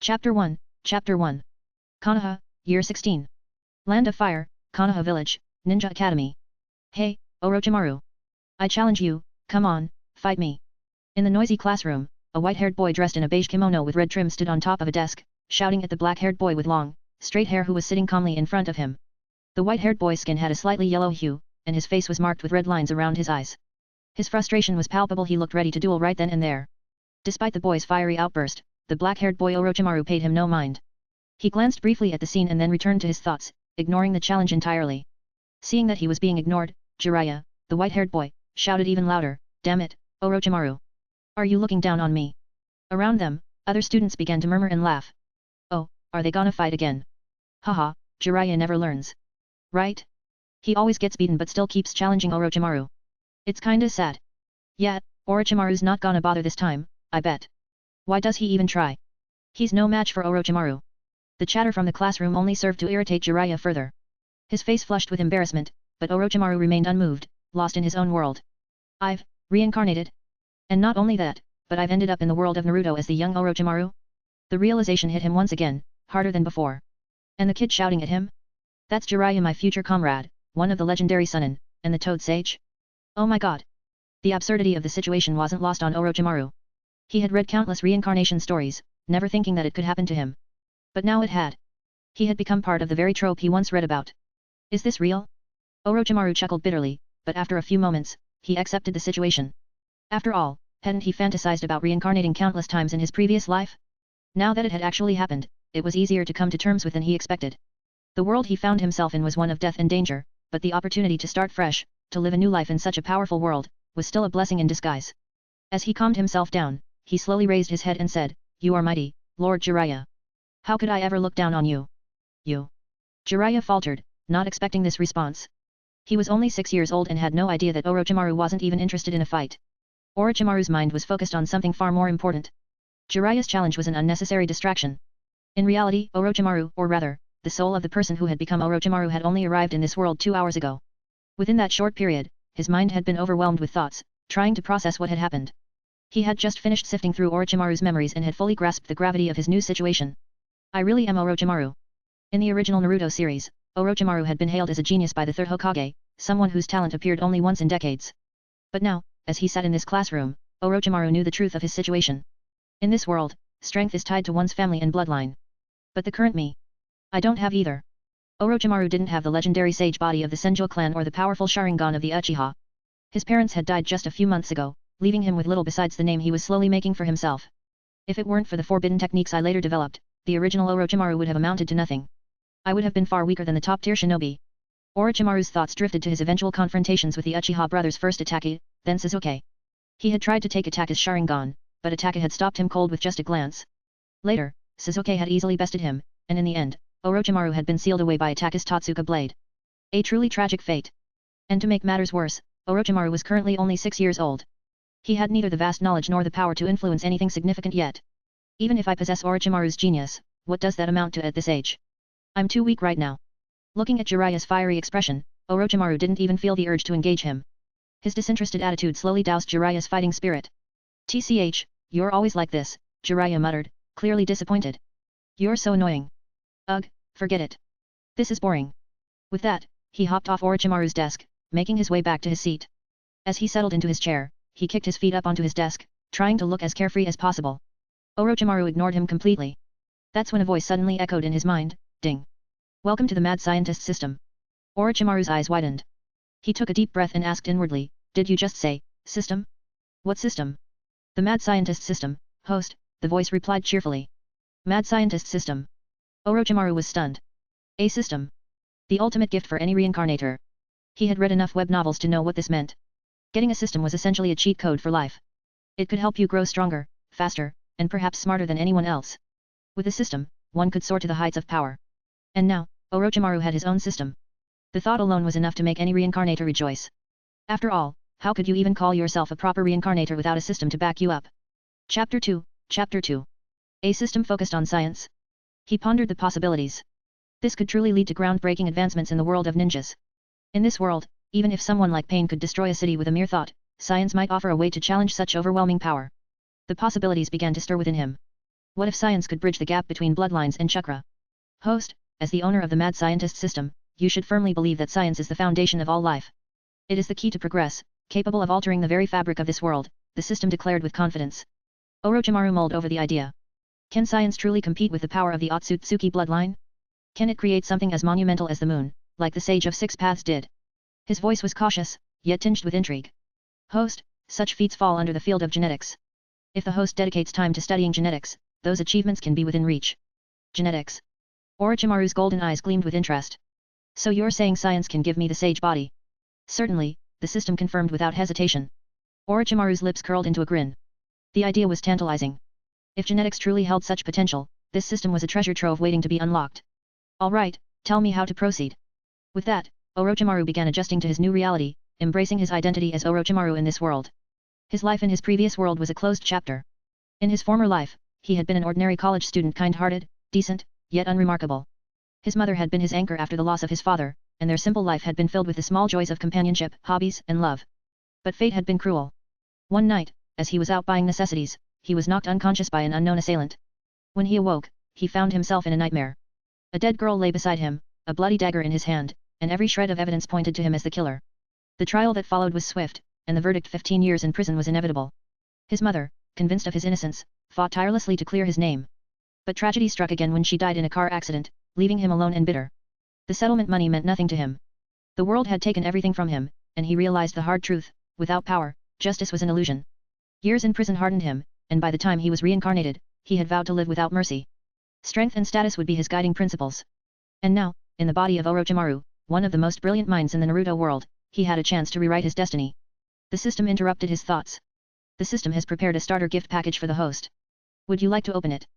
Chapter 1 Konoha, Year 16. Land of Fire, Konoha Village, Ninja Academy. Hey, Orochimaru. I challenge you, come on, fight me. In the noisy classroom, a white-haired boy dressed in a beige kimono with red trim stood on top of a desk, shouting at the black-haired boy with long, straight hair who was sitting calmly in front of him. The white-haired boy's skin had a slightly yellow hue, and his face was marked with red lines around his eyes. His frustration was palpable. He looked ready to duel right then and there. Despite the boy's fiery outburst, the black-haired boy Orochimaru paid him no mind. He glanced briefly at the scene and then returned to his thoughts, ignoring the challenge entirely. Seeing that he was being ignored, Jiraiya, the white-haired boy, shouted even louder, "Damn it, Orochimaru! Are you looking down on me?" Around them, other students began to murmur and laugh. Oh, are they gonna fight again? Haha, Jiraiya never learns. Right? He always gets beaten but still keeps challenging Orochimaru. It's kinda sad. Yet, Orochimaru's not gonna bother this time, I bet. Why does he even try? He's no match for Orochimaru. The chatter from the classroom only served to irritate Jiraiya further. His face flushed with embarrassment, but Orochimaru remained unmoved, lost in his own world. I've reincarnated? And not only that, but I've ended up in the world of Naruto as the young Orochimaru? The realization hit him once again, harder than before. And the kid shouting at him? That's Jiraiya, my future comrade, one of the legendary Chunin, and the Toad Sage? Oh my god! The absurdity of the situation wasn't lost on Orochimaru. He had read countless reincarnation stories, never thinking that it could happen to him. But now it had. He had become part of the very trope he once read about. Is this real? Orochimaru chuckled bitterly, but after a few moments, he accepted the situation. After all, hadn't he fantasized about reincarnating countless times in his previous life? Now that it had actually happened, it was easier to come to terms with than he expected. The world he found himself in was one of death and danger, but the opportunity to start fresh, to live a new life in such a powerful world, was still a blessing in disguise. As he calmed himself down, he slowly raised his head and said, "You are mighty, Lord Jiraiya. How could I ever look down on you?" "You?" Jiraiya faltered, not expecting this response. He was only 6 years old and had no idea that Orochimaru wasn't even interested in a fight. Orochimaru's mind was focused on something far more important. Jiraiya's challenge was an unnecessary distraction. In reality, Orochimaru, or rather, the soul of the person who had become Orochimaru had only arrived in this world 2 hours ago. Within that short period, his mind had been overwhelmed with thoughts, trying to process what had happened. He had just finished sifting through Orochimaru's memories and had fully grasped the gravity of his new situation. I really am Orochimaru. In the original Naruto series, Orochimaru had been hailed as a genius by the third Hokage, someone whose talent appeared only once in decades. But now, as he sat in this classroom, Orochimaru knew the truth of his situation. In this world, strength is tied to one's family and bloodline. But the current me? I don't have either. Orochimaru didn't have the legendary sage body of the Senjo clan or the powerful Sharingan of the Uchiha. His parents had died just a few months ago, leaving him with little besides the name he was slowly making for himself. If it weren't for the forbidden techniques I later developed, the original Orochimaru would have amounted to nothing. I would have been far weaker than the top-tier shinobi. Orochimaru's thoughts drifted to his eventual confrontations with the Uchiha brothers, first Itachi, then Sasuke. He had tried to take Itachi's Sharingan, but Itachi had stopped him cold with just a glance. Later, Sasuke had easily bested him, and in the end, Orochimaru had been sealed away by Itachi's Totsuka blade. A truly tragic fate. And to make matters worse, Orochimaru was currently only 6 years old. He had neither the vast knowledge nor the power to influence anything significant yet. Even if I possess Orochimaru's genius, what does that amount to at this age? I'm too weak right now. Looking at Jiraiya's fiery expression, Orochimaru didn't even feel the urge to engage him. His disinterested attitude slowly doused Jiraiya's fighting spirit. "TCH, you're always like this," Jiraiya muttered, clearly disappointed. "You're so annoying. Ugh, forget it. This is boring." With that, he hopped off Orochimaru's desk, making his way back to his seat. As he settled into his chair, he kicked his feet up onto his desk, trying to look as carefree as possible. Orochimaru ignored him completely. That's when a voice suddenly echoed in his mind, "Ding. Welcome to the Mad Scientist system." Orochimaru's eyes widened. He took a deep breath and asked inwardly, "Did you just say, system? What system?" "The Mad Scientist system, host," the voice replied cheerfully. "Mad Scientist system." Orochimaru was stunned. A system. The ultimate gift for any reincarnator. He had read enough web novels to know what this meant. Getting a system was essentially a cheat code for life. It could help you grow stronger, faster, and perhaps smarter than anyone else. With a system, one could soar to the heights of power. And now, Orochimaru had his own system. The thought alone was enough to make any reincarnator rejoice. After all, how could you even call yourself a proper reincarnator without a system to back you up? Chapter 2. A system focused on science. He pondered the possibilities. This could truly lead to groundbreaking advancements in the world of ninjas. In this world, even if someone like Pain could destroy a city with a mere thought, science might offer a way to challenge such overwhelming power. The possibilities began to stir within him. What if science could bridge the gap between bloodlines and chakra? Host, as the owner of the Mad Scientist system, you should firmly believe that science is the foundation of all life. It is the key to progress, capable of altering the very fabric of this world, the system declared with confidence. Orochimaru mulled over the idea. Can science truly compete with the power of the Otsutsuki bloodline? Can it create something as monumental as the moon, like the Sage of Six Paths did? His voice was cautious, yet tinged with intrigue. Host, such feats fall under the field of genetics. If the host dedicates time to studying genetics, those achievements can be within reach. Genetics. Orochimaru's golden eyes gleamed with interest. So you're saying science can give me the sage body? Certainly, the system confirmed without hesitation. Orochimaru's lips curled into a grin. The idea was tantalizing. If genetics truly held such potential, this system was a treasure trove waiting to be unlocked. Alright, tell me how to proceed. With that, Orochimaru began adjusting to his new reality, embracing his identity as Orochimaru in this world. His life in his previous world was a closed chapter. In his former life, he had been an ordinary college student, kind-hearted, decent, yet unremarkable. His mother had been his anchor after the loss of his father, and their simple life had been filled with the small joys of companionship, hobbies, and love. But fate had been cruel. One night, as he was out buying necessities, he was knocked unconscious by an unknown assailant. When he awoke, he found himself in a nightmare. A dead girl lay beside him, a bloody dagger in his hand, and every shred of evidence pointed to him as the killer. The trial that followed was swift, and the verdict 15 years in prison was inevitable. His mother, convinced of his innocence, fought tirelessly to clear his name. But tragedy struck again when she died in a car accident, leaving him alone and bitter. The settlement money meant nothing to him. The world had taken everything from him, and he realized the hard truth: without power, justice was an illusion. Years in prison hardened him, and by the time he was reincarnated, he had vowed to live without mercy. Strength and status would be his guiding principles. And now, in the body of Orochimaru, one of the most brilliant minds in the Naruto world, he had a chance to rewrite his destiny. The system interrupted his thoughts. The system has prepared a starter gift package for the host. Would you like to open it?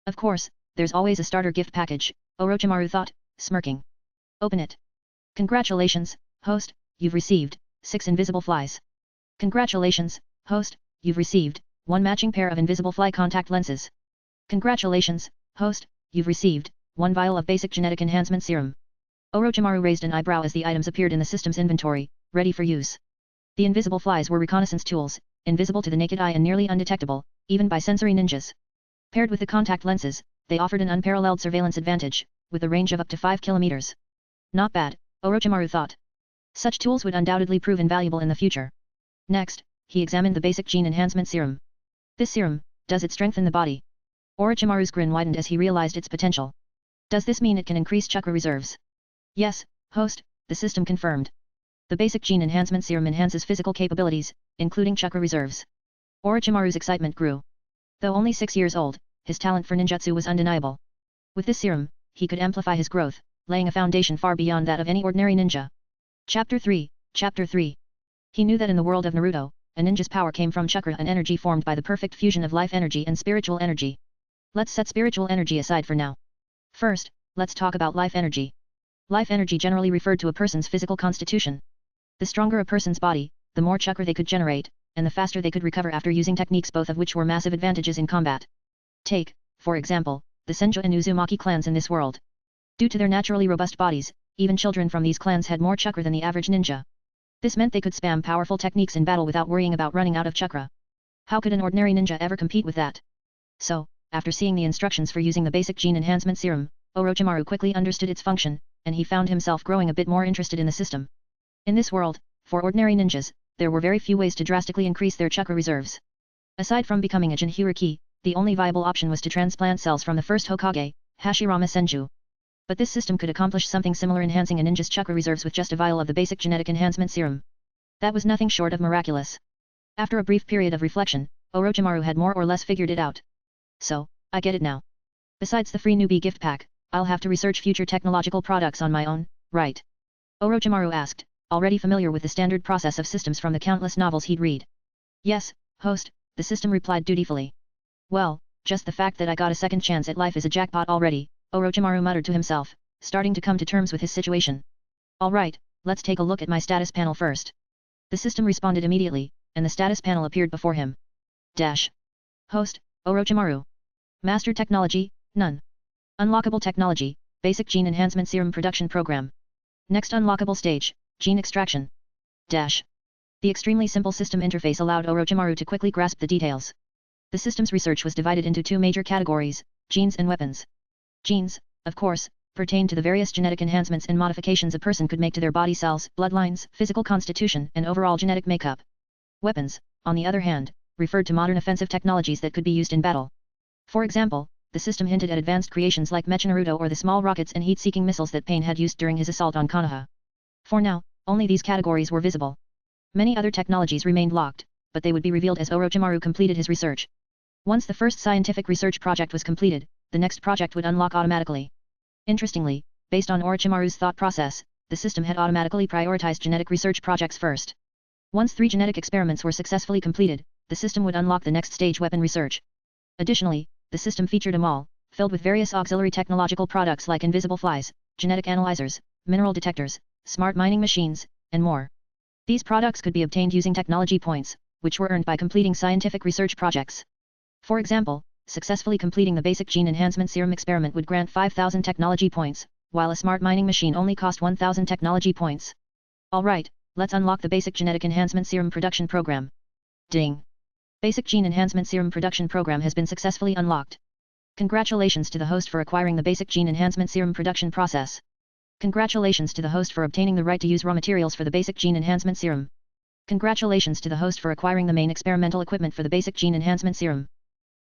Of course, there's always a starter gift package, Orochimaru thought, smirking. Open it. Congratulations, host, you've received 6 invisible flies. Congratulations, host, you've received 1 matching pair of invisible fly contact lenses. Congratulations, host, you've received 1 vial of basic genetic enhancement serum. Orochimaru raised an eyebrow as the items appeared in the system's inventory, ready for use. The invisible flies were reconnaissance tools, invisible to the naked eye and nearly undetectable, even by sensory ninjas. Paired with the contact lenses, they offered an unparalleled surveillance advantage, with a range of up to 5 kilometers. Not bad, Orochimaru thought. Such tools would undoubtedly prove invaluable in the future. Next, he examined the basic gene enhancement serum. This serum, does it strengthen the body? Orochimaru's grin widened as he realized its potential. Does this mean it can increase chakra reserves? Yes, host, the system confirmed. The basic gene enhancement serum enhances physical capabilities, including chakra reserves. Orochimaru's excitement grew. Though only 6 years old, his talent for ninjutsu was undeniable. With this serum, he could amplify his growth, laying a foundation far beyond that of any ordinary ninja. Chapter 3. He knew that in the world of Naruto, a ninja's power came from chakra, an energy formed by the perfect fusion of life energy and spiritual energy. Let's set spiritual energy aside for now. First, let's talk about life energy. Life energy generally referred to a person's physical constitution. The stronger a person's body, the more chakra they could generate, and the faster they could recover after using techniques, both of which were massive advantages in combat. Take, for example, the Senju and Uzumaki clans in this world. Due to their naturally robust bodies, even children from these clans had more chakra than the average ninja. This meant they could spam powerful techniques in battle without worrying about running out of chakra. How could an ordinary ninja ever compete with that? So, after seeing the instructions for using the basic gene enhancement serum, Orochimaru quickly understood its function, and he found himself growing a bit more interested in the system. In this world, for ordinary ninjas, there were very few ways to drastically increase their chakra reserves. Aside from becoming a Jinhyuriki, the only viable option was to transplant cells from the first Hokage, Hashirama Senju. But this system could accomplish something similar, enhancing a ninja's chakra reserves with just a vial of the basic genetic enhancement serum. That was nothing short of miraculous. After a brief period of reflection, Orochimaru had more or less figured it out. So, I get it now. Besides the free newbie gift pack, I'll have to research future technological products on my own, right? Orochimaru asked, already familiar with the standard process of systems from the countless novels he'd read. Yes, host, the system replied dutifully. Well, just the fact that I got a second chance at life is a jackpot already, Orochimaru muttered to himself, starting to come to terms with his situation. Alright, let's take a look at my status panel first. The system responded immediately, and the status panel appeared before him. Host, Orochimaru. Master Technology, none. Unlockable Technology, Basic Gene Enhancement Serum Production Program. Next unlockable stage, Gene Extraction. The extremely simple system interface allowed Orochimaru to quickly grasp the details. The system's research was divided into two major categories, genes and weapons. Genes, of course, pertain to the various genetic enhancements and modifications a person could make to their body cells, bloodlines, physical constitution, and overall genetic makeup. Weapons, on the other hand, referred to modern offensive technologies that could be used in battle. For example, the system hinted at advanced creations like Mecha Naruto or the small rockets and heat-seeking missiles that Pain had used during his assault on Konoha. For now, only these categories were visible. Many other technologies remained locked, but they would be revealed as Orochimaru completed his research. Once the first scientific research project was completed, the next project would unlock automatically. Interestingly, based on Orochimaru's thought process, the system had automatically prioritized genetic research projects first. Once 3 genetic experiments were successfully completed, the system would unlock the next stage weapon research. Additionally, the system featured a mall, filled with various auxiliary technological products like invisible flies, genetic analyzers, mineral detectors, smart mining machines, and more. These products could be obtained using technology points, which were earned by completing scientific research projects. For example, successfully completing the basic gene enhancement serum experiment would grant 5,000 technology points, while a smart mining machine only cost 1,000 technology points. Alright, let's unlock the basic genetic enhancement serum production program. Ding! Basic gene enhancement serum production program has been successfully unlocked. Congratulations to the host for acquiring the basic gene enhancement serum production process. Congratulations to the host for obtaining the right to use raw materials for the basic gene enhancement serum. Congratulations to the host for acquiring the main experimental equipment for the basic gene enhancement serum.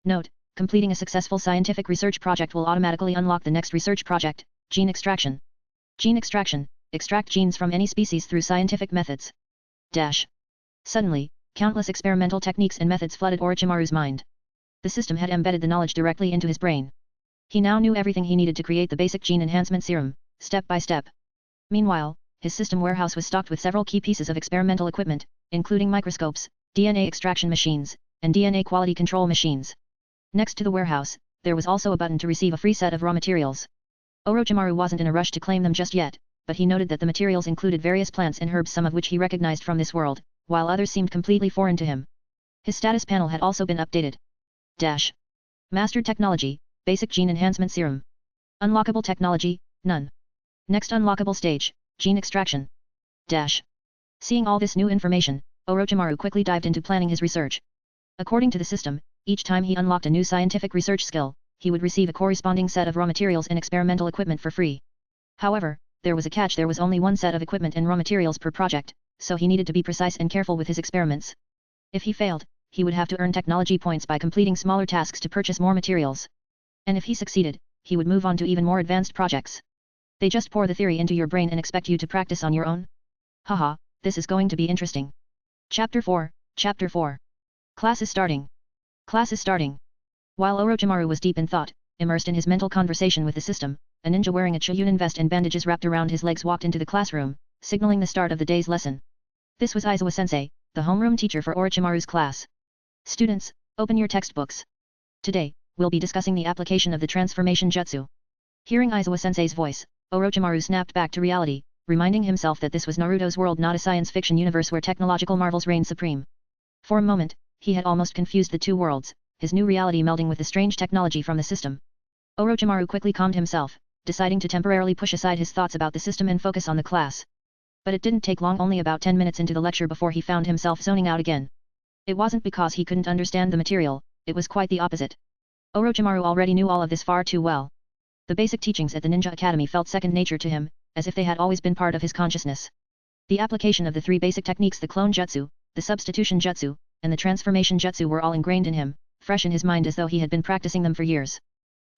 Note: completing a successful scientific research project will automatically unlock the next research project, gene extraction. Gene extraction: extract genes from any species through scientific methods. Suddenly, countless experimental techniques and methods flooded Orochimaru's mind. The system had embedded the knowledge directly into his brain. He now knew everything he needed to create the basic gene enhancement serum, step by step. Meanwhile, his system warehouse was stocked with several key pieces of experimental equipment, including microscopes, DNA extraction machines, and DNA quality control machines. Next to the warehouse, there was also a button to receive a free set of raw materials. Orochimaru wasn't in a rush to claim them just yet, but he noted that the materials included various plants and herbs, some of which he recognized from this world, while others seemed completely foreign to him. His status panel had also been updated. Mastered technology, basic gene enhancement serum. Unlockable technology, none. Next unlockable stage, gene extraction. Seeing all this new information, Orochimaru quickly dived into planning his research. According to the system, each time he unlocked a new scientific research skill, he would receive a corresponding set of raw materials and experimental equipment for free. However, there was a catch: there was only one set of equipment and raw materials per project, so he needed to be precise and careful with his experiments. If he failed, he would have to earn technology points by completing smaller tasks to purchase more materials. And if he succeeded, he would move on to even more advanced projects. They just pour the theory into your brain and expect you to practice on your own? Haha, this is going to be interesting. Chapter 4, Chapter 4. Class is starting. Class is starting. While Orochimaru was deep in thought, immersed in his mental conversation with the system, a ninja wearing a Chunin vest and bandages wrapped around his legs walked into the classroom, signaling the start of the day's lesson. This was Aizawa-sensei, the homeroom teacher for Orochimaru's class. Students, open your textbooks. Today, we'll be discussing the application of the transformation jutsu. Hearing Aizawa-sensei's voice, Orochimaru snapped back to reality, reminding himself that this was Naruto's world, not a science fiction universe where technological marvels reign supreme. For a moment, he had almost confused the two worlds, his new reality melding with the strange technology from the system. Orochimaru quickly calmed himself, deciding to temporarily push aside his thoughts about the system and focus on the class. But it didn't take long, only about 10 minutes into the lecture before he found himself zoning out again. It wasn't because he couldn't understand the material, it was quite the opposite. Orochimaru already knew all of this far too well. The basic teachings at the Ninja Academy felt second nature to him, as if they had always been part of his consciousness. The application of the 3 basic techniques, the clone jutsu, the substitution jutsu, and the transformation jutsu, were all ingrained in him, fresh in his mind as though he had been practicing them for years.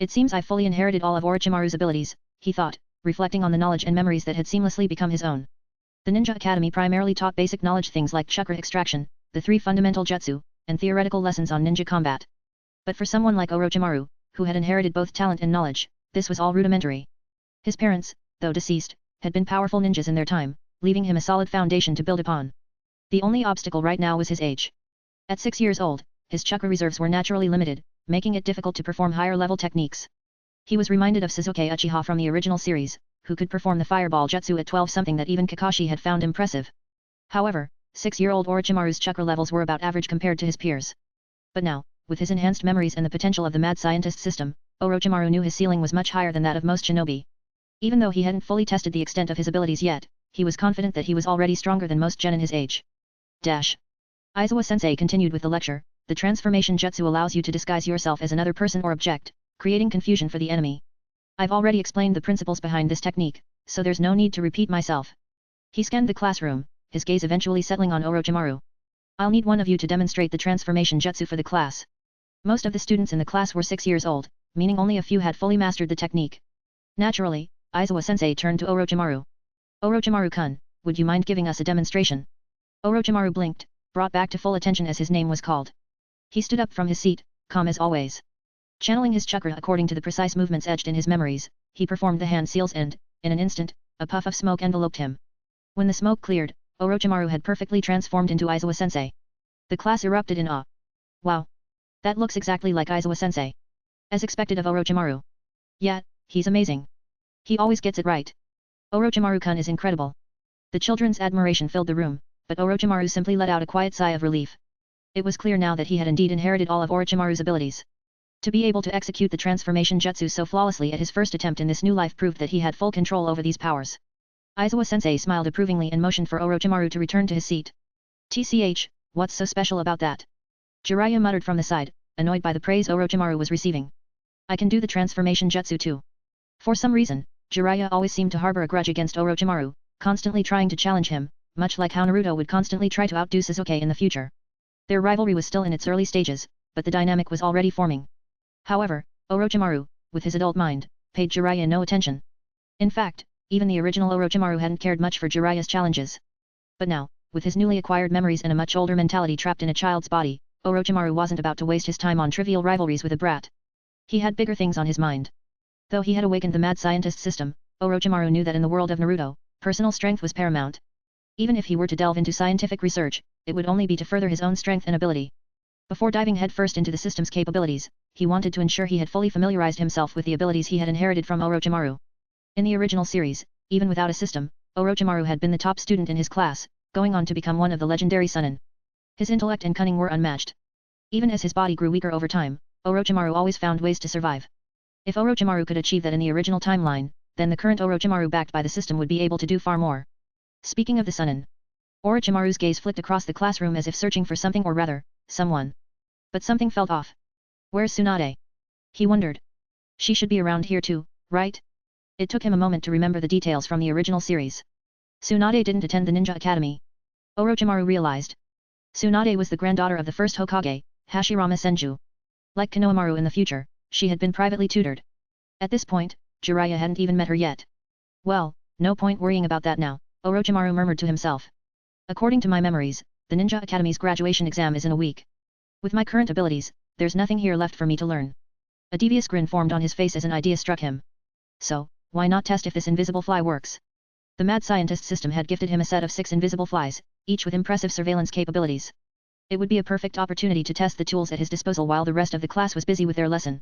It seems I fully inherited all of Orochimaru's abilities, he thought, reflecting on the knowledge and memories that had seamlessly become his own. The Ninja Academy primarily taught basic knowledge, things like chakra extraction, the 3 fundamental jutsu, and theoretical lessons on ninja combat. But for someone like Orochimaru, who had inherited both talent and knowledge, this was all rudimentary. His parents, though deceased, had been powerful ninjas in their time, leaving him a solid foundation to build upon. The only obstacle right now was his age. At 6 years old, his chakra reserves were naturally limited, making it difficult to perform higher-level techniques. He was reminded of Sasuke Uchiha from the original series, who could perform the fireball jutsu at 12, something that even Kakashi had found impressive. However, 6-year-old Orochimaru's chakra levels were about average compared to his peers. But now, with his enhanced memories and the potential of the mad scientist system, Orochimaru knew his ceiling was much higher than that of most shinobi. Even though he hadn't fully tested the extent of his abilities yet, he was confident that he was already stronger than most genin his age. Aizawa-sensei continued with the lecture, the transformation jutsu allows you to disguise yourself as another person or object, creating confusion for the enemy. I've already explained the principles behind this technique, so there's no need to repeat myself. He scanned the classroom, his gaze eventually settling on Orochimaru. I'll need one of you to demonstrate the transformation jutsu for the class. Most of the students in the class were 6 years old, meaning only a few had fully mastered the technique. Naturally, Aizawa-sensei turned to Orochimaru. Orochimaru-kun, would you mind giving us a demonstration? Orochimaru blinked, brought back to full attention as his name was called. He stood up from his seat, calm as always. Channeling his chakra according to the precise movements etched in his memories, he performed the hand seals and, in an instant, a puff of smoke enveloped him. When the smoke cleared, Orochimaru had perfectly transformed into Aizawa-sensei. The class erupted in awe. Wow! That looks exactly like Aizawa-sensei. As expected of Orochimaru. Yeah, he's amazing. He always gets it right. Orochimaru-kun is incredible. The children's admiration filled the room, but Orochimaru simply let out a quiet sigh of relief. It was clear now that he had indeed inherited all of Orochimaru's abilities. To be able to execute the transformation jutsu so flawlessly at his first attempt in this new life proved that he had full control over these powers. Aizawa-sensei smiled approvingly and motioned for Orochimaru to return to his seat. TCH, what's so special about that? Jiraiya muttered from the side, annoyed by the praise Orochimaru was receiving. I can do the transformation jutsu too. For some reason, Jiraiya always seemed to harbor a grudge against Orochimaru, constantly trying to challenge him, much like how Naruto would constantly try to outdo Sasuke in the future. Their rivalry was still in its early stages, but the dynamic was already forming. However, Orochimaru, with his adult mind, paid Jiraiya no attention. In fact, even the original Orochimaru hadn't cared much for Jiraiya's challenges. But now, with his newly acquired memories and a much older mentality trapped in a child's body, Orochimaru wasn't about to waste his time on trivial rivalries with a brat. He had bigger things on his mind. Though he had awakened the mad scientist system, Orochimaru knew that in the world of Naruto, personal strength was paramount. Even if he were to delve into scientific research, it would only be to further his own strength and ability. Before diving headfirst into the system's capabilities, he wanted to ensure he had fully familiarized himself with the abilities he had inherited from Orochimaru. In the original series, even without a system, Orochimaru had been the top student in his class, going on to become one of the legendary Chunin. His intellect and cunning were unmatched. Even as his body grew weaker over time, Orochimaru always found ways to survive. If Orochimaru could achieve that in the original timeline, then the current Orochimaru backed by the system would be able to do far more. Speaking of the Chunin, Orochimaru's gaze flicked across the classroom as if searching for something or rather, someone. But something felt off. Where's Tsunade? He wondered. She should be around here too, right? It took him a moment to remember the details from the original series. Tsunade didn't attend the Ninja Academy. Orochimaru realized. Tsunade was the granddaughter of the first Hokage, Hashirama Senju. Like Konohamaru in the future, she had been privately tutored. At this point, Jiraiya hadn't even met her yet. Well, no point worrying about that now, Orochimaru murmured to himself. According to my memories, the Ninja Academy's graduation exam is in a week. With my current abilities, there's nothing here left for me to learn. A devious grin formed on his face as an idea struck him. So, why not test if this invisible fly works? The mad scientist system had gifted him a set of 6 invisible flies, each with impressive surveillance capabilities. It would be a perfect opportunity to test the tools at his disposal while the rest of the class was busy with their lesson.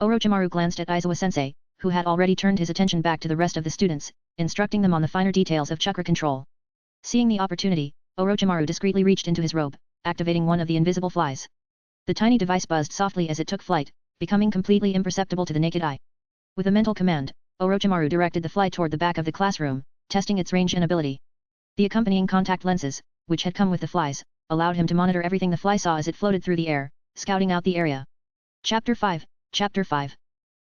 Orochimaru glanced at Aizawa-sensei, who had already turned his attention back to the rest of the students, instructing them on the finer details of chakra control. Seeing the opportunity, Orochimaru discreetly reached into his robe, activating one of the invisible flies. The tiny device buzzed softly as it took flight, becoming completely imperceptible to the naked eye. With a mental command, Orochimaru directed the fly toward the back of the classroom, testing its range and ability. The accompanying contact lenses, which had come with the flies, allowed him to monitor everything the fly saw as it floated through the air, scouting out the area. Chapter 5.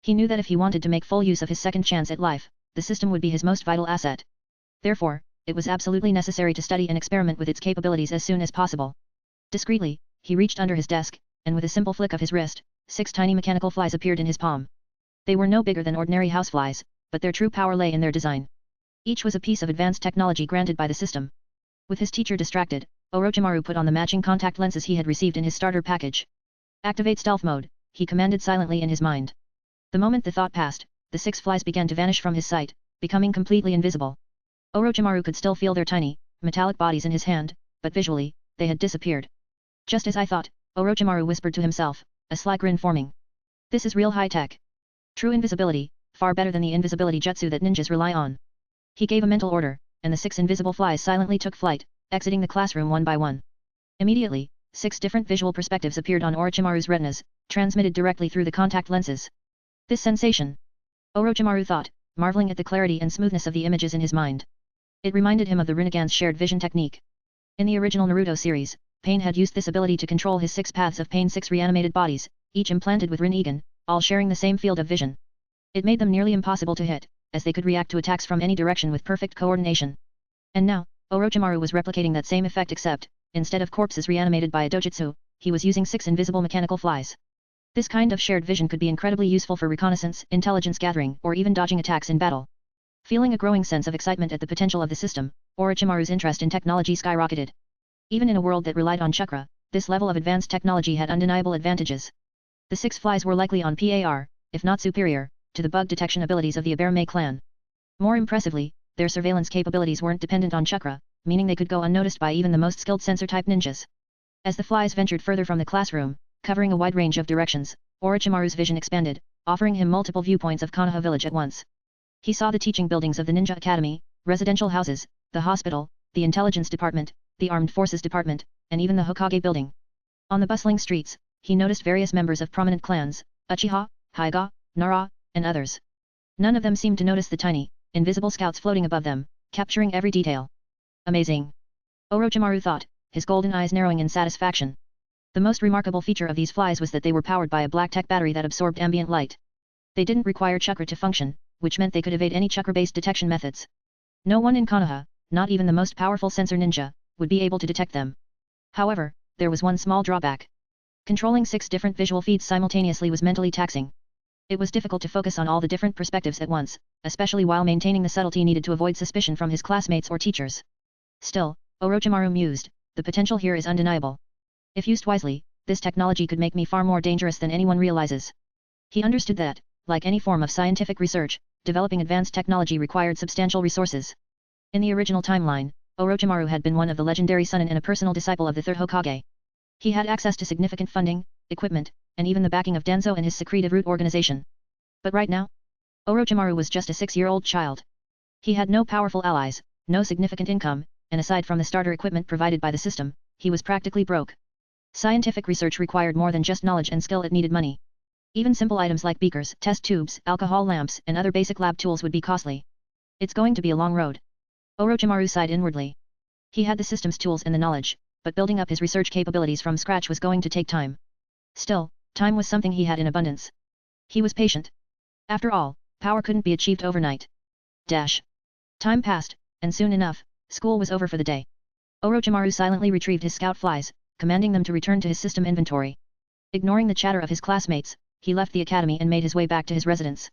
He knew that if he wanted to make full use of his second chance at life, the system would be his most vital asset. Therefore, it was absolutely necessary to study and experiment with its capabilities as soon as possible. Discreetly, he reached under his desk, and with a simple flick of his wrist, 6 tiny mechanical flies appeared in his palm. They were no bigger than ordinary houseflies, but their true power lay in their design. Each was a piece of advanced technology granted by the system. With his teacher distracted, Orochimaru put on the matching contact lenses he had received in his starter package. Activate stealth mode, he commanded silently in his mind. The moment the thought passed, the 6 flies began to vanish from his sight, becoming completely invisible. Orochimaru could still feel their tiny, metallic bodies in his hand, but visually, they had disappeared. Just as I thought, Orochimaru whispered to himself, a sly grin forming. This is real high-tech. True invisibility, far better than the invisibility jutsu that ninjas rely on. He gave a mental order, and the 6 invisible flies silently took flight, exiting the classroom one by one. Immediately, 6 different visual perspectives appeared on Orochimaru's retinas, transmitted directly through the contact lenses. This sensation, Orochimaru thought, marveling at the clarity and smoothness of the images in his mind. It reminded him of the Rinnegan's shared vision technique. In the original Naruto series, Pain had used this ability to control his 6 paths of pain, 6 reanimated bodies, each implanted with Rinnegan, all sharing the same field of vision. It made them nearly impossible to hit, as they could react to attacks from any direction with perfect coordination. And now, Orochimaru was replicating that same effect, except, instead of corpses reanimated by a dojutsu, he was using 6 invisible mechanical flies. This kind of shared vision could be incredibly useful for reconnaissance, intelligence gathering, or even dodging attacks in battle. Feeling a growing sense of excitement at the potential of the system, Orochimaru's interest in technology skyrocketed. Even in a world that relied on chakra, this level of advanced technology had undeniable advantages. The 6 flies were likely on par, if not superior, to the bug detection abilities of the Aberme clan. More impressively, their surveillance capabilities weren't dependent on chakra, meaning they could go unnoticed by even the most skilled sensor-type ninjas. As the flies ventured further from the classroom, covering a wide range of directions, Orochimaru's vision expanded, offering him multiple viewpoints of Konoha village at once. He saw the teaching buildings of the Ninja Academy, residential houses, the hospital, the intelligence department, the armed forces department, and even the Hokage building. On the bustling streets, he noticed various members of prominent clans, Uchiha, Hyuga, Nara, and others. None of them seemed to notice the tiny, invisible scouts floating above them, capturing every detail. Amazing! Orochimaru thought, his golden eyes narrowing in satisfaction. The most remarkable feature of these flies was that they were powered by a black tech battery that absorbed ambient light. They didn't require chakra to function, which meant they could evade any chakra-based detection methods. No one in Konoha, not even the most powerful sensor ninja, would be able to detect them. However, there was one small drawback. Controlling 6 different visual feeds simultaneously was mentally taxing. It was difficult to focus on all the different perspectives at once, especially while maintaining the subtlety needed to avoid suspicion from his classmates or teachers. Still, Orochimaru mused, the potential here is undeniable. If used wisely, this technology could make me far more dangerous than anyone realizes. He understood that, like any form of scientific research, developing advanced technology required substantial resources. In the original timeline, Orochimaru had been one of the legendary Chunin and a personal disciple of the third Hokage. He had access to significant funding, equipment, and even the backing of Danzo and his secretive root organization. But right now, Orochimaru was just a 6-year-old child. He had no powerful allies, no significant income, and aside from the starter equipment provided by the system, he was practically broke. Scientific research required more than just knowledge and skill, it needed money. Even simple items like beakers, test tubes, alcohol lamps, and other basic lab tools would be costly. It's going to be a long road. Orochimaru sighed inwardly. He had the system's tools and the knowledge, but building up his research capabilities from scratch was going to take time. Still, time was something he had in abundance. He was patient. After all, power couldn't be achieved overnight. Time passed, and soon enough, school was over for the day. Orochimaru silently retrieved his scout flies, commanding them to return to his system inventory. Ignoring the chatter of his classmates, he left the academy and made his way back to his residence.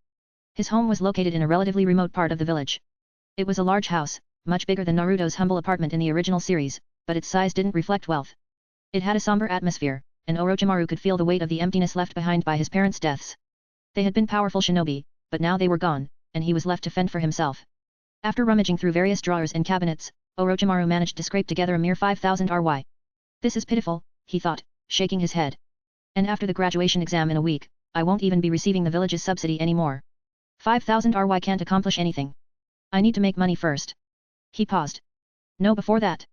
His home was located in a relatively remote part of the village. It was a large house, much bigger than Naruto's humble apartment in the original series, but its size didn't reflect wealth. It had a somber atmosphere, and Orochimaru could feel the weight of the emptiness left behind by his parents' deaths. They had been powerful shinobi, but now they were gone, and he was left to fend for himself. After rummaging through various drawers and cabinets, Orochimaru managed to scrape together a mere 5,000 Ry. This is pitiful, he thought, shaking his head. And after the graduation exam in a week, I won't even be receiving the village's subsidy anymore. 5,000 Ry can't accomplish anything. I need to make money first. He paused. No, before that.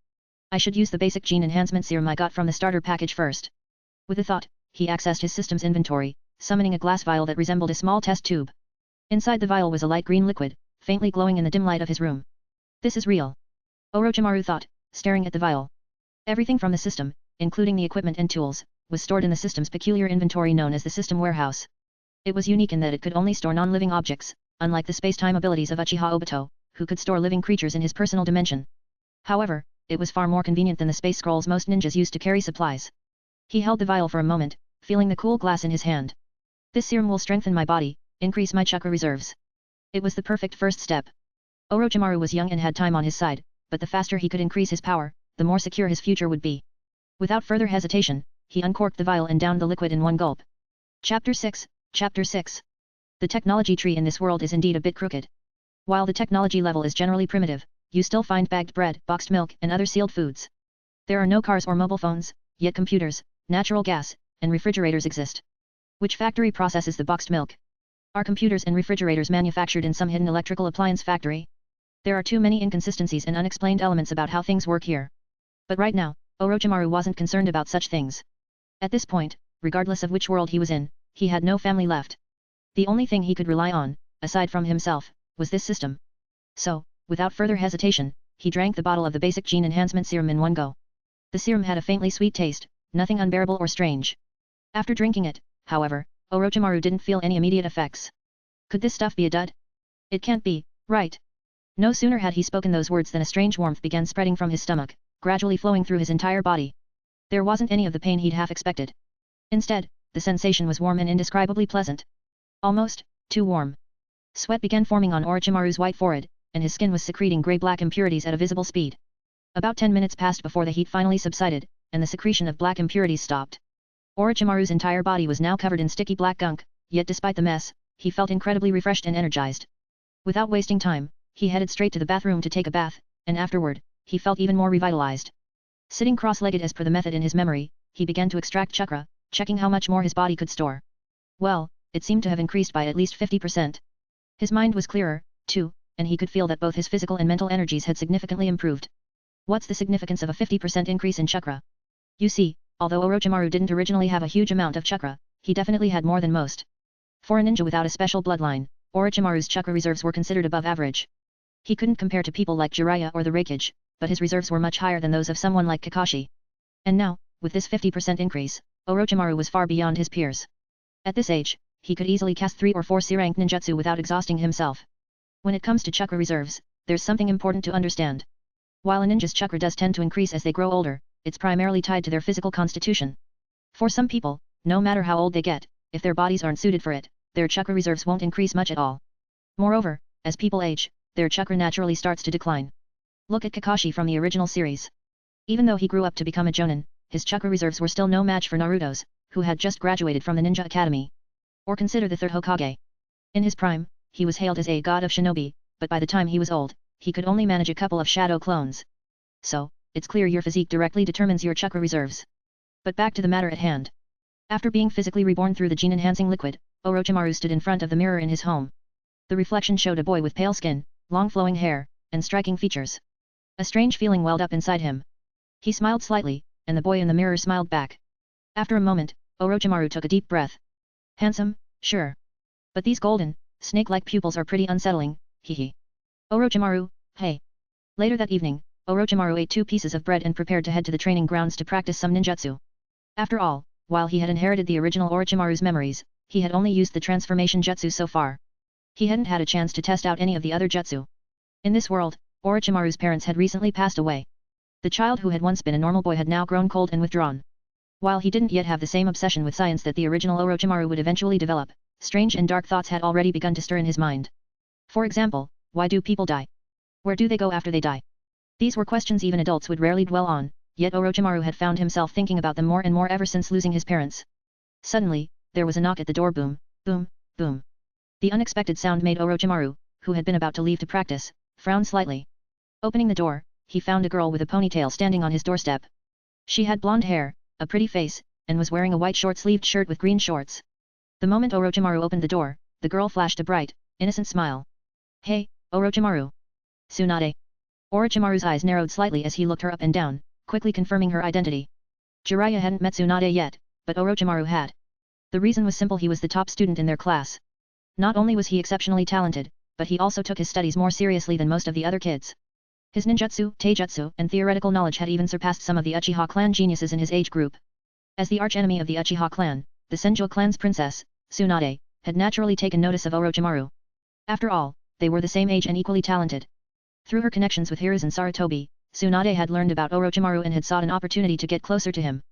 I should use the basic gene enhancement serum I got from the starter package first. With the thought, he accessed his system's inventory, summoning a glass vial that resembled a small test tube. Inside the vial was a light green liquid, faintly glowing in the dim light of his room. This is real. Orochimaru thought, staring at the vial. Everything from the system, including the equipment and tools, was stored in the system's peculiar inventory known as the system warehouse. It was unique in that it could only store non-living objects, unlike the space-time abilities of Uchiha Obito, who could store living creatures in his personal dimension. However, it was far more convenient than the space scrolls most ninjas used to carry supplies. He held the vial for a moment, feeling the cool glass in his hand. This serum will strengthen my body, increase my chakra reserves. It was the perfect first step. Orochimaru was young and had time on his side, but the faster he could increase his power, the more secure his future would be. Without further hesitation, he uncorked the vial and downed the liquid in one gulp. Chapter 6. The technology tree in this world is indeed a bit crooked. While the technology level is generally primitive, you still find bagged bread, boxed milk, and other sealed foods. There are no cars or mobile phones, yet computers, natural gas, and refrigerators exist. Which factory processes the boxed milk? Are computers and refrigerators manufactured in some hidden electrical appliance factory? There are too many inconsistencies and unexplained elements about how things work here. But right now, Orochimaru wasn't concerned about such things. At this point, regardless of which world he was in, he had no family left. The only thing he could rely on, aside from himself, was this system. So, without further hesitation, he drank the bottle of the basic gene enhancement serum in one go. The serum had a faintly sweet taste, nothing unbearable or strange. After drinking it, however, Orochimaru didn't feel any immediate effects. Could this stuff be a dud? It can't be, right? No sooner had he spoken those words than a strange warmth began spreading from his stomach, gradually flowing through his entire body. There wasn't any of the pain he'd half expected. Instead, the sensation was warm and indescribably pleasant. Almost, too warm. Sweat began forming on Orochimaru's white forehead, and his skin was secreting grey-black impurities at a visible speed. About 10 minutes passed before the heat finally subsided, and the secretion of black impurities stopped. Orochimaru's entire body was now covered in sticky black gunk, yet despite the mess, he felt incredibly refreshed and energized. Without wasting time, he headed straight to the bathroom to take a bath, and afterward, he felt even more revitalized. Sitting cross-legged as per the method in his memory, he began to extract chakra, checking how much more his body could store. Well, it seemed to have increased by at least 50%. His mind was clearer, too, and he could feel that both his physical and mental energies had significantly improved. What's the significance of a 50% increase in chakra? You see, although Orochimaru didn't originally have a huge amount of chakra, he definitely had more than most. For a ninja without a special bloodline, Orochimaru's chakra reserves were considered above average. He couldn't compare to people like Jiraiya or the Raikage, but his reserves were much higher than those of someone like Kakashi. And now, with this 50% increase, Orochimaru was far beyond his peers. At this age, he could easily cast 3 or 4 C-rank ninjutsu without exhausting himself. When it comes to chakra reserves, there's something important to understand. While a ninja's chakra does tend to increase as they grow older, it's primarily tied to their physical constitution. For some people, no matter how old they get, if their bodies aren't suited for it, their chakra reserves won't increase much at all. Moreover, as people age, their chakra naturally starts to decline. Look at Kakashi from the original series. Even though he grew up to become a Jonin, his chakra reserves were still no match for Naruto's, who had just graduated from the Ninja Academy. Or consider the third Hokage. In his prime, he was hailed as a god of shinobi, but by the time he was old, he could only manage a couple of shadow clones. So, it's clear your physique directly determines your chakra reserves. But back to the matter at hand. After being physically reborn through the gene-enhancing liquid, Orochimaru stood in front of the mirror in his home. The reflection showed a boy with pale skin, long flowing hair, and striking features. A strange feeling welled up inside him. He smiled slightly, and the boy in the mirror smiled back. After a moment, Orochimaru took a deep breath. Handsome, sure. But these golden, snake-like pupils are pretty unsettling, hehe. Orochimaru, hey. Later that evening, Orochimaru ate 2 pieces of bread and prepared to head to the training grounds to practice some ninjutsu. After all, while he had inherited the original Orochimaru's memories, he had only used the transformation jutsu so far. He hadn't had a chance to test out any of the other jutsu. In this world, Orochimaru's parents had recently passed away. The child who had once been a normal boy had now grown cold and withdrawn. While he didn't yet have the same obsession with science that the original Orochimaru would eventually develop, strange and dark thoughts had already begun to stir in his mind. For example, why do people die? Where do they go after they die? These were questions even adults would rarely dwell on, yet Orochimaru had found himself thinking about them more and more ever since losing his parents. Suddenly, there was a knock at the door. Boom, boom, boom. The unexpected sound made Orochimaru, who had been about to leave to practice, frown slightly. Opening the door, he found a girl with a ponytail standing on his doorstep. She had blonde hair, a pretty face, and was wearing a white short-sleeved shirt with green shorts. The moment Orochimaru opened the door, the girl flashed a bright, innocent smile. Hey, Orochimaru. Tsunade. Orochimaru's eyes narrowed slightly as he looked her up and down, quickly confirming her identity. Jiraiya hadn't met Tsunade yet, but Orochimaru had. The reason was simple: he was the top student in their class. Not only was he exceptionally talented, but he also took his studies more seriously than most of the other kids. His ninjutsu, taijutsu, and theoretical knowledge had even surpassed some of the Uchiha clan geniuses in his age group. As the archenemy of the Uchiha clan, the Senjo clan's princess, Tsunade, had naturally taken notice of Orochimaru. After all, they were the same age and equally talented. Through her connections with Hiruzen Sarutobi, Tsunade had learned about Orochimaru and had sought an opportunity to get closer to him.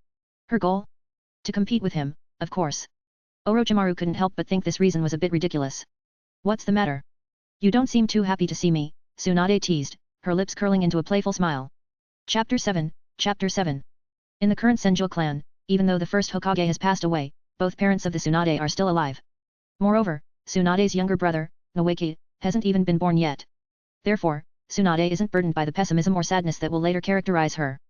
Her goal? To compete with him, of course. Orochimaru couldn't help but think this reason was a bit ridiculous. What's the matter? You don't seem too happy to see me, Tsunade teased, her lips curling into a playful smile. Chapter 7, Chapter 7. In the current Senjo clan, even though the first Hokage has passed away, both parents of the Tsunade are still alive. Moreover, Tsunade's younger brother, Nawaki, hasn't even been born yet. Therefore, Tsunade isn't burdened by the pessimism or sadness that will later characterize her.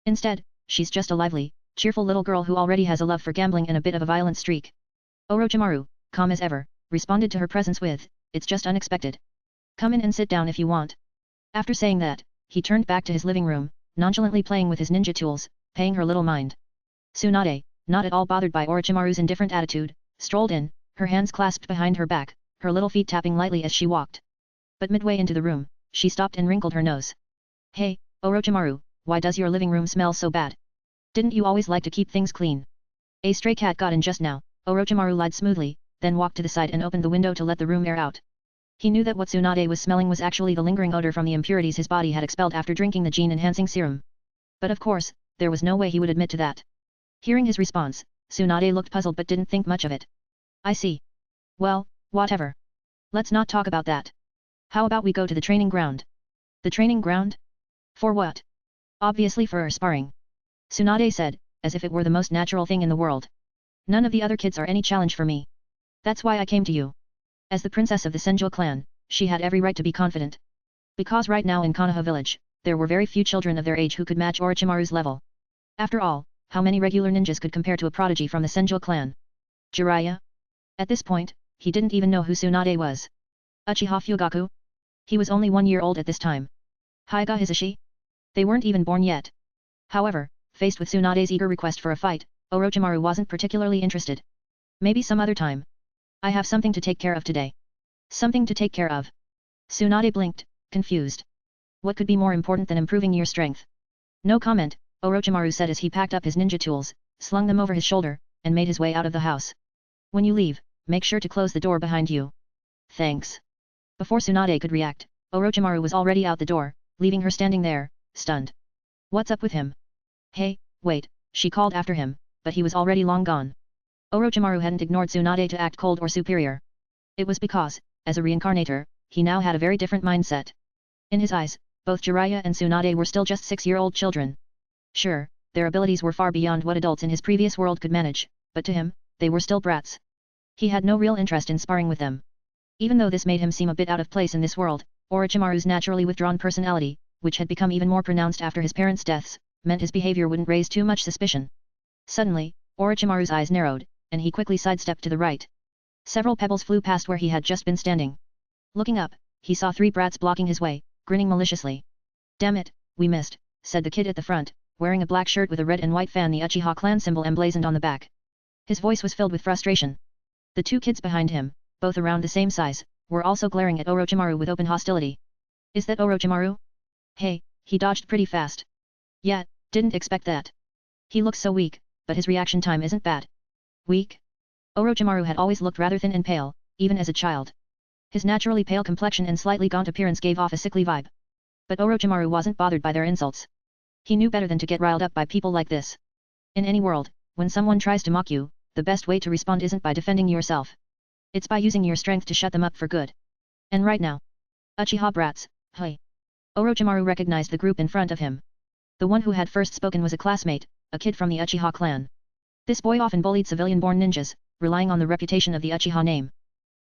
Instead, she's just a lively, cheerful little girl who already has a love for gambling and a bit of a violent streak. Orochimaru, calm as ever, responded to her presence with, "It's just unexpected. Come in and sit down if you want." After saying that, he turned back to his living room, nonchalantly playing with his ninja tools, paying her little mind. Tsunade, not at all bothered by Orochimaru's indifferent attitude, strolled in, her hands clasped behind her back, her little feet tapping lightly as she walked. But midway into the room, she stopped and wrinkled her nose. "Hey, Orochimaru, why does your living room smell so bad?" Didn't you always like to keep things clean? A stray cat got in just now, Orochimaru lied smoothly, then walked to the side and opened the window to let the room air out. He knew that what Tsunade was smelling was actually the lingering odor from the impurities his body had expelled after drinking the gene-enhancing serum. But of course, there was no way he would admit to that. Hearing his response, Tsunade looked puzzled but didn't think much of it. I see. Well, whatever. Let's not talk about that. How about we go to the training ground? The training ground? For what? Obviously for our sparring. Tsunade said, as if it were the most natural thing in the world. None of the other kids are any challenge for me. That's why I came to you. As the princess of the Senjo clan, she had every right to be confident. Because right now in Konoha village, there were very few children of their age who could match Orochimaru's level. After all, how many regular ninjas could compare to a prodigy from the Senjo clan? Jiraiya? At this point, he didn't even know who Tsunade was. Uchiha Fugaku? He was only 1 year old at this time. Hyuga Hisashi? They weren't even born yet. However, faced with Tsunade's eager request for a fight, Orochimaru wasn't particularly interested. Maybe some other time. I have something to take care of today. Something to take care of. Tsunade blinked, confused. What could be more important than improving your strength? No comment, Orochimaru said as he packed up his ninja tools, slung them over his shoulder, and made his way out of the house. When you leave, make sure to close the door behind you. Thanks. Before Tsunade could react, Orochimaru was already out the door, leaving her standing there, stunned. What's up with him? Hey, wait, she called after him, but he was already long gone. Orochimaru hadn't ignored Tsunade to act cold or superior. It was because, as a reincarnator, he now had a very different mindset. In his eyes, both Jiraiya and Tsunade were still just 6-year-old children. Sure, their abilities were far beyond what adults in his previous world could manage, but to him, they were still brats. He had no real interest in sparring with them. Even though this made him seem a bit out of place in this world, Orochimaru's naturally withdrawn personality, which had become even more pronounced after his parents' deaths, meant his behavior wouldn't raise too much suspicion. Suddenly, Orochimaru's eyes narrowed, and he quickly sidestepped to the right. Several pebbles flew past where he had just been standing. Looking up, he saw 3 brats blocking his way, grinning maliciously. Damn it, we missed, said the kid at the front, wearing a black shirt with a red and white fan, the Uchiha clan symbol emblazoned on the back. His voice was filled with frustration. The 2 kids behind him, both around the same size, were also glaring at Orochimaru with open hostility. Is that Orochimaru? Hey, he dodged pretty fast. Yeah, didn't expect that. He looks so weak, but his reaction time isn't bad. Weak? Orochimaru had always looked rather thin and pale, even as a child. His naturally pale complexion and slightly gaunt appearance gave off a sickly vibe. But Orochimaru wasn't bothered by their insults. He knew better than to get riled up by people like this. In any world, when someone tries to mock you, the best way to respond isn't by defending yourself. It's by using your strength to shut them up for good. And right now. Uchiha brats, hey. Orochimaru recognized the group in front of him. The one who had first spoken was a classmate, a kid from the Uchiha clan. This boy often bullied civilian-born ninjas, relying on the reputation of the Uchiha name.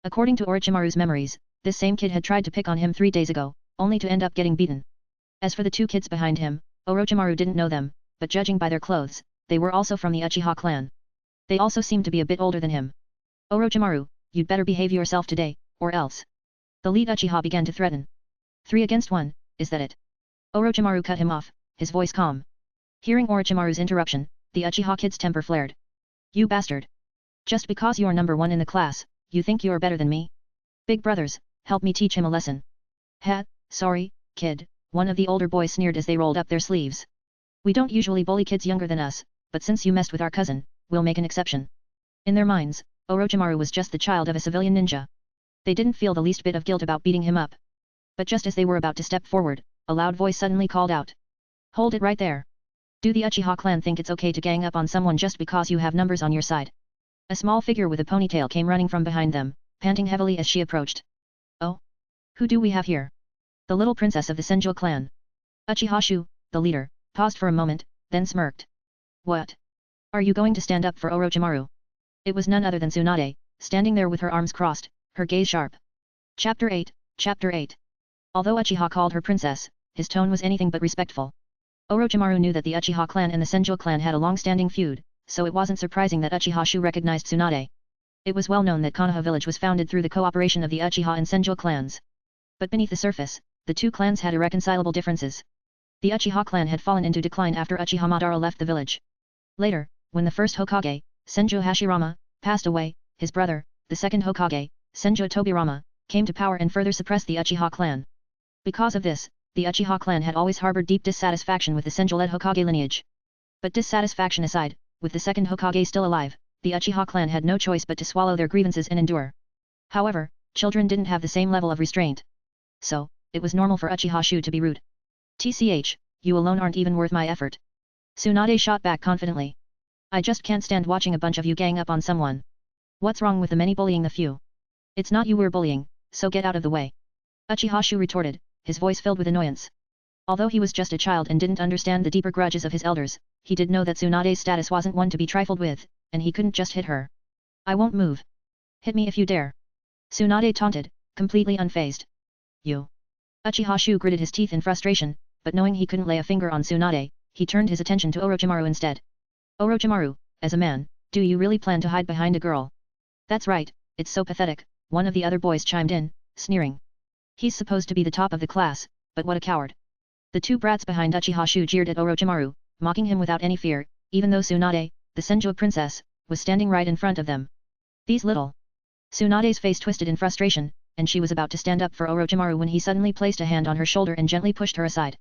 According to Orochimaru's memories, this same kid had tried to pick on him 3 days ago, only to end up getting beaten. As for the 2 kids behind him, Orochimaru didn't know them, but judging by their clothes, they were also from the Uchiha clan. They also seemed to be a bit older than him. Orochimaru, you'd better behave yourself today, or else. The lead Uchiha began to threaten. 3 against 1, is that it? Orochimaru cut him off, his voice calm. Hearing Orochimaru's interruption, the Uchiha kid's temper flared. You bastard. Just because you're number 1 in the class, you think you're better than me? Big brothers, help me teach him a lesson. Sorry, kid, one of the older boys sneered as they rolled up their sleeves. We don't usually bully kids younger than us, but since you messed with our cousin, we'll make an exception. In their minds, Orochimaru was just the child of a civilian ninja. They didn't feel the least bit of guilt about beating him up. But just as they were about to step forward, a loud voice suddenly called out. Hold it right there. Do the Uchiha clan think it's okay to gang up on someone just because you have numbers on your side? A small figure with a ponytail came running from behind them, panting heavily as she approached. Oh? Who do we have here? The little princess of the Senjo clan. Uchiha Shu, the leader, paused for a moment, then smirked. What? Are you going to stand up for Orochimaru? It was none other than Tsunade, standing there with her arms crossed, her gaze sharp. Chapter 8, Chapter 8. Although Uchiha called her princess, his tone was anything but respectful. Orochimaru knew that the Uchiha clan and the Senjo clan had a long-standing feud, so it wasn't surprising that Uchiha Shu recognized Tsunade. It was well known that Konoha village was founded through the cooperation of the Uchiha and Senjo clans. But beneath the surface, the 2 clans had irreconcilable differences. The Uchiha clan had fallen into decline after Uchiha Madara left the village. Later, when the first Hokage, Senjo Hashirama, passed away, his brother, the second Hokage, Senjo Tobirama, came to power and further suppressed the Uchiha clan. Because of this, the Uchiha clan had always harbored deep dissatisfaction with the Senjo-led Hokage lineage. But dissatisfaction aside, with the second Hokage still alive, the Uchiha clan had no choice but to swallow their grievances and endure. However, children didn't have the same level of restraint. So, it was normal for Uchiha Shu to be rude. TCH, you alone aren't even worth my effort. Tsunade shot back confidently. I just can't stand watching a bunch of you gang up on someone. What's wrong with the many bullying the few? It's not you we're bullying, so get out of the way. Uchiha Shu retorted, his voice filled with annoyance. Although he was just a child and didn't understand the deeper grudges of his elders, he did know that Tsunade's status wasn't one to be trifled with, and he couldn't just hit her. I won't move. Hit me if you dare. Tsunade taunted, completely unfazed. You. Uchiha Shu gritted his teeth in frustration, but knowing he couldn't lay a finger on Tsunade, he turned his attention to Orochimaru instead. Orochimaru, as a man, do you really plan to hide behind a girl? That's right, it's so pathetic, one of the other boys chimed in, sneering. He's supposed to be the top of the class, but what a coward. The two brats behind Uchiha Shu jeered at Orochimaru, mocking him without any fear, even though Tsunade, the Senju princess, was standing right in front of them. These little. Tsunade's face twisted in frustration, and she was about to stand up for Orochimaru when he suddenly placed a hand on her shoulder and gently pushed her aside.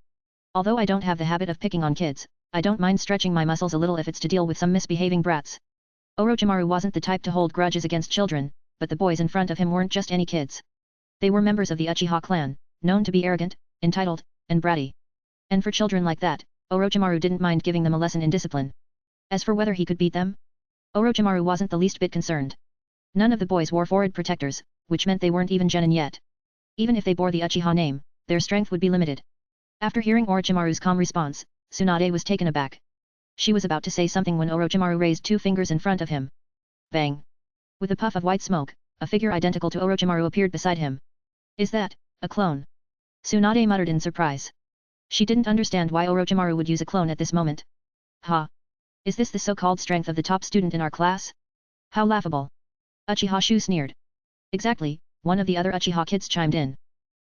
Although I don't have the habit of picking on kids, I don't mind stretching my muscles a little if it's to deal with some misbehaving brats. Orochimaru wasn't the type to hold grudges against children, but the boys in front of him weren't just any kids. They were members of the Uchiha clan, known to be arrogant, entitled, and bratty. And for children like that, Orochimaru didn't mind giving them a lesson in discipline. As for whether he could beat them, Orochimaru wasn't the least bit concerned. None of the boys wore forehead protectors, which meant they weren't even genin yet. Even if they bore the Uchiha name, their strength would be limited. After hearing Orochimaru's calm response, Tsunade was taken aback. She was about to say something when Orochimaru raised two fingers in front of him. Bang! With a puff of white smoke, a figure identical to Orochimaru appeared beside him. Is that a clone? Tsunade muttered in surprise. She didn't understand why Orochimaru would use a clone at this moment. Ha! Is this the so-called strength of the top student in our class? How laughable! Uchiha Shu sneered. Exactly, one of the other Uchiha kids chimed in.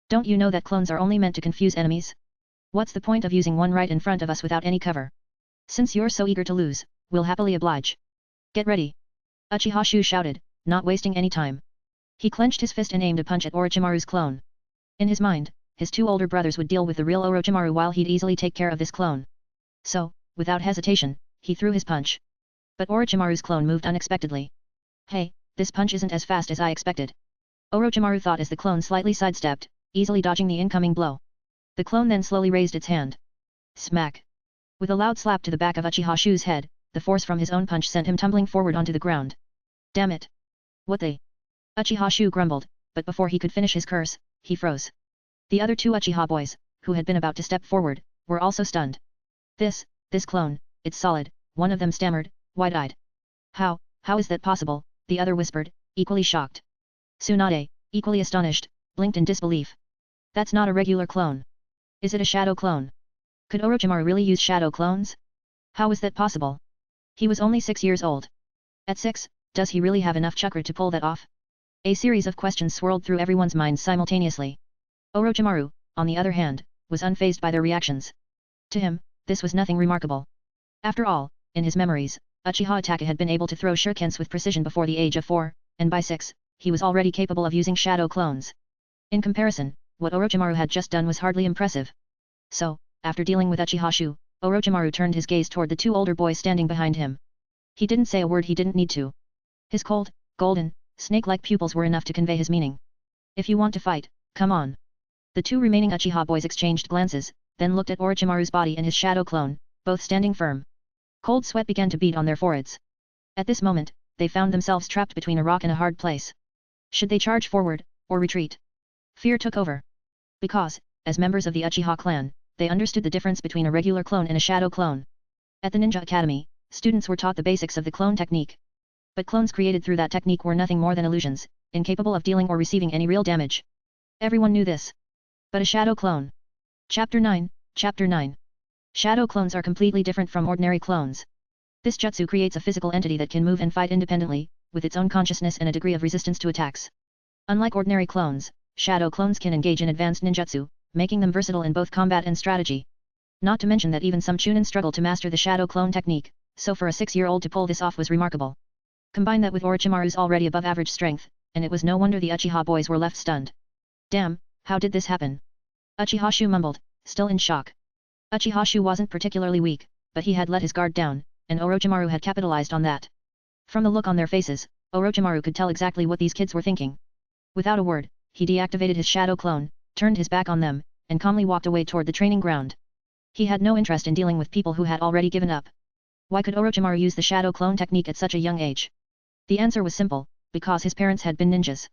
Don't you know that clones are only meant to confuse enemies? What's the point of using one right in front of us without any cover? Since you're so eager to lose, we'll happily oblige. Get ready! Uchiha Shu shouted, not wasting any time. He clenched his fist and aimed a punch at Orochimaru's clone. In his mind, his two older brothers would deal with the real Orochimaru while he'd easily take care of this clone. So, without hesitation, he threw his punch. But Orochimaru's clone moved unexpectedly. Hey, this punch isn't as fast as I expected. Orochimaru thought as the clone slightly sidestepped, easily dodging the incoming blow. The clone then slowly raised its hand. Smack! With a loud slap to the back of Uchiha Shu's head, the force from his own punch sent him tumbling forward onto the ground. Damn it! What the? Uchiha Shu grumbled, but before he could finish his curse, he froze. The other two Uchiha boys, who had been about to step forward, were also stunned. This clone, it's solid, one of them stammered, wide-eyed. How is that possible? The other whispered, equally shocked. Tsunade, equally astonished, blinked in disbelief. That's not a regular clone. Is it a shadow clone? Could Orochimaru really use shadow clones? How is that possible? He was only 6 years old. At 6, does he really have enough chakra to pull that off? A series of questions swirled through everyone's minds simultaneously. Orochimaru, on the other hand, was unfazed by their reactions. To him, this was nothing remarkable. After all, in his memories, Uchiha Itachi had been able to throw shurikens with precision before the age of 4, and by 6, he was already capable of using shadow clones. In comparison, what Orochimaru had just done was hardly impressive. So, after dealing with Uchiha Shu, Orochimaru turned his gaze toward the two older boys standing behind him. He didn't say a word he didn't need to. His cold, golden, snake-like pupils were enough to convey his meaning. If you want to fight, come on. The two remaining Uchiha boys exchanged glances, then looked at Orochimaru's body and his shadow clone, both standing firm. Cold sweat began to beat on their foreheads. At this moment, they found themselves trapped between a rock and a hard place. Should they charge forward, or retreat? Fear took over. Because, as members of the Uchiha clan, they understood the difference between a regular clone and a shadow clone. At the Ninja Academy, students were taught the basics of the clone technique. But clones created through that technique were nothing more than illusions, incapable of dealing or receiving any real damage. Everyone knew this. But a shadow clone. Chapter 9, Chapter 9. Shadow clones are completely different from ordinary clones. This jutsu creates a physical entity that can move and fight independently, with its own consciousness and a degree of resistance to attacks. Unlike ordinary clones, shadow clones can engage in advanced ninjutsu, making them versatile in both combat and strategy. Not to mention that even some Chunin struggle to master the shadow clone technique, so for a 6-year-old to pull this off was remarkable. Combine that with Orochimaru's already above average strength, and it was no wonder the Uchiha boys were left stunned. Damn, how did this happen? Uchiha Shu mumbled, still in shock. Uchiha Shu wasn't particularly weak, but he had let his guard down, and Orochimaru had capitalized on that. From the look on their faces, Orochimaru could tell exactly what these kids were thinking. Without a word, he deactivated his shadow clone, turned his back on them, and calmly walked away toward the training ground. He had no interest in dealing with people who had already given up. Why could Orochimaru use the shadow clone technique at such a young age? The answer was simple, because his parents had been ninjas.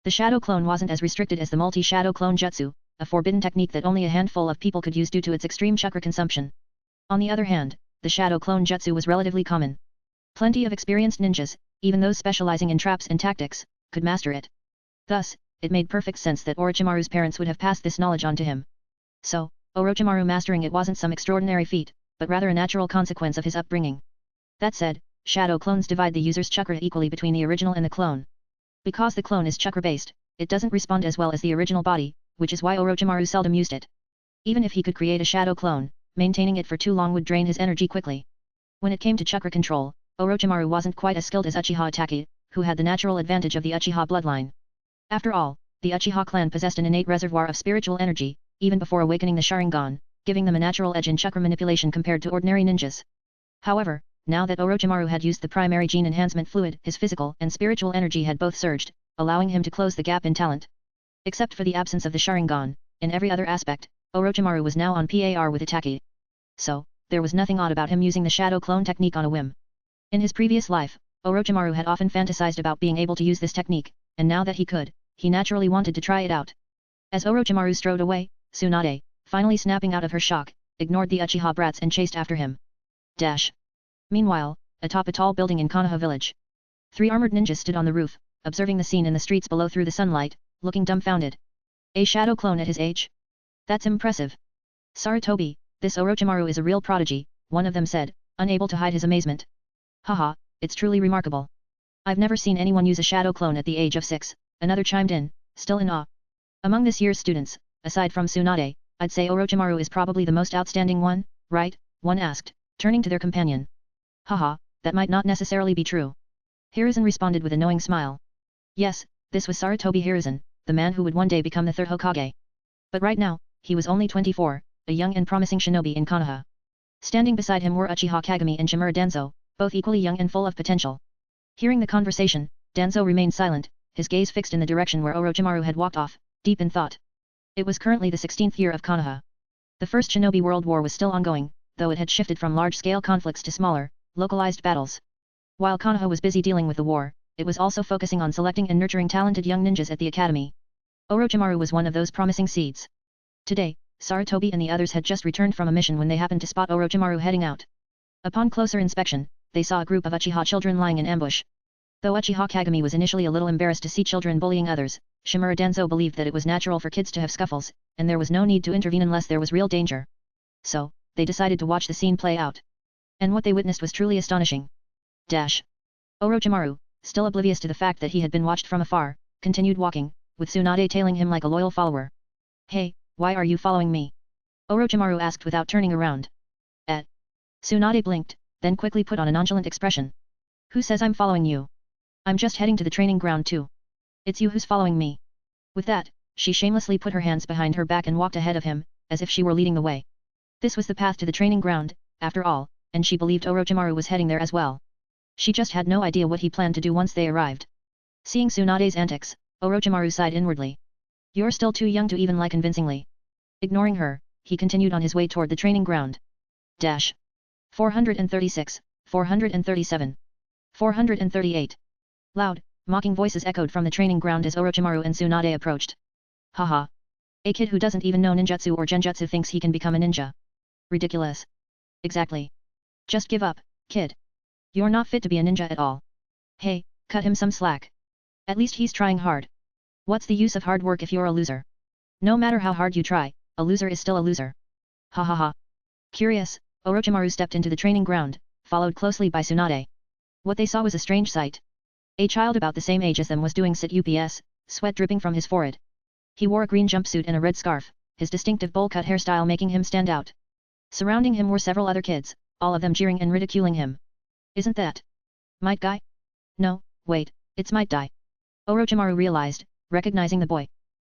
The shadow clone wasn't as restricted as the multi-shadow clone jutsu, a forbidden technique that only a handful of people could use due to its extreme chakra consumption. On the other hand, the shadow clone jutsu was relatively common. Plenty of experienced ninjas, even those specializing in traps and tactics, could master it. Thus, it made perfect sense that Orochimaru's parents would have passed this knowledge on to him. So, Orochimaru mastering it wasn't some extraordinary feat, but rather a natural consequence of his upbringing. That said, shadow clones divide the user's chakra equally between the original and the clone. Because the clone is chakra-based, it doesn't respond as well as the original body, which is why Orochimaru seldom used it. Even if he could create a shadow clone, maintaining it for too long would drain his energy quickly. When it came to chakra control, Orochimaru wasn't quite as skilled as Uchiha Itachi, who had the natural advantage of the Uchiha bloodline. After all, the Uchiha clan possessed an innate reservoir of spiritual energy, even before awakening the Sharingan, giving them a natural edge in chakra manipulation compared to ordinary ninjas. However, now that Orochimaru had used the primary gene enhancement fluid, his physical and spiritual energy had both surged, allowing him to close the gap in talent. Except for the absence of the Sharingan, in every other aspect, Orochimaru was now on par with Itachi. So, there was nothing odd about him using the shadow clone technique on a whim. In his previous life, Orochimaru had often fantasized about being able to use this technique, and now that he could, he naturally wanted to try it out. As Orochimaru strode away, Tsunade, finally snapping out of her shock, ignored the Uchiha brats and chased after him. Dash. Meanwhile, atop a tall building in Konoha village, 3 armored ninjas stood on the roof, observing the scene in the streets below through the sunlight, looking dumbfounded. A shadow clone at his age? That's impressive. Sarutobi, this Orochimaru is a real prodigy, one of them said, unable to hide his amazement. Haha, it's truly remarkable. I've never seen anyone use a shadow clone at the age of 6, another chimed in, still in awe. Among this year's students, aside from Tsunade, I'd say Orochimaru is probably the most outstanding one, right? One asked, turning to their companion. Haha, that might not necessarily be true. Hiruzen responded with a knowing smile. Yes, this was Sarutobi Hiruzen, the man who would one day become the 3rd Hokage. But right now, he was only 24, a young and promising shinobi in Konoha. Standing beside him were Uchiha Kagami and Shimura Danzo, both equally young and full of potential. Hearing the conversation, Danzo remained silent, his gaze fixed in the direction where Orochimaru had walked off, deep in thought. It was currently the 16th year of Konoha. The First Shinobi World War was still ongoing, though it had shifted from large-scale conflicts to smaller, localized battles. While Konoha was busy dealing with the war, it was also focusing on selecting and nurturing talented young ninjas at the academy. Orochimaru was one of those promising seeds. Today, Sarutobi and the others had just returned from a mission when they happened to spot Orochimaru heading out. Upon closer inspection, they saw a group of Uchiha children lying in ambush. Though Uchiha Kagami was initially a little embarrassed to see children bullying others, Shimura Danzo believed that it was natural for kids to have scuffles, and there was no need to intervene unless there was real danger. So, they decided to watch the scene play out. And what they witnessed was truly astonishing. Dash. Orochimaru, still oblivious to the fact that he had been watched from afar, continued walking, with Tsunade tailing him like a loyal follower. Hey, why are you following me? Orochimaru asked without turning around. Tsunade blinked, then quickly put on a nonchalant expression. Who says I'm following you? I'm just heading to the training ground too. It's you who's following me. With that, she shamelessly put her hands behind her back and walked ahead of him, as if she were leading the way. This was the path to the training ground, after all, and she believed Orochimaru was heading there as well. She just had no idea what he planned to do once they arrived. Seeing Tsunade's antics, Orochimaru sighed inwardly. You're still too young to even lie convincingly. Ignoring her, he continued on his way toward the training ground. Dash. 436, 437. 438. Loud, mocking voices echoed from the training ground as Orochimaru and Tsunade approached. Haha. A kid who doesn't even know ninjutsu or genjutsu thinks he can become a ninja. Ridiculous. Exactly. Just give up, kid. You're not fit to be a ninja at all. Hey, cut him some slack. At least he's trying hard. What's the use of hard work if you're a loser? No matter how hard you try, a loser is still a loser. Ha ha ha. Curious, Orochimaru stepped into the training ground, followed closely by Tsunade. What they saw was a strange sight. A child about the same age as them was doing sit-ups, sweat dripping from his forehead. He wore a green jumpsuit and a red scarf, his distinctive bowl-cut hairstyle making him stand out. Surrounding him were several other kids, all of them jeering and ridiculing him. Isn't that Might Guy? No, wait, it's Might Guy. Orochimaru realized, recognizing the boy.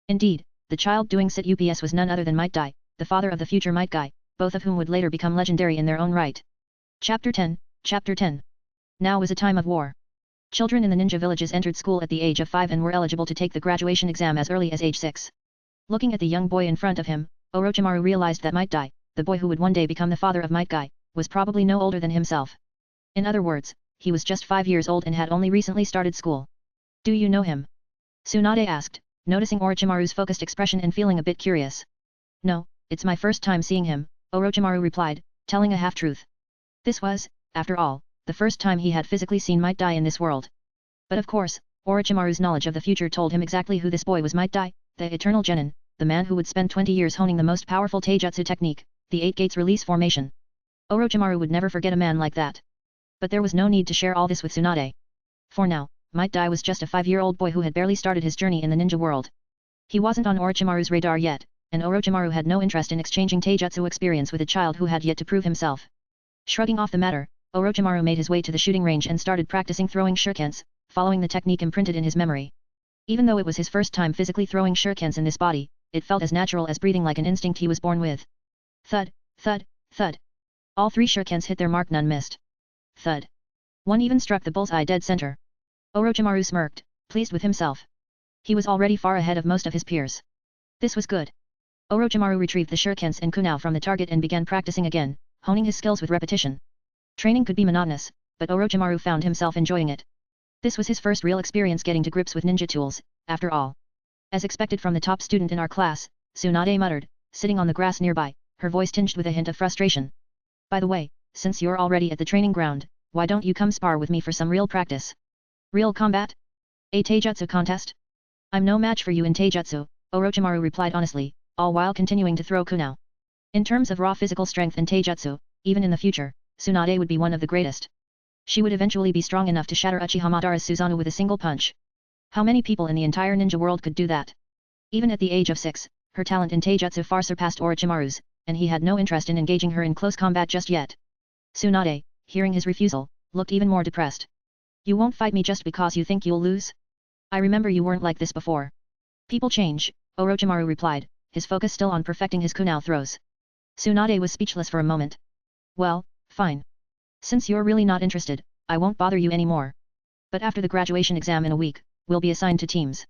Indeed, the child doing sit-ups was none other than Might Guy, the father of the future Might Guy, both of whom would later become legendary in their own right. Chapter 10, Chapter 10. Now was a time of war. Children in the ninja villages entered school at the age of 5 and were eligible to take the graduation exam as early as age 6. Looking at the young boy in front of him, Orochimaru realized that Might Guy, the boy who would one day become the father of Might Guy, was probably no older than himself. In other words, he was just 5 years old and had only recently started school. Do you know him? Tsunade asked, noticing Orochimaru's focused expression and feeling a bit curious. No, it's my first time seeing him, Orochimaru replied, telling a half-truth. This was, after all, the first time he had physically seen Might Guy in this world. But of course, Orochimaru's knowledge of the future told him exactly who this boy was. Might Guy, the eternal genin, the man who would spend 20 years honing the most powerful taijutsu technique, the 8 Gates release formation. Orochimaru would never forget a man like that. But there was no need to share all this with Tsunade. For now, Might Guy was just a 5-year-old boy who had barely started his journey in the ninja world. He wasn't on Orochimaru's radar yet, and Orochimaru had no interest in exchanging taijutsu experience with a child who had yet to prove himself. Shrugging off the matter, Orochimaru made his way to the shooting range and started practicing throwing shurikens, following the technique imprinted in his memory. Even though it was his first time physically throwing shurikens in this body, it felt as natural as breathing, like an instinct he was born with. Thud, thud, thud. All 3 shurikens hit their mark, none missed. Thud. One even struck the bullseye dead center. Orochimaru smirked, pleased with himself. He was already far ahead of most of his peers. This was good. Orochimaru retrieved the shurikens and kunai from the target and began practicing again, honing his skills with repetition. Training could be monotonous, but Orochimaru found himself enjoying it. This was his first real experience getting to grips with ninja tools, after all. As expected from the top student in our class, Tsunade muttered, sitting on the grass nearby, her voice tinged with a hint of frustration. By the way, since you're already at the training ground, why don't you come spar with me for some real practice? Real combat? A taijutsu contest? I'm no match for you in taijutsu, Orochimaru replied honestly, all while continuing to throw kunai. In terms of raw physical strength and taijutsu, even in the future, Tsunade would be one of the greatest. She would eventually be strong enough to shatter Uchiha Madara's Susanoo with a single punch. How many people in the entire ninja world could do that? Even at the age of 6, her talent in taijutsu far surpassed Orochimaru's, and he had no interest in engaging her in close combat just yet. Tsunade, hearing his refusal, looked even more depressed. You won't fight me just because you think you'll lose? I remember you weren't like this before. People change, Orochimaru replied, his focus still on perfecting his kunai throws. Tsunade was speechless for a moment. Well, fine. Since you're really not interested, I won't bother you anymore. But after the graduation exam in a week, we'll be assigned to teams.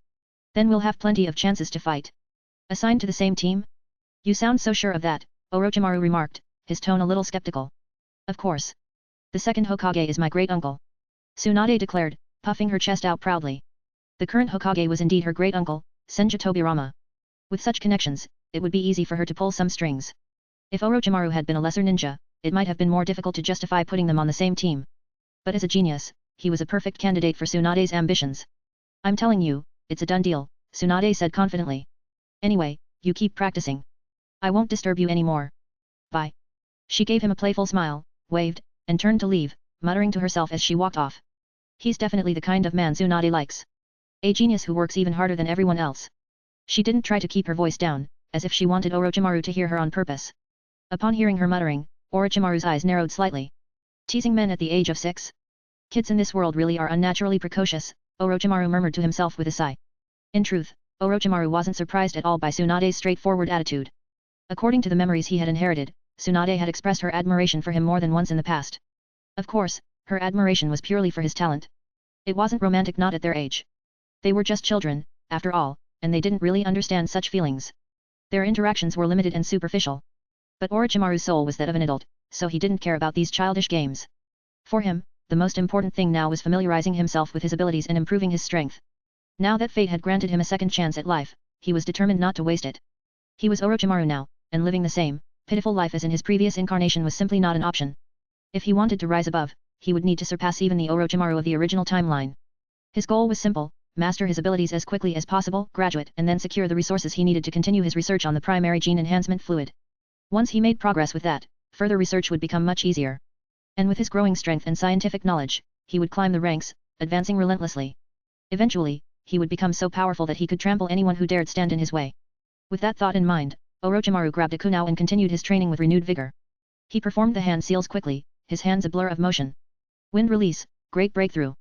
Then we'll have plenty of chances to fight. Assigned to the same team? You sound so sure of that, Orochimaru remarked, his tone a little skeptical. Of course. The second Hokage is my great-uncle. Tsunade declared, puffing her chest out proudly. The current Hokage was indeed her great-uncle, Senju Tobirama. With such connections, it would be easy for her to pull some strings. If Orochimaru had been a lesser ninja, it might have been more difficult to justify putting them on the same team. But as a genius, he was a perfect candidate for Tsunade's ambitions. I'm telling you, it's a done deal, Tsunade said confidently. Anyway, you keep practicing. I won't disturb you anymore. Bye. She gave him a playful smile, waved, and turned to leave, muttering to herself as she walked off. He's definitely the kind of man Tsunade likes. A genius who works even harder than everyone else. She didn't try to keep her voice down, as if she wanted Orochimaru to hear her on purpose. Upon hearing her muttering, Orochimaru's eyes narrowed slightly. Teasing men at the age of 6? Kids in this world really are unnaturally precocious, Orochimaru murmured to himself with a sigh. In truth, Orochimaru wasn't surprised at all by Tsunade's straightforward attitude. According to the memories he had inherited, Tsunade had expressed her admiration for him more than once in the past. Of course, her admiration was purely for his talent. It wasn't romantic, not at their age. They were just children, after all, and they didn't really understand such feelings. Their interactions were limited and superficial. But Orochimaru's soul was that of an adult, so he didn't care about these childish games. For him, the most important thing now was familiarizing himself with his abilities and improving his strength. Now that fate had granted him a second chance at life, he was determined not to waste it. He was Orochimaru now, and living the same, pitiful life as in his previous incarnation was simply not an option. If he wanted to rise above, he would need to surpass even the Orochimaru of the original timeline. His goal was simple: master his abilities as quickly as possible, graduate, and then secure the resources he needed to continue his research on the primary gene enhancement fluid. Once he made progress with that, further research would become much easier. And with his growing strength and scientific knowledge, he would climb the ranks, advancing relentlessly. Eventually, he would become so powerful that he could trample anyone who dared stand in his way. With that thought in mind, Orochimaru grabbed a kunai and continued his training with renewed vigor. He performed the hand seals quickly, his hands a blur of motion. Wind release, great breakthrough.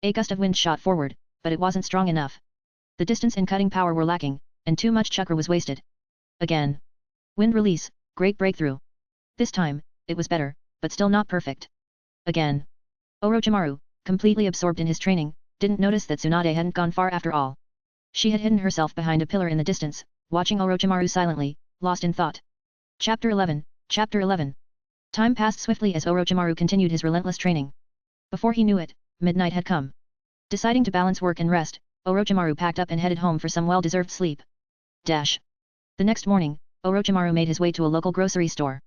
A gust of wind shot forward, but it wasn't strong enough. The distance and cutting power were lacking, and too much chakra was wasted. Again. Wind release, great breakthrough. This time, it was better, but still not perfect. Again. Orochimaru, completely absorbed in his training, didn't notice that Tsunade hadn't gone far after all. She had hidden herself behind a pillar in the distance, watching Orochimaru silently, lost in thought. Chapter 11. Chapter 11. Time passed swiftly as Orochimaru continued his relentless training. Before he knew it, midnight had come. Deciding to balance work and rest, Orochimaru packed up and headed home for some well-deserved sleep. The next morning, Orochimaru made his way to a local grocery store.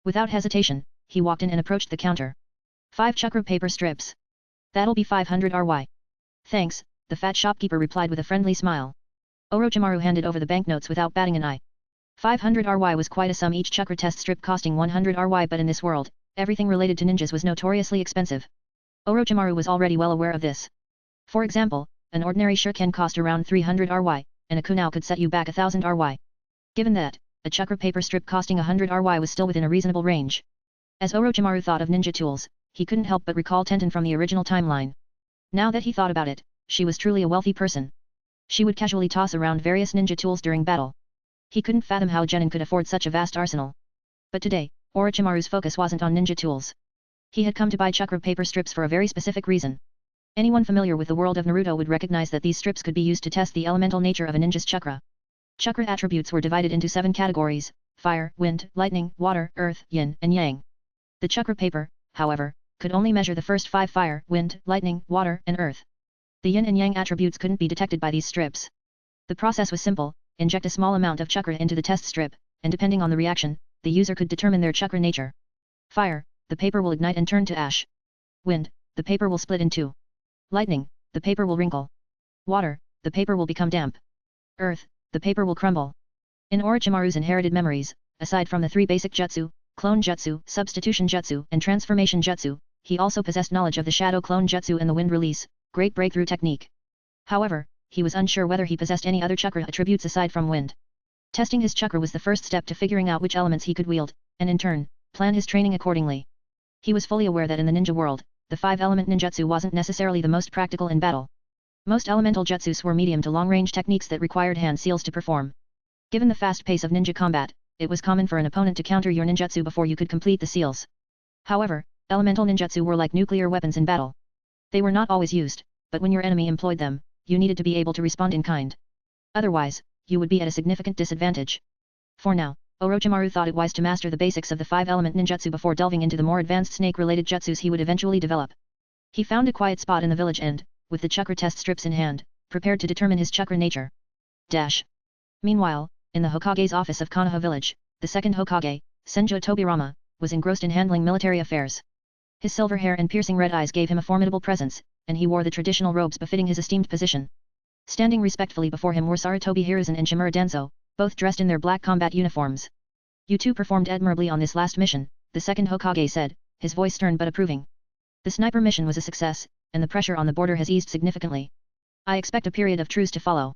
Without hesitation, he walked in and approached the counter. 5 chakra paper strips. That'll be 500 RY. Thanks, the fat shopkeeper replied with a friendly smile. Orochimaru handed over the banknotes without batting an eye. 500 RY was quite a sum, each chakra test strip costing 100 RY, but in this world, everything related to ninjas was notoriously expensive. Orochimaru was already well aware of this. For example, an ordinary shuriken cost around 300 RY, and a kunai could set you back 1000 RY. Given that, a chakra paper strip costing 100 RY was still within a reasonable range. As Orochimaru thought of ninja tools, he couldn't help but recall Tenten from the original timeline. Now that he thought about it, she was truly a wealthy person. She would casually toss around various ninja tools during battle. He couldn't fathom how Chunin could afford such a vast arsenal. But today, Orochimaru's focus wasn't on ninja tools. He had come to buy chakra paper strips for a very specific reason. Anyone familiar with the world of Naruto would recognize that these strips could be used to test the elemental nature of a ninja's chakra. Chakra attributes were divided into 7 categories: fire, wind, lightning, water, earth, yin, and yang. The chakra paper, however, could only measure the first 5: fire, wind, lightning, water, and earth. The yin and yang attributes couldn't be detected by these strips. The process was simple: inject a small amount of chakra into the test strip, and depending on the reaction, the user could determine their chakra nature. Fire, the paper will ignite and turn to ash. Wind, the paper will split in 2. Lightning, the paper will wrinkle. Water, the paper will become damp. Earth, the paper will crumble. In Orochimaru's inherited memories, aside from the 3 basic jutsu, clone jutsu, substitution jutsu, and transformation jutsu, he also possessed knowledge of the shadow clone jutsu and the wind release, great breakthrough technique. However, he was unsure whether he possessed any other chakra attributes aside from wind. Testing his chakra was the first step to figuring out which elements he could wield, and in turn, plan his training accordingly. He was fully aware that in the ninja world, the 5-element ninjutsu wasn't necessarily the most practical in battle. Most elemental jutsus were medium to long-range techniques that required hand seals to perform. Given the fast pace of ninja combat, it was common for an opponent to counter your ninjutsu before you could complete the seals. However, elemental ninjutsu were like nuclear weapons in battle. They were not always used, but when your enemy employed them, you needed to be able to respond in kind. Otherwise, you would be at a significant disadvantage. For now, Orochimaru thought it wise to master the basics of the 5-element ninjutsu before delving into the more advanced snake-related jutsus he would eventually develop. He found a quiet spot in the village and, with the chakra test strips in hand, prepared to determine his chakra nature. Meanwhile, in the Hokage's office of Konoha village, the second Hokage, Senju Tobirama, was engrossed in handling military affairs. His silver hair and piercing red eyes gave him a formidable presence, and he wore the traditional robes befitting his esteemed position. Standing respectfully before him were Sarutobi Hiruzen and Shimura Danzo, both dressed in their black combat uniforms. You two performed admirably on this last mission, the second Hokage said, his voice stern but approving. The sniper mission was a success, and the pressure on the border has eased significantly. I expect a period of truce to follow.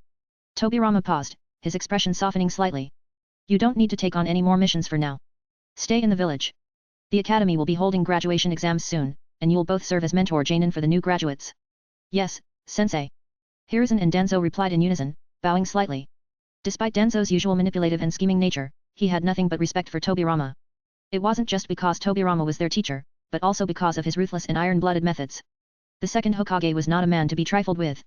Tobirama paused, his expression softening slightly. You don't need to take on any more missions for now. Stay in the village. The academy will be holding graduation exams soon, and you'll both serve as mentor Jainin for the new graduates. Yes, sensei. Hiruzen and Danzo replied in unison, bowing slightly. Despite Danzo's usual manipulative and scheming nature, he had nothing but respect for Tobirama. It wasn't just because Tobirama was their teacher, but also because of his ruthless and iron-blooded methods. The second Hokage was not a man to be trifled with.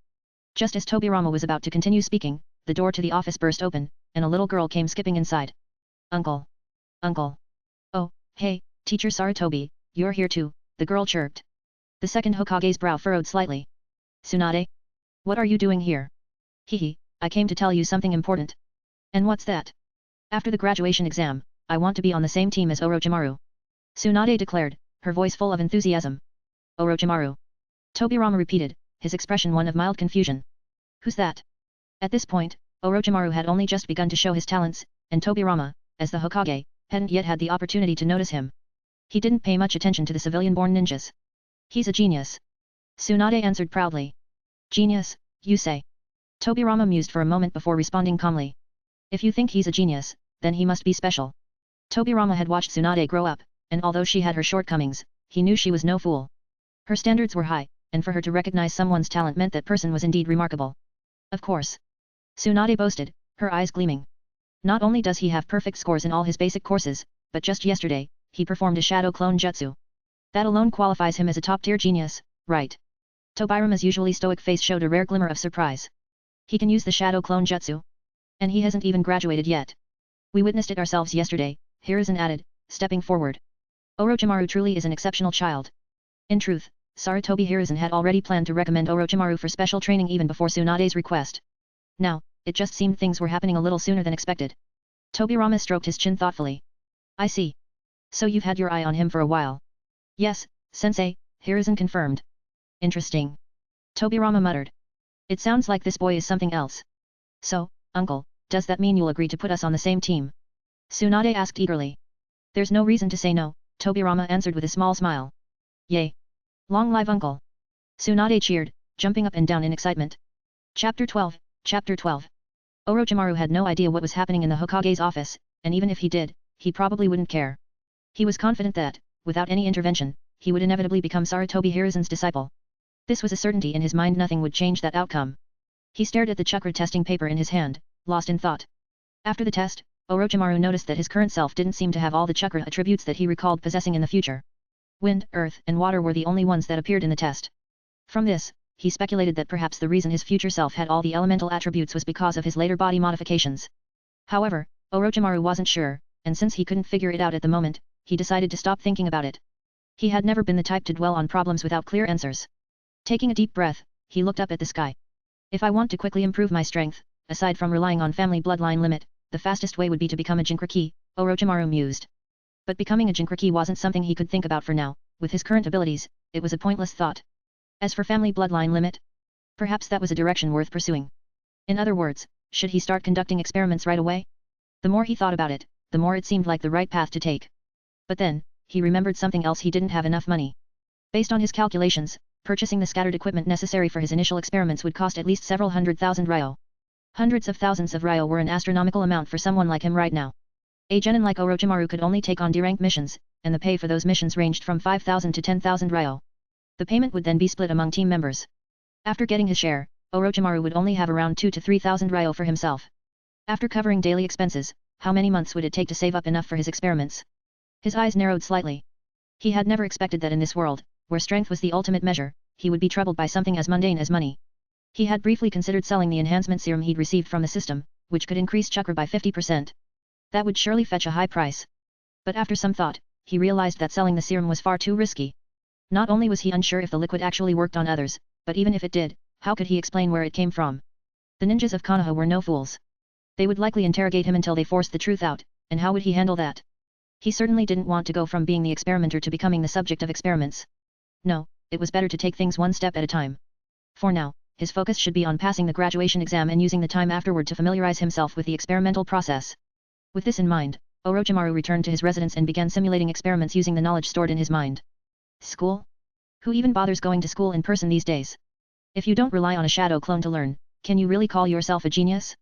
Just as Tobirama was about to continue speaking, the door to the office burst open, and a little girl came skipping inside. Uncle. Uncle. Oh, hey, Teacher Sarutobi, you're here too, the girl chirped. The second Hokage's brow furrowed slightly. Tsunade? What are you doing here? Hehe, I came to tell you something important. And what's that? After the graduation exam, I want to be on the same team as Orochimaru. Tsunade declared, her voice full of enthusiasm. Orochimaru. Tobirama repeated, his expression one of mild confusion. Who's that? At this point, Orochimaru had only just begun to show his talents, and Tobirama, as the Hokage, hadn't yet had the opportunity to notice him. He didn't pay much attention to the civilian-born ninjas. He's a genius. Tsunade answered proudly. Genius, you say? Tobirama mused for a moment before responding calmly. If you think he's a genius, then he must be special. Tobirama had watched Tsunade grow up, and although she had her shortcomings, he knew she was no fool. Her standards were high, and for her to recognize someone's talent meant that person was indeed remarkable. Of course. Tsunade boasted, her eyes gleaming. Not only does he have perfect scores in all his basic courses, but just yesterday, he performed a shadow clone jutsu. That alone qualifies him as a top-tier genius, right? Tobirama's usually stoic face showed a rare glimmer of surprise. He can use the shadow clone jutsu? And he hasn't even graduated yet. We witnessed it ourselves yesterday, Hiruzen added, stepping forward. Orochimaru truly is an exceptional child. In truth, Sarutobi Hiruzen had already planned to recommend Orochimaru for special training even before Tsunade's request. Now, it just seemed things were happening a little sooner than expected. Tobirama stroked his chin thoughtfully. I see. So you've had your eye on him for a while. Yes, sensei, Hiruzen confirmed. Interesting. Tobirama muttered. It sounds like this boy is something else. So, uncle, does that mean you'll agree to put us on the same team? Tsunade asked eagerly. There's no reason to say no, Tobirama answered with a small smile. Yay! Long live uncle! Tsunade cheered, jumping up and down in excitement. Chapter 12, Chapter 12. Orochimaru had no idea what was happening in the Hokage's office, and even if he did, he probably wouldn't care. He was confident that, without any intervention, he would inevitably become Sarutobi Hiruzen's disciple. This was a certainty in his mind, nothing would change that outcome. He stared at the chakra testing paper in his hand, lost in thought. After the test, Orochimaru noticed that his current self didn't seem to have all the chakra attributes that he recalled possessing in the future. Wind, earth, and water were the only ones that appeared in the test. From this, he speculated that perhaps the reason his future self had all the elemental attributes was because of his later body modifications. However, Orochimaru wasn't sure, and since he couldn't figure it out at the moment, he decided to stop thinking about it. He had never been the type to dwell on problems without clear answers. Taking a deep breath, he looked up at the sky. If I want to quickly improve my strength, aside from relying on family bloodline limit, the fastest way would be to become a Jinchuriki, Orochimaru mused. But becoming a Jinchuriki wasn't something he could think about for now. With his current abilities, it was a pointless thought. As for family bloodline limit, perhaps that was a direction worth pursuing. In other words, should he start conducting experiments right away? The more he thought about it, the more it seemed like the right path to take. But then, he remembered something else: he didn't have enough money. Based on his calculations, purchasing the scattered equipment necessary for his initial experiments would cost at least several 100,000 ryo. Hundreds of thousands of ryo were an astronomical amount for someone like him right now. A genin like Orochimaru could only take on D-rank missions, and the pay for those missions ranged from 5,000 to 10,000 ryo. The payment would then be split among team members. After getting his share, Orochimaru would only have around 2 to 3,000 ryo for himself. After covering daily expenses, how many months would it take to save up enough for his experiments? His eyes narrowed slightly. He had never expected that in this world, where strength was the ultimate measure, he would be troubled by something as mundane as money. He had briefly considered selling the enhancement serum he'd received from the system, which could increase chakra by 50%. That would surely fetch a high price. But after some thought, he realized that selling the serum was far too risky. Not only was he unsure if the liquid actually worked on others, but even if it did, how could he explain where it came from? The ninjas of Konoha were no fools. They would likely interrogate him until they forced the truth out, and how would he handle that? He certainly didn't want to go from being the experimenter to becoming the subject of experiments. No, it was better to take things one step at a time. For now, his focus should be on passing the graduation exam and using the time afterward to familiarize himself with the experimental process. With this in mind, Orochimaru returned to his residence and began simulating experiments using the knowledge stored in his mind. School? Who even bothers going to school in person these days? If you don't rely on a shadow clone to learn, can you really call yourself a genius?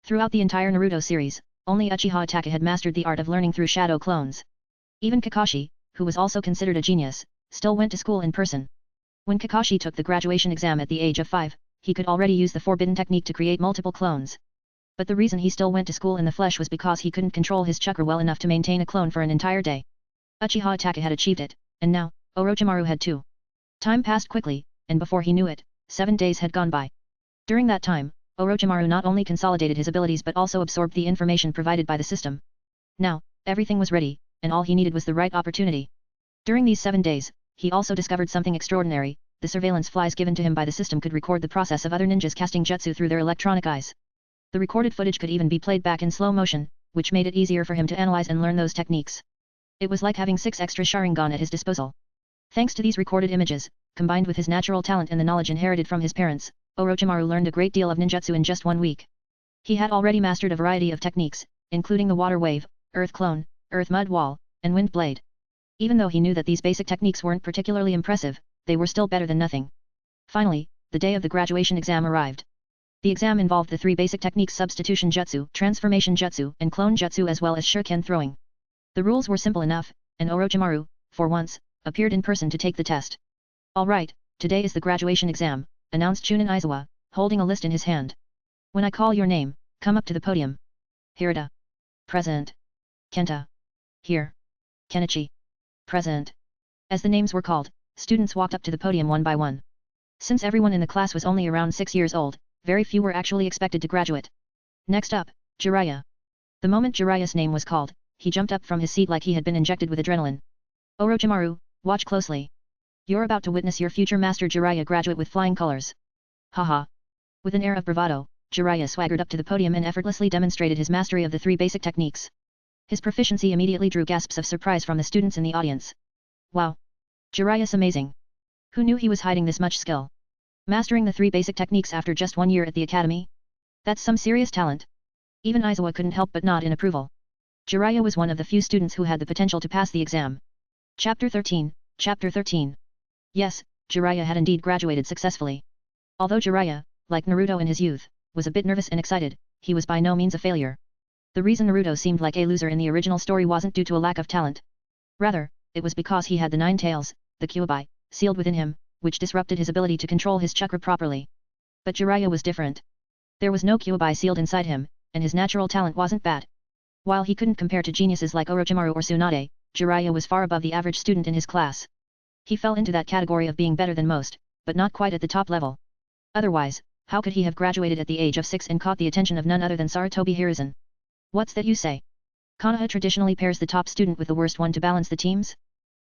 Throughout the entire Naruto series, only Uchiha Itachi had mastered the art of learning through shadow clones. Even Kakashi, who was also considered a genius, still went to school in person. When Kakashi took the graduation exam at the age of 5, he could already use the forbidden technique to create multiple clones. But the reason he still went to school in the flesh was because he couldn't control his chakra well enough to maintain a clone for an entire day. Uchiha Itachi had achieved it, and now, Orochimaru had too. Time passed quickly, and before he knew it, 7 days had gone by. During that time, Orochimaru not only consolidated his abilities but also absorbed the information provided by the system. Now, everything was ready, and all he needed was the right opportunity. During these 7 days, he also discovered something extraordinary: the surveillance flies given to him by the system could record the process of other ninjas casting jutsu through their electronic eyes. The recorded footage could even be played back in slow motion, which made it easier for him to analyze and learn those techniques. It was like having 6 extra Sharingan at his disposal. Thanks to these recorded images, combined with his natural talent and the knowledge inherited from his parents, Orochimaru learned a great deal of ninjutsu in just 1 week. He had already mastered a variety of techniques, including the water wave, earth clone, earth mud wall, and wind blade. Even though he knew that these basic techniques weren't particularly impressive, they were still better than nothing. Finally, the day of the graduation exam arrived. The exam involved the 3 basic techniques: substitution jutsu, transformation jutsu, and clone jutsu, as well as shuriken throwing. The rules were simple enough, and Orochimaru, for once, appeared in person to take the test. Alright, today is the graduation exam, announced Chunin Aizawa, holding a list in his hand. When I call your name, come up to the podium. Hirata. Present. Kenta. Here. Kenichi. Present. As the names were called, students walked up to the podium one by one. Since everyone in the class was only around 6 years old, very few were actually expected to graduate. Next up, Jiraiya. The moment Jiraiya's name was called, he jumped up from his seat like he had been injected with adrenaline. Orochimaru, watch closely. You're about to witness your future master Jiraiya graduate with flying colors. Haha. With an air of bravado, Jiraiya swaggered up to the podium and effortlessly demonstrated his mastery of the 3 basic techniques. His proficiency immediately drew gasps of surprise from the students in the audience. Wow! Jiraiya's amazing. Who knew he was hiding this much skill? Mastering the 3 basic techniques after just 1 year at the academy? That's some serious talent. Even Aizawa couldn't help but nod in approval. Jiraiya was one of the few students who had the potential to pass the exam. Chapter 13, Chapter 13. Yes, Jiraiya had indeed graduated successfully. Although Jiraiya, like Naruto in his youth, was a bit nervous and excited, he was by no means a failure. The reason Naruto seemed like a loser in the original story wasn't due to a lack of talent. Rather, it was because he had the 9 tails, the Kyuubi, sealed within him, which disrupted his ability to control his chakra properly. But Jiraiya was different. There was no Kyuubi sealed inside him, and his natural talent wasn't bad. While he couldn't compare to geniuses like Orochimaru or Tsunade, Jiraiya was far above the average student in his class. He fell into that category of being better than most, but not quite at the top level. Otherwise, how could he have graduated at the age of 6 and caught the attention of none other than Sarutobi Hiruzen? What's that you say? Konoha traditionally pairs the top student with the worst one to balance the teams?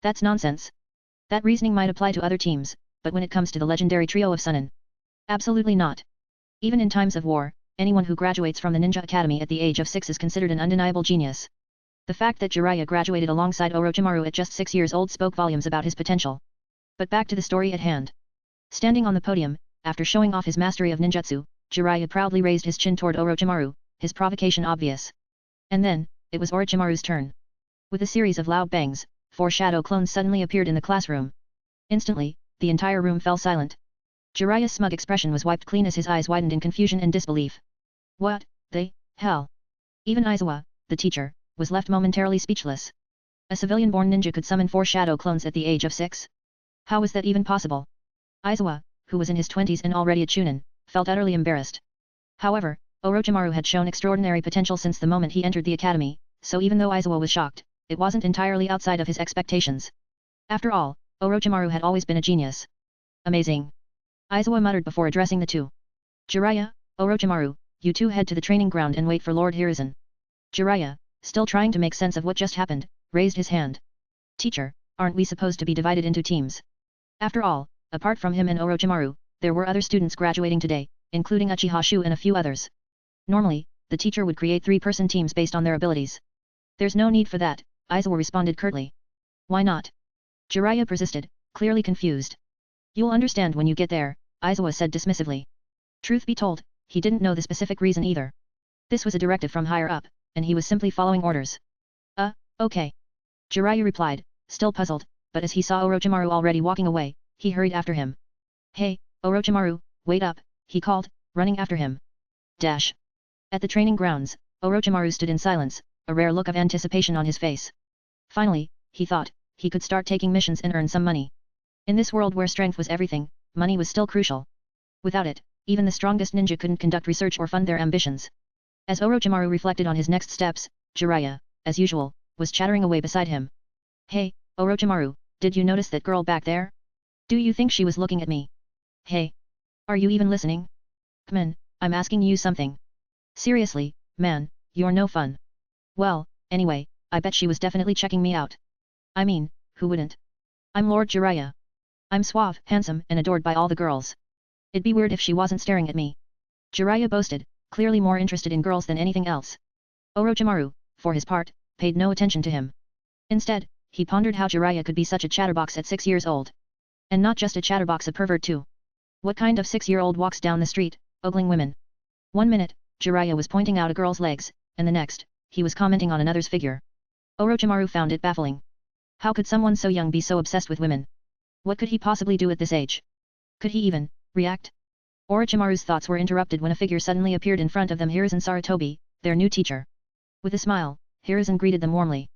That's nonsense. That reasoning might apply to other teams, but when it comes to the legendary trio of Chunin, absolutely not. Even in times of war, anyone who graduates from the Ninja Academy at the age of 6 is considered an undeniable genius. The fact that Jiraiya graduated alongside Orochimaru at just 6 years old spoke volumes about his potential. But back to the story at hand. Standing on the podium, after showing off his mastery of ninjutsu, Jiraiya proudly raised his chin toward Orochimaru, his provocation obvious. And then, it was Orochimaru's turn. With a series of loud bangs, 4 shadow clones suddenly appeared in the classroom. Instantly, the entire room fell silent. Jiraiya's smug expression was wiped clean as his eyes widened in confusion and disbelief. What the hell? Even Aizawa, the teacher, was left momentarily speechless. A civilian-born ninja could summon 4 shadow clones at the age of 6? How was that even possible? Aizawa, who was in his 20s and already a Chunin, felt utterly embarrassed. However, Orochimaru had shown extraordinary potential since the moment he entered the academy, so even though Aizawa was shocked, it wasn't entirely outside of his expectations. After all, Orochimaru had always been a genius. Amazing. Aizawa muttered before addressing the two. Jiraiya, Orochimaru, you two head to the training ground and wait for Lord Hiruzen. Jiraiya, still trying to make sense of what just happened, raised his hand. Teacher, aren't we supposed to be divided into teams? After all, apart from him and Orochimaru, there were other students graduating today, including Uchiha Shu and a few others. Normally, the teacher would create 3-person teams based on their abilities. There's no need for that, Aizawa responded curtly. Why not? Jiraiya persisted, clearly confused. You'll understand when you get there, Aizawa said dismissively. Truth be told, he didn't know the specific reason either. This was a directive from higher up, and he was simply following orders. Okay. Jiraiya replied, still puzzled, but as he saw Orochimaru already walking away, he hurried after him. Hey, Orochimaru, wait up, he called, running after him. Dash. At the training grounds, Orochimaru stood in silence, a rare look of anticipation on his face. Finally, he thought, he could start taking missions and earn some money. In this world where strength was everything, money was still crucial. Without it, even the strongest ninja couldn't conduct research or fund their ambitions. As Orochimaru reflected on his next steps, Jiraiya, as usual, was chattering away beside him. Hey, Orochimaru, did you notice that girl back there? Do you think she was looking at me? Hey. Are you even listening? Come on, I'm asking you something. Seriously, man, you're no fun. Well, anyway, I bet she was definitely checking me out. I mean, who wouldn't? I'm Lord Jiraiya. I'm suave, handsome, and adored by all the girls. It'd be weird if she wasn't staring at me. Jiraiya boasted, clearly more interested in girls than anything else. Orochimaru, for his part, paid no attention to him. Instead, he pondered how Jiraiya could be such a chatterbox at 6 years old. And not just a chatterbox, a pervert too. What kind of 6-year-old walks down the street, ogling women? 1 minute, Jiraiya was pointing out a girl's legs, and the next, he was commenting on another's figure. Orochimaru found it baffling. How could someone so young be so obsessed with women? What could he possibly do at this age? Could he even react? Orochimaru's thoughts were interrupted when a figure suddenly appeared in front of them, Hiruzen Sarutobi, their new teacher. With a smile, Hiruzen greeted them warmly.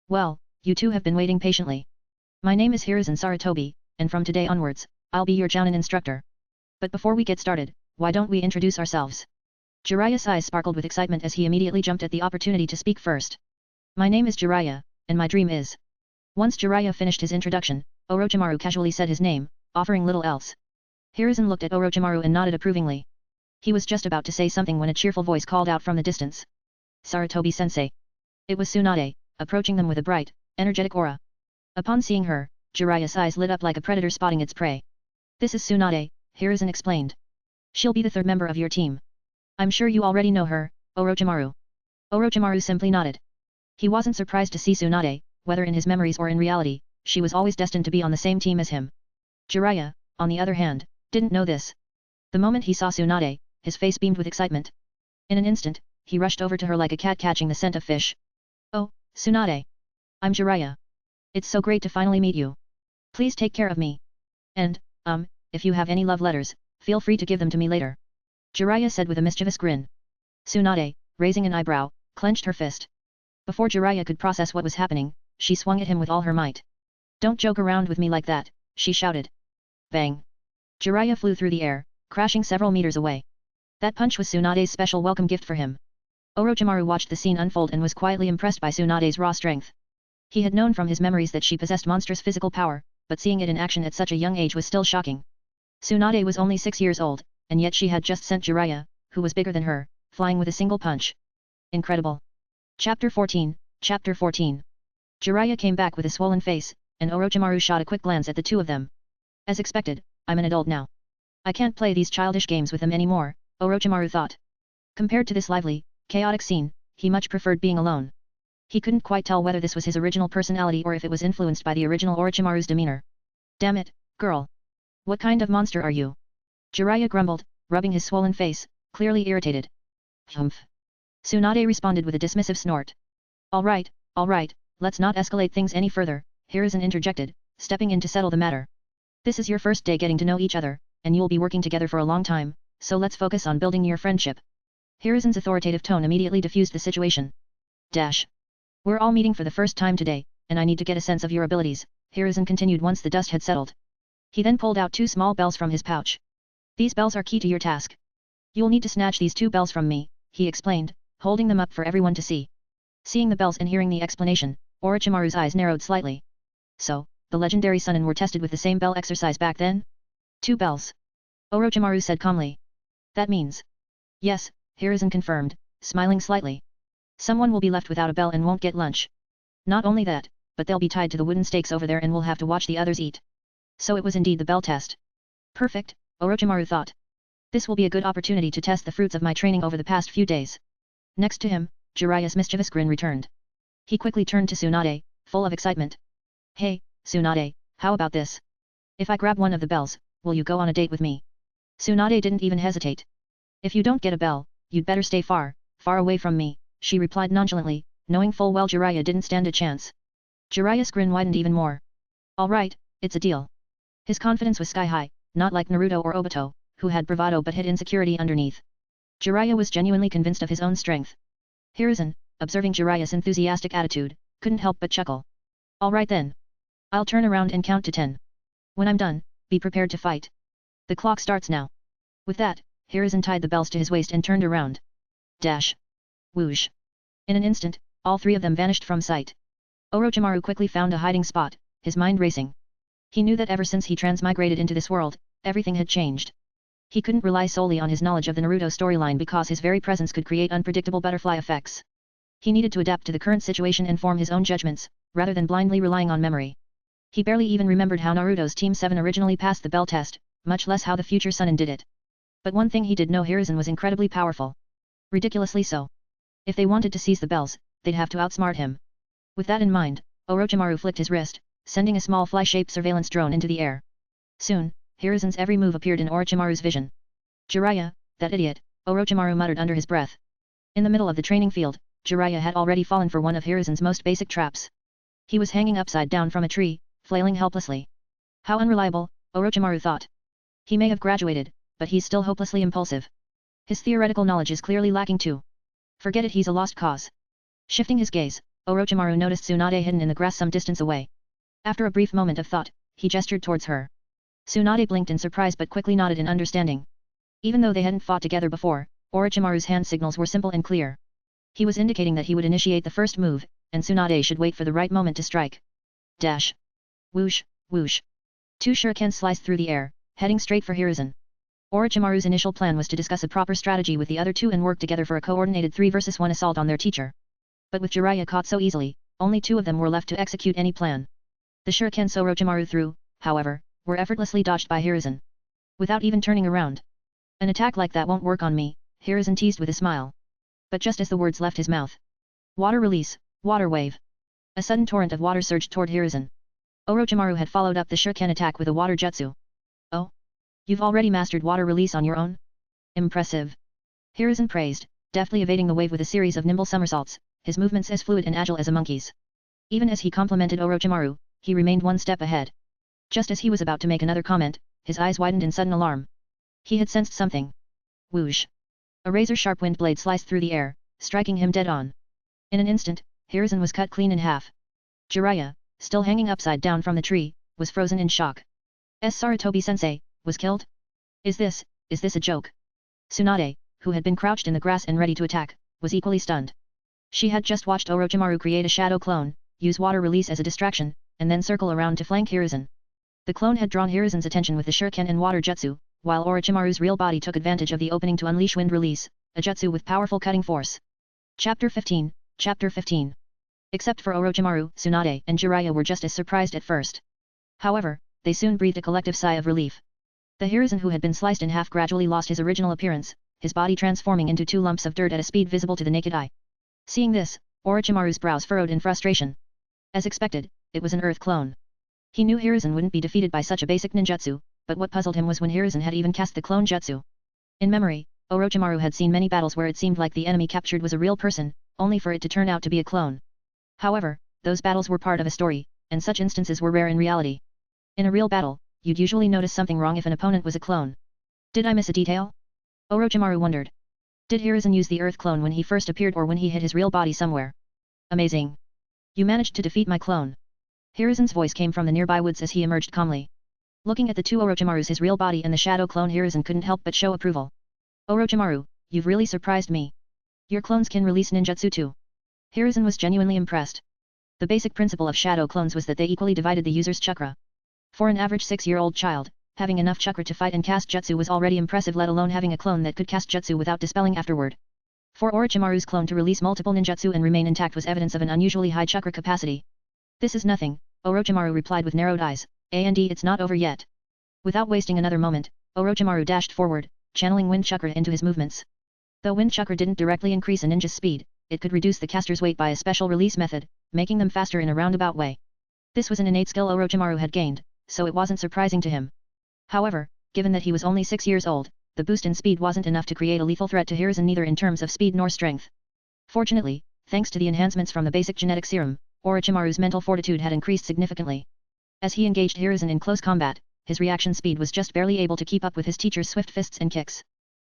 Well, you two have been waiting patiently. My name is Hiruzen Sarutobi, and from today onwards, I'll be your Chunin instructor. But before we get started, why don't we introduce ourselves? Jiraiya's eyes sparkled with excitement as he immediately jumped at the opportunity to speak first. My name is Jiraiya, and my dream is... Once Jiraiya finished his introduction, Orochimaru casually said his name, offering little else. Hiruzen looked at Orochimaru and nodded approvingly. He was just about to say something when a cheerful voice called out from the distance. Sarutobi-sensei. It was Tsunade, approaching them with a bright, energetic aura. Upon seeing her, Jiraiya's eyes lit up like a predator spotting its prey. This is Tsunade, Hiruzen explained. She'll be the third member of your team. I'm sure you already know her, Orochimaru. Orochimaru simply nodded. He wasn't surprised to see Tsunade, whether in his memories or in reality, she was always destined to be on the same team as him. Jiraiya, on the other hand, didn't know this. The moment he saw Tsunade, his face beamed with excitement. In an instant, he rushed over to her like a cat catching the scent of fish. Oh, Tsunade. I'm Jiraiya. It's so great to finally meet you. Please take care of me. And, if you have any love letters, feel free to give them to me later. Jiraiya said with a mischievous grin. Tsunade, raising an eyebrow, clenched her fist. Before Jiraiya could process what was happening, she swung at him with all her might. Don't joke around with me like that, she shouted. Bang. Jiraiya flew through the air, crashing several meters away. That punch was Tsunade's special welcome gift for him. Orochimaru watched the scene unfold and was quietly impressed by Tsunade's raw strength. He had known from his memories that she possessed monstrous physical power, but seeing it in action at such a young age was still shocking. Tsunade was only 6 years old, and yet she had just sent Jiraiya, who was bigger than her, flying with a single punch. Incredible. Chapter 14. Jiraiya came back with a swollen face, and Orochimaru shot a quick glance at the two of them. As expected, I'm an adult now. I can't play these childish games with them anymore, Orochimaru thought. Compared to this lively, chaotic scene, he much preferred being alone. He couldn't quite tell whether this was his original personality or if it was influenced by the original Orochimaru's demeanor. Damn it, girl. What kind of monster are you? Jiraiya grumbled, rubbing his swollen face, clearly irritated. Humph. Tsunade responded with a dismissive snort. All right, let's not escalate things any further, Hiruzen interjected, stepping in to settle the matter. This is your first day getting to know each other, and you'll be working together for a long time, so let's focus on building your friendship. Hiruzen's authoritative tone immediately diffused the situation. We're all meeting for the first time today, and I need to get a sense of your abilities, Hiruzen continued once the dust had settled. He then pulled out 2 small bells from his pouch. These bells are key to your task. You'll need to snatch these 2 bells from me, he explained, holding them up for everyone to see. Seeing the bells and hearing the explanation, Orochimaru's eyes narrowed slightly. So, the legendary Chunin were tested with the same bell exercise back then? 2 bells. Orochimaru said calmly. That means. Yes, Hiruzen confirmed, smiling slightly. Someone will be left without a bell and won't get lunch. Not only that, but they'll be tied to the wooden stakes over there and will have to watch the others eat. So it was indeed the bell test. Perfect, Orochimaru thought. This will be a good opportunity to test the fruits of my training over the past few days. Next to him, Jiraiya's mischievous grin returned. He quickly turned to Tsunade, full of excitement. Hey, Tsunade, how about this? If I grab one of the bells, will you go on a date with me? Tsunade didn't even hesitate. If you don't get a bell, you'd better stay far away from me, she replied nonchalantly, knowing full well Jiraiya didn't stand a chance. Jiraiya's grin widened even more. Alright, it's a deal. His confidence was sky high, not like Naruto or Obito, who had bravado but hid insecurity underneath. Jiraiya was genuinely convinced of his own strength. Hiruzen, observing Jiraiya's enthusiastic attitude, couldn't help but chuckle. Alright then. I'll turn around and count to 10. When I'm done, be prepared to fight. The clock starts now. With that, Hiruzen tied the bells to his waist and turned around. Whoosh. In an instant, all 3 of them vanished from sight. Orochimaru quickly found a hiding spot, his mind racing. He knew that ever since he transmigrated into this world, everything had changed. He couldn't rely solely on his knowledge of the Naruto storyline because his very presence could create unpredictable butterfly effects. He needed to adapt to the current situation and form his own judgments, rather than blindly relying on memory. He barely even remembered how Naruto's Team 7 originally passed the bell test, much less how the future Chunin did it. But one thing he did know, Hiruzen was incredibly powerful. Ridiculously so. If they wanted to seize the bells, they'd have to outsmart him. With that in mind, Orochimaru flicked his wrist, sending a small fly-shaped surveillance drone into the air. Soon, Hiruzen's every move appeared in Orochimaru's vision. Jiraiya, that idiot, Orochimaru muttered under his breath. In the middle of the training field, Jiraiya had already fallen for one of Hiruzen's most basic traps. He was hanging upside down from a tree, flailing helplessly. How unreliable, Orochimaru thought. He may have graduated, but he's still hopelessly impulsive. His theoretical knowledge is clearly lacking too. Forget it, he's a lost cause. Shifting his gaze, Orochimaru noticed Tsunade hidden in the grass some distance away. After a brief moment of thought, he gestured towards her. Tsunade blinked in surprise but quickly nodded in understanding. Even though they hadn't fought together before, Orochimaru's hand signals were simple and clear. He was indicating that he would initiate the first move, and Tsunade should wait for the right moment to strike. dash. Whoosh, whoosh. Two shurikens sliced through the air, heading straight for Hiruzen. Orochimaru's initial plan was to discuss a proper strategy with the other two and work together for a coordinated 3 versus 1 assault on their teacher. But with Jiraiya caught so easily, only 2 of them were left to execute any plan. The shurikens Orochimaru threw, however, were effortlessly dodged by Hiruzen. Without even turning around. An attack like that won't work on me, Hiruzen teased with a smile. But just as the words left his mouth. Water release, water wave. A sudden torrent of water surged toward Hiruzen. Orochimaru had followed up the shuriken attack with a water jutsu. Oh? You've already mastered water release on your own? Impressive. Hiruzen praised, deftly evading the wave with a series of nimble somersaults, his movements as fluid and agile as a monkey's. Even as he complimented Orochimaru, he remained one step ahead. Just as he was about to make another comment, his eyes widened in sudden alarm. He had sensed something. Whoosh. A razor-sharp wind blade sliced through the air, striking him dead on. In an instant, Hiruzen was cut clean in half. Jiraiya, still hanging upside down from the tree, was frozen in shock. Sarutobi-sensei, was killed? Is this a joke? Tsunade, who had been crouched in the grass and ready to attack, was equally stunned. She had just watched Orochimaru create a shadow clone, use water release as a distraction, and then circle around to flank Hiruzen. The clone had drawn Hiruzen's attention with the shuriken and water jutsu, while Orochimaru's real body took advantage of the opening to unleash wind release, a jutsu with powerful cutting force. Chapter 15, Chapter 15. Except for Orochimaru, Tsunade and Jiraiya were just as surprised at first. However, they soon breathed a collective sigh of relief. The Hiruzen who had been sliced in half gradually lost his original appearance, his body transforming into 2 lumps of dirt at a speed visible to the naked eye. Seeing this, Orochimaru's brows furrowed in frustration. As expected, it was an earth clone. He knew Hiruzen wouldn't be defeated by such a basic ninjutsu, but what puzzled him was when Hiruzen had even cast the clone jutsu. In memory, Orochimaru had seen many battles where it seemed like the enemy captured was a real person, only for it to turn out to be a clone. However, those battles were part of a story, and such instances were rare in reality. In a real battle, you'd usually notice something wrong if an opponent was a clone. Did I miss a detail? Orochimaru wondered. Did Hiruzen use the earth clone when he first appeared or when he hid his real body somewhere? Amazing. You managed to defeat my clone. Hiruzen's voice came from the nearby woods as he emerged calmly. Looking at the 2 Orochimarus, his real body and the shadow clone, Hiruzen couldn't help but show approval. Orochimaru, you've really surprised me. Your clones can release ninjutsu too. Hiruzen was genuinely impressed. The basic principle of shadow clones was that they equally divided the user's chakra. For an average 6-year-old child, having enough chakra to fight and cast jutsu was already impressive, let alone having a clone that could cast jutsu without dispelling afterward. For Orochimaru's clone to release multiple ninjutsu and remain intact was evidence of an unusually high chakra capacity. This is nothing, Orochimaru replied with narrowed eyes, and it's not over yet. Without wasting another moment, Orochimaru dashed forward, channeling wind chakra into his movements. Though wind chakra didn't directly increase a ninja's speed, it could reduce the caster's weight by a special release method, making them faster in a roundabout way. This was an innate skill Orochimaru had gained, so it wasn't surprising to him. However, given that he was only 6 years old, the boost in speed wasn't enough to create a lethal threat to Hiruzen neither in terms of speed nor strength. Fortunately, thanks to the enhancements from the basic genetic serum, Orochimaru's mental fortitude had increased significantly. As he engaged Hiruzen in close combat, his reaction speed was just barely able to keep up with his teacher's swift fists and kicks.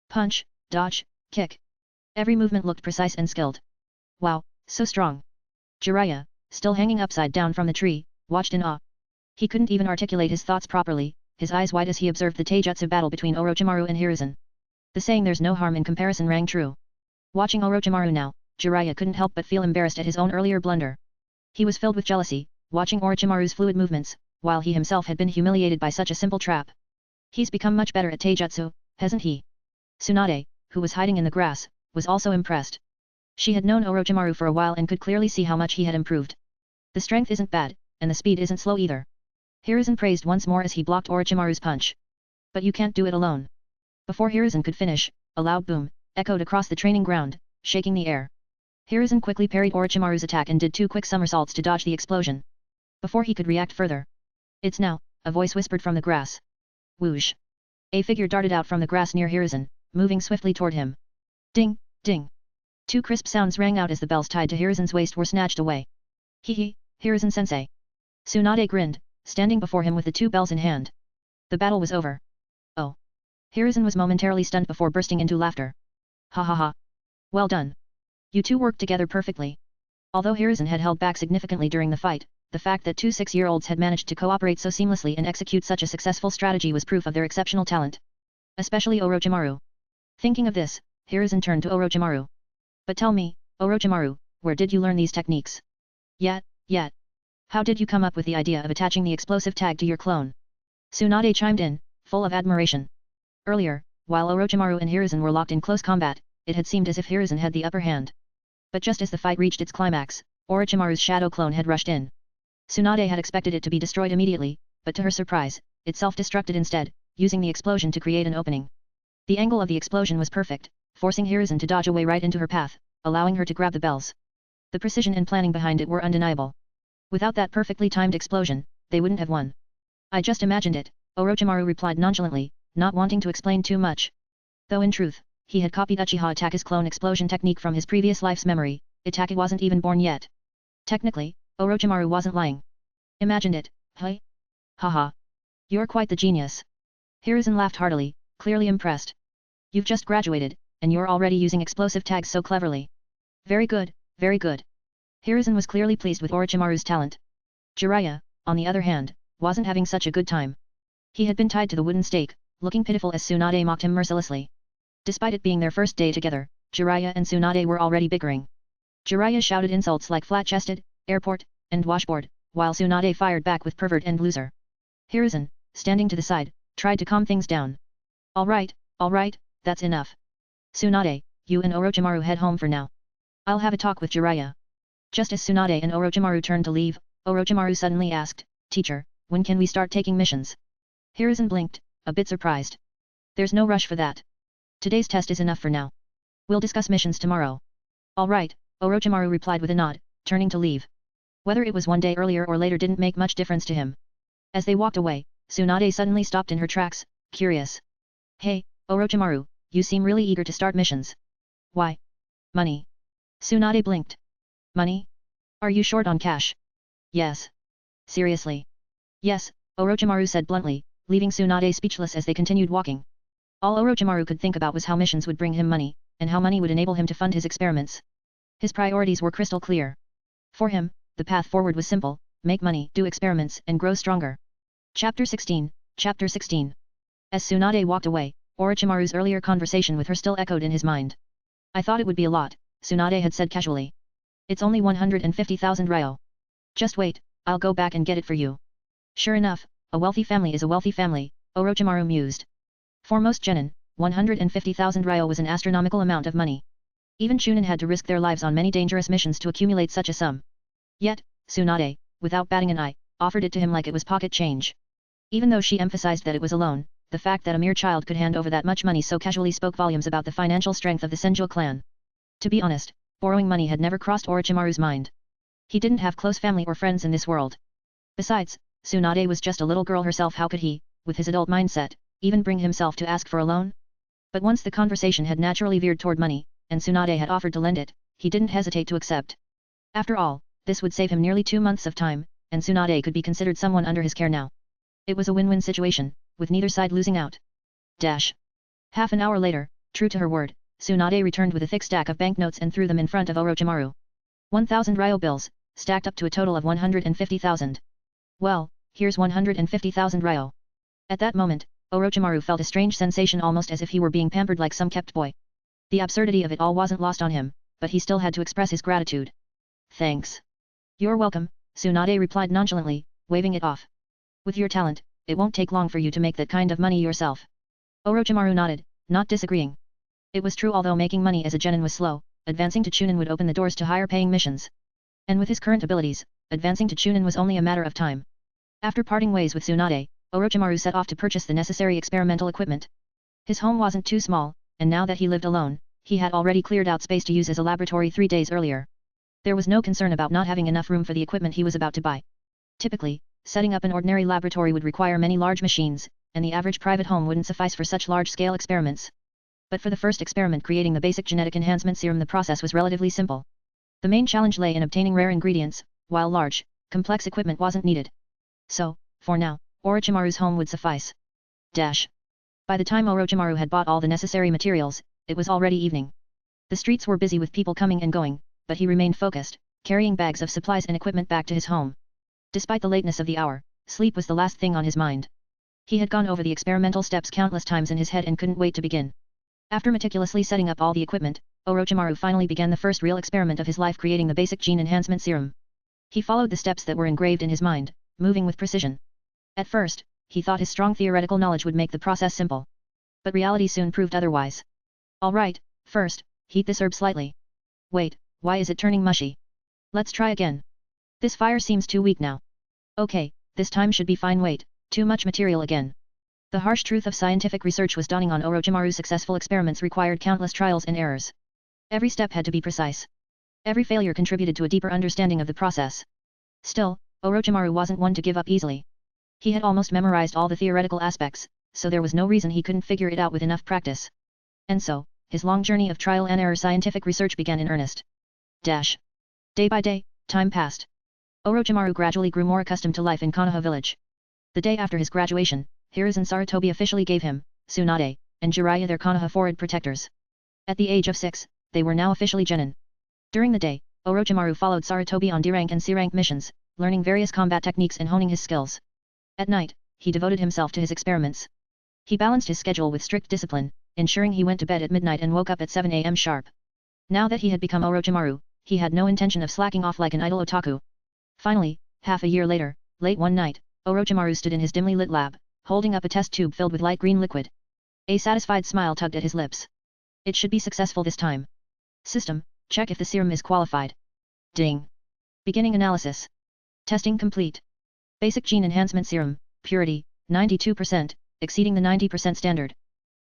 Punch, dodge, kick. Every movement looked precise and skilled. Wow, so strong. Jiraiya, still hanging upside down from the tree, watched in awe. He couldn't even articulate his thoughts properly, his eyes wide as he observed the taijutsu battle between Orochimaru and Hiruzen. The saying "there's no harm in comparison" rang true. Watching Orochimaru now, Jiraiya couldn't help but feel embarrassed at his own earlier blunder. He was filled with jealousy, watching Orochimaru's fluid movements, while he himself had been humiliated by such a simple trap. He's become much better at taijutsu, hasn't he? Tsunade, who was hiding in the grass, was also impressed. She had known Orochimaru for a while and could clearly see how much he had improved. The strength isn't bad, and the speed isn't slow either. Hiruzen praised once more as he blocked Orochimaru's punch. But you can't do it alone. Before Hiruzen could finish, a loud boom echoed across the training ground, shaking the air. Hiruzen quickly parried Orochimaru's attack and did 2 quick somersaults to dodge the explosion. Before he could react further. It's now, a voice whispered from the grass. Whoosh. A figure darted out from the grass near Hiruzen, moving swiftly toward him. Ding, ding. 2 crisp sounds rang out as the bells tied to Hiruzen's waist were snatched away. Hee, Hiruzen-sensei. Tsunade grinned, standing before him with the 2 bells in hand. The battle was over. Oh. Hiruzen was momentarily stunned before bursting into laughter. Ha ha ha. Well done. You 2 worked together perfectly. Although Hiruzen had held back significantly during the fight, the fact that 2 6-year-olds had managed to cooperate so seamlessly and execute such a successful strategy was proof of their exceptional talent. Especially Orochimaru. Thinking of this, Hiruzen turned to Orochimaru. But tell me, Orochimaru, where did you learn these techniques? Yet. How did you come up with the idea of attaching the explosive tag to your clone? Tsunade chimed in, full of admiration. Earlier, while Orochimaru and Hiruzen were locked in close combat, it had seemed as if Hiruzen had the upper hand. But just as the fight reached its climax, Orochimaru's shadow clone had rushed in. Tsunade had expected it to be destroyed immediately, but to her surprise, it self-destructed instead, using the explosion to create an opening. The angle of the explosion was perfect, forcing Hiruzen to dodge away right into her path, allowing her to grab the bells. The precision and planning behind it were undeniable. Without that perfectly timed explosion, they wouldn't have won. I just imagined it, Orochimaru replied nonchalantly, not wanting to explain too much. Though in truth, he had copied Uchiha Itake's clone explosion technique from his previous life's memory, Itake wasn't even born yet. Technically, Orochimaru wasn't lying. Imagined it, huh? Haha. You're quite the genius. Hiruzen laughed heartily, clearly impressed. You've just graduated, and you're already using explosive tags so cleverly. Very good, very good. Hiruzen was clearly pleased with Orochimaru's talent. Jiraiya, on the other hand, wasn't having such a good time. He had been tied to the wooden stake, looking pitiful as Tsunade mocked him mercilessly. Despite it being their first day together, Jiraiya and Tsunade were already bickering. Jiraiya shouted insults like flat-chested, airport, and washboard, while Tsunade fired back with pervert and loser. Hiruzen, standing to the side, tried to calm things down. All right, that's enough. Tsunade, you and Orochimaru head home for now. I'll have a talk with Jiraiya. Just as Tsunade and Orochimaru turned to leave, Orochimaru suddenly asked, Teacher, when can we start taking missions? Hiruzen blinked, a bit surprised. There's no rush for that. Today's test is enough for now. We'll discuss missions tomorrow. All right, Orochimaru replied with a nod, turning to leave. Whether it was one day earlier or later didn't make much difference to him. As they walked away, Tsunade suddenly stopped in her tracks, curious. Hey, Orochimaru, you seem really eager to start missions. Why? Money. Tsunade blinked. Money? Are you short on cash? Yes. Seriously? Yes, Orochimaru said bluntly, leaving Tsunade speechless as they continued walking. All Orochimaru could think about was how missions would bring him money, and how money would enable him to fund his experiments. His priorities were crystal clear. For him, the path forward was simple: make money, do experiments, and grow stronger. Chapter 16. As Tsunade walked away, Orochimaru's earlier conversation with her still echoed in his mind. I thought it would be a lot, Tsunade had said casually. It's only 150,000 ryo. Just wait, I'll go back and get it for you. Sure enough, a wealthy family is a wealthy family, Orochimaru mused. For most genin, 150,000 ryo was an astronomical amount of money. Even Chunin had to risk their lives on many dangerous missions to accumulate such a sum. Yet, Tsunade, without batting an eye, offered it to him like it was pocket change. Even though she emphasized that it was a loan, the fact that a mere child could hand over that much money so casually spoke volumes about the financial strength of the Senjo clan. To be honest, borrowing money had never crossed Orochimaru's mind. He didn't have close family or friends in this world. Besides, Tsunade was just a little girl herself. How could he, with his adult mindset, even bring himself to ask for a loan? But once the conversation had naturally veered toward money, and Tsunade had offered to lend it, he didn't hesitate to accept. After all, this would save him nearly 2 months of time, and Tsunade could be considered someone under his care now. It was a win-win situation, with neither side losing out. Half an hour later, true to her word, Tsunade returned with a thick stack of banknotes and threw them in front of Orochimaru. 1,000 ryo bills, stacked up to a total of 150,000. Well, here's 150,000 ryo. At that moment, Orochimaru felt a strange sensation, almost as if he were being pampered like some kept boy. The absurdity of it all wasn't lost on him, but he still had to express his gratitude. Thanks. You're welcome, Tsunade replied nonchalantly, waving it off. With your talent, it won't take long for you to make that kind of money yourself. Orochimaru nodded, not disagreeing. It was true, although making money as a genin was slow, advancing to Chunin would open the doors to higher paying missions. And with his current abilities, advancing to Chunin was only a matter of time. After parting ways with Tsunade, Orochimaru set off to purchase the necessary experimental equipment. His home wasn't too small, and now that he lived alone, he had already cleared out space to use as a laboratory 3 days earlier. There was no concern about not having enough room for the equipment he was about to buy. Typically, setting up an ordinary laboratory would require many large machines, and the average private home wouldn't suffice for such large-scale experiments. But for the first experiment, creating the basic genetic enhancement serum, the process was relatively simple. The main challenge lay in obtaining rare ingredients, while large, complex equipment wasn't needed. So, for now, Orochimaru's home would suffice. By the time Orochimaru had bought all the necessary materials, it was already evening. The streets were busy with people coming and going, but he remained focused, carrying bags of supplies and equipment back to his home. Despite the lateness of the hour, sleep was the last thing on his mind. He had gone over the experimental steps countless times in his head and couldn't wait to begin. After meticulously setting up all the equipment, Orochimaru finally began the first real experiment of his life, creating the basic gene enhancement serum. He followed the steps that were engraved in his mind, moving with precision. At first, he thought his strong theoretical knowledge would make the process simple. But reality soon proved otherwise. Alright, first, heat this herb slightly. Wait, why is it turning mushy? Let's try again. This fire seems too weak now. Okay, this time should be fine. Wait, too much material again. The harsh truth of scientific research was dawning on Orochimaru's successful experiments required countless trials and errors. Every step had to be precise. Every failure contributed to a deeper understanding of the process. Still, Orochimaru wasn't one to give up easily. He had almost memorized all the theoretical aspects, so there was no reason he couldn't figure it out with enough practice. And so, his long journey of trial and error scientific research began in earnest. Day by day, time passed. Orochimaru gradually grew more accustomed to life in Konoha village. The day after his graduation, Hiruzen Sarutobi officially gave him, Tsunade, and Jiraiya their Konoha forward protectors. At the age of 6, they were now officially genin. During the day, Orochimaru followed Sarutobi on D-rank and C-rank missions, learning various combat techniques and honing his skills. At night, he devoted himself to his experiments. He balanced his schedule with strict discipline, ensuring he went to bed at midnight and woke up at 7 am sharp. Now that he had become Orochimaru, he had no intention of slacking off like an idle otaku. Finally, half a year later, late one night, Orochimaru stood in his dimly lit lab, holding up a test tube filled with light green liquid. A satisfied smile tugged at his lips. It should be successful this time. System, check if the serum is qualified. Ding. Beginning analysis. Testing complete. Basic gene enhancement serum, purity, 92%, exceeding the 90% standard.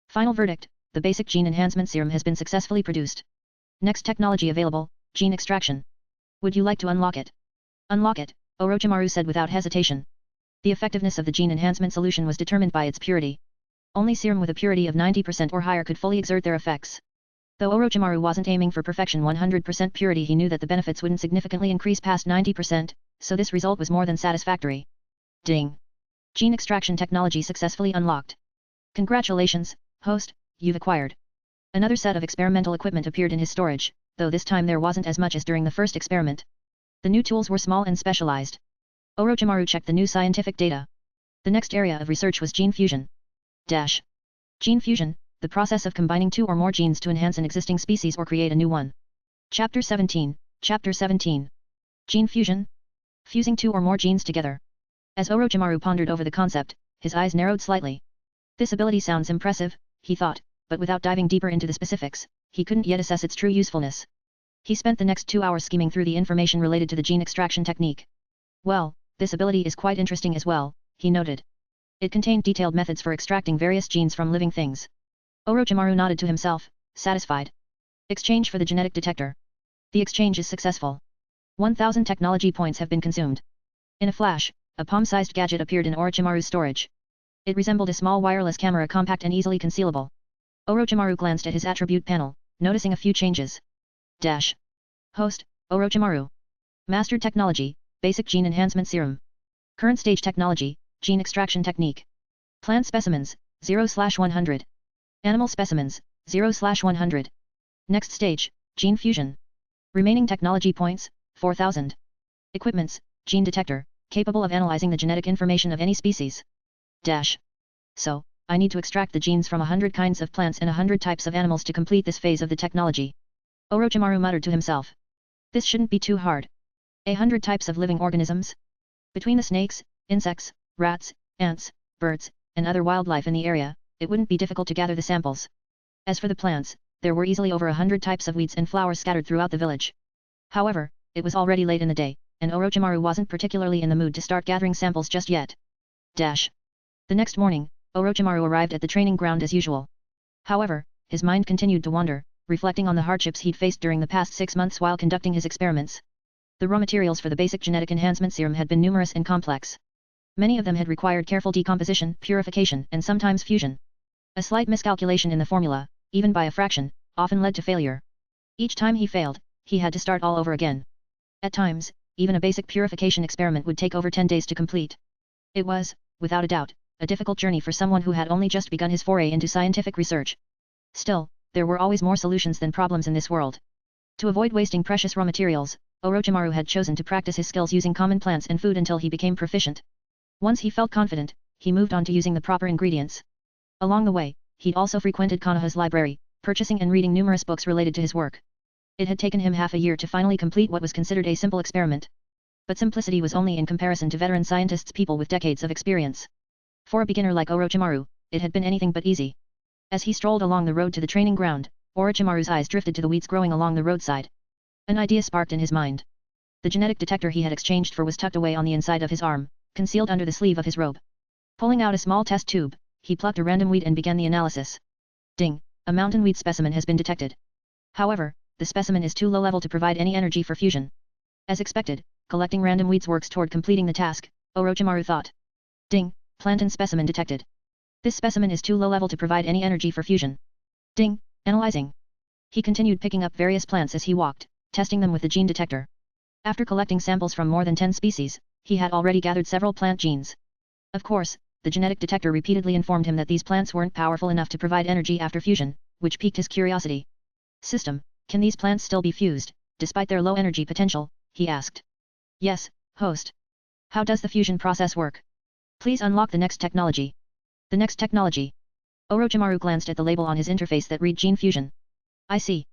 Final verdict, the basic gene enhancement serum has been successfully produced. Next technology available, gene extraction. Would you like to unlock it? Unlock it, Orochimaru said without hesitation. The effectiveness of the gene enhancement solution was determined by its purity. Only serum with a purity of 90% or higher could fully exert their effects. Though Orochimaru wasn't aiming for perfection 100% purity, he knew that the benefits wouldn't significantly increase past 90%, so this result was more than satisfactory. Ding. Gene extraction technology successfully unlocked. Congratulations, host, you've acquired. Another set of experimental equipment appeared in his storage, though this time there wasn't as much as during the first experiment. The new tools were small and specialized. Orochimaru checked the new scientific data. The next area of research was gene fusion. Gene fusion, the process of combining two or more genes to enhance an existing species or create a new one. Chapter 17, Gene fusion? Fusing two or more genes together. As Orochimaru pondered over the concept, his eyes narrowed slightly. This ability sounds impressive, he thought, but without diving deeper into the specifics, he couldn't yet assess its true usefulness. He spent the next 2 hours scheming through the information related to the gene extraction technique. Well, this ability is quite interesting as well, he noted. It contained detailed methods for extracting various genes from living things. Orochimaru nodded to himself, satisfied. Exchange for the genetic detector. The exchange is successful. 1,000 technology points have been consumed. In a flash, a palm-sized gadget appeared in Orochimaru's storage. It resembled a small wireless camera, compact and easily concealable. Orochimaru glanced at his attribute panel, noticing a few changes. Host, Orochimaru. Mastered technology, basic gene enhancement serum. Current stage technology, gene extraction technique. Plant specimens, 0/100. Animal specimens, 0/100. Next stage, gene fusion. Remaining technology points, 4,000. Equipments, gene detector, capable of analyzing the genetic information of any species. So, I need to extract the genes from 100 kinds of plants and 100 types of animals to complete this phase of the technology. Orochimaru muttered to himself. This shouldn't be too hard. 100 types of living organisms? Between the snakes, insects, rats, ants, birds, and other wildlife in the area, it wouldn't be difficult to gather the samples. As for the plants, there were easily over 100 types of weeds and flowers scattered throughout the village. However, it was already late in the day, and Orochimaru wasn't particularly in the mood to start gathering samples just yet. The next morning, Orochimaru arrived at the training ground as usual. However, his mind continued to wander, reflecting on the hardships he'd faced during the past 6 months while conducting his experiments. The raw materials for the basic genetic enhancement serum had been numerous and complex. Many of them had required careful decomposition, purification, and sometimes fusion. A slight miscalculation in the formula, even by a fraction, often led to failure. Each time he failed, he had to start all over again. At times, even a basic purification experiment would take over 10 days to complete. It was, without a doubt, a difficult journey for someone who had only just begun his foray into scientific research. Still, there were always more solutions than problems in this world. To avoid wasting precious raw materials, Orochimaru had chosen to practice his skills using common plants and food until he became proficient. Once he felt confident, he moved on to using the proper ingredients. Along the way, he'd also frequented Konoha's library, purchasing and reading numerous books related to his work. It had taken him half a year to finally complete what was considered a simple experiment. But simplicity was only in comparison to veteran scientists, people with decades of experience. For a beginner like Orochimaru, it had been anything but easy. As he strolled along the road to the training ground, Orochimaru's eyes drifted to the weeds growing along the roadside. An idea sparked in his mind. The genetic detector he had exchanged for was tucked away on the inside of his arm, concealed under the sleeve of his robe. Pulling out a small test tube, he plucked a random weed and began the analysis. Ding! A mountain weed specimen has been detected. However, the specimen is too low level to provide any energy for fusion. As expected, collecting random weeds works toward completing the task, Orochimaru thought. Ding! Plantain specimen detected. This specimen is too low level to provide any energy for fusion. Ding! Analyzing. He continued picking up various plants as he walked, testing them with the gene detector. After collecting samples from more than 10 species, he had already gathered several plant genes. Of course, the genetic detector repeatedly informed him that these plants weren't powerful enough to provide energy after fusion, which piqued his curiosity. System, can these plants still be fused, despite their low energy potential? He asked. Yes, host. How does the fusion process work? Please unlock the next technology. The next technology. Orochimaru glanced at the label on his interface that read Gene Fusion. I see.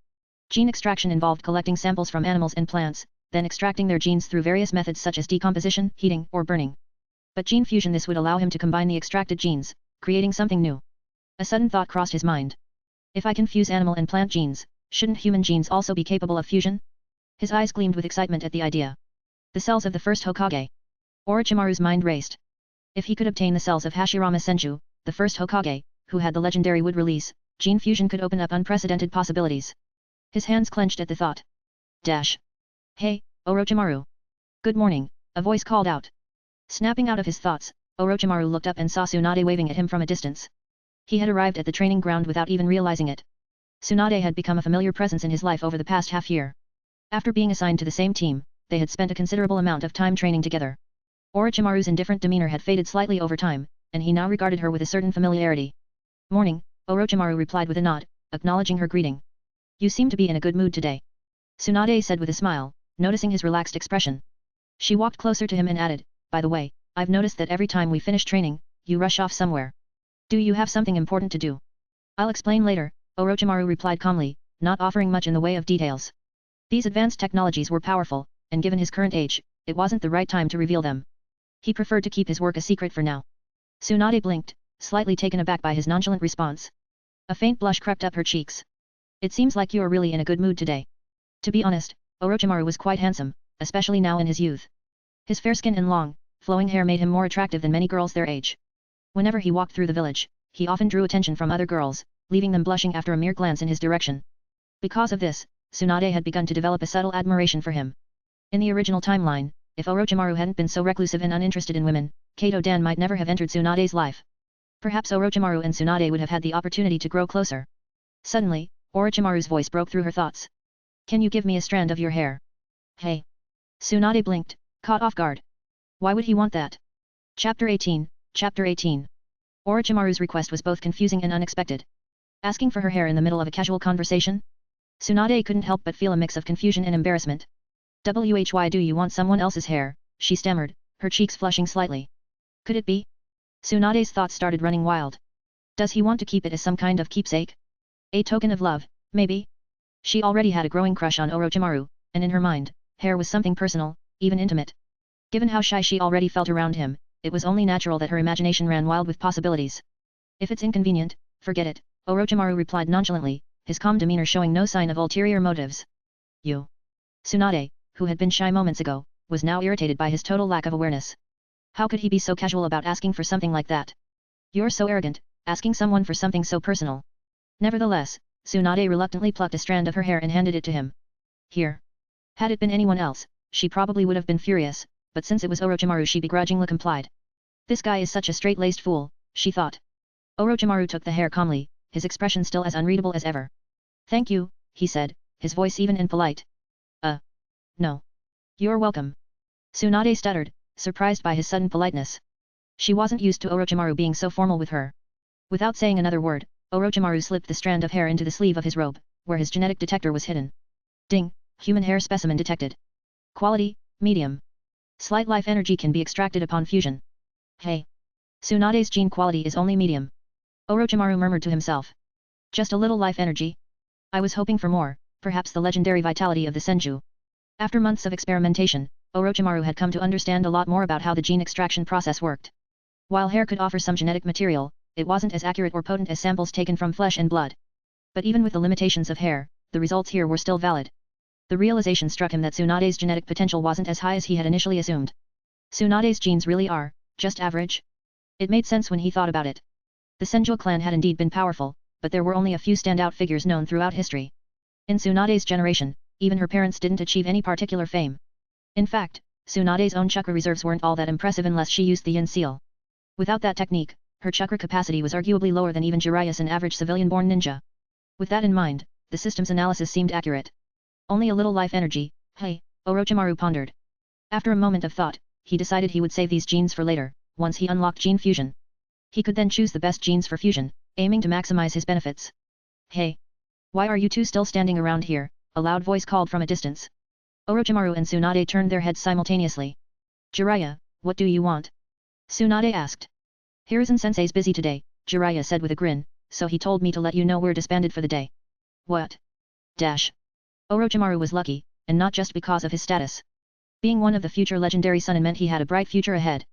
Gene extraction involved collecting samples from animals and plants, then extracting their genes through various methods such as decomposition, heating, or burning. But gene fusion, this would allow him to combine the extracted genes, creating something new. A sudden thought crossed his mind. If I can fuse animal and plant genes, shouldn't human genes also be capable of fusion? His eyes gleamed with excitement at the idea. The cells of the first Hokage. Orochimaru's mind raced. If he could obtain the cells of Hashirama Senju, the first Hokage, who had the legendary wood release, gene fusion could open up unprecedented possibilities. His hands clenched at the thought. Dash. Hey, Orochimaru. Good morning, a voice called out. Snapping out of his thoughts, Orochimaru looked up and saw Tsunade waving at him from a distance. He had arrived at the training ground without even realizing it. Tsunade had become a familiar presence in his life over the past half year. After being assigned to the same team, they had spent a considerable amount of time training together. Orochimaru's indifferent demeanor had faded slightly over time, and he now regarded her with a certain familiarity. Morning, Orochimaru replied with a nod, acknowledging her greeting. You seem to be in a good mood today. Tsunade said with a smile, noticing his relaxed expression. She walked closer to him and added, by the way, I've noticed that every time we finish training, you rush off somewhere. Do you have something important to do? I'll explain later, Orochimaru replied calmly, not offering much in the way of details. These advanced technologies were powerful, and given his current age, it wasn't the right time to reveal them. He preferred to keep his work a secret for now. Tsunade blinked, slightly taken aback by his nonchalant response. A faint blush crept up her cheeks. It seems like you are really in a good mood today. To be honest, Orochimaru was quite handsome, especially now in his youth. His fair skin and long, flowing hair made him more attractive than many girls their age. Whenever he walked through the village, he often drew attention from other girls, leaving them blushing after a mere glance in his direction. Because of this, Tsunade had begun to develop a subtle admiration for him. In the original timeline, if Orochimaru hadn't been so reclusive and uninterested in women, Kato Dan might never have entered Tsunade's life. Perhaps Orochimaru and Tsunade would have had the opportunity to grow closer. Suddenly, Orochimaru's voice broke through her thoughts. Can you give me a strand of your hair? Hey. Tsunade blinked, caught off guard. Why would he want that? Chapter 18, Chapter 18. Orochimaru's request was both confusing and unexpected. Asking for her hair in the middle of a casual conversation? Tsunade couldn't help but feel a mix of confusion and embarrassment. Why do you want someone else's hair? She stammered, her cheeks flushing slightly. Could it be? Tsunade's thoughts started running wild. Does he want to keep it as some kind of keepsake? A token of love, maybe? She already had a growing crush on Orochimaru, and in her mind, hair was something personal, even intimate. Given how shy she already felt around him, it was only natural that her imagination ran wild with possibilities. If it's inconvenient, forget it, Orochimaru replied nonchalantly, his calm demeanor showing no sign of ulterior motives. You. Tsunade, who had been shy moments ago, was now irritated by his total lack of awareness. How could he be so casual about asking for something like that? You're so arrogant, asking someone for something so personal. Nevertheless, Tsunade reluctantly plucked a strand of her hair and handed it to him. Here. Had it been anyone else, she probably would have been furious, but since it was Orochimaru she begrudgingly complied. This guy is such a straight-laced fool, she thought. Orochimaru took the hair calmly, his expression still as unreadable as ever. Thank you, he said, his voice even and polite. No. You're welcome. Tsunade stuttered, surprised by his sudden politeness. She wasn't used to Orochimaru being so formal with her. Without saying another word, Orochimaru slipped the strand of hair into the sleeve of his robe, where his genetic detector was hidden. Ding, human hair specimen detected. Quality, medium. Slight life energy can be extracted upon fusion. Hey. Tsunade's gene quality is only medium. Orochimaru murmured to himself. Just a little life energy? I was hoping for more, perhaps the legendary vitality of the Senju. After months of experimentation, Orochimaru had come to understand a lot more about how the gene extraction process worked. While hair could offer some genetic material, it wasn't as accurate or potent as samples taken from flesh and blood. But even with the limitations of hair, the results here were still valid. The realization struck him that Tsunade's genetic potential wasn't as high as he had initially assumed. Tsunade's genes really are just average? It made sense when he thought about it. The Senju clan had indeed been powerful, but there were only a few standout figures known throughout history. In Tsunade's generation, even her parents didn't achieve any particular fame. In fact, Tsunade's own chakra reserves weren't all that impressive unless she used the yin seal. Without that technique, her chakra capacity was arguably lower than even Jiraiya's, an average civilian-born ninja. With that in mind, the system's analysis seemed accurate. Only a little life energy, hey, Orochimaru pondered. After a moment of thought, he decided he would save these genes for later, once he unlocked gene fusion. He could then choose the best genes for fusion, aiming to maximize his benefits. Hey! Why are you two still standing around here? A loud voice called from a distance. Orochimaru and Tsunade turned their heads simultaneously. Jiraiya, what do you want? Tsunade asked. Hiruzen-sensei's busy today, Jiraiya said with a grin, so he told me to let you know we're disbanded for the day. What? Dash. Orochimaru was lucky, and not just because of his status. Being one of the future legendary Chunin meant he had a bright future ahead.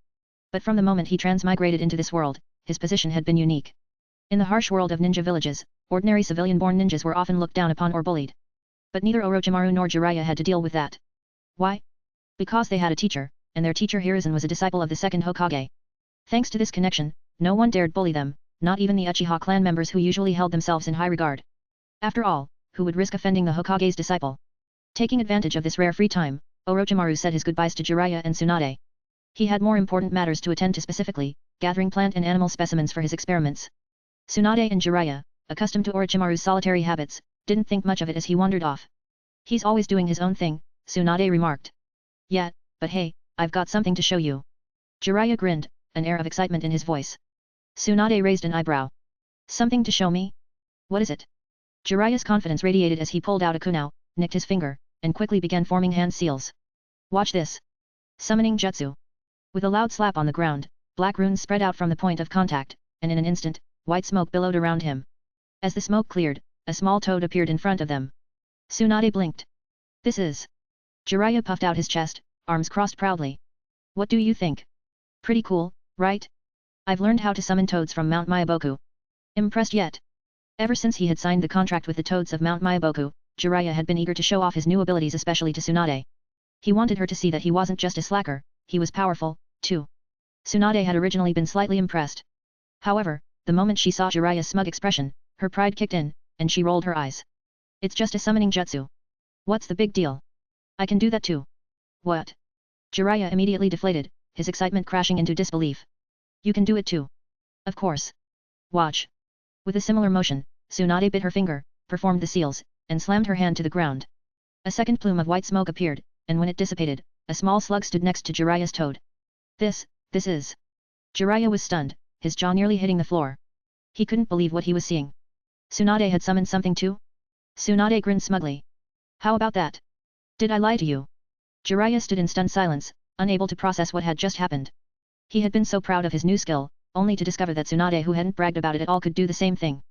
But from the moment he transmigrated into this world, his position had been unique. In the harsh world of ninja villages, ordinary civilian-born ninjas were often looked down upon or bullied. But neither Orochimaru nor Jiraiya had to deal with that. Why? Because they had a teacher, and their teacher Hiruzen was a disciple of the second Hokage. Thanks to this connection, no one dared bully them, not even the Uchiha clan members who usually held themselves in high regard. After all, who would risk offending the Hokage's disciple? Taking advantage of this rare free time, Orochimaru said his goodbyes to Jiraiya and Tsunade. He had more important matters to attend to, specifically, gathering plant and animal specimens for his experiments. Tsunade and Jiraiya, accustomed to Orochimaru's solitary habits, didn't think much of it as he wandered off. He's always doing his own thing, Tsunade remarked. Yeah, but hey, I've got something to show you. Jiraiya grinned, an air of excitement in his voice. Tsunade raised an eyebrow. Something to show me? What is it? Jiraiya's confidence radiated as he pulled out a kunao, nicked his finger, and quickly began forming hand seals. Watch this. Summoning jutsu. With a loud slap on the ground, black runes spread out from the point of contact, and in an instant, white smoke billowed around him. As the smoke cleared, a small toad appeared in front of them. Tsunade blinked. This is... Jiraiya puffed out his chest, arms crossed proudly. What do you think? Pretty cool, right? I've learned how to summon toads from Mount Myaboku. Impressed yet? Ever since he had signed the contract with the toads of Mount Myaboku, Jiraiya had been eager to show off his new abilities, especially to Tsunade. He wanted her to see that he wasn't just a slacker, he was powerful, too. Tsunade had originally been slightly impressed. However, the moment she saw Jiraiya's smug expression, her pride kicked in, and she rolled her eyes. It's just a summoning jutsu. What's the big deal? I can do that too. What? Jiraiya immediately deflated, his excitement crashing into disbelief. You can do it too. Of course. Watch. With a similar motion, Tsunade bit her finger, performed the seals, and slammed her hand to the ground. A second plume of white smoke appeared, and when it dissipated, a small slug stood next to Jiraiya's toad. This is... Jiraiya was stunned, his jaw nearly hitting the floor. He couldn't believe what he was seeing. Tsunade had summoned something too? Tsunade grinned smugly. How about that? Did I lie to you? Jiraiya stood in stunned silence, unable to process what had just happened. He had been so proud of his new skill, only to discover that Tsunade, who hadn't bragged about it at all, could do the same thing.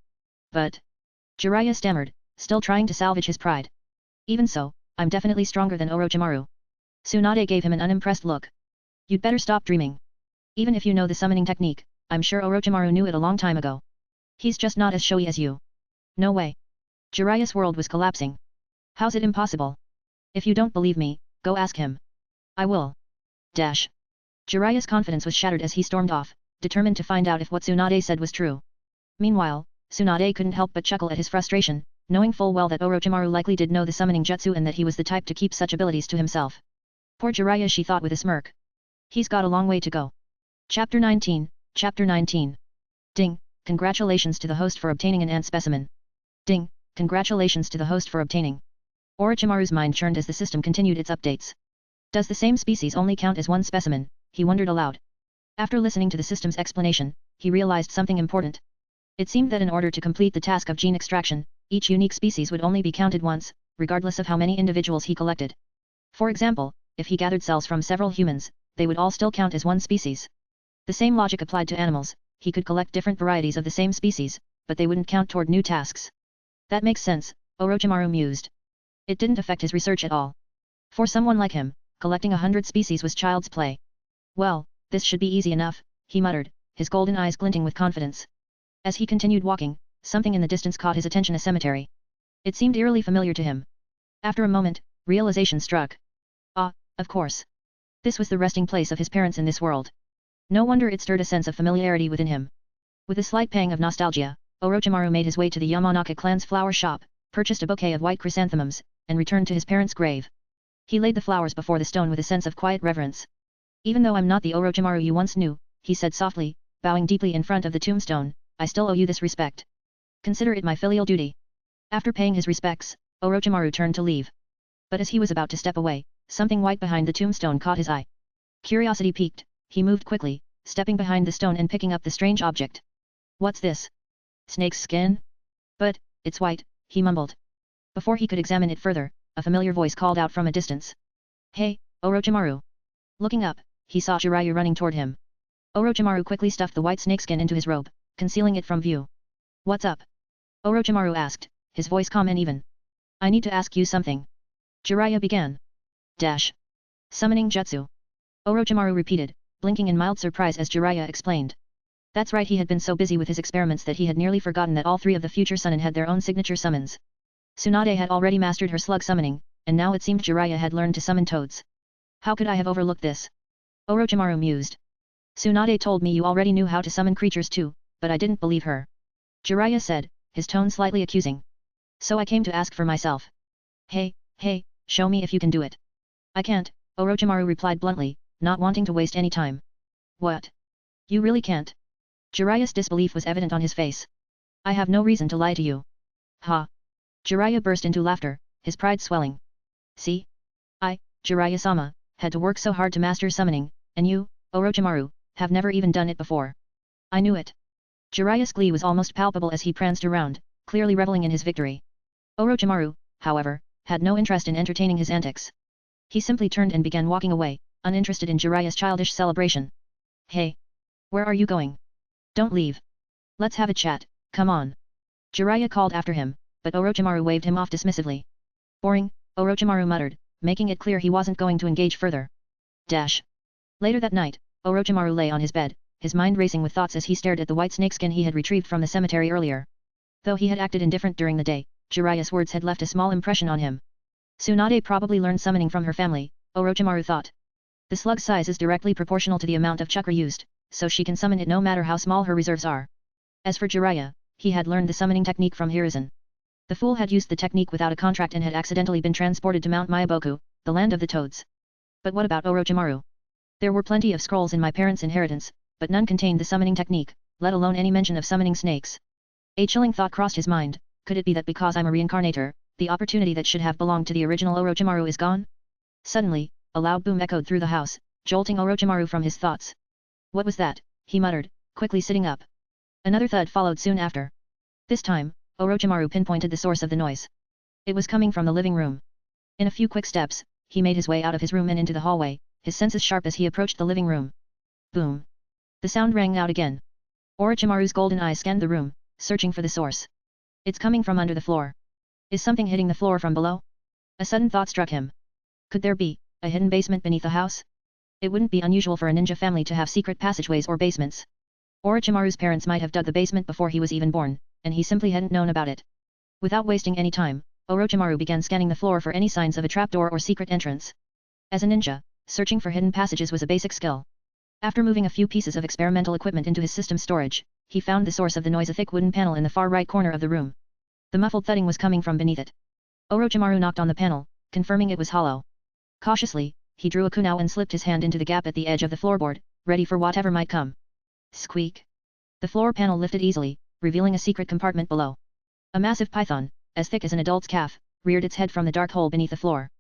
But... Jiraiya stammered, still trying to salvage his pride. Even so, I'm definitely stronger than Orochimaru. Tsunade gave him an unimpressed look. You'd better stop dreaming. Even if you know the summoning technique, I'm sure Orochimaru knew it a long time ago. He's just not as showy as you. No way. Jiraiya's world was collapsing. How's it impossible? If you don't believe me, go ask him. I will. Dash. Jiraiya's confidence was shattered as he stormed off, determined to find out if what Tsunade said was true. Meanwhile, Tsunade couldn't help but chuckle at his frustration, knowing full well that Orochimaru likely did know the summoning jutsu and that he was the type to keep such abilities to himself. Poor Jiraiya, she thought with a smirk. He's got a long way to go. Chapter 19, Chapter 19. Ding, congratulations to the host for obtaining an ant specimen. Ding, congratulations to the host for obtaining. Orochimaru's mind churned as the system continued its updates. Does the same species only count as one specimen? He wondered aloud. After listening to the system's explanation, he realized something important. It seemed that in order to complete the task of gene extraction, each unique species would only be counted once, regardless of how many individuals he collected. For example, if he gathered cells from several humans, they would all still count as one species. The same logic applied to animals. He could collect different varieties of the same species, but they wouldn't count toward new tasks. That makes sense, Orochimaru mused. It didn't affect his research at all. For someone like him, collecting 100 species was child's play. Well, this should be easy enough, he muttered, his golden eyes glinting with confidence. As he continued walking, something in the distance caught his attention: a cemetery. It seemed eerily familiar to him. After a moment, realization struck. Ah, of course. This was the resting place of his parents in this world. No wonder it stirred a sense of familiarity within him. With a slight pang of nostalgia, Orochimaru made his way to the Yamanaka clan's flower shop, purchased a bouquet of white chrysanthemums, and returned to his parents' grave. He laid the flowers before the stone with a sense of quiet reverence. Even though I'm not the Orochimaru you once knew, he said softly, bowing deeply in front of the tombstone, I still owe you this respect. Consider it my filial duty. After paying his respects, Orochimaru turned to leave. But as he was about to step away, something white behind the tombstone caught his eye. Curiosity piqued, he moved quickly, stepping behind the stone and picking up the strange object. What's this? Snake's skin? But, it's white, he mumbled. Before he could examine it further, a familiar voice called out from a distance. Hey, Orochimaru. Looking up, he saw Jiraiya running toward him. Orochimaru quickly stuffed the white snakeskin into his robe, concealing it from view. What's up? Orochimaru asked, his voice calm and even. I need to ask you something. Jiraiya began. Dash. Summoning jutsu. Orochimaru repeated, blinking in mild surprise as Jiraiya explained. That's right, he had been so busy with his experiments that he had nearly forgotten that all three of the future Chunin had their own signature summons. Tsunade had already mastered her slug summoning, and now it seemed Jiraiya had learned to summon toads. How could I have overlooked this? Orochimaru mused. Tsunade told me you already knew how to summon creatures too, but I didn't believe her. Jiraiya said, his tone slightly accusing. So I came to ask for myself. Hey, show me if you can do it. I can't, Orochimaru replied bluntly, not wanting to waste any time. What? You really can't? Jiraiya's disbelief was evident on his face. I have no reason to lie to you. Ha! Jiraiya burst into laughter, his pride swelling. See? I, Jiraiya-sama, had to work so hard to master summoning, and you, Orochimaru, have never even done it before. I knew it. Jiraiya's glee was almost palpable as he pranced around, clearly reveling in his victory. Orochimaru, however, had no interest in entertaining his antics. He simply turned and began walking away, uninterested in Jiraiya's childish celebration. Hey! Where are you going? Don't leave. Let's have a chat, come on. Jiraiya called after him, but Orochimaru waved him off dismissively. Boring, Orochimaru muttered, making it clear he wasn't going to engage further. Dash. Later that night, Orochimaru lay on his bed, his mind racing with thoughts as he stared at the white snakeskin he had retrieved from the cemetery earlier. Though he had acted indifferent during the day, Jiraiya's words had left a small impression on him. Tsunade probably learned summoning from her family, Orochimaru thought. The slug's size is directly proportional to the amount of chakra used, so she can summon it no matter how small her reserves are. As for Jiraiya, he had learned the summoning technique from Hiruzen. The fool had used the technique without a contract and had accidentally been transported to Mount Myaboku, the land of the toads. But what about Orochimaru? There were plenty of scrolls in my parents' inheritance, but none contained the summoning technique, let alone any mention of summoning snakes. A chilling thought crossed his mind, could it be that because I'm a reincarnator, the opportunity that should have belonged to the original Orochimaru is gone? Suddenly, a loud boom echoed through the house, jolting Orochimaru from his thoughts. What was that? He muttered, quickly sitting up. Another thud followed soon after. This time, Orochimaru pinpointed the source of the noise. It was coming from the living room. In a few quick steps, he made his way out of his room and into the hallway, his senses sharp as he approached the living room. Boom. The sound rang out again. Orochimaru's golden eyes scanned the room, searching for the source. It's coming from under the floor. Is something hitting the floor from below? A sudden thought struck him. Could there be a hidden basement beneath the house? It wouldn't be unusual for a ninja family to have secret passageways or basements. Orochimaru's parents might have dug the basement before he was even born, and he simply hadn't known about it. Without wasting any time, Orochimaru began scanning the floor for any signs of a trapdoor or secret entrance. As a ninja, searching for hidden passages was a basic skill. After moving a few pieces of experimental equipment into his system storage, he found the source of the noise, a thick wooden panel in the far right corner of the room. The muffled thudding was coming from beneath it. Orochimaru knocked on the panel, confirming it was hollow. Cautiously, he drew a kunai and slipped his hand into the gap at the edge of the floorboard, ready for whatever might come. Squeak! The floor panel lifted easily, revealing a secret compartment below. A massive python, as thick as an adult's calf, reared its head from the dark hole beneath the floor.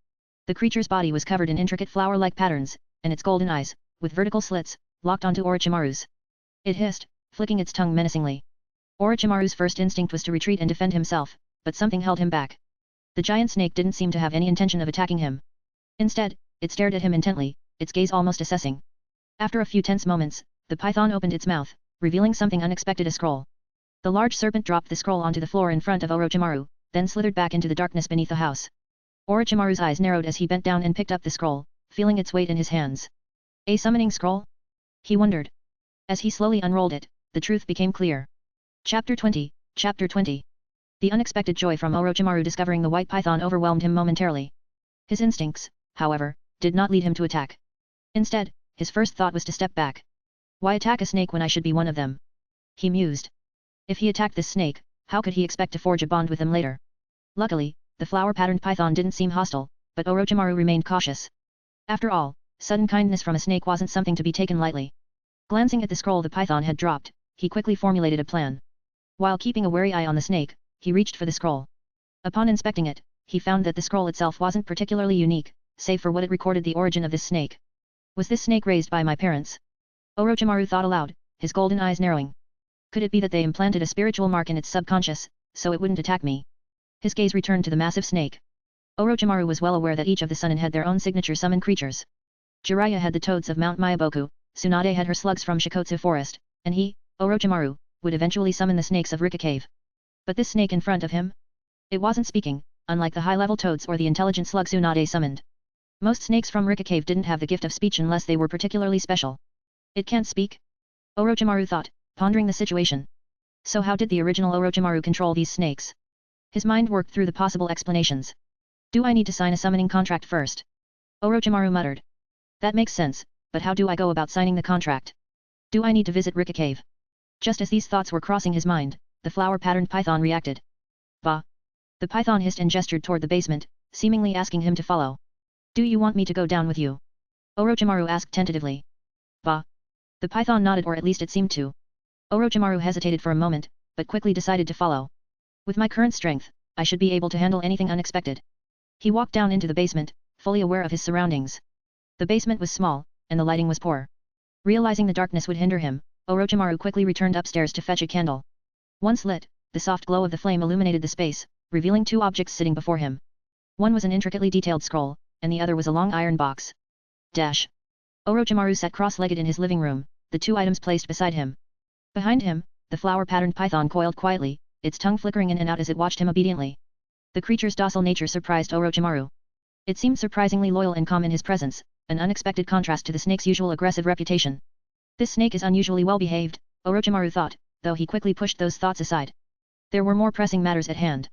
The creature's body was covered in intricate flower-like patterns, and its golden eyes, with vertical slits, locked onto Orochimaru's. It hissed, flicking its tongue menacingly. Orochimaru's first instinct was to retreat and defend himself, but something held him back. The giant snake didn't seem to have any intention of attacking him. Instead, it stared at him intently, its gaze almost assessing. After a few tense moments, the python opened its mouth, revealing something unexpected: a scroll. The large serpent dropped the scroll onto the floor in front of Orochimaru, then slithered back into the darkness beneath the house. Orochimaru's eyes narrowed as he bent down and picked up the scroll, feeling its weight in his hands. A summoning scroll? He wondered. As he slowly unrolled it, the truth became clear. Chapter 20, Chapter 20. The unexpected joy from Orochimaru discovering the white python overwhelmed him momentarily. His instincts, however, did not lead him to attack. Instead, his first thought was to step back. Why attack a snake when I should be one of them? He mused. If he attacked this snake, how could he expect to forge a bond with them later? Luckily, the flower-patterned python didn't seem hostile, but Orochimaru remained cautious. After all, sudden kindness from a snake wasn't something to be taken lightly. Glancing at the scroll the python had dropped, he quickly formulated a plan. While keeping a wary eye on the snake, he reached for the scroll. Upon inspecting it, he found that the scroll itself wasn't particularly unique, save for what it recorded the origin of this snake. Was this snake raised by my parents? Orochimaru thought aloud, his golden eyes narrowing. Could it be that they implanted a spiritual mark in its subconscious, so it wouldn't attack me? His gaze returned to the massive snake. Orochimaru was well aware that each of the Chunin had their own signature summon creatures. Jiraiya had the toads of Mount Myoboku, Tsunade had her slugs from Shikotsu Forest, and he, Orochimaru, would eventually summon the snakes of Rika Cave. But this snake in front of him? It wasn't speaking, unlike the high-level toads or the intelligent slug Tsunade summoned. Most snakes from Rika Cave didn't have the gift of speech unless they were particularly special. It can't speak? Orochimaru thought, pondering the situation. So how did the original Orochimaru control these snakes? His mind worked through the possible explanations. Do I need to sign a summoning contract first? Orochimaru muttered. That makes sense, but how do I go about signing the contract? Do I need to visit Rika Cave? Just as these thoughts were crossing his mind, the flower-patterned python reacted. Bah! The python hissed and gestured toward the basement, seemingly asking him to follow. Do you want me to go down with you? Orochimaru asked tentatively. Bah! The python nodded, or at least it seemed to. Orochimaru hesitated for a moment, but quickly decided to follow. With my current strength, I should be able to handle anything unexpected. He walked down into the basement, fully aware of his surroundings. The basement was small, and the lighting was poor. Realizing the darkness would hinder him, Orochimaru quickly returned upstairs to fetch a candle. Once lit, the soft glow of the flame illuminated the space, revealing two objects sitting before him. One was an intricately detailed scroll, and the other was a long iron box. Dash. Orochimaru sat cross-legged in his living room, the two items placed beside him. Behind him, the flower-patterned python coiled quietly, its tongue flickering in and out as it watched him obediently. The creature's docile nature surprised Orochimaru. It seemed surprisingly loyal and calm in his presence, an unexpected contrast to the snake's usual aggressive reputation. This snake is unusually well-behaved, Orochimaru thought, though he quickly pushed those thoughts aside. There were more pressing matters at hand.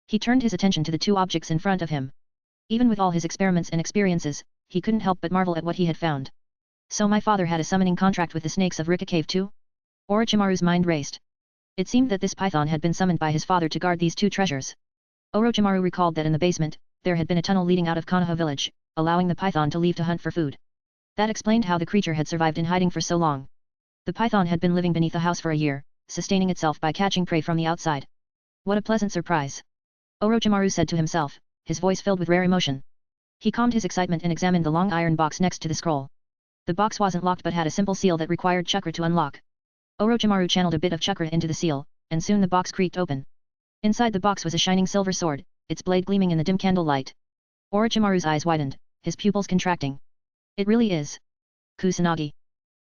He turned his attention to the two objects in front of him. Even with all his experiments and experiences, he couldn't help but marvel at what he had found. So my father had a summoning contract with the snakes of Rika Cave too? Orochimaru's mind raced. It seemed that this python had been summoned by his father to guard these two treasures. Orochimaru recalled that in the basement, there had been a tunnel leading out of Konoha village, allowing the python to leave to hunt for food. That explained how the creature had survived in hiding for so long. The python had been living beneath the house for a year, sustaining itself by catching prey from the outside. What a pleasant surprise! Orochimaru said to himself, his voice filled with rare emotion. He calmed his excitement and examined the long iron box next to the scroll. The box wasn't locked but had a simple seal that required chakra to unlock. Orochimaru channeled a bit of chakra into the seal, and soon the box creaked open. Inside the box was a shining silver sword, its blade gleaming in the dim candlelight. Orochimaru's eyes widened, his pupils contracting. It really is Kusanagi.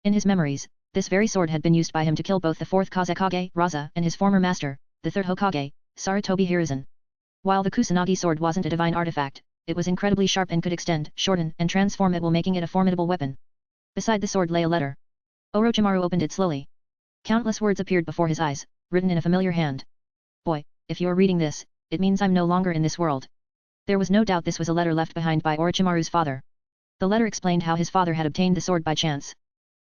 In his memories, this very sword had been used by him to kill both the fourth Kazekage, Raza, and his former master, the third Hokage, Sarutobi Hiruzen. While the Kusanagi sword wasn't a divine artifact, it was incredibly sharp and could extend, shorten, and transform it while making it a formidable weapon. Beside the sword lay a letter. Orochimaru opened it slowly. Countless words appeared before his eyes, written in a familiar hand. Boy, if you're reading this, it means I'm no longer in this world. There was no doubt this was a letter left behind by Orochimaru's father. The letter explained how his father had obtained the sword by chance.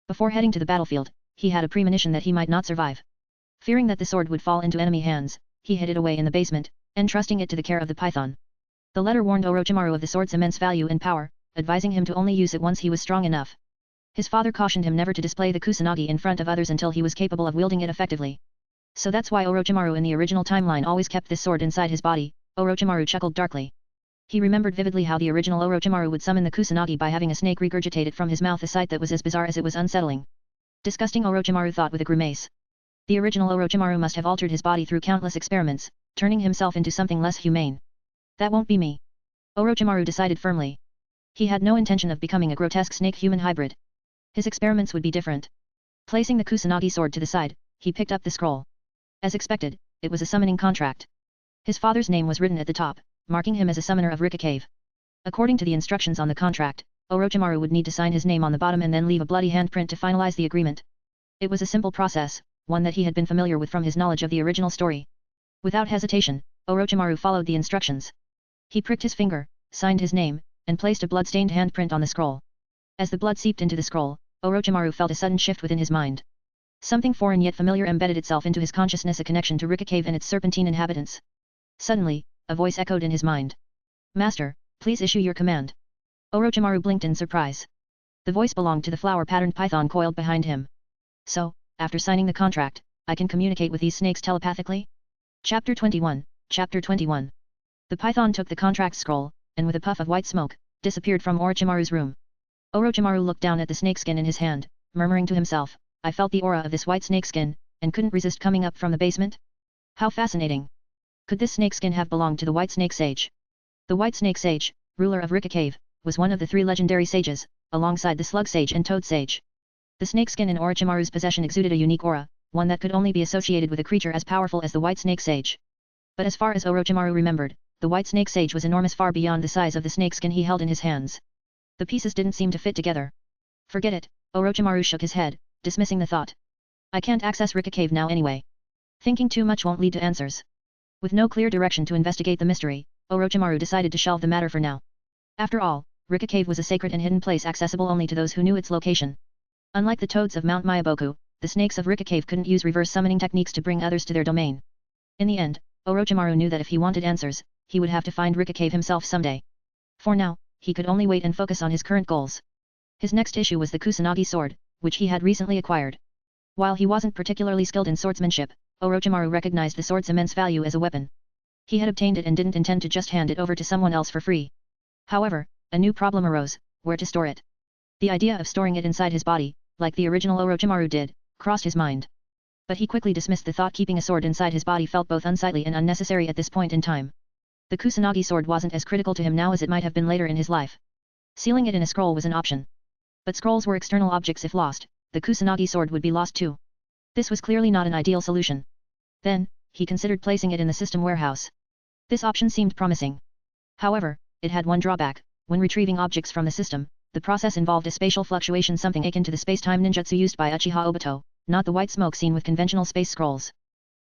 Before heading to the battlefield, he had a premonition that he might not survive. Fearing that the sword would fall into enemy hands, he hid it away in the basement, entrusting it to the care of the python. The letter warned Orochimaru of the sword's immense value and power, advising him to only use it once he was strong enough. His father cautioned him never to display the Kusanagi in front of others until he was capable of wielding it effectively. So that's why Orochimaru in the original timeline always kept this sword inside his body. Orochimaru chuckled darkly. He remembered vividly how the original Orochimaru would summon the Kusanagi by having a snake regurgitate it from his mouth, a sight that was as bizarre as it was unsettling. Disgusting, Orochimaru thought with a grimace. The original Orochimaru must have altered his body through countless experiments, turning himself into something less humane. That won't be me. Orochimaru decided firmly. He had no intention of becoming a grotesque snake-human hybrid. His experiments would be different. Placing the Kusanagi sword to the side, he picked up the scroll. As expected, it was a summoning contract. His father's name was written at the top, marking him as a summoner of Rika Cave. According to the instructions on the contract, Orochimaru would need to sign his name on the bottom and then leave a bloody handprint to finalize the agreement. It was a simple process, one that he had been familiar with from his knowledge of the original story. Without hesitation, Orochimaru followed the instructions. He pricked his finger, signed his name, and placed a blood-stained handprint on the scroll. As the blood seeped into the scroll, Orochimaru felt a sudden shift within his mind. Something foreign yet familiar embedded itself into his consciousness, a connection to Rika Cave and its serpentine inhabitants. Suddenly, a voice echoed in his mind. Master, please issue your command. Orochimaru blinked in surprise. The voice belonged to the flower-patterned python coiled behind him. So, after signing the contract, I can communicate with these snakes telepathically? Chapter 21, Chapter 21. The python took the contract scroll, and with a puff of white smoke, disappeared from Orochimaru's room. Orochimaru looked down at the snakeskin in his hand, murmuring to himself, I felt the aura of this white snakeskin, and couldn't resist coming up from the basement? How fascinating! Could this snakeskin have belonged to the White Snake Sage? The White Snake Sage, ruler of Rika Cave, was one of the 3 legendary sages, alongside the Slug Sage and Toad Sage. The snakeskin in Orochimaru's possession exuded a unique aura, one that could only be associated with a creature as powerful as the White Snake Sage. But as far as Orochimaru remembered, the White Snake Sage was enormous, far beyond the size of the snakeskin he held in his hands. The pieces didn't seem to fit together. Forget it, Orochimaru shook his head, dismissing the thought. I can't access Rika Cave now anyway. Thinking too much won't lead to answers. With no clear direction to investigate the mystery, Orochimaru decided to shelve the matter for now. After all, Rika Cave was a sacred and hidden place accessible only to those who knew its location. Unlike the toads of Mount Myaboku, the snakes of Rika Cave couldn't use reverse summoning techniques to bring others to their domain. In the end, Orochimaru knew that if he wanted answers, he would have to find Rika Cave himself someday. For now, he could only wait and focus on his current goals. His next issue was the Kusanagi sword, which he had recently acquired. While he wasn't particularly skilled in swordsmanship, Orochimaru recognized the sword's immense value as a weapon. He had obtained it and didn't intend to just hand it over to someone else for free. However, a new problem arose: where to store it. The idea of storing it inside his body, like the original Orochimaru did, crossed his mind. But he quickly dismissed the thought. Keeping a sword inside his body felt both unsightly and unnecessary at this point in time. The Kusanagi sword wasn't as critical to him now as it might have been later in his life. Sealing it in a scroll was an option. But scrolls were external objects. If lost, the Kusanagi sword would be lost too. This was clearly not an ideal solution. Then, he considered placing it in the system warehouse. This option seemed promising. However, it had one drawback: when retrieving objects from the system, the process involved a spatial fluctuation, something akin to the space-time ninjutsu used by Uchiha Obito, not the white smoke seen with conventional space scrolls.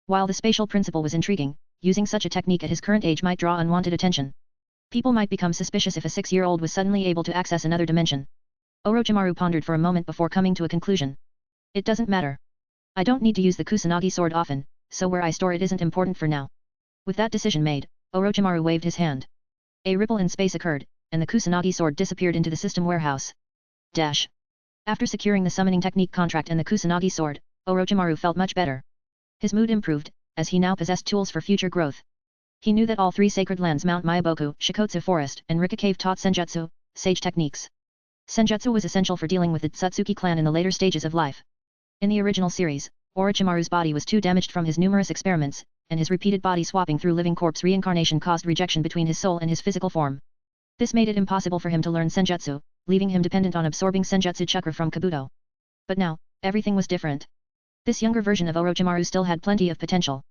While the spatial principle was intriguing, using such a technique at his current age might draw unwanted attention. People might become suspicious if a 6-year-old was suddenly able to access another dimension. Orochimaru pondered for a moment before coming to a conclusion. It doesn't matter. I don't need to use the Kusanagi sword often, so where I store it isn't important for now. With that decision made, Orochimaru waved his hand. A ripple in space occurred, and the Kusanagi sword disappeared into the system warehouse. Dash. After securing the summoning technique contract and the Kusanagi sword, Orochimaru felt much better. His mood improved, as he now possessed tools for future growth. He knew that all 3 sacred lands, Mount Myaboku, Shikotsu Forest, and Rika Cave, taught senjutsu, sage techniques. Senjutsu was essential for dealing with the Tsutsuki clan in the later stages of life. In the original series, Orochimaru's body was too damaged from his numerous experiments, and his repeated body swapping through living corpse reincarnation caused rejection between his soul and his physical form. This made it impossible for him to learn senjutsu, leaving him dependent on absorbing senjutsu chakra from Kabuto. But now, everything was different. This younger version of Orochimaru still had plenty of potential.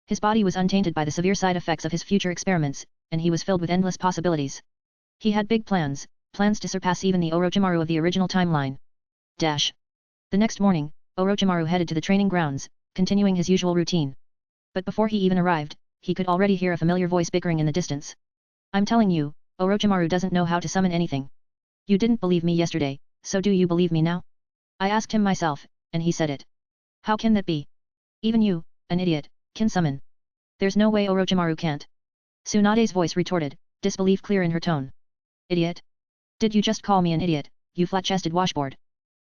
His body was untainted by the severe side effects of his future experiments, and he was filled with endless possibilities. He had big plans, plans to surpass even the Orochimaru of the original timeline. Dash. The next morning, Orochimaru headed to the training grounds, continuing his usual routine. But before he even arrived, he could already hear a familiar voice bickering in the distance. I'm telling you, Orochimaru doesn't know how to summon anything. You didn't believe me yesterday, so do you believe me now? I asked him myself, and he said it. How can that be? Even you, an idiot, can summon. There's no way Orochimaru can't. Tsunade's voice retorted, disbelief clear in her tone. Idiot? Did you just call me an idiot, you flat-chested washboard?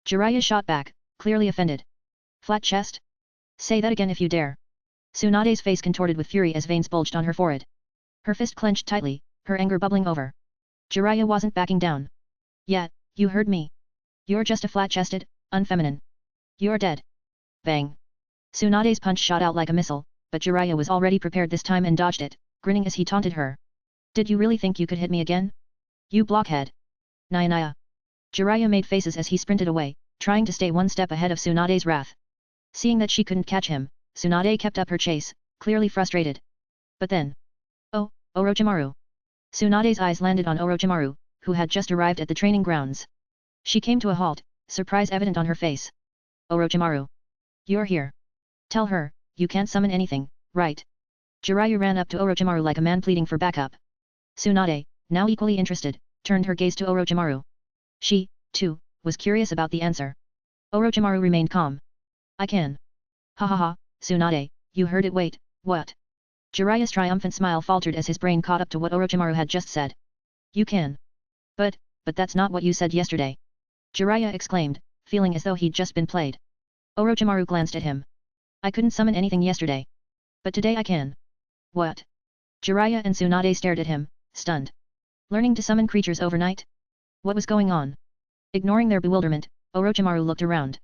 Jiraiya shot back, clearly offended. Flat chest? Say that again if you dare. Tsunade's face contorted with fury as veins bulged on her forehead. Her fist clenched tightly, her anger bubbling over. Jiraiya wasn't backing down. Yeah, you heard me. You're just a flat-chested, unfeminine. You're dead. Bang. Tsunade's punch shot out like a missile, but Jiraiya was already prepared this time and dodged it, grinning as he taunted her. Did you really think you could hit me again? You blockhead. Naya. Jiraiya made faces as he sprinted away, trying to stay one step ahead of Tsunade's wrath. Seeing that she couldn't catch him, Tsunade kept up her chase, clearly frustrated. But then... Oh, Orochimaru. Tsunade's eyes landed on Orochimaru, who had just arrived at the training grounds. She came to a halt, surprise evident on her face. Orochimaru. You're here. Tell her, you can't summon anything, right? Jiraiya ran up to Orochimaru like a man pleading for backup. Tsunade, now equally interested, turned her gaze to Orochimaru. She, too, was curious about the answer. Orochimaru remained calm. I can. Ha ha ha, Tsunade, you heard it. Wait, what? Jiraiya's triumphant smile faltered as his brain caught up to what Orochimaru had just said. You can. But that's not what you said yesterday. Jiraiya exclaimed, feeling as though he'd just been played. Orochimaru glanced at him. I couldn't summon anything yesterday. But today I can. What? Jiraiya and Tsunade stared at him, stunned. Learning to summon creatures overnight? What was going on? Ignoring their bewilderment, Orochimaru looked around.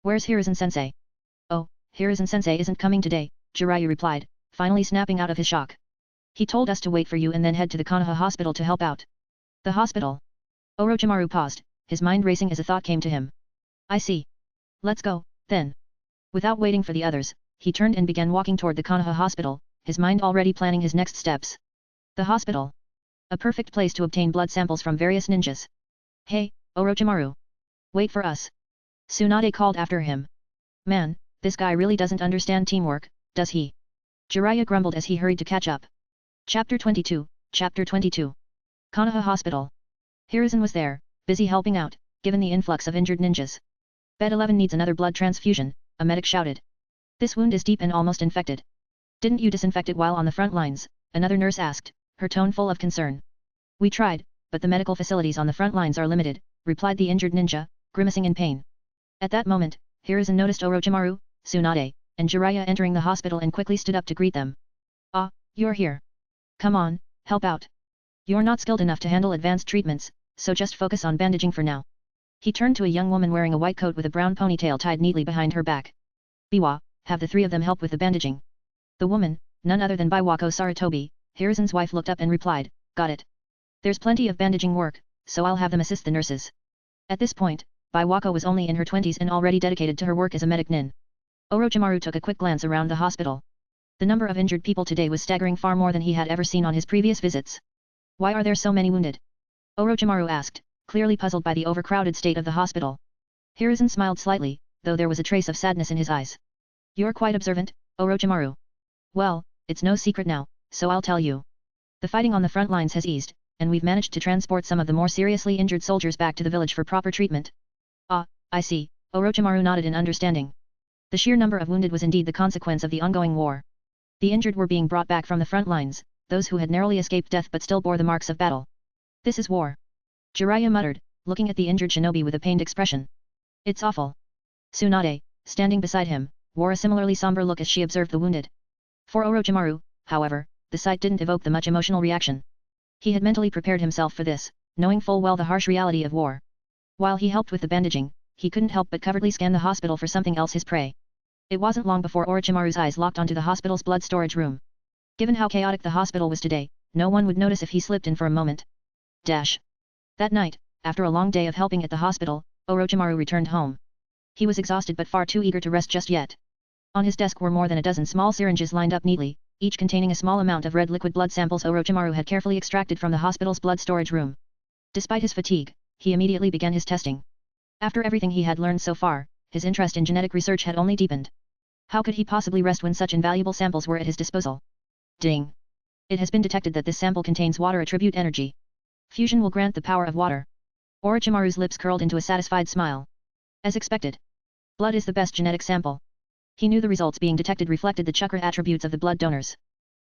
Where's Hiruzen-sensei? Oh, Hiruzen-sensei isn't coming today, Jiraiya replied, finally snapping out of his shock. He told us to wait for you and then head to the Konoha hospital to help out. The hospital? Orochimaru paused, his mind racing as a thought came to him. I see. Let's go, then. Without waiting for the others, he turned and began walking toward the Konoha hospital, his mind already planning his next steps. The hospital. A perfect place to obtain blood samples from various ninjas. Hey, Orochimaru. Wait for us. Tsunade called after him. Man, this guy really doesn't understand teamwork, does he? Jiraiya grumbled as he hurried to catch up. Chapter 22, Chapter 22. Konoha Hospital. Hiruzen was there, busy helping out, given the influx of injured ninjas. Bed 11 needs another blood transfusion, a medic shouted. This wound is deep and almost infected. Didn't you disinfect it while on the front lines? Another nurse asked, her tone full of concern. We tried, but the medical facilities on the front lines are limited, replied the injured ninja, grimacing in pain. At that moment, Hiruzen noticed Orochimaru, Tsunade, and Jiraiya entering the hospital and quickly stood up to greet them. Ah, you're here. Come on, help out. You're not skilled enough to handle advanced treatments, so just focus on bandaging for now. He turned to a young woman wearing a white coat with a brown ponytail tied neatly behind her back. Biwa, have the three of them help with the bandaging. The woman, none other than Biwako Sarutobi, Hiruzen's wife, looked up and replied, got it. There's plenty of bandaging work, so I'll have them assist the nurses. At this point, Biwako was only in her 20s and already dedicated to her work as a medic nin. Orochimaru took a quick glance around the hospital. The number of injured people today was staggering, far more than he had ever seen on his previous visits. Why are there so many wounded? Orochimaru asked, clearly puzzled by the overcrowded state of the hospital. Hiruzen smiled slightly, though there was a trace of sadness in his eyes. You're quite observant, Orochimaru. Well, it's no secret now, so I'll tell you. The fighting on the front lines has eased, and we've managed to transport some of the more seriously injured soldiers back to the village for proper treatment. Ah, I see, Orochimaru nodded in understanding. The sheer number of wounded was indeed the consequence of the ongoing war. The injured were being brought back from the front lines, those who had narrowly escaped death but still bore the marks of battle. This is war. Jiraiya muttered, looking at the injured shinobi with a pained expression. It's awful. Tsunade, standing beside him, wore a similarly somber look as she observed the wounded. For Orochimaru, however, the sight didn't evoke the much emotional reaction. He had mentally prepared himself for this, knowing full well the harsh reality of war. While he helped with the bandaging, he couldn't help but covertly scan the hospital for something else, his prey. It wasn't long before Orochimaru's eyes locked onto the hospital's blood storage room. Given how chaotic the hospital was today, no one would notice if he slipped in for a moment. Dash. That night, after a long day of helping at the hospital, Orochimaru returned home. He was exhausted but far too eager to rest just yet. On his desk were more than a dozen small syringes lined up neatly, each containing a small amount of red liquid blood samples Orochimaru had carefully extracted from the hospital's blood storage room. Despite his fatigue, he immediately began his testing. After everything he had learned so far, his interest in genetic research had only deepened. How could he possibly rest when such invaluable samples were at his disposal? Ding! It has been detected that this sample contains water attribute energy. Fusion will grant the power of water. Orochimaru's lips curled into a satisfied smile. As expected. Blood is the best genetic sample. He knew the results being detected reflected the chakra attributes of the blood donors.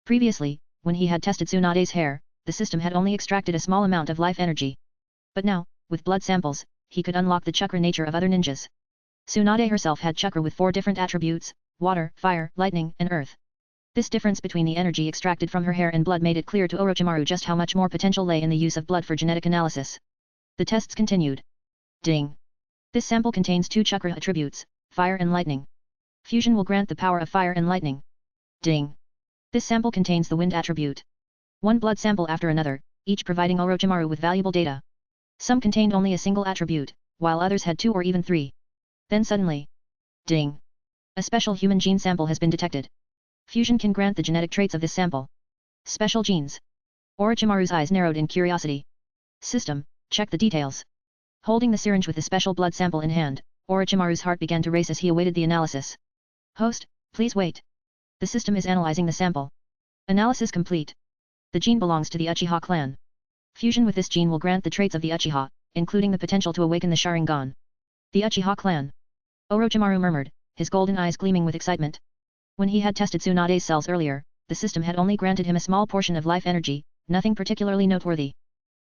Previously, when he had tested Tsunade's hair, the system had only extracted a small amount of life energy. But now, with blood samples, he could unlock the chakra nature of other ninjas. Tsunade herself had chakra with 4 different attributes: water, fire, lightning, and earth. This difference between the energy extracted from her hair and blood made it clear to Orochimaru just how much more potential lay in the use of blood for genetic analysis. The tests continued. Ding! This sample contains 2 chakra attributes, fire and lightning. Fusion will grant the power of fire and lightning. Ding! This sample contains the wind attribute. One blood sample after another, each providing Orochimaru with valuable data. Some contained only a single attribute, while others had 2 or even 3. Then suddenly. Ding! A special human gene sample has been detected. Fusion can grant the genetic traits of this sample. Special genes. Orochimaru's eyes narrowed in curiosity. System, Check the details. Holding the syringe with the special blood sample in hand, Orochimaru's heart began to race as he awaited the analysis. Host, please wait. The system is analyzing the sample. Analysis complete. The gene belongs to the Uchiha clan. Fusion with this gene will grant the traits of the Uchiha, including the potential to awaken the Sharingan. The Uchiha clan. Orochimaru murmured, his golden eyes gleaming with excitement. When he had tested Tsunade's cells earlier, the system had only granted him a small portion of life energy, nothing particularly noteworthy.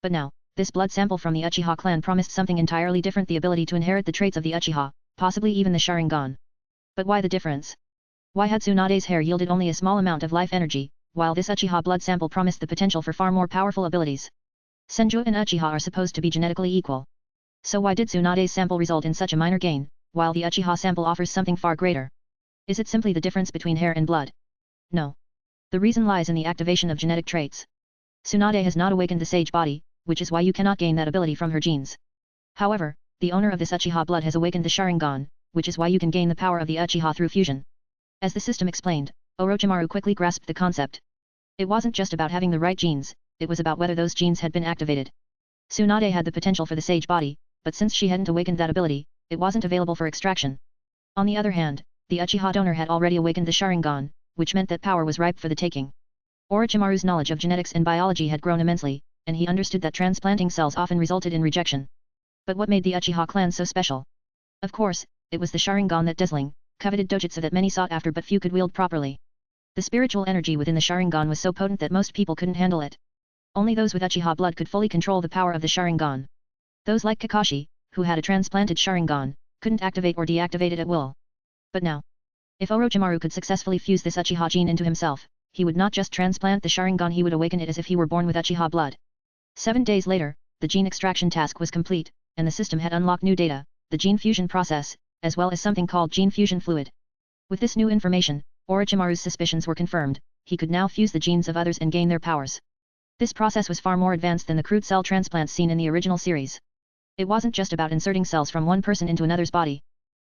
But now, this blood sample from the Uchiha clan promised something entirely different, the ability to inherit the traits of the Uchiha, possibly even the Sharingan. But why the difference? Why had Tsunade's hair yielded only a small amount of life energy, while this Uchiha blood sample promised the potential for far more powerful abilities? Senju and Uchiha are supposed to be genetically equal. So why did Tsunade's sample result in such a minor gain, while the Uchiha sample offers something far greater? Is it simply the difference between hair and blood? No. The reason lies in the activation of genetic traits. Tsunade has not awakened the sage body, which is why you cannot gain that ability from her genes. However, the owner of this Uchiha blood has awakened the Sharingan, which is why you can gain the power of the Uchiha through fusion. As the system explained, Orochimaru quickly grasped the concept. It wasn't just about having the right genes, it was about whether those genes had been activated. Tsunade had the potential for the sage body, but since she hadn't awakened that ability, it wasn't available for extraction. On the other hand, the Uchiha donor had already awakened the Sharingan, which meant that power was ripe for the taking. Orochimaru's knowledge of genetics and biology had grown immensely, and he understood that transplanting cells often resulted in rejection. But what made the Uchiha clan so special? Of course, it was the Sharingan, that dazzling, coveted dojutsu that many sought after but few could wield properly. The spiritual energy within the Sharingan was so potent that most people couldn't handle it. Only those with Uchiha blood could fully control the power of the Sharingan. Those like Kakashi, who had a transplanted Sharingan, couldn't activate or deactivate it at will. But now, if Orochimaru could successfully fuse this Uchiha gene into himself, he would not just transplant the Sharingan, he would awaken it as if he were born with Uchiha blood. 7 days later, the gene extraction task was complete, and the system had unlocked new data, the gene fusion process, as well as something called gene fusion fluid. With this new information, Orochimaru's suspicions were confirmed, he could now fuse the genes of others and gain their powers. This process was far more advanced than the crude cell transplants seen in the original series. It wasn't just about inserting cells from one person into another's body.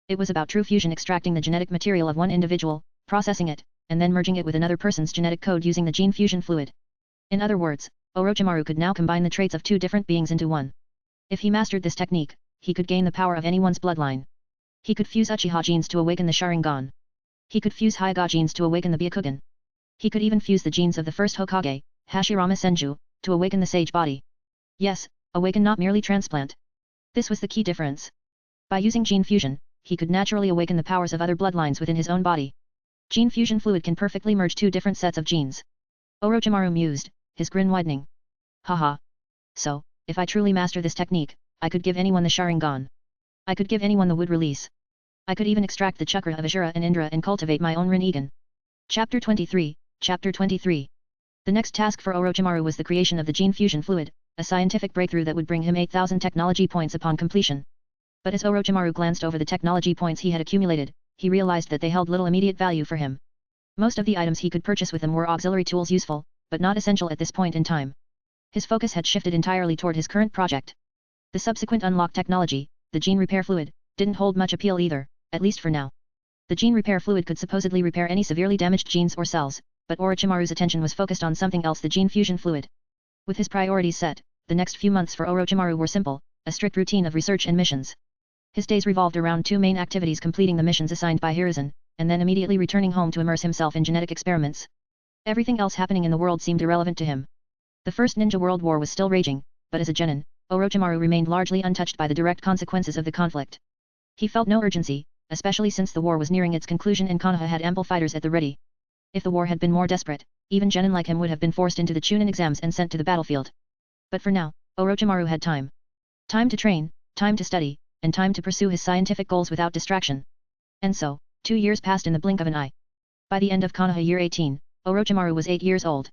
It was about true fusion, extracting the genetic material of one individual, processing it, and then merging it with another person's genetic code using the gene fusion fluid. In other words, Orochimaru could now combine the traits of two different beings into one. If he mastered this technique, he could gain the power of anyone's bloodline. He could fuse Uchiha genes to awaken the Sharingan. He could fuse Hyuga genes to awaken the Byakugan. He could even fuse the genes of the first Hokage, Hashirama Senju, to awaken the sage body. Yes, awaken, not merely transplant. This was the key difference. By using gene fusion, he could naturally awaken the powers of other bloodlines within his own body. Gene fusion fluid can perfectly merge two different sets of genes. Orochimaru mused, his grin widening. Haha. So, if I truly master this technique, I could give anyone the Sharingan. I could give anyone the wood release. I could even extract the chakra of Ashura and Indra and cultivate my own Rinnegan. Chapter 23, Chapter 23. The next task for Orochimaru was the creation of the gene fusion fluid, a scientific breakthrough that would bring him 8,000 technology points upon completion. But as Orochimaru glanced over the technology points he had accumulated, he realized that they held little immediate value for him. Most of the items he could purchase with them were auxiliary tools, useful, but not essential at this point in time. His focus had shifted entirely toward his current project. The subsequent unlocked technology, the gene repair fluid, didn't hold much appeal either, at least for now. The gene repair fluid could supposedly repair any severely damaged genes or cells, but Orochimaru's attention was focused on something else, the gene fusion fluid. With his priorities set, the next few months for Orochimaru were simple, a strict routine of research and missions. His days revolved around two main activities: completing the missions assigned by Hiruzen, and then immediately returning home to immerse himself in genetic experiments. Everything else happening in the world seemed irrelevant to him. The First Ninja World War was still raging, but as a genin, Orochimaru remained largely untouched by the direct consequences of the conflict. He felt no urgency, especially since the war was nearing its conclusion and Konoha had ample fighters at the ready. If the war had been more desperate, even genin like him would have been forced into the Chunin exams and sent to the battlefield. But for now, Orochimaru had time. Time to train, time to study, and time to pursue his scientific goals without distraction. And so, 2 years passed in the blink of an eye. By the end of Konoha year 18, Orochimaru was 8 years old.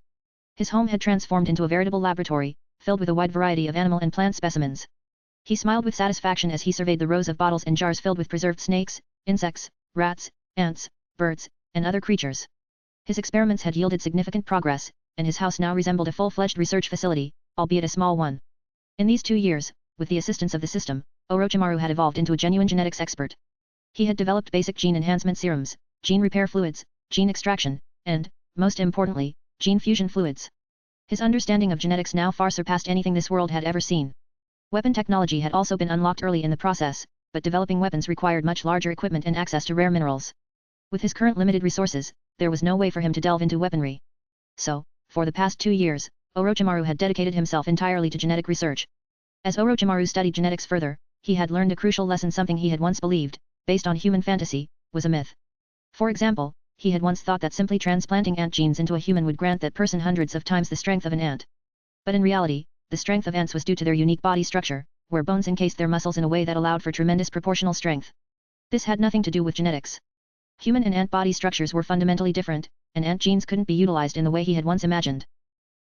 His home had transformed into a veritable laboratory, filled with a wide variety of animal and plant specimens. He smiled with satisfaction as he surveyed the rows of bottles and jars filled with preserved snakes, insects, rats, ants, birds, and other creatures. His experiments had yielded significant progress, and his house now resembled a full-fledged research facility, albeit a small one. In these 2 years, with the assistance of the system, Orochimaru had evolved into a genuine genetics expert. He had developed basic gene enhancement serums, gene repair fluids, gene extraction, and, most importantly, gene fusion fluids. His understanding of genetics now far surpassed anything this world had ever seen. Weapon technology had also been unlocked early in the process, but developing weapons required much larger equipment and access to rare minerals. With his current limited resources, there was no way for him to delve into weaponry. So, for the past 2 years, Orochimaru had dedicated himself entirely to genetic research. As Orochimaru studied genetics further, he had learned a crucial lesson: something he had once believed, based on human fantasy, was a myth. For example, he had once thought that simply transplanting ant genes into a human would grant that person hundreds of times the strength of an ant. But in reality, the strength of ants was due to their unique body structure, where bones encased their muscles in a way that allowed for tremendous proportional strength. This had nothing to do with genetics. Human and ant body structures were fundamentally different, and ant genes couldn't be utilized in the way he had once imagined.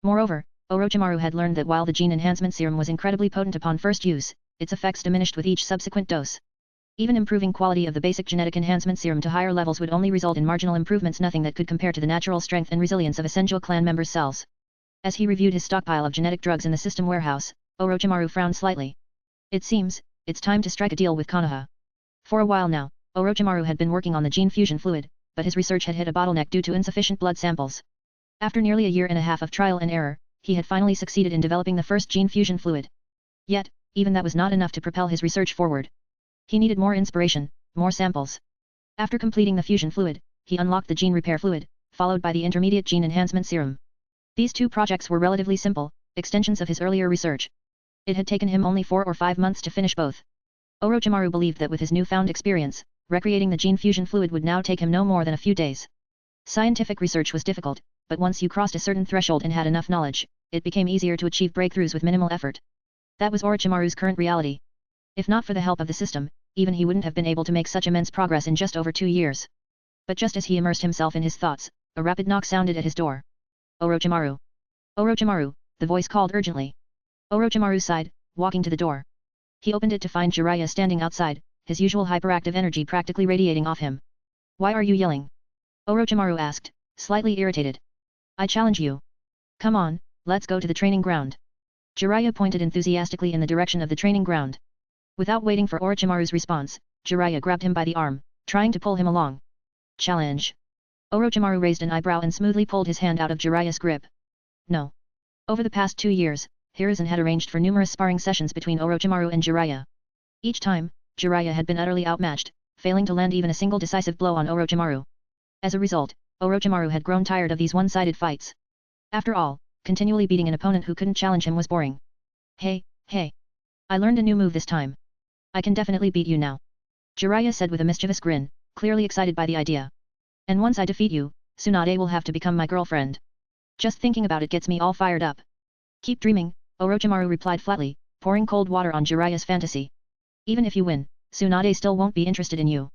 Moreover, Orochimaru had learned that while the gene enhancement serum was incredibly potent upon first use, its effects diminished with each subsequent dose. Even improving quality of the basic genetic enhancement serum to higher levels would only result in marginal improvements, nothing that could compare to the natural strength and resilience of a Senju clan member's cells. As he reviewed his stockpile of genetic drugs in the system warehouse, Orochimaru frowned slightly. It seems, it's time to strike a deal with Konoha. For a while now, Orochimaru had been working on the gene fusion fluid, but his research had hit a bottleneck due to insufficient blood samples. After nearly a year and a half of trial and error, he had finally succeeded in developing the first gene fusion fluid. Yet, even that was not enough to propel his research forward. He needed more inspiration, more samples. After completing the fusion fluid, he unlocked the gene repair fluid, followed by the intermediate gene enhancement serum. These two projects were relatively simple, extensions of his earlier research. It had taken him only 4 or 5 months to finish both. Orochimaru believed that with his newfound experience, recreating the gene fusion fluid would now take him no more than a few days. Scientific research was difficult, but once you crossed a certain threshold and had enough knowledge, it became easier to achieve breakthroughs with minimal effort. That was Orochimaru's current reality. If not for the help of the system, even he wouldn't have been able to make such immense progress in just over 2 years. But just as he immersed himself in his thoughts, a rapid knock sounded at his door. Orochimaru! Orochimaru! The voice called urgently. Orochimaru sighed, walking to the door. He opened it to find Jiraiya standing outside, his usual hyperactive energy practically radiating off him. Why are you yelling? Orochimaru asked, slightly irritated. I challenge you. Come on, let's go to the training ground. Jiraiya pointed enthusiastically in the direction of the training ground. Without waiting for Orochimaru's response, Jiraiya grabbed him by the arm, trying to pull him along. Challenge. Orochimaru raised an eyebrow and smoothly pulled his hand out of Jiraiya's grip. No. Over the past 2 years, Hiruzen had arranged for numerous sparring sessions between Orochimaru and Jiraiya. Each time, Jiraiya had been utterly outmatched, failing to land even a single decisive blow on Orochimaru. As a result, Orochimaru had grown tired of these one-sided fights. After all, continually beating an opponent who couldn't challenge him was boring. Hey. I learned a new move this time. I can definitely beat you now. Jiraiya said with a mischievous grin, clearly excited by the idea. And once I defeat you, Tsunade will have to become my girlfriend. Just thinking about it gets me all fired up. Keep dreaming, Orochimaru replied flatly, pouring cold water on Jiraiya's fantasy. Even if you win, Tsunade still won't be interested in you.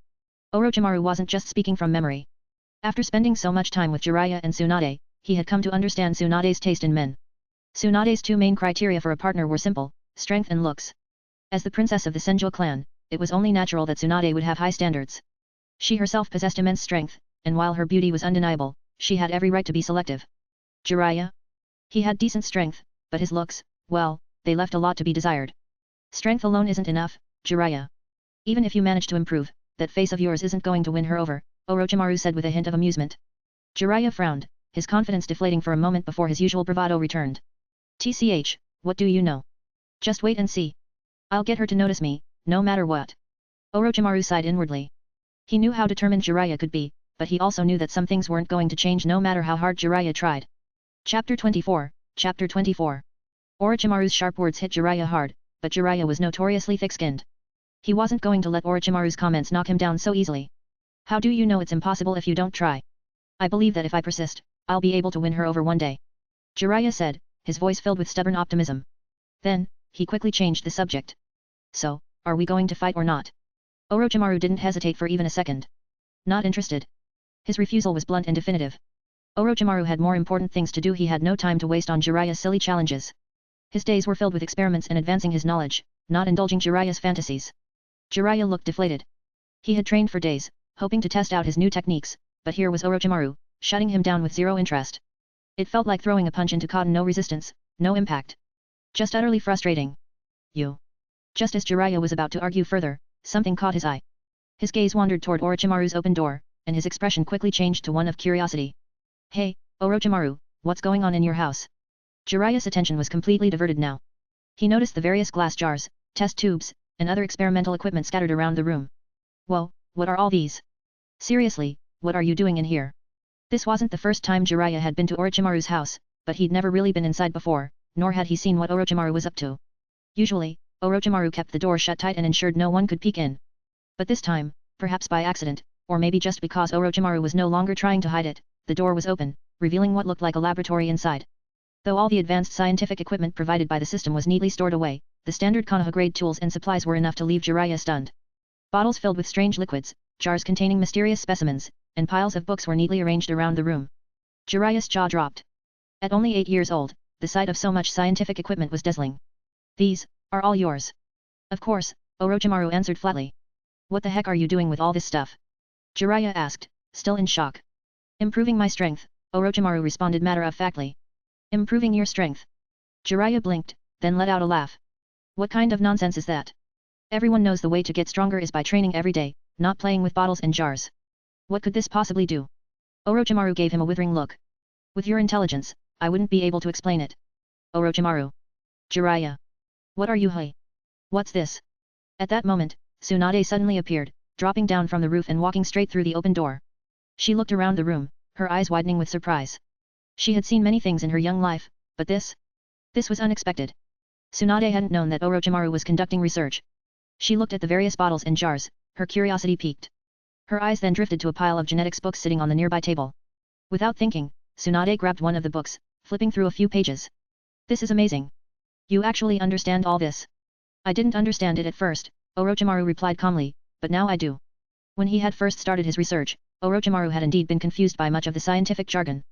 Orochimaru wasn't just speaking from memory. After spending so much time with Jiraiya and Tsunade, he had come to understand Tsunade's taste in men. Tsunade's 2 main criteria for a partner were simple, strength and looks. As the princess of the Senju clan, it was only natural that Tsunade would have high standards. She herself possessed immense strength, and while her beauty was undeniable, she had every right to be selective. Jiraiya? He had decent strength, but his looks, well, they left a lot to be desired. Strength alone isn't enough, Jiraiya. Even if you manage to improve, that face of yours isn't going to win her over, Orochimaru said with a hint of amusement. Jiraiya frowned, his confidence deflating for a moment before his usual bravado returned. TCH, what do you know? Just wait and see. I'll get her to notice me, no matter what. Orochimaru sighed inwardly. He knew how determined Jiraiya could be, but he also knew that some things weren't going to change no matter how hard Jiraiya tried. Chapter 24, Chapter 24. Orochimaru's sharp words hit Jiraiya hard, but Jiraiya was notoriously thick-skinned. He wasn't going to let Orochimaru's comments knock him down so easily. How do you know it's impossible if you don't try? I believe that if I persist, I'll be able to win her over one day. Jiraiya said, his voice filled with stubborn optimism. Then, he quickly changed the subject. So, are we going to fight or not? Orochimaru didn't hesitate for even a second. Not interested. His refusal was blunt and definitive. Orochimaru had more important things to do. He had no time to waste on Jiraiya's silly challenges. His days were filled with experiments and advancing his knowledge, not indulging Jiraiya's fantasies. Jiraiya looked deflated. He had trained for days, hoping to test out his new techniques, but here was Orochimaru, shutting him down with zero interest. It felt like throwing a punch into cotton, no resistance, no impact. Just utterly frustrating. You. Just as Jiraiya was about to argue further, something caught his eye. His gaze wandered toward Orochimaru's open door, and his expression quickly changed to one of curiosity. Hey, Orochimaru, what's going on in your house? Jiraiya's attention was completely diverted now. He noticed the various glass jars, test tubes, and other experimental equipment scattered around the room. Whoa, what are all these? Seriously, what are you doing in here? This wasn't the first time Jiraiya had been to Orochimaru's house, but he'd never really been inside before, nor had he seen what Orochimaru was up to. Usually, Orochimaru kept the door shut tight and ensured no one could peek in. But this time, perhaps by accident, or maybe just because Orochimaru was no longer trying to hide it, the door was open, revealing what looked like a laboratory inside. Though all the advanced scientific equipment provided by the system was neatly stored away, the standard Konoha-grade tools and supplies were enough to leave Jiraiya stunned. Bottles filled with strange liquids, jars containing mysterious specimens, and piles of books were neatly arranged around the room. Jiraiya's jaw dropped. At only 8 years old, the sight of so much scientific equipment was dazzling. These are all yours. Of course, Orochimaru answered flatly. What the heck are you doing with all this stuff? Jiraiya asked, still in shock. Improving my strength, Orochimaru responded matter-of-factly. Improving your strength? Jiraiya blinked, then let out a laugh. What kind of nonsense is that? Everyone knows the way to get stronger is by training every day, not playing with bottles and jars. What could this possibly do? Orochimaru gave him a withering look. With your intelligence, I wouldn't be able to explain it. Orochimaru. Jiraiya. What are you? Hey? What's this? At that moment, Tsunade suddenly appeared, dropping down from the roof and walking straight through the open door. She looked around the room, her eyes widening with surprise. She had seen many things in her young life, but this was unexpected. Tsunade hadn't known that Orochimaru was conducting research. She looked at the various bottles and jars, her curiosity piqued. Her eyes then drifted to a pile of genetics books sitting on the nearby table. Without thinking, Tsunade grabbed one of the books, flipping through a few pages. This is amazing. You actually understand all this? I didn't understand it at first, Orochimaru replied calmly, but now I do. When he had first started his research, Orochimaru had indeed been confused by much of the scientific jargon.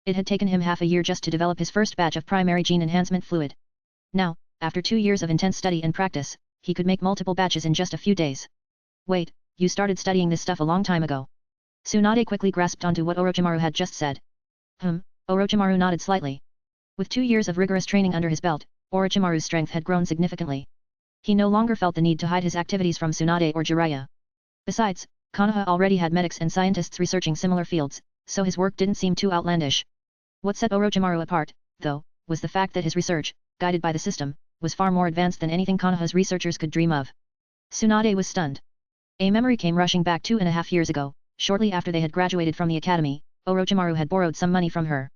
It had taken him half a year just to develop his first batch of primary gene enhancement fluid. Now, after 2 years of intense study and practice, he could make multiple batches in just a few days. Wait, you started studying this stuff a long time ago. Tsunade quickly grasped onto what Orochimaru had just said. Orochimaru nodded slightly. With 2 years of rigorous training under his belt, Orochimaru's strength had grown significantly. He no longer felt the need to hide his activities from Tsunade or Jiraiya. Besides, Konoha already had medics and scientists researching similar fields, so his work didn't seem too outlandish. What set Orochimaru apart, though, was the fact that his research, guided by the system, was far more advanced than anything Konoha's researchers could dream of. Tsunade was stunned. A memory came rushing back 2.5 years ago, shortly after they had graduated from the academy. Orochimaru had borrowed some money from her.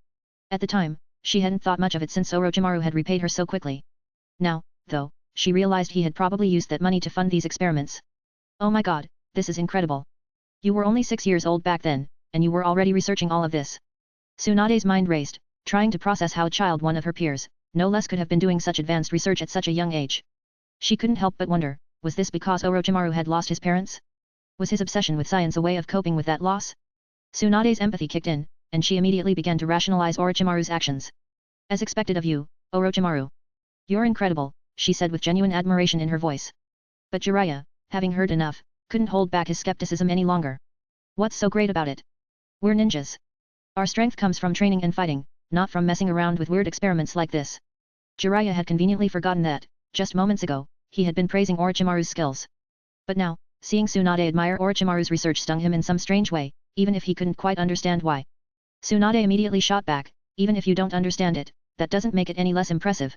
At the time, she hadn't thought much of it since Orochimaru had repaid her so quickly. Now, though, she realized he had probably used that money to fund these experiments. Oh my god, this is incredible. You were only 6 years old back then, and you were already researching all of this. Tsunade's mind raced, trying to process how a child one of her peers, no less could have been doing such advanced research at such a young age. She couldn't help but wonder, was this because Orochimaru had lost his parents? Was his obsession with science a way of coping with that loss? Tsunade's empathy kicked in, and she immediately began to rationalize Orochimaru's actions. As expected of you, Orochimaru. You're incredible, she said with genuine admiration in her voice. But Jiraiya, having heard enough, couldn't hold back his skepticism any longer. What's so great about it? We're ninjas. Our strength comes from training and fighting, not from messing around with weird experiments like this. Jiraiya had conveniently forgotten that, just moments ago, he had been praising Orochimaru's skills. But now, seeing Tsunade admire Orochimaru's research stung him in some strange way, even if he couldn't quite understand why. Tsunade immediately shot back, even if you don't understand it, that doesn't make it any less impressive.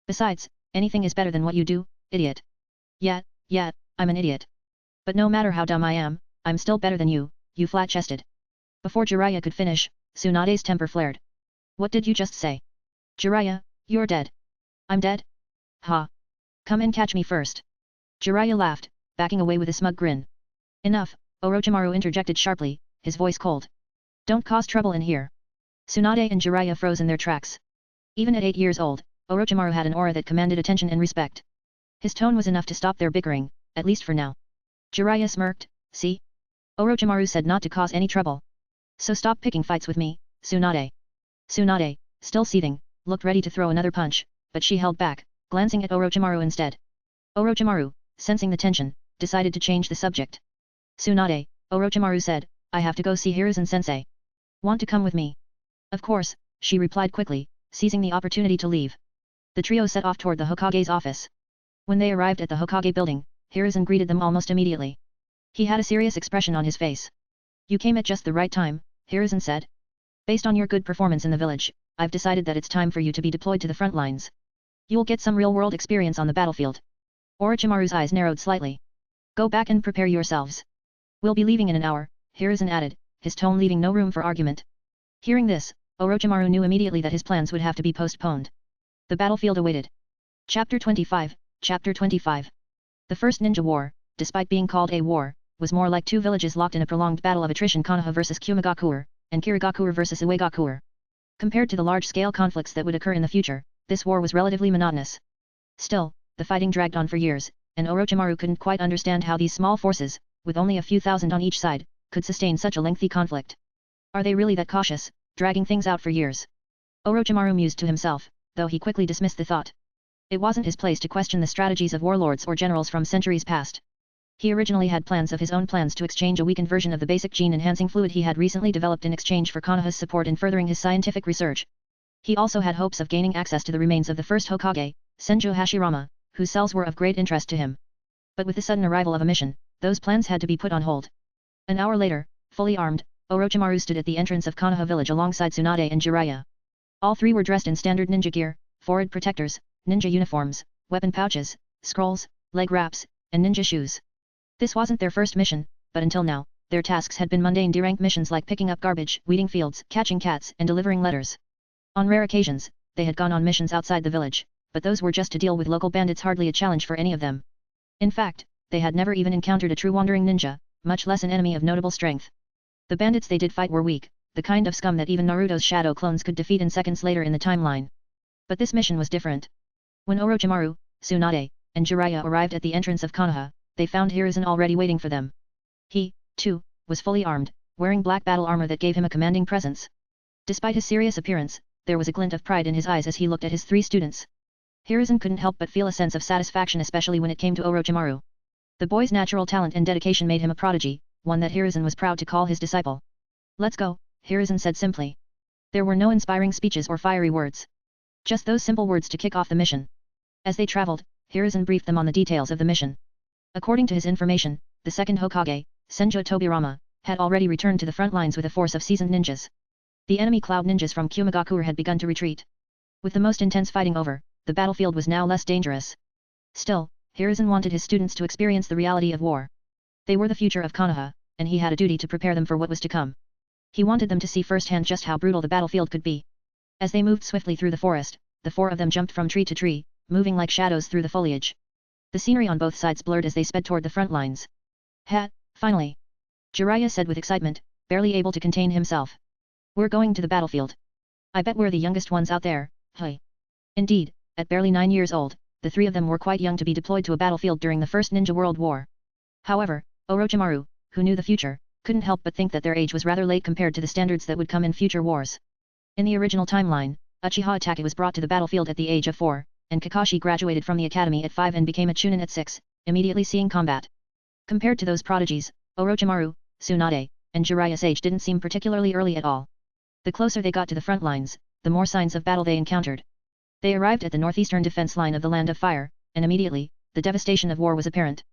Besides, anything is better than what you do, idiot. Yeah, I'm an idiot. But no matter how dumb I am, I'm still better than you, you flat-chested. Before Jiraiya could finish, Tsunade's temper flared. What did you just say? Jiraiya, you're dead. I'm dead? Ha. Come and catch me first. Jiraiya laughed, backing away with a smug grin. Enough, Orochimaru interjected sharply, his voice cold. Don't cause trouble in here. Tsunade and Jiraiya froze in their tracks. Even at 8 years old, Orochimaru had an aura that commanded attention and respect. His tone was enough to stop their bickering, at least for now. Jiraiya smirked, see? Orochimaru said not to cause any trouble. So stop picking fights with me, Tsunade. Tsunade, still seething, looked ready to throw another punch, but she held back, glancing at Orochimaru instead. Orochimaru, sensing the tension, decided to change the subject. Tsunade, Orochimaru said, I have to go see Hiruzen-sensei. Want to come with me? Of course, she replied quickly, seizing the opportunity to leave. The trio set off toward the Hokage's office. When they arrived at the Hokage building, Hiruzen greeted them almost immediately. He had a serious expression on his face. You came at just the right time, Hiruzen said. Based on your good performance in the village, I've decided that it's time for you to be deployed to the front lines. You'll get some real-world experience on the battlefield. Orochimaru's eyes narrowed slightly. Go back and prepare yourselves. We'll be leaving in an hour, Hiruzen added, his tone leaving no room for argument. Hearing this, Orochimaru knew immediately that his plans would have to be postponed. The battlefield awaited. Chapter 25, Chapter 25. The First Ninja War, despite being called a war, was more like two villages locked in a prolonged battle of attrition, Konoha versus Kumogakuer, and Kirigakuer versus Uegakuer. Compared to the large-scale conflicts that would occur in the future, this war was relatively monotonous. Still, the fighting dragged on for years, and Orochimaru couldn't quite understand how these small forces, with only a few thousand on each side, could sustain such a lengthy conflict. Are they really that cautious, dragging things out for years? Orochimaru mused to himself, though he quickly dismissed the thought. It wasn't his place to question the strategies of warlords or generals from centuries past. He originally had plans of his own plans to exchange a weakened version of the basic gene-enhancing fluid he had recently developed in exchange for Konoha's support in furthering his scientific research. He also had hopes of gaining access to the remains of the first Hokage, Senju Hashirama, whose cells were of great interest to him. But with the sudden arrival of a mission, those plans had to be put on hold. An hour later, fully armed, Orochimaru stood at the entrance of Konoha village alongside Tsunade and Jiraiya. All three were dressed in standard ninja gear, forehead protectors, ninja uniforms, weapon pouches, scrolls, leg wraps, and ninja shoes. This wasn't their first mission, but until now, their tasks had been mundane D-rank missions like picking up garbage, weeding fields, catching cats, and delivering letters. On rare occasions, they had gone on missions outside the village, but those were just to deal with local bandits, hardly a challenge for any of them. In fact, they had never even encountered a true wandering ninja, much less an enemy of notable strength. The bandits they did fight were weak, the kind of scum that even Naruto's shadow clones could defeat in seconds later in the timeline. But this mission was different. When Orochimaru, Tsunade, and Jiraiya arrived at the entrance of Konoha, they found Hiruzen already waiting for them. He, too, was fully armed, wearing black battle armor that gave him a commanding presence. Despite his serious appearance, there was a glint of pride in his eyes as he looked at his three students. Hiruzen couldn't help but feel a sense of satisfaction, especially when it came to Orochimaru. The boy's natural talent and dedication made him a prodigy, one that Hiruzen was proud to call his disciple. Let's go, Hiruzen said simply. There were no inspiring speeches or fiery words. Just those simple words to kick off the mission. As they traveled, Hiruzen briefed them on the details of the mission. According to his information, the second Hokage, Senju Tobirama, had already returned to the front lines with a force of seasoned ninjas. The enemy cloud ninjas from Kumogakuer had begun to retreat. With the most intense fighting over, the battlefield was now less dangerous. Still, Hiruzen wanted his students to experience the reality of war. They were the future of Konoha, and he had a duty to prepare them for what was to come. He wanted them to see firsthand just how brutal the battlefield could be. As they moved swiftly through the forest, the four of them jumped from tree to tree, moving like shadows through the foliage. The scenery on both sides blurred as they sped toward the front lines. Finally! Jiraiya said with excitement, barely able to contain himself. We're going to the battlefield. I bet we're the youngest ones out there, hey. Indeed, at barely 9 years old, the three of them were quite young to be deployed to a battlefield during the First Ninja World War. However, Orochimaru, who knew the future, couldn't help but think that their age was rather late compared to the standards that would come in future wars. In the original timeline, Uchiha Itachi was brought to the battlefield at the age of 4, and Kakashi graduated from the academy at 5 and became a Chunin at 6, immediately seeing combat. Compared to those prodigies, Orochimaru, Tsunade, and Jiraiya's age didn't seem particularly early at all. The closer they got to the front lines, the more signs of battle they encountered. They arrived at the northeastern defense line of the Land of Fire, and immediately, the devastation of war was apparent.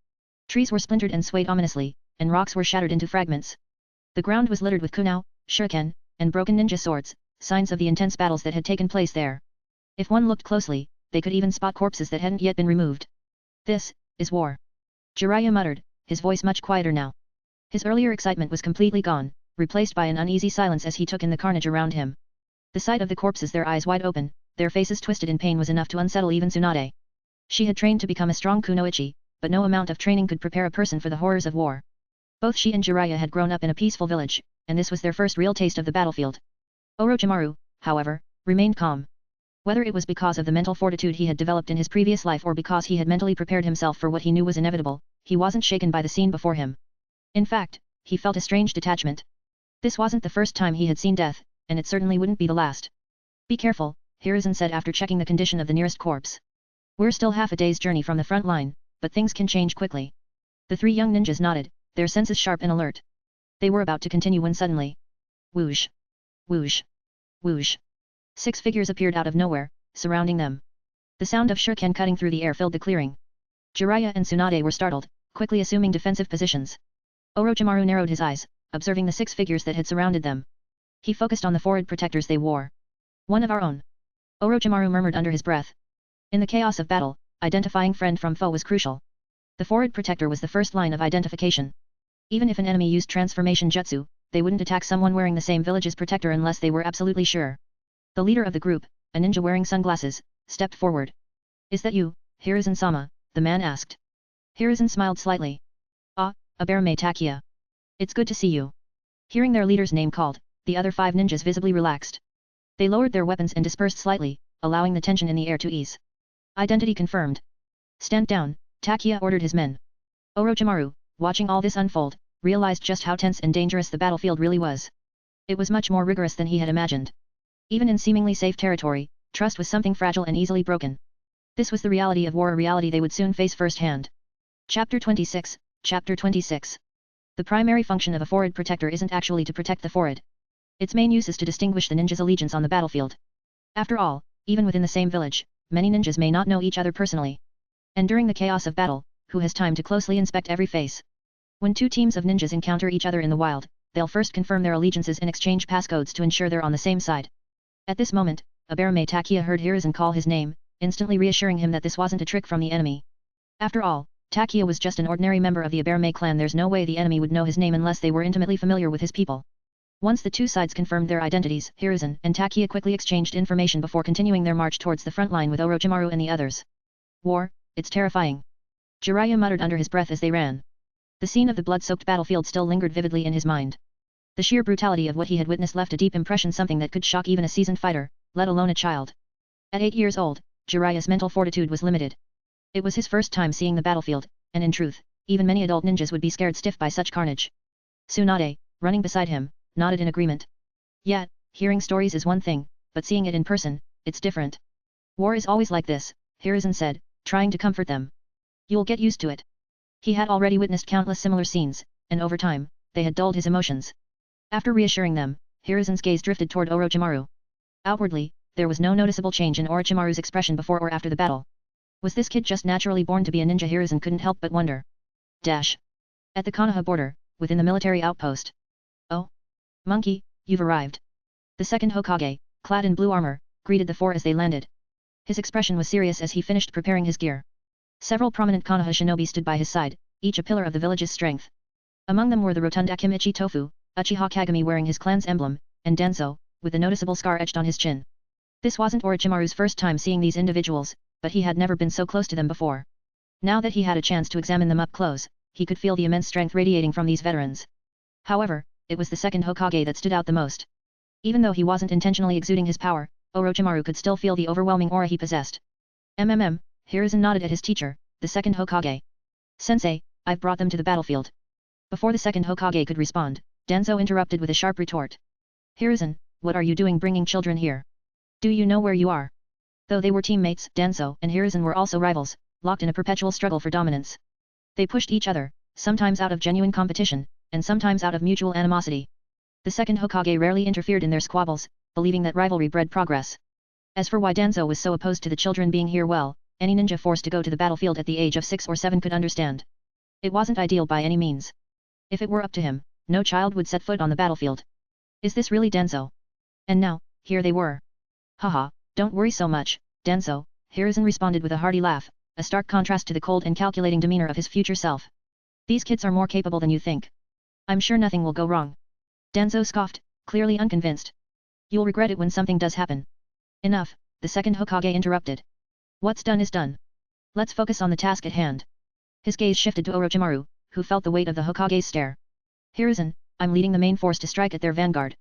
Trees were splintered and swayed ominously, and rocks were shattered into fragments. The ground was littered with kunai, shuriken, and broken ninja swords, signs of the intense battles that had taken place there. If one looked closely, they could even spot corpses that hadn't yet been removed. This is war. Jiraiya muttered, his voice much quieter now. His earlier excitement was completely gone, replaced by an uneasy silence as he took in the carnage around him. The sight of the corpses, their eyes wide open, their faces twisted in pain, was enough to unsettle even Tsunade. She had trained to become a strong kunoichi, but no amount of training could prepare a person for the horrors of war. Both she and Jiraiya had grown up in a peaceful village, and this was their first real taste of the battlefield. Orochimaru, however, remained calm. Whether it was because of the mental fortitude he had developed in his previous life or because he had mentally prepared himself for what he knew was inevitable, he wasn't shaken by the scene before him. In fact, he felt a strange detachment. This wasn't the first time he had seen death, and it certainly wouldn't be the last. Be careful, Hiruzen said after checking the condition of the nearest corpse. We're still half a day's journey from the front line, but things can change quickly. The three young ninjas nodded, their senses sharp and alert. They were about to continue when suddenly... whoosh! Whoosh! Whoosh! 6 figures appeared out of nowhere, surrounding them. The sound of shuriken cutting through the air filled the clearing. Jiraiya and Tsunade were startled, quickly assuming defensive positions. Orochimaru narrowed his eyes, observing the 6 figures that had surrounded them. He focused on the forehead protectors they wore. One of our own. Orochimaru murmured under his breath. In the chaos of battle, identifying friend from foe was crucial. The forward protector was the first line of identification. Even if an enemy used transformation jutsu, they wouldn't attack someone wearing the same village's protector unless they were absolutely sure. The leader of the group, a ninja wearing sunglasses, stepped forward. "Is that you, Hiruzen-sama?" the man asked. Hiruzen smiled slightly. "Ah, Aberame Takia. It's good to see you." Hearing their leader's name called, the other 5 ninjas visibly relaxed. They lowered their weapons and dispersed slightly, allowing the tension in the air to ease. Identity confirmed. "Stand down," Takia ordered his men. Orochimaru, watching all this unfold, realized just how tense and dangerous the battlefield really was. It was much more rigorous than he had imagined. Even in seemingly safe territory, trust was something fragile and easily broken. This was the reality of war, a reality they would soon face firsthand. Chapter 26. Chapter 26. The primary function of a forward protector isn't actually to protect the forward. Its main use is to distinguish the ninja's allegiance on the battlefield. After all, even within the same village, many ninjas may not know each other personally. And during the chaos of battle, who has time to closely inspect every face? When 2 teams of ninjas encounter each other in the wild, they'll first confirm their allegiances and exchange passcodes to ensure they're on the same side. At this moment, Aberame Takia heard Hiruzen call his name, instantly reassuring him that this wasn't a trick from the enemy. After all, Takia was just an ordinary member of the Aberame clan. There's no way the enemy would know his name unless they were intimately familiar with his people. Once the 2 sides confirmed their identities, Hiruzen and Takia quickly exchanged information before continuing their march towards the front line with Orochimaru and the others. "War, it's terrifying," Jiraiya muttered under his breath as they ran. The scene of the blood-soaked battlefield still lingered vividly in his mind. The sheer brutality of what he had witnessed left a deep impression, something that could shock even a seasoned fighter, let alone a child. At 8 years old, Jiraiya's mental fortitude was limited. It was his first time seeing the battlefield, and in truth, even many adult ninjas would be scared stiff by such carnage. Tsunade, running beside him, nodded in agreement. Yet, hearing stories is one thing, but seeing it in person, it's different. "War is always like this," Hiruzen said, trying to comfort them. "You'll get used to it." He had already witnessed countless similar scenes, and over time, they had dulled his emotions. After reassuring them, Hiruzen's gaze drifted toward Orochimaru. Outwardly, there was no noticeable change in Orochimaru's expression before or after the battle. Was this kid just naturally born to be a ninja? Hiruzen couldn't help but wonder. At the Konoha border, within the military outpost. "Oh? Monkey, you've arrived." The second Hokage, clad in blue armor, greeted the 4 as they landed. His expression was serious as he finished preparing his gear. Several prominent Konoha shinobi stood by his side, each a pillar of the village's strength. Among them were the rotund Akimichi Tofu, Uchiha Kagami wearing his clan's emblem, and Danzo, with a noticeable scar etched on his chin. This wasn't Orochimaru's first time seeing these individuals, but he had never been so close to them before. Now that he had a chance to examine them up close, he could feel the immense strength radiating from these veterans. However, it was the second Hokage that stood out the most. Even though he wasn't intentionally exuding his power, Orochimaru could still feel the overwhelming aura he possessed. Hiruzen nodded at his teacher, the second Hokage. "Sensei, I've brought them to the battlefield." Before the second Hokage could respond, Danzo interrupted with a sharp retort. "Hiruzen, what are you doing bringing children here? Do you know where you are?" Though they were teammates, Danzo and Hiruzen were also rivals, locked in a perpetual struggle for dominance. They pushed each other, sometimes out of genuine competition, and sometimes out of mutual animosity. The second Hokage rarely interfered in their squabbles, believing that rivalry bred progress. As for why Danzo was so opposed to the children being here, well, any ninja forced to go to the battlefield at the age of 6 or 7 could understand. It wasn't ideal by any means. If it were up to him, no child would set foot on the battlefield. Is this really Danzo? And now, here they were. "Haha, don't worry so much, Danzo," Hiruzen responded with a hearty laugh, a stark contrast to the cold and calculating demeanor of his future self. "These kids are more capable than you think. I'm sure nothing will go wrong." Danzo scoffed, clearly unconvinced. "You'll regret it when something does happen." "Enough," the second Hokage interrupted. "What's done is done. Let's focus on the task at hand." His gaze shifted to Orochimaru, who felt the weight of the Hokage's stare. "Hiruzen, I'm leading the main force to strike at their vanguard.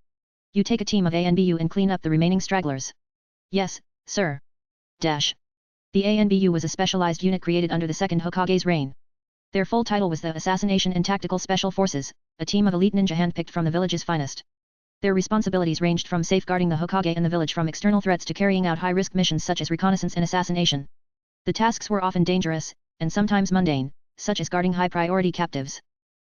You take a team of ANBU and clean up the remaining stragglers." "Yes, sir." The ANBU was a specialized unit created under the second Hokage's reign. Their full title was the Assassination and Tactical Special Forces, a team of elite ninja handpicked from the village's finest. Their responsibilities ranged from safeguarding the Hokage and the village from external threats to carrying out high-risk missions such as reconnaissance and assassination. The tasks were often dangerous, and sometimes mundane, such as guarding high-priority captives.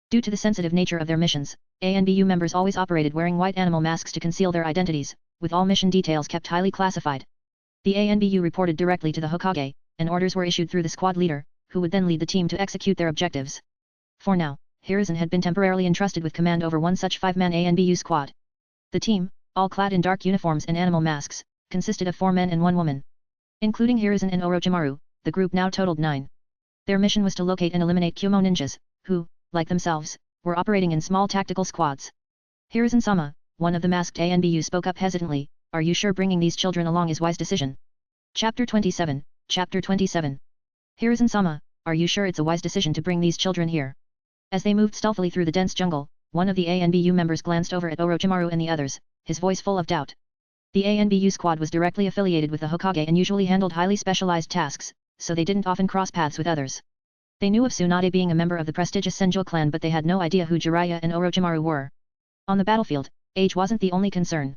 Due to the sensitive nature of their missions, ANBU members always operated wearing white animal masks to conceal their identities, with all mission details kept highly classified. The ANBU reported directly to the Hokage, and orders were issued through the squad leader, who would then lead the team to execute their objectives. For now, Hiruzen had been temporarily entrusted with command over one such 5-man ANBU squad. The team, all clad in dark uniforms and animal masks, consisted of 4 men and 1 woman. Including Hiruzen and Orochimaru, the group now totaled 9. Their mission was to locate and eliminate Kumo ninjas, who, like themselves, were operating in small tactical squads. Hiruzen-sama, one of the masked ANBU spoke up hesitantly, are you sure bringing these children along is wise decision? Chapter 27, Chapter 27. Hiruzen-sama, are you sure it's a wise decision to bring these children here? As they moved stealthily through the dense jungle, one of the ANBU members glanced over at Orochimaru and the others, his voice full of doubt. The ANBU squad was directly affiliated with the Hokage and usually handled highly specialized tasks, so they didn't often cross paths with others. They knew of Tsunade being a member of the prestigious Senjo clan, but they had no idea who Jiraiya and Orochimaru were. On the battlefield, age wasn't the only concern.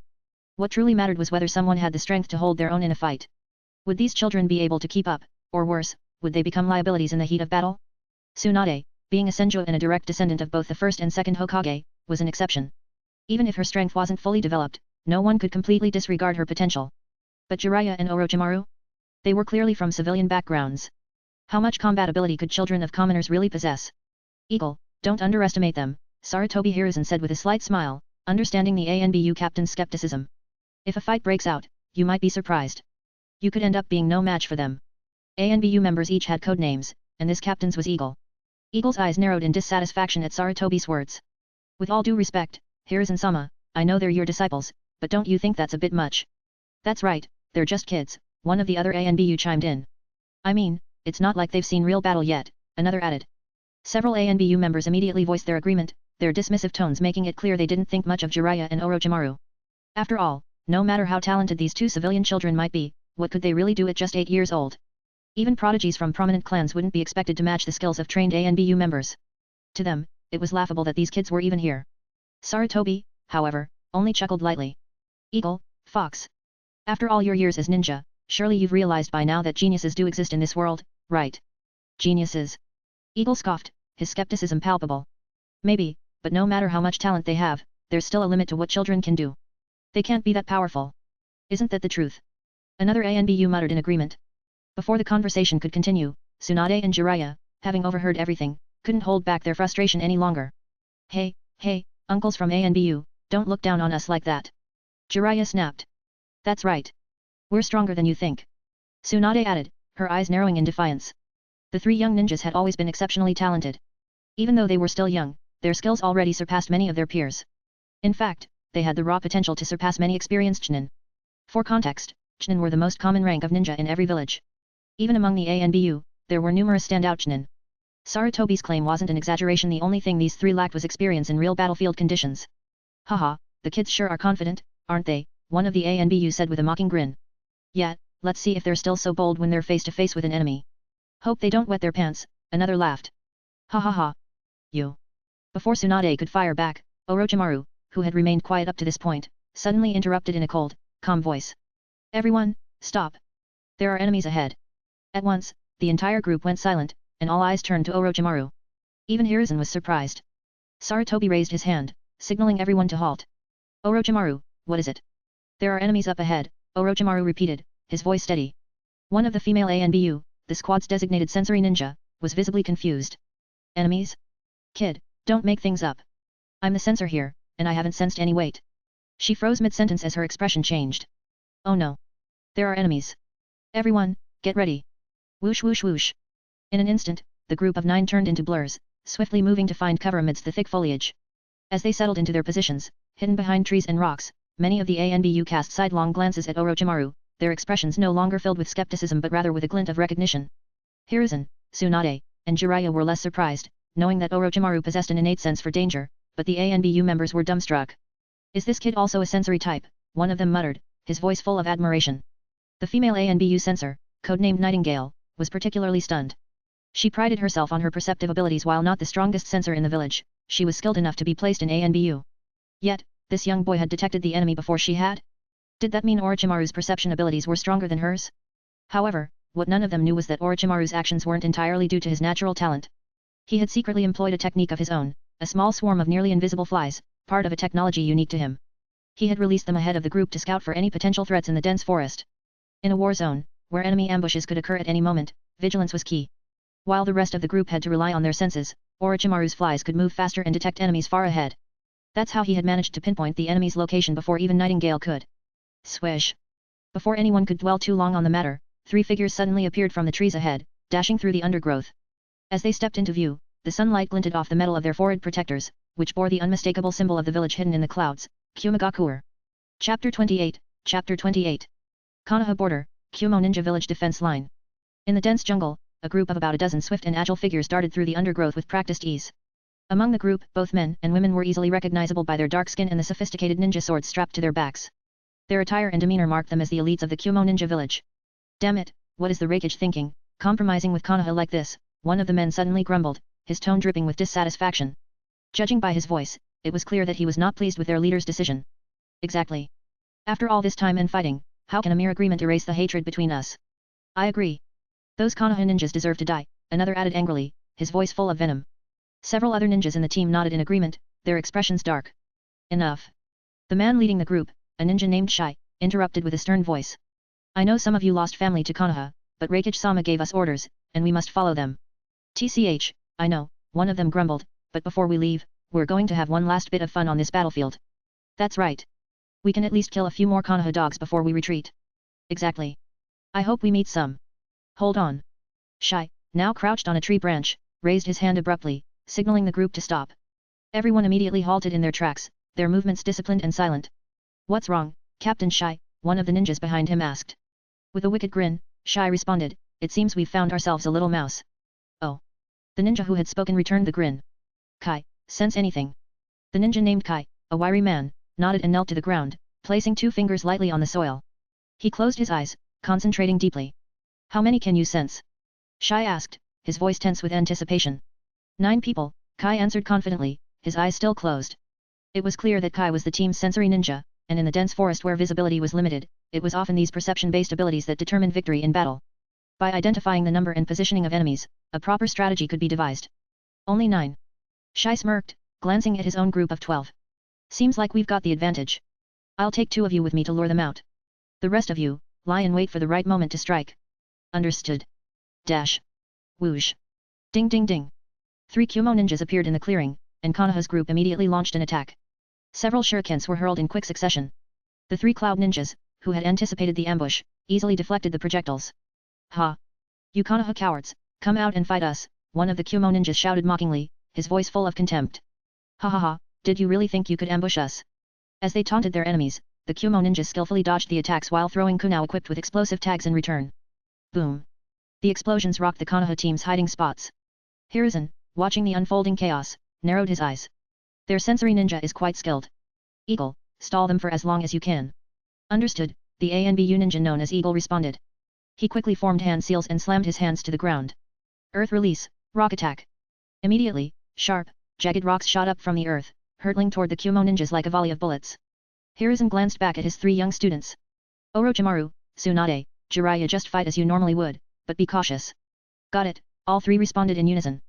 What truly mattered was whether someone had the strength to hold their own in a fight. Would these children be able to keep up, or worse, would they become liabilities in the heat of battle? Tsunade, being a Senjo and a direct descendant of both the first and second Hokage, was an exception. Even if her strength wasn't fully developed, no one could completely disregard her potential. But Jiraiya and Orochimaru? They were clearly from civilian backgrounds. How much combat ability could children of commoners really possess? Eagle, don't underestimate them, Sarutobi Hiruzen said with a slight smile, understanding the ANBU captain's skepticism. If a fight breaks out, you might be surprised. You could end up being no match for them. ANBU members each had code names, and this captain's was Eagle. Eagle's eyes narrowed in dissatisfaction at Sarutobi's words. With all due respect, Hiruzen-sama, I know they're your disciples, but don't you think that's a bit much? That's right, they're just kids, one of the other ANBU chimed in. I mean, it's not like they've seen real battle yet, another added. Several ANBU members immediately voiced their agreement, their dismissive tones making it clear they didn't think much of Jiraiya and Orochimaru. After all, no matter how talented these two civilian children might be, what could they really do at just 8 years old? Even prodigies from prominent clans wouldn't be expected to match the skills of trained ANBU members. To them, it was laughable that these kids were even here. Sarutobi, however, only chuckled lightly. Eagle, Fox. After all your years as ninja, surely you've realized by now that geniuses do exist in this world, right? Geniuses? Eagle scoffed, his skepticism palpable. Maybe, but no matter how much talent they have, there's still a limit to what children can do. They can't be that powerful. Isn't that the truth? Another ANBU muttered in agreement. Before the conversation could continue, Tsunade and Jiraiya, having overheard everything, couldn't hold back their frustration any longer. Hey, uncles from ANBU, don't look down on us like that. Jiraiya snapped. That's right. We're stronger than you think. Tsunade added, her eyes narrowing in defiance. The three young ninjas had always been exceptionally talented. Even though they were still young, their skills already surpassed many of their peers. In fact, they had the raw potential to surpass many experienced Chunin. For context, Chunin were the most common rank of ninja in every village. Even among the ANBU, there were numerous standout Chunin. Sarutobi's claim wasn't an exaggeration, the only thing these three lacked was experience in real battlefield conditions. Haha, the kids sure are confident, aren't they? One of the ANBU said with a mocking grin. Yeah, let's see if they're still so bold when they're face to face with an enemy. Hope they don't wet their pants, another laughed. Ha ha ha. You. Before Tsunade could fire back, Orochimaru, who had remained quiet up to this point, suddenly interrupted in a cold, calm voice. Everyone, stop. There are enemies ahead. At once, the entire group went silent, and all eyes turned to Orochimaru. Even Hiruzen was surprised. Sarutobi raised his hand, signaling everyone to halt. Orochimaru, what is it? There are enemies up ahead, Orochimaru repeated, his voice steady. One of the female ANBU, the squad's designated sensory ninja, was visibly confused. Enemies? Kid, don't make things up. I'm the censor here, and I haven't sensed any weight. She froze mid-sentence as her expression changed. Oh no. There are enemies. Everyone, get ready. Whoosh whoosh whoosh. In an instant, the group of 9 turned into blurs, swiftly moving to find cover amidst the thick foliage. As they settled into their positions, hidden behind trees and rocks, many of the ANBU cast sidelong glances at Orochimaru, their expressions no longer filled with skepticism but rather with a glint of recognition. Hiruzen, Tsunade, and Jiraiya were less surprised, knowing that Orochimaru possessed an innate sense for danger, but the ANBU members were dumbstruck. Is this kid also a sensory type? One of them muttered, his voice full of admiration. The female ANBU censor, codenamed Nightingale, was particularly stunned. She prided herself on her perceptive abilities. While not the strongest censor in the village, she was skilled enough to be placed in ANBU. Yet, this young boy had detected the enemy before she had? Did that mean Orochimaru's perception abilities were stronger than hers? However, what none of them knew was that Orochimaru's actions weren't entirely due to his natural talent. He had secretly employed a technique of his own, a small swarm of nearly invisible flies, part of a technology unique to him. He had released them ahead of the group to scout for any potential threats in the dense forest. In a war zone, where enemy ambushes could occur at any moment, vigilance was key. While the rest of the group had to rely on their senses, Orochimaru's flies could move faster and detect enemies far ahead. That's how he had managed to pinpoint the enemy's location before even Nightingale could. Swish. Before anyone could dwell too long on the matter, 3 figures suddenly appeared from the trees ahead, dashing through the undergrowth. As they stepped into view, the sunlight glinted off the metal of their forehead protectors, which bore the unmistakable symbol of the village hidden in the clouds, Kumogakuer. Chapter 28, Chapter 28. Konoha Border, Kumo Ninja Village Defense Line. In the dense jungle, a group of about a dozen swift and agile figures darted through the undergrowth with practiced ease. Among the group, both men and women were easily recognizable by their dark skin and the sophisticated ninja swords strapped to their backs. Their attire and demeanor marked them as the elites of the Kumo Ninja Village. Damn it, what is the Raikage thinking, compromising with Konoha like this? One of the men suddenly grumbled, his tone dripping with dissatisfaction. Judging by his voice, it was clear that he was not pleased with their leader's decision. Exactly. After all this time and fighting, how can a mere agreement erase the hatred between us? I agree. Those Konoha ninjas deserve to die, another added angrily, his voice full of venom. Several other ninjas in the team nodded in agreement, their expressions dark. Enough. The man leading the group, a ninja named Shai, interrupted with a stern voice. I know some of you lost family to Konoha, but Raikage-sama gave us orders, and we must follow them. TCH, I know, one of them grumbled, but before we leave, we're going to have one last bit of fun on this battlefield. That's right. We can at least kill a few more Konoha dogs before we retreat. Exactly. I hope we meet some. Hold on. Shai, now crouched on a tree branch, raised his hand abruptly, signaling the group to stop. Everyone immediately halted in their tracks, their movements disciplined and silent. What's wrong, Captain Shai? One of the ninjas behind him asked. With a wicked grin, Shai responded, it seems we've found ourselves a little mouse. Oh. The ninja who had spoken returned the grin. Kai, sense anything? The ninja named Kai, a wiry man, nodded and knelt to the ground, placing 2 fingers lightly on the soil. He closed his eyes, concentrating deeply. How many can you sense? Shai asked, his voice tense with anticipation. 9 people, Kai answered confidently, his eyes still closed. It was clear that Kai was the team's sensory ninja, and in the dense forest where visibility was limited, it was often these perception-based abilities that determined victory in battle. By identifying the number and positioning of enemies, a proper strategy could be devised. Only 9. Shai smirked, glancing at his own group of 12. Seems like we've got the advantage. I'll take 2 of you with me to lure them out. The rest of you, lie in wait for the right moment to strike. Understood. Dash. Whoosh. Ding ding ding. 3 Kumo ninjas appeared in the clearing, and Konoha's group immediately launched an attack. Several shurikens were hurled in quick succession. The 3 cloud ninjas, who had anticipated the ambush, easily deflected the projectiles. Ha! You Konoha cowards, come out and fight us, one of the Kumo ninjas shouted mockingly, his voice full of contempt. Ha ha ha, did you really think you could ambush us? As they taunted their enemies, the Kumo ninjas skillfully dodged the attacks while throwing kunai equipped with explosive tags in return. Boom! The explosions rocked the Konoha team's hiding spots. Hiruzen, watching the unfolding chaos, narrowed his eyes. Their sensory ninja is quite skilled. Eagle, stall them for as long as you can. Understood, the ANBU ninja known as Eagle responded. He quickly formed hand seals and slammed his hands to the ground. Earth release, rock attack. Immediately, sharp, jagged rocks shot up from the earth, hurtling toward the Kumo ninjas like a volley of bullets. Hiruzen glanced back at his 3 young students. Orochimaru, Tsunade, Jiraiya, just fight as you normally would, but be cautious. Got it, all 3 responded in unison.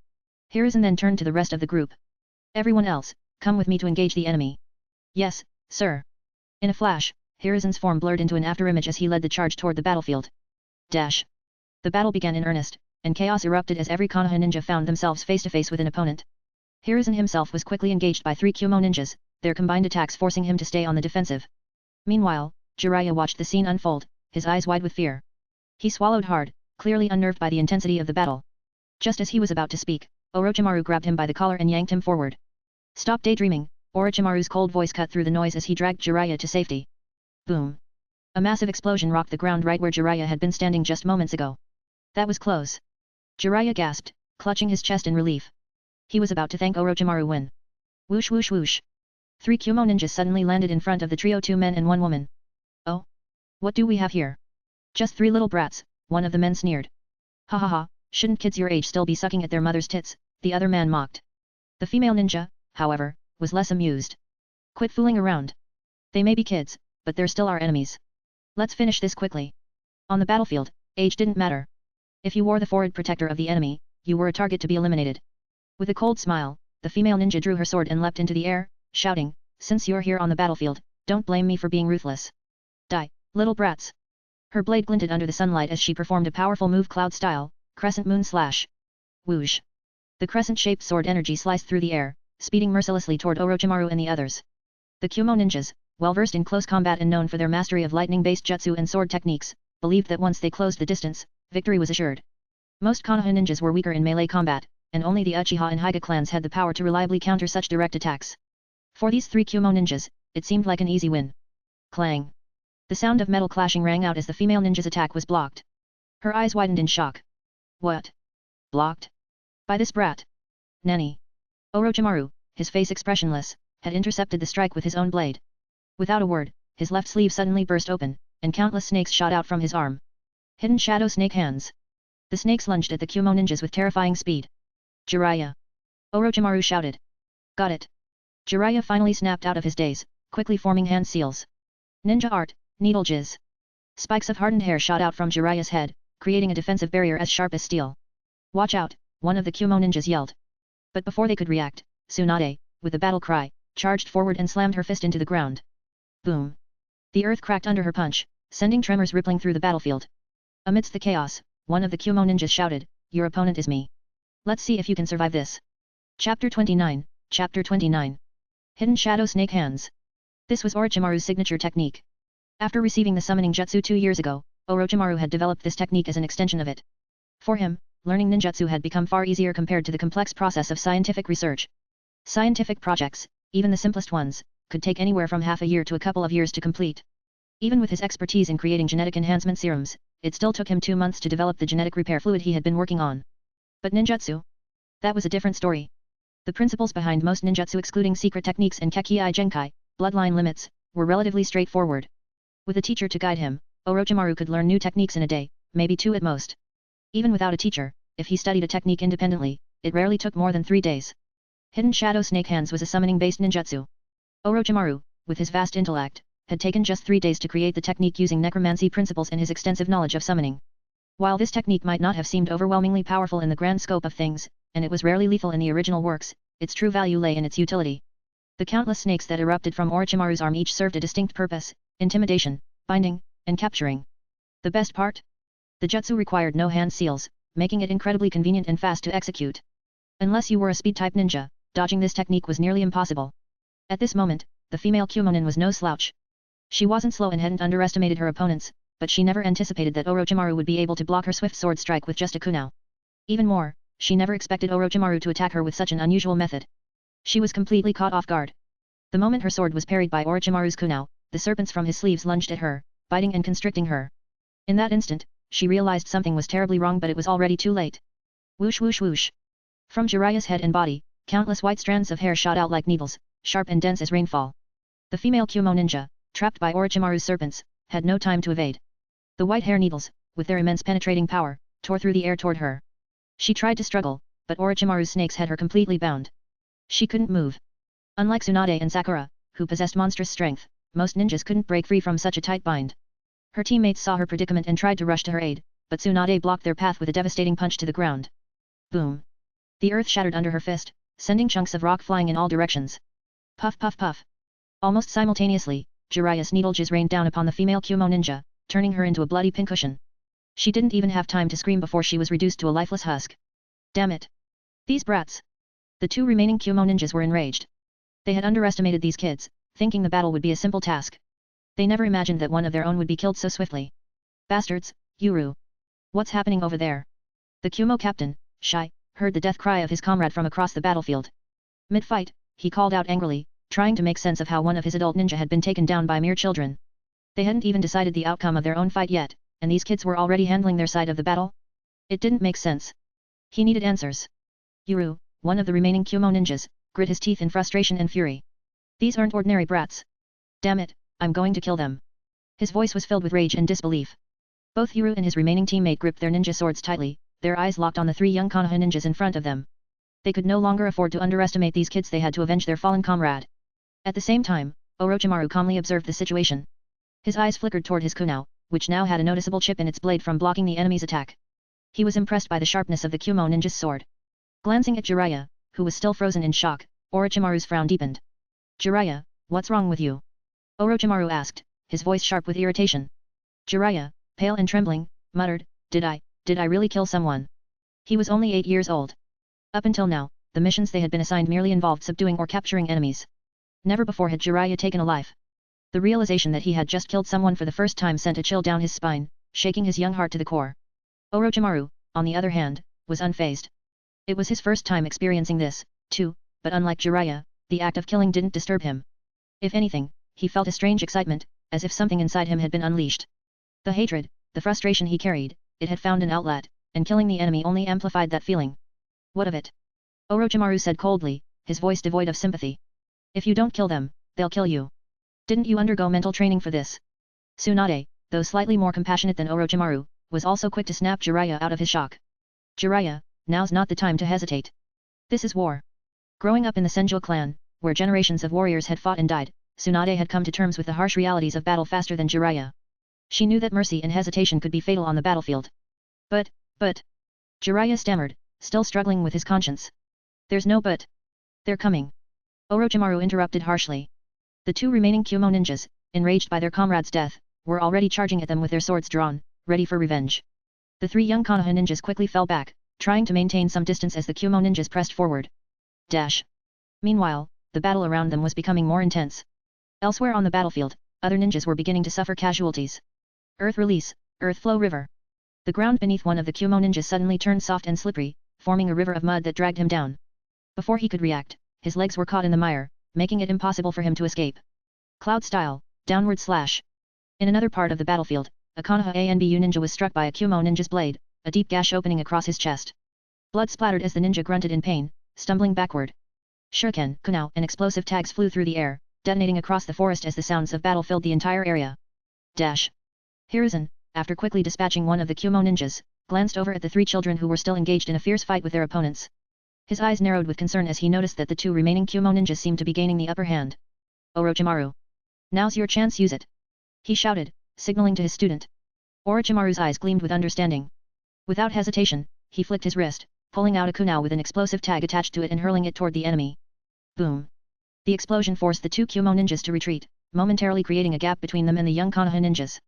Hiruzen then turned to the rest of the group. Everyone else, come with me to engage the enemy. Yes, sir. In a flash, Hiruzen's form blurred into an afterimage as he led the charge toward the battlefield. Dash. The battle began in earnest, and chaos erupted as every Konoha ninja found themselves face to face with an opponent. Hiruzen himself was quickly engaged by 3 Kumo ninjas, their combined attacks forcing him to stay on the defensive. Meanwhile, Jiraiya watched the scene unfold, his eyes wide with fear. He swallowed hard, clearly unnerved by the intensity of the battle. Just as he was about to speak, Orochimaru grabbed him by the collar and yanked him forward. Stop daydreaming, Orochimaru's cold voice cut through the noise as he dragged Jiraiya to safety. Boom. A massive explosion rocked the ground right where Jiraiya had been standing just moments ago. That was close. Jiraiya gasped, clutching his chest in relief. He was about to thank Orochimaru when... Whoosh whoosh whoosh. 3 Kumo ninjas suddenly landed in front of the trio, 2 men and 1 woman. Oh? What do we have here? Just 3 little brats, one of the men sneered. Ha ha ha, shouldn't kids your age still be sucking at their mother's tits, the other man mocked. The female ninja, however, was less amused. Quit fooling around. They may be kids, but they're still our enemies. Let's finish this quickly. On the battlefield, age didn't matter. If you wore the forehead protector of the enemy, you were a target to be eliminated. With a cold smile, the female ninja drew her sword and leapt into the air, shouting, since you're here on the battlefield, don't blame me for being ruthless. Die, little brats. Her blade glinted under the sunlight as she performed a powerful move, cloud style, crescent moon slash. Whoosh. The crescent-shaped sword energy sliced through the air, speeding mercilessly toward Orochimaru and the others. The Kumo ninjas, well versed in close combat and known for their mastery of lightning-based jutsu and sword techniques, believed that once they closed the distance, victory was assured. Most Konoha ninjas were weaker in melee combat, and only the Uchiha and Hyuga clans had the power to reliably counter such direct attacks. For these three Kumo ninjas, it seemed like an easy win. Clang! The sound of metal clashing rang out as the female ninja's attack was blocked. Her eyes widened in shock. What? Blocked? By this brat? Nani? Orochimaru, his face expressionless, had intercepted the strike with his own blade. Without a word, his left sleeve suddenly burst open, and countless snakes shot out from his arm. Hidden shadow snake hands. The snakes lunged at the Kumo ninjas with terrifying speed. Jiraiya! Orochimaru shouted. Got it. Jiraiya finally snapped out of his daze, quickly forming hand seals. Ninja art, needle jizz. Spikes of hardened hair shot out from Jiraiya's head, creating a defensive barrier as sharp as steel. Watch out, one of the Kumo ninjas yelled. But before they could react, Tsunade, with a battle cry, charged forward and slammed her fist into the ground. Boom! The earth cracked under her punch, sending tremors rippling through the battlefield. Amidst the chaos, one of the Kumo ninjas shouted, "Your opponent is me. Let's see if you can survive this." Chapter 29, Chapter 29. Hidden Shadow Snake Hands. This was Orochimaru's signature technique. After receiving the summoning jutsu 2 years ago, Orochimaru had developed this technique as an extension of it. For him, learning ninjutsu had become far easier compared to the complex process of scientific research. Scientific projects, even the simplest ones, could take anywhere from half a year to a couple of years to complete. Even with his expertise in creating genetic enhancement serums, it still took him 2 months to develop the genetic repair fluid he had been working on. But ninjutsu? That was a different story. The principles behind most ninjutsu, excluding secret techniques and Kekkei Genkai, bloodline limits, were relatively straightforward. With a teacher to guide him, Orochimaru could learn new techniques in a day, maybe 2 at most. Even without a teacher, if he studied a technique independently, it rarely took more than 3 days. Hidden Shadow Snake Hands was a summoning-based ninjutsu. Orochimaru, with his vast intellect, had taken just 3 days to create the technique using necromancy principles and his extensive knowledge of summoning. While this technique might not have seemed overwhelmingly powerful in the grand scope of things, and it was rarely lethal in the original works, its true value lay in its utility. The countless snakes that erupted from Orochimaru's arm each served a distinct purpose: intimidation, binding, and capturing. The best part? The jutsu required no hand seals, making it incredibly convenient and fast to execute. Unless you were a speed-type ninja, dodging this technique was nearly impossible. At this moment, the female Kumonin was no slouch. She wasn't slow and hadn't underestimated her opponents, but she never anticipated that Orochimaru would be able to block her swift sword strike with just a kunai. Even more, she never expected Orochimaru to attack her with such an unusual method. She was completely caught off guard. The moment her sword was parried by Orochimaru's kunai, the serpents from his sleeves lunged at her, biting and constricting her. In that instant, she realized something was terribly wrong, but it was already too late. Whoosh whoosh whoosh. From Jiraiya's head and body, countless white strands of hair shot out like needles, sharp and dense as rainfall. The female Kumo ninja, trapped by Orochimaru's serpents, had no time to evade. The white hair needles, with their immense penetrating power, tore through the air toward her. She tried to struggle, but Orochimaru's snakes had her completely bound. She couldn't move. Unlike Tsunade and Sakura, who possessed monstrous strength, most ninjas couldn't break free from such a tight bind. Her teammates saw her predicament and tried to rush to her aid, but Tsunade blocked their path with a devastating punch to the ground. Boom! The earth shattered under her fist, sending chunks of rock flying in all directions. Puff puff puff. Almost simultaneously, Jiraiya's needle jizz rained down upon the female Kumo ninja, turning her into a bloody pincushion. She didn't even have time to scream before she was reduced to a lifeless husk. Damn it! These brats! The 2 remaining Kumo ninjas were enraged. They had underestimated these kids, thinking the battle would be a simple task. They never imagined that one of their own would be killed so swiftly. Bastards, Yuru! What's happening over there? The Kumo captain, Shai, heard the death cry of his comrade from across the battlefield. Mid-fight, he called out angrily, trying to make sense of how one of his adult ninja had been taken down by mere children. They hadn't even decided the outcome of their own fight yet, and these kids were already handling their side of the battle? It didn't make sense. He needed answers. Yuru, one of the remaining Kumo ninjas, grit his teeth in frustration and fury. These aren't ordinary brats. Damn it, I'm going to kill them. His voice was filled with rage and disbelief. Both Yuru and his remaining teammate gripped their ninja swords tightly, their eyes locked on the 3 young Konoha ninjas in front of them. They could no longer afford to underestimate these kids. They had to avenge their fallen comrade. At the same time, Orochimaru calmly observed the situation. His eyes flickered toward his kunai, which now had a noticeable chip in its blade from blocking the enemy's attack. He was impressed by the sharpness of the Kumo ninja's sword. Glancing at Jiraiya, who was still frozen in shock, Orochimaru's frown deepened. Jiraiya, what's wrong with you? Orochimaru asked, his voice sharp with irritation. Jiraiya, pale and trembling, muttered, Did I really kill someone? He was only 8 years old. Up until now, the missions they had been assigned merely involved subduing or capturing enemies. Never before had Jiraiya taken a life. The realization that he had just killed someone for the first time sent a chill down his spine, shaking his young heart to the core. Orochimaru, on the other hand, was unfazed. It was his first time experiencing this, too, but unlike Jiraiya, the act of killing didn't disturb him. If anything, he felt a strange excitement, as if something inside him had been unleashed. The hatred, the frustration he carried, it had found an outlet, and killing the enemy only amplified that feeling. What of it? Orochimaru said coldly, his voice devoid of sympathy. If you don't kill them, they'll kill you. Didn't you undergo mental training for this? Tsunade, though slightly more compassionate than Orochimaru, was also quick to snap Jiraiya out of his shock. Jiraiya, now's not the time to hesitate. This is war. Growing up in the Senju clan, where generations of warriors had fought and died, Tsunade had come to terms with the harsh realities of battle faster than Jiraiya. She knew that mercy and hesitation could be fatal on the battlefield. But, Jiraiya stammered, still struggling with his conscience. There's no but. They're coming. Orochimaru interrupted harshly. The two remaining Kumo ninjas, enraged by their comrade's death, were already charging at them with their swords drawn, ready for revenge. The three young Konoha ninjas quickly fell back, trying to maintain some distance as the Kumo ninjas pressed forward. Meanwhile, the battle around them was becoming more intense. Elsewhere on the battlefield, other ninjas were beginning to suffer casualties. Earth release, earth flow river. The ground beneath one of the Kumo ninjas suddenly turned soft and slippery, forming a river of mud that dragged him down. Before he could react, his legs were caught in the mire, making it impossible for him to escape. Cloud style, downward slash. In another part of the battlefield, a Konoha ANBU ninja was struck by a Kumo ninja's blade, a deep gash opening across his chest. Blood splattered as the ninja grunted in pain, stumbling backward. Shuriken, kunai, and explosive tags flew through the air, detonating across the forest as the sounds of battle filled the entire area. Hiruzen, after quickly dispatching one of the Kumo ninjas, glanced over at the three children who were still engaged in a fierce fight with their opponents. His eyes narrowed with concern as he noticed that the two remaining Kumo ninjas seemed to be gaining the upper hand. Orochimaru. Now's your chance, use it. He shouted, signaling to his student. Orochimaru's eyes gleamed with understanding. Without hesitation, he flicked his wrist, pulling out a kunai with an explosive tag attached to it and hurling it toward the enemy. Boom. The explosion forced the two Kumo ninjas to retreat, momentarily creating a gap between them and the young Konoha ninjas.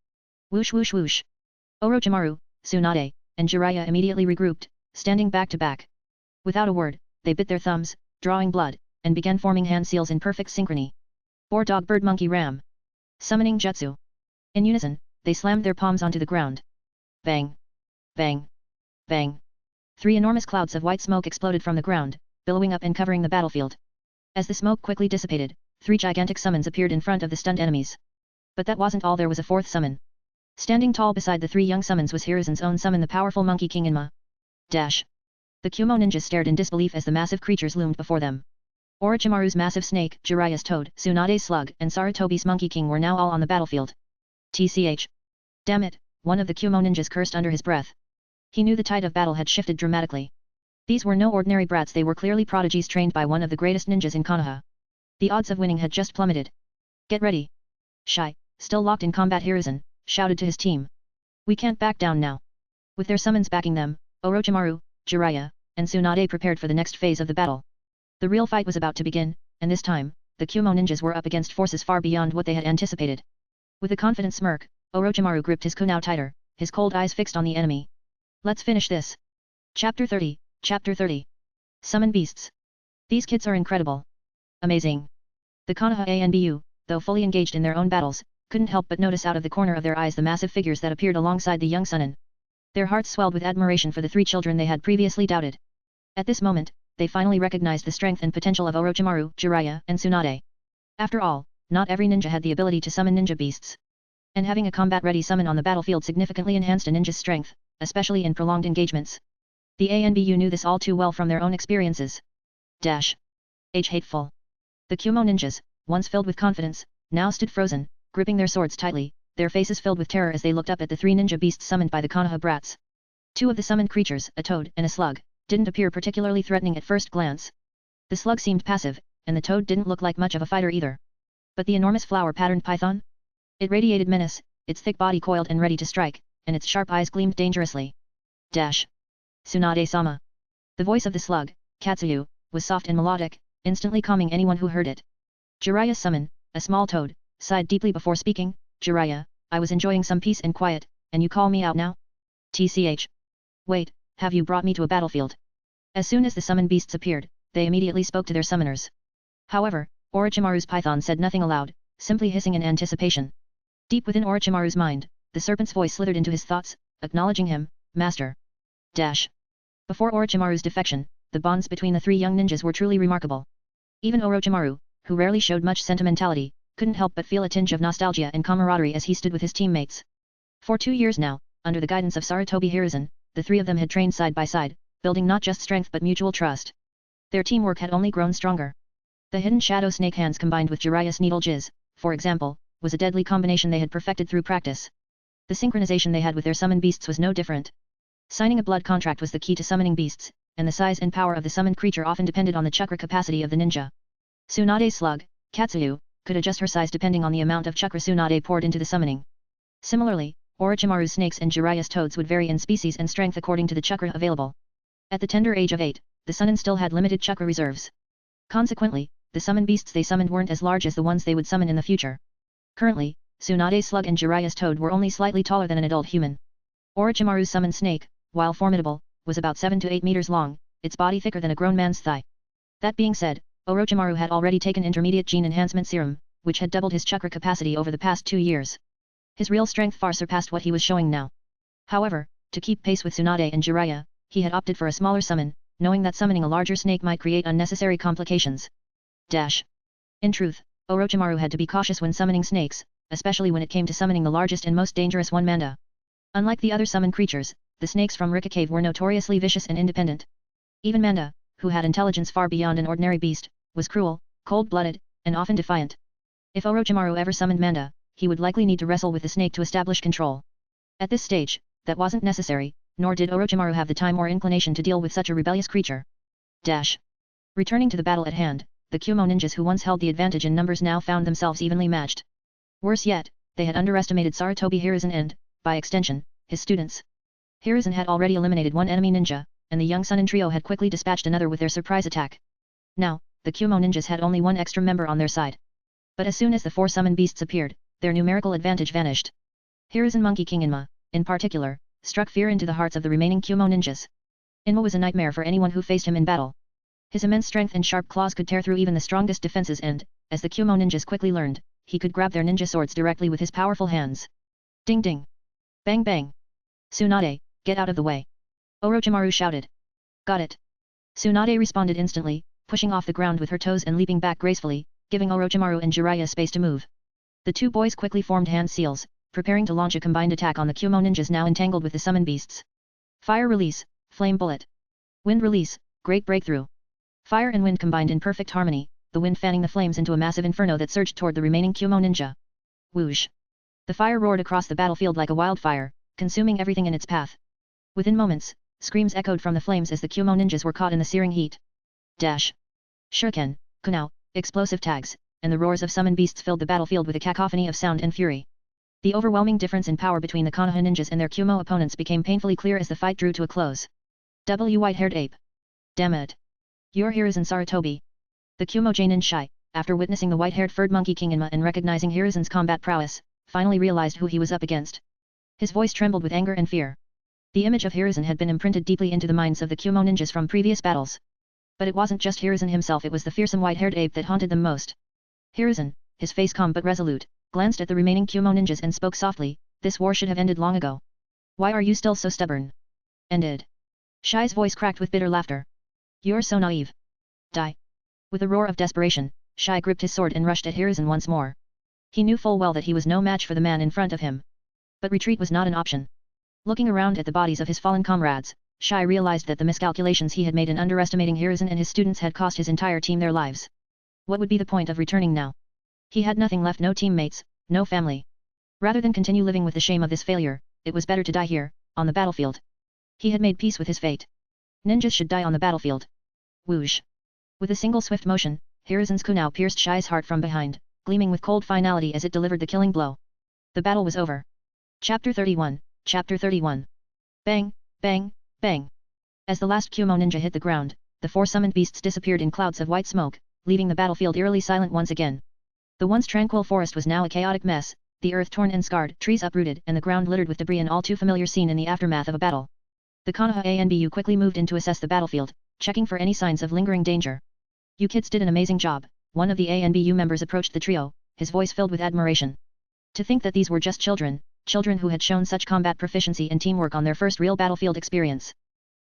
Whoosh whoosh whoosh. Orochimaru, Tsunade, and Jiraiya immediately regrouped, standing back to back. Without a word, they bit their thumbs, drawing blood, and began forming hand seals in perfect synchrony. Boar dog bird monkey ram. Summoning jutsu. In unison, they slammed their palms onto the ground. Bang. Bang. Bang. Three enormous clouds of white smoke exploded from the ground, billowing up and covering the battlefield. As the smoke quickly dissipated, three gigantic summons appeared in front of the stunned enemies. But that wasn't all, there was a fourth summon. Standing tall beside the three young summons was Hiruzen's own summon, the powerful Monkey King Inma. The Kumo ninjas stared in disbelief as the massive creatures loomed before them. Orochimaru's massive snake, Jiraiya's toad, Tsunade's slug, and Sarutobi's Monkey King were now all on the battlefield. TCH. Damn it, one of the Kumo ninjas cursed under his breath. He knew the tide of battle had shifted dramatically. These were no ordinary brats, they were clearly prodigies trained by one of the greatest ninjas in Konoha. The odds of winning had just plummeted. Get ready. Shy, still locked in combat, Hiruzen shouted to his team. We can't back down now. With their summons backing them, Orochimaru, Jiraiya, and Tsunade prepared for the next phase of the battle. The real fight was about to begin, and this time, the Kumo ninjas were up against forces far beyond what they had anticipated. With a confident smirk, Orochimaru gripped his kunai tighter, his cold eyes fixed on the enemy. Let's finish this. Chapter 30. Summon beasts. These kids are incredible. Amazing. The Konoha ANBU, though fully engaged in their own battles, couldn't help but notice out of the corner of their eyes the massive figures that appeared alongside the young Chunin. Their hearts swelled with admiration for the three children they had previously doubted. At this moment, they finally recognized the strength and potential of Orochimaru, Jiraiya, and Tsunade. After all, not every ninja had the ability to summon ninja beasts. And having a combat-ready summon on the battlefield significantly enhanced a ninja's strength, especially in prolonged engagements. The ANBU knew this all too well from their own experiences. Hateful. The Kumo ninjas, once filled with confidence, now stood frozen, gripping their swords tightly, their faces filled with terror as they looked up at the three ninja beasts summoned by the Konoha brats. Two of the summoned creatures, a toad and a slug, didn't appear particularly threatening at first glance. The slug seemed passive, and the toad didn't look like much of a fighter either. But the enormous flower-patterned python? It radiated menace, its thick body coiled and ready to strike, and its sharp eyes gleamed dangerously. Tsunade-sama. The voice of the slug, Katsuyu, was soft and melodic, instantly calming anyone who heard it. Jiraiya's summon, a small toad, sighed deeply before speaking. Jiraiya, I was enjoying some peace and quiet, and you call me out now? TCH. Wait, have you brought me to a battlefield? As soon as the summoned beasts appeared, they immediately spoke to their summoners. However, Orochimaru's python said nothing aloud, simply hissing in anticipation. Deep within Orochimaru's mind, the serpent's voice slithered into his thoughts, acknowledging him, Master. Before Orochimaru's defection, the bonds between the three young ninjas were truly remarkable. Even Orochimaru, who rarely showed much sentimentality, couldn't help but feel a tinge of nostalgia and camaraderie as he stood with his teammates. For 2 years now, under the guidance of Sarutobi Hiruzen, the three of them had trained side by side, building not just strength but mutual trust. Their teamwork had only grown stronger. The hidden shadow snake hands combined with Jiraiya's needle jizz, for example, was a deadly combination they had perfected through practice. The synchronization they had with their summon beasts was no different. Signing a blood contract was the key to summoning beasts, and the size and power of the summoned creature often depended on the chakra capacity of the ninja. Tsunade's slug, Katsuyu, could adjust her size depending on the amount of chakra Tsunade poured into the summoning. Similarly, Orochimaru's snakes and Jiraiya's toads would vary in species and strength according to the chakra available. At the tender age of 8, the Sunin still had limited chakra reserves. Consequently, the summoned beasts they summoned weren't as large as the ones they would summon in the future. Currently, Tsunade's slug and Jiraiya's toad were only slightly taller than an adult human. Orochimaru's summoned snake, while formidable, was about 7 to 8 meters long, its body thicker than a grown man's thigh. That being said, Orochimaru had already taken intermediate gene enhancement serum, which had doubled his chakra capacity over the past 2 years. His real strength far surpassed what he was showing now. However, to keep pace with Tsunade and Jiraiya, he had opted for a smaller summon, knowing that summoning a larger snake might create unnecessary complications. In truth, Orochimaru had to be cautious when summoning snakes, especially when it came to summoning the largest and most dangerous one Manda. Unlike the other summoned creatures, the snakes from Rika Cave were notoriously vicious and independent. Even Manda, who had intelligence far beyond an ordinary beast, was cruel, cold-blooded, and often defiant. If Orochimaru ever summoned Manda, he would likely need to wrestle with the snake to establish control. At this stage, that wasn't necessary, nor did Orochimaru have the time or inclination to deal with such a rebellious creature. Returning to the battle at hand, the Kumo ninjas who once held the advantage in numbers now found themselves evenly matched. Worse yet, they had underestimated Sarutobi Hiruzen and, by extension, his students. Hiruzen had already eliminated one enemy ninja, and the young Sunin trio had quickly dispatched another with their surprise attack. Now, the Kumo ninjas had only one extra member on their side. But as soon as the 4 summoned beasts appeared, their numerical advantage vanished. Hiruzen Monkey King Inma, in particular, struck fear into the hearts of the remaining Kumo ninjas. Inma was a nightmare for anyone who faced him in battle. His immense strength and sharp claws could tear through even the strongest defenses and, as the Kumo ninjas quickly learned, he could grab their ninja swords directly with his powerful hands. Ding ding! Bang bang! Tsunade, get out of the way! Orochimaru shouted. Got it! Tsunade responded instantly, pushing off the ground with her toes and leaping back gracefully, giving Orochimaru and Jiraiya space to move. The two boys quickly formed hand seals, preparing to launch a combined attack on the Kumo ninjas now entangled with the summon beasts. Fire release, flame bullet. Wind release, great breakthrough. Fire and wind combined in perfect harmony, the wind fanning the flames into a massive inferno that surged toward the remaining Kumo ninja. Whoosh! The fire roared across the battlefield like a wildfire, consuming everything in its path. Within moments, screams echoed from the flames as the Kumo ninjas were caught in the searing heat. Shuriken, kunao, explosive tags, and the roars of summoned beasts filled the battlefield with a cacophony of sound and fury. The overwhelming difference in power between the Konoha ninjas and their Kumo opponents became painfully clear as the fight drew to a close. White-haired ape. Damn it! You're Hiruzen Sarutobi. The Kumo Jainin Shai, after witnessing the white-haired furred monkey King Inma and recognizing Hiruzen's combat prowess, finally realized who he was up against. His voice trembled with anger and fear. The image of Hiruzen had been imprinted deeply into the minds of the Kumo ninjas from previous battles. But it wasn't just Hiruzen himself, it was the fearsome white-haired ape that haunted them most. Hiruzen, his face calm but resolute, glanced at the remaining Kumo ninjas and spoke softly, "This war should have ended long ago. Why are you still so stubborn?" Ended. Shai's voice cracked with bitter laughter. "You're so naive. Die." With a roar of desperation, Shai gripped his sword and rushed at Hiruzen once more. He knew full well that he was no match for the man in front of him. But retreat was not an option. Looking around at the bodies of his fallen comrades, Shai realized that the miscalculations he had made in underestimating Hiruzen and his students had cost his entire team their lives. What would be the point of returning now? He had nothing left, no teammates, no family. Rather than continue living with the shame of this failure, it was better to die here, on the battlefield. He had made peace with his fate. Ninjas should die on the battlefield. Whoosh! With a single swift motion, Hiruzen's kunao pierced Shai's heart from behind, gleaming with cold finality as it delivered the killing blow. The battle was over. Chapter 31, Chapter 31. Bang, bang, bang. As the last Kumo ninja hit the ground, the 4 summoned beasts disappeared in clouds of white smoke, leaving the battlefield eerily silent once again. The once tranquil forest was now a chaotic mess, the earth torn and scarred, trees uprooted and the ground littered with debris, an all too familiar scene in the aftermath of a battle. The Konoha ANBU quickly moved in to assess the battlefield, checking for any signs of lingering danger. "You kids did an amazing job," one of the ANBU members approached the trio, his voice filled with admiration. "To think that these were just children, children who had shown such combat proficiency and teamwork on their first real battlefield experience.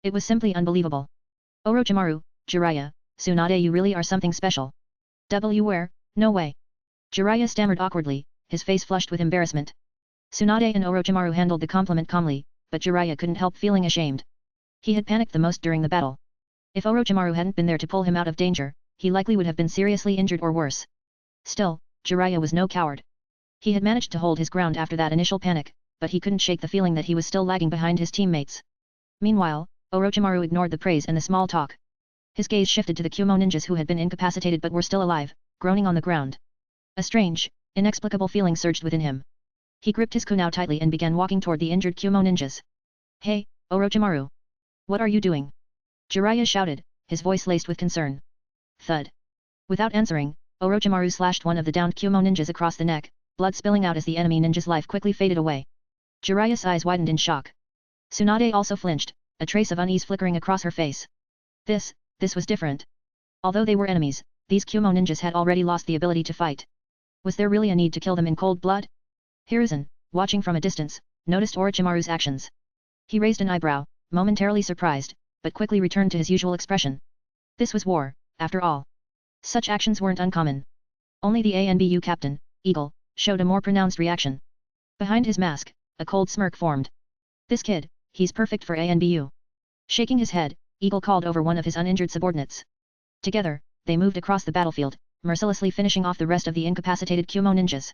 It was simply unbelievable. Orochimaru, Jiraiya, Tsunade, you really are something special. Where? No way. Jiraiya stammered awkwardly, his face flushed with embarrassment. Tsunade and Orochimaru handled the compliment calmly, but Jiraiya couldn't help feeling ashamed. He had panicked the most during the battle. If Orochimaru hadn't been there to pull him out of danger, he likely would have been seriously injured or worse. Still, Jiraiya was no coward. He had managed to hold his ground after that initial panic, but he couldn't shake the feeling that he was still lagging behind his teammates. Meanwhile, Orochimaru ignored the praise and the small talk. His gaze shifted to the Kumo ninjas who had been incapacitated but were still alive, groaning on the ground. A strange, inexplicable feeling surged within him. He gripped his kunai tightly and began walking toward the injured Kumo ninjas. Hey, Orochimaru! What are you doing? Jiraiya shouted, his voice laced with concern. Thud. Without answering, Orochimaru slashed one of the downed Kumo ninjas across the neck, blood spilling out as the enemy ninja's life quickly faded away. Jiraiya's eyes widened in shock. Tsunade also flinched, a trace of unease flickering across her face. This was different. Although they were enemies, these Kumo ninjas had already lost the ability to fight. Was there really a need to kill them in cold blood? Hiruzen, watching from a distance, noticed Orochimaru's actions. He raised an eyebrow, momentarily surprised, but quickly returned to his usual expression. This was war, after all. Such actions weren't uncommon. Only the ANBU captain, Eagle, showed a more pronounced reaction. Behind his mask, a cold smirk formed. This kid, he's perfect for ANBU. Shaking his head, Eagle called over one of his uninjured subordinates. Together, they moved across the battlefield, mercilessly finishing off the rest of the incapacitated Kumo ninjas.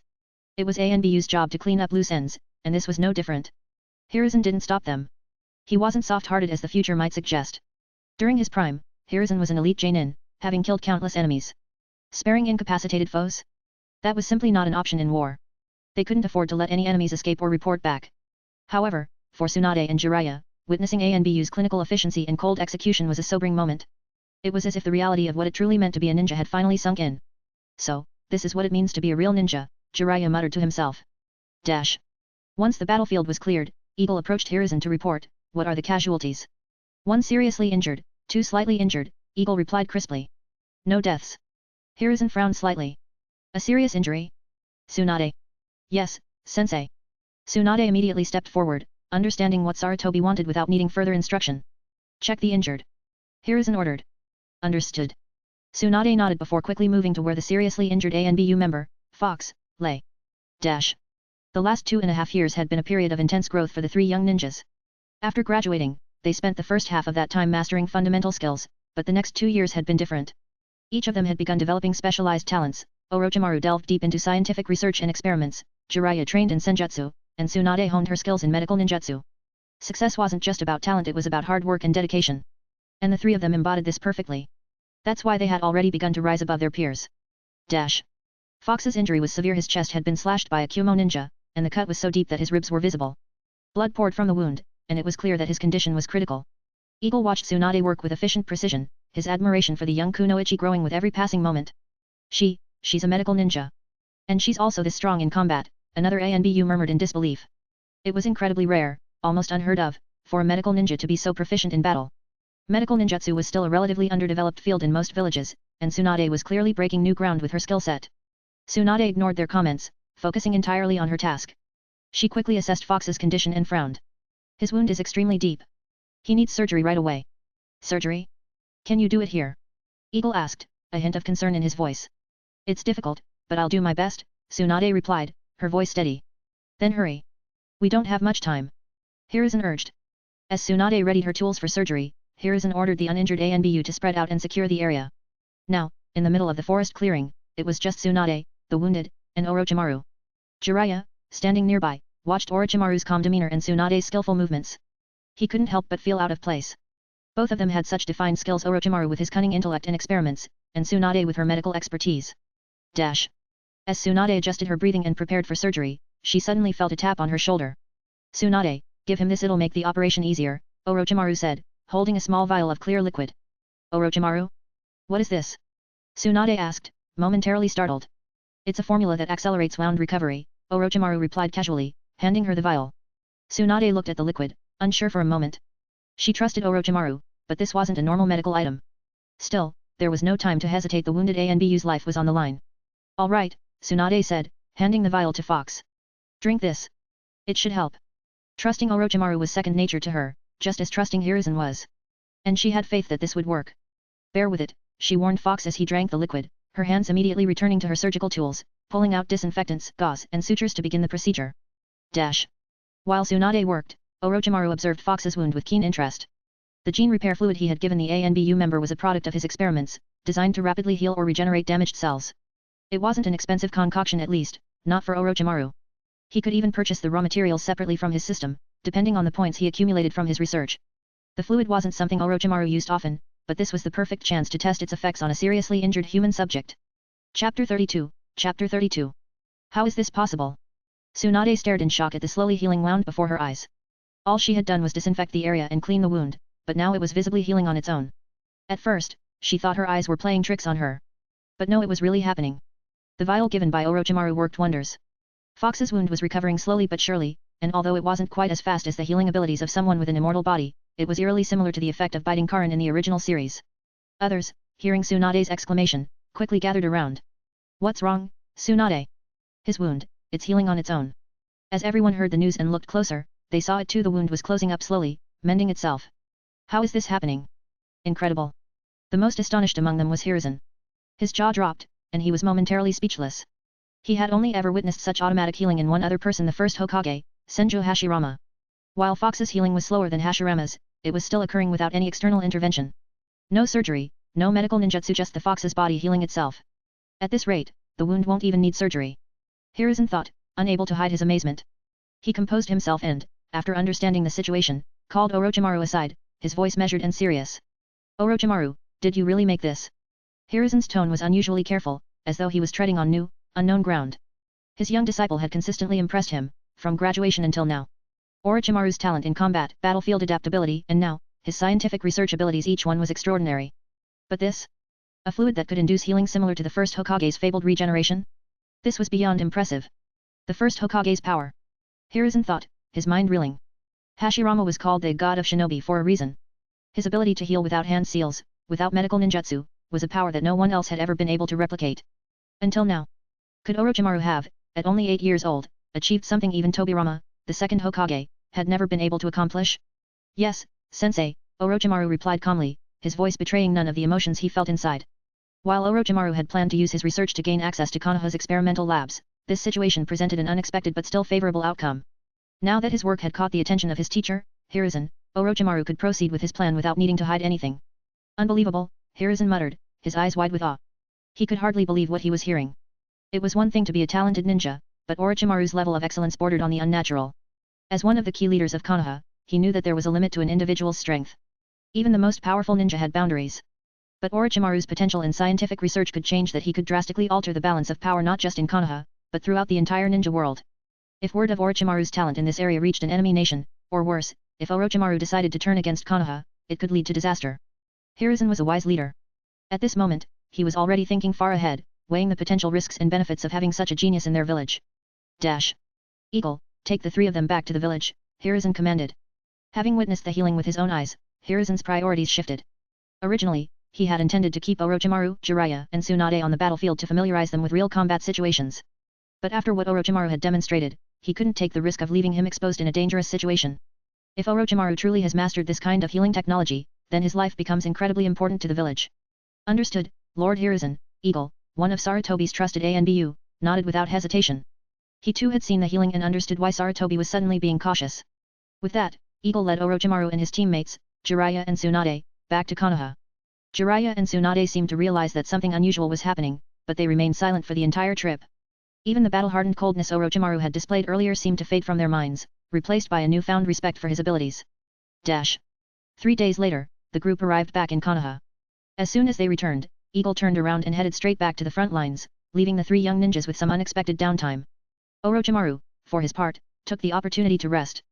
It was ANBU's job to clean up loose ends, and this was no different. Hiruzen didn't stop them. He wasn't soft-hearted as the future might suggest. During his prime, Hiruzen was an elite Jonin, having killed countless enemies. Sparing incapacitated foes? That was simply not an option in war. They couldn't afford to let any enemies escape or report back. However, for Tsunade and Jiraiya, witnessing ANBU's clinical efficiency and cold execution was a sobering moment. It was as if the reality of what it truly meant to be a ninja had finally sunk in. So, this is what it means to be a real ninja, Jiraiya muttered to himself. Once the battlefield was cleared, Eagle approached Hiruzen to report, what are the casualties? 1 seriously injured, 2 slightly injured, Eagle replied crisply. No deaths. Hiruzen frowned slightly. A serious injury? Tsunade. Yes, sensei. Tsunade immediately stepped forward, understanding what Sarutobi wanted without needing further instruction. Check the injured. Hiruzen ordered. Understood. Tsunade nodded before quickly moving to where the seriously injured ANBU member, Fox, lay. The last 2.5 years had been a period of intense growth for the 3 young ninjas. After graduating, they spent the first half of that time mastering fundamental skills, but the next 2 years had been different. Each of them had begun developing specialized talents. Orochimaru delved deep into scientific research and experiments, Jiraiya trained in senjutsu, and Tsunade honed her skills in medical ninjutsu. Success wasn't just about talent, it was about hard work and dedication. And the 3 of them embodied this perfectly. That's why they had already begun to rise above their peers. Fox's injury was severe. His chest had been slashed by a Kumo ninja, and the cut was so deep that his ribs were visible. Blood poured from the wound, and it was clear that his condition was critical. Eagle watched Tsunade work with efficient precision, his admiration for the young kunoichi growing with every passing moment. She's a medical ninja. And she's also this strong in combat, another ANBU murmured in disbelief. It was incredibly rare, almost unheard of, for a medical ninja to be so proficient in battle. Medical ninjutsu was still a relatively underdeveloped field in most villages, and Tsunade was clearly breaking new ground with her skill set. Tsunade ignored their comments, focusing entirely on her task. She quickly assessed Fox's condition and frowned. His wound is extremely deep. He needs surgery right away. Surgery? Can you do it here? Eagle asked, a hint of concern in his voice. It's difficult, but I'll do my best, Tsunade replied, her voice steady. Then hurry. We don't have much time. Hiruzen urged. As Tsunade readied her tools for surgery, Hiruzen ordered the uninjured ANBU to spread out and secure the area. Now, in the middle of the forest clearing, it was just Tsunade, the wounded, and Orochimaru. Jiraiya, standing nearby, watched Orochimaru's calm demeanor and Tsunade's skillful movements. He couldn't help but feel out of place. Both of them had such defined skills, Orochimaru with his cunning intellect and experiments, and Tsunade with her medical expertise. As Tsunade adjusted her breathing and prepared for surgery, she suddenly felt a tap on her shoulder. Tsunade, give him this, it'll make the operation easier, Orochimaru said, holding a small vial of clear liquid. Orochimaru? What is this? Tsunade asked, momentarily startled. It's a formula that accelerates wound recovery, Orochimaru replied casually, handing her the vial. Tsunade looked at the liquid, unsure for a moment. She trusted Orochimaru, but this wasn't a normal medical item. Still, there was no time to hesitate. The wounded ANBU's life was on the line. All right, Tsunade said, handing the vial to Fox. Drink this. It should help. Trusting Orochimaru was second nature to her, just as trusting Hiruzen was. And she had faith that this would work. Bear with it, she warned Fox as he drank the liquid, her hands immediately returning to her surgical tools, pulling out disinfectants, gauze and sutures to begin the procedure. While Tsunade worked, Orochimaru observed Fox's wound with keen interest. The gene repair fluid he had given the ANBU member was a product of his experiments, designed to rapidly heal or regenerate damaged cells. It wasn't an expensive concoction, at least, not for Orochimaru. He could even purchase the raw materials separately from his system, depending on the points he accumulated from his research. The fluid wasn't something Orochimaru used often, but this was the perfect chance to test its effects on a seriously injured human subject. Chapter 32. Chapter 32. How is this possible? Tsunade stared in shock at the slowly healing wound before her eyes. All she had done was disinfect the area and clean the wound, but now it was visibly healing on its own. At first, she thought her eyes were playing tricks on her. But no, it was really happening. The vial given by Orochimaru worked wonders. Fox's wound was recovering slowly but surely, and although it wasn't quite as fast as the healing abilities of someone with an immortal body, it was eerily similar to the effect of biting Karin in the original series. Others, hearing Tsunade's exclamation, quickly gathered around. What's wrong, Tsunade? His wound, it's healing on its own. As everyone heard the news and looked closer, they saw it too. The wound was closing up slowly, mending itself. How is this happening? Incredible. The most astonished among them was Hiruzen. His jaw dropped, and he was momentarily speechless. He had only ever witnessed such automatic healing in one other person, the first Hokage, Senju Hashirama. While Fox's healing was slower than Hashirama's, it was still occurring without any external intervention. No surgery, no medical ninjutsu, just the Fox's body healing itself. At this rate, the wound won't even need surgery. Hiruzen thought, unable to hide his amazement. He composed himself and, after understanding the situation, called Orochimaru aside, his voice measured and serious. Orochimaru, did you really make this? Hiruzen's tone was unusually careful, as though he was treading on new, unknown ground. His young disciple had consistently impressed him, from graduation until now. Orochimaru's talent in combat, battlefield adaptability, and now, his scientific research abilities, each one was extraordinary. But this? A fluid that could induce healing similar to the first Hokage's fabled regeneration? This was beyond impressive. The first Hokage's power. Hiruzen thought, his mind reeling. Hashirama was called the god of shinobi for a reason. His ability to heal without hand seals, without medical ninjutsu, was a power that no one else had ever been able to replicate. Until now. Could Orochimaru have, at only 8 years old, achieved something even Tobirama, the second Hokage, had never been able to accomplish? Yes, sensei, Orochimaru replied calmly, his voice betraying none of the emotions he felt inside. While Orochimaru had planned to use his research to gain access to Konoha's experimental labs, this situation presented an unexpected but still favorable outcome. Now that his work had caught the attention of his teacher, Hiruzen, Orochimaru could proceed with his plan without needing to hide anything. Unbelievable, Hiruzen muttered, his eyes wide with awe. He could hardly believe what he was hearing. It was one thing to be a talented ninja, but Orochimaru's level of excellence bordered on the unnatural. As one of the key leaders of Konoha, he knew that there was a limit to an individual's strength. Even the most powerful ninja had boundaries. But Orochimaru's potential in scientific research could change that. He could drastically alter the balance of power not just in Konoha, but throughout the entire ninja world. If word of Orochimaru's talent in this area reached an enemy nation, or worse, if Orochimaru decided to turn against Konoha, it could lead to disaster. Hiruzen was a wise leader. At this moment, he was already thinking far ahead, weighing the potential risks and benefits of having such a genius in their village. Eagle, take the 3 of them back to the village, Hiruzen commanded. Having witnessed the healing with his own eyes, Hiruzen's priorities shifted. Originally, he had intended to keep Orochimaru, Jiraiya, and Tsunade on the battlefield to familiarize them with real combat situations. But after what Orochimaru had demonstrated, he couldn't take the risk of leaving him exposed in a dangerous situation. If Orochimaru truly has mastered this kind of healing technology, then his life becomes incredibly important to the village. Understood, Lord Hiruzen. Eagle, one of Sarutobi's trusted ANBU, nodded without hesitation. He too had seen the healing and understood why Sarutobi was suddenly being cautious. With that, Eagle led Orochimaru and his teammates, Jiraiya and Tsunade, back to Konoha. Jiraiya and Tsunade seemed to realize that something unusual was happening, but they remained silent for the entire trip. Even the battle-hardened coldness Orochimaru had displayed earlier seemed to fade from their minds, replaced by a newfound respect for his abilities. 3 days later, the group arrived back in Konoha. As soon as they returned, Eagle turned around and headed straight back to the front lines, leaving the 3 young ninjas with some unexpected downtime. Orochimaru, for his part, took the opportunity to rest.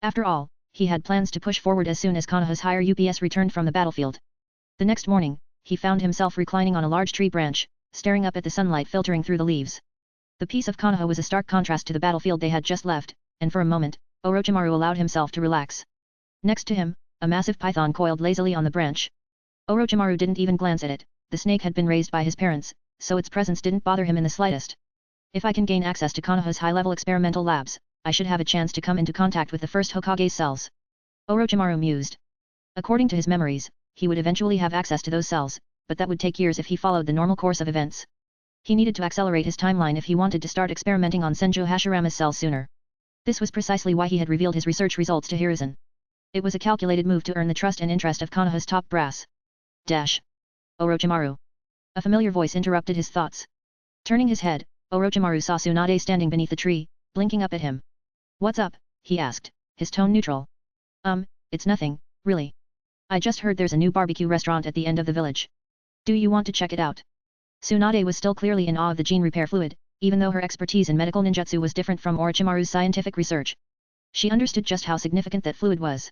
After all, he had plans to push forward as soon as Konoha's higher UPS returned from the battlefield. The next morning, he found himself reclining on a large tree branch, staring up at the sunlight filtering through the leaves. The peace of Konoha was a stark contrast to the battlefield they had just left, and for a moment, Orochimaru allowed himself to relax. Next to him, a massive python coiled lazily on the branch. Orochimaru didn't even glance at it. The snake had been raised by his parents, so its presence didn't bother him in the slightest. If I can gain access to Konoha's high-level experimental labs, I should have a chance to come into contact with the first Hokage's cells. Orochimaru mused. According to his memories, he would eventually have access to those cells, but that would take years if he followed the normal course of events. He needed to accelerate his timeline if he wanted to start experimenting on Senjo Hashirama's cells sooner. This was precisely why he had revealed his research results to Hiruzen. It was a calculated move to earn the trust and interest of Konoha's top brass. Orochimaru. A familiar voice interrupted his thoughts. Turning his head, Orochimaru saw Tsunade standing beneath the tree, blinking up at him. What's up? He asked, his tone neutral. It's nothing, really. I just heard there's a new barbecue restaurant at the end of the village. Do you want to check it out? Tsunade was still clearly in awe of the gene repair fluid, even though her expertise in medical ninjutsu was different from Orochimaru's scientific research. She understood just how significant that fluid was.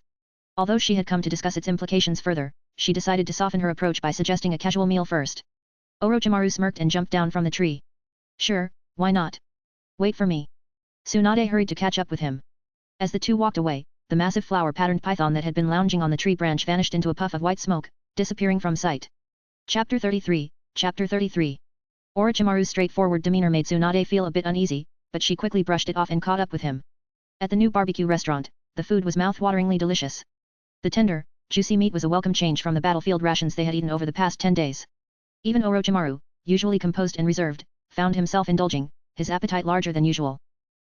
Although she had come to discuss its implications further, she decided to soften her approach by suggesting a casual meal first. Orochimaru smirked and jumped down from the tree. Sure, why not? Wait for me. Tsunade hurried to catch up with him. As the two walked away, the massive flower-patterned python that had been lounging on the tree branch vanished into a puff of white smoke, disappearing from sight. Chapter 33. Orochimaru's straightforward demeanor made Tsunade feel a bit uneasy, but she quickly brushed it off and caught up with him. At the new barbecue restaurant, the food was mouth-wateringly delicious. The tender, juicy meat was a welcome change from the battlefield rations they had eaten over the past 10 days. Even Orochimaru, usually composed and reserved, found himself indulging, his appetite larger than usual.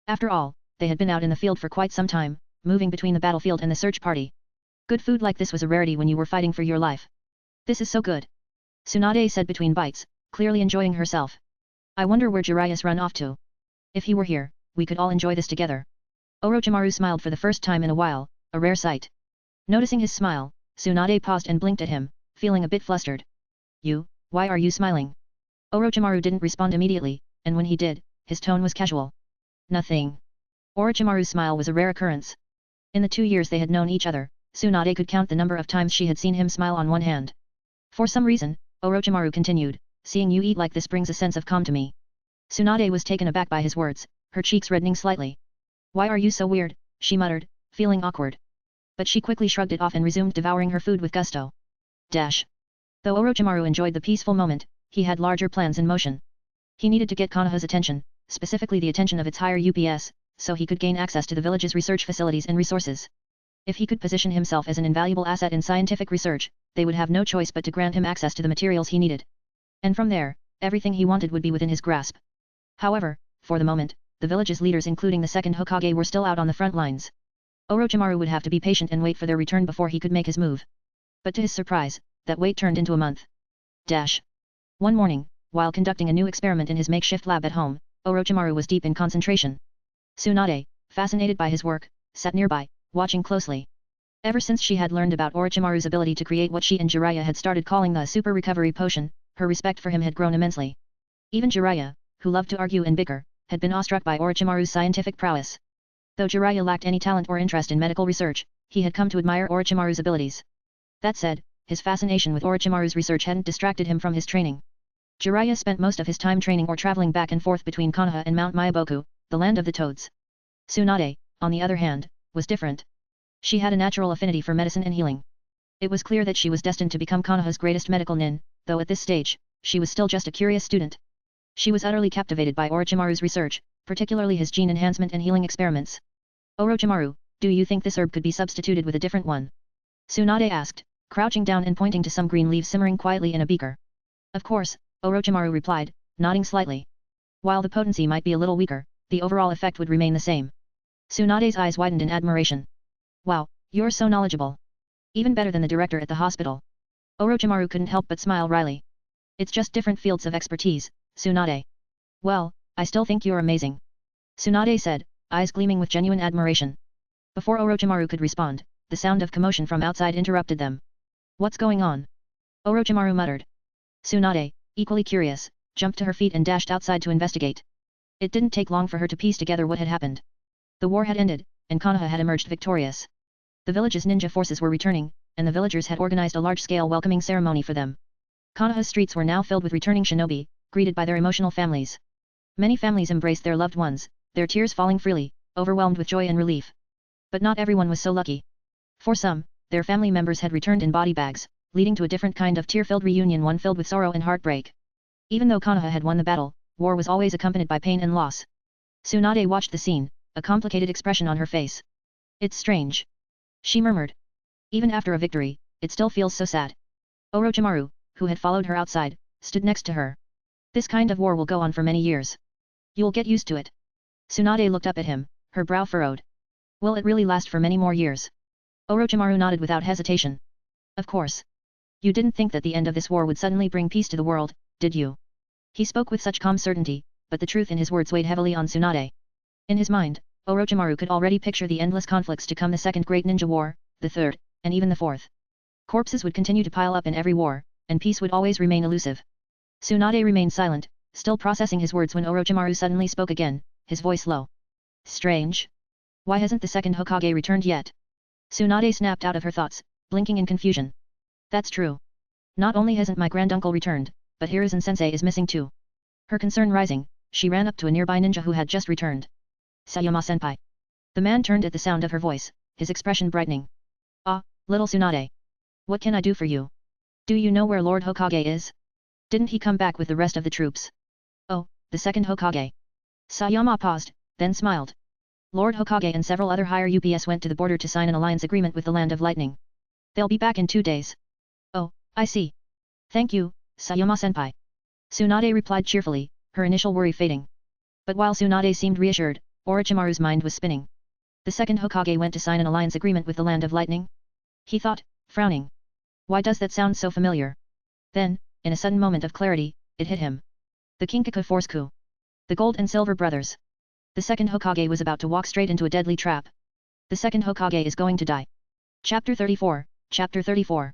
After all, they had been out in the field for quite some time, moving between the battlefield and the search party. Good food like this was a rarity when you were fighting for your life. This is so good. Tsunade said between bites, clearly enjoying herself. I wonder where Jiraiya's run off to. If he were here, we could all enjoy this together. Orochimaru smiled for the first time in a while, a rare sight. Noticing his smile, Tsunade paused and blinked at him, feeling a bit flustered. Why are you smiling? Orochimaru didn't respond immediately, and when he did, his tone was casual. Nothing. Orochimaru's smile was a rare occurrence. In the 2 years they had known each other, Tsunade could count the number of times she had seen him smile on one hand. For some reason, Orochimaru continued, seeing you eat like this brings a sense of calm to me. Tsunade was taken aback by his words, her cheeks reddening slightly. Why are you so weird? She muttered, feeling awkward. But she quickly shrugged it off and resumed devouring her food with gusto. Though Orochimaru enjoyed the peaceful moment, he had larger plans in motion. He needed to get Konoha's attention, specifically the attention of its higher UPS, so he could gain access to the village's research facilities and resources. If he could position himself as an invaluable asset in scientific research, they would have no choice but to grant him access to the materials he needed. And from there, everything he wanted would be within his grasp. However, for the moment, the village's leaders including the second Hokage were still out on the front lines. Orochimaru would have to be patient and wait for their return before he could make his move. But to his surprise, that wait turned into a month. One morning, while conducting a new experiment in his makeshift lab at home, Orochimaru was deep in concentration. Tsunade, fascinated by his work, sat nearby, watching closely. Ever since she had learned about Orochimaru's ability to create what she and Jiraiya had started calling the Super Recovery Potion, her respect for him had grown immensely. Even Jiraiya, who loved to argue and bicker, had been awestruck by Orochimaru's scientific prowess. Though Jiraiya lacked any talent or interest in medical research, he had come to admire Orochimaru's abilities. That said, his fascination with Orochimaru's research hadn't distracted him from his training. Jiraiya spent most of his time training or traveling back and forth between Konoha and Mount Myoboku, the land of the toads. Tsunade, on the other hand, was different. She had a natural affinity for medicine and healing. It was clear that she was destined to become Konoha's greatest medical nin, though at this stage, she was still just a curious student. She was utterly captivated by Orochimaru's research, particularly his gene enhancement and healing experiments. Orochimaru, do you think this herb could be substituted with a different one? Tsunade asked, crouching down and pointing to some green leaves simmering quietly in a beaker. Of course, Orochimaru replied, nodding slightly. While the potency might be a little weaker, the overall effect would remain the same. Tsunade's eyes widened in admiration. Wow, you're so knowledgeable. Even better than the director at the hospital. Orochimaru couldn't help but smile wryly. It's just different fields of expertise, Tsunade. Well, I still think you're amazing. Tsunade said, eyes gleaming with genuine admiration. Before Orochimaru could respond, the sound of commotion from outside interrupted them. What's going on? Orochimaru muttered. Tsunade, equally curious, jumped to her feet and dashed outside to investigate. It didn't take long for her to piece together what had happened. The war had ended, and Konoha had emerged victorious. The village's ninja forces were returning, and the villagers had organized a large-scale welcoming ceremony for them. Konoha's streets were now filled with returning shinobi, greeted by their emotional families. Many families embraced their loved ones, their tears falling freely, overwhelmed with joy and relief. But not everyone was so lucky. For some, their family members had returned in body bags, leading to a different kind of tear-filled reunion, one filled with sorrow and heartbreak. Even though Konoha had won the battle, war was always accompanied by pain and loss. Tsunade watched the scene, a complicated expression on her face. It's strange. She murmured. Even after a victory, it still feels so sad. Orochimaru, who had followed her outside, stood next to her. This kind of war will go on for many years. You'll get used to it. Tsunade looked up at him, her brow furrowed. Will it really last for many more years? Orochimaru nodded without hesitation. Of course. You didn't think that the end of this war would suddenly bring peace to the world, did you? He spoke with such calm certainty, but the truth in his words weighed heavily on Tsunade. In his mind, Orochimaru could already picture the endless conflicts to come, the second great ninja war, the third, and even the fourth. Corpses would continue to pile up in every war, and peace would always remain elusive. Tsunade remained silent, still processing his words when Orochimaru suddenly spoke again, his voice low. Strange. Why hasn't the second Hokage returned yet? Tsunade snapped out of her thoughts, blinking in confusion. That's true. Not only hasn't my granduncle returned, but Hiruzen-sensei is missing too. Her concern rising, she ran up to a nearby ninja who had just returned. Sayama-senpai. The man turned at the sound of her voice, his expression brightening. Ah, little Tsunade. What can I do for you? Do you know where Lord Hokage is? Didn't he come back with the rest of the troops? Oh, the second Hokage. Sayama paused, then smiled. Lord Hokage and several other higher UPS went to the border to sign an alliance agreement with the Land of Lightning. They'll be back in 2 days. Oh, I see. Thank you, Sayama-senpai. Tsunade replied cheerfully, her initial worry fading. But while Tsunade seemed reassured, Orochimaru's mind was spinning. The second Hokage went to sign an alliance agreement with the Land of Lightning? He thought, frowning. Why does that sound so familiar? Then, in a sudden moment of clarity, it hit him. The Kinkaku Force Coup. The Gold and Silver Brothers. The second Hokage was about to walk straight into a deadly trap. The second Hokage is going to die. Chapter 34, Chapter 34.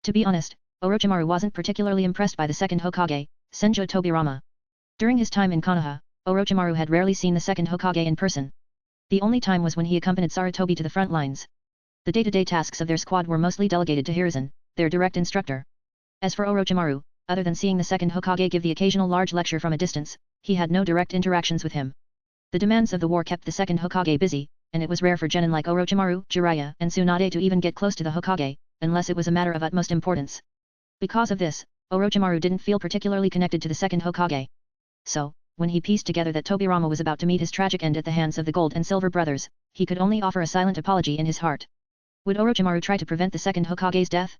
To be honest, Orochimaru wasn't particularly impressed by the second Hokage, Senjo Tobirama. During his time in Konoha, Orochimaru had rarely seen the second Hokage in person. The only time was when he accompanied Sarutobi to the front lines. The day-to-day tasks of their squad were mostly delegated to Hiruzen, their direct instructor. As for Orochimaru, other than seeing the second Hokage give the occasional large lecture from a distance, he had no direct interactions with him. The demands of the war kept the second Hokage busy, and it was rare for genin like Orochimaru, Jiraiya, and Tsunade to even get close to the Hokage, unless it was a matter of utmost importance. Because of this, Orochimaru didn't feel particularly connected to the second Hokage. So, when he pieced together that Tobirama was about to meet his tragic end at the hands of the Gold and Silver Brothers, he could only offer a silent apology in his heart. Would Orochimaru try to prevent the second Hokage's death?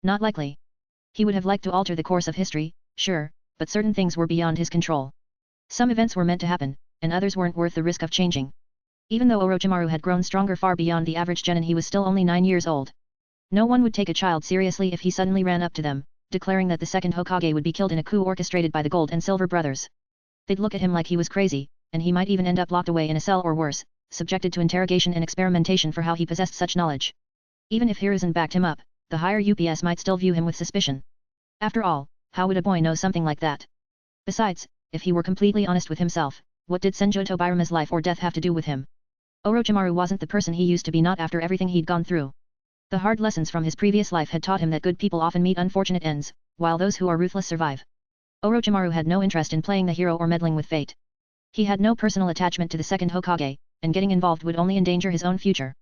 Not likely. He would have liked to alter the course of history, sure, but certain things were beyond his control. Some events were meant to happen, and others weren't worth the risk of changing. Even though Orochimaru had grown stronger far beyond the average genin, he was still only 9 years old. No one would take a child seriously if he suddenly ran up to them, declaring that the second Hokage would be killed in a coup orchestrated by the Gold and Silver Brothers. They'd look at him like he was crazy, and he might even end up locked away in a cell or worse, subjected to interrogation and experimentation for how he possessed such knowledge. Even if Hiruzen backed him up, the higher UPS might still view him with suspicion. After all, how would a boy know something like that? Besides, if he were completely honest with himself, what did Senjo Tobirama's life or death have to do with him? Orochimaru wasn't the person he used to be, not after everything he'd gone through. The hard lessons from his previous life had taught him that good people often meet unfortunate ends, while those who are ruthless survive. Orochimaru had no interest in playing the hero or meddling with fate. He had no personal attachment to the second Hokage, and getting involved would only endanger his own future.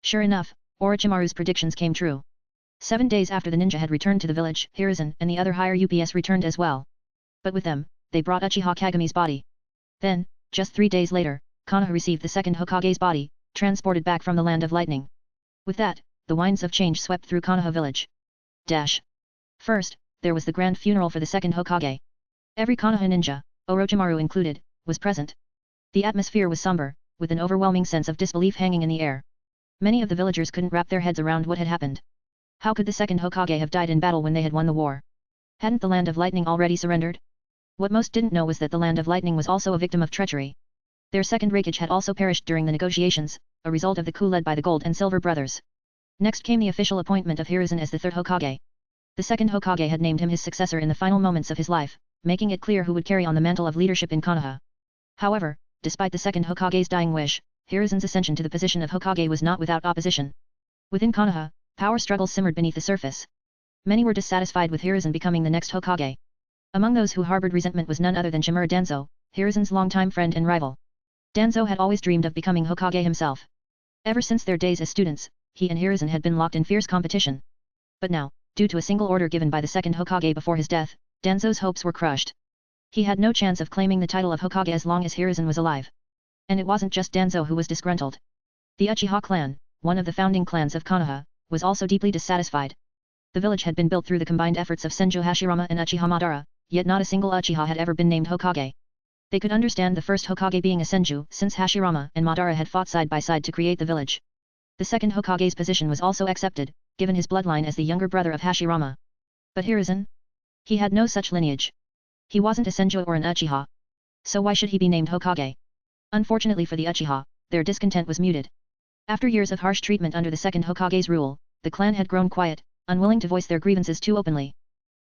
Sure enough, Orochimaru's predictions came true. 7 days after the ninja had returned to the village, Hiruzen and the other higher UPS returned as well. But with them, they brought Uchiha Kageme's body. Then, just 3 days later, Konoha received the second Hokage's body, transported back from the Land of Lightning. With that, the winds of change swept through Konoha village. First, there was the grand funeral for the second Hokage. Every Konoha ninja, Orochimaru included, was present. The atmosphere was somber, with an overwhelming sense of disbelief hanging in the air. Many of the villagers couldn't wrap their heads around what had happened. How could the second Hokage have died in battle when they had won the war? Hadn't the Land of Lightning already surrendered? What most didn't know was that the Land of Lightning was also a victim of treachery. Their second Raikage had also perished during the negotiations, a result of the coup led by the Gold and Silver Brothers. Next came the official appointment of Hiruzen as the third Hokage. The second Hokage had named him his successor in the final moments of his life, making it clear who would carry on the mantle of leadership in Konoha. However, despite the second Hokage's dying wish, Hiruzen's ascension to the position of Hokage was not without opposition. Within Konoha, power struggles simmered beneath the surface. Many were dissatisfied with Hiruzen becoming the next Hokage. Among those who harbored resentment was none other than Shimura Danzo, Hiruzen's longtime friend and rival. Danzo had always dreamed of becoming Hokage himself. Ever since their days as students, he and Hiruzen had been locked in fierce competition. But now, due to a single order given by the second Hokage before his death, Danzo's hopes were crushed. He had no chance of claiming the title of Hokage as long as Hiruzen was alive. And it wasn't just Danzo who was disgruntled. The Uchiha clan, one of the founding clans of Konoha, was also deeply dissatisfied. The village had been built through the combined efforts of Senju Hashirama and Uchiha Madara, yet not a single Uchiha had ever been named Hokage. They could understand the first Hokage being a Senju since Hashirama and Madara had fought side by side to create the village. The second Hokage's position was also accepted, given his bloodline as the younger brother of Hashirama. But Hiruzen? He had no such lineage. He wasn't a Senju or an Uchiha. So why should he be named Hokage? Unfortunately for the Uchiha, their discontent was muted. After years of harsh treatment under the second Hokage's rule, the clan had grown quiet, unwilling to voice their grievances too openly.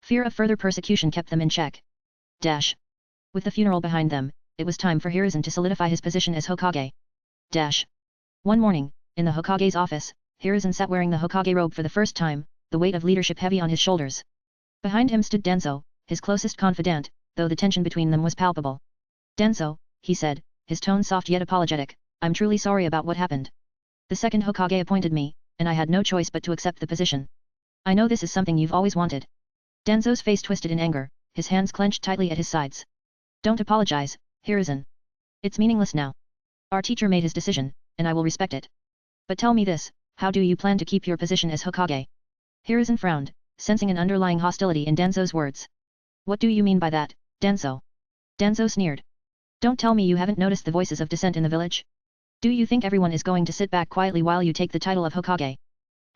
Fear of further persecution kept them in check. With the funeral behind them, it was time for Hiruzen to solidify his position as Hokage. One morning, in the Hokage's office, Hiruzen sat wearing the Hokage robe for the first time, the weight of leadership heavy on his shoulders. Behind him stood Danzo, his closest confidant, though the tension between them was palpable. Danzo, he said, his tone soft yet apologetic, I'm truly sorry about what happened. The second Hokage appointed me, and I had no choice but to accept the position. I know this is something you've always wanted. Danzo's face twisted in anger, his hands clenched tightly at his sides. Don't apologize, Hiruzen. It's meaningless now. Our teacher made his decision, and I will respect it. But tell me this, how do you plan to keep your position as Hokage? Hiruzen frowned, sensing an underlying hostility in Danzo's words. What do you mean by that, Danzo? Danzo sneered. Don't tell me you haven't noticed the voices of dissent in the village? Do you think everyone is going to sit back quietly while you take the title of Hokage?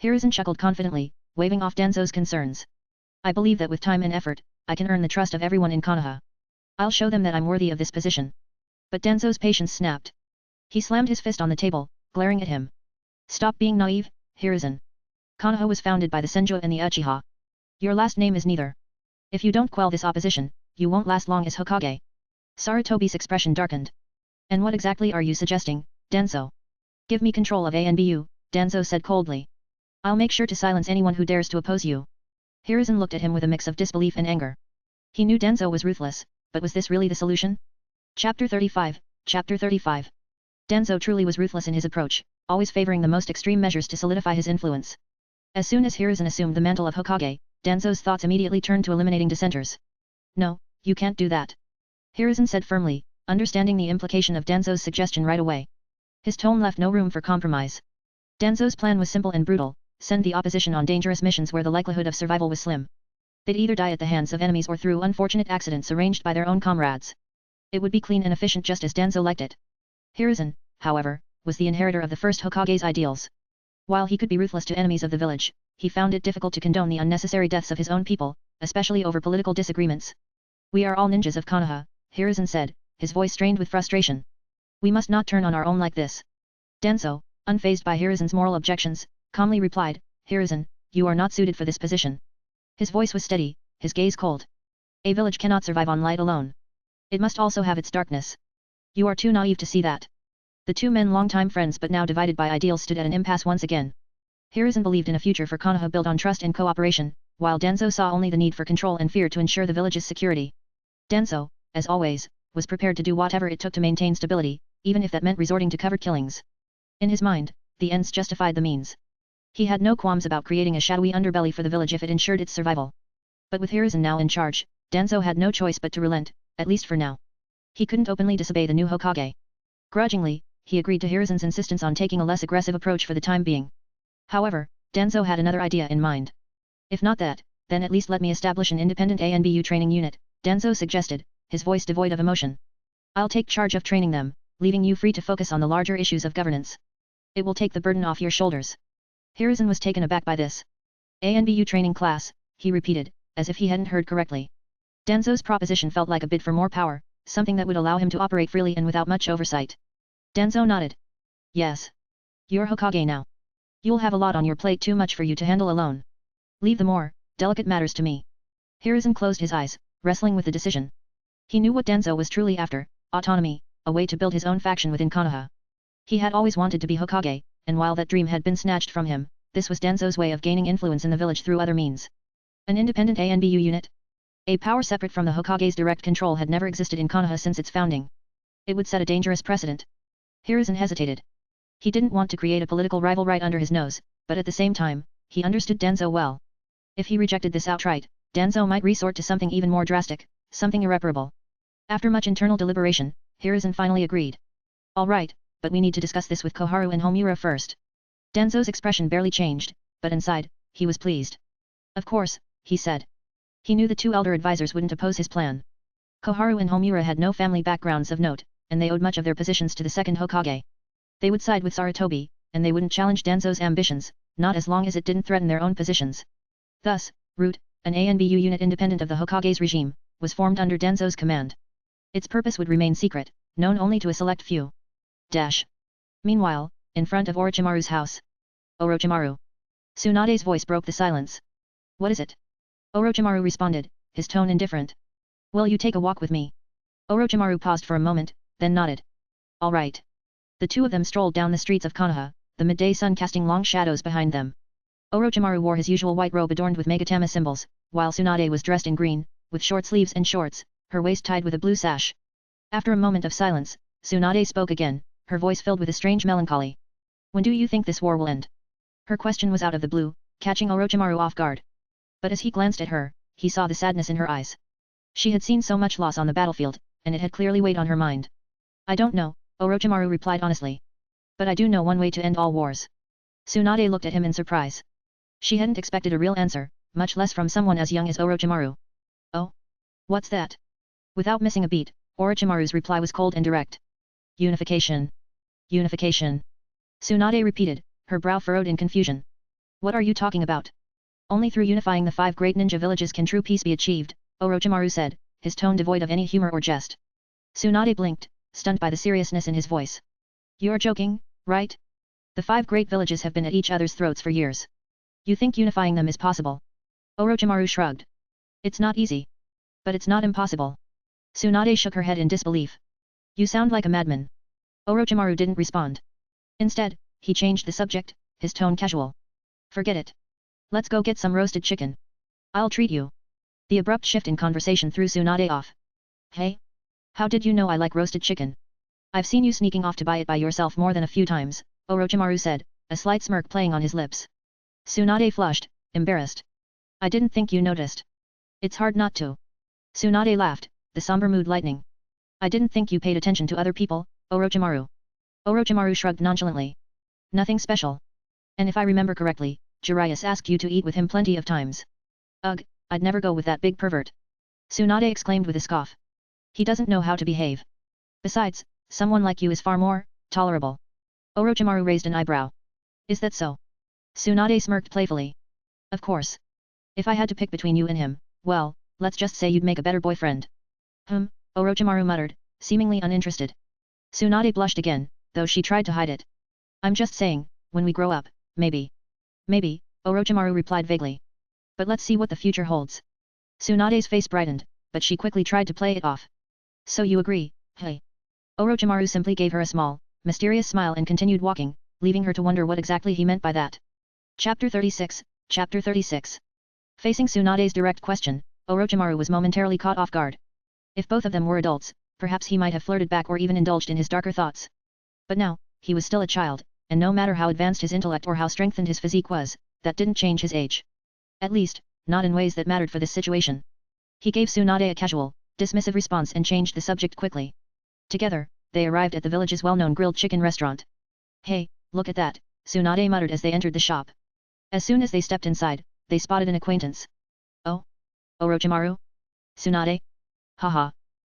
Hiruzen chuckled confidently, waving off Danzo's concerns. I believe that with time and effort, I can earn the trust of everyone in Konoha. I'll show them that I'm worthy of this position. But Danzo's patience snapped. He slammed his fist on the table, glaring at him. Stop being naive, Hiruzen. Konoha was founded by the Senju and the Uchiha. Your last name is neither. If you don't quell this opposition, you won't last long as Hokage. Sarutobi's expression darkened. And what exactly are you suggesting, Danzo? Give me control of ANBU, Danzo said coldly. I'll make sure to silence anyone who dares to oppose you. Hiruzen looked at him with a mix of disbelief and anger. He knew Danzo was ruthless, but was this really the solution? Chapter 35, Chapter 35. Danzo truly was ruthless in his approach, always favoring the most extreme measures to solidify his influence. As soon as Hiruzen assumed the mantle of Hokage, Danzo's thoughts immediately turned to eliminating dissenters. No, you can't do that. Hiruzen said firmly, understanding the implication of Danzo's suggestion right away. His tone left no room for compromise. Danzo's plan was simple and brutal, send the opposition on dangerous missions where the likelihood of survival was slim. They'd either die at the hands of enemies or through unfortunate accidents arranged by their own comrades. It would be clean and efficient just as Danzo liked it. Hiruzen, however, was the inheritor of the first Hokage's ideals. While he could be ruthless to enemies of the village, he found it difficult to condone the unnecessary deaths of his own people, especially over political disagreements. We are all ninjas of Konoha, Hiruzen said, his voice strained with frustration. We must not turn on our own like this. Danzo, unfazed by Hiruzen's moral objections, calmly replied, Hiruzen, you are not suited for this position. His voice was steady, his gaze cold. A village cannot survive on light alone. It must also have its darkness. You are too naive to see that. The two men, longtime friends but now divided by ideals, stood at an impasse once again. Hiruzen believed in a future for Konoha built on trust and cooperation, while Danzo saw only the need for control and fear to ensure the village's security. Danzo, as always, was prepared to do whatever it took to maintain stability, even if that meant resorting to covert killings. In his mind, the ends justified the means. He had no qualms about creating a shadowy underbelly for the village if it ensured its survival. But with Hiruzen now in charge, Danzo had no choice but to relent, at least for now. He couldn't openly disobey the new Hokage. Grudgingly, he agreed to Hiruzen's insistence on taking a less aggressive approach for the time being. However, Danzo had another idea in mind. If not that, then at least let me establish an independent ANBU training unit, Danzo suggested, his voice devoid of emotion. I'll take charge of training them, leaving you free to focus on the larger issues of governance. It will take the burden off your shoulders. Hiruzen was taken aback by this. ANBU training class, he repeated, as if he hadn't heard correctly. Danzo's proposition felt like a bid for more power, something that would allow him to operate freely and without much oversight. Danzo nodded. Yes. You're Hokage now. You'll have a lot on your plate, too much for you to handle alone. Leave the more delicate matters to me. Hiruzen closed his eyes, wrestling with the decision. He knew what Danzo was truly after, autonomy, a way to build his own faction within Konoha. He had always wanted to be Hokage, and while that dream had been snatched from him, this was Danzo's way of gaining influence in the village through other means. An independent ANBU unit? A power separate from the Hokage's direct control had never existed in Konoha since its founding. It would set a dangerous precedent. Hiruzen hesitated. He didn't want to create a political rival right under his nose, but at the same time, he understood Danzo well. If he rejected this outright, Danzo might resort to something even more drastic, something irreparable. After much internal deliberation, Hiruzen finally agreed. Alright, but we need to discuss this with Koharu and Homura first. Danzo's expression barely changed, but inside, he was pleased. Of course, he said. He knew the two elder advisors wouldn't oppose his plan. Koharu and Homura had no family backgrounds of note, and they owed much of their positions to the second Hokage. They would side with Sarutobi, and they wouldn't challenge Danzo's ambitions, not as long as it didn't threaten their own positions. Thus, Root, an ANBU unit independent of the Hokage's regime, was formed under Danzo's command. Its purpose would remain secret, known only to a select few. Meanwhile, in front of Orochimaru's house. Orochimaru. Tsunade's voice broke the silence. What is it? Orochimaru responded, his tone indifferent. Will you take a walk with me? Orochimaru paused for a moment, then nodded. All right. The two of them strolled down the streets of Konoha, the midday sun casting long shadows behind them. Orochimaru wore his usual white robe adorned with Megatama symbols, while Tsunade was dressed in green, with short sleeves and shorts, her waist tied with a blue sash. After a moment of silence, Tsunade spoke again, her voice filled with a strange melancholy. When do you think this war will end? Her question was out of the blue, catching Orochimaru off guard. But as he glanced at her, he saw the sadness in her eyes. She had seen so much loss on the battlefield, and it had clearly weighed on her mind. I don't know, Orochimaru replied honestly. But I do know one way to end all wars. Tsunade looked at him in surprise. She hadn't expected a real answer, much less from someone as young as Orochimaru. Oh? What's that? Without missing a beat, Orochimaru's reply was cold and direct. Unification. Unification. Tsunade repeated, her brow furrowed in confusion. What are you talking about? Only through unifying the 5 great ninja villages can true peace be achieved, Orochimaru said, his tone devoid of any humor or jest. Tsunade blinked, stunned by the seriousness in his voice. You're joking, right? The 5 great villages have been at each other's throats for years. You think unifying them is possible? Orochimaru shrugged. It's not easy. But it's not impossible. Tsunade shook her head in disbelief. You sound like a madman. Orochimaru didn't respond. Instead, he changed the subject, his tone casual. Forget it. Let's go get some roasted chicken. I'll treat you. The abrupt shift in conversation threw Tsunade off. Hey? How did you know I like roasted chicken? I've seen you sneaking off to buy it by yourself more than a few times, Orochimaru said, a slight smirk playing on his lips. Tsunade flushed, embarrassed. I didn't think you noticed. It's hard not to. Tsunade laughed, the somber mood lightening. I didn't think you paid attention to other people, Orochimaru. Orochimaru shrugged nonchalantly. Nothing special. And if I remember correctly, Jiraiya asked you to eat with him plenty of times. Ugh, I'd never go with that big pervert. Tsunade exclaimed with a scoff. He doesn't know how to behave. Besides, someone like you is far more tolerable. Orochimaru raised an eyebrow. Is that so? Tsunade smirked playfully. Of course. If I had to pick between you and him, well, let's just say you'd make a better boyfriend. Orochimaru muttered, seemingly uninterested. Tsunade blushed again, though she tried to hide it. I'm just saying, when we grow up, maybe. Maybe, Orochimaru replied vaguely. But let's see what the future holds. Tsunade's face brightened, but she quickly tried to play it off. So you agree, hey? Orochimaru simply gave her a small, mysterious smile and continued walking, leaving her to wonder what exactly he meant by that. Chapter 36, Chapter 36. Facing Tsunade's direct question, Orochimaru was momentarily caught off guard. If both of them were adults, perhaps he might have flirted back or even indulged in his darker thoughts. But now, he was still a child, and no matter how advanced his intellect or how strengthened his physique was, that didn't change his age. At least, not in ways that mattered for this situation. He gave Tsunade a casual, dismissive response and changed the subject quickly. Together, they arrived at the village's well-known grilled chicken restaurant. Hey, look at that, Tsunade muttered as they entered the shop. As soon as they stepped inside, they spotted an acquaintance. Oh? Orochimaru? Tsunade? Haha.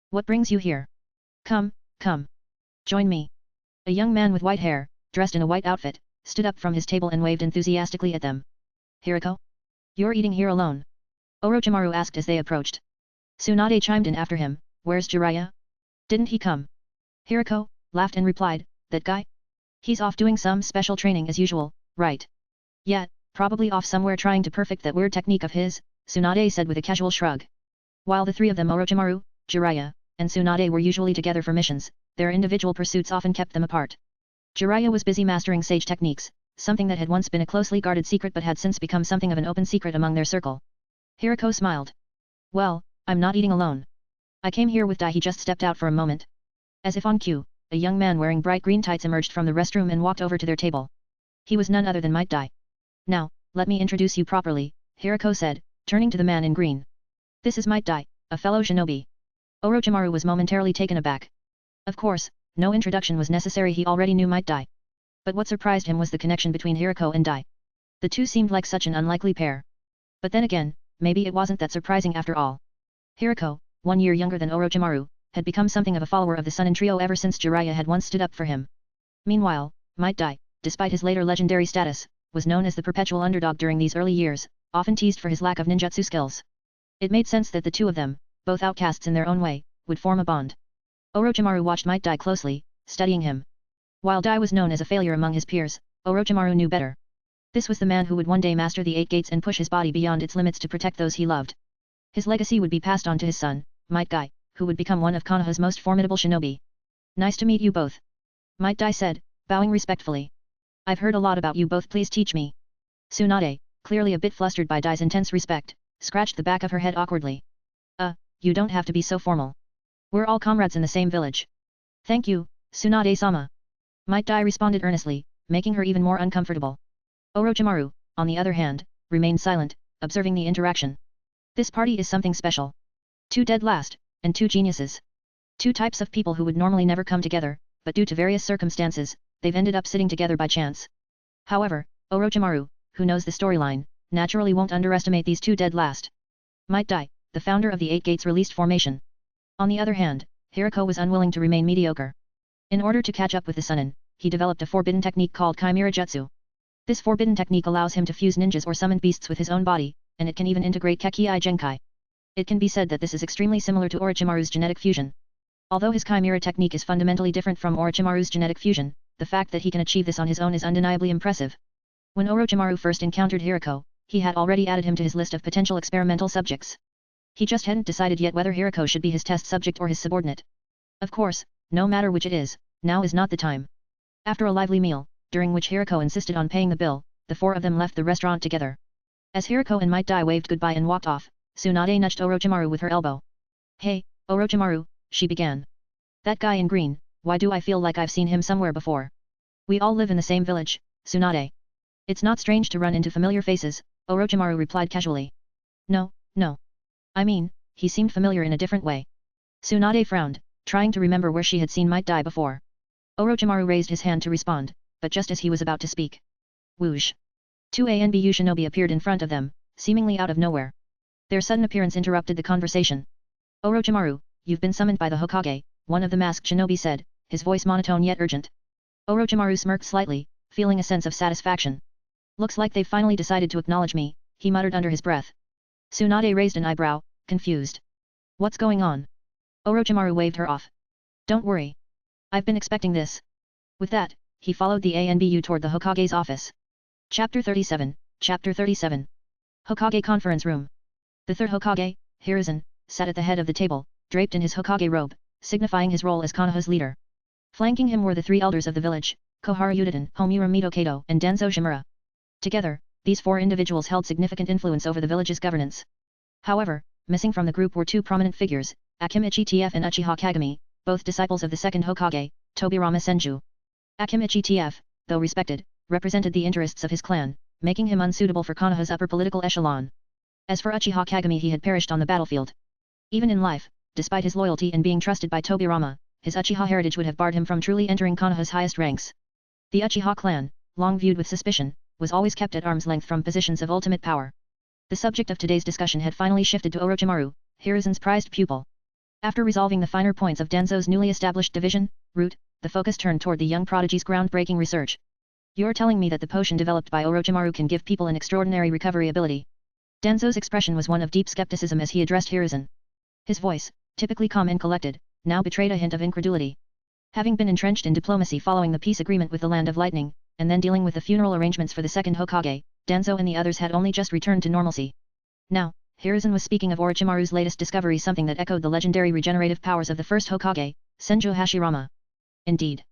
What brings you here? Come, come. Join me. A young man with white hair, dressed in a white outfit, stood up from his table and waved enthusiastically at them. Hiriko? You're eating here alone? Orochimaru asked as they approached. Tsunade chimed in after him, where's Jiraiya? Didn't he come? Hiriko laughed and replied, that guy? He's off doing some special training as usual, right? Yeah, probably off somewhere trying to perfect that weird technique of his, Tsunade said with a casual shrug. While the three of them Orochimaru, Jiraiya, and Tsunade were usually together for missions, their individual pursuits often kept them apart. Jiraiya was busy mastering sage techniques, something that had once been a closely guarded secret but had since become something of an open secret among their circle. Hiriko smiled. Well, I'm not eating alone. I came here with Dai. He just stepped out for a moment. As if on cue, a young man wearing bright green tights emerged from the restroom and walked over to their table. He was none other than Might Dai. Now, let me introduce you properly, Hiriko said, turning to the man in green. This is Might Dai, a fellow shinobi. Orochimaru was momentarily taken aback. Of course, no introduction was necessary, he already knew might die. But what surprised him was the connection between Hiriko and Dai. The two seemed like such an unlikely pair. But then again, maybe it wasn't that surprising after all. Hiriko, 1 year younger than Orochimaru, had become something of a follower of the Sun and Trio ever since Jiraiya had once stood up for him. Meanwhile, Might Dai, despite his later legendary status, was known as the perpetual underdog during these early years, often teased for his lack of ninjutsu skills. It made sense that the two of them, both outcasts in their own way, would form a bond. Orochimaru watched Might Dai closely, studying him. While Dai was known as a failure among his peers, Orochimaru knew better. This was the man who would one day master the 8 gates and push his body beyond its limits to protect those he loved. His legacy would be passed on to his son, Might Dai, who would become one of Konoha's most formidable shinobi. Nice to meet you both. Might Dai said, bowing respectfully. I've heard a lot about you both, please teach me. Tsunade, clearly a bit flustered by Dai's intense respect, scratched the back of her head awkwardly. You don't have to be so formal. We're all comrades in the same village. Thank you, Tsunade-sama. Might Dai responded earnestly, making her even more uncomfortable. Orochimaru, on the other hand, remained silent, observing the interaction. This party is something special. 2 dead last, and 2 geniuses. 2 types of people who would normally never come together, but due to various circumstances, they've ended up sitting together by chance. However, Orochimaru, who knows the storyline, naturally won't underestimate these 2 dead last. Might Dai, the founder of the 8 Gates released formation. On the other hand, Hiriko was unwilling to remain mediocre. In order to catch up with the Chunin, he developed a forbidden technique called Chimera Jutsu. This forbidden technique allows him to fuse ninjas or summoned beasts with his own body, and it can even integrate Kekii Genkai. It can be said that this is extremely similar to Orochimaru's genetic fusion. Although his Chimera technique is fundamentally different from Orochimaru's genetic fusion, the fact that he can achieve this on his own is undeniably impressive. When Orochimaru first encountered Hiriko, he had already added him to his list of potential experimental subjects. He just hadn't decided yet whether Hiriko should be his test subject or his subordinate. Of course, no matter which it is, now is not the time. After a lively meal, during which Hiriko insisted on paying the bill, the 4 of them left the restaurant together. As Hiriko and Might Dai waved goodbye and walked off, Tsunade nudged Orochimaru with her elbow. Hey, Orochimaru, she began. That guy in green, why do I feel like I've seen him somewhere before? We all live in the same village, Tsunade. It's not strange to run into familiar faces, Orochimaru replied casually. No. I mean, he seemed familiar in a different way. Tsunade frowned, trying to remember where she had seen Might Dai before. Orochimaru raised his hand to respond, but just as he was about to speak. Whoosh! 2 ANBU shinobi appeared in front of them, seemingly out of nowhere. Their sudden appearance interrupted the conversation. Orochimaru, you've been summoned by the Hokage, one of the masked shinobi said, his voice monotone yet urgent. Orochimaru smirked slightly, feeling a sense of satisfaction. Looks like they've finally decided to acknowledge me, he muttered under his breath. Tsunade raised an eyebrow, confused. What's going on? Orochimaru waved her off. Don't worry. I've been expecting this. With that, he followed the ANBU toward the Hokage's office. Chapter 37, Chapter 37. Hokage Conference Room. The third Hokage, Hiruzen, sat at the head of the table, draped in his Hokage robe, signifying his role as Konoha's leader. Flanking him were the 3 elders of the village, Koharu Yudiden, Homura Mito Kato and Danzo Shimura. Together, these 4 individuals held significant influence over the village's governance. However, missing from the group were 2 prominent figures, Akimichi TF and Uchiha Kagami, both disciples of the second Hokage, Tobirama Senju. Akimichi TF, though respected, represented the interests of his clan, making him unsuitable for Konoha's upper political echelon. As for Uchiha Kagami, he had perished on the battlefield. Even in life, despite his loyalty and being trusted by Tobirama, his Uchiha heritage would have barred him from truly entering Konoha's highest ranks. The Uchiha clan, long viewed with suspicion, was always kept at arm's length from positions of ultimate power. The subject of today's discussion had finally shifted to Orochimaru, Hiruzen's prized pupil. After resolving the finer points of Danzo's newly established division, route, the focus turned toward the young prodigy's groundbreaking research. You're telling me that the potion developed by Orochimaru can give people an extraordinary recovery ability? Danzo's expression was one of deep skepticism as he addressed Hiruzen. His voice, typically calm and collected, now betrayed a hint of incredulity. Having been entrenched in diplomacy following the peace agreement with the Land of Lightning, and then dealing with the funeral arrangements for the second Hokage, Danzo and the others had only just returned to normalcy. Now, Hiruzen was speaking of Orochimaru's latest discovery, something that echoed the legendary regenerative powers of the first Hokage, Senju Hashirama. Indeed.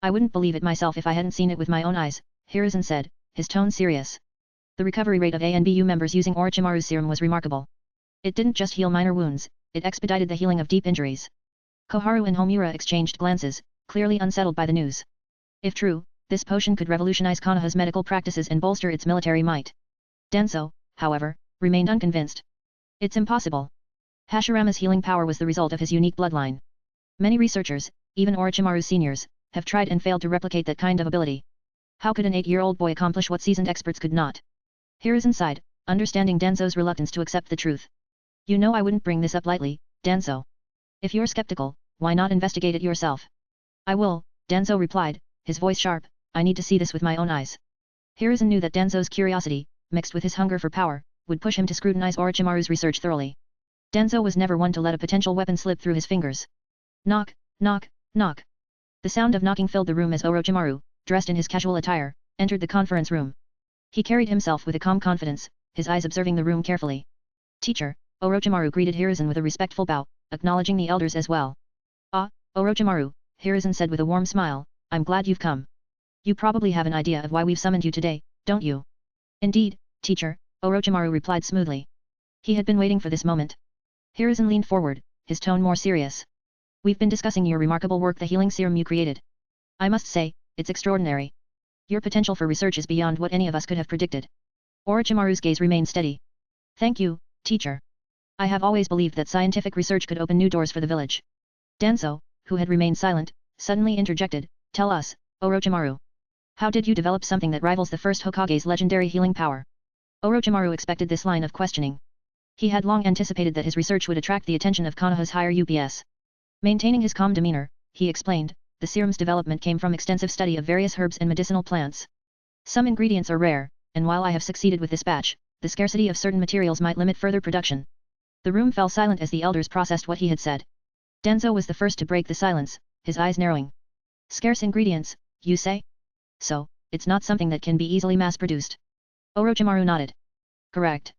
I wouldn't believe it myself if I hadn't seen it with my own eyes, Hiruzen said, his tone serious. The recovery rate of ANBU members using Orochimaru's serum was remarkable. It didn't just heal minor wounds, it expedited the healing of deep injuries. Koharu and Homura exchanged glances, clearly unsettled by the news. If true, this potion could revolutionize Konoha's medical practices and bolster its military might. Danzo, however, remained unconvinced. It's impossible. Hashirama's healing power was the result of his unique bloodline. Many researchers, even Orochimaru's seniors, have tried and failed to replicate that kind of ability. How could an 8-year-old boy accomplish what seasoned experts could not? Hiruzen sighed, understanding Danzo's reluctance to accept the truth. You know I wouldn't bring this up lightly, Danzo. If you're skeptical, why not investigate it yourself? I will, Danzo replied, his voice sharp, I need to see this with my own eyes. Hiruzen knew that Danzo's curiosity, mixed with his hunger for power, would push him to scrutinize Orochimaru's research thoroughly. Danzo was never one to let a potential weapon slip through his fingers. Knock, knock, knock. The sound of knocking filled the room as Orochimaru, dressed in his casual attire, entered the conference room. He carried himself with a calm confidence, his eyes observing the room carefully. Teacher, Orochimaru greeted Hiruzen with a respectful bow, acknowledging the elders as well. Ah, Orochimaru, Hiruzen said with a warm smile, I'm glad you've come. You probably have an idea of why we've summoned you today, don't you? Indeed, teacher, Orochimaru replied smoothly. He had been waiting for this moment. Hiruzen leaned forward, his tone more serious. We've been discussing your remarkable work, the healing serum you created. I must say, it's extraordinary. Your potential for research is beyond what any of us could have predicted. Orochimaru's gaze remained steady. Thank you, teacher. I have always believed that scientific research could open new doors for the village. Danzo, who had remained silent, suddenly interjected, tell us, Orochimaru. How did you develop something that rivals the first Hokage's legendary healing power? Orochimaru expected this line of questioning. He had long anticipated that his research would attract the attention of Konoha's higher UPS. Maintaining his calm demeanor, he explained, the serum's development came from extensive study of various herbs and medicinal plants. Some ingredients are rare, and while I have succeeded with this batch, the scarcity of certain materials might limit further production. The room fell silent as the elders processed what he had said. Danzo was the first to break the silence, his eyes narrowing. Scarce ingredients, you say? So, it's not something that can be easily mass-produced. Orochimaru nodded. Correct.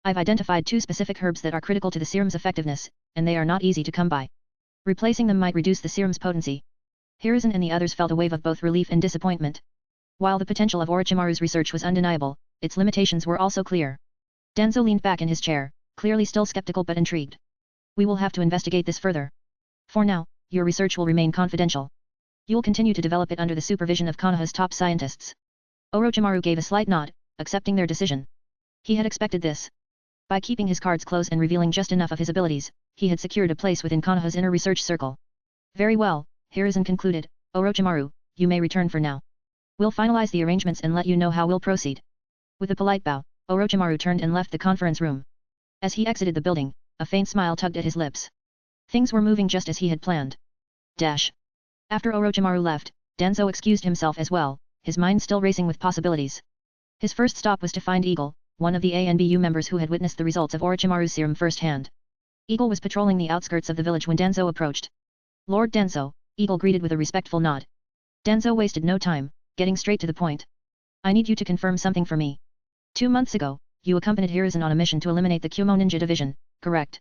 I've identified 2 specific herbs that are critical to the serum's effectiveness, and they are not easy to come by. Replacing them might reduce the serum's potency. Hiruzen and the others felt a wave of both relief and disappointment. While the potential of Orochimaru's research was undeniable, its limitations were also clear. Danzo leaned back in his chair, clearly still skeptical but intrigued. We will have to investigate this further. For now, your research will remain confidential. You'll continue to develop it under the supervision of Konoha's top scientists. Orochimaru gave a slight nod, accepting their decision. He had expected this. By keeping his cards close and revealing just enough of his abilities, he had secured a place within Konoha's inner research circle. Very well, Hiruzen concluded, Orochimaru, you may return for now. We'll finalize the arrangements and let you know how we'll proceed. With a polite bow, Orochimaru turned and left the conference room. As he exited the building, a faint smile tugged at his lips. Things were moving just as he had planned. Dash. After Orochimaru left, Danzo excused himself as well, his mind still racing with possibilities. His first stop was to find Eagle, one of the ANBU members who had witnessed the results of Orochimaru's serum firsthand. Eagle was patrolling the outskirts of the village when Danzo approached. Lord Danzo, Eagle greeted with a respectful nod. Danzo wasted no time, getting straight to the point. I need you to confirm something for me. 2 months ago, you accompanied Hiruzen on a mission to eliminate the Kumo ninja division, correct?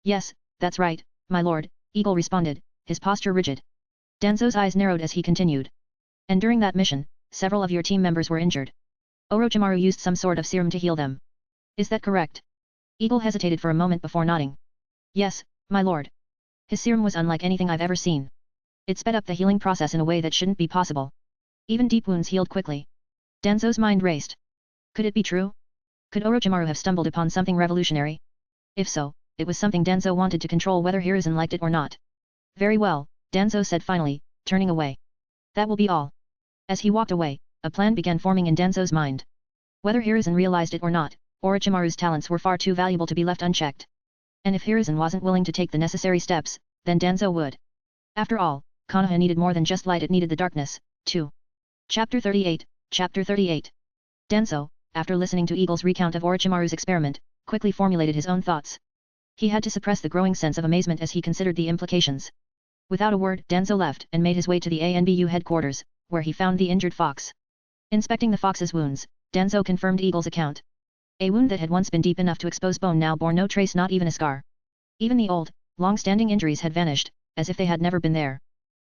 Yes, that's right, my lord, Eagle responded, his posture rigid. Danzo's eyes narrowed as he continued. And during that mission, several of your team members were injured. Orochimaru used some sort of serum to heal them. Is that correct? Eagle hesitated for a moment before nodding. Yes, my lord. His serum was unlike anything I've ever seen. It sped up the healing process in a way that shouldn't be possible. Even deep wounds healed quickly. Danzo's mind raced. Could it be true? Could Orochimaru have stumbled upon something revolutionary? If so, it was something Danzo wanted to control whether Hiruzen liked it or not. Very well, Danzo said finally, turning away. That will be all. As he walked away, a plan began forming in Danzo's mind. Whether Hiruzen realized it or not, Orochimaru's talents were far too valuable to be left unchecked. And if Hiruzen wasn't willing to take the necessary steps, then Danzo would. After all, Konoha needed more than just light, it needed the darkness, too. Chapter 38, Chapter 38. Danzo, after listening to Eagle's recount of Orochimaru's experiment, quickly formulated his own thoughts. He had to suppress the growing sense of amazement as he considered the implications. Without a word, Danzo left and made his way to the ANBU headquarters, where he found the injured fox. Inspecting the fox's wounds, Danzo confirmed Eagle's account. A wound that had once been deep enough to expose bone now bore no trace, not even a scar. Even the old, long-standing injuries had vanished, as if they had never been there.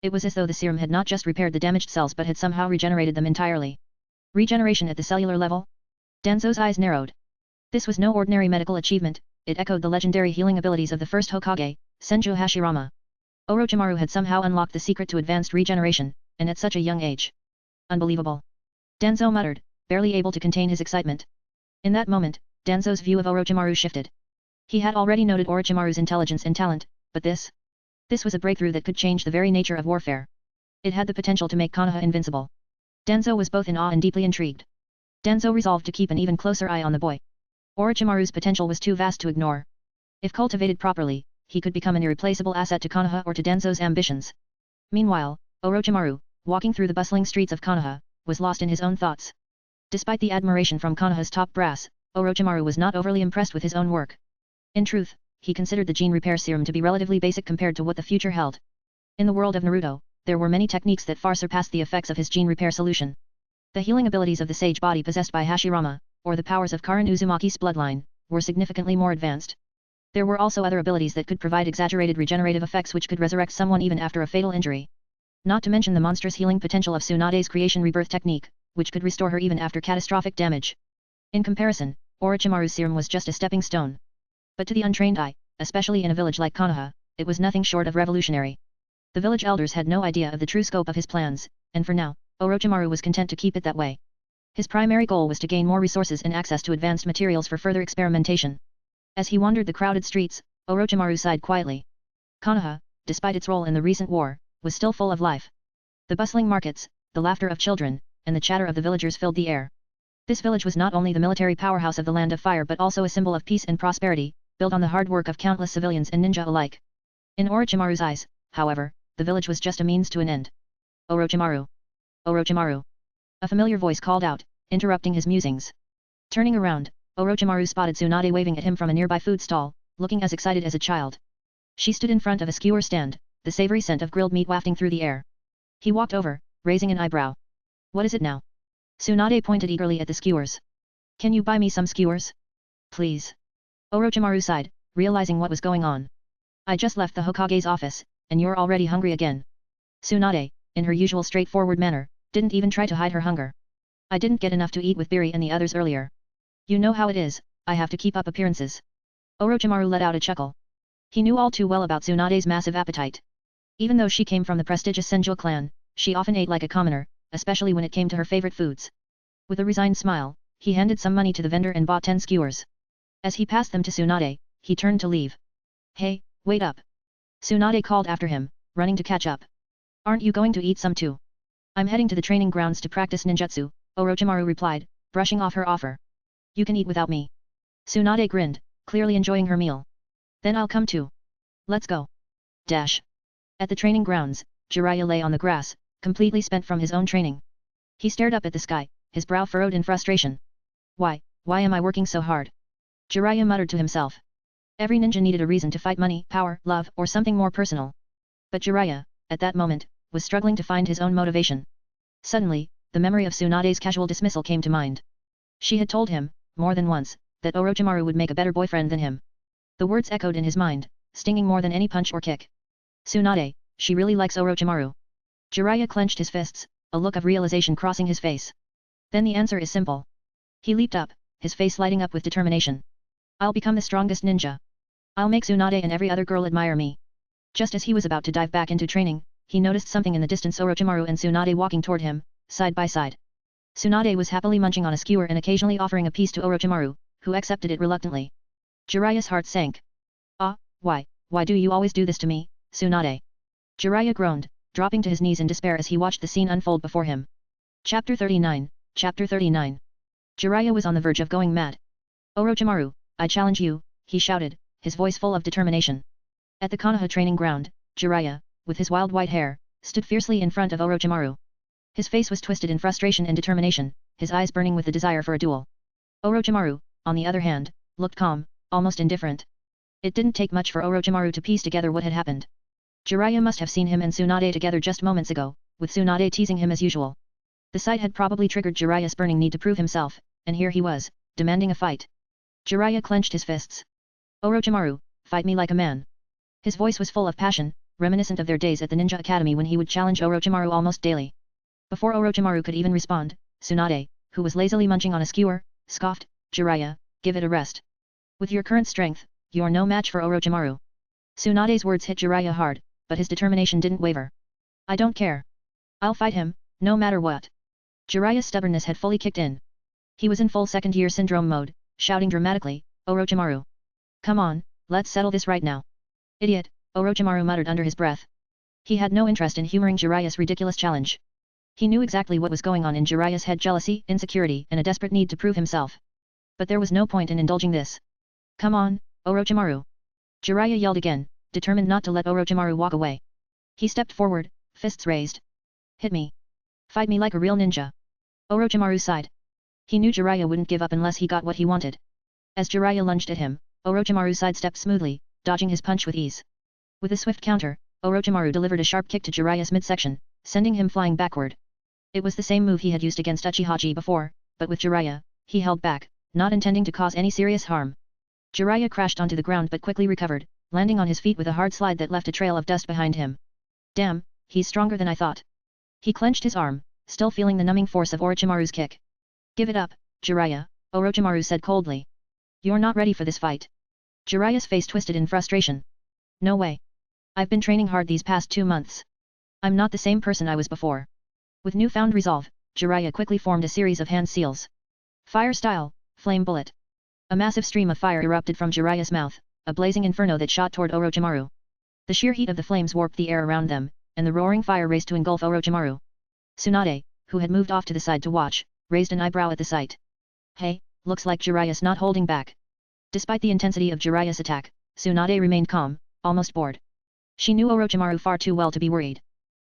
It was as though the serum had not just repaired the damaged cells but had somehow regenerated them entirely. Regeneration at the cellular level? Danzo's eyes narrowed. This was no ordinary medical achievement, it echoed the legendary healing abilities of the first Hokage, Senju Hashirama. Orochimaru had somehow unlocked the secret to advanced regeneration, and at such a young age. Unbelievable. Danzo muttered, barely able to contain his excitement. In that moment, Danzo's view of Orochimaru shifted. He had already noted Orochimaru's intelligence and talent, but this? This was a breakthrough that could change the very nature of warfare. It had the potential to make Konoha invincible. Danzo was both in awe and deeply intrigued. Danzo resolved to keep an even closer eye on the boy. Orochimaru's potential was too vast to ignore. If cultivated properly, he could become an irreplaceable asset to Konoha or to Danzo's ambitions. Meanwhile, Orochimaru, walking through the bustling streets of Konoha, was lost in his own thoughts. Despite the admiration from Konoha's top brass, Orochimaru was not overly impressed with his own work. In truth, he considered the gene repair serum to be relatively basic compared to what the future held. In the world of Naruto, there were many techniques that far surpassed the effects of his gene repair solution. The healing abilities of the sage body possessed by Hashirama, or the powers of Karin Uzumaki's bloodline, were significantly more advanced. There were also other abilities that could provide exaggerated regenerative effects which could resurrect someone even after a fatal injury. Not to mention the monstrous healing potential of Tsunade's creation rebirth technique, which could restore her even after catastrophic damage. In comparison, Orochimaru's serum was just a stepping stone. But to the untrained eye, especially in a village like Konoha, it was nothing short of revolutionary. The village elders had no idea of the true scope of his plans, and for now, Orochimaru was content to keep it that way. His primary goal was to gain more resources and access to advanced materials for further experimentation. As he wandered the crowded streets, Orochimaru sighed quietly. Konoha, despite its role in the recent war, was still full of life. The bustling markets, the laughter of children, and the chatter of the villagers filled the air. This village was not only the military powerhouse of the Land of Fire but also a symbol of peace and prosperity, built on the hard work of countless civilians and ninja alike. In Orochimaru's eyes, however, the village was just a means to an end. Orochimaru! Orochimaru! A familiar voice called out, interrupting his musings. Turning around, Orochimaru spotted Tsunade waving at him from a nearby food stall, looking as excited as a child. She stood in front of a skewer stand, the savory scent of grilled meat wafting through the air. He walked over, raising an eyebrow. What is it now? Tsunade pointed eagerly at the skewers. Can you buy me some skewers? Please. Orochimaru sighed, realizing what was going on. I just left the Hokage's office, and you're already hungry again. Tsunade, in her usual straightforward manner, didn't even try to hide her hunger. I didn't get enough to eat with Biri and the others earlier. You know how it is, I have to keep up appearances. Orochimaru let out a chuckle. He knew all too well about Tsunade's massive appetite. Even though she came from the prestigious Senjo clan, she often ate like a commoner, especially when it came to her favorite foods. With a resigned smile, he handed some money to the vendor and bought 10 skewers. As he passed them to Tsunade, he turned to leave. Hey, wait up! Tsunade called after him, running to catch up. Aren't you going to eat some too? I'm heading to the training grounds to practice ninjutsu, Orochimaru replied, brushing off her offer. You can eat without me. Tsunade grinned, clearly enjoying her meal. Then I'll come too. Let's go. Dash. At the training grounds, Jiraiya lay on the grass, completely spent from his own training. He stared up at the sky, his brow furrowed in frustration. Why am I working so hard? Jiraiya muttered to himself. Every ninja needed a reason to fight: money, power, love, or something more personal. But Jiraiya, at that moment, was struggling to find his own motivation. Suddenly, the memory of Tsunade's casual dismissal came to mind. She had told him, more than once, that Orochimaru would make a better boyfriend than him. The words echoed in his mind, stinging more than any punch or kick. Tsunade, she really likes Orochimaru. Jiraiya clenched his fists, a look of realization crossing his face. Then the answer is simple. He leaped up, his face lighting up with determination. I'll become the strongest ninja. I'll make Tsunade and every other girl admire me. Just as he was about to dive back into training, he noticed something in the distance: Orochimaru and Tsunade walking toward him, side by side. Tsunade was happily munching on a skewer and occasionally offering a piece to Orochimaru, who accepted it reluctantly. Jiraiya's heart sank. Ah, why do you always do this to me, Tsunade? Jiraiya groaned, dropping to his knees in despair as he watched the scene unfold before him. Chapter 39, Chapter 39. Jiraiya was on the verge of going mad. Orochimaru, I challenge you, he shouted, his voice full of determination. At the Konoha training ground, Jiraiya, with his wild white hair, stood fiercely in front of Orochimaru. His face was twisted in frustration and determination, his eyes burning with the desire for a duel. Orochimaru, on the other hand, looked calm, almost indifferent. It didn't take much for Orochimaru to piece together what had happened. Jiraiya must have seen him and Tsunade together just moments ago, with Tsunade teasing him as usual. The sight had probably triggered Jiraiya's burning need to prove himself, and here he was, demanding a fight. Jiraiya clenched his fists. Orochimaru, fight me like a man. His voice was full of passion, reminiscent of their days at the Ninja Academy when he would challenge Orochimaru almost daily. Before Orochimaru could even respond, Tsunade, who was lazily munching on a skewer, scoffed, Jiraiya, give it a rest. With your current strength, you're no match for Orochimaru. Tsunade's words hit Jiraiya hard, but his determination didn't waver. I don't care. I'll fight him, no matter what. Jiraiya's stubbornness had fully kicked in. He was in full second-year syndrome mode, shouting dramatically, Orochimaru. Come on, let's settle this right now. Idiot, Orochimaru muttered under his breath. He had no interest in humoring Jiraiya's ridiculous challenge. He knew exactly what was going on in Jiraiya's head: jealousy, insecurity, and a desperate need to prove himself. But there was no point in indulging this. Come on, Orochimaru! Jiraiya yelled again, determined not to let Orochimaru walk away. He stepped forward, fists raised. Hit me! Fight me like a real ninja! Orochimaru sighed. He knew Jiraiya wouldn't give up unless he got what he wanted. As Jiraiya lunged at him, Orochimaru sidestepped smoothly, dodging his punch with ease. With a swift counter, Orochimaru delivered a sharp kick to Jiraiya's midsection, sending him flying backward. It was the same move he had used against Uchiha before, but with Jiraiya, he held back, not intending to cause any serious harm. Jiraiya crashed onto the ground but quickly recovered, landing on his feet with a hard slide that left a trail of dust behind him. Damn, he's stronger than I thought. He clenched his arm, still feeling the numbing force of Orochimaru's kick. Give it up, Jiraiya, Orochimaru said coldly. You're not ready for this fight. Jiraiya's face twisted in frustration. No way. I've been training hard these past 2 months. I'm not the same person I was before. With newfound resolve, Jiraiya quickly formed a series of hand seals. Fire style, flame bullet. A massive stream of fire erupted from Jiraiya's mouth, a blazing inferno that shot toward Orochimaru. The sheer heat of the flames warped the air around them, and the roaring fire raced to engulf Orochimaru. Tsunade, who had moved off to the side to watch, raised an eyebrow at the sight. Hey, looks like Jiraiya's not holding back. Despite the intensity of Jiraiya's attack, Tsunade remained calm, almost bored. She knew Orochimaru far too well to be worried.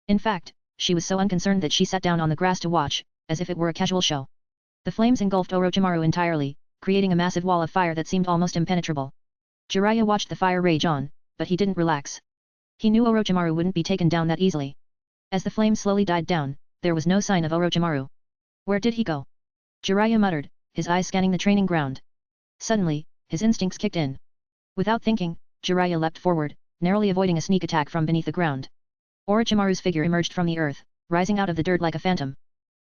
In fact, she was so unconcerned that she sat down on the grass to watch, as if it were a casual show. The flames engulfed Orochimaru entirely, creating a massive wall of fire that seemed almost impenetrable. Jiraiya watched the fire rage on, but he didn't relax. He knew Orochimaru wouldn't be taken down that easily. As the flames slowly died down, there was no sign of Orochimaru. Where did he go? Jiraiya muttered, his eyes scanning the training ground. Suddenly, his instincts kicked in. Without thinking, Jiraiya leapt forward, narrowly avoiding a sneak attack from beneath the ground. Orochimaru's figure emerged from the earth, rising out of the dirt like a phantom.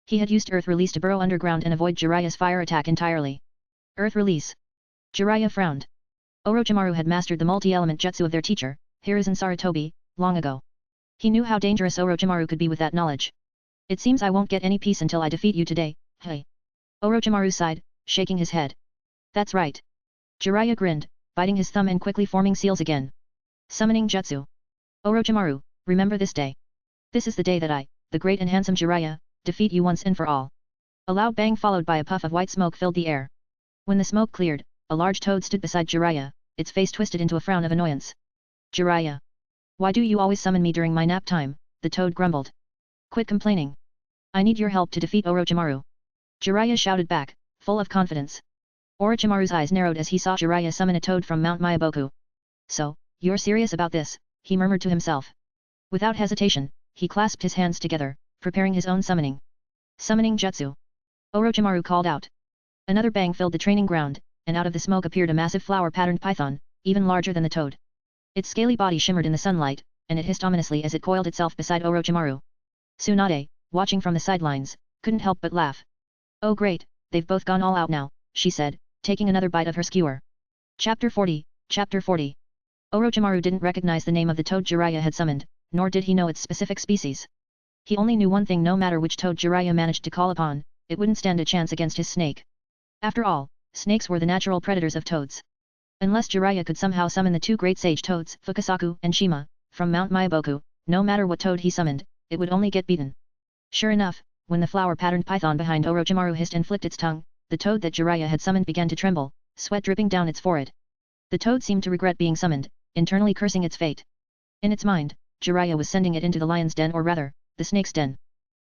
He had used Earth Release to burrow underground and avoid Jiraiya's fire attack entirely. Earth Release. Jiraiya frowned. Orochimaru had mastered the multi-element jutsu of their teacher, Hiruzen Sarutobi, long ago. He knew how dangerous Orochimaru could be with that knowledge. It seems I won't get any peace until I defeat you today, hey. Orochimaru sighed, shaking his head. That's right. Jiraiya grinned, biting his thumb and quickly forming seals again. Summoning Jutsu. Orochimaru, remember this day. This is the day that I, the great and handsome Jiraiya, defeat you once and for all. A loud bang followed by a puff of white smoke filled the air. When the smoke cleared, a large toad stood beside Jiraiya, its face twisted into a frown of annoyance. Jiraiya. Why do you always summon me during my nap time? The toad grumbled. Quit complaining. I need your help to defeat Orochimaru. Jiraiya shouted back, full of confidence. Orochimaru's eyes narrowed as he saw Jiraiya summon a toad from Mount Myoboku. So, you're serious about this, he murmured to himself. Without hesitation, he clasped his hands together, preparing his own summoning. Summoning Jutsu. Orochimaru called out. Another bang filled the training ground, and out of the smoke appeared a massive flower-patterned python, even larger than the toad. Its scaly body shimmered in the sunlight, and it hissed ominously as it coiled itself beside Orochimaru. Tsunade, watching from the sidelines, couldn't help but laugh. Oh great, they've both gone all out now, she said, taking another bite of her skewer. Chapter 40, Chapter 40. Orochimaru didn't recognize the name of the toad Jiraiya had summoned, nor did he know its specific species. He only knew one thing: no matter which toad Jiraiya managed to call upon, it wouldn't stand a chance against his snake. After all, snakes were the natural predators of toads. Unless Jiraiya could somehow summon the two great sage toads, Fukasaku and Shima, from Mount Myoboku, no matter what toad he summoned, it would only get beaten. Sure enough, when the flower-patterned python behind Orochimaru hissed and flicked its tongue, the toad that Jiraiya had summoned began to tremble, sweat dripping down its forehead. The toad seemed to regret being summoned, internally cursing its fate. In its mind, Jiraiya was sending it into the lion's den, or rather, the snake's den.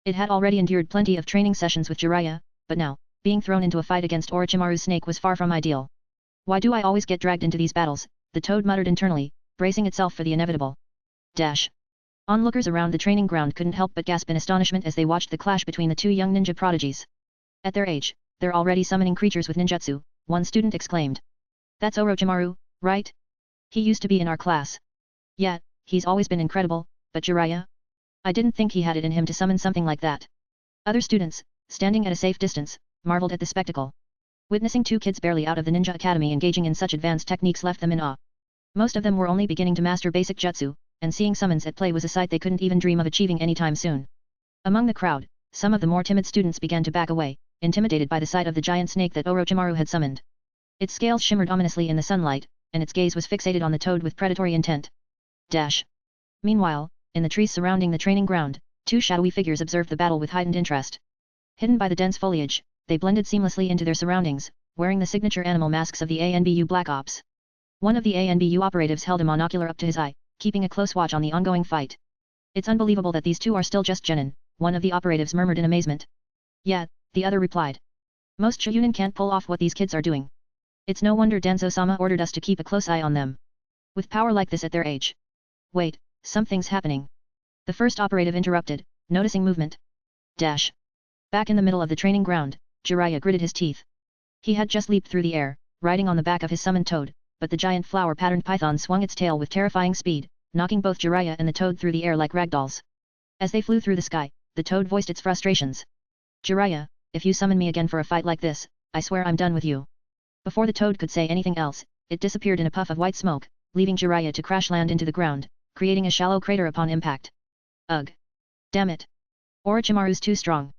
It had already endured plenty of training sessions with Jiraiya, but now, being thrown into a fight against Orochimaru's snake was far from ideal. Why do I always get dragged into these battles? The toad muttered internally, bracing itself for the inevitable. Dash. Onlookers around the training ground couldn't help but gasp in astonishment as they watched the clash between the two young ninja prodigies. At their age, they're already summoning creatures with ninjutsu, one student exclaimed. That's Orochimaru, right? He used to be in our class. Yeah, he's always been incredible, but Jiraiya? I didn't think he had it in him to summon something like that. Other students, standing at a safe distance, marveled at the spectacle. Witnessing two kids barely out of the ninja academy engaging in such advanced techniques left them in awe. Most of them were only beginning to master basic jutsu, and seeing summons at play was a sight they couldn't even dream of achieving anytime soon. Among the crowd, some of the more timid students began to back away, intimidated by the sight of the giant snake that Orochimaru had summoned. Its scales shimmered ominously in the sunlight, and its gaze was fixated on the toad with predatory intent. Dash. Meanwhile, in the trees surrounding the training ground, two shadowy figures observed the battle with heightened interest. Hidden by the dense foliage, they blended seamlessly into their surroundings, wearing the signature animal masks of the ANBU Black Ops. One of the ANBU operatives held a monocular up to his eye, keeping a close watch on the ongoing fight. It's unbelievable that these two are still just genin, one of the operatives murmured in amazement. Yeah, the other replied. Most Chunin can't pull off what these kids are doing. It's no wonder Danzo-sama ordered us to keep a close eye on them. With power like this at their age. Wait, something's happening. The first operative interrupted, noticing movement. Dash. Back in the middle of the training ground, Jiraiya gritted his teeth. He had just leaped through the air, riding on the back of his summoned toad, but the giant flower-patterned python swung its tail with terrifying speed, knocking both Jiraiya and the toad through the air like ragdolls. As they flew through the sky, the toad voiced its frustrations. Jiraiya, if you summon me again for a fight like this, I swear I'm done with you. Before the toad could say anything else, it disappeared in a puff of white smoke, leaving Jiraiya to crash land into the ground, creating a shallow crater upon impact. Ugh. Damn it. Orochimaru's too strong.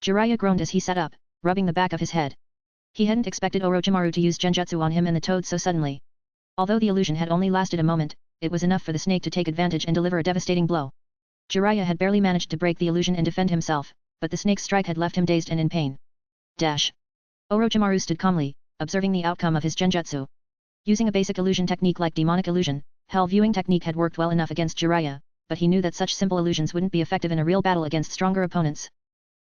Jiraiya groaned as he sat up, rubbing the back of his head. He hadn't expected Orochimaru to use genjutsu on him and the toad so suddenly. Although the illusion had only lasted a moment, it was enough for the snake to take advantage and deliver a devastating blow. Jiraiya had barely managed to break the illusion and defend himself, but the snake's strike had left him dazed and in pain. Dash. Orochimaru stood calmly, observing the outcome of his genjutsu. Using a basic illusion technique like demonic illusion, hell viewing technique had worked well enough against Jiraiya, but he knew that such simple illusions wouldn't be effective in a real battle against stronger opponents.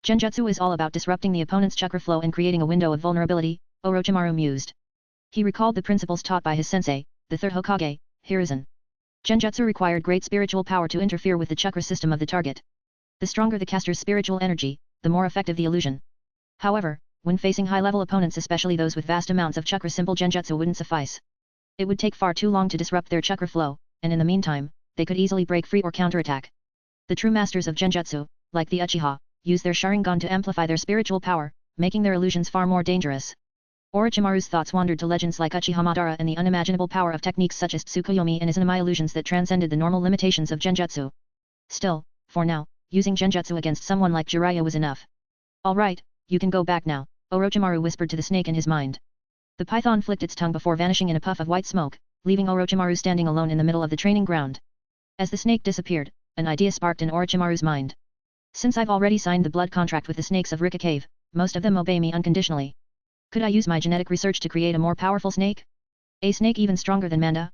Genjutsu is all about disrupting the opponent's chakra flow and creating a window of vulnerability, Orochimaru mused. He recalled the principles taught by his sensei, the third Hokage, Hiruzen. Genjutsu required great spiritual power to interfere with the chakra system of the target. The stronger the caster's spiritual energy, the more effective the illusion. However, when facing high-level opponents, especially those with vast amounts of chakra, simple genjutsu wouldn't suffice. It would take far too long to disrupt their chakra flow, and in the meantime, they could easily break free or counterattack. The true masters of genjutsu, like the Uchiha, use their Sharingan to amplify their spiritual power, making their illusions far more dangerous. Orochimaru's thoughts wandered to legends like Uchiha Madara and the unimaginable power of techniques such as Tsukuyomi and Izanami illusions that transcended the normal limitations of genjutsu. Still, for now, using genjutsu against someone like Jiraiya was enough. Alright, you can go back now, Orochimaru whispered to the snake in his mind. The python flicked its tongue before vanishing in a puff of white smoke, leaving Orochimaru standing alone in the middle of the training ground. As the snake disappeared, an idea sparked in Orochimaru's mind. Since I've already signed the blood contract with the snakes of Rika Cave, most of them obey me unconditionally. Could I use my genetic research to create a more powerful snake? A snake even stronger than Manda?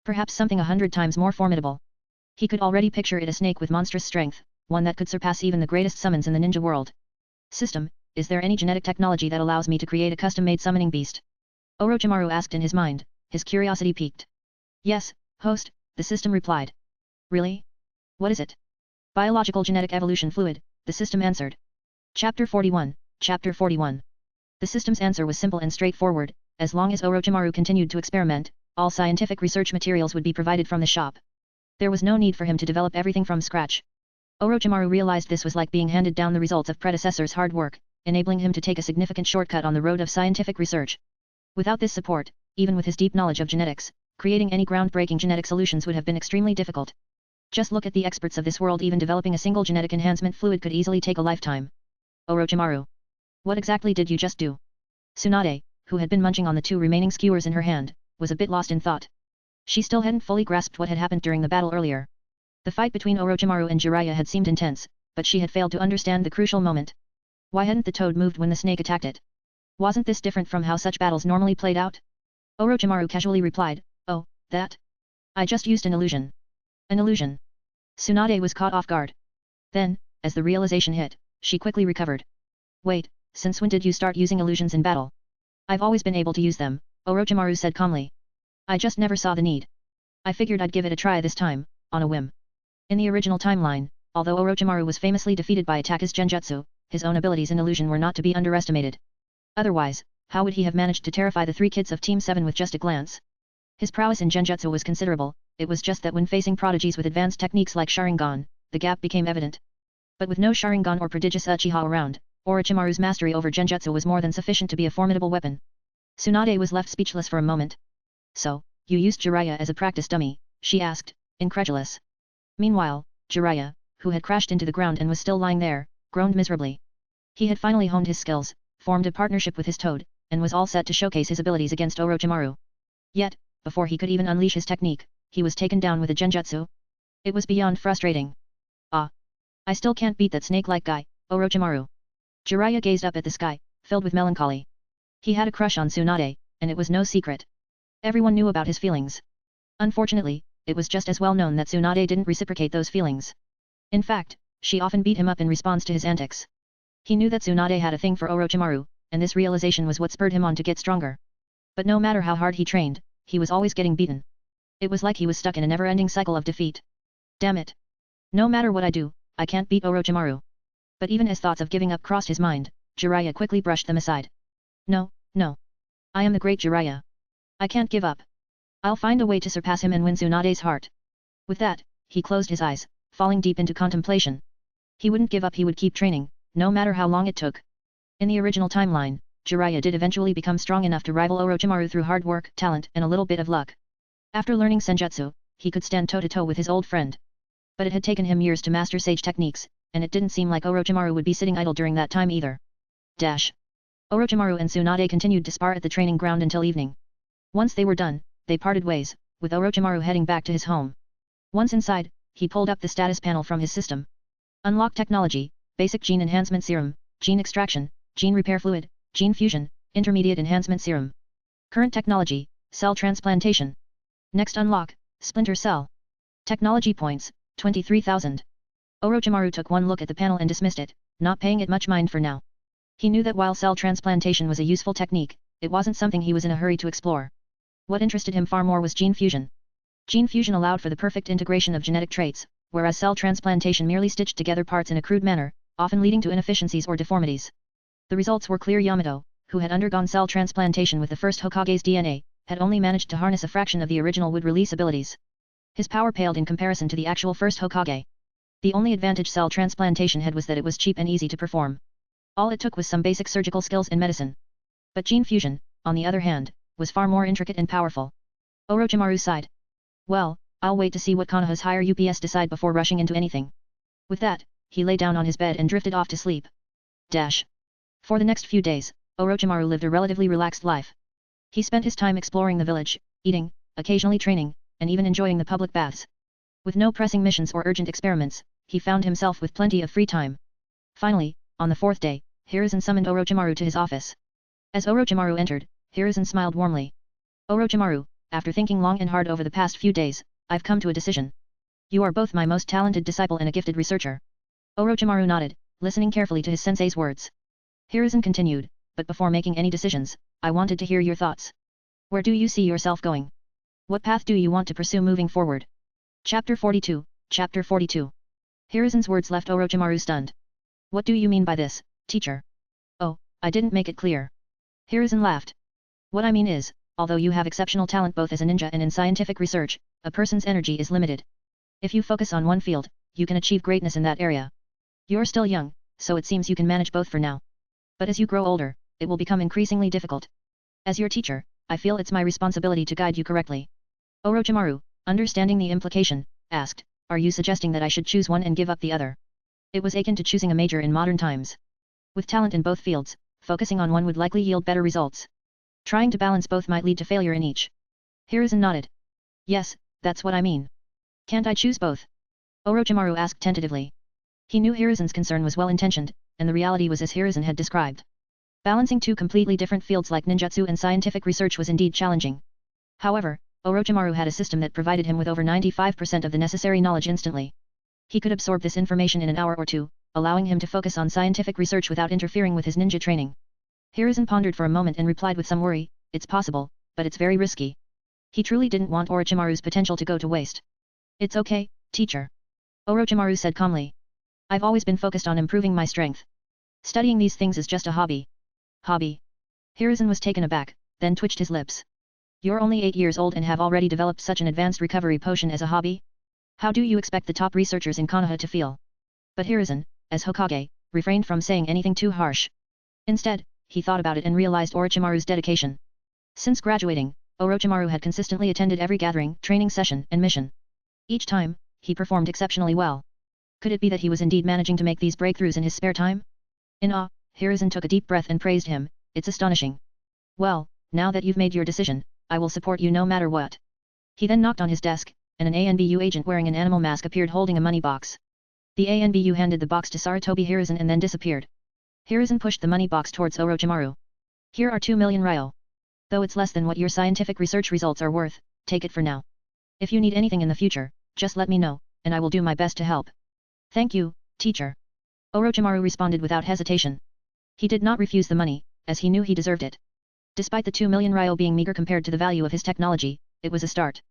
Perhaps something 100 times more formidable. He could already picture it, a snake with monstrous strength, one that could surpass even the greatest summons in the ninja world. System, is there any genetic technology that allows me to create a custom-made summoning beast? Orochimaru asked in his mind, his curiosity piqued. Yes, host, the system replied. Really? What is it? Biological genetic evolution fluid, the system answered. Chapter 41, Chapter 41. The system's answer was simple and straightforward. As long as Orochimaru continued to experiment, all scientific research materials would be provided from the shop. There was no need for him to develop everything from scratch. Orochimaru realized this was like being handed down the results of predecessors' hard work, enabling him to take a significant shortcut on the road of scientific research. Without this support, even with his deep knowledge of genetics, creating any groundbreaking genetic solutions would have been extremely difficult. Just look at the experts of this world, even developing a single genetic enhancement fluid could easily take a lifetime. Orochimaru. What exactly did you just do? Tsunade, who had been munching on the two remaining skewers in her hand, was a bit lost in thought. She still hadn't fully grasped what had happened during the battle earlier. The fight between Orochimaru and Jiraiya had seemed intense, but she had failed to understand the crucial moment. Why hadn't the toad moved when the snake attacked it? Wasn't this different from how such battles normally played out? Orochimaru casually replied, oh, that? I just used an illusion. An illusion. Tsunade was caught off guard. Then, as the realization hit, she quickly recovered. Wait, since when did you start using illusions in battle? I've always been able to use them, Orochimaru said calmly. I just never saw the need. I figured I'd give it a try this time, on a whim. In the original timeline, although Orochimaru was famously defeated by Itachi's genjutsu, his own abilities in illusion were not to be underestimated. Otherwise, how would he have managed to terrify the three kids of Team 7 with just a glance? His prowess in genjutsu was considerable, it was just that when facing prodigies with advanced techniques like Sharingan, the gap became evident. But with no Sharingan or prodigious Uchiha around, Orochimaru's mastery over genjutsu was more than sufficient to be a formidable weapon. Tsunade was left speechless for a moment. So, you used Jiraiya as a practice dummy, she asked, incredulous. Meanwhile, Jiraiya, who had crashed into the ground and was still lying there, groaned miserably. He had finally honed his skills, formed a partnership with his toad, and was all set to showcase his abilities against Orochimaru. Yet, before he could even unleash his technique, he was taken down with a genjutsu? It was beyond frustrating. Ah! I still can't beat that snake-like guy, Orochimaru. Jiraiya gazed up at the sky, filled with melancholy. He had a crush on Tsunade, and it was no secret. Everyone knew about his feelings. Unfortunately, it was just as well known that Tsunade didn't reciprocate those feelings. In fact, she often beat him up in response to his antics. He knew that Tsunade had a thing for Orochimaru, and this realization was what spurred him on to get stronger. But no matter how hard he trained, he was always getting beaten. It was like he was stuck in a never-ending cycle of defeat. Damn it! No matter what I do, I can't beat Orochimaru. But even as thoughts of giving up crossed his mind, Jiraiya quickly brushed them aside. No, no. I am the great Jiraiya. I can't give up. I'll find a way to surpass him and win Tsunade's heart. With that, he closed his eyes, falling deep into contemplation. He wouldn't give up, he would keep training, no matter how long it took. In the original timeline, Jiraiya did eventually become strong enough to rival Orochimaru through hard work, talent, and a little bit of luck. After learning Senjutsu, he could stand toe-to-toe with his old friend. But it had taken him years to master sage techniques, and it didn't seem like Orochimaru would be sitting idle during that time either. Orochimaru and Tsunade continued to spar at the training ground until evening. Once they were done, they parted ways, with Orochimaru heading back to his home. Once inside, he pulled up the status panel from his system. Unlock technology, basic gene enhancement serum, gene extraction, gene repair fluid, gene fusion, intermediate enhancement serum. Current technology, cell transplantation. Next unlock, splinter cell. Technology points, 23,000. Orochimaru took one look at the panel and dismissed it, not paying it much mind for now. He knew that while cell transplantation was a useful technique, it wasn't something he was in a hurry to explore. What interested him far more was gene fusion. Gene fusion allowed for the perfect integration of genetic traits, whereas cell transplantation merely stitched together parts in a crude manner, often leading to inefficiencies or deformities. The results were clear. Yamato, who had undergone cell transplantation with the first Hokage's DNA, had only managed to harness a fraction of the original would-release abilities. His power paled in comparison to the actual first Hokage. The only advantage cell transplantation had was that it was cheap and easy to perform. All it took was some basic surgical skills in medicine. But gene fusion, on the other hand, was far more intricate and powerful. Orochimaru sighed. Well, I'll wait to see what Konoha's higher UPS decide before rushing into anything. With that, he lay down on his bed and drifted off to sleep. For the next few days, Orochimaru lived a relatively relaxed life. He spent his time exploring the village, eating, occasionally training, and even enjoying the public baths. With no pressing missions or urgent experiments, he found himself with plenty of free time. Finally, on the fourth day, Hiruzen summoned Orochimaru to his office. As Orochimaru entered, Hiruzen smiled warmly. Orochimaru, after thinking long and hard over the past few days, I've come to a decision. You are both my most talented disciple and a gifted researcher. Orochimaru nodded, listening carefully to his sensei's words. Hiruzen continued, but before making any decisions, I wanted to hear your thoughts. Where do you see yourself going? What path do you want to pursue moving forward? Chapter 42, Chapter 42. Hiruzen's words left Orochimaru stunned. What do you mean by this, teacher? Oh, I didn't make it clear. Hiruzen laughed. What I mean is, although you have exceptional talent both as a ninja and in scientific research, a person's energy is limited. If you focus on one field, you can achieve greatness in that area. You're still young, so it seems you can manage both for now. But as you grow older, it will become increasingly difficult. As your teacher, I feel it's my responsibility to guide you correctly. Orochimaru, understanding the implication, asked, are you suggesting that I should choose one and give up the other? It was akin to choosing a major in modern times. With talent in both fields, focusing on one would likely yield better results. Trying to balance both might lead to failure in each. Hiruzen nodded. Yes, that's what I mean. Can't I choose both? Orochimaru asked tentatively. He knew Hiruzen's concern was well-intentioned, and the reality was as Hiruzen had described. Balancing two completely different fields like ninjutsu and scientific research was indeed challenging. However, Orochimaru had a system that provided him with over 95% of the necessary knowledge instantly. He could absorb this information in an hour or two, allowing him to focus on scientific research without interfering with his ninja training. Hiruzen pondered for a moment and replied with some worry, it's possible, but it's very risky. He truly didn't want Orochimaru's potential to go to waste. It's okay, teacher. Orochimaru said calmly. I've always been focused on improving my strength. Studying these things is just a hobby. Hobby? Hiruzen was taken aback, then twitched his lips. You're only 8 years old and have already developed such an advanced recovery potion as a hobby? How do you expect the top researchers in Konoha to feel? But Hiruzen, as Hokage, refrained from saying anything too harsh. Instead, he thought about it and realized Orochimaru's dedication. Since graduating, Orochimaru had consistently attended every gathering, training session, and mission. Each time, he performed exceptionally well. Could it be that he was indeed managing to make these breakthroughs in his spare time? In awe, Hiruzen took a deep breath and praised him, it's astonishing. Well, now that you've made your decision, I will support you no matter what. He then knocked on his desk, and an ANBU agent wearing an animal mask appeared holding a money box. The ANBU handed the box to Sarutobi Hiruzen and then disappeared. Hiruzen pushed the money box towards Orochimaru. Here are 2 million ryo. Though it's less than what your scientific research results are worth, take it for now. If you need anything in the future, just let me know, and I will do my best to help. Thank you, teacher. Orochimaru responded without hesitation. He did not refuse the money, as he knew he deserved it. Despite the 2 million ryo being meager compared to the value of his technology, it was a start.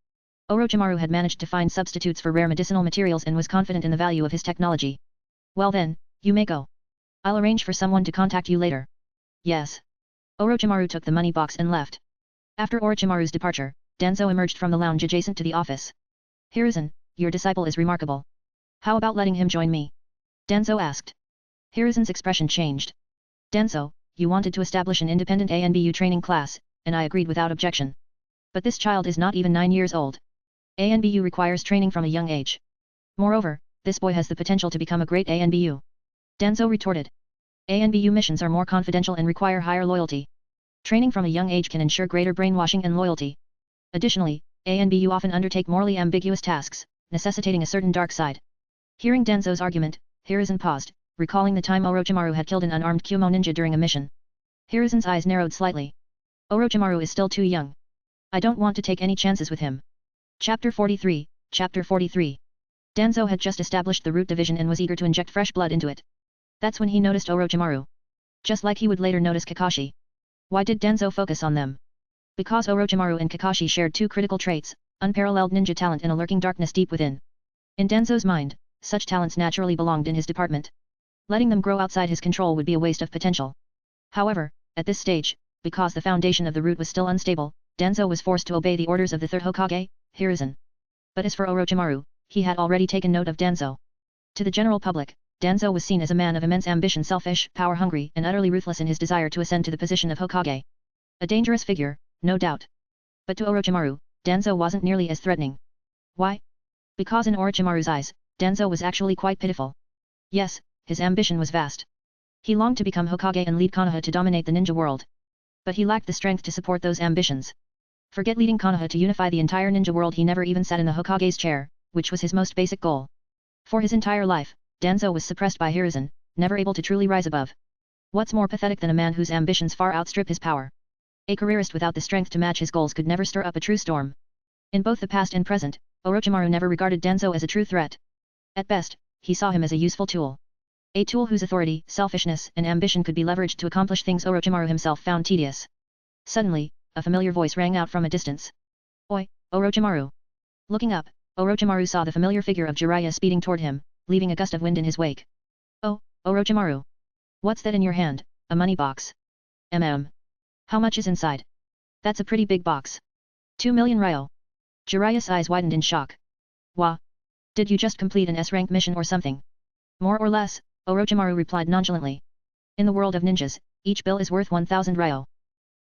Orochimaru had managed to find substitutes for rare medicinal materials and was confident in the value of his technology. Well then, you may go. I'll arrange for someone to contact you later. Yes. Orochimaru took the money box and left. After Orochimaru's departure, Danzo emerged from the lounge adjacent to the office. Hiruzen, your disciple is remarkable. How about letting him join me? Danzo asked. Hiruzen's expression changed. Danzo, you wanted to establish an independent ANBU training class, and I agreed without objection. But this child is not even 9 years old. ANBU requires training from a young age. Moreover, this boy has the potential to become a great ANBU. Danzo retorted. ANBU missions are more confidential and require higher loyalty. Training from a young age can ensure greater brainwashing and loyalty. Additionally, ANBU often undertake morally ambiguous tasks, necessitating a certain dark side. Hearing Danzo's argument, Hiruzen paused, recalling the time Orochimaru had killed an unarmed Kumo ninja during a mission. Hiruzen's eyes narrowed slightly. Orochimaru is still too young. I don't want to take any chances with him. Chapter 43, Chapter 43. Danzo had just established the root division and was eager to inject fresh blood into it. That's when he noticed Orochimaru. Just like he would later notice Kakashi. Why did Danzo focus on them? Because Orochimaru and Kakashi shared 2 critical traits, unparalleled ninja talent and a lurking darkness deep within. In Danzo's mind, such talents naturally belonged in his department. Letting them grow outside his control would be a waste of potential. However, at this stage, because the foundation of the root was still unstable, Danzo was forced to obey the orders of the third Hokage, Hiruzen. But as for Orochimaru, he had already taken note of Danzo. To the general public, Danzo was seen as a man of immense ambition, selfish, power-hungry, and utterly ruthless in his desire to ascend to the position of Hokage. A dangerous figure, no doubt. But to Orochimaru, Danzo wasn't nearly as threatening. Why? Because in Orochimaru's eyes, Danzo was actually quite pitiful. Yes, his ambition was vast. He longed to become Hokage and lead Konoha to dominate the ninja world. But he lacked the strength to support those ambitions. Forget leading Konoha to unify the entire ninja world, he never even sat in the Hokage's chair, which was his most basic goal. For his entire life, Danzo was suppressed by Hiruzen, never able to truly rise above. What's more pathetic than a man whose ambitions far outstrip his power? A careerist without the strength to match his goals could never stir up a true storm. In both the past and present, Orochimaru never regarded Danzo as a true threat. At best, he saw him as a useful tool. A tool whose authority, selfishness, and ambition could be leveraged to accomplish things Orochimaru himself found tedious. Suddenly, a familiar voice rang out from a distance. Oi, Orochimaru! Looking up, Orochimaru saw the familiar figure of Jiraiya speeding toward him, leaving a gust of wind in his wake. Oh, Orochimaru! What's that in your hand? A money box. How much is inside? That's a pretty big box. 2 million ryo. Jiraiya's eyes widened in shock. Wah! Did you just complete an S-rank mission or something? More or less, Orochimaru replied nonchalantly. In the world of ninjas, each bill is worth 1,000 ryo.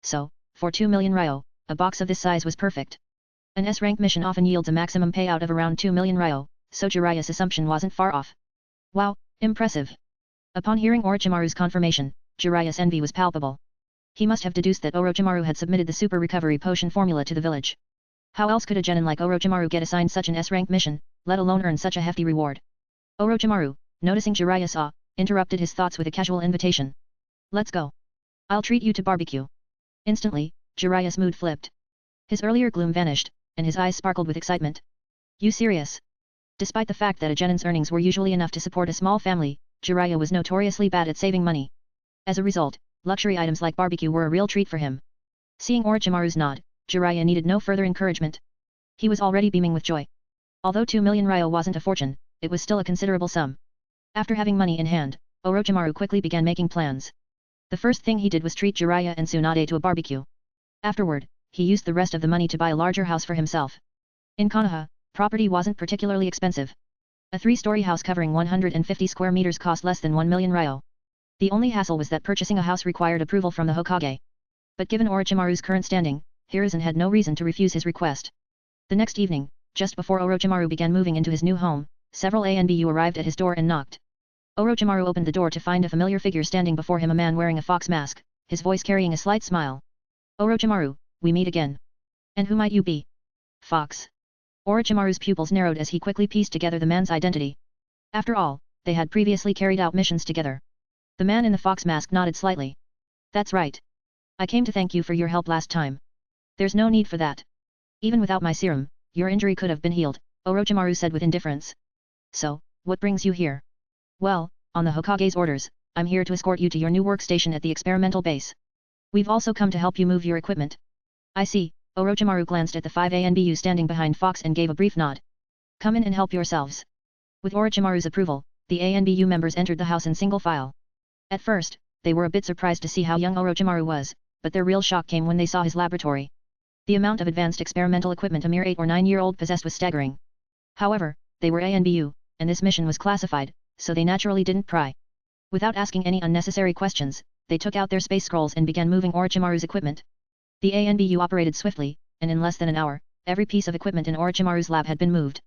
So, for 2 million ryo, a box of this size was perfect. An S-rank mission often yields a maximum payout of around 2 million ryo, so Jiraiya's assumption wasn't far off. Wow, impressive. Upon hearing Orochimaru's confirmation, Jiraiya's envy was palpable. He must have deduced that Orochimaru had submitted the super recovery potion formula to the village. How else could a genin like Orochimaru get assigned such an S-rank mission, let alone earn such a hefty reward? Orochimaru, noticing Jiraiya's awe, interrupted his thoughts with a casual invitation. Let's go. I'll treat you to barbecue. Instantly, Jiraiya's mood flipped. His earlier gloom vanished, and his eyes sparkled with excitement. You serious? Despite the fact that a genin's earnings were usually enough to support a small family, Jiraiya was notoriously bad at saving money. As a result, luxury items like barbecue were a real treat for him. Seeing Orochimaru's nod, Jiraiya needed no further encouragement. He was already beaming with joy. Although 2 million ryo wasn't a fortune, it was still a considerable sum. After having money in hand, Orochimaru quickly began making plans. The first thing he did was treat Jiraiya and Tsunade to a barbecue. Afterward, he used the rest of the money to buy a larger house for himself. In Konoha, property wasn't particularly expensive. A 3-story house covering 150 square meters cost less than 1 million ryo. The only hassle was that purchasing a house required approval from the Hokage. But given Orochimaru's current standing, Hiruzen had no reason to refuse his request. The next evening, just before Orochimaru began moving into his new home, several ANBU arrived at his door and knocked. Orochimaru opened the door to find a familiar figure standing before him, a man wearing a fox mask, his voice carrying a slight smile. Orochimaru, we meet again. And who might you be? Fox. Orochimaru's pupils narrowed as he quickly pieced together the man's identity. After all, they had previously carried out missions together. The man in the fox mask nodded slightly. That's right. I came to thank you for your help last time. There's no need for that. Even without my serum, your injury could have been healed, Orochimaru said with indifference. So, what brings you here? Well, on the Hokage's orders, I'm here to escort you to your new workstation at the experimental base. We've also come to help you move your equipment. I see, Orochimaru glanced at the 5 ANBU standing behind Fox and gave a brief nod. Come in and help yourselves. With Orochimaru's approval, the ANBU members entered the house in single file. At first, they were a bit surprised to see how young Orochimaru was, but their real shock came when they saw his laboratory. The amount of advanced experimental equipment a mere 8 or 9-year-old possessed was staggering. However, they were ANBU, and this mission was classified, so they naturally didn't pry. Without asking any unnecessary questions, they took out their space scrolls and began moving Orochimaru's equipment. The ANBU operated swiftly, and in less than an hour, every piece of equipment in Orochimaru's lab had been moved.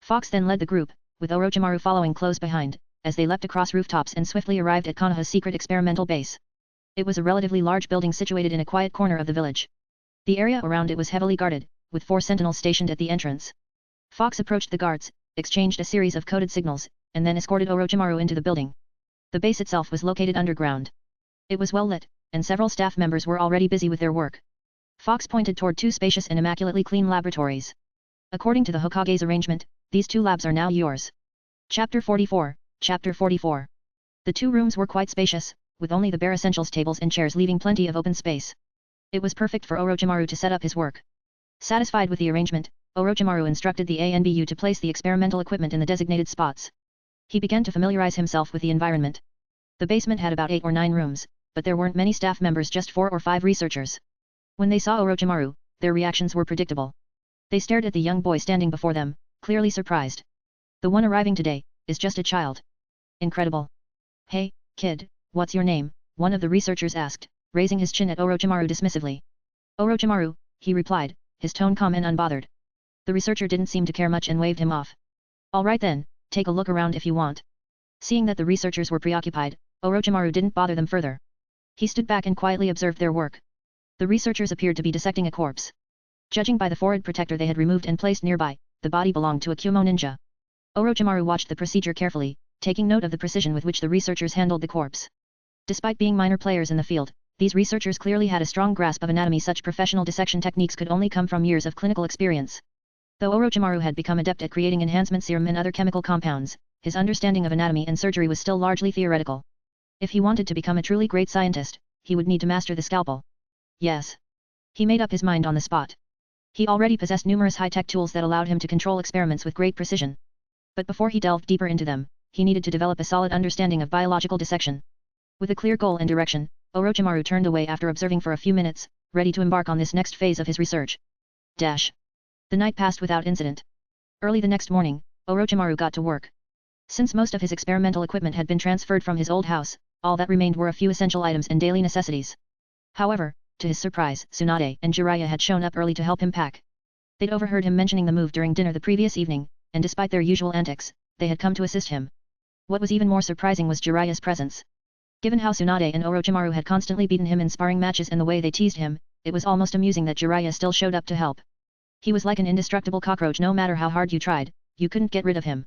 Fox then led the group, with Orochimaru following close behind, as they leapt across rooftops and swiftly arrived at Konoha's secret experimental base. It was a relatively large building situated in a quiet corner of the village. The area around it was heavily guarded, with 4 sentinels stationed at the entrance. Fox approached the guards, exchanged a series of coded signals, and then escorted Orochimaru into the building. The base itself was located underground. It was well lit, and several staff members were already busy with their work. Fox pointed toward 2 spacious and immaculately clean laboratories. According to the Hokage's arrangement, these 2 labs are now yours. Chapter 44, Chapter 44. The 2 rooms were quite spacious, with only the bare essentials tables and chairs leaving plenty of open space. It was perfect for Orochimaru to set up his work. Satisfied with the arrangement, Orochimaru instructed the ANBU to place the experimental equipment in the designated spots. He began to familiarize himself with the environment. The basement had about 8 or 9 rooms, but there weren't many staff members, just 4 or 5 researchers. When they saw Orochimaru, their reactions were predictable. They stared at the young boy standing before them, clearly surprised. The one arriving today is just a child. Incredible. Hey, kid, what's your name? One of the researchers asked, raising his chin at Orochimaru dismissively. Orochimaru, he replied, his tone calm and unbothered. The researcher didn't seem to care much and waved him off. All right then, take a look around if you want. Seeing that the researchers were preoccupied, Orochimaru didn't bother them further. He stood back and quietly observed their work. The researchers appeared to be dissecting a corpse. Judging by the forehead protector they had removed and placed nearby, the body belonged to a Kumo ninja. Orochimaru watched the procedure carefully, taking note of the precision with which the researchers handled the corpse. Despite being minor players in the field, these researchers clearly had a strong grasp of anatomy. Such professional dissection techniques could only come from years of clinical experience. Though Orochimaru had become adept at creating enhancement serum and other chemical compounds, his understanding of anatomy and surgery was still largely theoretical. If he wanted to become a truly great scientist, he would need to master the scalpel. Yes. He made up his mind on the spot. He already possessed numerous high-tech tools that allowed him to control experiments with great precision. But before he delved deeper into them, he needed to develop a solid understanding of biological dissection. With a clear goal and direction, Orochimaru turned away after observing for a few minutes, ready to embark on this next phase of his research. The night passed without incident. Early the next morning, Orochimaru got to work. Since most of his experimental equipment had been transferred from his old house, all that remained were a few essential items and daily necessities. However, to his surprise, Tsunade and Jiraiya had shown up early to help him pack. They'd overheard him mentioning the move during dinner the previous evening, and despite their usual antics, they had come to assist him. What was even more surprising was Jiraiya's presence. Given how Tsunade and Orochimaru had constantly beaten him in sparring matches and the way they teased him, it was almost amusing that Jiraiya still showed up to help. He was like an indestructible cockroach. No matter how hard you tried, you couldn't get rid of him.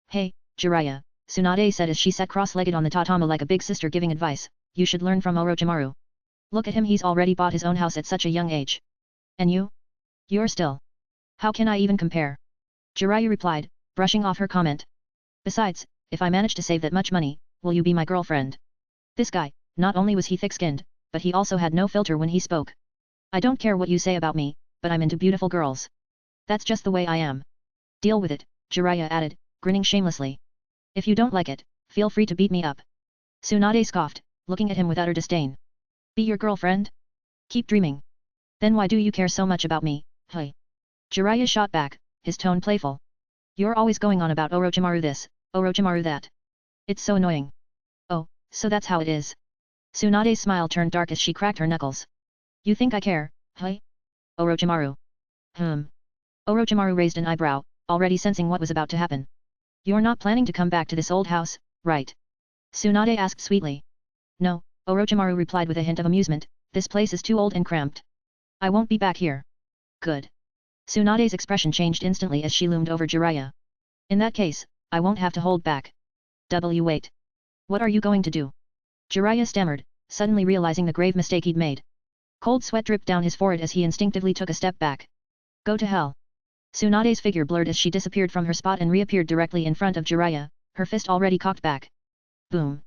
Hey, Jiraiya, Tsunade said as she sat cross-legged on the tatami like a big sister giving advice, you should learn from Orochimaru. Look at him, he's already bought his own house at such a young age. And you? You're still. How can I even compare? Jiraiya replied, brushing off her comment. Besides, if I manage to save that much money, will you be my girlfriend? This guy, not only was he thick-skinned, but he also had no filter when he spoke. I don't care what you say about me, but I'm into beautiful girls. That's just the way I am. Deal with it, Jiraiya added, grinning shamelessly. If you don't like it, feel free to beat me up. Tsunade scoffed, looking at him with utter disdain. Be your girlfriend? Keep dreaming. Then why do you care so much about me, hey? Jiraiya shot back, his tone playful. You're always going on about Orochimaru this, Orochimaru that. It's so annoying. Oh, so that's how it is. Tsunade's smile turned dark as she cracked her knuckles. You think I care, hey? Orochimaru. Orochimaru raised an eyebrow, already sensing what was about to happen. You're not planning to come back to this old house, right? Tsunade asked sweetly. No, Orochimaru replied with a hint of amusement, this place is too old and cramped. I won't be back here. Good. Tsunade's expression changed instantly as she loomed over Jiraiya. In that case, I won't have to hold back. Wait. What are you going to do? Jiraiya stammered, suddenly realizing the grave mistake he'd made. Cold sweat dripped down his forehead as he instinctively took a step back. Go to hell. Tsunade's figure blurred as she disappeared from her spot and reappeared directly in front of Jiraiya, her fist already cocked back. Boom.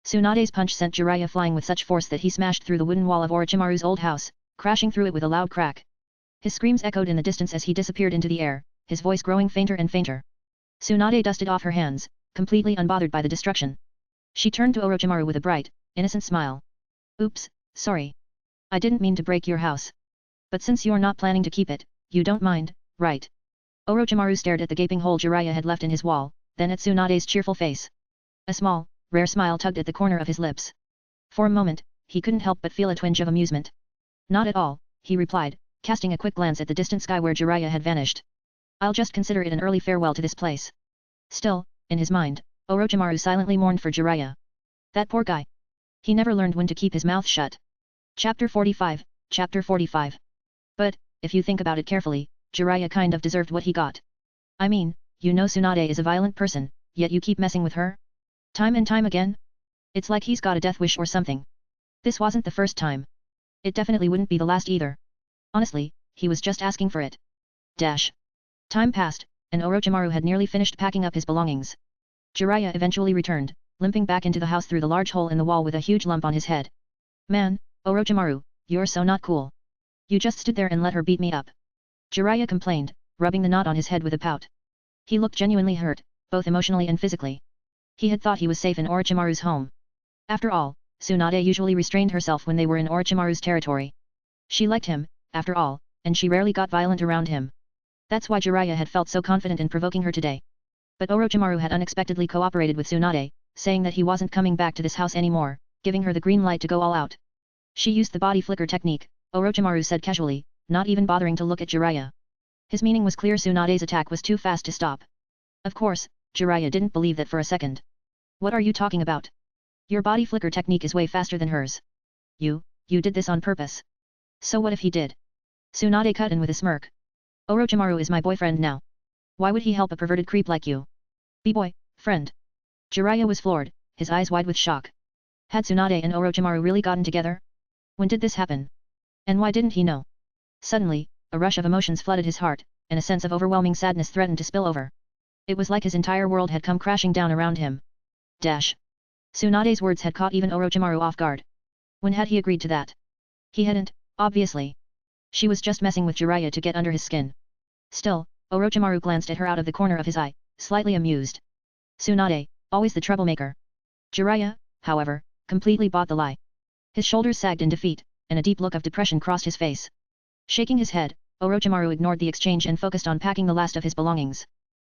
Tsunade's punch sent Jiraiya flying with such force that he smashed through the wooden wall of Orochimaru's old house, crashing through it with a loud crack. His screams echoed in the distance as he disappeared into the air, his voice growing fainter and fainter. Tsunade dusted off her hands, completely unbothered by the destruction. She turned to Orochimaru with a bright, innocent smile. Oops, sorry. I didn't mean to break your house. But since you're not planning to keep it, you don't mind, right? Orochimaru stared at the gaping hole Jiraiya had left in his wall, then at Tsunade's cheerful face. A small, rare smile tugged at the corner of his lips. For a moment, he couldn't help but feel a twinge of amusement. Not at all, he replied, casting a quick glance at the distant sky where Jiraiya had vanished. I'll just consider it an early farewell to this place. Still, in his mind, Orochimaru silently mourned for Jiraiya. That poor guy. He never learned when to keep his mouth shut. Chapter 45, Chapter 45. But, if you think about it carefully, Jiraiya kind of deserved what he got. I mean, you know Tsunade is a violent person, yet you keep messing with her? Time and time again? It's like he's got a death wish or something. This wasn't the first time. It definitely wouldn't be the last either. Honestly, he was just asking for it. Time passed, and Orochimaru had nearly finished packing up his belongings. Jiraiya eventually returned, limping back into the house through the large hole in the wall with a huge lump on his head. Man, Orochimaru, you're so not cool. You just stood there and let her beat me up. Jiraiya complained, rubbing the knot on his head with a pout. He looked genuinely hurt, both emotionally and physically. He had thought he was safe in Orochimaru's home. After all, Tsunade usually restrained herself when they were in Orochimaru's territory. She liked him, after all, and she rarely got violent around him. That's why Jiraiya had felt so confident in provoking her today. But Orochimaru had unexpectedly cooperated with Tsunade, saying that he wasn't coming back to this house anymore, giving her the green light to go all out. She used the body flicker technique, Orochimaru said casually, not even bothering to look at Jiraiya. His meaning was clear: Tsunade's attack was too fast to stop. Of course, Jiraiya didn't believe that for a second. What are you talking about? Your body flicker technique is way faster than hers. You did this on purpose. So what if he did? Tsunade cut in with a smirk. Orochimaru is my boyfriend now. Why would he help a perverted creep like you? B-boy, friend. Jiraiya was floored, his eyes wide with shock. Had Tsunade and Orochimaru really gotten together? When did this happen? And why didn't he know? Suddenly, a rush of emotions flooded his heart, and a sense of overwhelming sadness threatened to spill over. It was like his entire world had come crashing down around him. Tsunade's words had caught even Orochimaru off guard. When had he agreed to that? He hadn't, obviously. She was just messing with Jiraiya to get under his skin. Still, Orochimaru glanced at her out of the corner of his eye, slightly amused. Tsunade, always the troublemaker. Jiraiya, however, completely bought the lie. His shoulders sagged in defeat, and a deep look of depression crossed his face. Shaking his head, Orochimaru ignored the exchange and focused on packing the last of his belongings.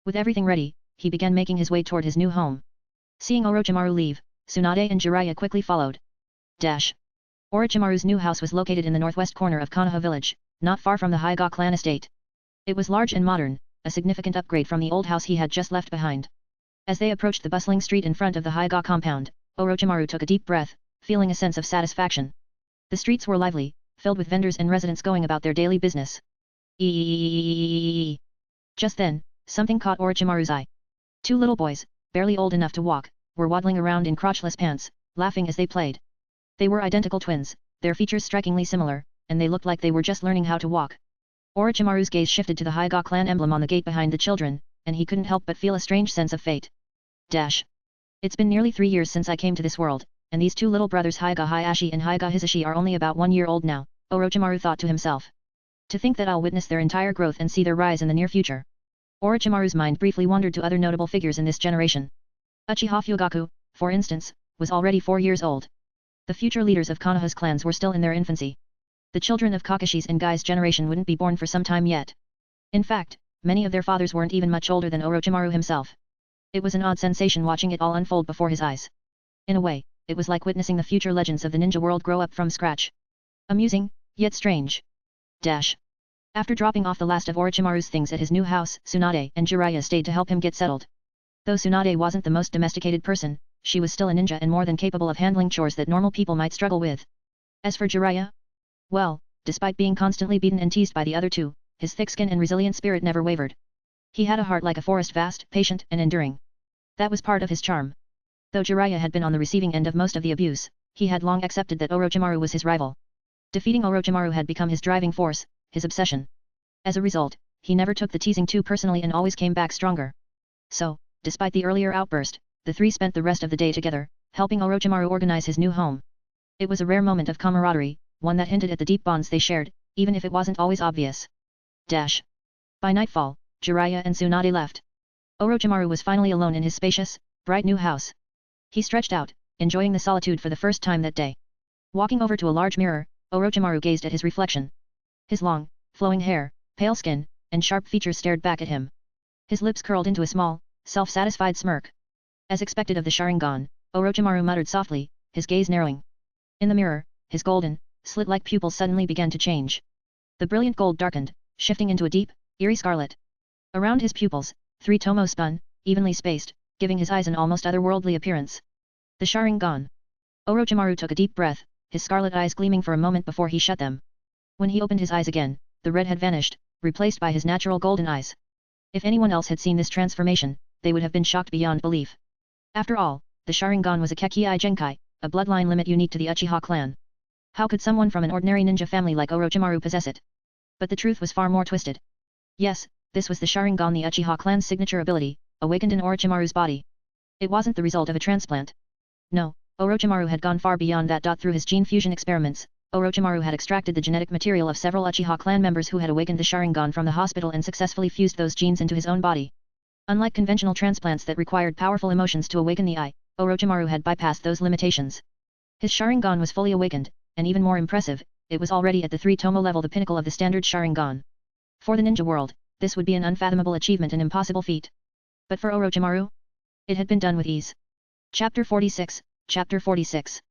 With everything ready, he began making his way toward his new home. Seeing Orochimaru leave, Tsunade and Jiraiya quickly followed. Orochimaru's new house was located in the northwest corner of Konoha village, not far from the Hyuga clan estate. It was large and modern, a significant upgrade from the old house he had just left behind. As they approached the bustling street in front of the Hyuga compound, Orochimaru took a deep breath, feeling a sense of satisfaction. The streets were lively, filled with vendors and residents going about their daily business. Just then, something caught Orochimaru's eye. Two little boys, barely old enough to walk, were waddling around in crotchless pants, laughing as they played. They were identical twins, their features strikingly similar, and they looked like they were just learning how to walk. Orochimaru's gaze shifted to the Hyuga clan emblem on the gate behind the children, and he couldn't help but feel a strange sense of fate. It's been nearly 3 years since I came to this world, and these two little brothers Hyuga Hayashi and Hyuga Hisashi are only about 1 year old now, Orochimaru thought to himself. To think that I'll witness their entire growth and see their rise in the near future. Orochimaru's mind briefly wandered to other notable figures in this generation. Uchiha Fugaku, for instance, was already 4 years old. The future leaders of Konoha's clans were still in their infancy. The children of Kakashi's and Gai's generation wouldn't be born for some time yet. In fact, many of their fathers weren't even much older than Orochimaru himself. It was an odd sensation watching it all unfold before his eyes. In a way, it was like witnessing the future legends of the ninja world grow up from scratch. Amusing, yet strange. After dropping off the last of Orochimaru's things at his new house, Tsunade and Jiraiya stayed to help him get settled. Though Tsunade wasn't the most domesticated person, she was still a ninja and more than capable of handling chores that normal people might struggle with. As for Jiraiya? Well, despite being constantly beaten and teased by the other two, his thick skin and resilient spirit never wavered. He had a heart like a forest, vast, patient, and enduring. That was part of his charm. Though Jiraiya had been on the receiving end of most of the abuse, he had long accepted that Orochimaru was his rival. Defeating Orochimaru had become his driving force, his obsession. As a result, he never took the teasing too personally and always came back stronger. So, despite the earlier outburst, the three spent the rest of the day together, helping Orochimaru organize his new home. It was a rare moment of camaraderie, one that hinted at the deep bonds they shared, even if it wasn't always obvious. By nightfall, Jiraiya and Tsunade left. Orochimaru was finally alone in his spacious, bright new house. He stretched out, enjoying the solitude for the first time that day. Walking over to a large mirror, Orochimaru gazed at his reflection. His long, flowing hair, pale skin, and sharp features stared back at him. His lips curled into a small, self-satisfied smirk. As expected of the Sharingan, Orochimaru muttered softly, his gaze narrowing. In the mirror, his golden, slit-like pupils suddenly began to change. The brilliant gold darkened, shifting into a deep, eerie scarlet. Around his pupils, 3 tomo spun, evenly spaced, giving his eyes an almost otherworldly appearance. The Sharingan. Orochimaru took a deep breath, his scarlet eyes gleaming for a moment before he shut them. When he opened his eyes again, the red had vanished, replaced by his natural golden eyes. If anyone else had seen this transformation, they would have been shocked beyond belief. After all, the Sharingan was a Kekii Genkai, a bloodline limit unique to the Uchiha clan. How could someone from an ordinary ninja family like Orochimaru possess it? But the truth was far more twisted. Yes, this was the Sharingan, the Uchiha clan's signature ability, awakened in Orochimaru's body. It wasn't the result of a transplant. No, Orochimaru had gone far beyond that. Through his gene fusion experiments, Orochimaru had extracted the genetic material of several Uchiha clan members who had awakened the Sharingan from the hospital and successfully fused those genes into his own body. Unlike conventional transplants that required powerful emotions to awaken the eye, Orochimaru had bypassed those limitations. His Sharingan was fully awakened, and even more impressive, it was already at the 3 tomo level, the pinnacle of the standard Sharingan. For the ninja world, this would be an unfathomable achievement, an impossible feat. But for Orochimaru? It had been done with ease. Chapter 46, Chapter 46.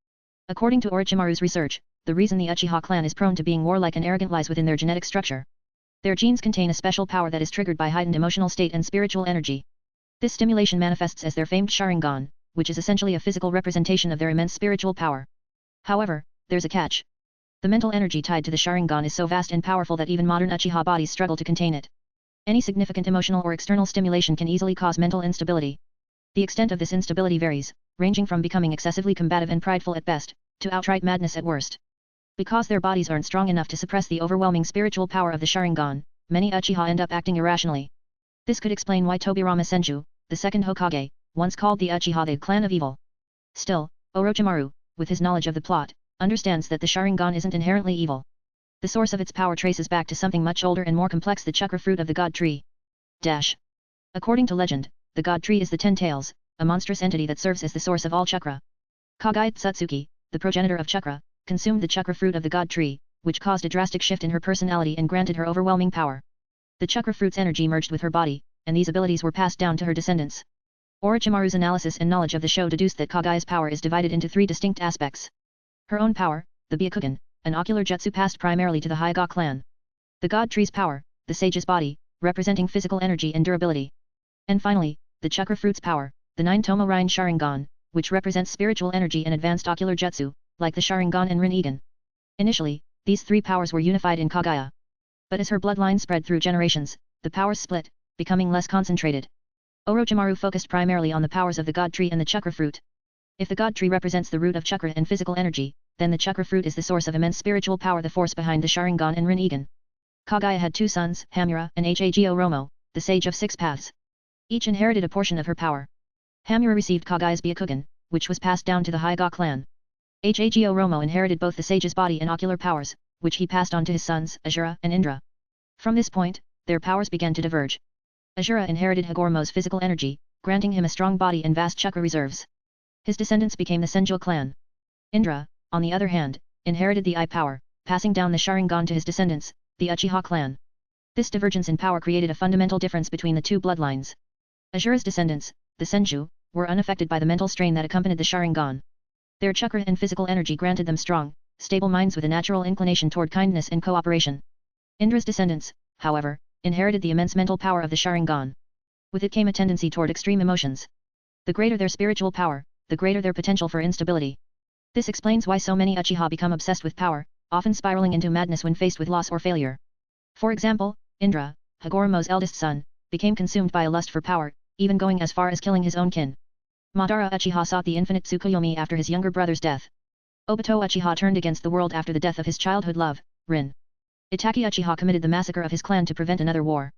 According to Orochimaru's research, the reason the Uchiha clan is prone to being warlike and arrogant lies within their genetic structure. Their genes contain a special power that is triggered by heightened emotional state and spiritual energy. This stimulation manifests as their famed Sharingan, which is essentially a physical representation of their immense spiritual power. However, there's a catch. The mental energy tied to the Sharingan is so vast and powerful that even modern Uchiha bodies struggle to contain it. Any significant emotional or external stimulation can easily cause mental instability. The extent of this instability varies, ranging from becoming excessively combative and prideful at best, to outright madness at worst. Because their bodies aren't strong enough to suppress the overwhelming spiritual power of the Sharingan, many Uchiha end up acting irrationally. This could explain why Tobirama Senju, the second Hokage, once called the Uchiha the clan of evil. Still, Orochimaru, with his knowledge of the plot, understands that the Sharingan isn't inherently evil. The source of its power traces back to something much older and more complex, the chakra fruit of the God Tree. According to legend, the God Tree is the 10 Tails, a monstrous entity that serves as the source of all chakra. Kagaya Tsutsuki, the progenitor of chakra, consumed the chakra fruit of the God Tree, which caused a drastic shift in her personality and granted her overwhelming power. The chakra fruit's energy merged with her body, and these abilities were passed down to her descendants. Orochimaru's analysis and knowledge of the show deduced that Kagaya's power is divided into 3 distinct aspects. Her own power, the Byakugan, an ocular jutsu passed primarily to the Hyuga clan. The God Tree's power, the Sage's body, representing physical energy and durability. And finally, the chakra fruit's power, the 9 tomo Rain Sharingan, which represents spiritual energy and advanced ocular jutsu, like the Sharingan and Rinnegan. Initially, these 3 powers were unified in Kagaya. But as her bloodline spread through generations, the powers split, becoming less concentrated. Orochimaru focused primarily on the powers of the God Tree and the chakra fruit. If the God Tree represents the root of chakra and physical energy, then the chakra fruit is the source of immense spiritual power, the force behind the Sharingan and Rinnegan. Kagaya had 2 sons, Hamura and Hago Romo, the sage of 6 paths. Each inherited a portion of her power. Hamura received Kagaya's Byakugan, which was passed down to the Hyuga clan. Hago Romo inherited both the sage's body and ocular powers, which he passed on to his sons, Asura and Indra. From this point, their powers began to diverge. Asura inherited Hagoromo's physical energy, granting him a strong body and vast chakra reserves. His descendants became the Senjo clan. Indra, on the other hand, inherited the eye power, passing down the Sharingan to his descendants, the Uchiha clan. This divergence in power created a fundamental difference between the 2 bloodlines. Asura's descendants, the Senju, were unaffected by the mental strain that accompanied the Sharingan. Their chakra and physical energy granted them strong, stable minds with a natural inclination toward kindness and cooperation. Indra's descendants, however, inherited the immense mental power of the Sharingan. With it came a tendency toward extreme emotions. The greater their spiritual power, the greater their potential for instability. This explains why so many Uchiha become obsessed with power, often spiraling into madness when faced with loss or failure. For example, Indra, Hagoromo's eldest son, became consumed by a lust for power, even going as far as killing his own kin. Madara Uchiha sought the infinite Tsukuyomi after his younger brother's death. Obito Uchiha turned against the world after the death of his childhood love, Rin. Itaki Uchiha committed the massacre of his clan to prevent another war.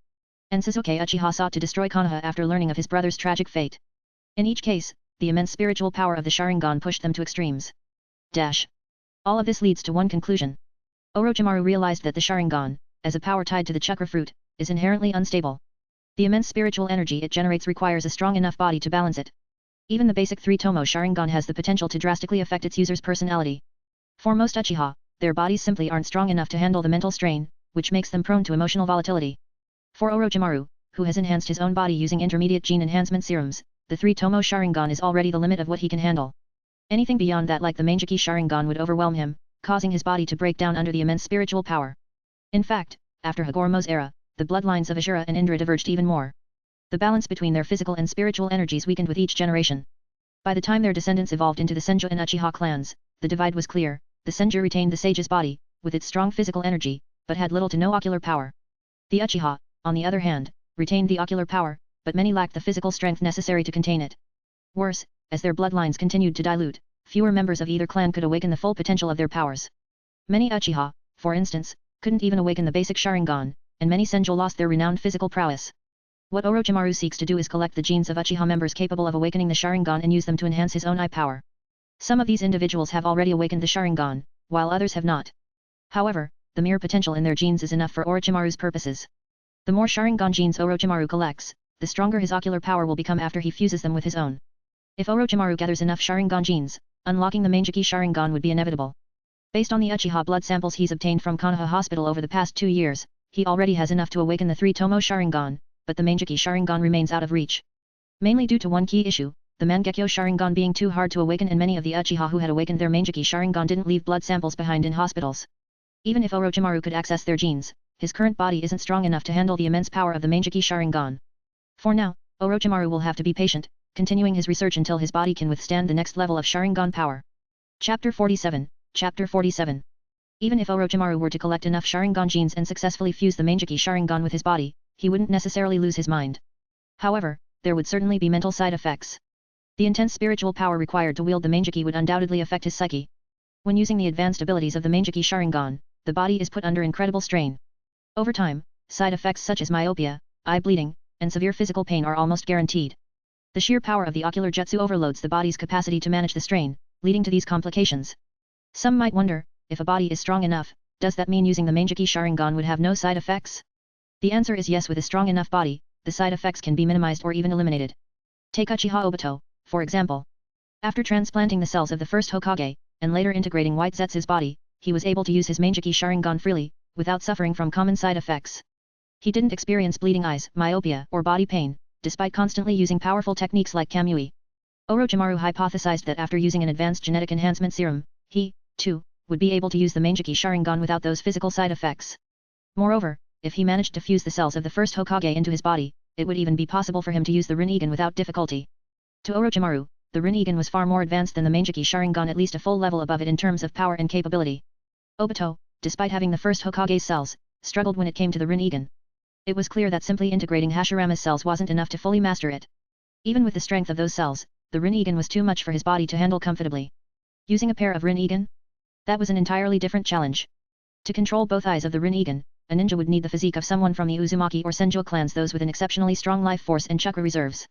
And Sasuke Uchiha sought to destroy Konoha after learning of his brother's tragic fate. In each case, the immense spiritual power of the Sharingan pushed them to extremes. All of this leads to one conclusion. Orochimaru realized that the Sharingan, as a power tied to the chakra fruit, is inherently unstable. The immense spiritual energy it generates requires a strong enough body to balance it. Even the basic 3-tomo Sharingan has the potential to drastically affect its user's personality. For most Uchiha, their bodies simply aren't strong enough to handle the mental strain, which makes them prone to emotional volatility. For Orochimaru, who has enhanced his own body using intermediate gene enhancement serums, the 3-tomo Sharingan is already the limit of what he can handle. Anything beyond that, like the Mangekyou Sharingan, would overwhelm him, causing his body to break down under the immense spiritual power. In fact, after Hagoromo's era, the bloodlines of Ashura and Indra diverged even more. The balance between their physical and spiritual energies weakened with each generation. By the time their descendants evolved into the Senju and Uchiha clans, the divide was clear. The Senju retained the sage's body, with its strong physical energy, but had little to no ocular power. The Uchiha, on the other hand, retained the ocular power, but many lacked the physical strength necessary to contain it. Worse, as their bloodlines continued to dilute, fewer members of either clan could awaken the full potential of their powers. Many Uchiha, for instance, couldn't even awaken the basic Sharingan, and many Senju lost their renowned physical prowess. What Orochimaru seeks to do is collect the genes of Uchiha members capable of awakening the Sharingan and use them to enhance his own eye power. Some of these individuals have already awakened the Sharingan, while others have not. However, the mere potential in their genes is enough for Orochimaru's purposes. The more Sharingan genes Orochimaru collects, the stronger his ocular power will become after he fuses them with his own. If Orochimaru gathers enough Sharingan genes, unlocking the Mangekyou Sharingan would be inevitable. Based on the Uchiha blood samples he's obtained from Konoha Hospital over the past 2 years, he already has enough to awaken the 3-tomo Sharingan, but the Mangekyou Sharingan remains out of reach. Mainly due to one key issue, the Mangekyo Sharingan being too hard to awaken, and many of the Uchiha who had awakened their Mangekyou Sharingan didn't leave blood samples behind in hospitals. Even if Orochimaru could access their genes, his current body isn't strong enough to handle the immense power of the Mangekyou Sharingan. For now, Orochimaru will have to be patient, continuing his research until his body can withstand the next level of Sharingan power. Chapter 47, Chapter 47. Even if Orochimaru were to collect enough Sharingan genes and successfully fuse the Mangekyou Sharingan with his body, he wouldn't necessarily lose his mind. However, there would certainly be mental side effects. The intense spiritual power required to wield the Mangekyou would undoubtedly affect his psyche. When using the advanced abilities of the Mangekyou Sharingan, the body is put under incredible strain. Over time, side effects such as myopia, eye bleeding, and severe physical pain are almost guaranteed. The sheer power of the ocular jutsu overloads the body's capacity to manage the strain, leading to these complications. Some might wonder, if a body is strong enough, does that mean using the Mangekyou Sharingan would have no side effects? The answer is yes. With a strong enough body, the side effects can be minimized or even eliminated. Take Uchiha Obito, for example. After transplanting the cells of the first Hokage, and later integrating White Zetsu's body, he was able to use his Mangekyou Sharingan freely, without suffering from common side effects. He didn't experience bleeding eyes, myopia, or body pain, despite constantly using powerful techniques like Kamui. Orochimaru hypothesized that after using an advanced genetic enhancement serum, he, too, would be able to use the Mangekyou Sharingan without those physical side effects. Moreover, if he managed to fuse the cells of the first Hokage into his body, it would even be possible for him to use the Rinnegan without difficulty. To Orochimaru, the Rinnegan was far more advanced than the Mangekyou Sharingan, at least a full level above it in terms of power and capability. Obito, despite having the first Hokage's cells, struggled when it came to the Rinnegan. It was clear that simply integrating Hashirama's cells wasn't enough to fully master it. Even with the strength of those cells, the Rinnegan was too much for his body to handle comfortably. Using a pair of Rinnegan? That was an entirely different challenge. To control both eyes of the Rinnegan, a ninja would need the physique of someone from the Uzumaki or Senju clans, those with an exceptionally strong life force and chakra reserves.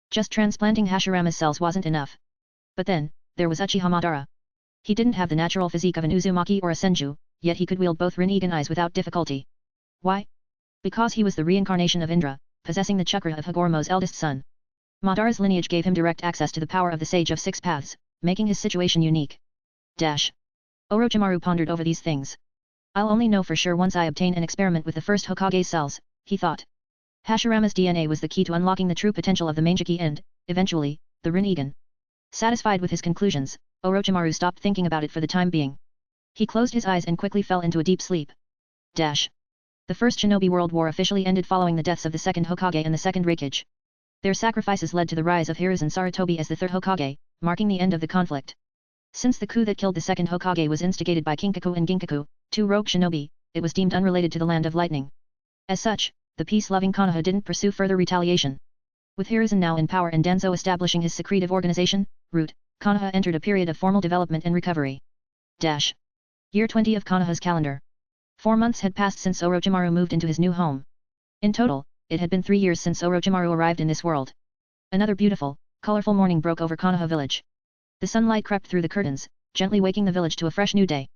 Just transplanting Hashirama's cells wasn't enough. But then, there was Uchiha Madara. He didn't have the natural physique of an Uzumaki or a Senju, yet he could wield both Rinnegan eyes without difficulty. Why? Because he was the reincarnation of Indra, possessing the chakra of Hagoromo's eldest son. Madara's lineage gave him direct access to the power of the Sage of Six Paths, making his situation unique. Orochimaru pondered over these things. I'll only know for sure once I obtain an experiment with the first Hokage's cells, he thought. Hashirama's DNA was the key to unlocking the true potential of the Mangekyou and, eventually, the Rinnegan. Satisfied with his conclusions, Orochimaru stopped thinking about it for the time being. He closed his eyes and quickly fell into a deep sleep. The First Shinobi World War officially ended following the deaths of the second Hokage and the second Raikage. Their sacrifices led to the rise of Hiruzen Sarutobi as the third Hokage, marking the end of the conflict. Since the coup that killed the second Hokage was instigated by Kinkaku and Ginkaku, two rogue shinobi, it was deemed unrelated to the Land of Lightning. As such, the peace-loving Konoha didn't pursue further retaliation. With Hiruzen now in power and Danzo establishing his secretive organization, Root, Konoha entered a period of formal development and recovery. Year 20 of Konoha's calendar. 4 months had passed since Orochimaru moved into his new home. In total, it had been 3 years since Orochimaru arrived in this world. Another beautiful, colorful morning broke over Konoha village. The sunlight crept through the curtains, gently waking the village to a fresh new day.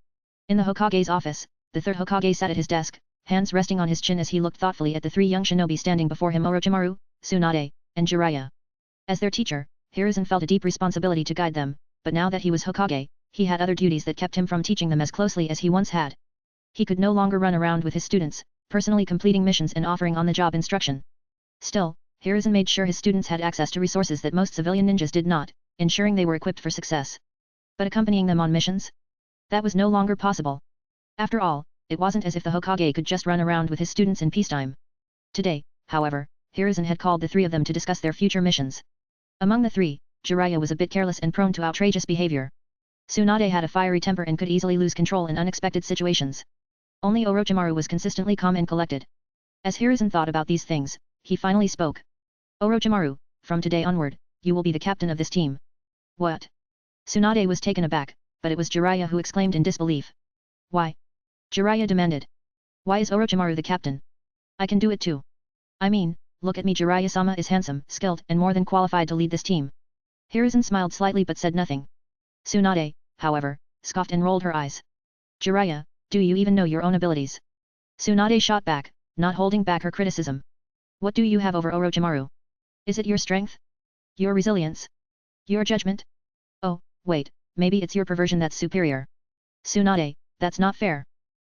In the Hokage's office, the third Hokage sat at his desk, hands resting on his chin as he looked thoughtfully at the 3 young shinobi standing before him: Orochimaru, Tsunade, and Jiraiya. As their teacher, Hiruzen felt a deep responsibility to guide them, but now that he was Hokage, he had other duties that kept him from teaching them as closely as he once had. He could no longer run around with his students, personally completing missions and offering on-the-job instruction. Still, Hiruzen made sure his students had access to resources that most civilian ninjas did not, ensuring they were equipped for success. But accompanying them on missions? That was no longer possible. After all, it wasn't as if the Hokage could just run around with his students in peacetime. Today, however, Hiruzen had called the 3 of them to discuss their future missions. Among the 3, Jiraiya was a bit careless and prone to outrageous behavior. Tsunade had a fiery temper and could easily lose control in unexpected situations. Only Orochimaru was consistently calm and collected. As Hiruzen thought about these things, he finally spoke. Orochimaru, from today onward, you will be the captain of this team. What? Tsunade was taken aback, but it was Jiraiya who exclaimed in disbelief. Why? Jiraiya demanded. Why is Orochimaru the captain? I can do it too. I mean, look at me. Jiraiya-sama is handsome, skilled, and more than qualified to lead this team. Hiruzen smiled slightly but said nothing. Tsunade, however, scoffed and rolled her eyes. Jiraiya, do you even know your own abilities? Tsunade shot back, not holding back her criticism. What do you have over Orochimaru? Is it your strength? Your resilience? Your judgment? Oh, wait, maybe it's your perversion that's superior. Tsunade, that's not fair.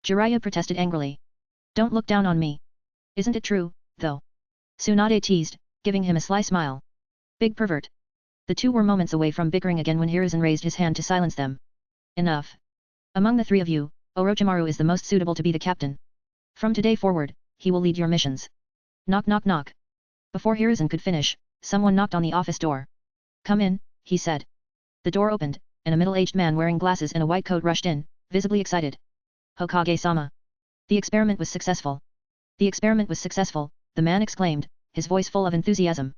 Jiraiya protested angrily. Don't look down on me. Isn't it true, though? Tsunade teased, giving him a sly smile. Big pervert. The 2 were moments away from bickering again when Hiruzen raised his hand to silence them. Enough. Among the 3 of you, Orochimaru is the most suitable to be the captain. From today forward, he will lead your missions. Knock knock knock. Before Hiruzen could finish, someone knocked on the office door. Come in, he said. The door opened, and a middle-aged man wearing glasses and a white coat rushed in, visibly excited. Hokage-sama. The experiment was successful. The experiment was successful, the man exclaimed, his voice full of enthusiasm.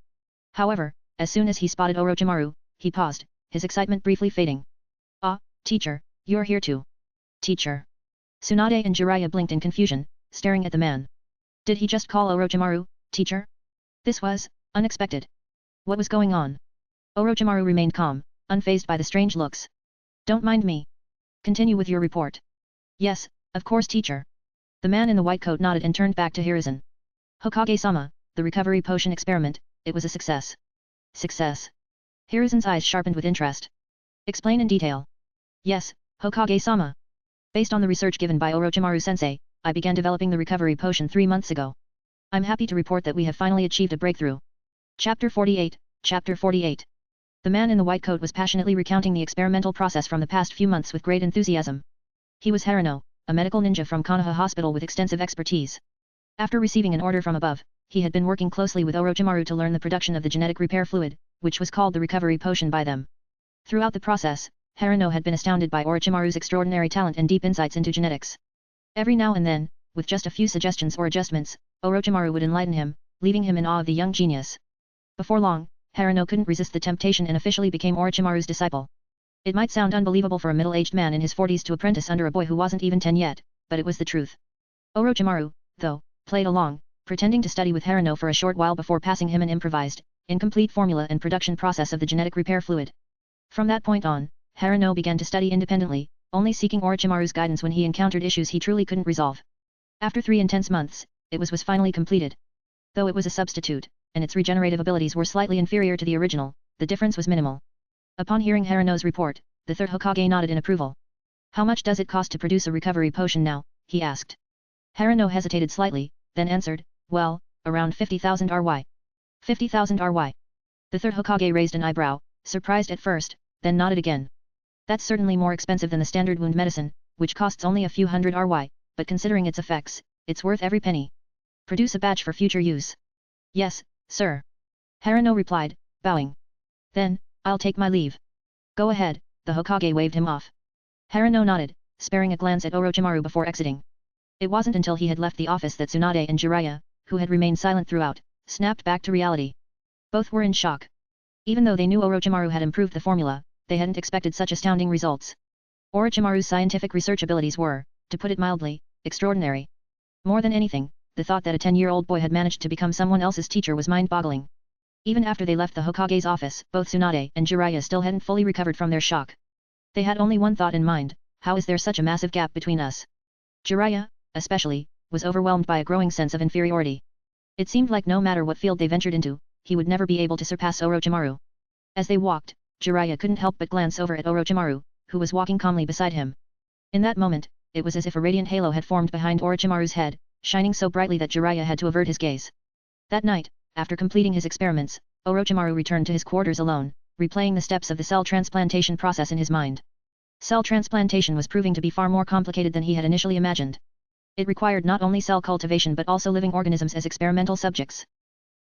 However, as soon as he spotted Orochimaru, he paused, his excitement briefly fading. Ah, teacher, you're here too. Teacher. Tsunade and Jiraiya blinked in confusion, staring at the man. Did he just call Orochimaru, teacher? This was unexpected. What was going on? Orochimaru remained calm, unfazed by the strange looks. Don't mind me. Continue with your report. Yes, of course, teacher. The man in the white coat nodded and turned back to Hiruzen. Hokage-sama, the recovery potion experiment, it was a success. Success. Hiruzen's eyes sharpened with interest. Explain in detail. Yes, Hokage-sama. Based on the research given by Orochimaru-sensei, I began developing the recovery potion 3 months ago. I'm happy to report that we have finally achieved a breakthrough. Chapter 48, Chapter 48. The man in the white coat was passionately recounting the experimental process from the past few months with great enthusiasm. He was Harano, a medical ninja from Konoha Hospital with extensive expertise. After receiving an order from above, he had been working closely with Orochimaru to learn the production of the genetic repair fluid, which was called the recovery potion by them. Throughout the process, Harano had been astounded by Orochimaru's extraordinary talent and deep insights into genetics. Every now and then, with just a few suggestions or adjustments, Orochimaru would enlighten him, leaving him in awe of the young genius. Before long, Harano couldn't resist the temptation and officially became Orochimaru's disciple. It might sound unbelievable for a middle-aged man in his 40s to apprentice under a boy who wasn't even 10 yet, but it was the truth. Orochimaru, though, played along, pretending to study with Harano for a short while before passing him an improvised, incomplete formula and production process of the genetic repair fluid. From that point on, Harano began to study independently, only seeking Orochimaru's guidance when he encountered issues he truly couldn't resolve. After 3 intense months, it was finally completed. Though it was a substitute, and its regenerative abilities were slightly inferior to the original, the difference was minimal. Upon hearing Harano's report, the third Hokage nodded in approval. How much does it cost to produce a recovery potion now? He asked. Harano hesitated slightly, then answered, well, around 50,000 RY. 50,000 RY. The third Hokage raised an eyebrow, surprised at first, then nodded again. That's certainly more expensive than the standard wound medicine, which costs only a few hundred RY, but considering its effects, it's worth every penny. Produce a batch for future use. Yes, sir. Harano replied, bowing. Then, I'll take my leave. Go ahead, the Hokage waved him off. Harano nodded, sparing a glance at Orochimaru before exiting. It wasn't until he had left the office that Tsunade and Jiraiya, who had remained silent throughout, snapped back to reality. Both were in shock. Even though they knew Orochimaru had improved the formula, they hadn't expected such astounding results. Orochimaru's scientific research abilities were, to put it mildly, extraordinary. More than anything, the thought that a 10-year-old boy had managed to become someone else's teacher was mind-boggling. Even after they left the Hokage's office, both Tsunade and Jiraiya still hadn't fully recovered from their shock. They had only one thought in mind: how is there such a massive gap between us? Jiraiya, especially, was overwhelmed by a growing sense of inferiority. It seemed like no matter what field they ventured into, he would never be able to surpass Orochimaru. As they walked, Jiraiya couldn't help but glance over at Orochimaru, who was walking calmly beside him. In that moment, it was as if a radiant halo had formed behind Orochimaru's head, shining so brightly that Jiraiya had to avert his gaze. That night, after completing his experiments, Orochimaru returned to his quarters alone, replaying the steps of the cell transplantation process in his mind. Cell transplantation was proving to be far more complicated than he had initially imagined. It required not only cell cultivation but also living organisms as experimental subjects.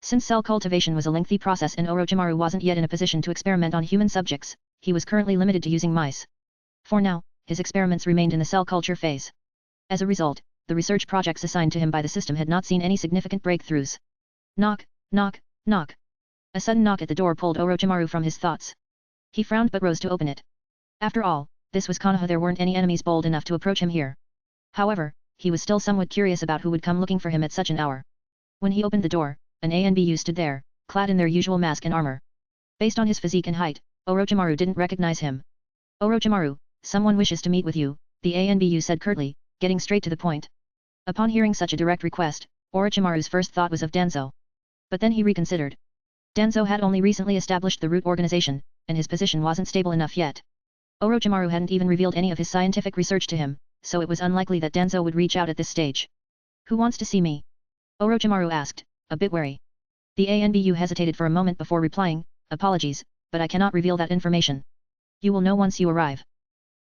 Since cell cultivation was a lengthy process and Orochimaru wasn't yet in a position to experiment on human subjects, he was currently limited to using mice. For now, his experiments remained in the cell culture phase. As a result, the research projects assigned to him by the system had not seen any significant breakthroughs. Knock, knock, knock. A sudden knock at the door pulled Orochimaru from his thoughts. He frowned but rose to open it. After all, this was Konoha. There weren't any enemies bold enough to approach him here. However, he was still somewhat curious about who would come looking for him at such an hour. When he opened the door, an ANBU stood there, clad in their usual mask and armor. Based on his physique and height, Orochimaru didn't recognize him. Orochimaru, someone wishes to meet with you, the ANBU said curtly, getting straight to the point. Upon hearing such a direct request, Orochimaru's first thought was of Danzo. But then he reconsidered. Danzo had only recently established the root organization, and his position wasn't stable enough yet. Orochimaru hadn't even revealed any of his scientific research to him, so it was unlikely that Danzo would reach out at this stage. Who wants to see me? Orochimaru asked, a bit wary. The ANBU hesitated for a moment before replying, apologies, but I cannot reveal that information. You will know once you arrive.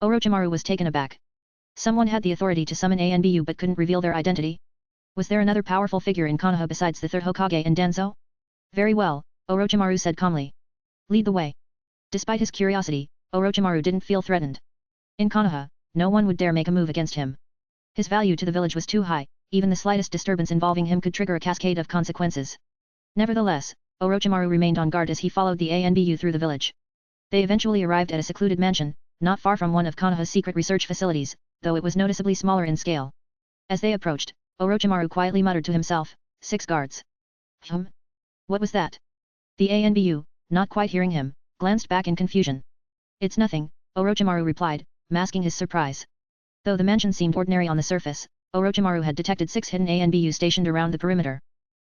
Orochimaru was taken aback. Someone had the authority to summon ANBU but couldn't reveal their identity? Was there another powerful figure in Konoha besides the third Hokage and Danzo? Very well, Orochimaru said calmly. Lead the way. Despite his curiosity, Orochimaru didn't feel threatened. In Konoha, no one would dare make a move against him. His value to the village was too high, even the slightest disturbance involving him could trigger a cascade of consequences. Nevertheless, Orochimaru remained on guard as he followed the ANBU through the village. They eventually arrived at a secluded mansion, not far from one of Konoha's secret research facilities, though it was noticeably smaller in scale. As they approached, Orochimaru quietly muttered to himself, 6 guards. What was that? The ANBU, not quite hearing him, glanced back in confusion. It's nothing, Orochimaru replied, masking his surprise. Though the mansion seemed ordinary on the surface, Orochimaru had detected 6 hidden ANBU stationed around the perimeter.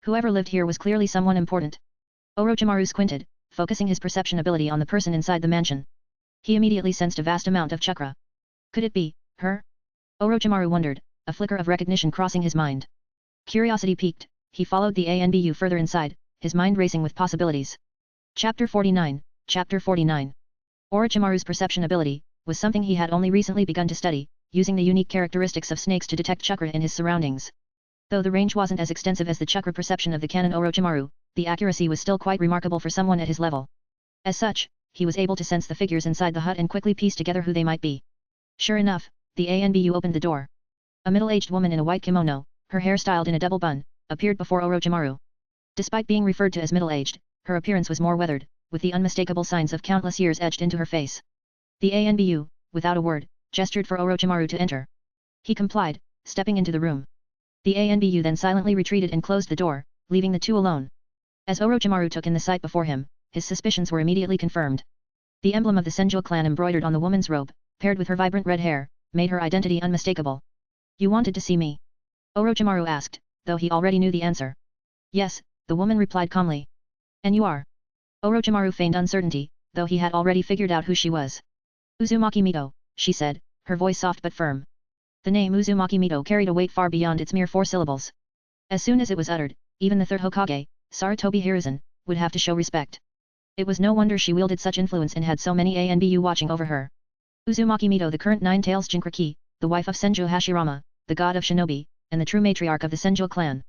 Whoever lived here was clearly someone important. Orochimaru squinted, focusing his perception ability on the person inside the mansion. He immediately sensed a vast amount of chakra. Could it be her? Orochimaru wondered, a flicker of recognition crossing his mind. Curiosity piqued, he followed the ANBU further inside, his mind racing with possibilities. Chapter 49, Chapter 49. Orochimaru's perception ability was something he had only recently begun to study, using the unique characteristics of snakes to detect chakra in his surroundings. Though the range wasn't as extensive as the chakra perception of the canon Orochimaru, the accuracy was still quite remarkable for someone at his level. As such, he was able to sense the figures inside the hut and quickly piece together who they might be. Sure enough, the ANBU opened the door. A middle-aged woman in a white kimono, her hair styled in a double bun, appeared before Orochimaru. Despite being referred to as middle-aged, her appearance was more weathered, with the unmistakable signs of countless years etched into her face. The ANBU, without a word, gestured for Orochimaru to enter. He complied, stepping into the room. The ANBU then silently retreated and closed the door, leaving the two alone. As Orochimaru took in the sight before him, his suspicions were immediately confirmed. The emblem of the Senjo clan embroidered on the woman's robe, paired with her vibrant red hair, made her identity unmistakable. You wanted to see me? Orochimaru asked, though he already knew the answer. Yes, the woman replied calmly. And you are? Orochimaru feigned uncertainty, though he had already figured out who she was. Uzumaki Mito, she said, her voice soft but firm. The name Uzumaki Mito carried a weight far beyond its mere 4 syllables. As soon as it was uttered, even the third Hokage, Sarutobi Hiruzen, would have to show respect. It was no wonder she wielded such influence and had so many ANBU watching over her. Uzumaki Mito, the current Nine Tails Jinchuriki, the wife of Senjo Hashirama, the god of shinobi, and the true matriarch of the Senjo clan.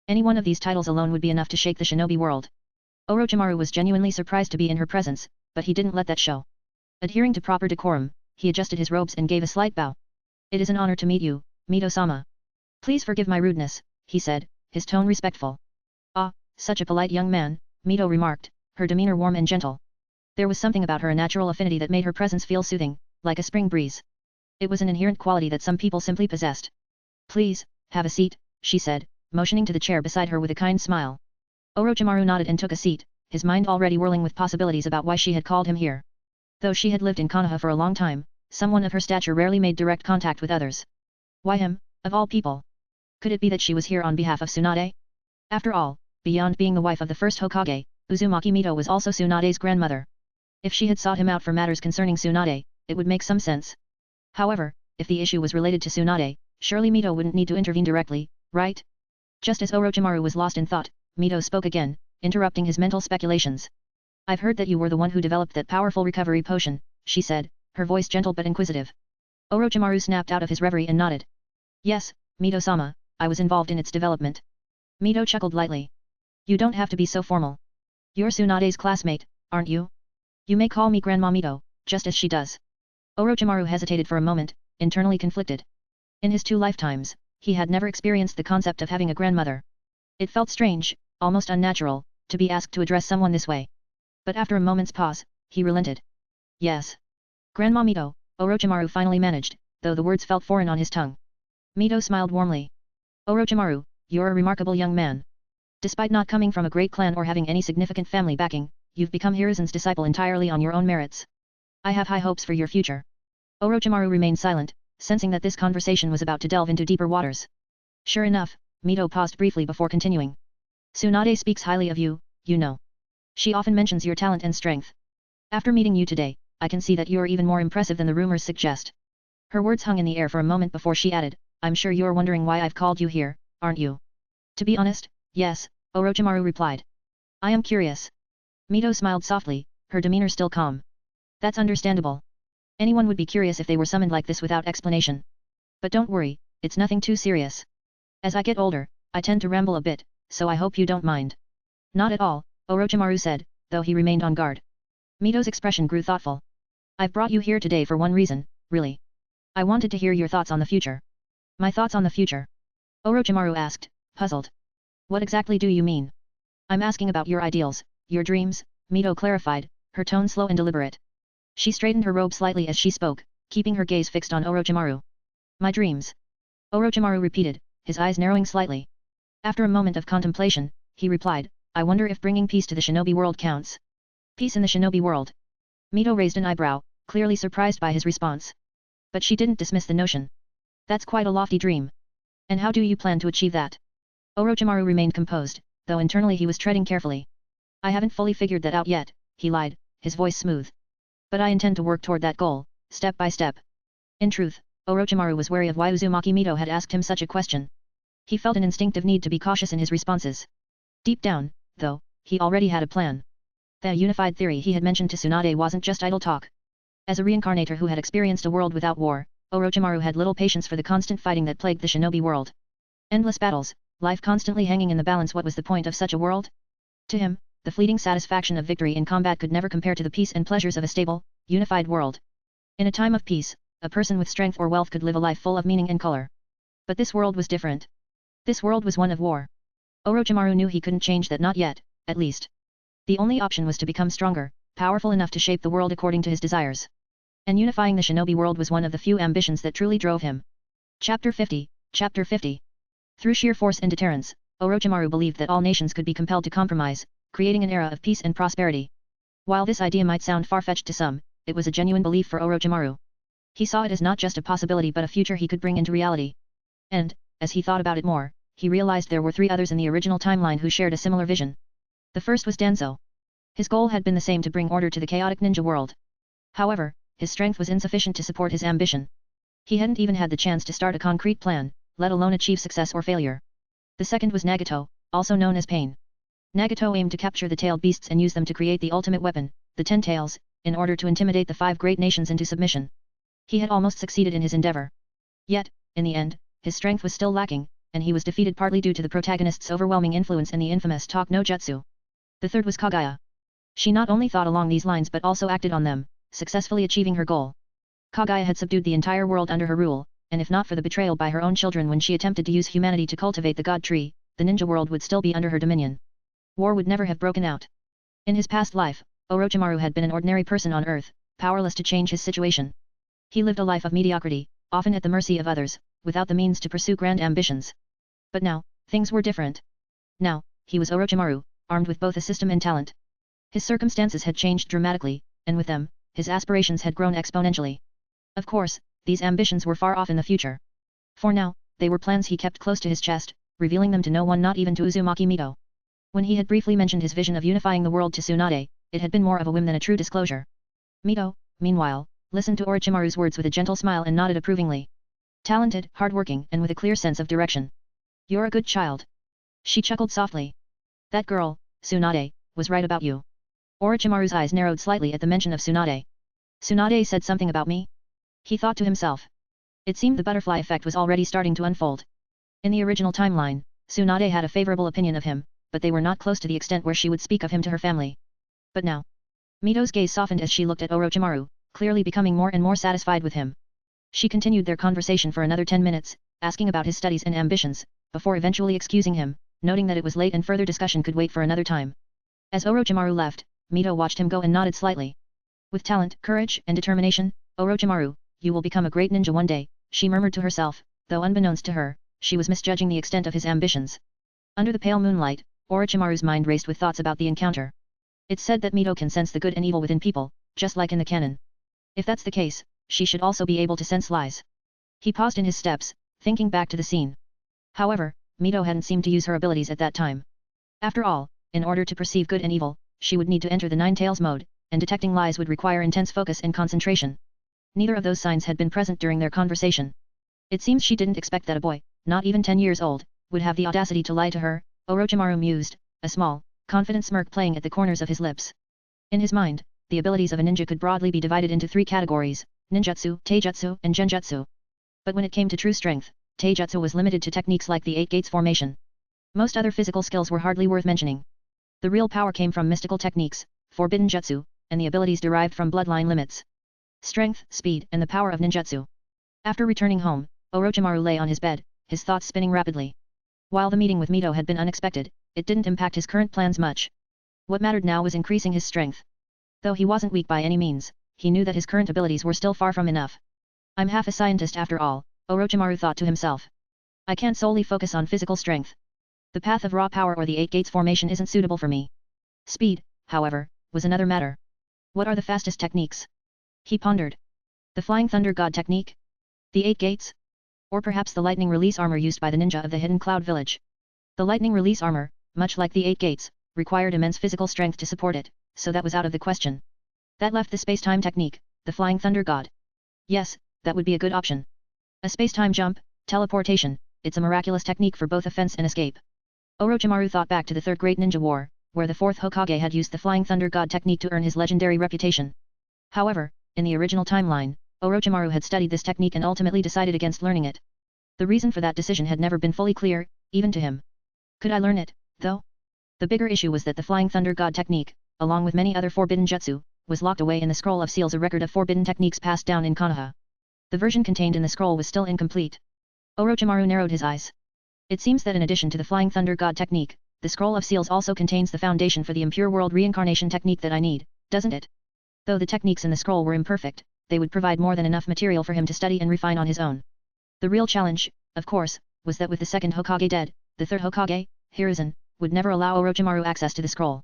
Any one of these titles alone would be enough to shake the shinobi world. Orochimaru was genuinely surprised to be in her presence, but he didn't let that show. Adhering to proper decorum, he adjusted his robes and gave a slight bow. It is an honor to meet you, Mito-sama. Please forgive my rudeness, he said, his tone respectful. Ah, such a polite young man, Mito remarked, her demeanor warm and gentle. There was something about her a natural affinity that made her presence feel soothing, like a spring breeze. It was an inherent quality that some people simply possessed. Please, have a seat, she said, motioning to the chair beside her with a kind smile. Orochimaru nodded and took a seat, his mind already whirling with possibilities about why she had called him here. Though she had lived in Konoha for a long time, someone of her stature rarely made direct contact with others. Why him, of all people? Could it be that she was here on behalf of Tsunade? After all, beyond being the wife of the first Hokage, Uzumaki Mito was also Tsunade's grandmother. If she had sought him out for matters concerning Tsunade, it would make some sense. However, if the issue was related to Tsunade, surely Mito wouldn't need to intervene directly, right? Just as Orochimaru was lost in thought, Mito spoke again, interrupting his mental speculations. I've heard that you were the one who developed that powerful recovery potion, she said, her voice gentle but inquisitive. Orochimaru snapped out of his reverie and nodded. Yes, Mito-sama, I was involved in its development. Mito chuckled lightly. You don't have to be so formal. You're Tsunade's classmate, aren't you? You may call me Grandma Mito, just as she does. Orochimaru hesitated for a moment, internally conflicted. In his 2 lifetimes, he had never experienced the concept of having a grandmother. It felt strange, almost unnatural, to be asked to address someone this way. But after a moment's pause, he relented. Yes. Grandma Mito, Orochimaru finally managed, though the words felt foreign on his tongue. Mito smiled warmly. Orochimaru, you're a remarkable young man. Despite not coming from a great clan or having any significant family backing, you've become Hiruzen's disciple entirely on your own merits. I have high hopes for your future. Orochimaru remained silent, sensing that this conversation was about to delve into deeper waters. Sure enough, Mito paused briefly before continuing. Tsunade speaks highly of you, you know. She often mentions your talent and strength. After meeting you today, I can see that you are even more impressive than the rumors suggest. Her words hung in the air for a moment before she added, I'm sure you're wondering why I've called you here, aren't you? To be honest, yes, Orochimaru replied. I am curious. Mito smiled softly, her demeanor still calm. That's understandable. Anyone would be curious if they were summoned like this without explanation. But don't worry, it's nothing too serious. As I get older, I tend to ramble a bit, so I hope you don't mind. Not at all, Orochimaru said, though he remained on guard. Mito's expression grew thoughtful. I've brought you here today for one reason, really. I wanted to hear your thoughts on the future. My thoughts on the future? Orochimaru asked, puzzled. What exactly do you mean? I'm asking about your ideals, your dreams, Mito clarified, her tone slow and deliberate. She straightened her robe slightly as she spoke, keeping her gaze fixed on Orochimaru. My dreams. Orochimaru repeated, his eyes narrowing slightly. After a moment of contemplation, he replied, I wonder if bringing peace to the Shinobi World counts. Peace in the Shinobi World. Mito raised an eyebrow, clearly surprised by his response. But she didn't dismiss the notion. That's quite a lofty dream. And how do you plan to achieve that? Orochimaru remained composed, though internally he was treading carefully. I haven't fully figured that out yet, he lied, his voice smooth. But I intend to work toward that goal, step by step. In truth, Orochimaru was wary of why Uzumaki Mito had asked him such a question. He felt an instinctive need to be cautious in his responses. Deep down, though, he already had a plan. The unified theory he had mentioned to Tsunade wasn't just idle talk. As a reincarnator who had experienced a world without war, Orochimaru had little patience for the constant fighting that plagued the Shinobi world. Endless battles, life constantly hanging in the balance. What was the point of such a world? To him, the fleeting satisfaction of victory in combat could never compare to the peace and pleasures of a stable, unified world. In a time of peace, a person with strength or wealth could live a life full of meaning and color. But this world was different. This world was one of war. Orochimaru knew he couldn't change that, not yet, at least. The only option was to become stronger, powerful enough to shape the world according to his desires. And unifying the Shinobi world was one of the few ambitions that truly drove him. Chapter 50, Chapter 50. Through sheer force and deterrence, Orochimaru believed that all nations could be compelled to compromise, creating an era of peace and prosperity. While this idea might sound far-fetched to some, it was a genuine belief for Orochimaru. He saw it as not just a possibility but a future he could bring into reality. And, as he thought about it more, he realized there were 3 others in the original timeline who shared a similar vision. The first was Danzo. His goal had been the same, to bring order to the chaotic ninja world. However, his strength was insufficient to support his ambition. He hadn't even had the chance to start a concrete plan, let alone achieve success or failure. The second was Nagato, also known as Pain. Nagato aimed to capture the tailed beasts and use them to create the ultimate weapon, the 10 Tails, in order to intimidate the 5 great nations into submission. He had almost succeeded in his endeavor. Yet, in the end, his strength was still lacking, and he was defeated partly due to the protagonist's overwhelming influence and the infamous Talk no Jutsu. The third was Kaguya. She not only thought along these lines but also acted on them, successfully achieving her goal. Kaguya had subdued the entire world under her rule, and if not for the betrayal by her own children when she attempted to use humanity to cultivate the God Tree, the ninja world would still be under her dominion. War would never have broken out. In his past life, Orochimaru had been an ordinary person on Earth, powerless to change his situation. He lived a life of mediocrity, often at the mercy of others, without the means to pursue grand ambitions. But now, things were different. Now, he was Orochimaru, armed with both a system and talent. His circumstances had changed dramatically, and with them, his aspirations had grown exponentially. Of course, these ambitions were far off in the future. For now, they were plans he kept close to his chest, revealing them to no one, not even to Uzumaki Mito. When he had briefly mentioned his vision of unifying the world to Tsunade, it had been more of a whim than a true disclosure. Mito, meanwhile, listened to Orochimaru's words with a gentle smile and nodded approvingly. Talented, hardworking, and with a clear sense of direction. You're a good child. She chuckled softly. That girl, Tsunade, was right about you. Orochimaru's eyes narrowed slightly at the mention of Tsunade. Tsunade said something about me? He thought to himself. It seemed the butterfly effect was already starting to unfold. In the original timeline, Tsunade had a favorable opinion of him, but they were not close to the extent where she would speak of him to her family. But now. Mito's gaze softened as she looked at Orochimaru, clearly becoming more and more satisfied with him. She continued their conversation for another 10 minutes, asking about his studies and ambitions, before eventually excusing him, noting that it was late and further discussion could wait for another time. As Orochimaru left, Mito watched him go and nodded slightly. With talent, courage, and determination, Orochimaru, you will become a great ninja one day, she murmured to herself, though unbeknownst to her, she was misjudging the extent of his ambitions. Under the pale moonlight, Orochimaru's mind raced with thoughts about the encounter. It's said that Mito can sense the good and evil within people, just like in the canon. If that's the case, she should also be able to sense lies. He paused in his steps, thinking back to the scene. However, Mito hadn't seemed to use her abilities at that time. After all, in order to perceive good and evil, she would need to enter the Nine Tails mode, and detecting lies would require intense focus and concentration. Neither of those signs had been present during their conversation. It seems she didn't expect that a boy, not even 10 years old, would have the audacity to lie to her, Orochimaru mused, a small, confident smirk playing at the corners of his lips. In his mind, the abilities of a ninja could broadly be divided into 3 categories, ninjutsu, taijutsu, and genjutsu. But when it came to true strength, taijutsu was limited to techniques like the 8 gates formation. Most other physical skills were hardly worth mentioning. The real power came from mystical techniques, forbidden jutsu, and the abilities derived from bloodline limits. Strength, speed, and the power of ninjutsu. After returning home, Orochimaru lay on his bed, his thoughts spinning rapidly. While the meeting with Mito had been unexpected, it didn't impact his current plans much. What mattered now was increasing his strength. Though he wasn't weak by any means, he knew that his current abilities were still far from enough. I'm half a scientist after all, Orochimaru thought to himself. I can't solely focus on physical strength. The path of raw power or the 8 gates formation isn't suitable for me. Speed, however, was another matter. What are the fastest techniques? He pondered. The Flying Thunder God technique? The 8 gates? Or perhaps the lightning release armor used by the ninja of the Hidden Cloud Village? The lightning release armor, much like the 8 gates, required immense physical strength to support it, so that was out of the question. That left the space-time technique, the Flying Thunder God. Yes, that would be a good option. A space-time jump, teleportation, it's a miraculous technique for both offense and escape. Orochimaru thought back to the Third Great Ninja War, where the 4th Hokage had used the Flying Thunder God technique to earn his legendary reputation. However, in the original timeline, Orochimaru had studied this technique and ultimately decided against learning it. The reason for that decision had never been fully clear, even to him. Could I learn it, though? The bigger issue was that the Flying Thunder God technique, along with many other forbidden jutsu, was locked away in the Scroll of Seals, a record of forbidden techniques passed down in Konoha. The version contained in the scroll was still incomplete. Orochimaru narrowed his eyes. It seems that in addition to the Flying Thunder God technique, the Scroll of Seals also contains the foundation for the Impure World Reincarnation technique that I need, doesn't it? Though the techniques in the scroll were imperfect, they would provide more than enough material for him to study and refine on his own. The real challenge, of course, was that with the 2nd Hokage dead, the 3rd Hokage, Hiruzen, would never allow Orochimaru access to the scroll.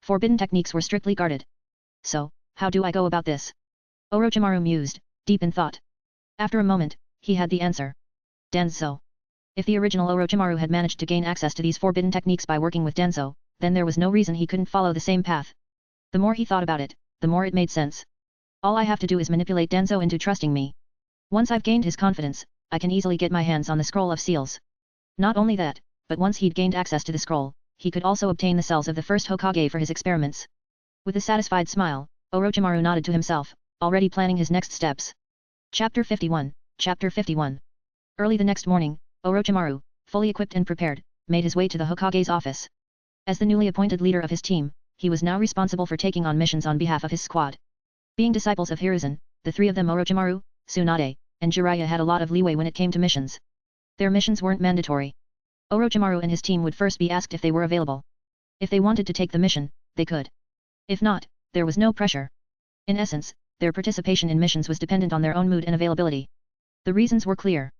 Forbidden techniques were strictly guarded. So, how do I go about this? Orochimaru mused, deep in thought. After a moment, he had the answer. Danzo. If the original Orochimaru had managed to gain access to these forbidden techniques by working with Danzo, then there was no reason he couldn't follow the same path. The more he thought about it, the more it made sense. All I have to do is manipulate Danzo into trusting me. Once I've gained his confidence, I can easily get my hands on the Scroll of Seals. Not only that, but once he'd gained access to the scroll, he could also obtain the cells of the 1st Hokage for his experiments. With a satisfied smile, Orochimaru nodded to himself, already planning his next steps. Chapter 51, Chapter 51. Early the next morning, Orochimaru, fully equipped and prepared, made his way to the Hokage's office. As the newly appointed leader of his team, he was now responsible for taking on missions on behalf of his squad. Being disciples of Hiruzen, the 3 of them Orochimaru, Tsunade, and Jiraiya had a lot of leeway when it came to missions. Their missions weren't mandatory. Orochimaru and his team would first be asked if they were available. If they wanted to take the mission, they could. If not, there was no pressure. In essence, their participation in missions was dependent on their own mood and availability. The reasons were clear.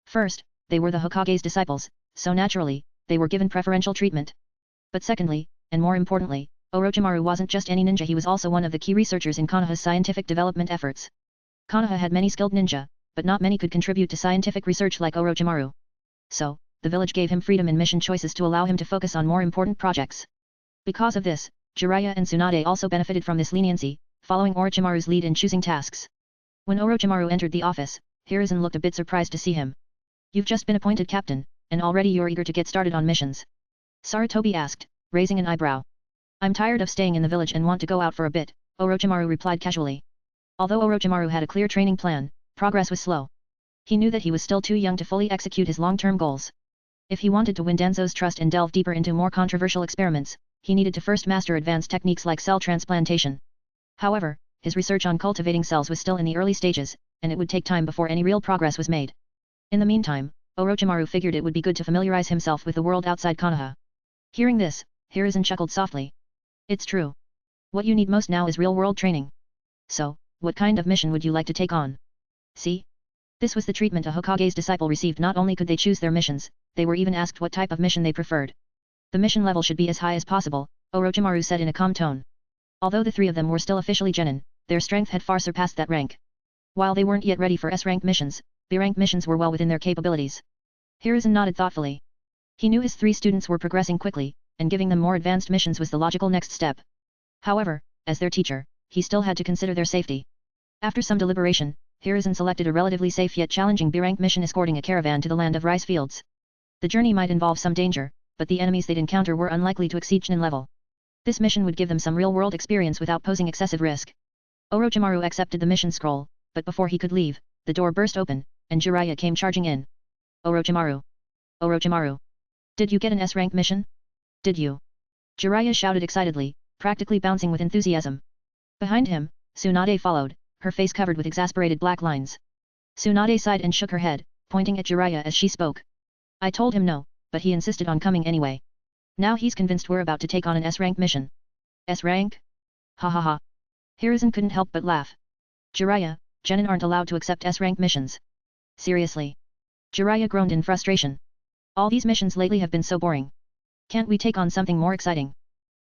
First, they were the Hokage's disciples, so naturally, they were given preferential treatment. But secondly, and more importantly, Orochimaru wasn't just any ninja, he was also one of the key researchers in Konoha's scientific development efforts. Konoha had many skilled ninja, but not many could contribute to scientific research like Orochimaru. So, the village gave him freedom in mission choices to allow him to focus on more important projects. Because of this, Jiraiya and Tsunade also benefited from this leniency, following Orochimaru's lead in choosing tasks. When Orochimaru entered the office, Hiruzen looked a bit surprised to see him. "You've just been appointed captain, and already you're eager to get started on missions?" Sarutobi asked, raising an eyebrow. "I'm tired of staying in the village and want to go out for a bit," Orochimaru replied casually. Although Orochimaru had a clear training plan, progress was slow. He knew that he was still too young to fully execute his long-term goals. If he wanted to win Danzo's trust and delve deeper into more controversial experiments, he needed to first master advanced techniques like cell transplantation. However, his research on cultivating cells was still in the early stages, and it would take time before any real progress was made. In the meantime, Orochimaru figured it would be good to familiarize himself with the world outside Konoha. Hearing this, Hiruzen chuckled softly. "It's true. What you need most now is real-world training. So, what kind of mission would you like to take on?" See? This was the treatment a Hokage's disciple received. Not only could they choose their missions, they were even asked what type of mission they preferred. "The mission level should be as high as possible," Orochimaru said in a calm tone. Although the three of them were still officially genin, their strength had far surpassed that rank. While they weren't yet ready for S-rank missions, B-rank missions were well within their capabilities. Hiruzen nodded thoughtfully. He knew his three students were progressing quickly, and giving them more advanced missions was the logical next step. However, as their teacher, he still had to consider their safety. After some deliberation, Hiruzen selected a relatively safe yet challenging B-rank mission escorting a caravan to the land of rice fields. The journey might involve some danger, but the enemies they'd encounter were unlikely to exceed Chunin level. This mission would give them some real-world experience without posing excessive risk. Orochimaru accepted the mission scroll, but before he could leave, the door burst open, and Jiraiya came charging in. "Orochimaru! Orochimaru! Did you get an S-rank mission? Did you?" Jiraiya shouted excitedly, practically bouncing with enthusiasm. Behind him, Tsunade followed, her face covered with exasperated black lines. Tsunade sighed and shook her head, pointing at Jiraiya as she spoke. "I told him no, but he insisted on coming anyway. Now he's convinced we're about to take on an S-rank mission." "S-rank? Ha ha ha." Hiruzen couldn't help but laugh. "Jiraiya, genin aren't allowed to accept S-rank missions." "Seriously?" Jiraiya groaned in frustration. "All these missions lately have been so boring. Can't we take on something more exciting?"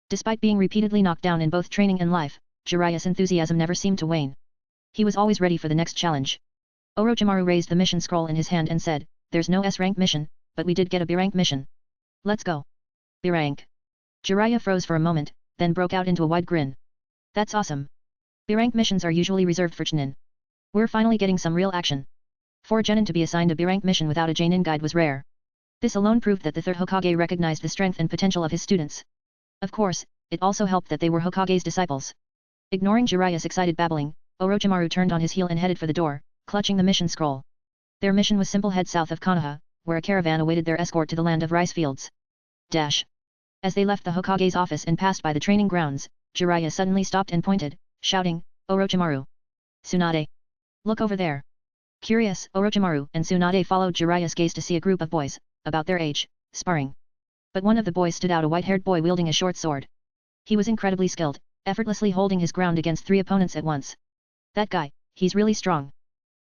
Despite being repeatedly knocked down in both training and life, Jiraiya's enthusiasm never seemed to wane. He was always ready for the next challenge. Orochimaru raised the mission scroll in his hand and said, "There's no S-rank mission, but we did get a B-rank mission. Let's go." "B-rank?" Jiraiya froze for a moment, then broke out into a wide grin. "That's awesome. B-rank missions are usually reserved for Chunin. We're finally getting some real action." For genin to be assigned a B-rank mission without a genin guide was rare. This alone proved that the third Hokage recognized the strength and potential of his students. Of course, it also helped that they were Hokage's disciples. Ignoring Jiraiya's excited babbling, Orochimaru turned on his heel and headed for the door, clutching the mission scroll. Their mission was simple: head south of Konoha, where a caravan awaited their escort to the land of rice fields. Dash. As they left the Hokage's office and passed by the training grounds, Jiraiya suddenly stopped and pointed, shouting, "Orochimaru! Tsunade! Look over there!" Curious, Orochimaru and Tsunade followed Jiraiya's gaze to see a group of boys, about their age, sparring. But one of the boys stood out, a white-haired boy wielding a short sword. He was incredibly skilled, effortlessly holding his ground against three opponents at once. "That guy, he's really strong!"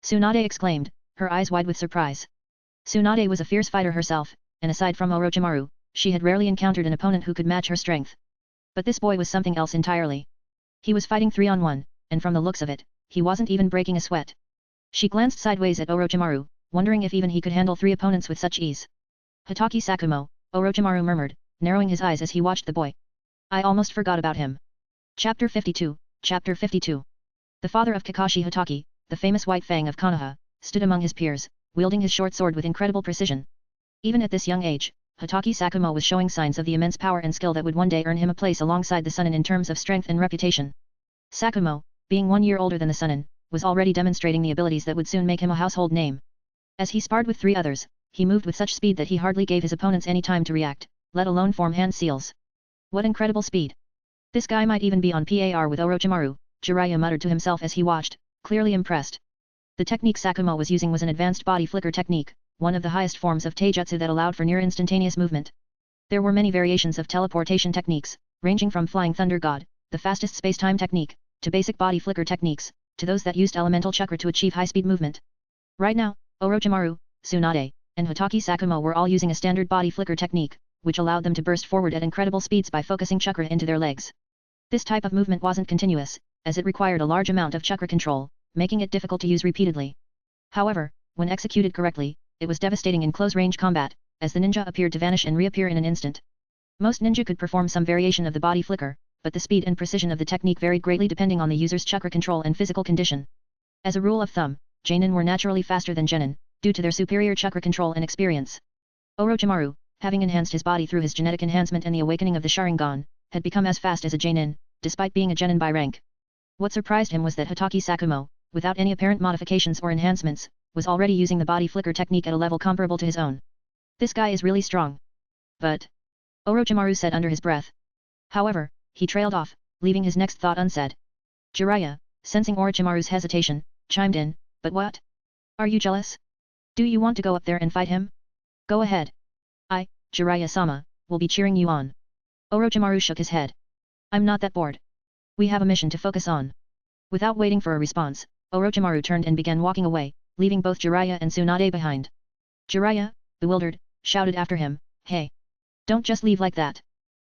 Tsunade exclaimed, her eyes wide with surprise. Tsunade was a fierce fighter herself, and aside from Orochimaru, she had rarely encountered an opponent who could match her strength. But this boy was something else entirely. He was fighting 3-on-1, and from the looks of it, he wasn't even breaking a sweat. She glanced sideways at Orochimaru, wondering if even he could handle three opponents with such ease. "Hitaki Sakumo," Orochimaru murmured, narrowing his eyes as he watched the boy. "I almost forgot about him." Chapter 52, Chapter 52. The father of Kakashi Hitaki, the famous White Fang of Konoha, stood among his peers, wielding his short sword with incredible precision. Even at this young age, Hitaki Sakumo was showing signs of the immense power and skill that would one day earn him a place alongside the Chunin in terms of strength and reputation. Sakumo, being 1 year older than the Chunin, was already demonstrating the abilities that would soon make him a household name. As he sparred with three others, he moved with such speed that he hardly gave his opponents any time to react, let alone form hand seals. What incredible speed! This guy might even be on par with Orochimaru, Jiraiya muttered to himself as he watched, clearly impressed. The technique Sakumo was using was an advanced body flicker technique, one of the highest forms of taijutsu that allowed for near instantaneous movement. There were many variations of teleportation techniques, ranging from Flying Thunder God, the fastest space-time technique, to basic body flicker techniques, to those that used elemental chakra to achieve high-speed movement. Right now, Orochimaru, Tsunade, and Hatake Sakumo were all using a standard body flicker technique, which allowed them to burst forward at incredible speeds by focusing chakra into their legs. This type of movement wasn't continuous, as it required a large amount of chakra control, making it difficult to use repeatedly. However, when executed correctly, it was devastating in close-range combat, as the ninja appeared to vanish and reappear in an instant. Most ninja could perform some variation of the body flicker, but the speed and precision of the technique varied greatly depending on the user's chakra control and physical condition. As a rule of thumb, Jonin were naturally faster than Genin, due to their superior chakra control and experience. Orochimaru, having enhanced his body through his genetic enhancement and the awakening of the Sharingan, had become as fast as a Jonin, despite being a Genin by rank. What surprised him was that Hatake Sakumo, without any apparent modifications or enhancements, was already using the body flicker technique at a level comparable to his own. This guy is really strong. But, Orochimaru said under his breath. However, he trailed off, leaving his next thought unsaid. Jiraiya, sensing Orochimaru's hesitation, chimed in, but what? Are you jealous? Do you want to go up there and fight him? Go ahead. I, Jiraiya-sama, will be cheering you on. Orochimaru shook his head. I'm not that bored. We have a mission to focus on. Without waiting for a response, Orochimaru turned and began walking away, leaving both Jiraiya and Tsunade behind. Jiraiya, bewildered, shouted after him, hey! Don't just leave like that.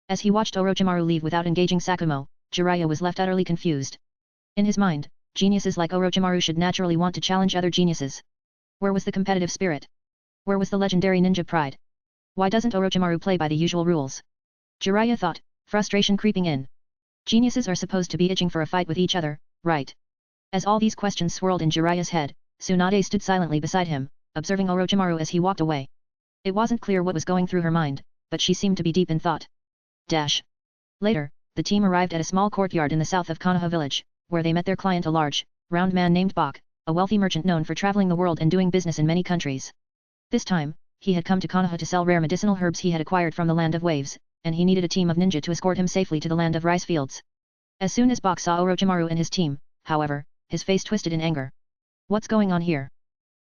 As he watched Orochimaru leave without engaging Sakumo, Jiraiya was left utterly confused. In his mind, geniuses like Orochimaru should naturally want to challenge other geniuses. Where was the competitive spirit? Where was the legendary ninja pride? Why doesn't Orochimaru play by the usual rules? Jiraiya thought, frustration creeping in. Geniuses are supposed to be itching for a fight with each other, right? As all these questions swirled in Jiraiya's head, Tsunade stood silently beside him, observing Orochimaru as he walked away. It wasn't clear what was going through her mind, but she seemed to be deep in thought. Later, the team arrived at a small courtyard in the south of Konoha village, where they met their client, a large, round man named Bak, a wealthy merchant known for traveling the world and doing business in many countries. This time, he had come to Konoha to sell rare medicinal herbs he had acquired from the Land of Waves, and he needed a team of ninja to escort him safely to the Land of Rice Fields. As soon as Bak saw Orochimaru and his team, however, his face twisted in anger. What's going on here?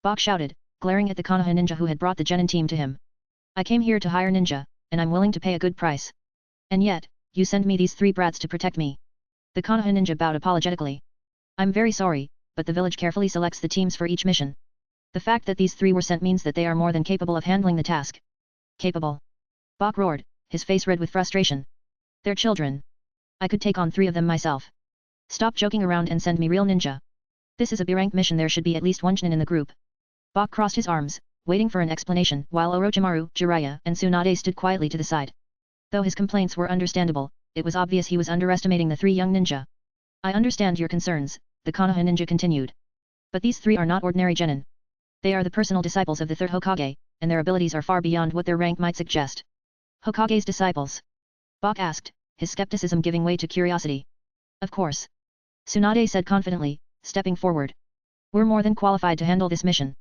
Bak shouted, glaring at the Konoha ninja who had brought the Genin team to him. I came here to hire ninja, and I'm willing to pay a good price. And yet, you send me these three brats to protect me. The Konoha ninja bowed apologetically. I'm very sorry, but the village carefully selects the teams for each mission. The fact that these three were sent means that they are more than capable of handling the task. Capable? Bak roared, his face red with frustration. They're children. I could take on 3 of them myself. Stop joking around and send me real ninja. This is a B-rank mission, there should be at least one Chunin in the group. Bak crossed his arms, waiting for an explanation, while Orochimaru, Jiraiya, and Tsunade stood quietly to the side. Though his complaints were understandable, it was obvious he was underestimating the 3 young ninja. I understand your concerns, the Konoha ninja continued. But these 3 are not ordinary genin. They are the personal disciples of the 3rd Hokage, and their abilities are far beyond what their rank might suggest. Hokage's disciples? Bak asked, his skepticism giving way to curiosity. Of course. Tsunade said confidently, stepping forward. We're more than qualified to handle this mission.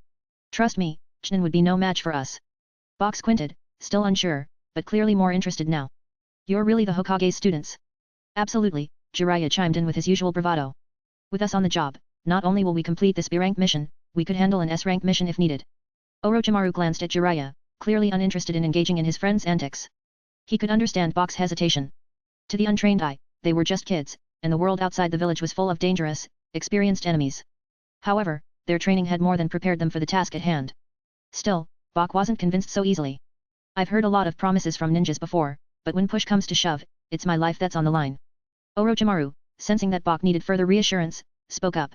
Trust me, Chunin would be no match for us. Bak squinted, still unsure, but clearly more interested now. You're really the Hokage's students? Absolutely, Jiraiya chimed in with his usual bravado. With us on the job, not only will we complete this B-rank mission, we could handle an S-rank mission if needed. Orochimaru glanced at Jiraiya, clearly uninterested in engaging in his friend's antics. He could understand Bak's hesitation. To the untrained eye, they were just kids, and the world outside the village was full of dangerous, experienced enemies. However, their training had more than prepared them for the task at hand. Still, Bak wasn't convinced so easily. I've heard a lot of promises from ninjas before, but when push comes to shove, it's my life that's on the line. Orochimaru, sensing that Bak needed further reassurance, spoke up.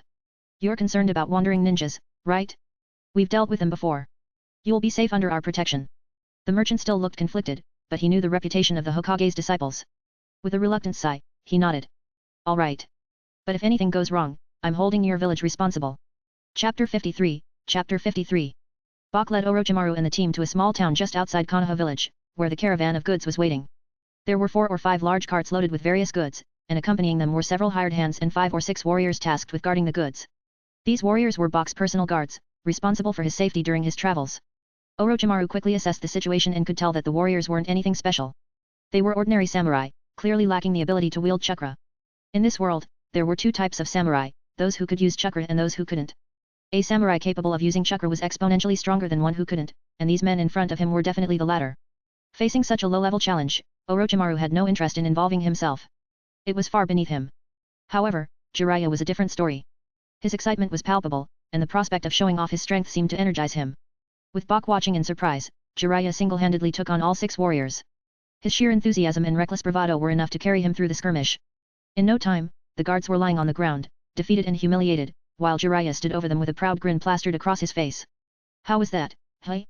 You're concerned about wandering ninjas, right? We've dealt with them before. You'll be safe under our protection. The merchant still looked conflicted, but he knew the reputation of the Hokage's disciples. With a reluctant sigh, he nodded. All right. But if anything goes wrong, I'm holding your village responsible. Chapter 53, Chapter 53. Bak led Orochimaru and the team to a small town just outside Konoha village, where the caravan of goods was waiting. There were 4 or 5 large carts loaded with various goods, and accompanying them were several hired hands and 5 or 6 warriors tasked with guarding the goods. These warriors were Bak's personal guards, responsible for his safety during his travels. Orochimaru quickly assessed the situation and could tell that the warriors weren't anything special. They were ordinary samurai, clearly lacking the ability to wield chakra. In this world, there were 2 types of samurai, those who could use chakra and those who couldn't. A samurai capable of using chakra was exponentially stronger than one who couldn't, and these men in front of him were definitely the latter. Facing such a low-level challenge, Orochimaru had no interest in involving himself. It was far beneath him. However, Jiraiya was a different story. His excitement was palpable, and the prospect of showing off his strength seemed to energize him. With Bok watching in surprise, Jiraiya single-handedly took on all 6 warriors. His sheer enthusiasm and reckless bravado were enough to carry him through the skirmish. In no time, the guards were lying on the ground, defeated and humiliated, while Jiraiya stood over them with a proud grin plastered across his face. How was that, hey?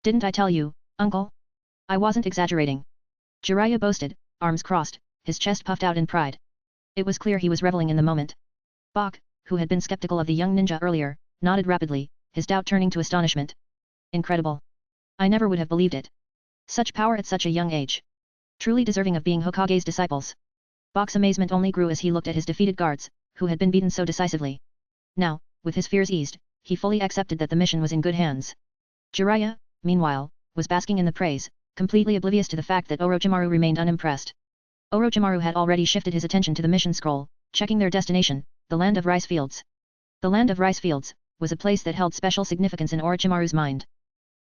Didn't I tell you, uncle? I wasn't exaggerating. Jiraiya boasted, arms crossed, his chest puffed out in pride. It was clear he was reveling in the moment. Bok, who had been skeptical of the young ninja earlier, nodded rapidly, his doubt turning to astonishment. Incredible. I never would have believed it. Such power at such a young age. Truly deserving of being Hokage's disciples. Bok's amazement only grew as he looked at his defeated guards, who had been beaten so decisively. Now, with his fears eased, he fully accepted that the mission was in good hands. Jiraiya, meanwhile, was basking in the praise, completely oblivious to the fact that Orochimaru remained unimpressed. Orochimaru had already shifted his attention to the mission scroll, checking their destination, the land of rice fields. The land of rice fields was a place that held special significance in Orochimaru's mind.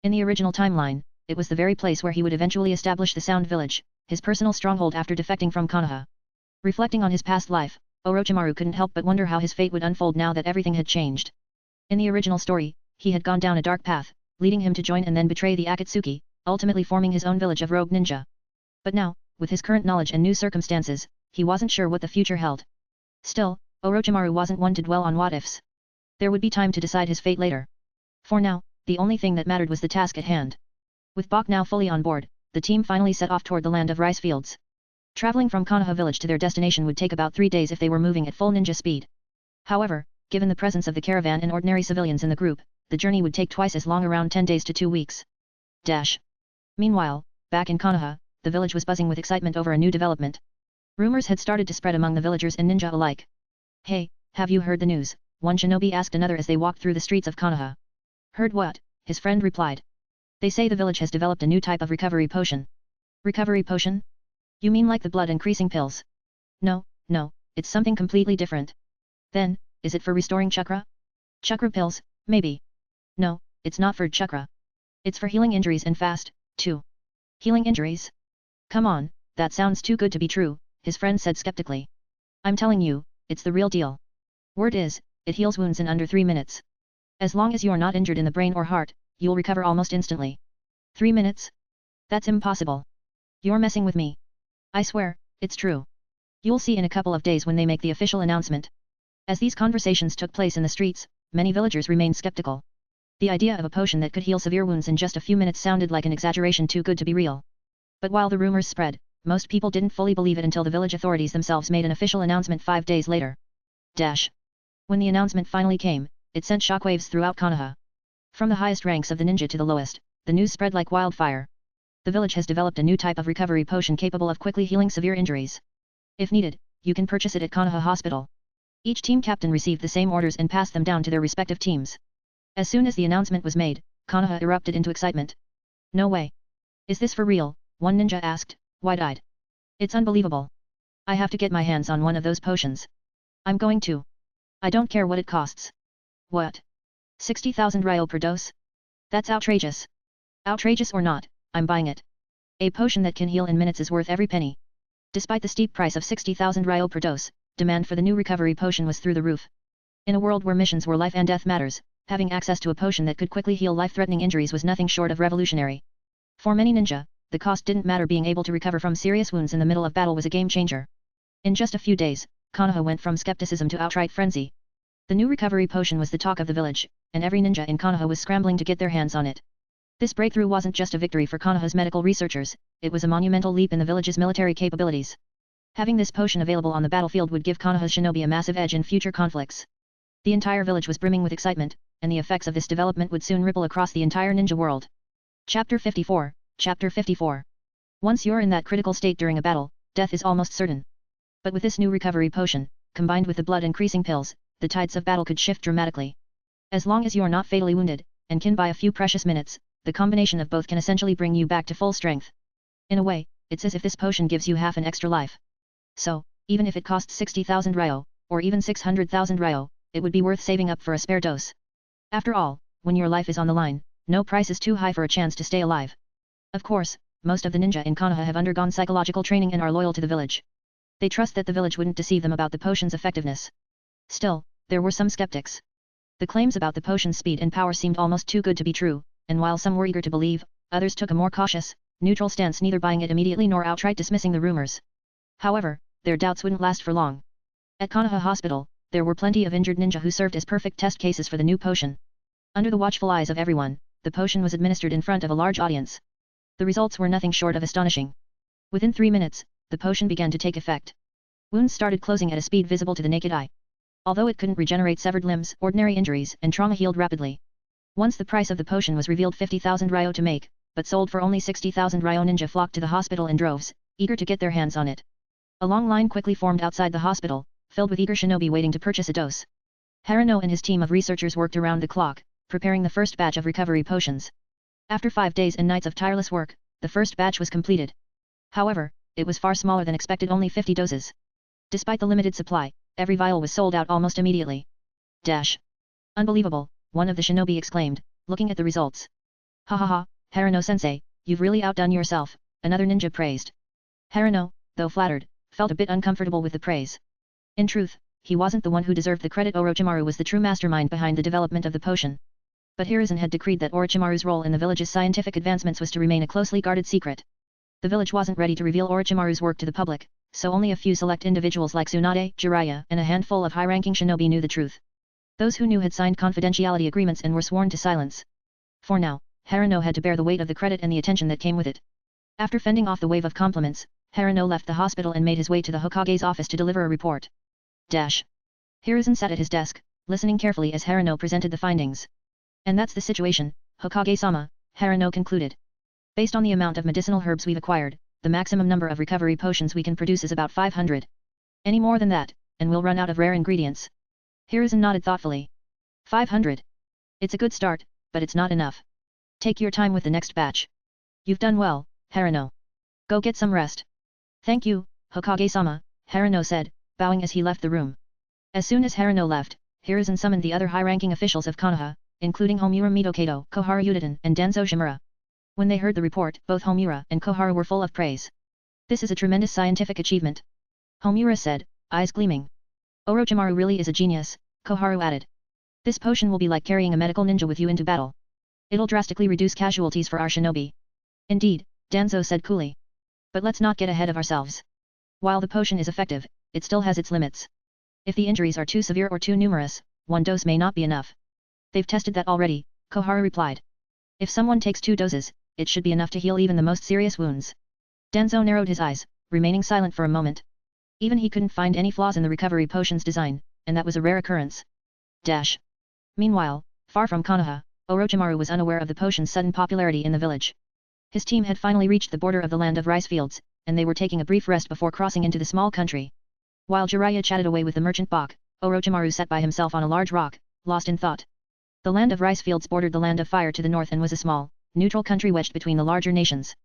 In the original timeline, it was the very place where he would eventually establish the Sound Village, his personal stronghold after defecting from Konoha. Reflecting on his past life, Orochimaru couldn't help but wonder how his fate would unfold now that everything had changed. In the original story, he had gone down a dark path, leading him to join and then betray the Akatsuki, ultimately forming his own village of rogue ninja. But now, with his current knowledge and new circumstances, he wasn't sure what the future held. Still, Orochimaru wasn't one to dwell on what-ifs. There would be time to decide his fate later. For now, the only thing that mattered was the task at hand. With Bok now fully on board, the team finally set off toward the land of rice fields. Traveling from Konoha village to their destination would take about 3 days if they were moving at full ninja speed. However, given the presence of the caravan and ordinary civilians in the group, the journey would take twice as long, around 10 days to 2 weeks. Meanwhile, back in Konoha, the village was buzzing with excitement over a new development. Rumors had started to spread among the villagers and ninja alike. Hey, have you heard the news? One shinobi asked another as they walked through the streets of Konoha. Heard what? His friend replied. They say the village has developed a new type of recovery potion. Recovery potion? You mean like the blood increasing pills? No, it's something completely different. Then, is it for restoring chakra? Chakra pills, maybe. No, it's not for chakra. It's for healing injuries and fast, too. Healing injuries? Come on, that sounds too good to be true, his friend said skeptically. I'm telling you, it's the real deal. Word is, it heals wounds in under 3 minutes. As long as you're not injured in the brain or heart, you'll recover almost instantly. 3 minutes? That's impossible. You're messing with me. I swear, it's true. You'll see in a couple of days when they make the official announcement. As these conversations took place in the streets, many villagers remained skeptical. The idea of a potion that could heal severe wounds in just a few minutes sounded like an exaggeration too good to be real. But while the rumors spread, most people didn't fully believe it until the village authorities themselves made an official announcement 5 days later. When the announcement finally came, it sent shockwaves throughout Konoha. From the highest ranks of the ninja to the lowest, the news spread like wildfire. The village has developed a new type of recovery potion capable of quickly healing severe injuries. If needed, you can purchase it at Konoha Hospital. Each team captain received the same orders and passed them down to their respective teams. As soon as the announcement was made, Konoha erupted into excitement. No way. Is this for real? One ninja asked, wide-eyed. It's unbelievable. I have to get my hands on one of those potions. I'm going to. I don't care what it costs. What? 60,000 ryo per dose? That's outrageous. Outrageous or not, I'm buying it. A potion that can heal in minutes is worth every penny. Despite the steep price of 60,000 ryo per dose, demand for the new recovery potion was through the roof. In a world where missions were life and death matters, having access to a potion that could quickly heal life-threatening injuries was nothing short of revolutionary. For many ninja, the cost didn't matter. Being able to recover from serious wounds in the middle of battle was a game-changer. In just a few days, Konoha went from skepticism to outright frenzy. The new recovery potion was the talk of the village, and every ninja in Konoha was scrambling to get their hands on it. This breakthrough wasn't just a victory for Konoha's medical researchers, it was a monumental leap in the village's military capabilities. Having this potion available on the battlefield would give Konoha's shinobi a massive edge in future conflicts. The entire village was brimming with excitement, and the effects of this development would soon ripple across the entire ninja world. Chapter 54. Once you're in that critical state during a battle, death is almost certain. But with this new recovery potion, combined with the blood increasing pills, the tides of battle could shift dramatically. As long as you're not fatally wounded, and can buy a few precious minutes, the combination of both can essentially bring you back to full strength. In a way, it's as if this potion gives you half an extra life. So, even if it costs 60,000 ryo, or even 600,000 ryo, it would be worth saving up for a spare dose. After all, when your life is on the line, no price is too high for a chance to stay alive. Of course, most of the ninja in Konoha have undergone psychological training and are loyal to the village. They trust that the village wouldn't deceive them about the potion's effectiveness. Still, there were some skeptics. The claims about the potion's speed and power seemed almost too good to be true, and while some were eager to believe, others took a more cautious, neutral stance, neither buying it immediately nor outright dismissing the rumors. However, their doubts wouldn't last for long. At Konoha Hospital, there were plenty of injured ninja who served as perfect test cases for the new potion. Under the watchful eyes of everyone, the potion was administered in front of a large audience. The results were nothing short of astonishing. Within 3 minutes, the potion began to take effect. Wounds started closing at a speed visible to the naked eye. Although it couldn't regenerate severed limbs, ordinary injuries and trauma healed rapidly. Once the price of the potion was revealed, 50,000 ryo to make, but sold for only 60,000 ryo. Ninja flocked to the hospital in droves, eager to get their hands on it. A long line quickly formed outside the hospital, filled with eager shinobi waiting to purchase a dose. Harano and his team of researchers worked around the clock, preparing the first batch of recovery potions. After 5 days and nights of tireless work, the first batch was completed. However, it was far smaller than expected, only 50 doses. Despite the limited supply, every vial was sold out almost immediately. Unbelievable, one of the shinobi exclaimed, looking at the results. Ha ha ha, Harano-sensei, you've really outdone yourself, another ninja praised. Harano, though flattered, felt a bit uncomfortable with the praise. In truth, he wasn't the one who deserved the credit. Orochimaru was the true mastermind behind the development of the potion. But Hiruzen had decreed that Orochimaru's role in the village's scientific advancements was to remain a closely guarded secret. The village wasn't ready to reveal Orochimaru's work to the public, so only a few select individuals like Tsunade, Jiraiya, and a handful of high-ranking shinobi knew the truth. Those who knew had signed confidentiality agreements and were sworn to silence. For now, Harano had to bear the weight of the credit and the attention that came with it. After fending off the wave of compliments, Harano left the hospital and made his way to the Hokage's office to deliver a report. Hiruzen sat at his desk, listening carefully as Harano presented the findings. And that's the situation, Hokage-sama, Harano concluded. Based on the amount of medicinal herbs we've acquired, the maximum number of recovery potions we can produce is about 500. Any more than that, and we'll run out of rare ingredients. Hiruzen nodded thoughtfully. 500. It's a good start, but it's not enough. Take your time with the next batch. You've done well, Harano. Go get some rest. Thank you, Hokage-sama, Harano said, bowing as he left the room. As soon as Harano left, Hiruzen summoned the other high-ranking officials of Konoha, including Homura Mito, Koharu Udaten, and Danzo Shimura. When they heard the report, both Homura and Koharu were full of praise. This is a tremendous scientific achievement. Homura said, eyes gleaming. Orochimaru really is a genius, Koharu added. This potion will be like carrying a medical ninja with you into battle. It'll drastically reduce casualties for our shinobi. Indeed, Danzo said coolly. But let's not get ahead of ourselves. While the potion is effective, it still has its limits. If the injuries are too severe or too numerous, 1 dose may not be enough. They've tested that already, Koharu replied. If someone takes 2 doses, it should be enough to heal even the most serious wounds. Danzo narrowed his eyes, remaining silent for a moment. Even he couldn't find any flaws in the recovery potion's design, and that was a rare occurrence. Meanwhile, far from Konoha, Orochimaru was unaware of the potion's sudden popularity in the village. His team had finally reached the border of the land of rice fields, and they were taking a brief rest before crossing into the small country. While Jiraiya chatted away with the merchant Bak, Orochimaru sat by himself on a large rock, lost in thought. The land of rice fields bordered the land of fire to the north and was a small, neutral country wedged between the larger nations.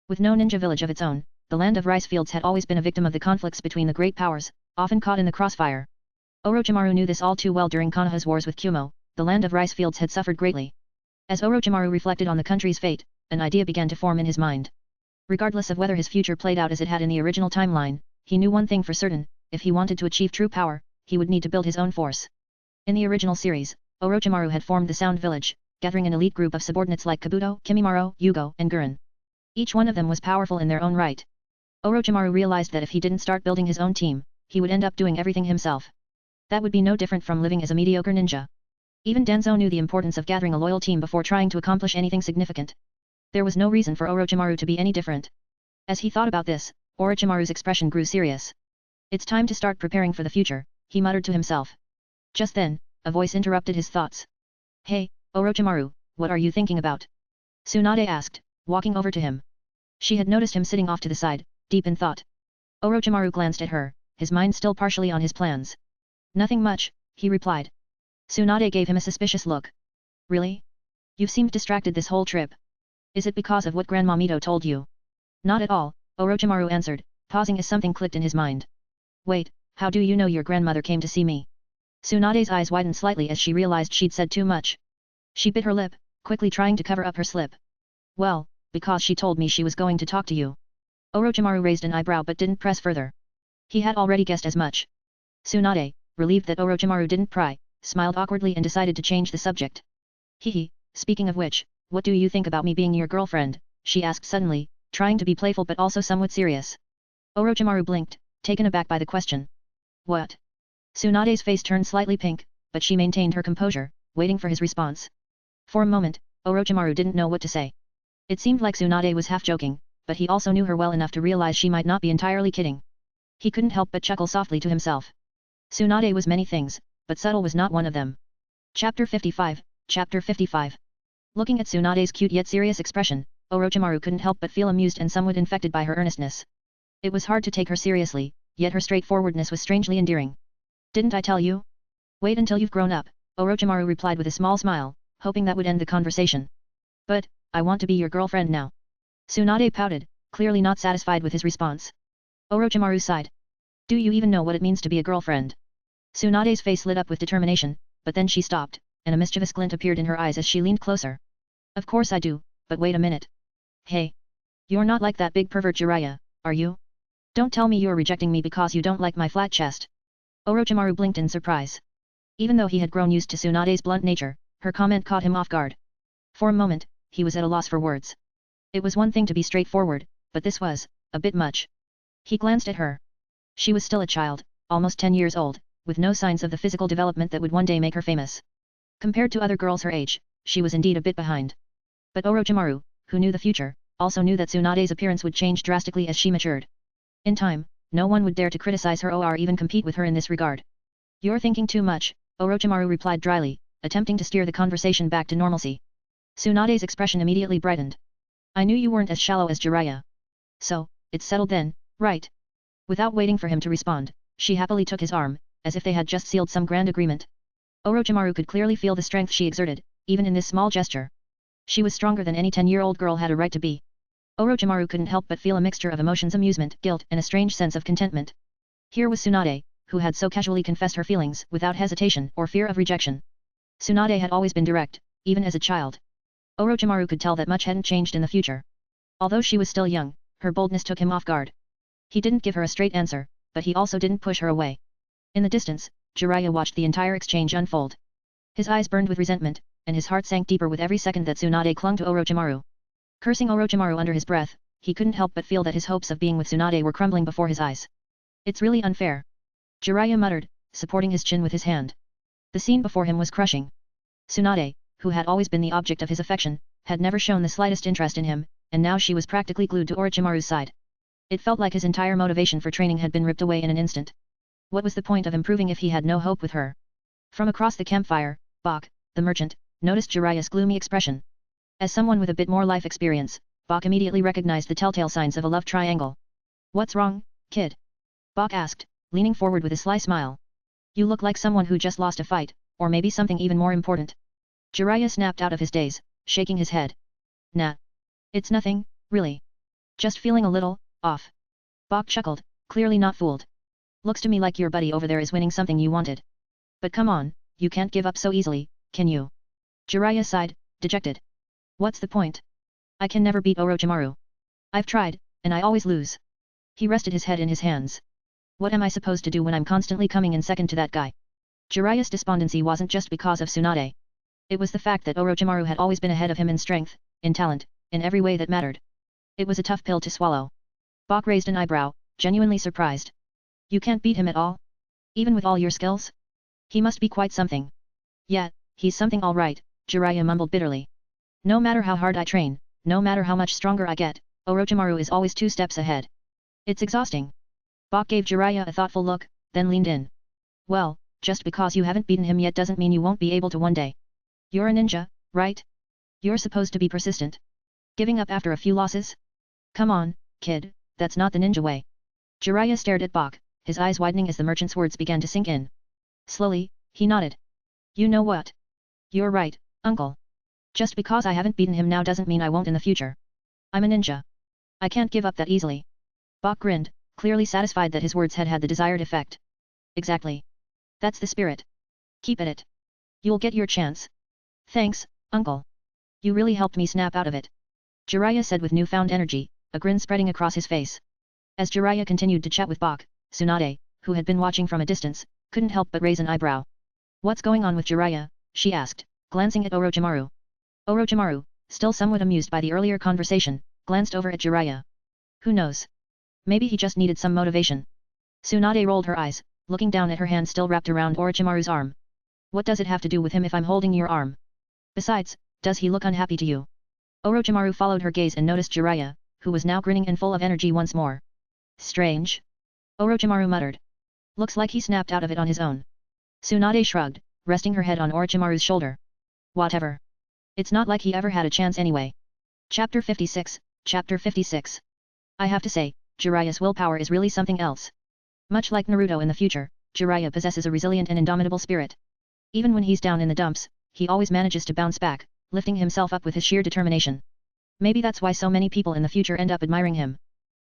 With no ninja village of its own, the land of rice fields had always been a victim of the conflicts between the great powers, often caught in the crossfire. Orochimaru knew this all too well. During Konoha's wars with Kumo, the land of rice fields had suffered greatly. As Orochimaru reflected on the country's fate, an idea began to form in his mind. Regardless of whether his future played out as it had in the original timeline, he knew one thing for certain: if he wanted to achieve true power, he would need to build his own force. In the original series, Orochimaru had formed the Sound Village, gathering an elite group of subordinates like Kabuto, Kimimaro, Yugo, and Gurren. Each one of them was powerful in their own right. Orochimaru realized that if he didn't start building his own team, he would end up doing everything himself. That would be no different from living as a mediocre ninja. Even Danzo knew the importance of gathering a loyal team before trying to accomplish anything significant. There was no reason for Orochimaru to be any different. As he thought about this, Orochimaru's expression grew serious. It's time to start preparing for the future, he muttered to himself. Just then, a voice interrupted his thoughts. Hey, Orochimaru, what are you thinking about? Tsunade asked, walking over to him. She had noticed him sitting off to the side, deep in thought. Orochimaru glanced at her, his mind still partially on his plans. Nothing much, he replied. Tsunade gave him a suspicious look. Really? You've seemed distracted this whole trip. Is it because of what Grandma Mito told you? Not at all, Orochimaru answered, pausing as something clicked in his mind. Wait, how do you know your grandmother came to see me? Tsunade's eyes widened slightly as she realized she'd said too much. She bit her lip, quickly trying to cover up her slip. Well, because she told me she was going to talk to you. Orochimaru raised an eyebrow but didn't press further. He had already guessed as much. Tsunade, relieved that Orochimaru didn't pry, smiled awkwardly and decided to change the subject. Hehe, speaking of which, what do you think about me being your girlfriend? She asked suddenly, trying to be playful but also somewhat serious. Orochimaru blinked, taken aback by the question. What? Tsunade's face turned slightly pink, but she maintained her composure, waiting for his response. For a moment, Orochimaru didn't know what to say. It seemed like Tsunade was half joking, but he also knew her well enough to realize she might not be entirely kidding. He couldn't help but chuckle softly to himself. Tsunade was many things, but subtle was not one of them. Chapter 55, Chapter 55. Looking at Tsunade's cute yet serious expression, Orochimaru couldn't help but feel amused and somewhat infected by her earnestness. It was hard to take her seriously, yet her straightforwardness was strangely endearing. Didn't I tell you? Wait until you've grown up, Orochimaru replied with a small smile, hoping that would end the conversation. But, I want to be your girlfriend now. Tsunade pouted, clearly not satisfied with his response. Orochimaru sighed. Do you even know what it means to be a girlfriend? Tsunade's face lit up with determination, but then she stopped, and a mischievous glint appeared in her eyes as she leaned closer. Of course I do, but wait a minute. Hey. You're not like that big pervert Jiraiya, are you? Don't tell me you're rejecting me because you don't like my flat chest. Orochimaru blinked in surprise. Even though he had grown used to Tsunade's blunt nature, her comment caught him off guard. For a moment, he was at a loss for words. It was one thing to be straightforward, but this was, a bit much. He glanced at her. She was still a child, almost 10 years old, with no signs of the physical development that would one day make her famous. Compared to other girls her age, she was indeed a bit behind. But Orochimaru, who knew the future, also knew that Tsunade's appearance would change drastically as she matured. In time, no one would dare to criticize her or even compete with her in this regard. You're thinking too much, Orochimaru replied dryly, attempting to steer the conversation back to normalcy. Tsunade's expression immediately brightened. I knew you weren't as shallow as Jiraiya. So, it's settled then, right? Without waiting for him to respond, she happily took his arm, as if they had just sealed some grand agreement. Orochimaru could clearly feel the strength she exerted, even in this small gesture. She was stronger than any 10-year-old girl had a right to be. Orochimaru couldn't help but feel a mixture of emotions: amusement, guilt, and a strange sense of contentment. Here was Tsunade, who had so casually confessed her feelings without hesitation or fear of rejection. Tsunade had always been direct, even as a child. Orochimaru could tell that much hadn't changed in the future. Although she was still young, her boldness took him off guard. He didn't give her a straight answer, but he also didn't push her away. In the distance, Jiraiya watched the entire exchange unfold. His eyes burned with resentment, and his heart sank deeper with every second that Tsunade clung to Orochimaru. Cursing Orochimaru under his breath, he couldn't help but feel that his hopes of being with Tsunade were crumbling before his eyes. It's really unfair. Jiraiya muttered, supporting his chin with his hand. The scene before him was crushing. Tsunade, who had always been the object of his affection, had never shown the slightest interest in him, and now she was practically glued to Orochimaru's side. It felt like his entire motivation for training had been ripped away in an instant. What was the point of improving if he had no hope with her? From across the campfire, Bak, the merchant, noticed Jiraiya's gloomy expression. As someone with a bit more life experience, Bak immediately recognized the telltale signs of a love triangle. What's wrong, kid? Bak asked, leaning forward with a sly smile. You look like someone who just lost a fight, or maybe something even more important. Jiraiya snapped out of his daze, shaking his head. Nah. It's nothing, really. Just feeling a little off. Bak chuckled, clearly not fooled. Looks to me like your buddy over there is winning something you wanted. But come on, you can't give up so easily, can you? Jiraiya sighed, dejected. What's the point? I can never beat Orochimaru. I've tried, and I always lose. He rested his head in his hands. What am I supposed to do when I'm constantly coming in second to that guy? Jiraiya's despondency wasn't just because of Tsunade. It was the fact that Orochimaru had always been ahead of him in strength, in talent, in every way that mattered. It was a tough pill to swallow. Bak raised an eyebrow, genuinely surprised. You can't beat him at all? Even with all your skills? He must be quite something. Yeah, he's something all right, Jiraiya mumbled bitterly. No matter how hard I train, no matter how much stronger I get, Orochimaru is always 2 steps ahead. It's exhausting. Bak gave Jiraiya a thoughtful look, then leaned in. Well, just because you haven't beaten him yet doesn't mean you won't be able to one day. You're a ninja, right? You're supposed to be persistent. Giving up after a few losses? Come on, kid, that's not the ninja way. Jiraiya stared at Bak, his eyes widening as the merchant's words began to sink in. Slowly, he nodded. You know what? You're right, uncle. Just because I haven't beaten him now doesn't mean I won't in the future. I'm a ninja. I can't give up that easily. Bak grinned, clearly satisfied that his words had had the desired effect. Exactly. That's the spirit. Keep at it. You'll get your chance. Thanks, Uncle. You really helped me snap out of it. Jiraiya said with newfound energy, a grin spreading across his face. As Jiraiya continued to chat with Bak, Tsunade, who had been watching from a distance, couldn't help but raise an eyebrow. What's going on with Jiraiya? She asked, glancing at Orochimaru. Orochimaru, still somewhat amused by the earlier conversation, glanced over at Jiraiya. Who knows? Maybe he just needed some motivation. Tsunade rolled her eyes, looking down at her hand still wrapped around Orochimaru's arm. What does it have to do with him if I'm holding your arm? Besides, does he look unhappy to you? Orochimaru followed her gaze and noticed Jiraiya, who was now grinning and full of energy once more. Strange. Orochimaru muttered. Looks like he snapped out of it on his own. Tsunade shrugged, resting her head on Orochimaru's shoulder. Whatever. It's not like he ever had a chance anyway. Chapter 56, Chapter 56. I have to say, Jiraiya's willpower is really something else. Much like Naruto in the future, Jiraiya possesses a resilient and indomitable spirit. Even when he's down in the dumps, he always manages to bounce back, lifting himself up with his sheer determination. Maybe that's why so many people in the future end up admiring him.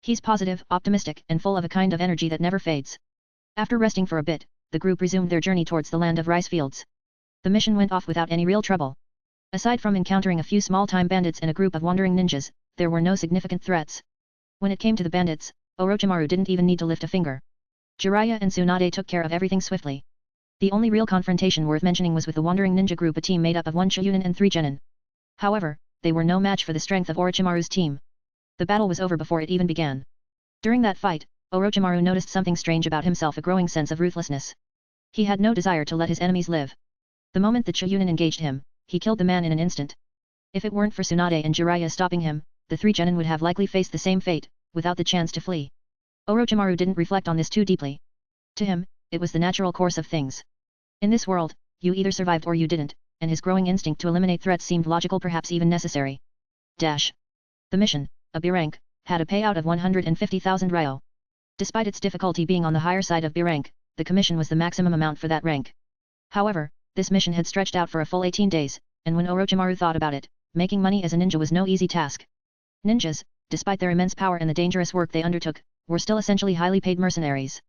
He's positive, optimistic, and full of a kind of energy that never fades. After resting for a bit, the group resumed their journey towards the land of rice fields. The mission went off without any real trouble. Aside from encountering a few small-time bandits and a group of wandering ninjas, there were no significant threats. When it came to the bandits, Orochimaru didn't even need to lift a finger. Jiraiya and Tsunade took care of everything swiftly. The only real confrontation worth mentioning was with the wandering ninja group, a team made up of 1 Chunin and 3 Genin. However, they were no match for the strength of Orochimaru's team. The battle was over before it even began. During that fight, Orochimaru noticed something strange about himself, a growing sense of ruthlessness. He had no desire to let his enemies live. The moment the Chunin engaged him, he killed the man in an instant. If it weren't for Tsunade and Jiraiya stopping him, the 3 Genin would have likely faced the same fate, without the chance to flee. Orochimaru didn't reflect on this too deeply. To him, it was the natural course of things. In this world, you either survived or you didn't, and his growing instinct to eliminate threats seemed logical, perhaps even necessary. Dash. The mission, a B rank, had a payout of 150,000 ryo. Despite its difficulty being on the higher side of B rank, the commission was the maximum amount for that rank. However, this mission had stretched out for a full 18 days, and when Orochimaru thought about it, making money as a ninja was no easy task. Ninjas, despite their immense power and the dangerous work they undertook, were still essentially highly paid mercenaries.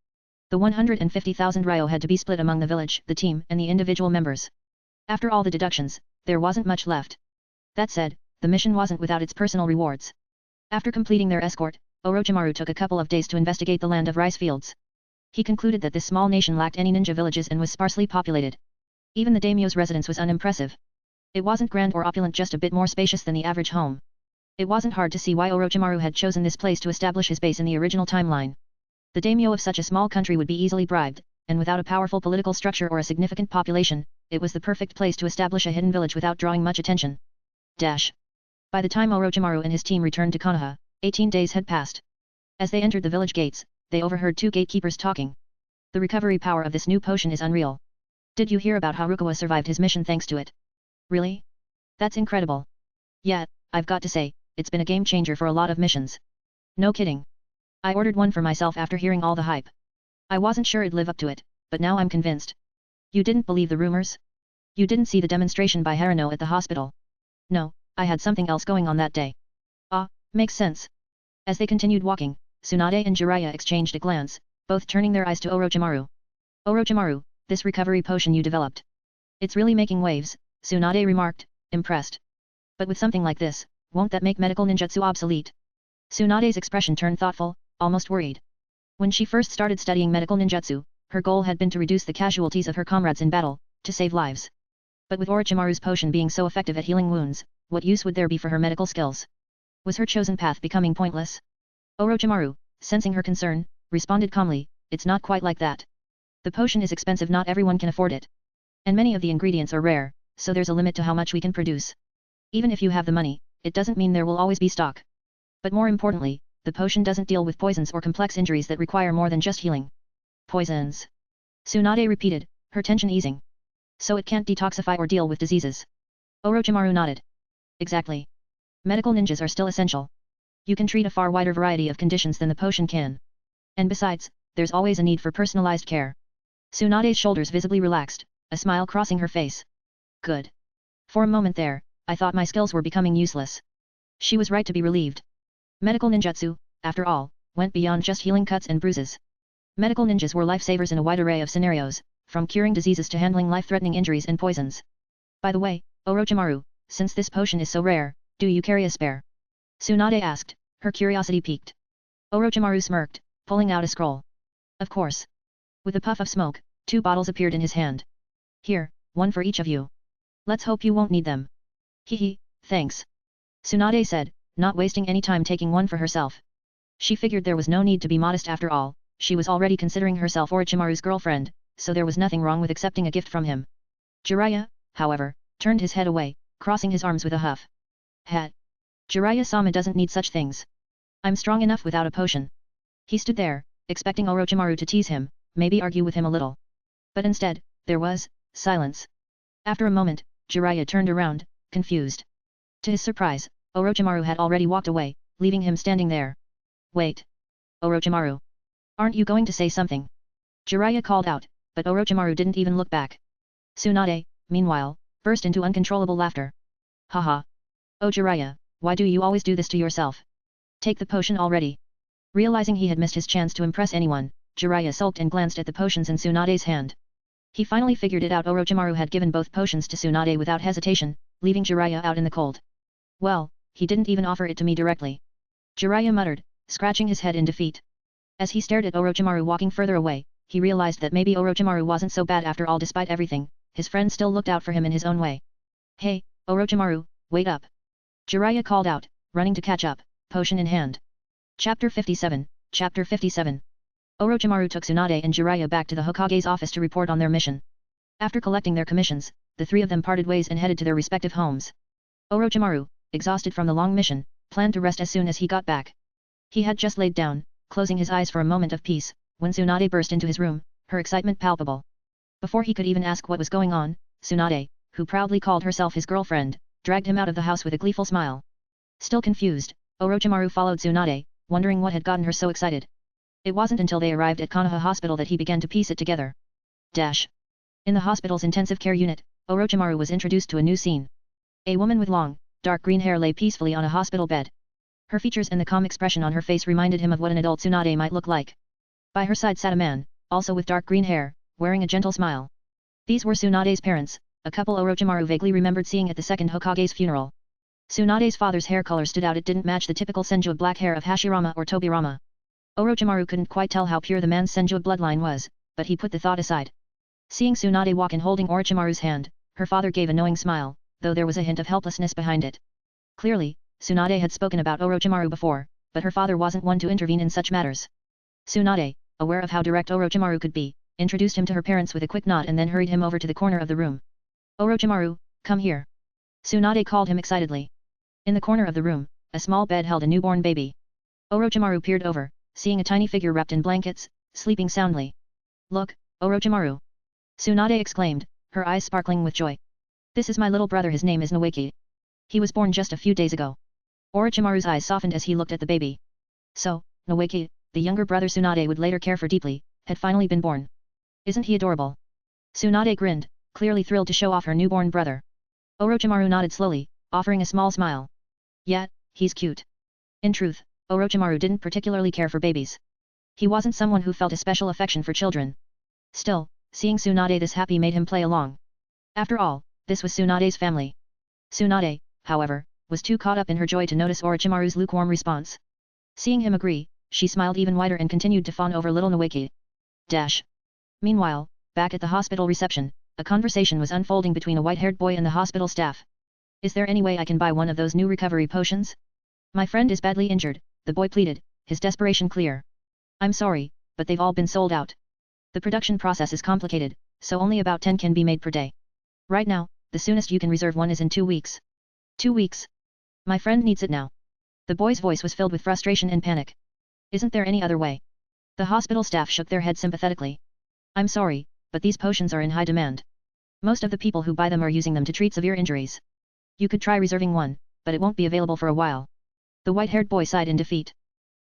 The 150,000 ryo had to be split among the village, the team, and the individual members. After all the deductions, there wasn't much left. That said, the mission wasn't without its personal rewards. After completing their escort, Orochimaru took a couple of days to investigate the land of rice fields. He concluded that this small nation lacked any ninja villages and was sparsely populated. Even the daimyo's residence was unimpressive. It wasn't grand or opulent, just a bit more spacious than the average home. It wasn't hard to see why Orochimaru had chosen this place to establish his base in the original timeline. The daimyo of such a small country would be easily bribed, and without a powerful political structure or a significant population, it was the perfect place to establish a hidden village without drawing much attention. Dash. By the time Orochimaru and his team returned to Konoha, 18 days had passed. As they entered the village gates, they overheard 2 gatekeepers talking. The recovery power of this new potion is unreal. Did you hear about how Rukawa survived his mission thanks to it? Really? That's incredible. Yeah, I've got to say, it's been a game changer for a lot of missions. No kidding. I ordered one for myself after hearing all the hype. I wasn't sure it'd live up to it, but now I'm convinced. You didn't believe the rumors? You didn't see the demonstration by Harano at the hospital? No, I had something else going on that day. Ah, makes sense. As they continued walking, Tsunade and Jiraiya exchanged a glance, both turning their eyes to Orochimaru. Orochimaru, this recovery potion you developed. It's really making waves, Tsunade remarked, impressed. But with something like this, won't that make medical ninjutsu obsolete? Tsunade's expression turned thoughtful, almost worried. When she first started studying medical ninjutsu, her goal had been to reduce the casualties of her comrades in battle, to save lives. But with Orochimaru's potion being so effective at healing wounds, what use would there be for her medical skills? Was her chosen path becoming pointless? Orochimaru, sensing her concern, responded calmly, it's not quite like that. The potion is expensive, not everyone can afford it. And many of the ingredients are rare, so there's a limit to how much we can produce. Even if you have the money, it doesn't mean there will always be stock. But more importantly, the potion doesn't deal with poisons or complex injuries that require more than just healing. Poisons. Tsunade repeated, her tension easing. So it can't detoxify or deal with diseases. Orochimaru nodded. Exactly. Medical ninjas are still essential. You can treat a far wider variety of conditions than the potion can. And besides, there's always a need for personalized care. Tsunade's shoulders visibly relaxed, a smile crossing her face. Good. For a moment there, I thought my skills were becoming useless. She was right to be relieved. Medical ninjutsu, after all, went beyond just healing cuts and bruises. Medical ninjas were lifesavers in a wide array of scenarios, from curing diseases to handling life-threatening injuries and poisons. By the way, Orochimaru, since this potion is so rare, do you carry a spare? Tsunade asked, her curiosity piqued. Orochimaru smirked, pulling out a scroll. Of course. With a puff of smoke, 2 bottles appeared in his hand. Here, one for each of you. Let's hope you won't need them. Hehe, thanks. Tsunade said, not wasting any time taking one for herself. She figured there was no need to be modest after all, she was already considering herself Orochimaru's girlfriend, so there was nothing wrong with accepting a gift from him. Jiraiya, however, turned his head away, crossing his arms with a huff. Hat. Jiraiya-sama doesn't need such things. I'm strong enough without a potion. He stood there, expecting Orochimaru to tease him, maybe argue with him a little. But instead, there was silence. After a moment, Jiraiya turned around, confused. To his surprise, Orochimaru had already walked away, leaving him standing there. Wait. Orochimaru. Aren't you going to say something? Jiraiya called out, but Orochimaru didn't even look back. Tsunade, meanwhile, burst into uncontrollable laughter. Haha. Oh Jiraiya, why do you always do this to yourself? Take the potion already. Realizing he had missed his chance to impress anyone, Jiraiya sulked and glanced at the potions in Tsunade's hand. He finally figured it out. Orochimaru had given both potions to Tsunade without hesitation, leaving Jiraiya out in the cold. Well, he didn't even offer it to me directly. Jiraiya muttered, scratching his head in defeat. As he stared at Orochimaru walking further away, he realized that maybe Orochimaru wasn't so bad after all. Despite everything, his friend still looked out for him in his own way. Hey, Orochimaru, wait up. Jiraiya called out, running to catch up, potion in hand. Chapter 57, Chapter 57. Orochimaru took Tsunade and Jiraiya back to the Hokage's office to report on their mission. After collecting their commissions, the 3 of them parted ways and headed to their respective homes. Orochimaru, exhausted from the long mission, planned to rest as soon as he got back. He had just laid down, closing his eyes for a moment of peace, when Tsunade burst into his room, her excitement palpable. Before he could even ask what was going on, Tsunade, who proudly called herself his girlfriend, dragged him out of the house with a gleeful smile. Still confused, Orochimaru followed Tsunade, wondering what had gotten her so excited. It wasn't until they arrived at Konoha Hospital that he began to piece it together. In the hospital's intensive care unit, Orochimaru was introduced to a new scene. A woman with long, dark green hair lay peacefully on a hospital bed. Her features and the calm expression on her face reminded him of what an adult Tsunade might look like. By her side sat a man, also with dark green hair, wearing a gentle smile. These were Tsunade's parents, a couple Orochimaru vaguely remembered seeing at the second Hokage's funeral. Tsunade's father's hair color stood out. It didn't match the typical Senju black hair of Hashirama or Tobirama. Orochimaru couldn't quite tell how pure the man's Senju bloodline was, but he put the thought aside. Seeing Tsunade walk in holding Orochimaru's hand, her father gave a knowing smile, though there was a hint of helplessness behind it. Clearly, Tsunade had spoken about Orochimaru before, but her father wasn't one to intervene in such matters. Tsunade, aware of how direct Orochimaru could be, introduced him to her parents with a quick nod and then hurried him over to the corner of the room. Orochimaru, come here. Tsunade called him excitedly. In the corner of the room, a small bed held a newborn baby. Orochimaru peered over, seeing a tiny figure wrapped in blankets, sleeping soundly. Look, Orochimaru! Tsunade exclaimed, her eyes sparkling with joy. This is my little brother. His name is Noeki. He was born just a few days ago. Orochimaru's eyes softened as he looked at the baby. So, Noeki, the younger brother Tsunade would later care for deeply, had finally been born. Isn't he adorable? Tsunade grinned, clearly thrilled to show off her newborn brother. Orochimaru nodded slowly, offering a small smile. Yeah, he's cute. In truth, Orochimaru didn't particularly care for babies. He wasn't someone who felt a special affection for children. Still, seeing Tsunade this happy made him play along. After all, this was Tsunade's family. Tsunade, however, was too caught up in her joy to notice Orochimaru's lukewarm response. Seeing him agree, she smiled even wider and continued to fawn over little Noeki. Meanwhile, back at the hospital reception, a conversation was unfolding between a white-haired boy and the hospital staff. Is there any way I can buy one of those new recovery potions? My friend is badly injured, the boy pleaded, his desperation clear. I'm sorry, but they've all been sold out. The production process is complicated, so only about 10 can be made per day. Right now, the soonest you can reserve one is in 2 weeks. 2 weeks? My friend needs it now. The boy's voice was filled with frustration and panic. Isn't there any other way? The hospital staff shook their heads sympathetically. I'm sorry, but these potions are in high demand. Most of the people who buy them are using them to treat severe injuries. You could try reserving one, but it won't be available for a while. The white-haired boy sighed in defeat.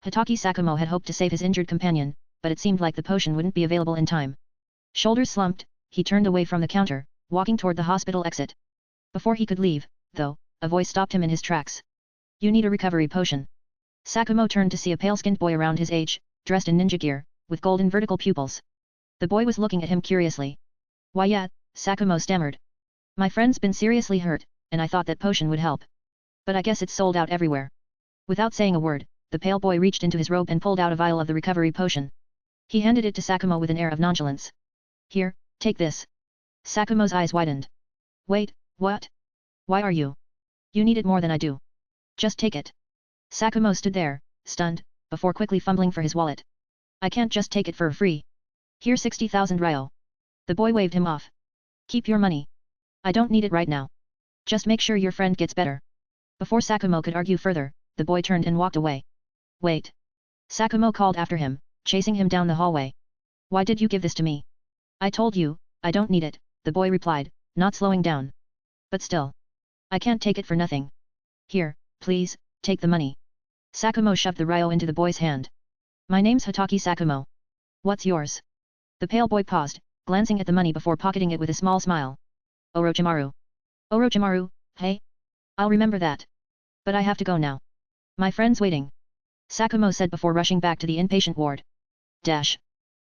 Hitaki Sakumo had hoped to save his injured companion, but it seemed like the potion wouldn't be available in time. Shoulders slumped, he turned away from the counter, walking toward the hospital exit. Before he could leave, though, a voice stopped him in his tracks. You need a recovery potion. Sakumo turned to see a pale-skinned boy around his age, dressed in ninja gear, with golden vertical pupils. The boy was looking at him curiously. Why yeah, Sakumo stammered. My friend's been seriously hurt, and I thought that potion would help. But I guess it's sold out everywhere. Without saying a word, the pale boy reached into his robe and pulled out a vial of the recovery potion. He handed it to Sakumo with an air of nonchalance. Here, take this. Sakumo's eyes widened. Wait, what? Why are you? You need it more than I do. Just take it. Sakumo stood there, stunned, before quickly fumbling for his wallet. I can't just take it for free. Here 60,000 ryo. The boy waved him off. Keep your money. I don't need it right now. Just make sure your friend gets better. Before Sakumo could argue further, the boy turned and walked away. Wait. Sakumo called after him, chasing him down the hallway. Why did you give this to me? I told you, I don't need it, the boy replied, not slowing down. But still. I can't take it for nothing. Here, please, take the money. Sakumo shoved the ryo into the boy's hand. My name's Hitaki Sakumo. What's yours? The pale boy paused, glancing at the money before pocketing it with a small smile. Orochimaru. Orochimaru, hey? I'll remember that. But I have to go now. My friend's waiting. Sakumo said before rushing back to the inpatient ward. Dash.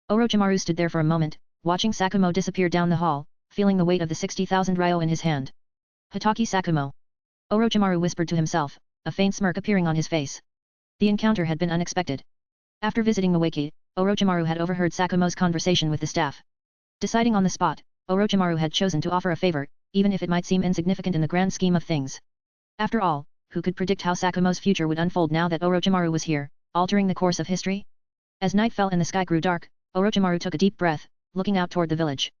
Orochimaru stood there for a moment, watching Sakumo disappear down the hall, feeling the weight of the 60,000 ryo in his hand. Hitaki Sakumo. Orochimaru whispered to himself, a faint smirk appearing on his face. The encounter had been unexpected. After visiting Ueki, Orochimaru had overheard Sakumo's conversation with the staff. Deciding on the spot, Orochimaru had chosen to offer a favor, even if it might seem insignificant in the grand scheme of things. After all, who could predict how Sakumo's future would unfold now that Orochimaru was here, altering the course of history? As night fell and the sky grew dark, Orochimaru took a deep breath, looking out toward the village.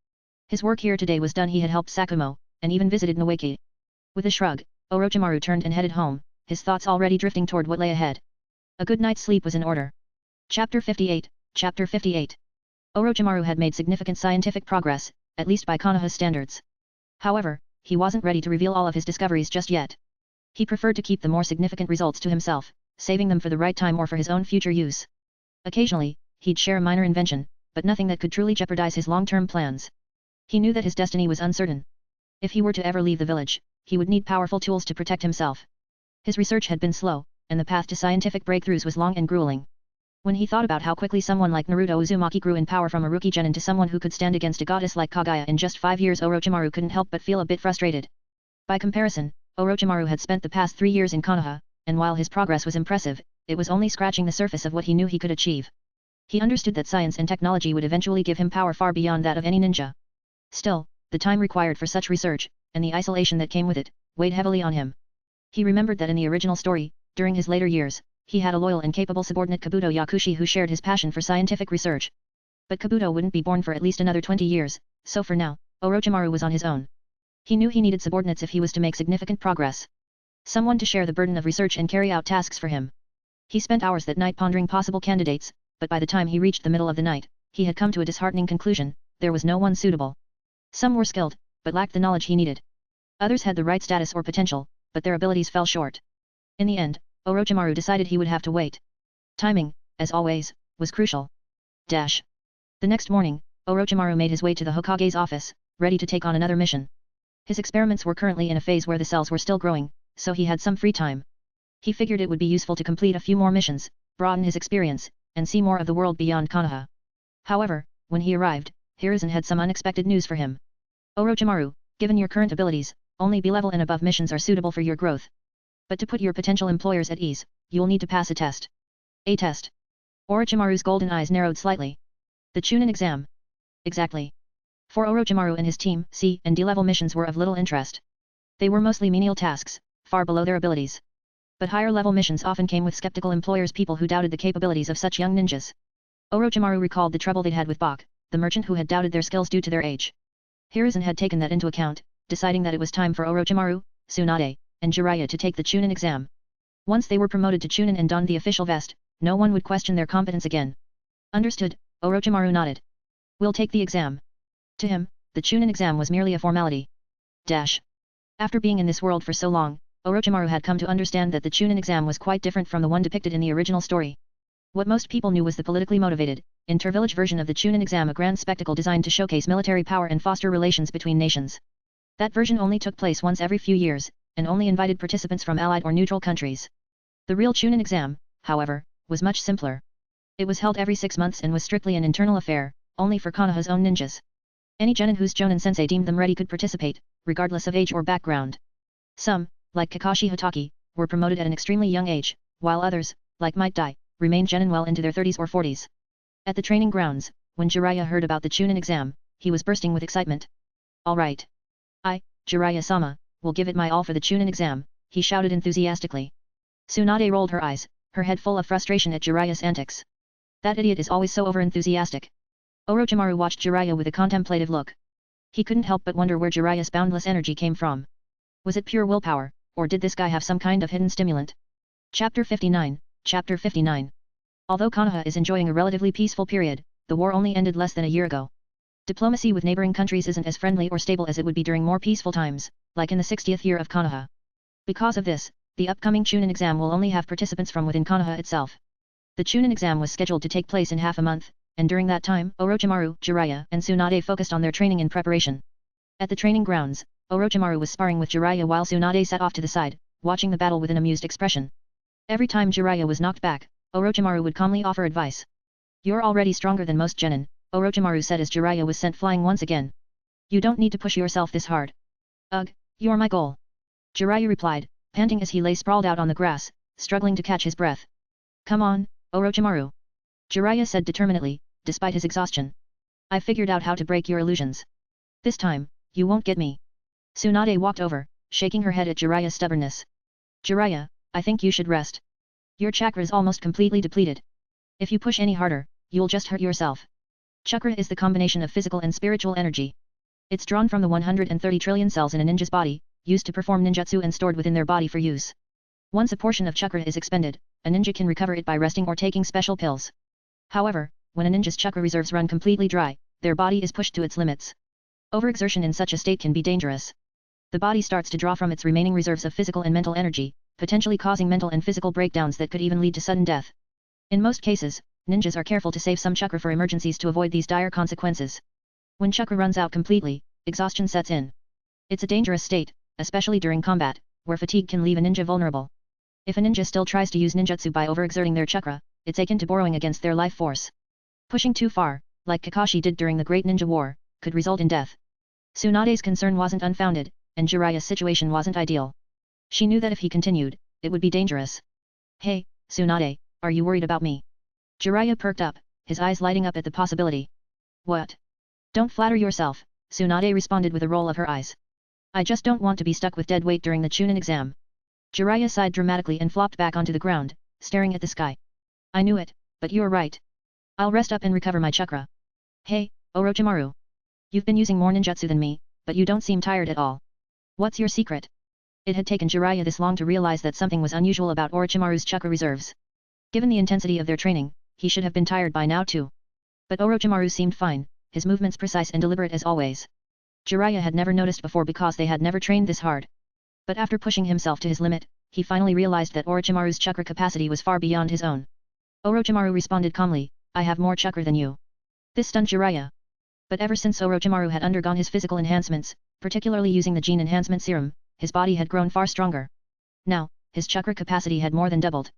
His work here today was done. He had helped Sakumo, and even visited Ueki. With a shrug, Orochimaru turned and headed home, his thoughts already drifting toward what lay ahead. A good night's sleep was in order. Chapter 58, Chapter 58. Orochimaru had made significant scientific progress, at least by Konoha's standards. However, he wasn't ready to reveal all of his discoveries just yet. He preferred to keep the more significant results to himself, saving them for the right time or for his own future use. Occasionally, he'd share a minor invention, but nothing that could truly jeopardize his long-term plans. He knew that his destiny was uncertain. If he were to ever leave the village, he would need powerful tools to protect himself. His research had been slow, and the path to scientific breakthroughs was long and grueling. When he thought about how quickly someone like Naruto Uzumaki grew in power from a rookie genin to someone who could stand against a goddess like Kaguya in just 5 years, Orochimaru couldn't help but feel a bit frustrated. By comparison, Orochimaru had spent the past 3 years in Konoha, and while his progress was impressive, it was only scratching the surface of what he knew he could achieve. He understood that science and technology would eventually give him power far beyond that of any ninja. Still, the time required for such research, and the isolation that came with it, weighed heavily on him. He remembered that in the original story, during his later years, he had a loyal and capable subordinate Kabuto Yakushi who shared his passion for scientific research. But Kabuto wouldn't be born for at least another 20 years, so for now, Orochimaru was on his own. He knew he needed subordinates if he was to make significant progress. Someone to share the burden of research and carry out tasks for him. He spent hours that night pondering possible candidates, but by the time he reached the middle of the night, he had come to a disheartening conclusion: there was no one suitable. Some were skilled, but lacked the knowledge he needed. Others had the right status or potential, but their abilities fell short. In the end, Orochimaru decided he would have to wait. Timing, as always, was crucial. Dash. The next morning, Orochimaru made his way to the Hokage's office, ready to take on another mission. His experiments were currently in a phase where the cells were still growing, so he had some free time. He figured it would be useful to complete a few more missions, broaden his experience, and see more of the world beyond Konoha. However, when he arrived, Hiruzen had some unexpected news for him. Orochimaru, given your current abilities, only B-level and above missions are suitable for your growth. But to put your potential employers at ease, you'll need to pass a test. A test. Orochimaru's golden eyes narrowed slightly. The Chunin exam. Exactly. For Orochimaru and his team, C and D-level missions were of little interest. They were mostly menial tasks, far below their abilities. But higher-level missions often came with skeptical employers, people who doubted the capabilities of such young ninjas. Orochimaru recalled the trouble they'd had with Bak, the merchant who had doubted their skills due to their age. Hiruzen had taken that into account, deciding that it was time for Orochimaru, Tsunade, and Jiraiya to take the Chunin exam. Once they were promoted to Chunin and donned the official vest, no one would question their competence again. Understood, Orochimaru nodded. We'll take the exam. To him, the Chunin exam was merely a formality. Dash. After being in this world for so long, Orochimaru had come to understand that the Chunin exam was quite different from the one depicted in the original story. What most people knew was the politically motivated, inter-village version of the Chunin exam, a grand spectacle designed to showcase military power and foster relations between nations. That version only took place once every few years, and only invited participants from allied or neutral countries. The real Chunin exam, however, was much simpler. It was held every 6 months and was strictly an internal affair, only for Konoha's own ninjas. Any genin whose Jonin sensei deemed them ready could participate, regardless of age or background. Some, like Kakashi Hatake, were promoted at an extremely young age, while others, like Might Dai, remained genin well into their 30s or 40s. At the training grounds, when Jiraiya heard about the Chunin exam, he was bursting with excitement. Alright. Jiraiya-sama, will give it my all for the Chunin exam, he shouted enthusiastically. Tsunade rolled her eyes, her head full of frustration at Jiraiya's antics. That idiot is always so over-enthusiastic. Orochimaru watched Jiraiya with a contemplative look. He couldn't help but wonder where Jiraiya's boundless energy came from. Was it pure willpower, or did this guy have some kind of hidden stimulant? Chapter 59, Chapter 59. Although Konoha is enjoying a relatively peaceful period, the war only ended less than a year ago. Diplomacy with neighboring countries isn't as friendly or stable as it would be during more peaceful times, like in the 60th year of Konoha. Because of this, the upcoming Chunin exam will only have participants from within Konoha itself. The Chunin exam was scheduled to take place in half a month, and during that time, Orochimaru, Jiraiya, and Tsunade focused on their training and preparation. At the training grounds, Orochimaru was sparring with Jiraiya while Tsunade sat off to the side, watching the battle with an amused expression. Every time Jiraiya was knocked back, Orochimaru would calmly offer advice. You're already stronger than most genin, Orochimaru said as Jiraiya was sent flying once again. You don't need to push yourself this hard. Ugh, you're my goal. Jiraiya replied, panting as he lay sprawled out on the grass, struggling to catch his breath. Come on, Orochimaru. Jiraiya said determinedly, despite his exhaustion. I figured out how to break your illusions. This time, you won't get me. Tsunade walked over, shaking her head at Jiraiya's stubbornness. Jiraiya, I think you should rest. Your chakra's almost completely depleted. If you push any harder, you'll just hurt yourself. Chakra is the combination of physical and spiritual energy. It's drawn from the 130 trillion cells in a ninja's body, used to perform ninjutsu and stored within their body for use. Once a portion of chakra is expended, a ninja can recover it by resting or taking special pills. However, when a ninja's chakra reserves run completely dry, their body is pushed to its limits. Overexertion in such a state can be dangerous. The body starts to draw from its remaining reserves of physical and mental energy, potentially causing mental and physical breakdowns that could even lead to sudden death. In most cases, ninjas are careful to save some chakra for emergencies to avoid these dire consequences. When chakra runs out completely, exhaustion sets in. It's a dangerous state, especially during combat, where fatigue can leave a ninja vulnerable. If a ninja still tries to use ninjutsu by overexerting their chakra, it's akin to borrowing against their life force. Pushing too far, like Kakashi did during the Great Ninja War, could result in death. Tsunade's concern wasn't unfounded, and Jiraiya's situation wasn't ideal. She knew that if he continued, it would be dangerous. Hey, Tsunade, are you worried about me? Jiraiya perked up, his eyes lighting up at the possibility. What? Don't flatter yourself, Tsunade responded with a roll of her eyes. I just don't want to be stuck with dead weight during the Chunin exam. Jiraiya sighed dramatically and flopped back onto the ground, staring at the sky. I knew it, but you're right. I'll rest up and recover my chakra. Hey, Orochimaru. You've been using more ninjutsu than me, but you don't seem tired at all. What's your secret? It had taken Jiraiya this long to realize that something was unusual about Orochimaru's chakra reserves. Given the intensity of their training, he should have been tired by now too. But Orochimaru seemed fine, his movements precise and deliberate as always. Jiraiya had never noticed before because they had never trained this hard. But after pushing himself to his limit, he finally realized that Orochimaru's chakra capacity was far beyond his own. Orochimaru responded calmly, I have more chakra than you. This stunned Jiraiya. But ever since Orochimaru had undergone his physical enhancements, particularly using the gene enhancement serum, his body had grown far stronger. Now, his chakra capacity had more than doubled.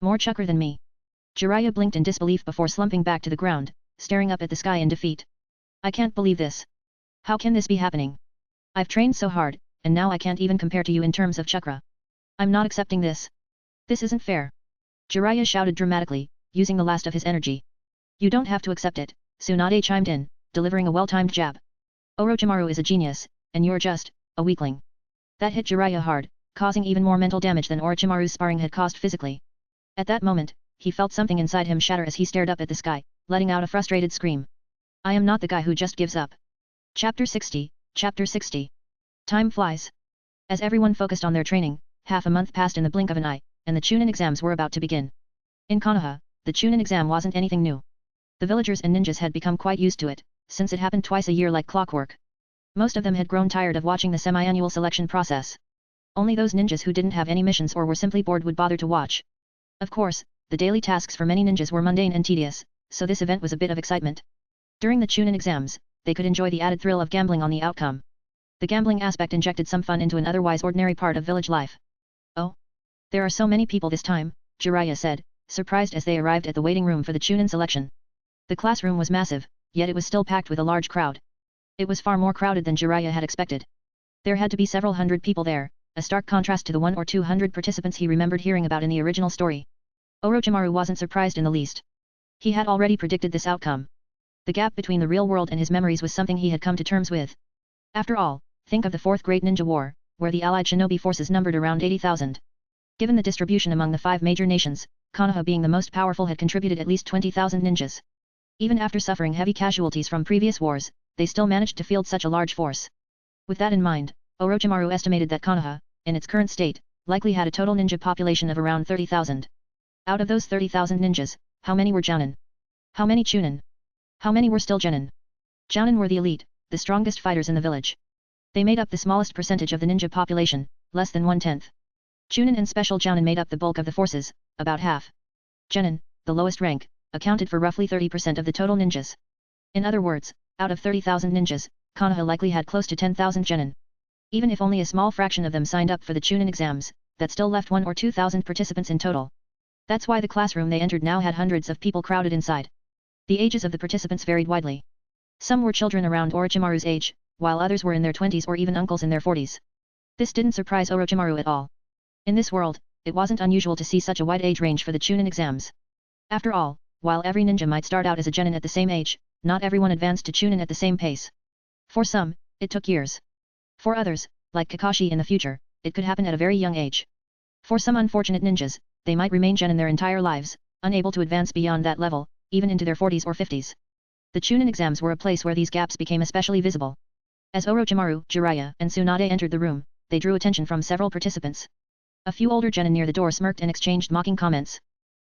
More chakra than me. Jiraiya blinked in disbelief before slumping back to the ground, staring up at the sky in defeat. I can't believe this. How can this be happening? I've trained so hard, and now I can't even compare to you in terms of chakra. I'm not accepting this. This isn't fair. Jiraiya shouted dramatically, using the last of his energy. You don't have to accept it, Tsunade chimed in, delivering a well-timed jab. Orochimaru is a genius, and you're just a weakling. That hit Jiraiya hard, causing even more mental damage than Orochimaru's sparring had caused physically. At that moment, he felt something inside him shatter as he stared up at the sky, letting out a frustrated scream. I am not the guy who just gives up. Chapter 60, Chapter 60. Time flies. As everyone focused on their training, half a month passed in the blink of an eye, and the Chunin exams were about to begin. In Konoha, the Chunin exam wasn't anything new. The villagers and ninjas had become quite used to it, since it happened twice a year like clockwork. Most of them had grown tired of watching the semi-annual selection process. Only those ninjas who didn't have any missions or were simply bored would bother to watch. Of course, the daily tasks for many ninjas were mundane and tedious, so this event was a bit of excitement. During the Chunin exams, they could enjoy the added thrill of gambling on the outcome. The gambling aspect injected some fun into an otherwise ordinary part of village life. Oh? There are so many people this time, Jiraiya said, surprised as they arrived at the waiting room for the Chunin selection. The classroom was massive, yet it was still packed with a large crowd. It was far more crowded than Jiraiya had expected. There had to be several hundred people there, a stark contrast to the 1 or 200 participants he remembered hearing about in the original story. Orochimaru wasn't surprised in the least. He had already predicted this outcome. The gap between the real world and his memories was something he had come to terms with. After all, think of the Fourth Great Ninja War, where the allied shinobi forces numbered around 80,000. Given the distribution among the 5 major nations, Konoha being the most powerful had contributed at least 20,000 ninjas. Even after suffering heavy casualties from previous wars, they still managed to field such a large force. With that in mind, Orochimaru estimated that Konoha, in its current state, likely had a total ninja population of around 30,000. Out of those 30,000 ninjas, how many were Jounin? How many Chunin? How many were still Genin? Jounin were the elite, the strongest fighters in the village. They made up the smallest percentage of the ninja population, less than 1/10. Chunin and Special Jounin made up the bulk of the forces, about half. Genin, the lowest rank, accounted for roughly 30% of the total ninjas. In other words, out of 30,000 ninjas, Konoha likely had close to 10,000 Genin. Even if only a small fraction of them signed up for the Chunin exams, that still left 1 or 2,000 participants in total. That's why the classroom they entered now had hundreds of people crowded inside. The ages of the participants varied widely. Some were children around Orochimaru's age, while others were in their 20s or even uncles in their 40s. This didn't surprise Orochimaru at all. In this world, it wasn't unusual to see such a wide age range for the Chunin exams. After all, while every ninja might start out as a genin at the same age, not everyone advanced to Chunin at the same pace. For some, it took years. For others, like Kakashi in the future, it could happen at a very young age. For some unfortunate ninjas, they might remain genin their entire lives, unable to advance beyond that level, even into their 40s or 50s. The Chunin exams were a place where these gaps became especially visible. As Orochimaru, Jiraiya, and Tsunade entered the room, they drew attention from several participants. A few older genin near the door smirked and exchanged mocking comments.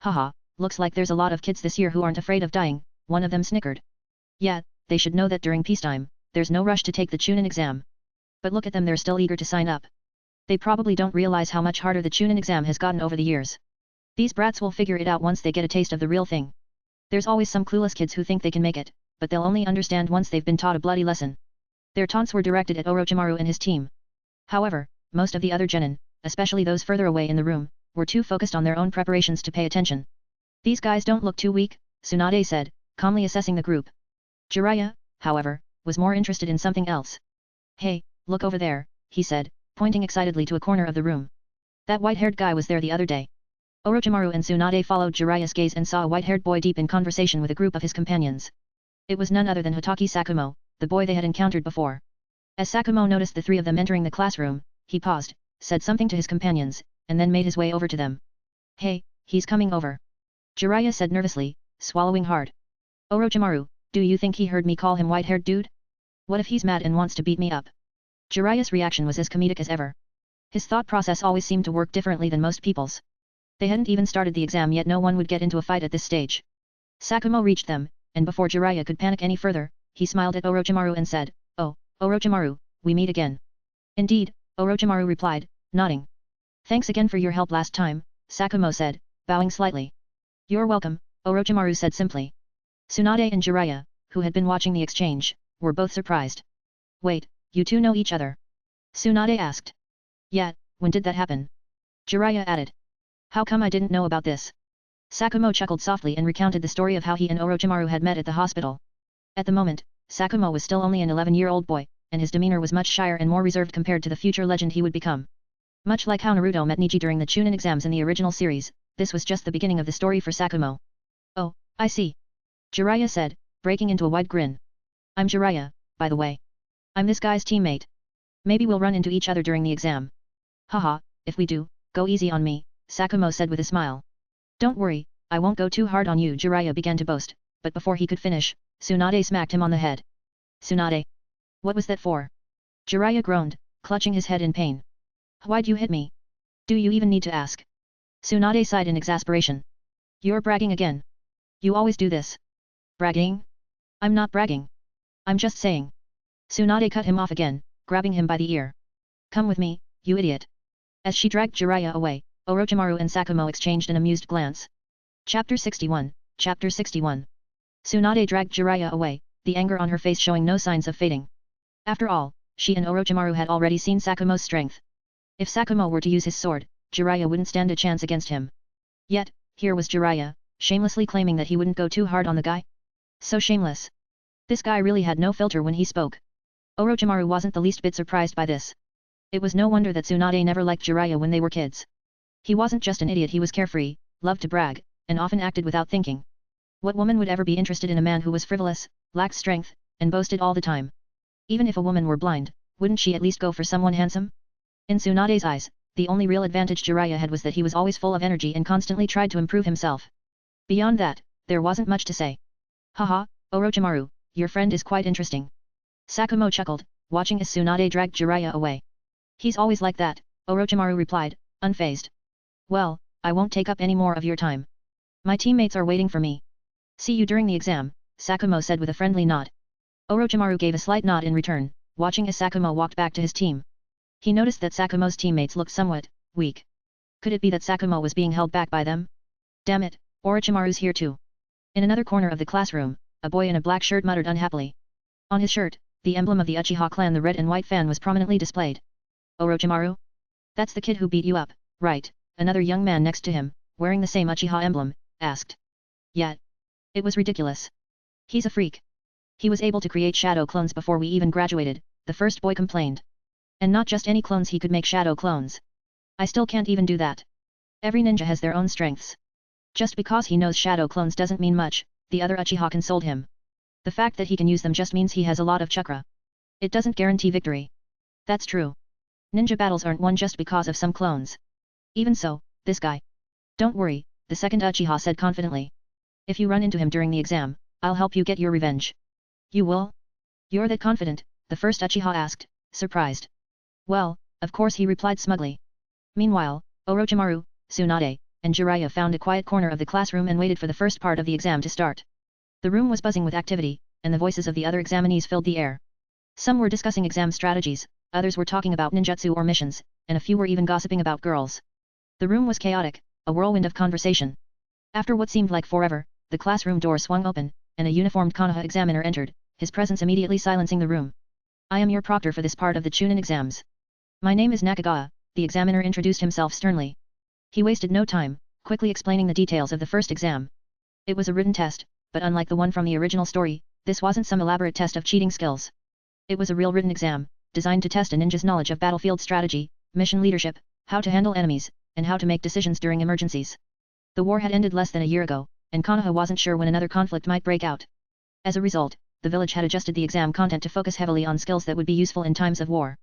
Haha, looks like there's a lot of kids this year who aren't afraid of dying, one of them snickered. Yeah, they should know that during peacetime, there's no rush to take the Chunin exam. But look at them, they're still eager to sign up. They probably don't realize how much harder the Chunin exam has gotten over the years. These brats will figure it out once they get a taste of the real thing. There's always some clueless kids who think they can make it, but they'll only understand once they've been taught a bloody lesson. Their taunts were directed at Orochimaru and his team. However, most of the other genin, especially those further away in the room, were too focused on their own preparations to pay attention. These guys don't look too weak, Tsunade said, calmly assessing the group. Jiraiya, however, was more interested in something else. Hey, look over there, he said, pointing excitedly to a corner of the room. That white-haired guy was there the other day. Orochimaru and Tsunade followed Jiraiya's gaze and saw a white-haired boy deep in conversation with a group of his companions. It was none other than Hatake Sakumo, the boy they had encountered before. As Sakumo noticed the 3 of them entering the classroom, he paused, said something to his companions, and then made his way over to them. Hey, he's coming over. Jiraiya said nervously, swallowing hard. Orochimaru, do you think he heard me call him white-haired dude? What if he's mad and wants to beat me up? Jiraiya's reaction was as comedic as ever. His thought process always seemed to work differently than most people's. They hadn't even started the exam yet, no one would get into a fight at this stage. Sakumo reached them, and before Jiraiya could panic any further, he smiled at Orochimaru and said, Oh, Orochimaru, we meet again. Indeed, Orochimaru replied, nodding. Thanks again for your help last time, Sakumo said, bowing slightly. You're welcome, Orochimaru said simply. Tsunade and Jiraiya, who had been watching the exchange, were both surprised. Wait, you two know each other? Tsunade asked. Yeah, when did that happen? Jiraiya added. How come I didn't know about this? Sakumo chuckled softly and recounted the story of how he and Orochimaru had met at the hospital. At the moment, Sakumo was still only an 11-year-old boy, and his demeanor was much shyer and more reserved compared to the future legend he would become. Much like how Naruto met Neji during the Chunin exams in the original series, this was just the beginning of the story for Sakumo. Oh, I see. Jiraiya said, breaking into a wide grin. I'm Jiraiya, by the way. I'm this guy's teammate. Maybe we'll run into each other during the exam. Haha, if we do, go easy on me, Sakumo said with a smile. Don't worry, I won't go too hard on you, Jiraiya began to boast, but before he could finish, Tsunade smacked him on the head. Tsunade. What was that for? Jiraiya groaned, clutching his head in pain. Why'd you hit me? Do you even need to ask? Tsunade sighed in exasperation. You're bragging again. You always do this. Bragging? I'm not bragging. I'm just saying. Tsunade cut him off again, grabbing him by the ear. Come with me, you idiot. As she dragged Jiraiya away, Orochimaru and Sakumo exchanged an amused glance. Chapter 61, Chapter 61. Tsunade dragged Jiraiya away, the anger on her face showing no signs of fading. After all, she and Orochimaru had already seen Sakumo's strength. If Sakumo were to use his sword, Jiraiya wouldn't stand a chance against him. Yet, here was Jiraiya, shamelessly claiming that he wouldn't go too hard on the guy. So shameless. This guy really had no filter when he spoke. Orochimaru wasn't the least bit surprised by this. It was no wonder that Tsunade never liked Jiraiya when they were kids. He wasn't just an idiot, he was carefree, loved to brag, and often acted without thinking. What woman would ever be interested in a man who was frivolous, lacked strength, and boasted all the time? Even if a woman were blind, wouldn't she at least go for someone handsome? In Tsunade's eyes, the only real advantage Jiraiya had was that he was always full of energy and constantly tried to improve himself. Beyond that, there wasn't much to say. Haha, Orochimaru, your friend is quite interesting. Sakumo chuckled, watching as Tsunade dragged Jiraiya away. He's always like that, Orochimaru replied, unfazed. Well, I won't take up any more of your time. My teammates are waiting for me. See you during the exam, Sakumo said with a friendly nod. Orochimaru gave a slight nod in return, watching as Sakumo walked back to his team. He noticed that Sakumo's teammates looked somewhat weak. Could it be that Sakumo was being held back by them? Damn it, Orochimaru's here too. In another corner of the classroom, a boy in a black shirt muttered unhappily. On his shirt, the emblem of the Uchiha clan, the red and white fan, was prominently displayed. Orochimaru? That's the kid who beat you up, right? Another young man next to him, wearing the same Uchiha emblem, asked. Yet. It was ridiculous. He's a freak. He was able to create shadow clones before we even graduated, the first boy complained. And not just any clones, he could make shadow clones. I still can't even do that. Every ninja has their own strengths. Just because he knows shadow clones doesn't mean much, the other Uchiha consoled him. The fact that he can use them just means he has a lot of chakra. It doesn't guarantee victory. That's true. Ninja battles aren't won just because of some clones. Even so, this guy. Don't worry, the second Uchiha said confidently. If you run into him during the exam, I'll help you get your revenge. You will? You're that confident? The first Uchiha asked, surprised. Well, of course, he replied smugly. Meanwhile, Orochimaru, Tsunade, and Jiraiya found a quiet corner of the classroom and waited for the first part of the exam to start. The room was buzzing with activity, and the voices of the other examinees filled the air. Some were discussing exam strategies, others were talking about ninjutsu or missions, and a few were even gossiping about girls. The room was chaotic, a whirlwind of conversation. After what seemed like forever, the classroom door swung open, and a uniformed Konoha examiner entered, his presence immediately silencing the room. I am your proctor for this part of the Chunin exams. My name is Nakagawa, the examiner introduced himself sternly. He wasted no time, quickly explaining the details of the first exam. It was a written test, but unlike the one from the original story, this wasn't some elaborate test of cheating skills. It was a real written exam, designed to test a ninja's knowledge of battlefield strategy, mission leadership, how to handle enemies, and how to make decisions during emergencies. The war had ended less than a year ago, and Konoha wasn't sure when another conflict might break out. As a result, the village had adjusted the exam content to focus heavily on skills that would be useful in times of war.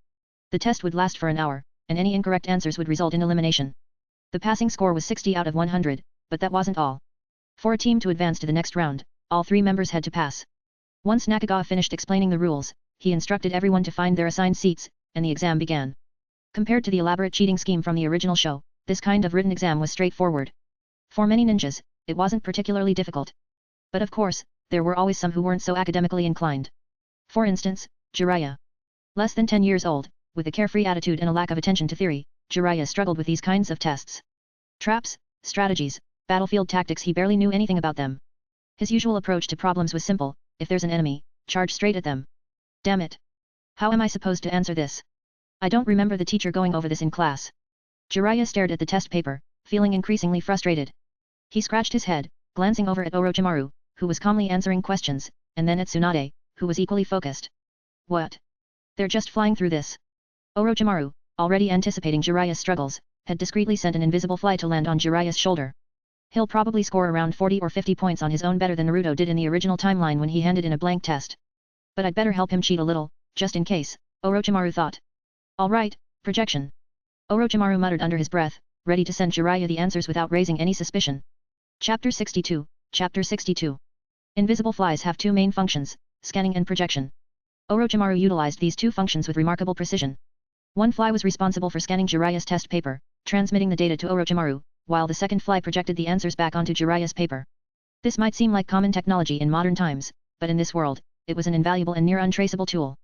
The test would last for an hour, and any incorrect answers would result in elimination. The passing score was 60 out of 100, but that wasn't all. For a team to advance to the next round, all 3 members had to pass. Once Nakagawa finished explaining the rules, he instructed everyone to find their assigned seats, and the exam began. Compared to the elaborate cheating scheme from the original show, this kind of written exam was straightforward. For many ninjas, it wasn't particularly difficult. But of course, there were always some who weren't so academically inclined. For instance, Jiraiya. Less than 10 years old, with a carefree attitude and a lack of attention to theory, Jiraiya struggled with these kinds of tests. Traps, strategies, battlefield tactics, he barely knew anything about them. His usual approach to problems was simple: if there's an enemy, charge straight at them. Damn it! How am I supposed to answer this? I don't remember the teacher going over this in class. Jiraiya stared at the test paper, feeling increasingly frustrated. He scratched his head, glancing over at Orochimaru, who was calmly answering questions, and then at Tsunade, who was equally focused. What? They're just flying through this. Orochimaru, already anticipating Jiraiya's struggles, had discreetly sent an invisible fly to land on Jiraiya's shoulder. He'll probably score around 40 or 50 points on his own, better than Naruto did in the original timeline when he handed in a blank test. But I'd better help him cheat a little, just in case, Orochimaru thought. Alright, projection. Orochimaru muttered under his breath, ready to send Jiraiya the answers without raising any suspicion. Chapter 62, Chapter 62. Invisible flies have 2 main functions, scanning and projection. Orochimaru utilized these 2 functions with remarkable precision. One fly was responsible for scanning Jiraiya's test paper, transmitting the data to Orochimaru, while the second fly projected the answers back onto Jiraiya's paper. This might seem like common technology in modern times, but in this world, it was an invaluable and near untraceable tool.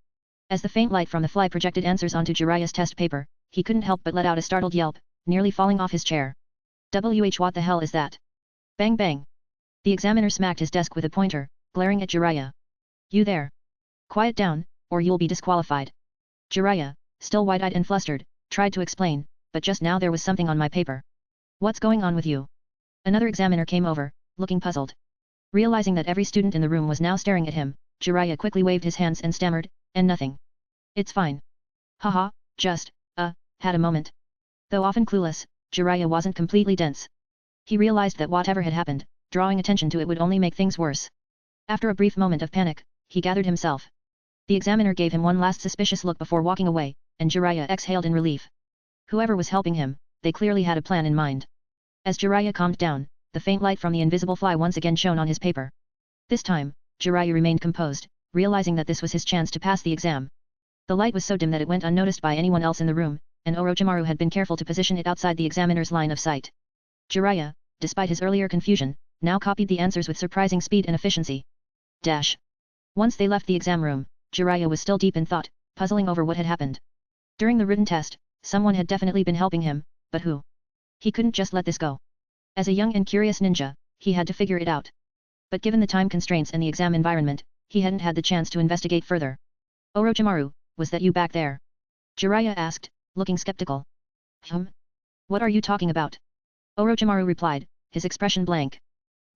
As the faint light from the fly projected answers onto Jiraiya's test paper, he couldn't help but let out a startled yelp, nearly falling off his chair. What the hell is that? Bang bang. The examiner smacked his desk with a pointer, glaring at Jiraiya. You there. Quiet down, or you'll be disqualified. Jiraiya, still wide-eyed and flustered, tried to explain, but just now there was something on my paper. What's going on with you? Another examiner came over, looking puzzled. Realizing that every student in the room was now staring at him, Jiraiya quickly waved his hands and stammered, and nothing. It's fine. Haha, just, had a moment. Though often clueless, Jiraiya wasn't completely dense. He realized that whatever had happened, drawing attention to it would only make things worse. After a brief moment of panic, he gathered himself. The examiner gave him one last suspicious look before walking away, and Jiraiya exhaled in relief. Whoever was helping him, they clearly had a plan in mind. As Jiraiya calmed down, the faint light from the invisible fly once again shone on his paper. This time, Jiraiya remained composed, realizing that this was his chance to pass the exam. The light was so dim that it went unnoticed by anyone else in the room, and Orochimaru had been careful to position it outside the examiner's line of sight. Jiraiya, despite his earlier confusion, now copied the answers with surprising speed and efficiency. Once they left the exam room, Jiraiya was still deep in thought, puzzling over what had happened. During the written test, someone had definitely been helping him, but who? He couldn't just let this go. As a young and curious ninja, he had to figure it out. But given the time constraints and the exam environment, he hadn't had the chance to investigate further. Orochimaru, was that you back there? Jiraiya asked, looking skeptical. What are you talking about? Orochimaru replied, his expression blank.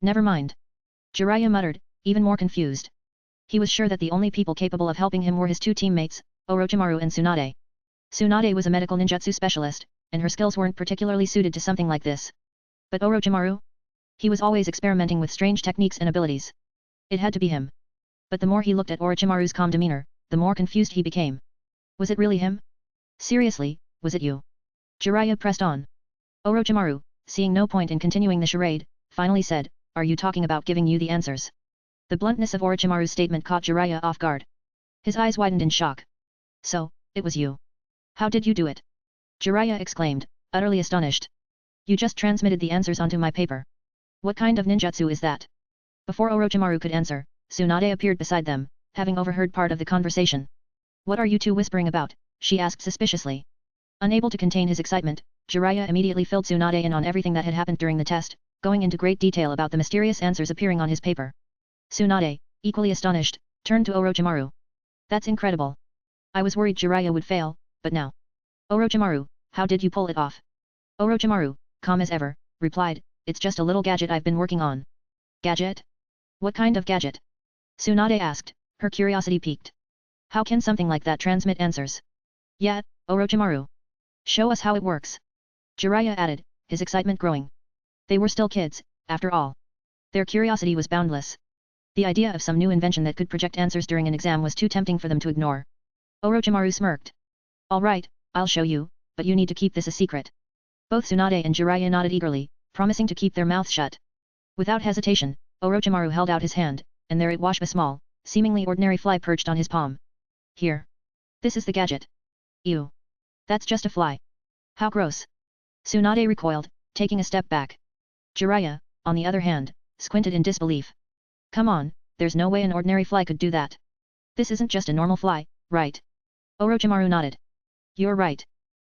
Never mind. Jiraiya muttered, even more confused. He was sure that the only people capable of helping him were his two teammates, Orochimaru and Tsunade. Tsunade was a medical ninjutsu specialist, and her skills weren't particularly suited to something like this. But Orochimaru? He was always experimenting with strange techniques and abilities. It had to be him. But the more he looked at Orochimaru's calm demeanor, the more confused he became. Was it really him? Seriously, was it you? Jiraiya pressed on. Orochimaru, seeing no point in continuing the charade, finally said, are you talking about giving you the answers? The bluntness of Orochimaru's statement caught Jiraiya off guard. His eyes widened in shock. So, it was you. How did you do it? Jiraiya exclaimed, utterly astonished. You just transmitted the answers onto my paper. What kind of ninjutsu is that? Before Orochimaru could answer, Tsunade appeared beside them, having overheard part of the conversation. What are you two whispering about? She asked suspiciously. Unable to contain his excitement, Jiraiya immediately filled Tsunade in on everything that had happened during the test, going into great detail about the mysterious answers appearing on his paper. Tsunade, equally astonished, turned to Orochimaru. That's incredible. I was worried Jiraiya would fail, but now. Orochimaru, how did you pull it off? Orochimaru, calm as ever, replied, it's just a little gadget I've been working on. Gadget? What kind of gadget? Tsunade asked, her curiosity piqued. How can something like that transmit answers? Yeah, Orochimaru. Show us how it works. Jiraiya added, his excitement growing. They were still kids, after all. Their curiosity was boundless. The idea of some new invention that could project answers during an exam was too tempting for them to ignore. Orochimaru smirked. All right, I'll show you, but you need to keep this a secret. Both Tsunade and Jiraiya nodded eagerly, promising to keep their mouths shut. Without hesitation, Orochimaru held out his hand, and there it was, a small, seemingly ordinary fly perched on his palm. Here. This is the gadget. Ew. That's just a fly. How gross. Tsunade recoiled, taking a step back. Jiraiya, on the other hand, squinted in disbelief. Come on, there's no way an ordinary fly could do that. This isn't just a normal fly, right? Orochimaru nodded. You're right.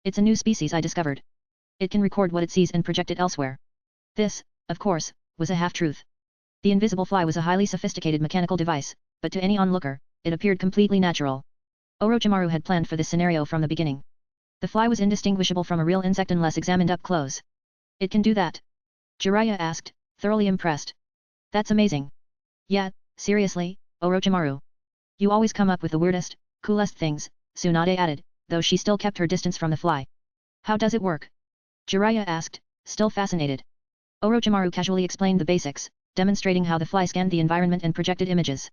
It's a new species I discovered. It can record what it sees and project it elsewhere. This, of course, was a half-truth. The invisible fly was a highly sophisticated mechanical device, but to any onlooker, it appeared completely natural. Orochimaru had planned for this scenario from the beginning. The fly was indistinguishable from a real insect unless examined up close. It can do that? Jiraiya asked, thoroughly impressed. That's amazing. Yeah, seriously, Orochimaru. You always come up with the weirdest, coolest things, Tsunade added, though she still kept her distance from the fly. How does it work? Jiraiya asked, still fascinated. Orochimaru casually explained the basics, demonstrating how the fly scanned the environment and projected images.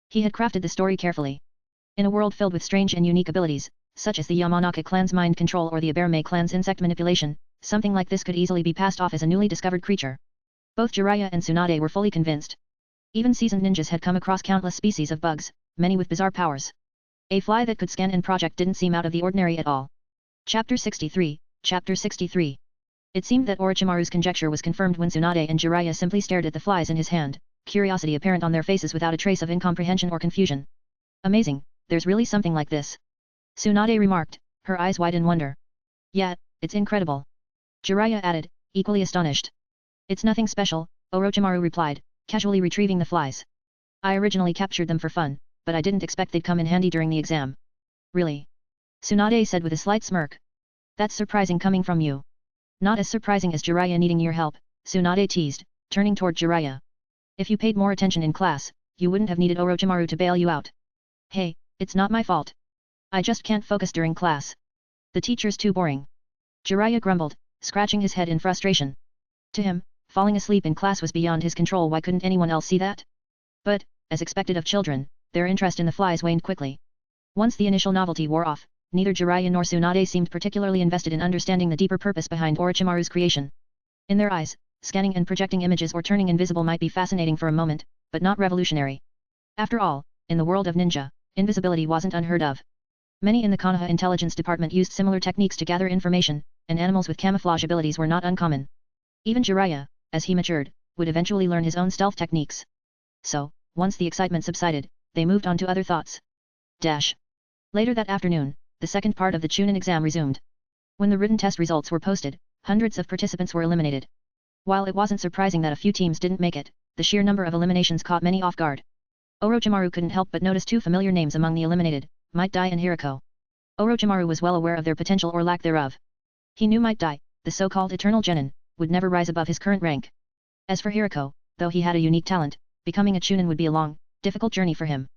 He had crafted the story carefully. In a world filled with strange and unique abilities, such as the Yamanaka clan's mind control or the Aberame clan's insect manipulation, something like this could easily be passed off as a newly discovered creature. Both Jiraiya and Tsunade were fully convinced. Even seasoned ninjas had come across countless species of bugs, many with bizarre powers. A fly that could scan and project didn't seem out of the ordinary at all. Chapter 63, Chapter 63. It seemed that Orochimaru's conjecture was confirmed when Tsunade and Jiraiya simply stared at the flies in his hand, curiosity apparent on their faces without a trace of incomprehension or confusion. Amazing, there's really something like this. Tsunade remarked, her eyes wide in wonder. Yeah, it's incredible. Jiraiya added, equally astonished. It's nothing special, Orochimaru replied, casually retrieving the flies. I originally captured them for fun, but I didn't expect they'd come in handy during the exam. Really? Tsunade said with a slight smirk. That's surprising coming from you. Not as surprising as Jiraiya needing your help, Tsunade teased, turning toward Jiraiya. If you paid more attention in class, you wouldn't have needed Orochimaru to bail you out. Hey, it's not my fault. I just can't focus during class. The teacher's too boring. Jiraiya grumbled, scratching his head in frustration. To him, falling asleep in class was beyond his control. Why couldn't anyone else see that? But, as expected of children, their interest in the flies waned quickly. Once the initial novelty wore off, neither Jiraiya nor Tsunade seemed particularly invested in understanding the deeper purpose behind Orochimaru's creation. In their eyes, scanning and projecting images or turning invisible might be fascinating for a moment, but not revolutionary. After all, in the world of ninja, invisibility wasn't unheard of. Many in the Konoha intelligence department used similar techniques to gather information, and animals with camouflage abilities were not uncommon. Even Jiraiya, as he matured, would eventually learn his own stealth techniques. So, once the excitement subsided, they moved on to other thoughts. Later that afternoon, the second part of the Chunin exam resumed. When the written test results were posted, hundreds of participants were eliminated. While it wasn't surprising that a few teams didn't make it, the sheer number of eliminations caught many off guard. Orochimaru couldn't help but notice two familiar names among the eliminated, Might Dai and Hiriko. Orochimaru was well aware of their potential or lack thereof. He knew Might Dai, the so-called eternal genin, would never rise above his current rank. As for Hiriko, though he had a unique talent, becoming a Chunin would be a long, difficult journey for him.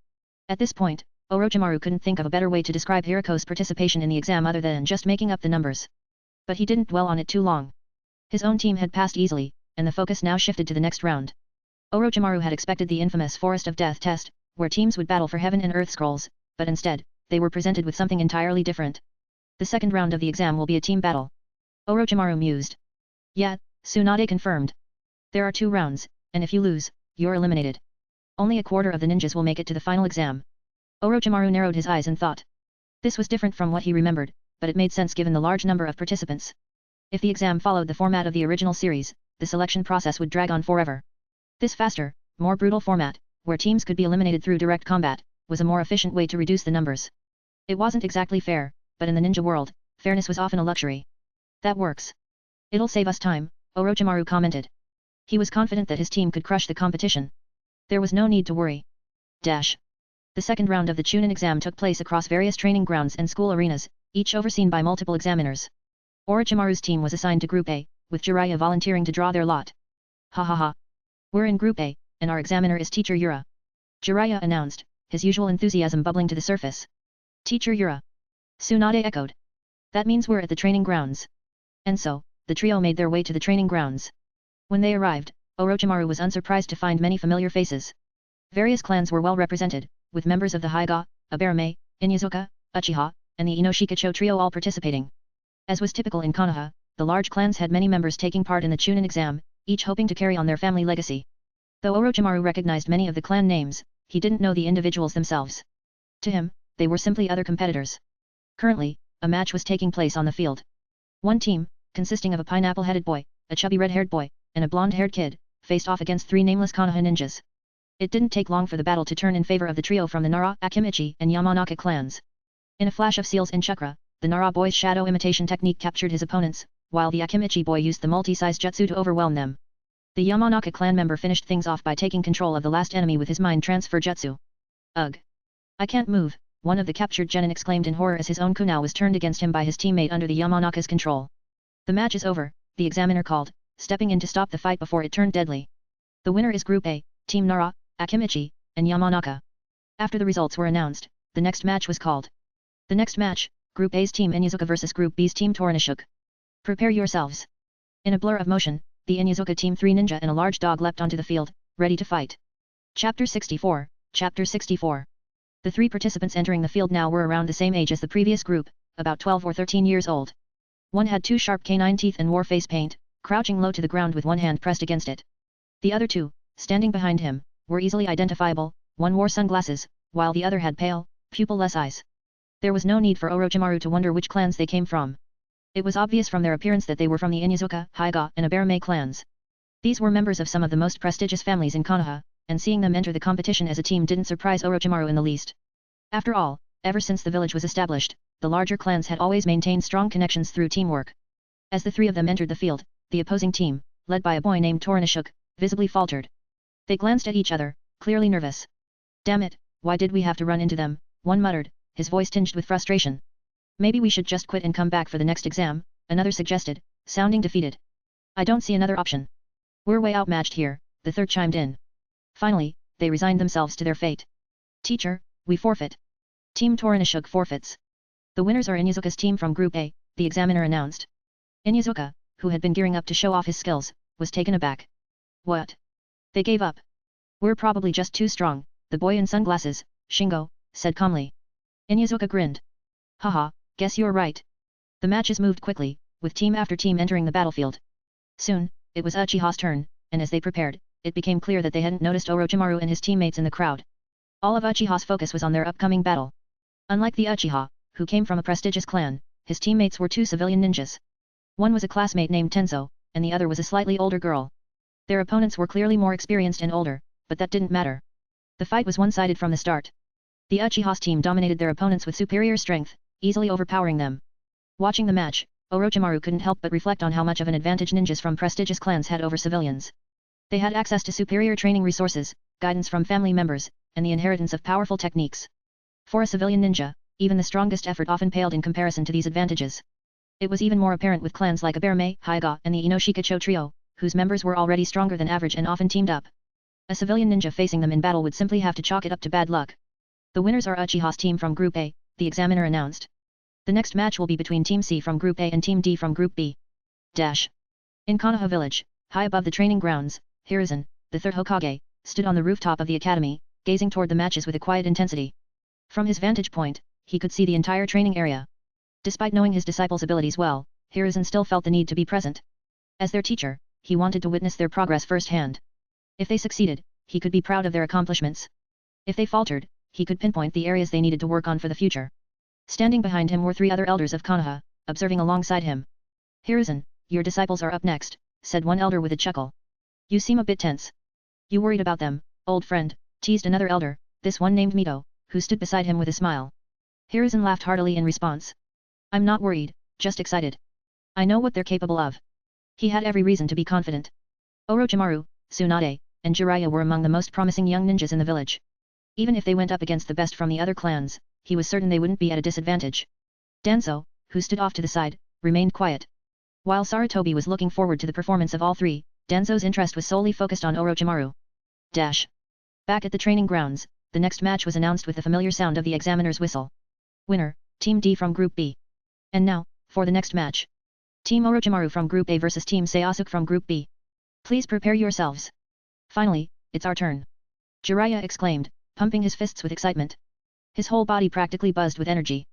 At this point, Orochimaru couldn't think of a better way to describe Hiriko's participation in the exam other than just making up the numbers. But he didn't dwell on it too long. His own team had passed easily, and the focus now shifted to the next round. Orochimaru had expected the infamous Forest of Death test, where teams would battle for heaven and earth scrolls, but instead, they were presented with something entirely different. The second round of the exam will be a team battle. Orochimaru mused. Yeah, Tsunade confirmed. There are 2 rounds, and if you lose, you're eliminated. Only a quarter of the ninjas will make it to the final exam. Orochimaru narrowed his eyes and thought. This was different from what he remembered, but it made sense given the large number of participants. If the exam followed the format of the original series, the selection process would drag on forever. This faster, more brutal format, where teams could be eliminated through direct combat, was a more efficient way to reduce the numbers. It wasn't exactly fair, but in the ninja world, fairness was often a luxury. That works. It'll save us time, Orochimaru commented. He was confident that his team could crush the competition. There was no need to worry. The second round of the Chunin exam took place across various training grounds and school arenas, each overseen by multiple examiners. Orochimaru's team was assigned to Group A, with Jiraiya volunteering to draw their lot. Ha ha ha. We're in Group A, and our examiner is Teacher Yura. Jiraiya announced, his usual enthusiasm bubbling to the surface. Teacher Yura. Tsunade echoed. That means we're at the training grounds. And so, the trio made their way to the training grounds. When they arrived, Orochimaru was unsurprised to find many familiar faces. Various clans were well represented, with members of the Higa, Aberame, Inyazuka, Uchiha, and the Inoshikacho trio all participating. As was typical in Konoha, the large clans had many members taking part in the Chunin exam, each hoping to carry on their family legacy. Though Orochimaru recognized many of the clan names, he didn't know the individuals themselves. To him, they were simply other competitors. Currently, a match was taking place on the field. One team, consisting of a pineapple-headed boy, a chubby red-haired boy, and a blonde-haired kid, faced off against 3 nameless Konoha ninjas. It didn't take long for the battle to turn in favor of the trio from the Nara, Akimichi, and Yamanaka clans. In a flash of seals and chakra, the Nara boy's shadow imitation technique captured his opponents, while the Akimichi boy used the multi-size jutsu to overwhelm them. The Yamanaka clan member finished things off by taking control of the last enemy with his mind transfer jutsu. Ugh! I can't move, one of the captured genin exclaimed in horror as his own kunai was turned against him by his teammate under the Yamanaka's control. The match is over, the examiner called, stepping in to stop the fight before it turned deadly. The winner is Group A, Team Nara, Akimichi, and Yamanaka. After the results were announced, the next match was called. The next match, Group A's Team Inyazuka vs Group B's Team Toranahook. Prepare yourselves. In a blur of motion, the Inyazuka Team 3 ninja and a large dog leapt onto the field, ready to fight. Chapter 64, Chapter 64. The 3 participants entering the field now were around the same age as the previous group, about 12 or 13 years old. One had 2 sharp canine teeth and wore face paint, crouching low to the ground with one hand pressed against it. The other 2, standing behind him, were easily identifiable. One wore sunglasses, while the other had pale, pupil-less eyes. There was no need for Orochimaru to wonder which clans they came from. It was obvious from their appearance that they were from the Inyazuka, Higa, and Aberame clans. These were members of some of the most prestigious families in Konoha, and seeing them enter the competition as a team didn't surprise Orochimaru in the least. After all, ever since the village was established, the larger clans had always maintained strong connections through teamwork. As the 3 of them entered the field, the opposing team, led by a boy named Toranahook, visibly faltered. They glanced at each other, clearly nervous. Damn it, why did we have to run into them, one muttered, his voice tinged with frustration. Maybe we should just quit and come back for the next exam, another suggested, sounding defeated. I don't see another option. We're way outmatched here, the third chimed in. Finally, they resigned themselves to their fate. Teacher, we forfeit. Team Toranahook forfeits. The winners are Inuzuka's team from Group A, the examiner announced. Inuzuka, who had been gearing up to show off his skills, was taken aback. What? They gave up. We're probably just too strong, the boy in sunglasses, Shingo, said calmly. Inuzuka grinned. Haha, guess you're right. The matches moved quickly, with team after team entering the battlefield. Soon, it was Uchiha's turn, and as they prepared, it became clear that they hadn't noticed Orochimaru and his teammates in the crowd. All of Uchiha's focus was on their upcoming battle. Unlike the Uchiha, who came from a prestigious clan, his teammates were two civilian ninjas. One was a classmate named Tenzo, and the other was a slightly older girl. Their opponents were clearly more experienced and older, but that didn't matter. The fight was one-sided from the start. The Uchiha's team dominated their opponents with superior strength, easily overpowering them. Watching the match, Orochimaru couldn't help but reflect on how much of an advantage ninjas from prestigious clans had over civilians. They had access to superior training resources, guidance from family members, and the inheritance of powerful techniques. For a civilian ninja, even the strongest effort often paled in comparison to these advantages. It was even more apparent with clans like Aberame, Hyuga, and the Inoshikacho trio, whose members were already stronger than average and often teamed up. A civilian ninja facing them in battle would simply have to chalk it up to bad luck. The winners are Uchiha's team from Group A, the examiner announced. The next match will be between Team C from Group A and Team D from Group B. In Konoha village, high above the training grounds, Hiruzen, the third Hokage, stood on the rooftop of the academy, gazing toward the matches with a quiet intensity. From his vantage point, he could see the entire training area. Despite knowing his disciples' abilities well, Hiruzen still felt the need to be present. As their teacher, he wanted to witness their progress firsthand. If they succeeded, he could be proud of their accomplishments. If they faltered, he could pinpoint the areas they needed to work on for the future. Standing behind him were three other elders of Konoha, observing alongside him. Hiruzen, your disciples are up next, said one elder with a chuckle. You seem a bit tense. You worried about them, old friend, teased another elder, this one named Mito, who stood beside him with a smile. Hiruzen laughed heartily in response. I'm not worried, just excited. I know what they're capable of. He had every reason to be confident. Orochimaru, Tsunade, and Jiraiya were among the most promising young ninjas in the village. Even if they went up against the best from the other clans, he was certain they wouldn't be at a disadvantage. Danzo, who stood off to the side, remained quiet. While Sarutobi was looking forward to the performance of all three, Danzo's interest was solely focused on Orochimaru. Back at the training grounds, the next match was announced with the familiar sound of the examiner's whistle. Winner, Team D from Group B. And now, for the next match. Team Orochimaru from Group A versus Team Seiasuke from Group B. Please prepare yourselves. Finally, it's our turn. Jiraiya exclaimed, pumping his fists with excitement. His whole body practically buzzed with energy.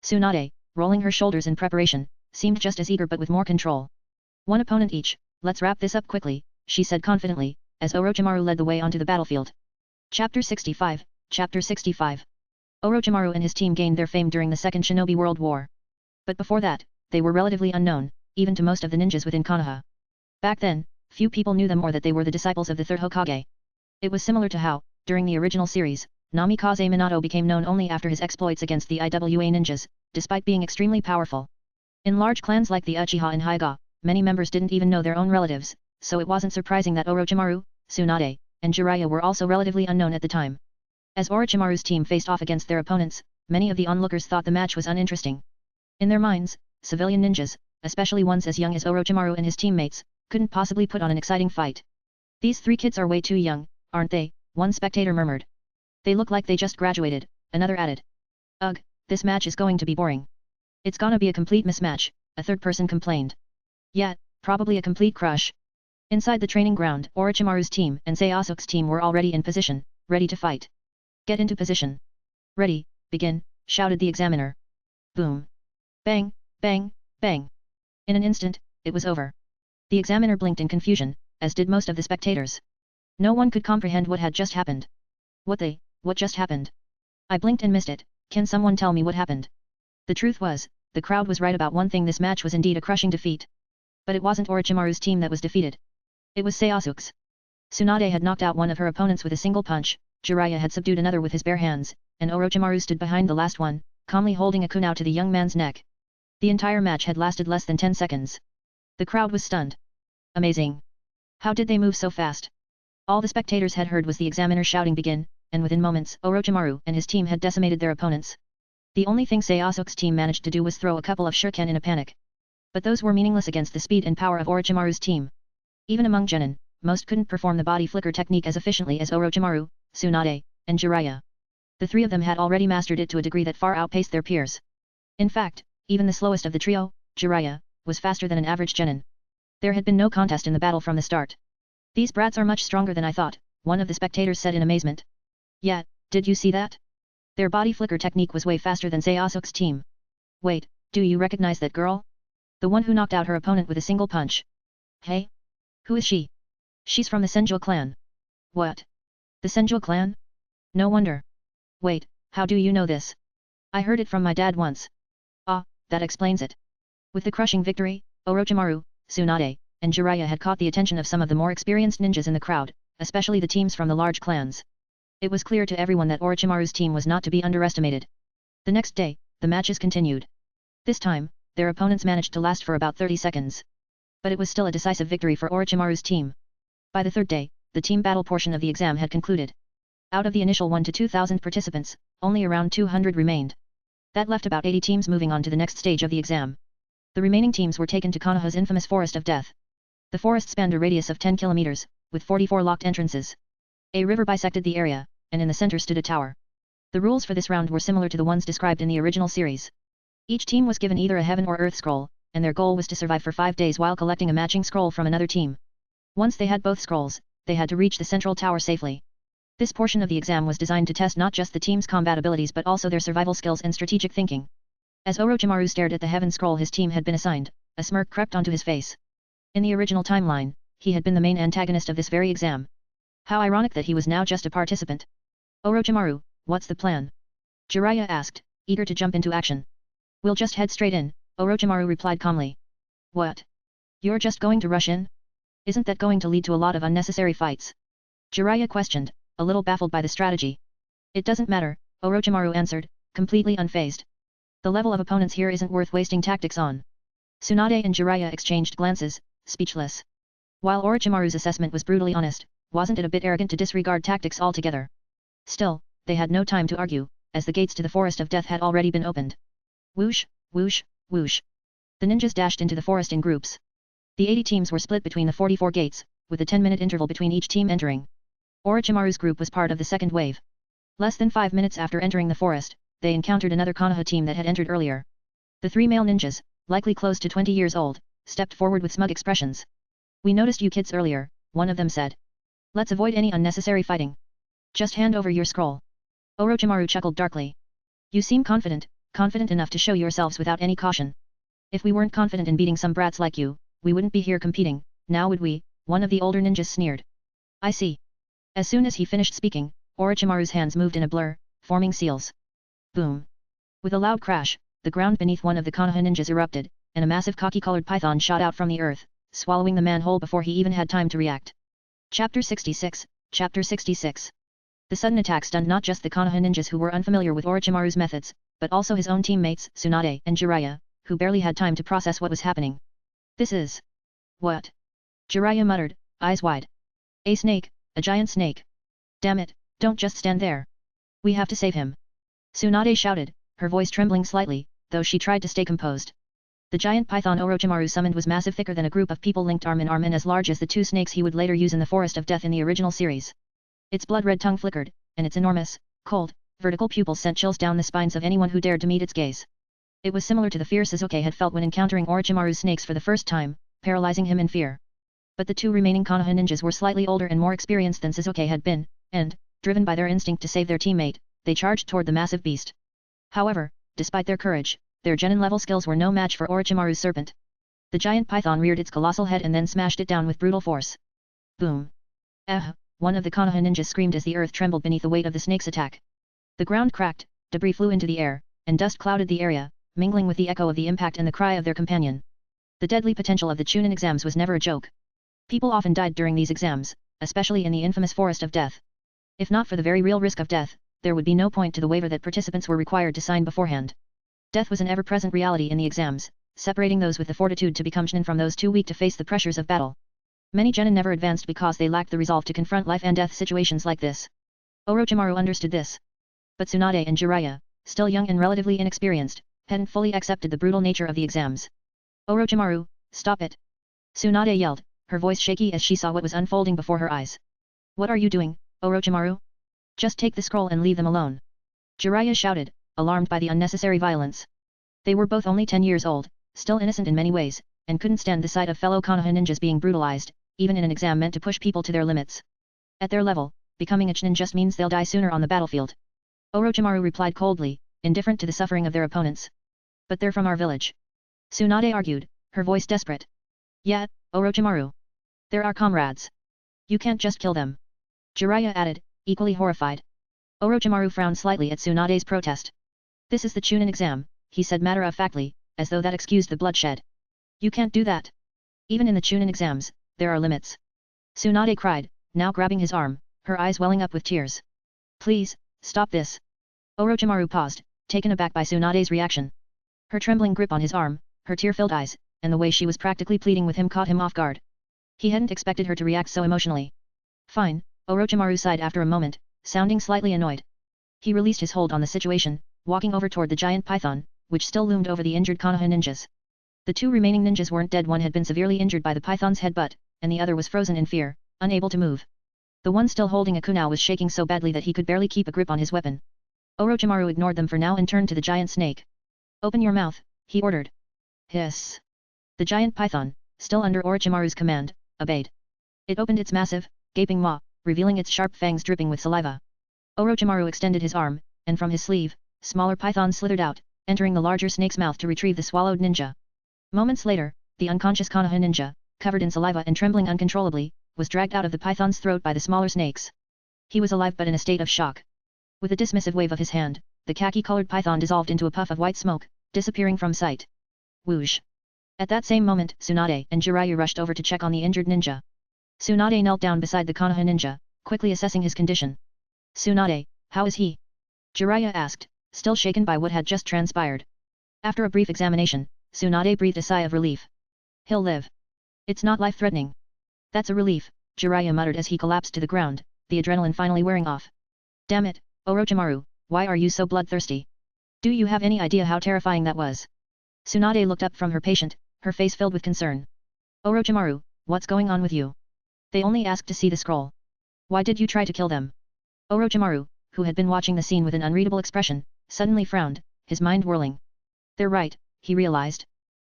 Tsunade, rolling her shoulders in preparation, seemed just as eager but with more control. One opponent each, let's wrap this up quickly, she said confidently, as Orochimaru led the way onto the battlefield. Chapter 65, Chapter 65. Orochimaru and his team gained their fame during the Second Shinobi World War. But before that, they were relatively unknown, even to most of the ninjas within Konoha. Back then, few people knew them or that they were the disciples of the third Hokage. It was similar to how, during the original series, Namikaze Minato became known only after his exploits against the IWA ninjas, despite being extremely powerful. In large clans like the Uchiha and Hyuga, many members didn't even know their own relatives, so it wasn't surprising that Orochimaru, Tsunade, and Jiraiya were also relatively unknown at the time. As Orochimaru's team faced off against their opponents, many of the onlookers thought the match was uninteresting. In their minds, civilian ninjas, especially ones as young as Orochimaru and his teammates, couldn't possibly put on an exciting fight. These three kids are way too young, aren't they? One spectator murmured. They look like they just graduated, another added. Ugh, this match is going to be boring. It's gonna be a complete mismatch, a third person complained. Yeah, probably a complete crush. Inside the training ground, Orochimaru's team and Seiasuke's team were already in position, ready to fight. Get into position. Ready, begin, shouted the examiner. Boom. Bang, bang, bang. In an instant, it was over. The examiner blinked in confusion, as did most of the spectators. No one could comprehend what had just happened. What just happened? I blinked and missed it, can someone tell me what happened? The truth was, the crowd was right about one thing, this match was indeed a crushing defeat. But it wasn't Orochimaru's team that was defeated. It was Seiasuke's. Tsunade had knocked out one of her opponents with a single punch, Jiraiya had subdued another with his bare hands, and Orochimaru stood behind the last one, calmly holding a kunai to the young man's neck. The entire match had lasted less than 10 seconds. The crowd was stunned. Amazing. How did they move so fast? All the spectators had heard was the examiner shouting begin, and within moments Orochimaru and his team had decimated their opponents. The only thing Seiasuke's team managed to do was throw a couple of shuriken in a panic. But those were meaningless against the speed and power of Orochimaru's team. Even among genin, most couldn't perform the body flicker technique as efficiently as Orochimaru, Tsunade, and Jiraiya. The three of them had already mastered it to a degree that far outpaced their peers. In fact, even the slowest of the trio, Jiraiya, was faster than an average genin. There had been no contest in the battle from the start. These brats are much stronger than I thought, one of the spectators said in amazement. Yeah, did you see that? Their body flicker technique was way faster than Seiasuke's team. Wait, do you recognize that girl? The one who knocked out her opponent with a single punch. Hey? Who is she? She's from the Senjo clan. What? The Senjo clan? No wonder. Wait, how do you know this? I heard it from my dad once. Ah, that explains it. With the crushing victory, Orochimaru, Tsunade, and Jiraiya had caught the attention of some of the more experienced ninjas in the crowd, especially the teams from the large clans. It was clear to everyone that Orochimaru's team was not to be underestimated. The next day, the matches continued. This time, their opponents managed to last for about 30 seconds. But it was still a decisive victory for Orochimaru's team. By the third day, the team battle portion of the exam had concluded. Out of the initial 1 to 2,000 participants, only around 200 remained. That left about 80 teams moving on to the next stage of the exam. The remaining teams were taken to Konoha's infamous Forest of Death. The forest spanned a radius of 10 kilometers, with 44 locked entrances. A river bisected the area, and in the center stood a tower. The rules for this round were similar to the ones described in the original series. Each team was given either a heaven or earth scroll, and their goal was to survive for 5 days while collecting a matching scroll from another team. Once they had both scrolls, they had to reach the central tower safely. This portion of the exam was designed to test not just the team's combat abilities but also their survival skills and strategic thinking. As Orochimaru stared at the heaven scroll his team had been assigned, a smirk crept onto his face. In the original timeline, he had been the main antagonist of this very exam. How ironic that he was now just a participant. Orochimaru, what's the plan? Jiraiya asked, eager to jump into action. We'll just head straight in, Orochimaru replied calmly. What? You're just going to rush in? Isn't that going to lead to a lot of unnecessary fights? Jiraiya questioned, a little baffled by the strategy. It doesn't matter, Orochimaru answered, completely unfazed. The level of opponents here isn't worth wasting tactics on. Tsunade and Jiraiya exchanged glances, speechless. While Orochimaru's assessment was brutally honest, wasn't it a bit arrogant to disregard tactics altogether? Still, they had no time to argue, as the gates to the Forest of Death had already been opened. Whoosh, whoosh, whoosh. The ninjas dashed into the forest in groups. The 80 teams were split between the 44 gates, with a 10-minute interval between each team entering. Orochimaru's group was part of the second wave. Less than 5 minutes after entering the forest, they encountered another Konoha team that had entered earlier. The 3 male ninjas, likely close to 20 years old, stepped forward with smug expressions. We noticed you kids earlier, one of them said. Let's avoid any unnecessary fighting. Just hand over your scroll. Orochimaru chuckled darkly. You seem confident enough to show yourselves without any caution. If we weren't confident in beating some brats like you, we wouldn't be here competing, now would we? One of the older ninjas sneered. I see. As soon as he finished speaking, Orochimaru's hands moved in a blur, forming seals. Boom. With a loud crash, the ground beneath one of the Konoha ninjas erupted, and a massive khaki-colored python shot out from the earth, swallowing the manhole before he even had time to react. Chapter 66, Chapter 66. The sudden attack stunned not just the Konoha ninjas who were unfamiliar with Orochimaru's methods, but also his own teammates, Tsunade and Jiraiya, who barely had time to process what was happening. This is... what? Jiraiya muttered, eyes wide. A snake, a giant snake. Damn it, don't just stand there. We have to save him. Tsunade shouted, her voice trembling slightly, though she tried to stay composed. The giant python Orochimaru summoned was massive, thicker than a group of people linked arm in arm, and as large as the 2 snakes he would later use in the Forest of Death in the original series. Its blood-red tongue flickered, and its enormous, cold, vertical pupils sent chills down the spines of anyone who dared to meet its gaze. It was similar to the fear Sasuke had felt when encountering Orochimaru's snakes for the first time, paralyzing him in fear. But the 2 remaining Konoha ninjas were slightly older and more experienced than Sasuke had been, and, driven by their instinct to save their teammate, they charged toward the massive beast. However, despite their courage, their genin-level skills were no match for Orochimaru's serpent. The giant python reared its colossal head and then smashed it down with brutal force. Boom. One of the Konoha ninjas screamed as the earth trembled beneath the weight of the snake's attack. The ground cracked, debris flew into the air, and dust clouded the area, mingling with the echo of the impact and the cry of their companion. The deadly potential of the Chunin exams was never a joke. People often died during these exams, especially in the infamous Forest of Death. If not for the very real risk of death, there would be no point to the waiver that participants were required to sign beforehand. Death was an ever-present reality in the exams, separating those with the fortitude to become Chunin from those too weak to face the pressures of battle. Many genin never advanced because they lacked the resolve to confront life and death situations like this. Orochimaru understood this. But Tsunade and Jiraiya, still young and relatively inexperienced, hadn't fully accepted the brutal nature of the exams. Orochimaru, stop it! Tsunade yelled, her voice shaky as she saw what was unfolding before her eyes. What are you doing, Orochimaru? Just take the scroll and leave them alone. Jiraiya shouted, alarmed by the unnecessary violence. They were both only 10 years old, still innocent in many ways, and couldn't stand the sight of fellow Konoha ninjas being brutalized, even in an exam meant to push people to their limits. At their level, becoming a Chunin just means they'll die sooner on the battlefield. Orochimaru replied coldly, indifferent to the suffering of their opponents. But they're from our village. Tsunade argued, her voice desperate. Yeah, Orochimaru. They're our comrades. You can't just kill them. Jiraiya added, equally horrified. Orochimaru frowned slightly at Tsunade's protest. This is the Chunin exam, he said matter-of-factly, as though that excused the bloodshed. You can't do that. Even in the Chunin exams, there are limits. Tsunade cried, now grabbing his arm, her eyes welling up with tears. Please, stop this. Orochimaru paused, taken aback by Tsunade's reaction. Her trembling grip on his arm, her tear-filled eyes, and the way she was practically pleading with him caught him off guard. He hadn't expected her to react so emotionally. Fine, Orochimaru sighed after a moment, sounding slightly annoyed. He released his hold on the situation, walking over toward the giant python, which still loomed over the injured Konoha ninjas. The two remaining ninjas weren't dead. One had been severely injured by the python's headbutt, and the other was frozen in fear, unable to move. The one still holding a kunai was shaking so badly that he could barely keep a grip on his weapon. Orochimaru ignored them for now and turned to the giant snake. Open your mouth, he ordered. Hiss. The giant python, still under Orochimaru's command, obeyed. It opened its massive, gaping maw, revealing its sharp fangs dripping with saliva. Orochimaru extended his arm, and from his sleeve, smaller pythons slithered out, entering the larger snake's mouth to retrieve the swallowed ninja. Moments later, the unconscious Konoha ninja, covered in saliva and trembling uncontrollably, was dragged out of the python's throat by the smaller snakes. He was alive but in a state of shock. With a dismissive wave of his hand, the khaki-colored python dissolved into a puff of white smoke, disappearing from sight. Whoosh! At that same moment, Tsunade and Jiraiya rushed over to check on the injured ninja. Tsunade knelt down beside the Konoha ninja, quickly assessing his condition. Tsunade, how is he? Jiraiya asked, still shaken by what had just transpired. After a brief examination, Tsunade breathed a sigh of relief. He'll live. It's not life-threatening. That's a relief, Jiraiya muttered as he collapsed to the ground, the adrenaline finally wearing off. Damn it, Orochimaru, why are you so bloodthirsty? Do you have any idea how terrifying that was? Tsunade looked up from her patient, her face filled with concern. Orochimaru, what's going on with you? They only asked to see the scroll. Why did you try to kill them? Orochimaru, who had been watching the scene with an unreadable expression, suddenly frowned, his mind whirling. They're right, he realized.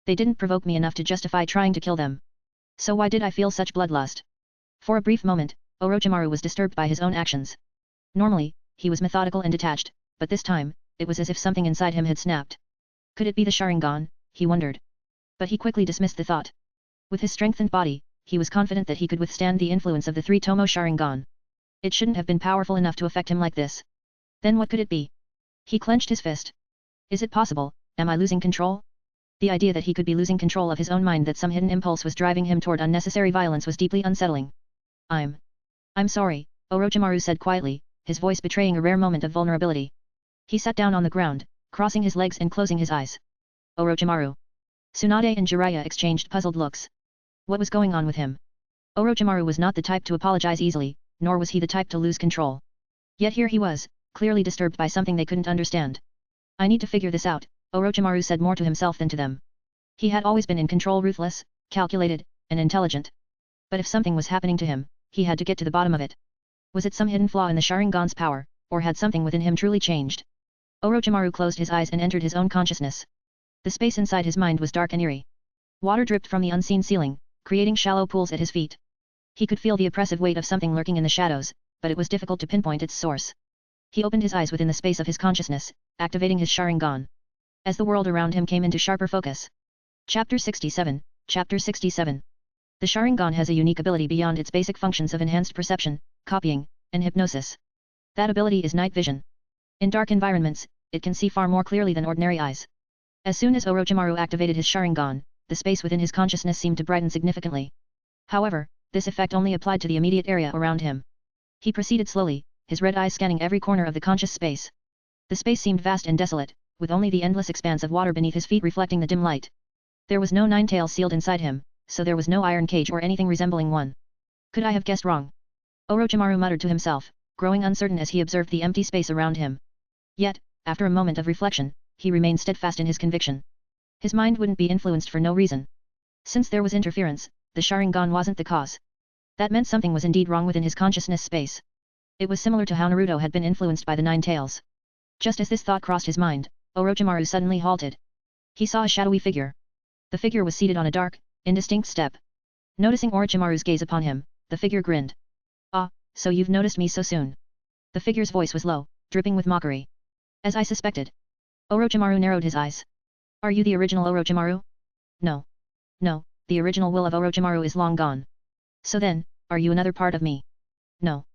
They didn't provoke me enough to justify trying to kill them. So why did I feel such bloodlust? For a brief moment, Orochimaru was disturbed by his own actions. Normally, he was methodical and detached, but this time, it was as if something inside him had snapped. Could it be the Sharingan, he wondered. But he quickly dismissed the thought. With his strengthened body, he was confident that he could withstand the influence of the three Tomo Sharingan. It shouldn't have been powerful enough to affect him like this. Then what could it be? He clenched his fist. Is it possible, am I losing control? The idea that he could be losing control of his own mind, that some hidden impulse was driving him toward unnecessary violence, was deeply unsettling. I'm sorry, Orochimaru said quietly, his voice betraying a rare moment of vulnerability. He sat down on the ground, crossing his legs and closing his eyes. Orochimaru. Tsunade and Jiraiya exchanged puzzled looks. What was going on with him? Orochimaru was not the type to apologize easily, nor was he the type to lose control. Yet here he was, clearly disturbed by something they couldn't understand. I need to figure this out, Orochimaru said more to himself than to them. He had always been in control, ruthless, calculated, and intelligent. But if something was happening to him, he had to get to the bottom of it. Was it some hidden flaw in the Sharingan's power, or had something within him truly changed? Orochimaru closed his eyes and entered his own consciousness. The space inside his mind was dark and eerie. Water dripped from the unseen ceiling, creating shallow pools at his feet. He could feel the oppressive weight of something lurking in the shadows, but it was difficult to pinpoint its source. He opened his eyes within the space of his consciousness, activating his Sharingan. As the world around him came into sharper focus. Chapter 67, Chapter 67. The Sharingan has a unique ability beyond its basic functions of enhanced perception, copying, and hypnosis. That ability is night vision. In dark environments, it can see far more clearly than ordinary eyes. As soon as Orochimaru activated his Sharingan, the space within his consciousness seemed to brighten significantly. However, this effect only applied to the immediate area around him. He proceeded slowly, his red eyes scanning every corner of the conscious space. The space seemed vast and desolate, with only the endless expanse of water beneath his feet reflecting the dim light. There was no nine-tail sealed inside him, so there was no iron cage or anything resembling one. Could I have guessed wrong? Orochimaru muttered to himself, growing uncertain as he observed the empty space around him. Yet, after a moment of reflection, he remained steadfast in his conviction. His mind wouldn't be influenced for no reason. Since there was interference, the Sharingan wasn't the cause. That meant something was indeed wrong within his consciousness space. It was similar to how Naruto had been influenced by the Nine Tails. Just as this thought crossed his mind, Orochimaru suddenly halted. He saw a shadowy figure. The figure was seated on a dark, indistinct step. Noticing Orochimaru's gaze upon him, the figure grinned. Ah, so you've noticed me so soon. The figure's voice was low, dripping with mockery. As I suspected. Orochimaru narrowed his eyes. Are you the original Orochimaru? No. No, the original will of Orochimaru is long gone. So then, are you another part of me? No.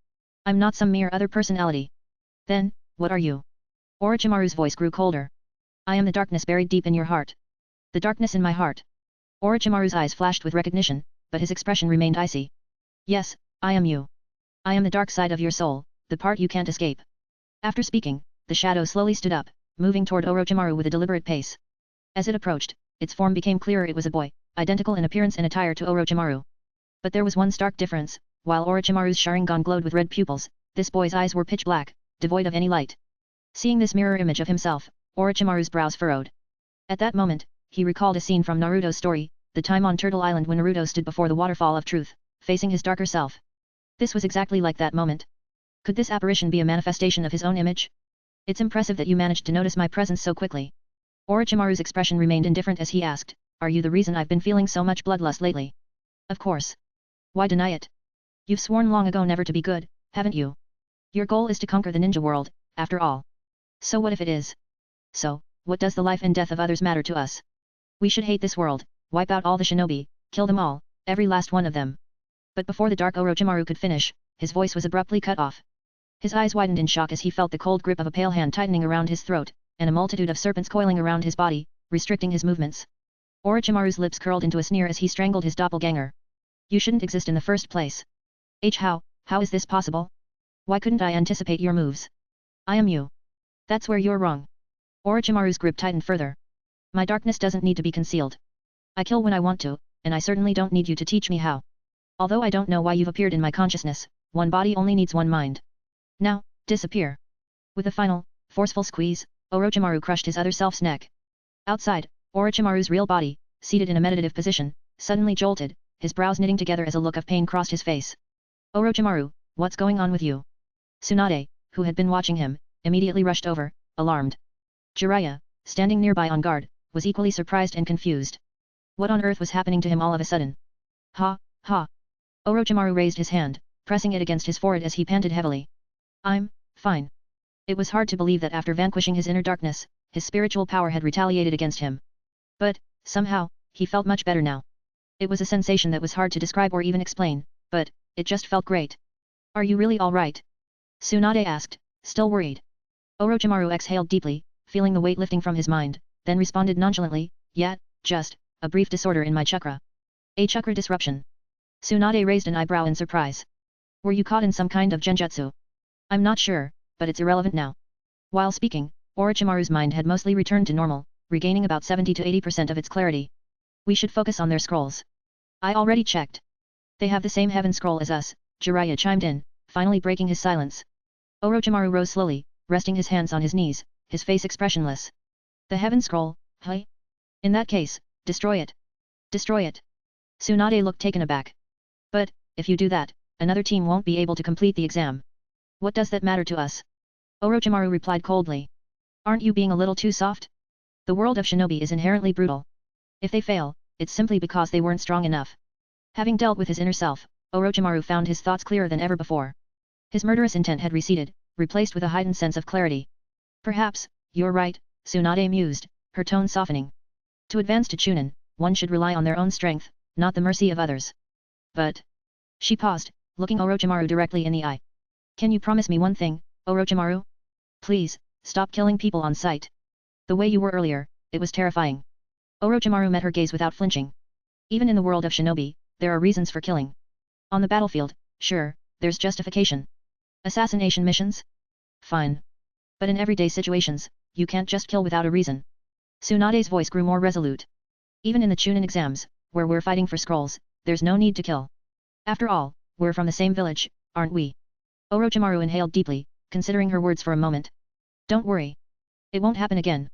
I'm not some mere other personality. Then, what are you? Orochimaru's voice grew colder. I am the darkness buried deep in your heart. The darkness in my heart. Orochimaru's eyes flashed with recognition, but his expression remained icy. Yes, I am you. I am the dark side of your soul, the part you can't escape. After speaking, the shadow slowly stood up, moving toward Orochimaru with a deliberate pace. As it approached, its form became clearer. It was a boy, identical in appearance and attire to Orochimaru. But there was one stark difference. While Orochimaru's Sharingan glowed with red pupils, this boy's eyes were pitch black, devoid of any light. Seeing this mirror image of himself, Orochimaru's brows furrowed. At that moment, he recalled a scene from Naruto's story, the time on Turtle Island when Naruto stood before the waterfall of truth, facing his darker self. This was exactly like that moment. Could this apparition be a manifestation of his own image? It's impressive that you managed to notice my presence so quickly. Orochimaru's expression remained indifferent as he asked, are you the reason I've been feeling so much bloodlust lately? Of course. Why deny it? You've sworn long ago never to be good, haven't you? Your goal is to conquer the ninja world, after all. So what if it is? So, what does the life and death of others matter to us? We should hate this world, wipe out all the shinobi, kill them all, every last one of them. But before the dark Orochimaru could finish, his voice was abruptly cut off. His eyes widened in shock as he felt the cold grip of a pale hand tightening around his throat, and a multitude of serpents coiling around his body, restricting his movements. Orochimaru's lips curled into a sneer as he strangled his doppelganger. You shouldn't exist in the first place. How is this possible? Why couldn't I anticipate your moves? I am you. That's where you're wrong. Orochimaru's grip tightened further. My darkness doesn't need to be concealed. I kill when I want to, and I certainly don't need you to teach me how. Although I don't know why you've appeared in my consciousness, one body only needs one mind. Now, disappear. With a final, forceful squeeze, Orochimaru crushed his other self's neck. Outside, Orochimaru's real body, seated in a meditative position, suddenly jolted, his brows knitting together as a look of pain crossed his face. Orochimaru, what's going on with you? Tsunade, who had been watching him, immediately rushed over, alarmed. Jiraiya, standing nearby on guard, was equally surprised and confused. What on earth was happening to him all of a sudden? Ha, ha. Orochimaru raised his hand, pressing it against his forehead as he panted heavily. I'm fine. It was hard to believe that after vanquishing his inner darkness, his spiritual power had retaliated against him. But, somehow, he felt much better now. It was a sensation that was hard to describe or even explain, but, it just felt great. Are you really all right? Tsunade asked, still worried. Orochimaru exhaled deeply, feeling the weight lifting from his mind, then responded nonchalantly, yeah, just a brief disorder in my chakra. A chakra disruption. Tsunade raised an eyebrow in surprise. Were you caught in some kind of genjutsu? I'm not sure, but it's irrelevant now. While speaking, Orochimaru's mind had mostly returned to normal, regaining about 70 to 80% of its clarity. We should focus on their scrolls. I already checked. They have the same heaven scroll as us, Jiraiya chimed in, finally breaking his silence. Orochimaru rose slowly, resting his hands on his knees, his face expressionless. The heaven scroll, huh? In that case, destroy it. Destroy it. Tsunade looked taken aback. But, if you do that, another team won't be able to complete the exam. What does that matter to us? Orochimaru replied coldly. Aren't you being a little too soft? The world of shinobi is inherently brutal. If they fail, it's simply because they weren't strong enough. Having dealt with his inner self, Orochimaru found his thoughts clearer than ever before. His murderous intent had receded, replaced with a heightened sense of clarity. Perhaps, you're right, Tsunade mused, her tone softening. To advance to Chunin, one should rely on their own strength, not the mercy of others. But... She paused, looking Orochimaru directly in the eye. Can you promise me one thing, Orochimaru? Please, stop killing people on sight. The way you were earlier, it was terrifying. Orochimaru met her gaze without flinching. Even in the world of shinobi, there are reasons for killing. On the battlefield, sure, there's justification. Assassination missions? Fine. But in everyday situations, you can't just kill without a reason. Tsunade's voice grew more resolute. Even in the Chunin exams, where we're fighting for scrolls, there's no need to kill. After all, we're from the same village, aren't we? Orochimaru inhaled deeply, considering her words for a moment. Don't worry. It won't happen again.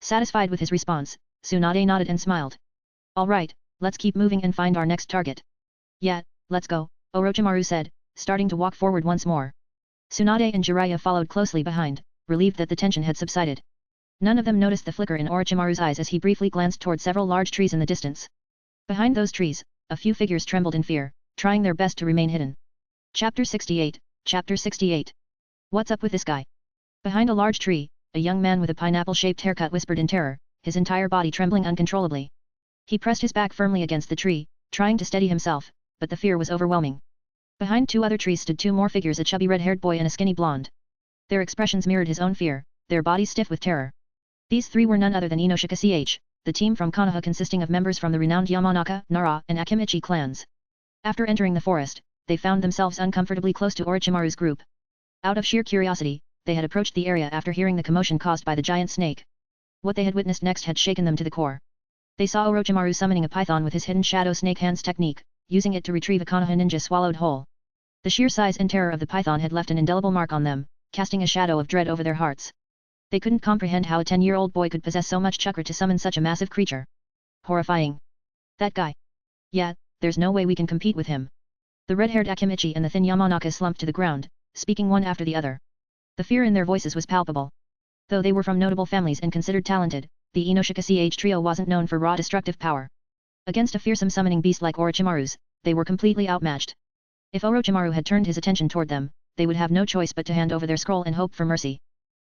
Satisfied with his response, Tsunade nodded and smiled. Alright, let's keep moving and find our next target. Yeah, let's go, Orochimaru said, starting to walk forward once more. Tsunade and Jiraiya followed closely behind, relieved that the tension had subsided. None of them noticed the flicker in Orochimaru's eyes as he briefly glanced toward several large trees in the distance. Behind those trees, a few figures trembled in fear, trying their best to remain hidden. Chapter 68, Chapter 68. What's up with this guy? Behind a large tree, a young man with a pineapple-shaped haircut whispered in terror, his entire body trembling uncontrollably. He pressed his back firmly against the tree, trying to steady himself, but the fear was overwhelming. Behind two other trees stood two more figures, a chubby red-haired boy and a skinny blonde. Their expressions mirrored his own fear, their bodies stiff with terror. These three were none other than Inoshika CH, the team from Konoha consisting of members from the renowned Yamanaka, Nara, and Akimichi clans. After entering the forest, they found themselves uncomfortably close to Orochimaru's group. Out of sheer curiosity, they had approached the area after hearing the commotion caused by the giant snake. What they had witnessed next had shaken them to the core. They saw Orochimaru summoning a python with his hidden shadow snake hands technique, using it to retrieve a Konoha ninja swallowed whole. The sheer size and terror of the python had left an indelible mark on them, casting a shadow of dread over their hearts. They couldn't comprehend how a 10-year-old boy could possess so much chakra to summon such a massive creature. Horrifying. That guy. Yeah, there's no way we can compete with him. The red-haired Akimichi and the thin Yamanaka slumped to the ground, speaking one after the other. The fear in their voices was palpable. Though they were from notable families and considered talented, the Inoshika CH trio wasn't known for raw destructive power. Against a fearsome summoning beast like Orochimaru's, they were completely outmatched. If Orochimaru had turned his attention toward them, they would have no choice but to hand over their scroll and hope for mercy.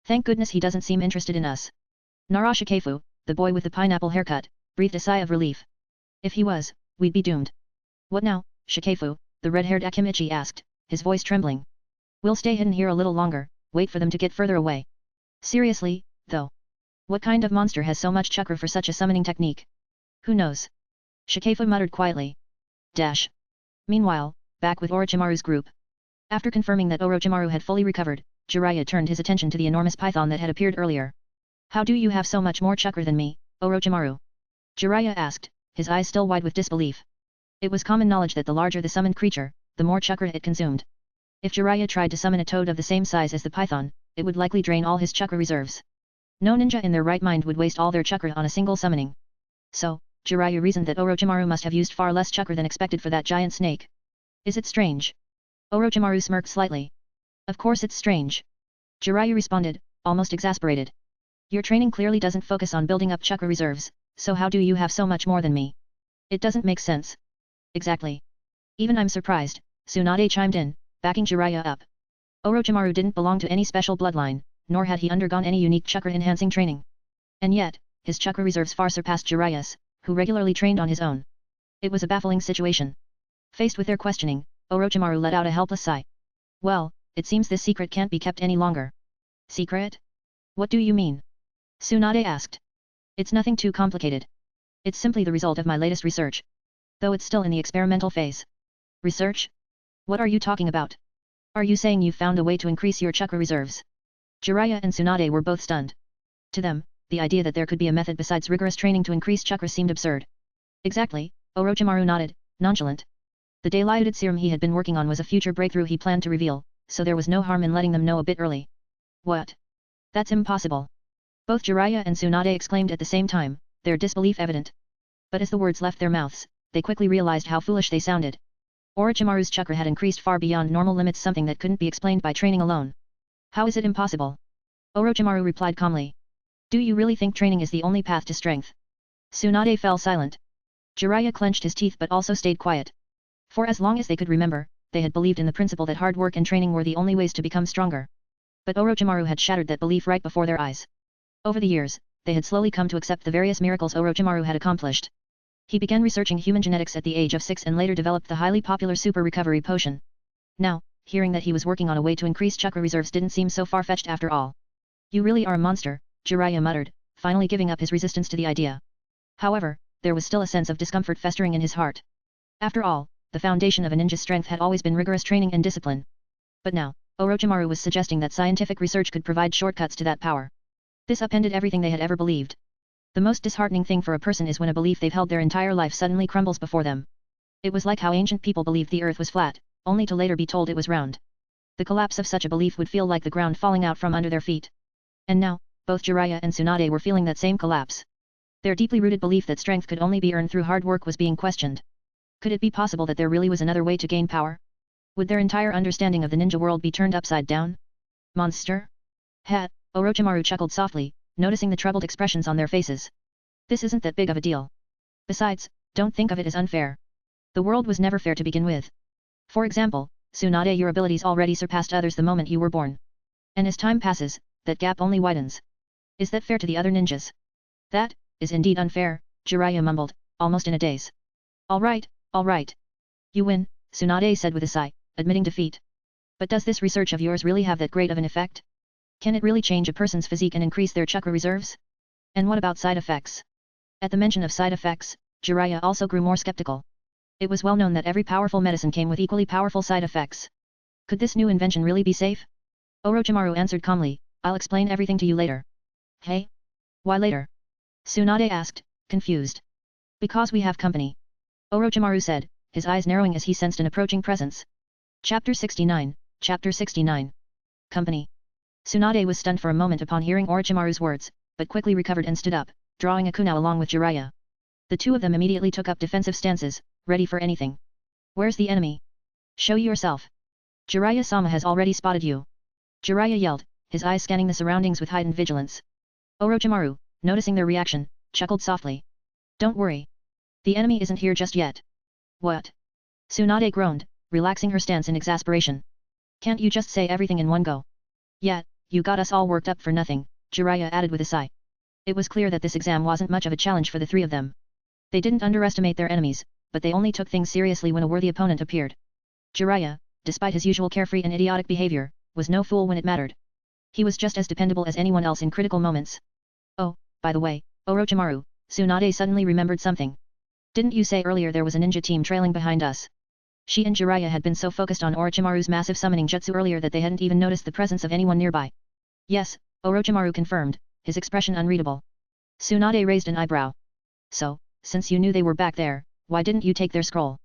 Thank goodness he doesn't seem interested in us. Nara Shikefu, the boy with the pineapple haircut, breathed a sigh of relief. If he was, we'd be doomed. What now, Shikefu? The red-haired Akimichi asked, his voice trembling. We'll stay hidden here a little longer, wait for them to get further away. Seriously, though. What kind of monster has so much chakra for such a summoning technique? Who knows? Shikefu muttered quietly. Dash. Meanwhile, back with Orochimaru's group. After confirming that Orochimaru had fully recovered, Jiraiya turned his attention to the enormous python that had appeared earlier. How do you have so much more chakra than me, Orochimaru? Jiraiya asked, his eyes still wide with disbelief. It was common knowledge that the larger the summoned creature, the more chakra it consumed. If Jiraiya tried to summon a toad of the same size as the python, it would likely drain all his chakra reserves. No ninja in their right mind would waste all their chakra on a single summoning. So, Jiraiya reasoned that Orochimaru must have used far less chakra than expected for that giant snake. Is it strange? Orochimaru smirked slightly. Of course it's strange. Jiraiya responded, almost exasperated. Your training clearly doesn't focus on building up chakra reserves, so how do you have so much more than me? It doesn't make sense. Exactly. Even I'm surprised, Tsunade chimed in, backing Jiraiya up. Orochimaru didn't belong to any special bloodline, nor had he undergone any unique chakra-enhancing training. And yet, his chakra reserves far surpassed Jiraiya's, who regularly trained on his own. It was a baffling situation. Faced with their questioning, Orochimaru let out a helpless sigh. Well, it seems this secret can't be kept any longer. Secret? What do you mean? Tsunade asked. It's nothing too complicated. It's simply the result of my latest research. Though it's still in the experimental phase. Research? What are you talking about? Are you saying you found a way to increase your chakra reserves? Jiraiya and Tsunade were both stunned. To them, the idea that there could be a method besides rigorous training to increase chakra seemed absurd. Exactly, Orochimaru nodded, nonchalant. The diluted serum he had been working on was a future breakthrough he planned to reveal, so there was no harm in letting them know a bit early. What? That's impossible. Both Jiraiya and Tsunade exclaimed at the same time, their disbelief evident. But as the words left their mouths, they quickly realized how foolish they sounded. Orochimaru's chakra had increased far beyond normal limits, something that couldn't be explained by training alone. How is it impossible? Orochimaru replied calmly. Do you really think training is the only path to strength? Tsunade fell silent. Jiraiya clenched his teeth but also stayed quiet. For as long as they could remember, they had believed in the principle that hard work and training were the only ways to become stronger. But Orochimaru had shattered that belief right before their eyes. Over the years, they had slowly come to accept the various miracles Orochimaru had accomplished. He began researching human genetics at the age of 6 and later developed the highly popular Super Recovery Potion. Now, hearing that he was working on a way to increase chakra reserves didn't seem so far-fetched after all. You really are a monster, Jiraiya muttered, finally giving up his resistance to the idea. However, there was still a sense of discomfort festering in his heart. After all, the foundation of a ninja's strength had always been rigorous training and discipline. But now, Orochimaru was suggesting that scientific research could provide shortcuts to that power. This upended everything they had ever believed. The most disheartening thing for a person is when a belief they've held their entire life suddenly crumbles before them. It was like how ancient people believed the earth was flat, only to later be told it was round. The collapse of such a belief would feel like the ground falling out from under their feet. And now, both Jiraiya and Tsunade were feeling that same collapse. Their deeply rooted belief that strength could only be earned through hard work was being questioned. Could it be possible that there really was another way to gain power? Would their entire understanding of the ninja world be turned upside down? Monster? Hat, Orochimaru chuckled softly, noticing the troubled expressions on their faces. This isn't that big of a deal. Besides, don't think of it as unfair. The world was never fair to begin with. For example, Tsunade, your abilities already surpassed others the moment you were born. And as time passes, that gap only widens. Is that fair to the other ninjas? That is indeed unfair, Jiraiya mumbled, almost in a daze. All right. You win, Tsunade said with a sigh, admitting defeat. But does this research of yours really have that great of an effect? Can it really change a person's physique and increase their chakra reserves? And what about side effects? At the mention of side effects, Jiraiya also grew more skeptical. It was well known that every powerful medicine came with equally powerful side effects. Could this new invention really be safe? Orochimaru answered calmly, I'll explain everything to you later. Hey? Why later? Tsunade asked, confused. Because we have company. Orochimaru said, his eyes narrowing as he sensed an approaching presence. Chapter 69. Company. Tsunade was stunned for a moment upon hearing Orochimaru's words, but quickly recovered and stood up, drawing a kunai along with Jiraiya. The two of them immediately took up defensive stances, ready for anything. Where's the enemy? Show yourself. Jiraiya-sama has already spotted you. Jiraiya yelled, his eyes scanning the surroundings with heightened vigilance. Orochimaru, noticing their reaction, chuckled softly. Don't worry. The enemy isn't here just yet. What? Tsunade groaned, relaxing her stance in exasperation. Can't you just say everything in one go? Yeah, you got us all worked up for nothing, Jiraiya added with a sigh. It was clear that this exam wasn't much of a challenge for the three of them. They didn't underestimate their enemies, but they only took things seriously when a worthy opponent appeared. Jiraiya, despite his usual carefree and idiotic behavior, was no fool when it mattered. He was just as dependable as anyone else in critical moments. Oh, by the way, Orochimaru, Tsunade suddenly remembered something. Didn't you say earlier there was a ninja team trailing behind us? She and Jiraiya had been so focused on Orochimaru's massive summoning jutsu earlier that they hadn't even noticed the presence of anyone nearby. Yes, Orochimaru confirmed, his expression unreadable. Tsunade raised an eyebrow. So, since you knew they were back there, why didn't you take their scroll?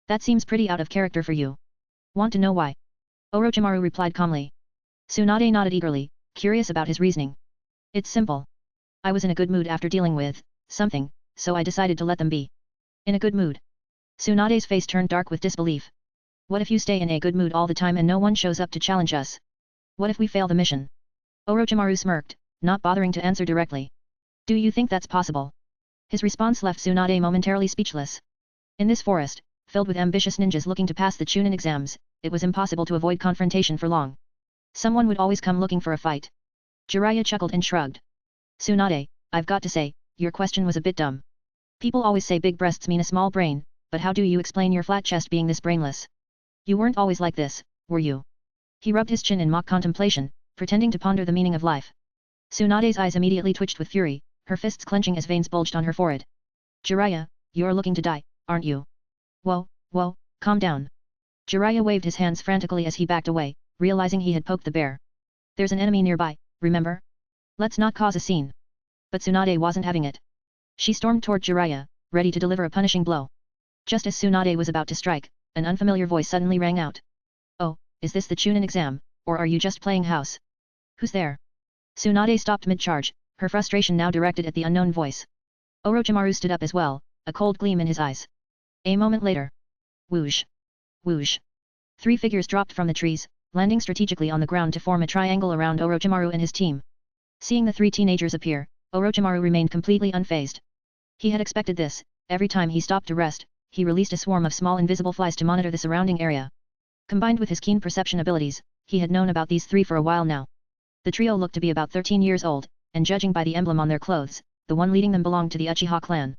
That seems pretty out of character for you. Want to know why? Orochimaru replied calmly. Tsunade nodded eagerly, curious about his reasoning. It's simple. I was in a good mood after dealing with something, so I decided to let them be. In a good mood. Tsunade's face turned dark with disbelief. What if you stay in a good mood all the time and no one shows up to challenge us? What if we fail the mission? Orochimaru smirked, not bothering to answer directly. Do you think that's possible? His response left Tsunade momentarily speechless. In this forest, filled with ambitious ninjas looking to pass the Chunin exams, it was impossible to avoid confrontation for long. Someone would always come looking for a fight. Jiraiya chuckled and shrugged. Tsunade, I've got to say, your question was a bit dumb. People always say big breasts mean a small brain, but how do you explain your flat chest being this brainless? You weren't always like this, were you? He rubbed his chin in mock contemplation, pretending to ponder the meaning of life. Tsunade's eyes immediately twitched with fury, her fists clenching as veins bulged on her forehead. Jiraiya, you're looking to die, aren't you? Whoa, calm down. Jiraiya waved his hands frantically as he backed away, realizing he had poked the bear. There's an enemy nearby, remember? Let's not cause a scene. But Tsunade wasn't having it. She stormed toward Jiraiya, ready to deliver a punishing blow. Just as Tsunade was about to strike, an unfamiliar voice suddenly rang out. Oh, is this the Chunin exam, or are you just playing house? Who's there? Tsunade stopped mid-charge, her frustration now directed at the unknown voice. Orochimaru stood up as well, a cold gleam in his eyes. A moment later. Whoosh. Whoosh. Three figures dropped from the trees, landing strategically on the ground to form a triangle around Orochimaru and his team. Seeing the three teenagers appear, Orochimaru remained completely unfazed. He had expected this. Every time he stopped to rest, he released a swarm of small invisible flies to monitor the surrounding area. Combined with his keen perception abilities, he had known about these three for a while now. The trio looked to be about 13 years old, and judging by the emblem on their clothes, the one leading them belonged to the Uchiha clan.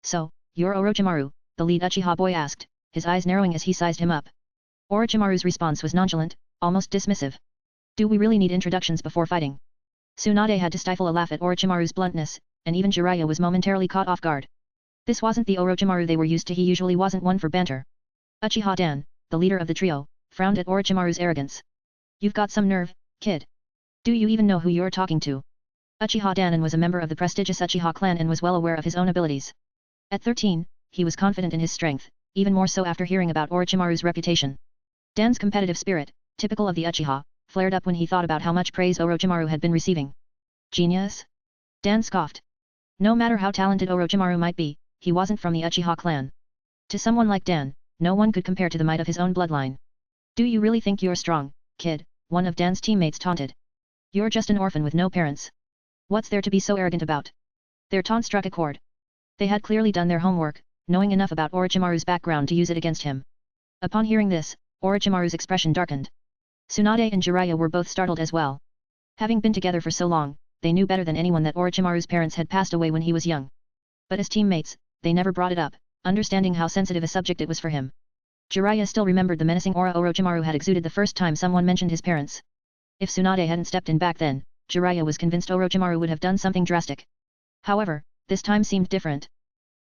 So, you're Orochimaru, the lead Uchiha boy asked, his eyes narrowing as he sized him up. Orochimaru's response was nonchalant, almost dismissive. Do we really need introductions before fighting? Tsunade had to stifle a laugh at Orochimaru's bluntness, and even Jiraiya was momentarily caught off guard. This wasn't the Orochimaru they were used to. He usually wasn't one for banter. Uchiha Dan, the leader of the trio, frowned at Orochimaru's arrogance. You've got some nerve, kid. Do you even know who you're talking to? Uchiha Danen was a member of the prestigious Uchiha clan and was well aware of his own abilities. At 13, he was confident in his strength, even more so after hearing about Orochimaru's reputation. Dan's competitive spirit, typical of the Uchiha, flared up when he thought about how much praise Orochimaru had been receiving. Genius? Dan scoffed. No matter how talented Orochimaru might be, he wasn't from the Uchiha clan. To someone like Dan, no one could compare to the might of his own bloodline. Do you really think you're strong, kid? One of Dan's teammates taunted. You're just an orphan with no parents. What's there to be so arrogant about? Their taunt struck a chord. They had clearly done their homework, knowing enough about Orochimaru's background to use it against him. Upon hearing this, Orochimaru's expression darkened. Tsunade and Jiraiya were both startled as well. Having been together for so long, they knew better than anyone that Orochimaru's parents had passed away when he was young. But as teammates, they never brought it up, understanding how sensitive a subject it was for him. Jiraiya still remembered the menacing aura Orochimaru had exuded the first time someone mentioned his parents. If Tsunade hadn't stepped in back then, Jiraiya was convinced Orochimaru would have done something drastic. However, this time seemed different.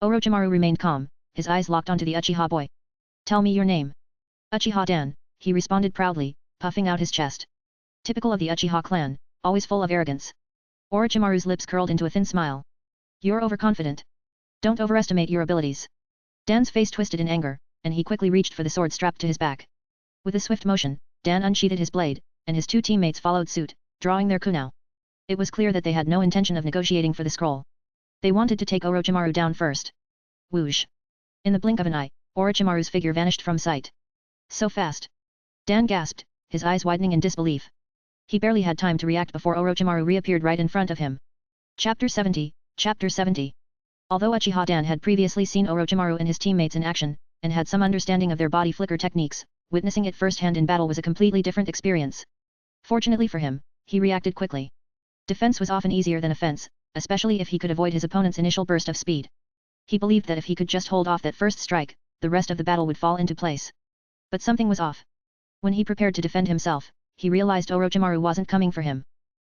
Orochimaru remained calm, his eyes locked onto the Uchiha boy. Tell me your name. Uchiha Dan, he responded proudly, puffing out his chest. Typical of the Uchiha clan, always full of arrogance. Orochimaru's lips curled into a thin smile. You're overconfident. Don't overestimate your abilities. Dan's face twisted in anger, and he quickly reached for the sword strapped to his back. With a swift motion, Dan unsheathed his blade, and his two teammates followed suit, drawing their kunai. It was clear that they had no intention of negotiating for the scroll. They wanted to take Orochimaru down first. Whoosh! In the blink of an eye, Orochimaru's figure vanished from sight. So fast! Dan gasped, his eyes widening in disbelief. He barely had time to react before Orochimaru reappeared right in front of him. Chapter 70, Chapter 70. Although Uchiha Dan had previously seen Orochimaru and his teammates in action, and had some understanding of their body flicker techniques, witnessing it firsthand in battle was a completely different experience. Fortunately for him, he reacted quickly. Defense was often easier than offense, especially if he could avoid his opponent's initial burst of speed. He believed that if he could just hold off that first strike, the rest of the battle would fall into place. But something was off. When he prepared to defend himself, he realized Orochimaru wasn't coming for him.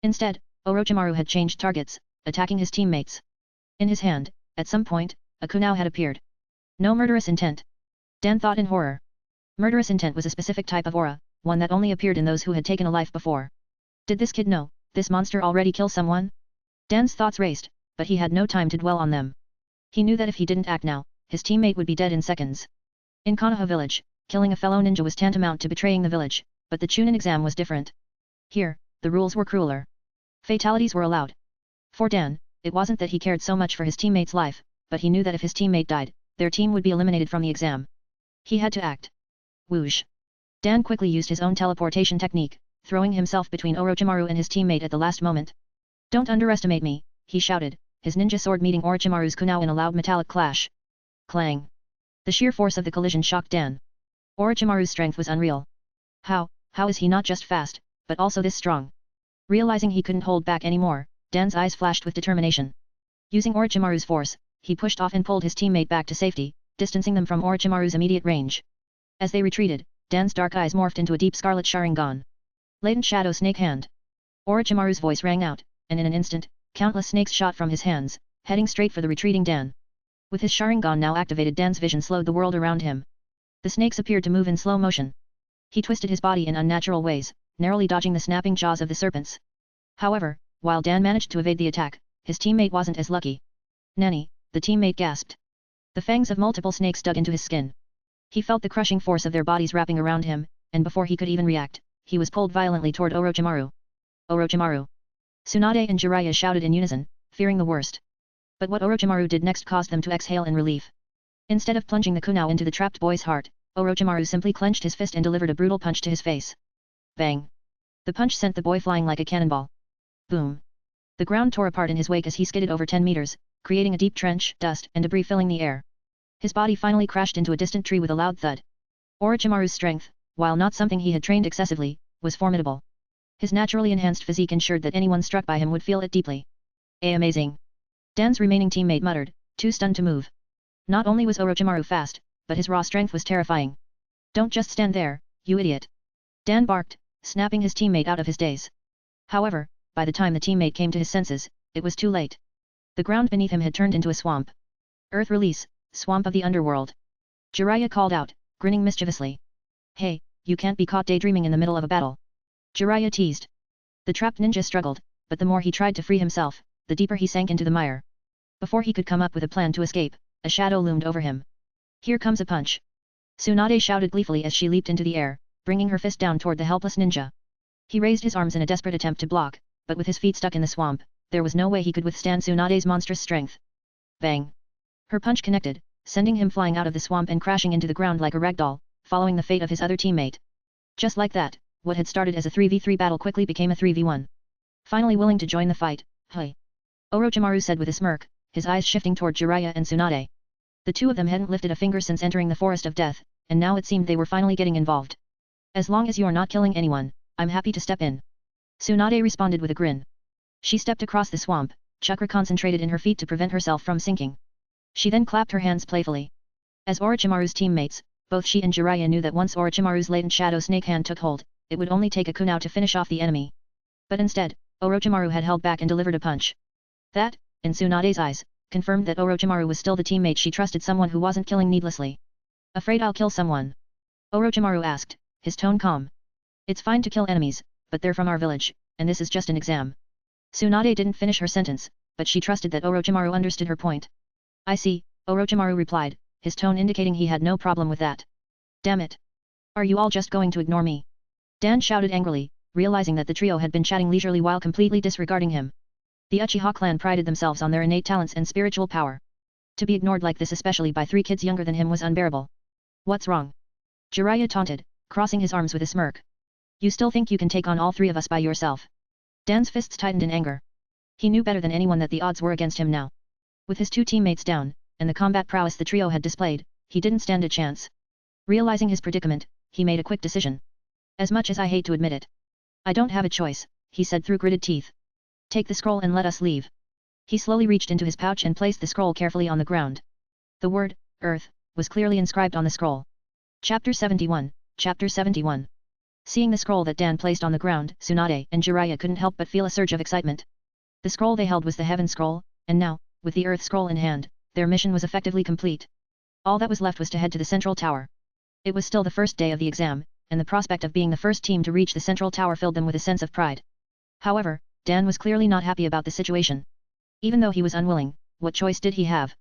Instead, Orochimaru had changed targets, attacking his teammates. In his hand, at some point, a kunai had appeared. No murderous intent. Dan thought in horror. Murderous intent was a specific type of aura, one that only appeared in those who had taken a life before. Did this kid know, this monster already kill someone? Dan's thoughts raced, but he had no time to dwell on them. He knew that if he didn't act now, his teammate would be dead in seconds. In Konoha village, killing a fellow ninja was tantamount to betraying the village, but the Chunin exam was different. Here, the rules were crueler. Fatalities were allowed. For Dan, it wasn't that he cared so much for his teammate's life, but he knew that if his teammate died, their team would be eliminated from the exam. He had to act. Whoosh! Dan quickly used his own teleportation technique, throwing himself between Orochimaru and his teammate at the last moment. Don't underestimate me, he shouted, his ninja sword meeting Orochimaru's kunai in a loud metallic clash. Clang! The sheer force of the collision shocked Dan. Orochimaru's strength was unreal. How is he not just fast, but also this strong? Realizing he couldn't hold back anymore, Dan's eyes flashed with determination. Using Orochimaru's force, he pushed off and pulled his teammate back to safety, distancing them from Orochimaru's immediate range. As they retreated, Dan's dark eyes morphed into a deep scarlet Sharingan. Latent Shadow Snake Hand. Orochimaru's voice rang out, and in an instant, countless snakes shot from his hands, heading straight for the retreating Dan. With his Sharingan now activated, Dan's vision slowed the world around him. The snakes appeared to move in slow motion. He twisted his body in unnatural ways, narrowly dodging the snapping jaws of the serpents. However, while Dan managed to evade the attack, his teammate wasn't as lucky. Nani, the teammate gasped. The fangs of multiple snakes dug into his skin. He felt the crushing force of their bodies wrapping around him, and before he could even react, he was pulled violently toward Orochimaru. Orochimaru! Tsunade and Jiraiya shouted in unison, fearing the worst. But what Orochimaru did next caused them to exhale in relief. Instead of plunging the kunai into the trapped boy's heart, Orochimaru simply clenched his fist and delivered a brutal punch to his face. Bang! The punch sent the boy flying like a cannonball. Boom! The ground tore apart in his wake as he skidded over 10 meters, creating a deep trench, dust and debris filling the air. His body finally crashed into a distant tree with a loud thud. Orochimaru's strength, while not something he had trained excessively, was formidable. His naturally enhanced physique ensured that anyone struck by him would feel it deeply. Amazing! Dan's remaining teammate muttered, too stunned to move. Not only was Orochimaru fast, but his raw strength was terrifying. Don't just stand there, you idiot! Dan barked, snapping his teammate out of his daze. However, by the time the teammate came to his senses, it was too late. The ground beneath him had turned into a swamp. Earth release, swamp of the underworld. Jiraiya called out, grinning mischievously. Hey, you can't be caught daydreaming in the middle of a battle. Jiraiya teased. The trapped ninja struggled, but the more he tried to free himself, the deeper he sank into the mire. Before he could come up with a plan to escape, a shadow loomed over him. Here comes a punch! Tsunade shouted gleefully as she leaped into the air, bringing her fist down toward the helpless ninja. He raised his arms in a desperate attempt to block, but with his feet stuck in the swamp, there was no way he could withstand Tsunade's monstrous strength. Bang! Her punch connected, sending him flying out of the swamp and crashing into the ground like a ragdoll, following the fate of his other teammate. Just like that, what had started as a 3v3 battle quickly became a 3v1. Finally willing to join the fight, Hey. Orochimaru said with a smirk, his eyes shifting toward Jiraiya and Tsunade. The two of them hadn't lifted a finger since entering the Forest of Death, and now it seemed they were finally getting involved. As long as you are not killing anyone, I'm happy to step in. Tsunade responded with a grin. She stepped across the swamp, chakra concentrated in her feet to prevent herself from sinking. She then clapped her hands playfully. As Orochimaru's teammates, both she and Jiraiya knew that once Orochimaru's latent shadow snake hand took hold, it would only take a kunao to finish off the enemy. But instead, Orochimaru had held back and delivered a punch. That, in Tsunade's eyes, confirmed that Orochimaru was still the teammate she trusted, someone who wasn't killing needlessly. Afraid I'll kill someone? Orochimaru asked, his tone calm. It's fine to kill enemies, but they're from our village, and this is just an exam. Tsunade didn't finish her sentence, but she trusted that Orochimaru understood her point. I see, Orochimaru replied, his tone indicating he had no problem with that. Damn it! Are you all just going to ignore me? Dan shouted angrily, realizing that the trio had been chatting leisurely while completely disregarding him. The Uchiha clan prided themselves on their innate talents and spiritual power. To be ignored like this, especially by 3 kids younger than him, was unbearable. What's wrong? Jiraiya taunted, crossing his arms with a smirk. You still think you can take on all 3 of us by yourself? Dan's fists tightened in anger. He knew better than anyone that the odds were against him now. With his 2 teammates down, and the combat prowess the trio had displayed, he didn't stand a chance. Realizing his predicament, he made a quick decision. As much as I hate to admit it, I don't have a choice, he said through gritted teeth. Take the scroll and let us leave. He slowly reached into his pouch and placed the scroll carefully on the ground. The word, Earth, was clearly inscribed on the scroll. Chapter 71, Chapter 71. Seeing the scroll that Dan placed on the ground, Tsunade and Jiraiya couldn't help but feel a surge of excitement. The scroll they held was the Heaven Scroll, and now, with the Earth Scroll in hand, their mission was effectively complete. All that was left was to head to the Central Tower. It was still the first day of the exam, and the prospect of being the first team to reach the Central Tower filled them with a sense of pride. However, Dan was clearly not happy about the situation. Even though he was unwilling, what choice did he have?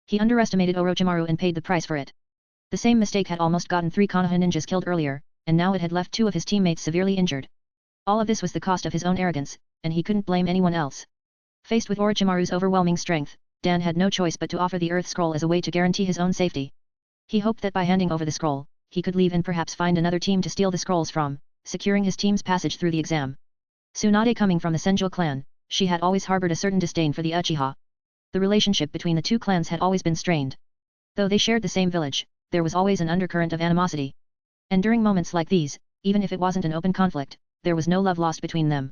He underestimated Orochimaru and paid the price for it. The same mistake had almost gotten 3 Konoha ninjas killed earlier, and now it had left 2 of his teammates severely injured. All of this was the cost of his own arrogance, and he couldn't blame anyone else. Faced with Orochimaru's overwhelming strength, Dan had no choice but to offer the Earth Scroll as a way to guarantee his own safety. He hoped that by handing over the scroll, he could leave and perhaps find another team to steal the scrolls from, securing his team's passage through the exam. Tsunade, coming from the Senjo clan, she had always harbored a certain disdain for the Uchiha. The relationship between the 2 clans had always been strained. Though they shared the same village, there was always an undercurrent of animosity. And during moments like these, even if it wasn't an open conflict, there was no love lost between them.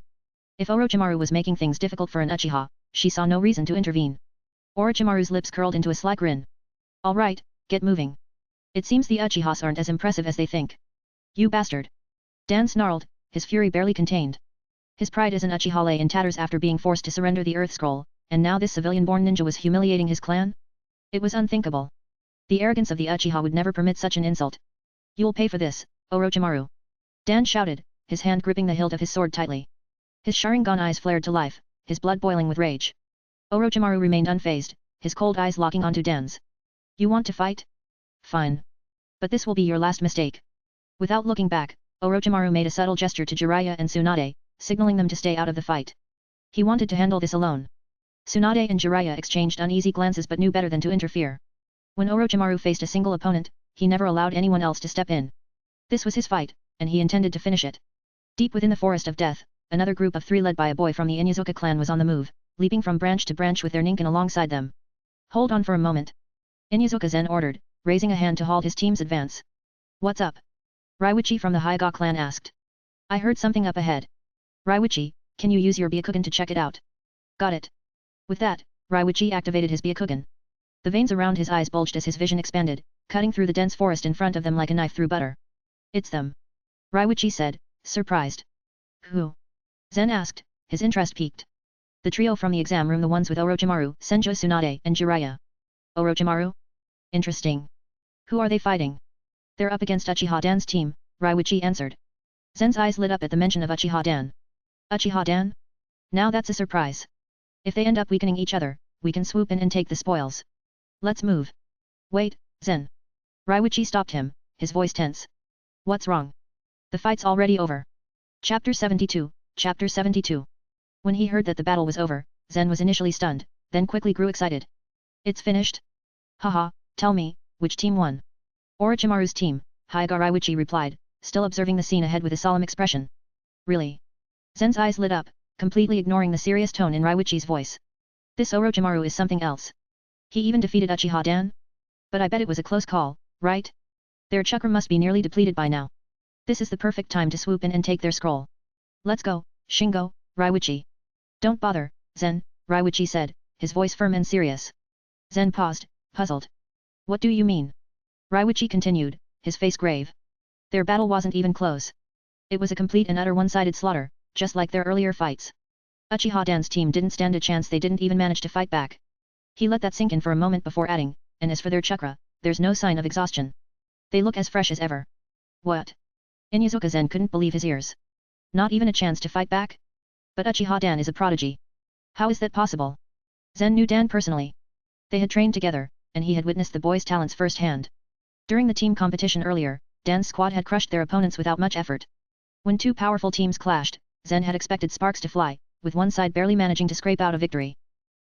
If Orochimaru was making things difficult for an Uchiha, she saw no reason to intervene. Orochimaru's lips curled into a sly grin. All right, get moving. It seems the Uchihas aren't as impressive as they think. You bastard! Dan snarled, his fury barely contained. His pride as an Uchiha lay in tatters after being forced to surrender the Earth Scroll, and now this civilian-born ninja was humiliating his clan? It was unthinkable. The arrogance of the Uchiha would never permit such an insult. You'll pay for this, Orochimaru! Dan shouted, his hand gripping the hilt of his sword tightly. His Sharingan eyes flared to life, his blood boiling with rage. Orochimaru remained unfazed, his cold eyes locking onto Dan's. You want to fight? Fine. But this will be your last mistake. Without looking back, Orochimaru made a subtle gesture to Jiraiya and Tsunade, signaling them to stay out of the fight. He wanted to handle this alone. Tsunade and Jiraiya exchanged uneasy glances but knew better than to interfere. When Orochimaru faced a single opponent, he never allowed anyone else to step in. This was his fight, and he intended to finish it. Deep within the Forest of Death, another group of 3 led by a boy from the Inyazuka clan was on the move, leaping from branch to branch with their ninkin alongside them. Hold on for a moment. Inyazuka Zen ordered, raising a hand to halt his team's advance. What's up? Raiwichi from the Hyuga clan asked. I heard something up ahead. Raiwichi, can you use your Byakugan to check it out? Got it. With that, Raiwichi activated his Byakugan. The veins around his eyes bulged as his vision expanded, cutting through the dense forest in front of them like a knife through butter. It's them. Raiwichi said, surprised. Who? Zen asked, his interest piqued. The trio from the exam room, the ones with Orochimaru, Senjo, Tsunade, and Jiraiya. Orochimaru? Interesting. Who are they fighting? They're up against Uchiha Dan's team, Raiwichi answered. Zen's eyes lit up at the mention of Uchiha Dan. Uchiha Dan? Now that's a surprise. If they end up weakening each other, we can swoop in and take the spoils. Let's move. Wait, Zen. Raiwichi stopped him, his voice tense. What's wrong? The fight's already over. Chapter 72, Chapter 72. When he heard that the battle was over, Zen was initially stunned, then quickly grew excited. It's finished? Haha, tell me, which team won? Orochimaru's team, Hyuga, Raiwichi replied, still observing the scene ahead with a solemn expression. Really? Zen's eyes lit up, completely ignoring the serious tone in Raiwichi's voice. This Orochimaru is something else. He even defeated Uchiha Dan? But I bet it was a close call, right? Their chakra must be nearly depleted by now. This is the perfect time to swoop in and take their scroll. Let's go, Shingo, Raiwichi. Don't bother, Zen, Raiwichi said, his voice firm and serious. Zen paused, puzzled. What do you mean? Raiwichi continued, his face grave. Their battle wasn't even close. It was a complete and utter one-sided slaughter, just like their earlier fights. Uchiha Dan's team didn't stand a chance, they didn't even manage to fight back. He let that sink in for a moment before adding, and as for their chakra, there's no sign of exhaustion. They look as fresh as ever. What? Inyazuka Zen couldn't believe his ears. Not even a chance to fight back? But Uchiha Dan is a prodigy. How is that possible? Zen knew Dan personally. They had trained together, and he had witnessed the boy's talents firsthand. During the team competition earlier, Dan's squad had crushed their opponents without much effort. When two powerful teams clashed, Zen had expected sparks to fly, with one side barely managing to scrape out a victory.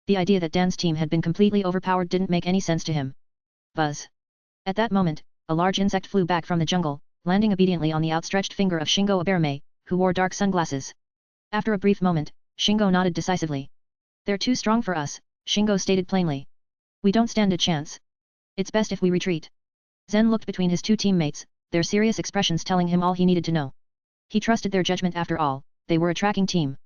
The idea that Dan's team had been completely overpowered didn't make any sense to him. Buzz. At that moment, a large insect flew back from the jungle, landing obediently on the outstretched finger of Shingo Aberame, who wore dark sunglasses. After a brief moment, Shingo nodded decisively. They're too strong for us, Shingo stated plainly. We don't stand a chance. It's best if we retreat. Zen looked between his two teammates, their serious expressions telling him all he needed to know. He trusted their judgment after all, they were a tracking team.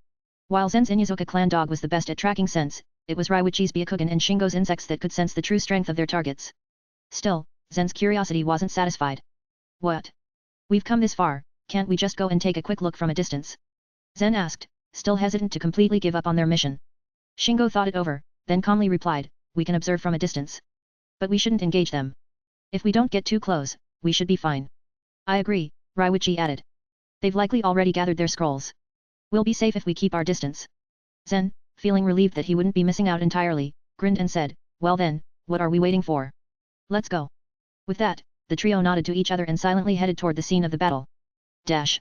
While Zen's Inyazuka clan dog was the best at tracking sense, it was Raiwichi's Byakugan and Shingo's insects that could sense the true strength of their targets. Still, Zen's curiosity wasn't satisfied. What? We've come this far, can't we just go and take a quick look from a distance? Zen asked, still hesitant to completely give up on their mission. Shingo thought it over, then calmly replied, we can observe from a distance. But we shouldn't engage them. If we don't get too close, we should be fine. I agree, Raiwichi added. They've likely already gathered their scrolls. We'll be safe if we keep our distance. Zen, feeling relieved that he wouldn't be missing out entirely, grinned and said, well then, what are we waiting for? Let's go. With that, the trio nodded to each other and silently headed toward the scene of the battle. Dash.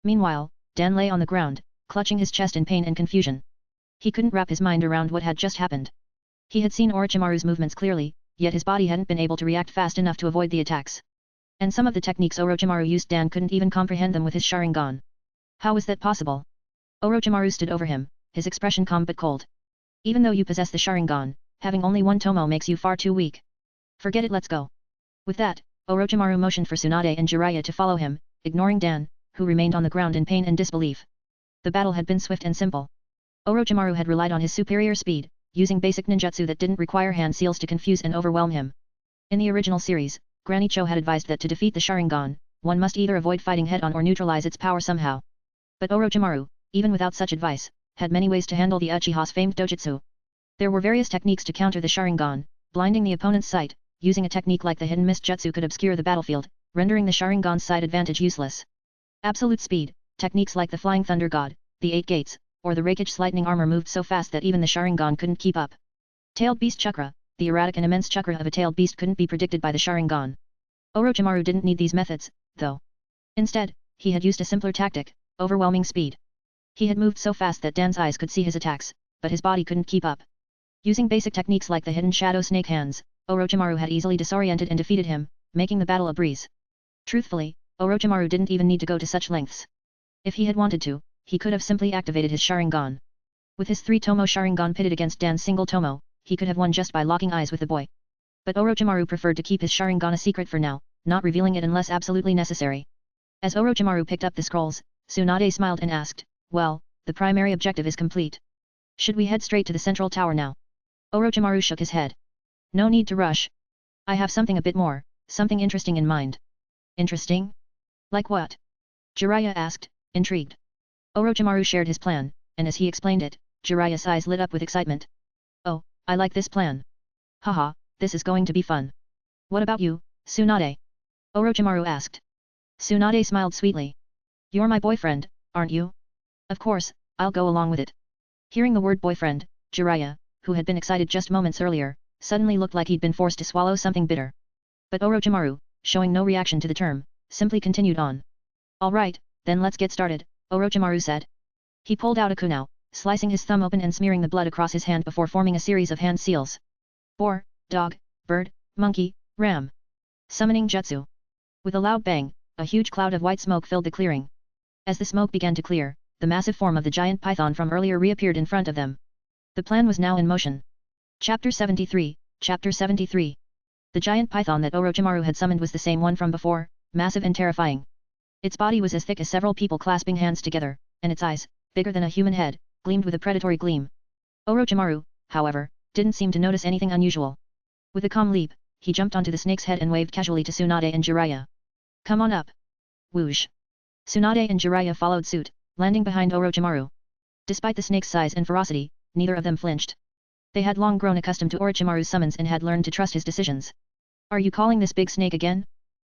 Meanwhile, Dan lay on the ground, clutching his chest in pain and confusion. He couldn't wrap his mind around what had just happened. He had seen Orochimaru's movements clearly, yet his body hadn't been able to react fast enough to avoid the attacks. And some of the techniques Orochimaru used, Dan couldn't even comprehend them with his Sharingan. How was that possible? Orochimaru stood over him, his expression calm but cold. Even though you possess the Sharingan, having only one tomo makes you far too weak. Forget it, let's go. With that, Orochimaru motioned for Tsunade and Jiraiya to follow him, ignoring Dan, who remained on the ground in pain and disbelief. The battle had been swift and simple. Orochimaru had relied on his superior speed, using basic ninjutsu that didn't require hand seals to confuse and overwhelm him. In the original series, Granny Cho had advised that to defeat the Sharingan, one must either avoid fighting head-on or neutralize its power somehow. But Orochimaru, even without such advice, had many ways to handle the Uchiha's famed dojutsu. There were various techniques to counter the Sharingan, blinding the opponent's sight, using a technique like the hidden mist jutsu could obscure the battlefield, rendering the Sharingan's side advantage useless. Absolute speed, techniques like the Flying Thunder God, the Eight Gates, or the Rakich's lightning armor moved so fast that even the Sharingan couldn't keep up. Tailed Beast Chakra, the erratic and immense chakra of a tailed beast couldn't be predicted by the Sharingan. Orochimaru didn't need these methods, though. Instead, he had used a simpler tactic, overwhelming speed. He had moved so fast that Dan's eyes could see his attacks, but his body couldn't keep up. Using basic techniques like the hidden shadow snake hands, Orochimaru had easily disoriented and defeated him, making the battle a breeze. Truthfully, Orochimaru didn't even need to go to such lengths. If he had wanted to, he could have simply activated his Sharingan. With his 3-tomo Sharingan pitted against Dan's single tomo, he could have won just by locking eyes with the boy. But Orochimaru preferred to keep his Sharingan a secret for now, not revealing it unless absolutely necessary. As Orochimaru picked up the scrolls, Tsunade smiled and asked, well, the primary objective is complete. Should we head straight to the central tower now? Orochimaru shook his head. No need to rush. I have something a bit more, something interesting in mind. Interesting? Like what? Jiraiya asked, intrigued. Orochimaru shared his plan, and as he explained it, Jiraiya's eyes lit up with excitement. Oh, I like this plan. Haha, this is going to be fun. What about you, Tsunade? Orochimaru asked. Tsunade smiled sweetly. You're my boyfriend, aren't you? Of course, I'll go along with it. Hearing the word boyfriend, Jiraiya, who had been excited just moments earlier, suddenly looked like he'd been forced to swallow something bitter. But Orochimaru, showing no reaction to the term, simply continued on. Alright, then let's get started, Orochimaru said. He pulled out a kunao, slicing his thumb open and smearing the blood across his hand before forming a series of hand seals. Boar, dog, bird, monkey, ram. Summoning jutsu. With a loud bang, a huge cloud of white smoke filled the clearing. As the smoke began to clear, the massive form of the giant python from earlier reappeared in front of them. The plan was now in motion. Chapter 73, Chapter 73. The giant python that Orochimaru had summoned was the same one from before, massive and terrifying. Its body was as thick as several people clasping hands together, and its eyes, bigger than a human head, gleamed with a predatory gleam. Orochimaru, however, didn't seem to notice anything unusual. With a calm leap, he jumped onto the snake's head and waved casually to Tsunade and Jiraiya. Come on up. Whoosh. Tsunade and Jiraiya followed suit, landing behind Orochimaru. Despite the snake's size and ferocity, neither of them flinched. They had long grown accustomed to Orochimaru's summons and had learned to trust his decisions. Are you calling this big snake again?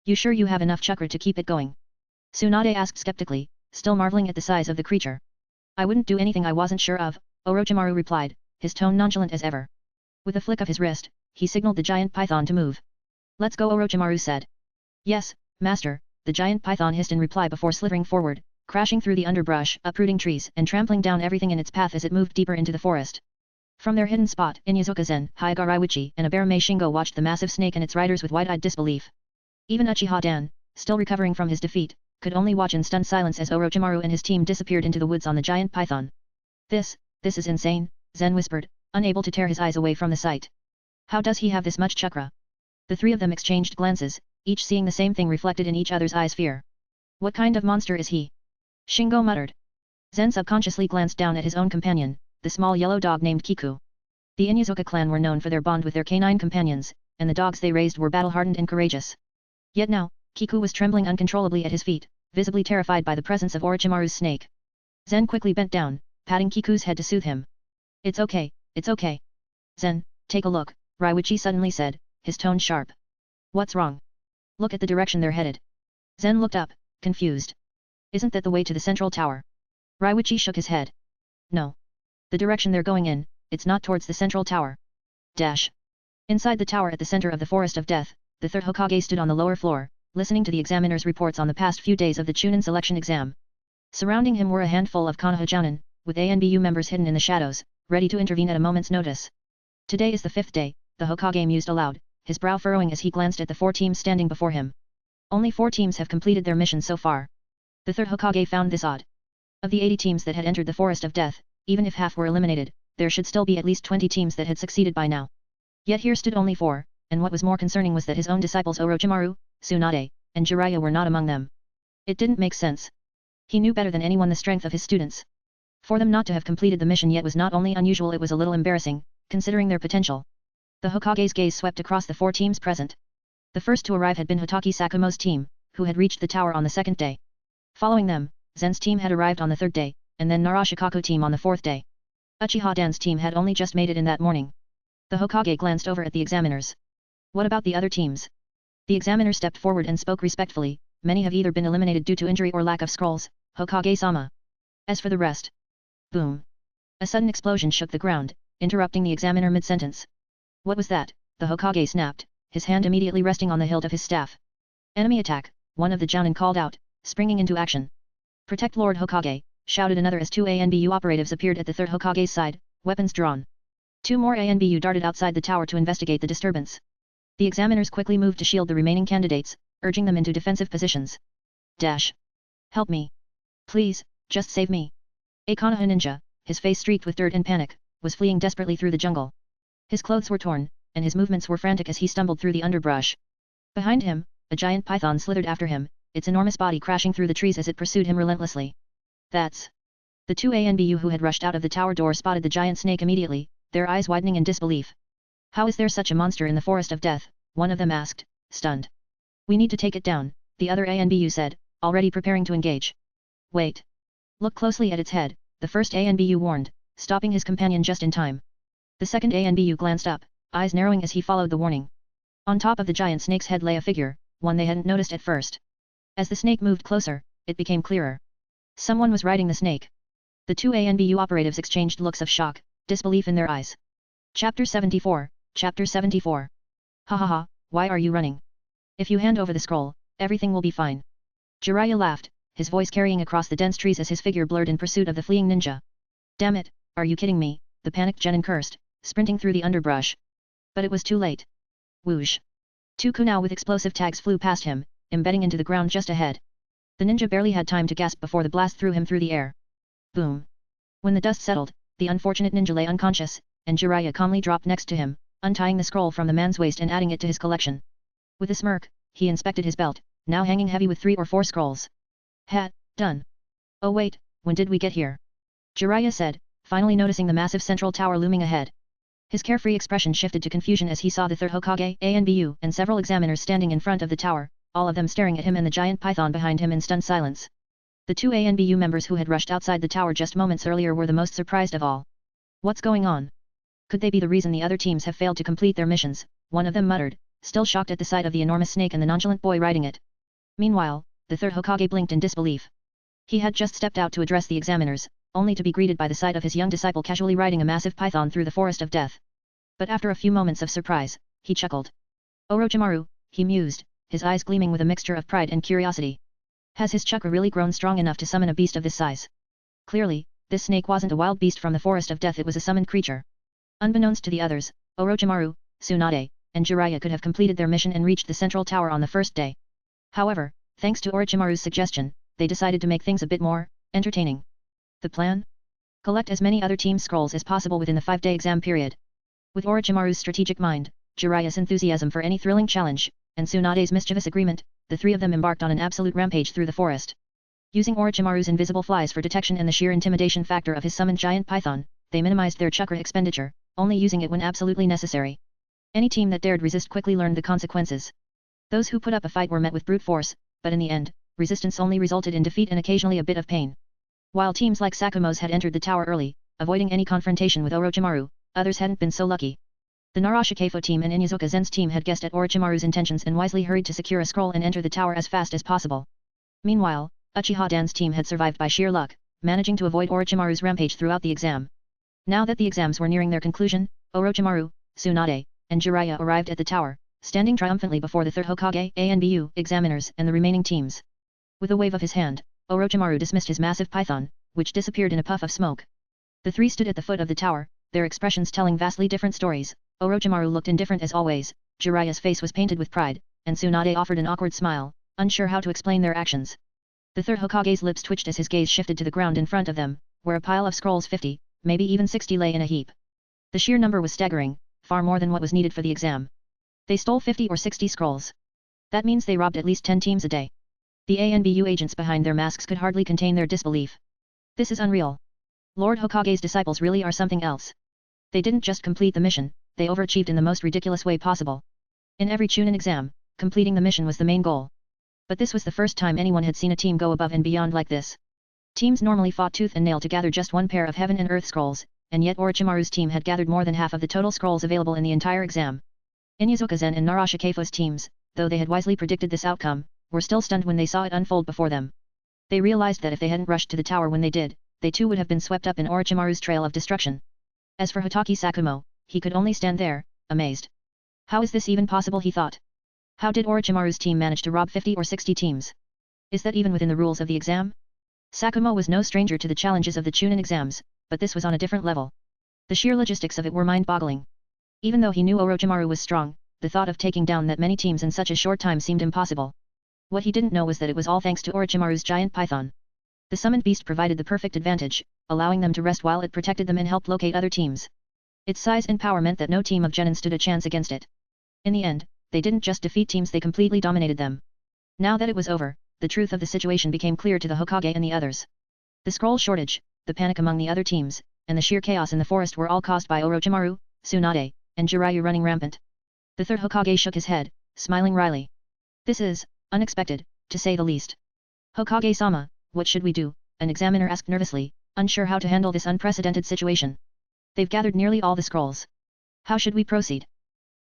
You sure you have enough chakra to keep it going? Tsunade asked skeptically, still marveling at the size of the creature. I wouldn't do anything I wasn't sure of, Orochimaru replied, his tone nonchalant as ever. With a flick of his wrist, he signaled the giant python to move. Let's go, Orochimaru said. Yes, master, the giant python hissed in reply before slithering forward, crashing through the underbrush, uprooting trees and trampling down everything in its path as it moved deeper into the forest. From their hidden spot, Inyazuka Zen, Haigaraiwichi and Abarame Shingo watched the massive snake and its riders with wide-eyed disbelief. Even Uchiha Dan, still recovering from his defeat, could only watch in stunned silence as Orochimaru and his team disappeared into the woods on the giant python. This is insane, Zen whispered, unable to tear his eyes away from the sight. How does he have this much chakra? The three of them exchanged glances, each seeing the same thing reflected in each other's eyes: fear. What kind of monster is he? Shingo muttered. Zen subconsciously glanced down at his own companion, the small yellow dog named Kiku. The Inyazuka clan were known for their bond with their canine companions, and the dogs they raised were battle-hardened and courageous. Yet now, Kiku was trembling uncontrollably at his feet, visibly terrified by the presence of Orochimaru's snake. Zen quickly bent down, patting Kiku's head to soothe him. It's okay, it's okay. Zen, take a look, Raiwichi suddenly said, his tone sharp. What's wrong? Look at the direction they're headed. Zen looked up, confused. Isn't that the way to the central tower? Raiwichi shook his head. No. The direction they're going in, it's not towards the central tower. Dash. Inside the tower at the center of the Forest of Death, the third Hokage stood on the lower floor, listening to the examiner's reports on the past few days of the Chunin selection exam. Surrounding him were a handful of Konoha Jounin, with ANBU members hidden in the shadows, ready to intervene at a moment's notice. Today is the fifth day, the Hokage mused aloud, his brow furrowing as he glanced at the 4 teams standing before him. Only 4 teams have completed their mission so far. The third Hokage found this odd. Of the 80 teams that had entered the Forest of Death, even if half were eliminated, there should still be at least 20 teams that had succeeded by now. Yet here stood only 4, and what was more concerning was that his own disciples Orochimaru, Tsunade, and Jiraiya were not among them. It didn't make sense. He knew better than anyone the strength of his students. For them not to have completed the mission yet was not only unusual, it was a little embarrassing, considering their potential. The Hokage's gaze swept across the 4 teams present. The first to arrive had been Hitaki Sakumo's team, who had reached the tower on the 2nd day. Following them, Zen's team had arrived on the 3rd day, and then Narashikaku team on the 4th day. Uchiha Dan's team had only just made it in that morning. The Hokage glanced over at the examiners. What about the other teams? The examiner stepped forward and spoke respectfully. Many have either been eliminated due to injury or lack of scrolls, Hokage-sama. As for the rest... Boom. A sudden explosion shook the ground, interrupting the examiner mid-sentence. What was that? The Hokage snapped, his hand immediately resting on the hilt of his staff. Enemy attack, one of the Jounin called out, springing into action. Protect Lord Hokage, shouted another as 2 ANBU operatives appeared at the 3rd Hokage's side, weapons drawn. 2 more ANBU darted outside the tower to investigate the disturbance. The examiners quickly moved to shield the remaining candidates, urging them into defensive positions. Dash. Help me. Please, just save me. A Konoha ninja, his face streaked with dirt and panic, was fleeing desperately through the jungle. His clothes were torn, and his movements were frantic as he stumbled through the underbrush. Behind him, a giant python slithered after him, its enormous body crashing through the trees as it pursued him relentlessly. That's... The 2 ANBU who had rushed out of the tower door spotted the giant snake immediately, their eyes widening in disbelief. How is there such a monster in the Forest of Death? One of them asked, stunned. We need to take it down, the other ANBU said, already preparing to engage. Wait. Look closely at its head, the first ANBU warned, stopping his companion just in time. The second ANBU glanced up, eyes narrowing as he followed the warning. On top of the giant snake's head lay a figure, one they hadn't noticed at first. As the snake moved closer, it became clearer. Someone was riding the snake. The 2 ANBU operatives exchanged looks of shock, disbelief in their eyes. Chapter 74, Chapter 74. Ha ha ha, why are you running? If you hand over the scroll, everything will be fine. Jiraiya laughed, his voice carrying across the dense trees as his figure blurred in pursuit of the fleeing ninja. Damn it, are you kidding me? The panicked Genin cursed, sprinting through the underbrush. But it was too late. Whoosh. 2 kunai with explosive tags flew past him, embedding into the ground just ahead. The ninja barely had time to gasp before the blast threw him through the air. Boom. When the dust settled, the unfortunate ninja lay unconscious, and Jiraiya calmly dropped next to him, untying the scroll from the man's waist and adding it to his collection. With a smirk, he inspected his belt, now hanging heavy with 3 or 4 scrolls. Done. Oh wait, when did we get here? Jiraiya said, finally noticing the massive central tower looming ahead. His carefree expression shifted to confusion as he saw the third Hokage, ANBU, and several examiners standing in front of the tower, all of them staring at him and the giant python behind him in stunned silence. The 2 ANBU members who had rushed outside the tower just moments earlier were the most surprised of all. What's going on? Could they be the reason the other teams have failed to complete their missions? One of them muttered, still shocked at the sight of the enormous snake and the nonchalant boy riding it. Meanwhile, the third Hokage blinked in disbelief. He had just stepped out to address the examiners, only to be greeted by the sight of his young disciple casually riding a massive python through the forest of death. But after a few moments of surprise, he chuckled. Orochimaru, he mused, his eyes gleaming with a mixture of pride and curiosity. Has his chakra really grown strong enough to summon a beast of this size? Clearly, this snake wasn't a wild beast from the forest of death, it was a summoned creature. Unbeknownst to the others, Orochimaru, Tsunade, and Jiraiya could have completed their mission and reached the central tower on the first day. However, thanks to Orochimaru's suggestion, they decided to make things a bit more entertaining. The plan? Collect as many other team scrolls as possible within the 5-day exam period. With Orochimaru's strategic mind, Jiraiya's enthusiasm for any thrilling challenge, and Tsunade's mischievous agreement, the 3 of them embarked on an absolute rampage through the forest. Using Orochimaru's invisible flies for detection and the sheer intimidation factor of his summoned giant python, they minimized their chakra expenditure, only using it when absolutely necessary. Any team that dared resist quickly learned the consequences. Those who put up a fight were met with brute force, but in the end, resistance only resulted in defeat and occasionally a bit of pain. While teams like Sakumo's had entered the tower early, avoiding any confrontation with Orochimaru, others hadn't been so lucky. The Narashikefo team and Inyazuka Zen's team had guessed at Orochimaru's intentions and wisely hurried to secure a scroll and enter the tower as fast as possible. Meanwhile, Uchiha Dan's team had survived by sheer luck, managing to avoid Orochimaru's rampage throughout the exam. Now that the exams were nearing their conclusion, Orochimaru, Tsunade, and Jiraiya arrived at the tower, standing triumphantly before the third Hokage, ANBU, examiners, and the remaining teams. With a wave of his hand, Orochimaru dismissed his massive python, which disappeared in a puff of smoke. The 3 stood at the foot of the tower, their expressions telling vastly different stories. Orochimaru looked indifferent as always, Jiraiya's face was painted with pride, and Tsunade offered an awkward smile, unsure how to explain their actions. The third Hokage's lips twitched as his gaze shifted to the ground in front of them, where a pile of scrolls 50, maybe even 60 lay in a heap. The sheer number was staggering, far more than what was needed for the exam. They stole 50 or 60 scrolls. That means they robbed at least 10 teams a day. The ANBU agents behind their masks could hardly contain their disbelief. This is unreal. Lord Hokage's disciples really are something else. They didn't just complete the mission, they overachieved in the most ridiculous way possible. In every Chunin exam, completing the mission was the main goal. But this was the first time anyone had seen a team go above and beyond like this. Teams normally fought tooth and nail to gather just one pair of heaven and earth scrolls, and yet Orochimaru's team had gathered more than half of the total scrolls available in the entire exam. Inyazuka Zen and Narashikefo's teams, though they had wisely predicted this outcome, were still stunned when they saw it unfold before them. They realized that if they hadn't rushed to the tower when they did, they too would have been swept up in Orochimaru's trail of destruction. As for Hotaki Sakumo, he could only stand there, amazed. How is this even possible, he thought. How did Orochimaru's team manage to rob 50 or 60 teams? Is that even within the rules of the exam? Sakumo was no stranger to the challenges of the Chunin exams, but this was on a different level. The sheer logistics of it were mind-boggling. Even though he knew Orochimaru was strong, the thought of taking down that many teams in such a short time seemed impossible. What he didn't know was that it was all thanks to Orochimaru's giant python. The summoned beast provided the perfect advantage, allowing them to rest while it protected them and helped locate other teams. Its size and power meant that no team of genin stood a chance against it. In the end, they didn't just defeat teams, they completely dominated them. Now that it was over, the truth of the situation became clear to the Hokage and the others. The scroll shortage, the panic among the other teams, and the sheer chaos in the forest were all caused by Orochimaru, Tsunade, and Jiraiya running rampant. The third Hokage shook his head, smiling wryly. This is unexpected, to say the least. Hokage-sama, what should we do? An examiner asked nervously, unsure how to handle this unprecedented situation. They've gathered nearly all the scrolls. How should we proceed?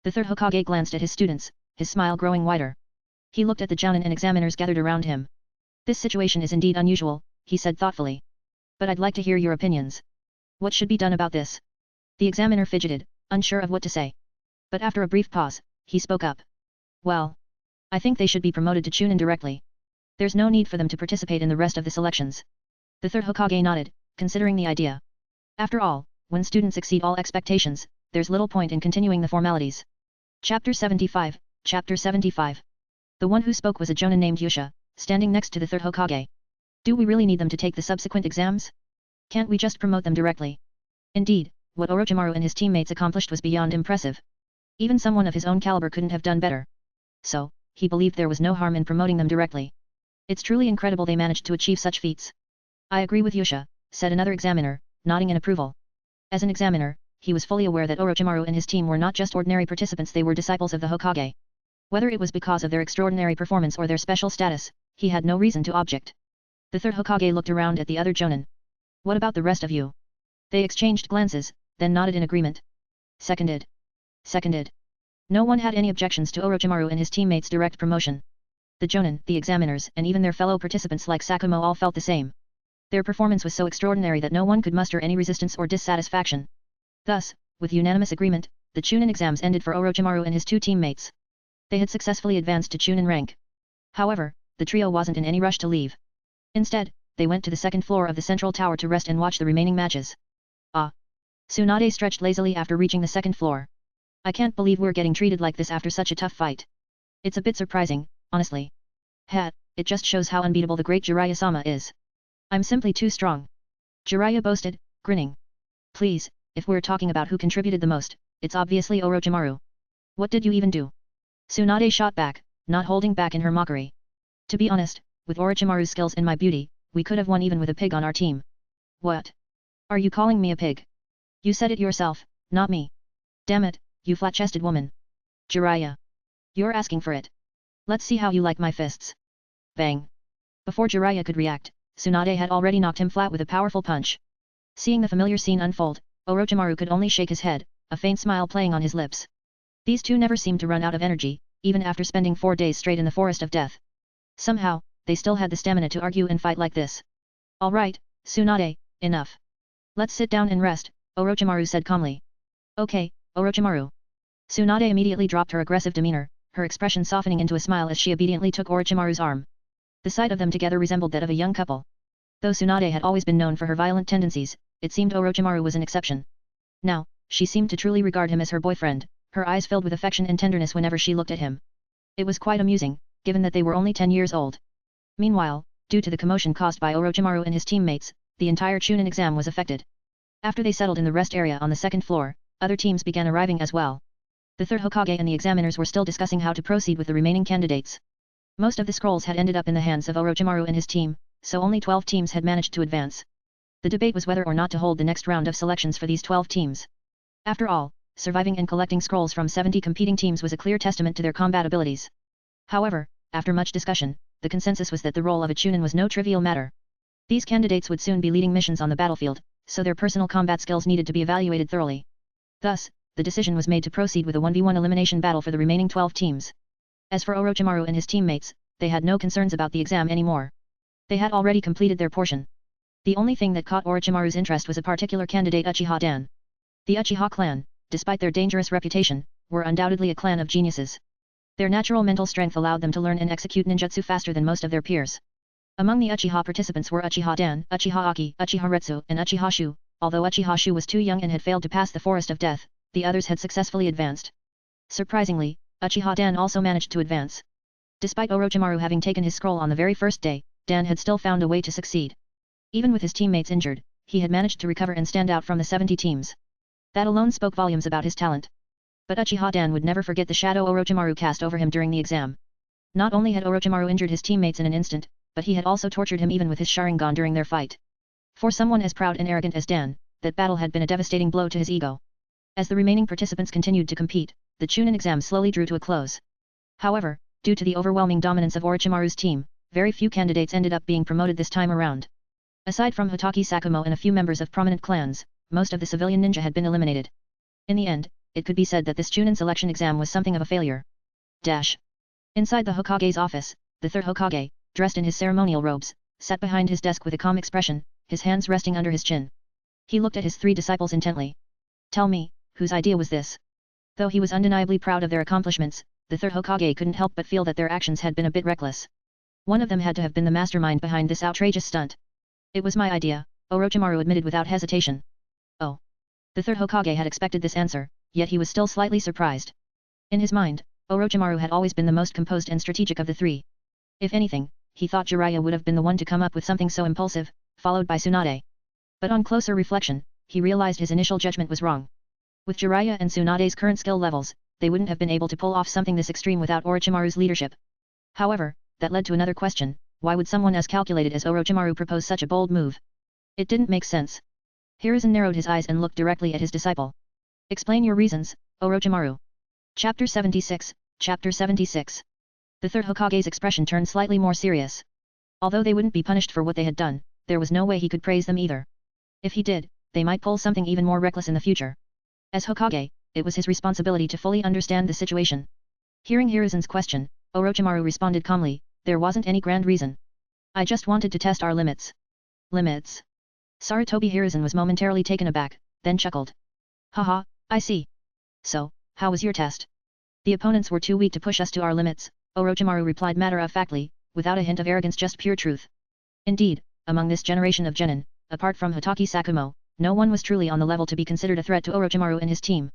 The third Hokage glanced at his students, his smile growing wider. He looked at the jounin and examiners gathered around him. This situation is indeed unusual, he said thoughtfully. But I'd like to hear your opinions. What should be done about this? The examiner fidgeted, unsure of what to say. But after a brief pause, he spoke up. Well, I think they should be promoted to Chunin directly. There's no need for them to participate in the rest of the selections. The third Hokage nodded, considering the idea. After all, when students exceed all expectations, there's little point in continuing the formalities. Chapter 75, Chapter 75. The one who spoke was a jonin named Yusha, standing next to the third Hokage. Do we really need them to take the subsequent exams? Can't we just promote them directly? Indeed, what Orochimaru and his teammates accomplished was beyond impressive. Even someone of his own caliber couldn't have done better. So, he believed there was no harm in promoting them directly. It's truly incredible they managed to achieve such feats. I agree with Yusha, said another examiner, nodding in approval. As an examiner, he was fully aware that Orochimaru and his team were not just ordinary participants, they were disciples of the Hokage. Whether it was because of their extraordinary performance or their special status, he had no reason to object. The third Hokage looked around at the other Jonin. What about the rest of you? They exchanged glances, then nodded in agreement. Seconded. Seconded. No one had any objections to Orochimaru and his teammates' direct promotion. The Jonin, the examiners, and even their fellow participants like Sakumo all felt the same. Their performance was so extraordinary that no one could muster any resistance or dissatisfaction. Thus, with unanimous agreement, the Chunin exams ended for Orochimaru and his two teammates. They had successfully advanced to Chunin rank. However, the trio wasn't in any rush to leave. Instead, they went to the second floor of the central tower to rest and watch the remaining matches. Ah! Tsunade stretched lazily after reaching the second floor. I can't believe we're getting treated like this after such a tough fight. It's a bit surprising, honestly. It just shows how unbeatable the great Jiraiya-sama is. I'm simply too strong. Jiraiya boasted, grinning. Please, if we're talking about who contributed the most, it's obviously Orochimaru. What did you even do? Tsunade shot back, not holding back in her mockery. To be honest, with Orochimaru's skills and my beauty, we could have won even with a pig on our team. What? Are you calling me a pig? You said it yourself, not me. Damn it, you flat-chested woman. Jiraiya. You're asking for it. Let's see how you like my fists. Bang. Before Jiraiya could react, Tsunade had already knocked him flat with a powerful punch. Seeing the familiar scene unfold, Orochimaru could only shake his head, a faint smile playing on his lips. These two never seemed to run out of energy, even after spending 4 days straight in the forest of death. Somehow, they still had the stamina to argue and fight like this. Alright, Tsunade, enough. Let's sit down and rest, Orochimaru said calmly. Okay, Orochimaru. Tsunade immediately dropped her aggressive demeanor, her expression softening into a smile as she obediently took Orochimaru's arm. The sight of them together resembled that of a young couple. Though Tsunade had always been known for her violent tendencies, it seemed Orochimaru was an exception. Now, she seemed to truly regard him as her boyfriend, her eyes filled with affection and tenderness whenever she looked at him. It was quite amusing, given that they were only 10 years old. Meanwhile, due to the commotion caused by Orochimaru and his teammates, the entire Chunin exam was affected. After they settled in the rest area on the second floor, other teams began arriving as well. The third Hokage and the examiners were still discussing how to proceed with the remaining candidates. Most of the scrolls had ended up in the hands of Orochimaru and his team, so only 12 teams had managed to advance. The debate was whether or not to hold the next round of selections for these 12 teams. After all, surviving and collecting scrolls from 70 competing teams was a clear testament to their combat abilities. However, after much discussion, the consensus was that the role of a Chunin was no trivial matter. These candidates would soon be leading missions on the battlefield, so their personal combat skills needed to be evaluated thoroughly. Thus, the decision was made to proceed with a 1v1 elimination battle for the remaining 12 teams. As for Orochimaru and his teammates, they had no concerns about the exam anymore. They had already completed their portion. The only thing that caught Orochimaru's interest was a particular candidate, Uchiha Dan. The Uchiha clan, despite their dangerous reputation, were undoubtedly a clan of geniuses. Their natural mental strength allowed them to learn and execute ninjutsu faster than most of their peers. Among the Uchiha participants were Uchiha Dan, Uchiha Aki, Uchiha Retsu, and Uchiha Shu. Although Uchiha Shu was too young and had failed to pass the Forest of Death, the others had successfully advanced. Surprisingly, Uchiha Dan also managed to advance. Despite Orochimaru having taken his scroll on the very first day, Dan had still found a way to succeed. Even with his teammates injured, he had managed to recover and stand out from the 70 teams. That alone spoke volumes about his talent. But Uchiha Dan would never forget the shadow Orochimaru cast over him during the exam. Not only had Orochimaru injured his teammates in an instant, but he had also tortured him even with his Sharingan during their fight. For someone as proud and arrogant as Dan, that battle had been a devastating blow to his ego. As the remaining participants continued to compete, the Chunin exam slowly drew to a close. However, due to the overwhelming dominance of Orochimaru's team, very few candidates ended up being promoted this time around. Aside from Hatake Sakumo and a few members of prominent clans, most of the civilian ninja had been eliminated. In the end, it could be said that this Chunin selection exam was something of a failure. Inside the Hokage's office, the third Hokage, dressed in his ceremonial robes, sat behind his desk with a calm expression, his hands resting under his chin. He looked at his 3 disciples intently. Tell me, whose idea was this? Though he was undeniably proud of their accomplishments, the third Hokage couldn't help but feel that their actions had been a bit reckless. One of them had to have been the mastermind behind this outrageous stunt. It was my idea, Orochimaru admitted without hesitation. Oh. The third Hokage had expected this answer, yet he was still slightly surprised. In his mind, Orochimaru had always been the most composed and strategic of the 3. If anything, he thought Jiraiya would have been the one to come up with something so impulsive, followed by Tsunade. But on closer reflection, he realized his initial judgment was wrong. With Jiraiya and Tsunade's current skill levels, they wouldn't have been able to pull off something this extreme without Orochimaru's leadership. However, that led to another question: why would someone as calculated as Orochimaru propose such a bold move? It didn't make sense. Hiruzen narrowed his eyes and looked directly at his disciple. Explain your reasons, Orochimaru. Chapter 76, Chapter 76. The third Hokage's expression turned slightly more serious. Although they wouldn't be punished for what they had done, there was no way he could praise them either. If he did, they might pull something even more reckless in the future. As Hokage, it was his responsibility to fully understand the situation. Hearing Hiruzen's question, Orochimaru responded calmly, there wasn't any grand reason. I just wanted to test our limits. Limits? Sarutobi Hiruzen was momentarily taken aback, then chuckled. Haha, I see. So, how was your test? The opponents were too weak to push us to our limits, Orochimaru replied matter-of-factly, without a hint of arrogance, just pure truth. Indeed, among this generation of genin, apart from Hotaki Sakumo, no one was truly on the level to be considered a threat to Orochimaru and his team.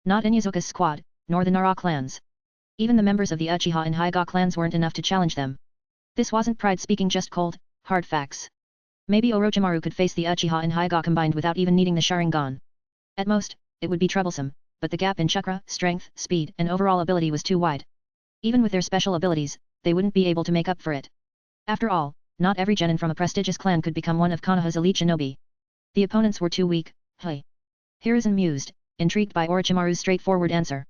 Not Inyazuka's squad, nor the Nara clans. Even the members of the Uchiha and Hyuga clans weren't enough to challenge them. This wasn't pride speaking, just cold, hard facts. Maybe Orochimaru could face the Uchiha and Hyuga combined without even needing the Sharingan. At most, it would be troublesome, but the gap in chakra, strength, speed, and overall ability was too wide. Even with their special abilities, they wouldn't be able to make up for it. After all, not every genin from a prestigious clan could become one of Konoha's elite shinobi. The opponents were too weak, hey. Hiruzen mused, intrigued by Orochimaru's straightforward answer.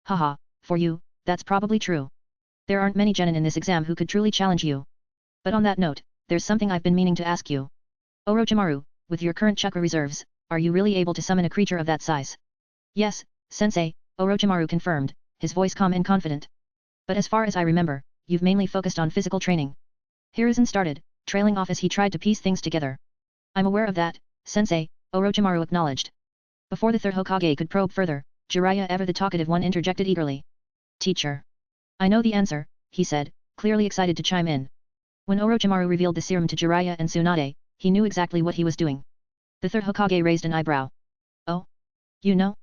Haha, for you, that's probably true. There aren't many genin in this exam who could truly challenge you. But on that note, there's something I've been meaning to ask you. Orochimaru, with your current chakra reserves, are you really able to summon a creature of that size? Yes, sensei, Orochimaru confirmed, his voice calm and confident. But as far as I remember, you've mainly focused on physical training. Hiruzen started, trailing off as he tried to piece things together. I'm aware of that, sensei, Orochimaru acknowledged. Before the third Hokage could probe further, Jiraiya, ever the talkative one, interjected eagerly. Teacher. I know the answer, he said, clearly excited to chime in. When Orochimaru revealed the serum to Jiraiya and Tsunade, he knew exactly what he was doing. The third Hokage raised an eyebrow. Oh? You know?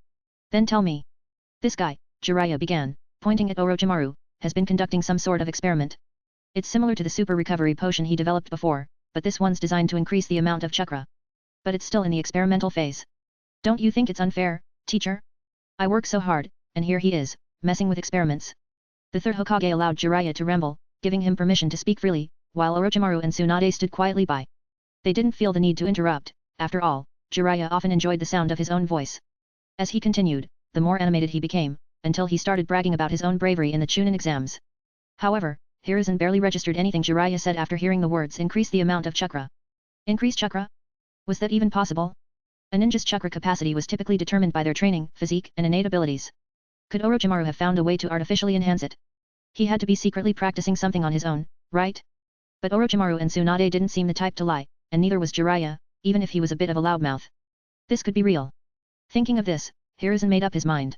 Then tell me. This guy, Jiraiya began, pointing at Orochimaru, has been conducting some sort of experiment. It's similar to the super recovery potion he developed before, but this one's designed to increase the amount of chakra. But it's still in the experimental phase. Don't you think it's unfair, teacher? I work so hard, and here he is, messing with experiments. The third Hokage allowed Jiraiya to ramble, giving him permission to speak freely, while Orochimaru and Tsunade stood quietly by. They didn't feel the need to interrupt. After all, Jiraiya often enjoyed the sound of his own voice. As he continued, the more animated he became, until he started bragging about his own bravery in the Chunin exams. However, Hiruzen barely registered anything Jiraiya said after hearing the words increase the amount of chakra. Increase chakra? Was that even possible? A ninja's chakra capacity was typically determined by their training, physique, and innate abilities. Could Orochimaru have found a way to artificially enhance it? He had to be secretly practicing something on his own, right? But Orochimaru and Tsunade didn't seem the type to lie, and neither was Jiraiya, even if he was a bit of a loudmouth. This could be real. Thinking of this, Hiruzen made up his mind.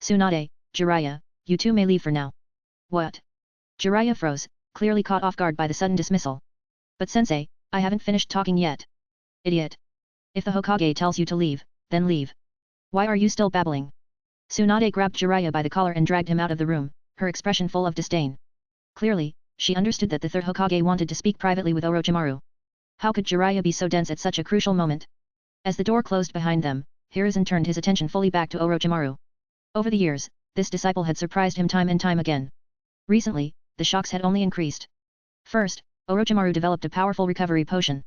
Tsunade, Jiraiya, you two may leave for now. What? Jiraiya froze, clearly caught off guard by the sudden dismissal. But sensei, I haven't finished talking yet. Idiot. If the Hokage tells you to leave, then leave. Why are you still babbling? Tsunade grabbed Jiraiya by the collar and dragged him out of the room, her expression full of disdain. Clearly, she understood that the third Hokage wanted to speak privately with Orochimaru. How could Jiraiya be so dense at such a crucial moment? As the door closed behind them, Hiruzen turned his attention fully back to Orochimaru. Over the years, this disciple had surprised him time and time again. Recently, the shocks had only increased. First, Orochimaru developed a powerful recovery potion.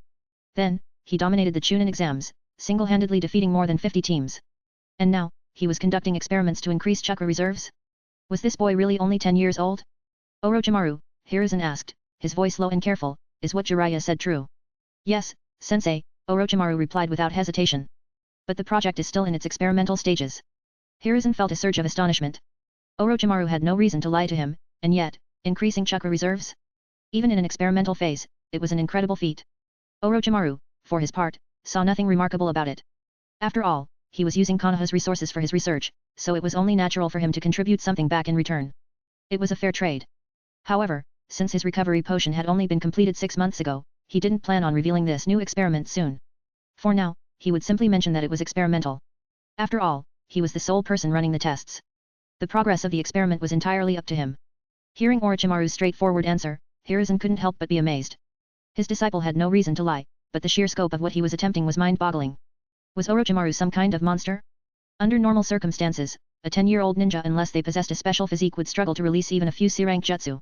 Then, he dominated the Chunin exams, single-handedly defeating more than 50 teams. And now, he was conducting experiments to increase chakra reserves? Was this boy really only 10 years old? Orochimaru, Hiruzen asked, his voice low and careful, is what Jiraiya said true? Yes, sensei, Orochimaru replied without hesitation. But the project is still in its experimental stages. Hiruzen felt a surge of astonishment. Orochimaru had no reason to lie to him, and yet, increasing chakra reserves? Even in an experimental phase, it was an incredible feat. Orochimaru, for his part, saw nothing remarkable about it. After all, he was using Konoha's resources for his research, so it was only natural for him to contribute something back in return. It was a fair trade. However, since his recovery potion had only been completed 6 months ago, he didn't plan on revealing this new experiment soon. For now, he would simply mention that it was experimental. After all, he was the sole person running the tests. The progress of the experiment was entirely up to him. Hearing Orochimaru's straightforward answer, Hiruzen couldn't help but be amazed. His disciple had no reason to lie, but the sheer scope of what he was attempting was mind-boggling. Was Orochimaru some kind of monster? Under normal circumstances, a 10-year-old ninja unless they possessed a special physique would struggle to release even a few C-rank jutsu.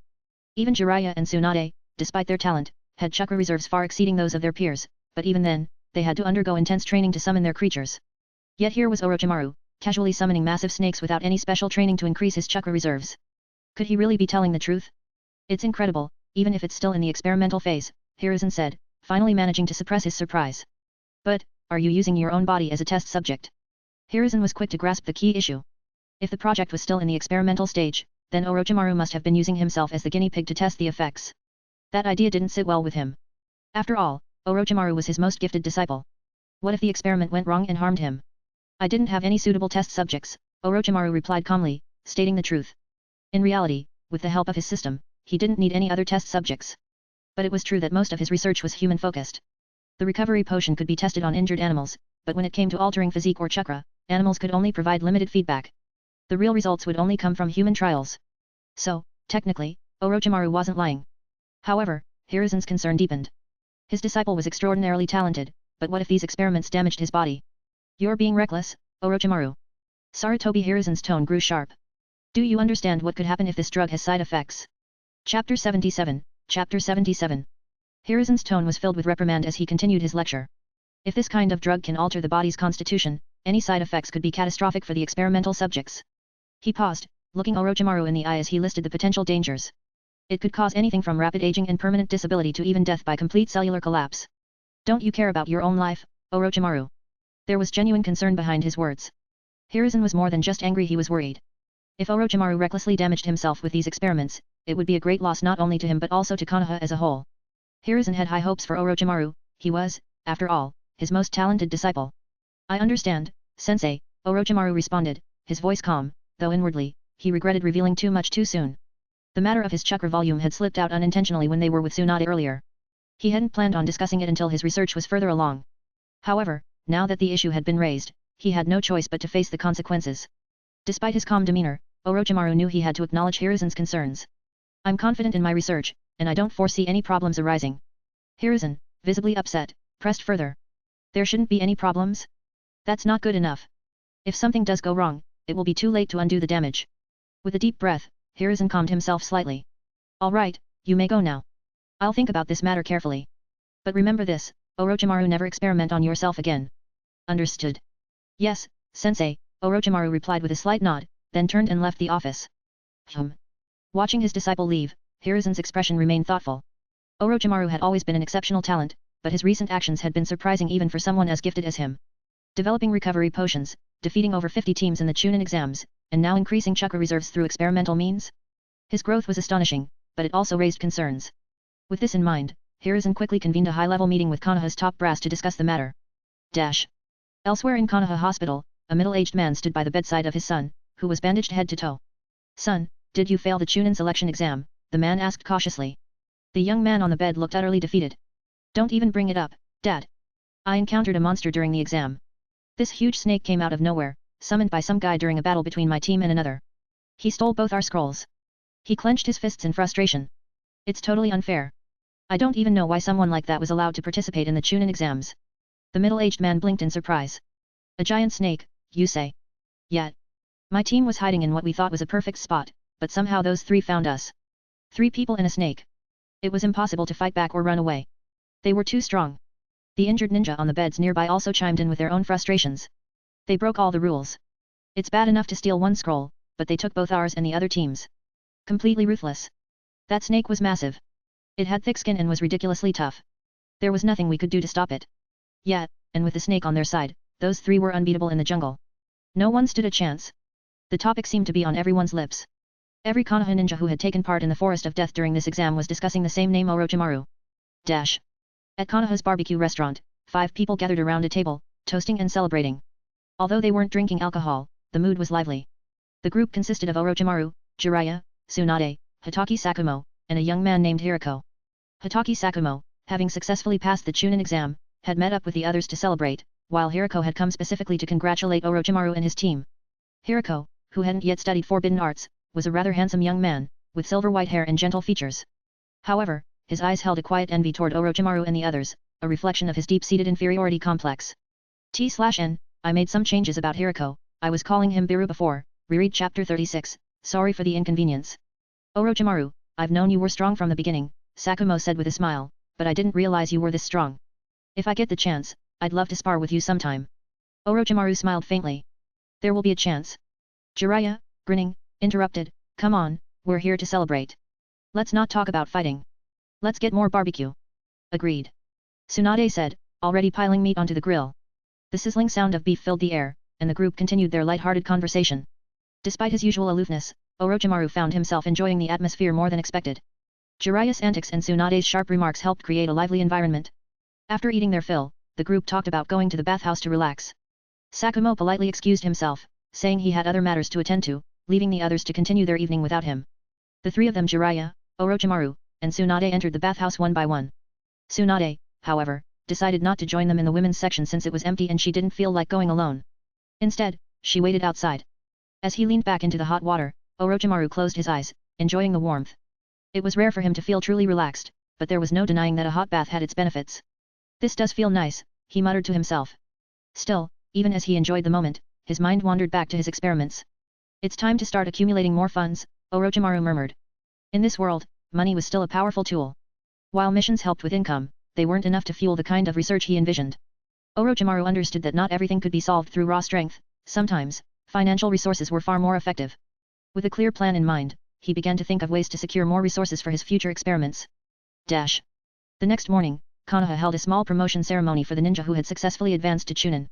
Even Jiraiya and Tsunade, despite their talent, had chakra reserves far exceeding those of their peers, but even then, they had to undergo intense training to summon their creatures. Yet here was Orochimaru, casually summoning massive snakes without any special training to increase his chakra reserves. Could he really be telling the truth? It's incredible, even if it's still in the experimental phase, Hiruzen said, finally managing to suppress his surprise. But, are you using your own body as a test subject? Hiruzen was quick to grasp the key issue. If the project was still in the experimental stage, then Orochimaru must have been using himself as the guinea pig to test the effects. That idea didn't sit well with him. After all, Orochimaru was his most gifted disciple. What if the experiment went wrong and harmed him? I didn't have any suitable test subjects, Orochimaru replied calmly, stating the truth. In reality, with the help of his system, he didn't need any other test subjects. But it was true that most of his research was human-focused. The recovery potion could be tested on injured animals, but when it came to altering physique or chakra, animals could only provide limited feedback. The real results would only come from human trials. So, technically, Orochimaru wasn't lying. However, Hiruzen's concern deepened. His disciple was extraordinarily talented, but what if these experiments damaged his body? You're being reckless, Orochimaru. Sarutobi Hiruzen's tone grew sharp. Do you understand what could happen if this drug has side effects? Chapter 77, Chapter 77. Hiruzen's tone was filled with reprimand as he continued his lecture. If this kind of drug can alter the body's constitution, any side effects could be catastrophic for the experimental subjects. He paused, looking Orochimaru in the eye as he listed the potential dangers. It could cause anything from rapid aging and permanent disability to even death by complete cellular collapse. Don't you care about your own life, Orochimaru? There was genuine concern behind his words. Hiruzen was more than just angry, he was worried. If Orochimaru recklessly damaged himself with these experiments, it would be a great loss not only to him but also to Konoha as a whole. Hiruzen had high hopes for Orochimaru, he was, after all, his most talented disciple. I understand, sensei, Orochimaru responded, his voice calm, though inwardly, he regretted revealing too much too soon. The matter of his chakra volume had slipped out unintentionally when they were with Tsunade earlier. He hadn't planned on discussing it until his research was further along. However, now that the issue had been raised, he had no choice but to face the consequences. Despite his calm demeanor, Orochimaru knew he had to acknowledge Hiruzen's concerns. I'm confident in my research, and I don't foresee any problems arising. Hiruzen, visibly upset, pressed further. There shouldn't be any problems? That's not good enough. If something does go wrong, it will be too late to undo the damage. With a deep breath, Hiruzen calmed himself slightly. All right, you may go now. I'll think about this matter carefully. But remember this, Orochimaru, never experiment on yourself again. Understood. Yes, sensei, Orochimaru replied with a slight nod, then turned and left the office. Watching his disciple leave, Hiruzen's expression remained thoughtful. Orochimaru had always been an exceptional talent, but his recent actions had been surprising even for someone as gifted as him. Developing recovery potions, defeating over 50 teams in the Chunin exams, and now increasing chakra reserves through experimental means? His growth was astonishing, but it also raised concerns. With this in mind, Hiruzen quickly convened a high-level meeting with Konoha's top brass to discuss the matter. Elsewhere in Konoha Hospital, a middle-aged man stood by the bedside of his son, who was bandaged head to toe. Son, did you fail the Chunin selection exam? The man asked cautiously. The young man on the bed looked utterly defeated. Don't even bring it up, Dad. I encountered a monster during the exam. This huge snake came out of nowhere, summoned by some guy during a battle between my team and another. He stole both our scrolls. He clenched his fists in frustration. It's totally unfair. I don't even know why someone like that was allowed to participate in the Chunin exams. The middle-aged man blinked in surprise. A giant snake, you say? Yet. My team was hiding in what we thought was a perfect spot, but somehow those three found us. 3 people and a snake. It was impossible to fight back or run away. They were too strong. The injured ninja on the beds nearby also chimed in with their own frustrations. They broke all the rules. It's bad enough to steal one scroll, but they took both ours and the other team's. Completely ruthless. That snake was massive. It had thick skin and was ridiculously tough. There was nothing we could do to stop it. Yet, and with the snake on their side, those 3 were unbeatable in the jungle. No one stood a chance. The topic seemed to be on everyone's lips. Every Konoha ninja who had taken part in the Forest of Death during this exam was discussing the same name, Orochimaru. At Konoha's barbecue restaurant, 5 people gathered around a table, toasting and celebrating. Although they weren't drinking alcohol, the mood was lively. The group consisted of Orochimaru, Jiraiya, Tsunade, Hitaki Sakumo, and a young man named Hirako. Hitaki Sakumo, having successfully passed the Chunin exam, had met up with the others to celebrate, while Hirako had come specifically to congratulate Orochimaru and his team. Hirako, who hadn't yet studied forbidden arts, was a rather handsome young man, with silver white hair and gentle features. However, his eyes held a quiet envy toward Orochimaru and the others, a reflection of his deep-seated inferiority complex. T/N, I made some changes about Hiriko, I was calling him Biru before, reread chapter 36, sorry for the inconvenience. Orochimaru, I've known you were strong from the beginning, Sakumo said with a smile, but I didn't realize you were this strong. If I get the chance, I'd love to spar with you sometime. Orochimaru smiled faintly. There will be a chance. Jiraiya, grinning, interrupted, come on, we're here to celebrate. Let's not talk about fighting. Let's get more barbecue. Agreed. Tsunade said, already piling meat onto the grill. The sizzling sound of beef filled the air, and the group continued their light-hearted conversation. Despite his usual aloofness, Orochimaru found himself enjoying the atmosphere more than expected. Jiraiya's antics and Tsunade's sharp remarks helped create a lively environment. After eating their fill, the group talked about going to the bathhouse to relax. Sakumo politely excused himself, saying he had other matters to attend to, leaving the others to continue their evening without him. The three of them, Jiraiya, Orochimaru, and Tsunade, entered the bathhouse one by one. Tsunade, however, decided not to join them in the women's section since it was empty and she didn't feel like going alone. Instead, she waited outside. As he leaned back into the hot water, Orochimaru closed his eyes, enjoying the warmth. It was rare for him to feel truly relaxed, but there was no denying that a hot bath had its benefits. This does feel nice, he muttered to himself. Still, even as he enjoyed the moment, his mind wandered back to his experiments. It's time to start accumulating more funds, Orochimaru murmured. In this world, money was still a powerful tool. While missions helped with income, they weren't enough to fuel the kind of research he envisioned. Orochimaru understood that not everything could be solved through raw strength, sometimes, financial resources were far more effective. With a clear plan in mind, he began to think of ways to secure more resources for his future experiments. The next morning, Konoha held a small promotion ceremony for the ninja who had successfully advanced to Chunin.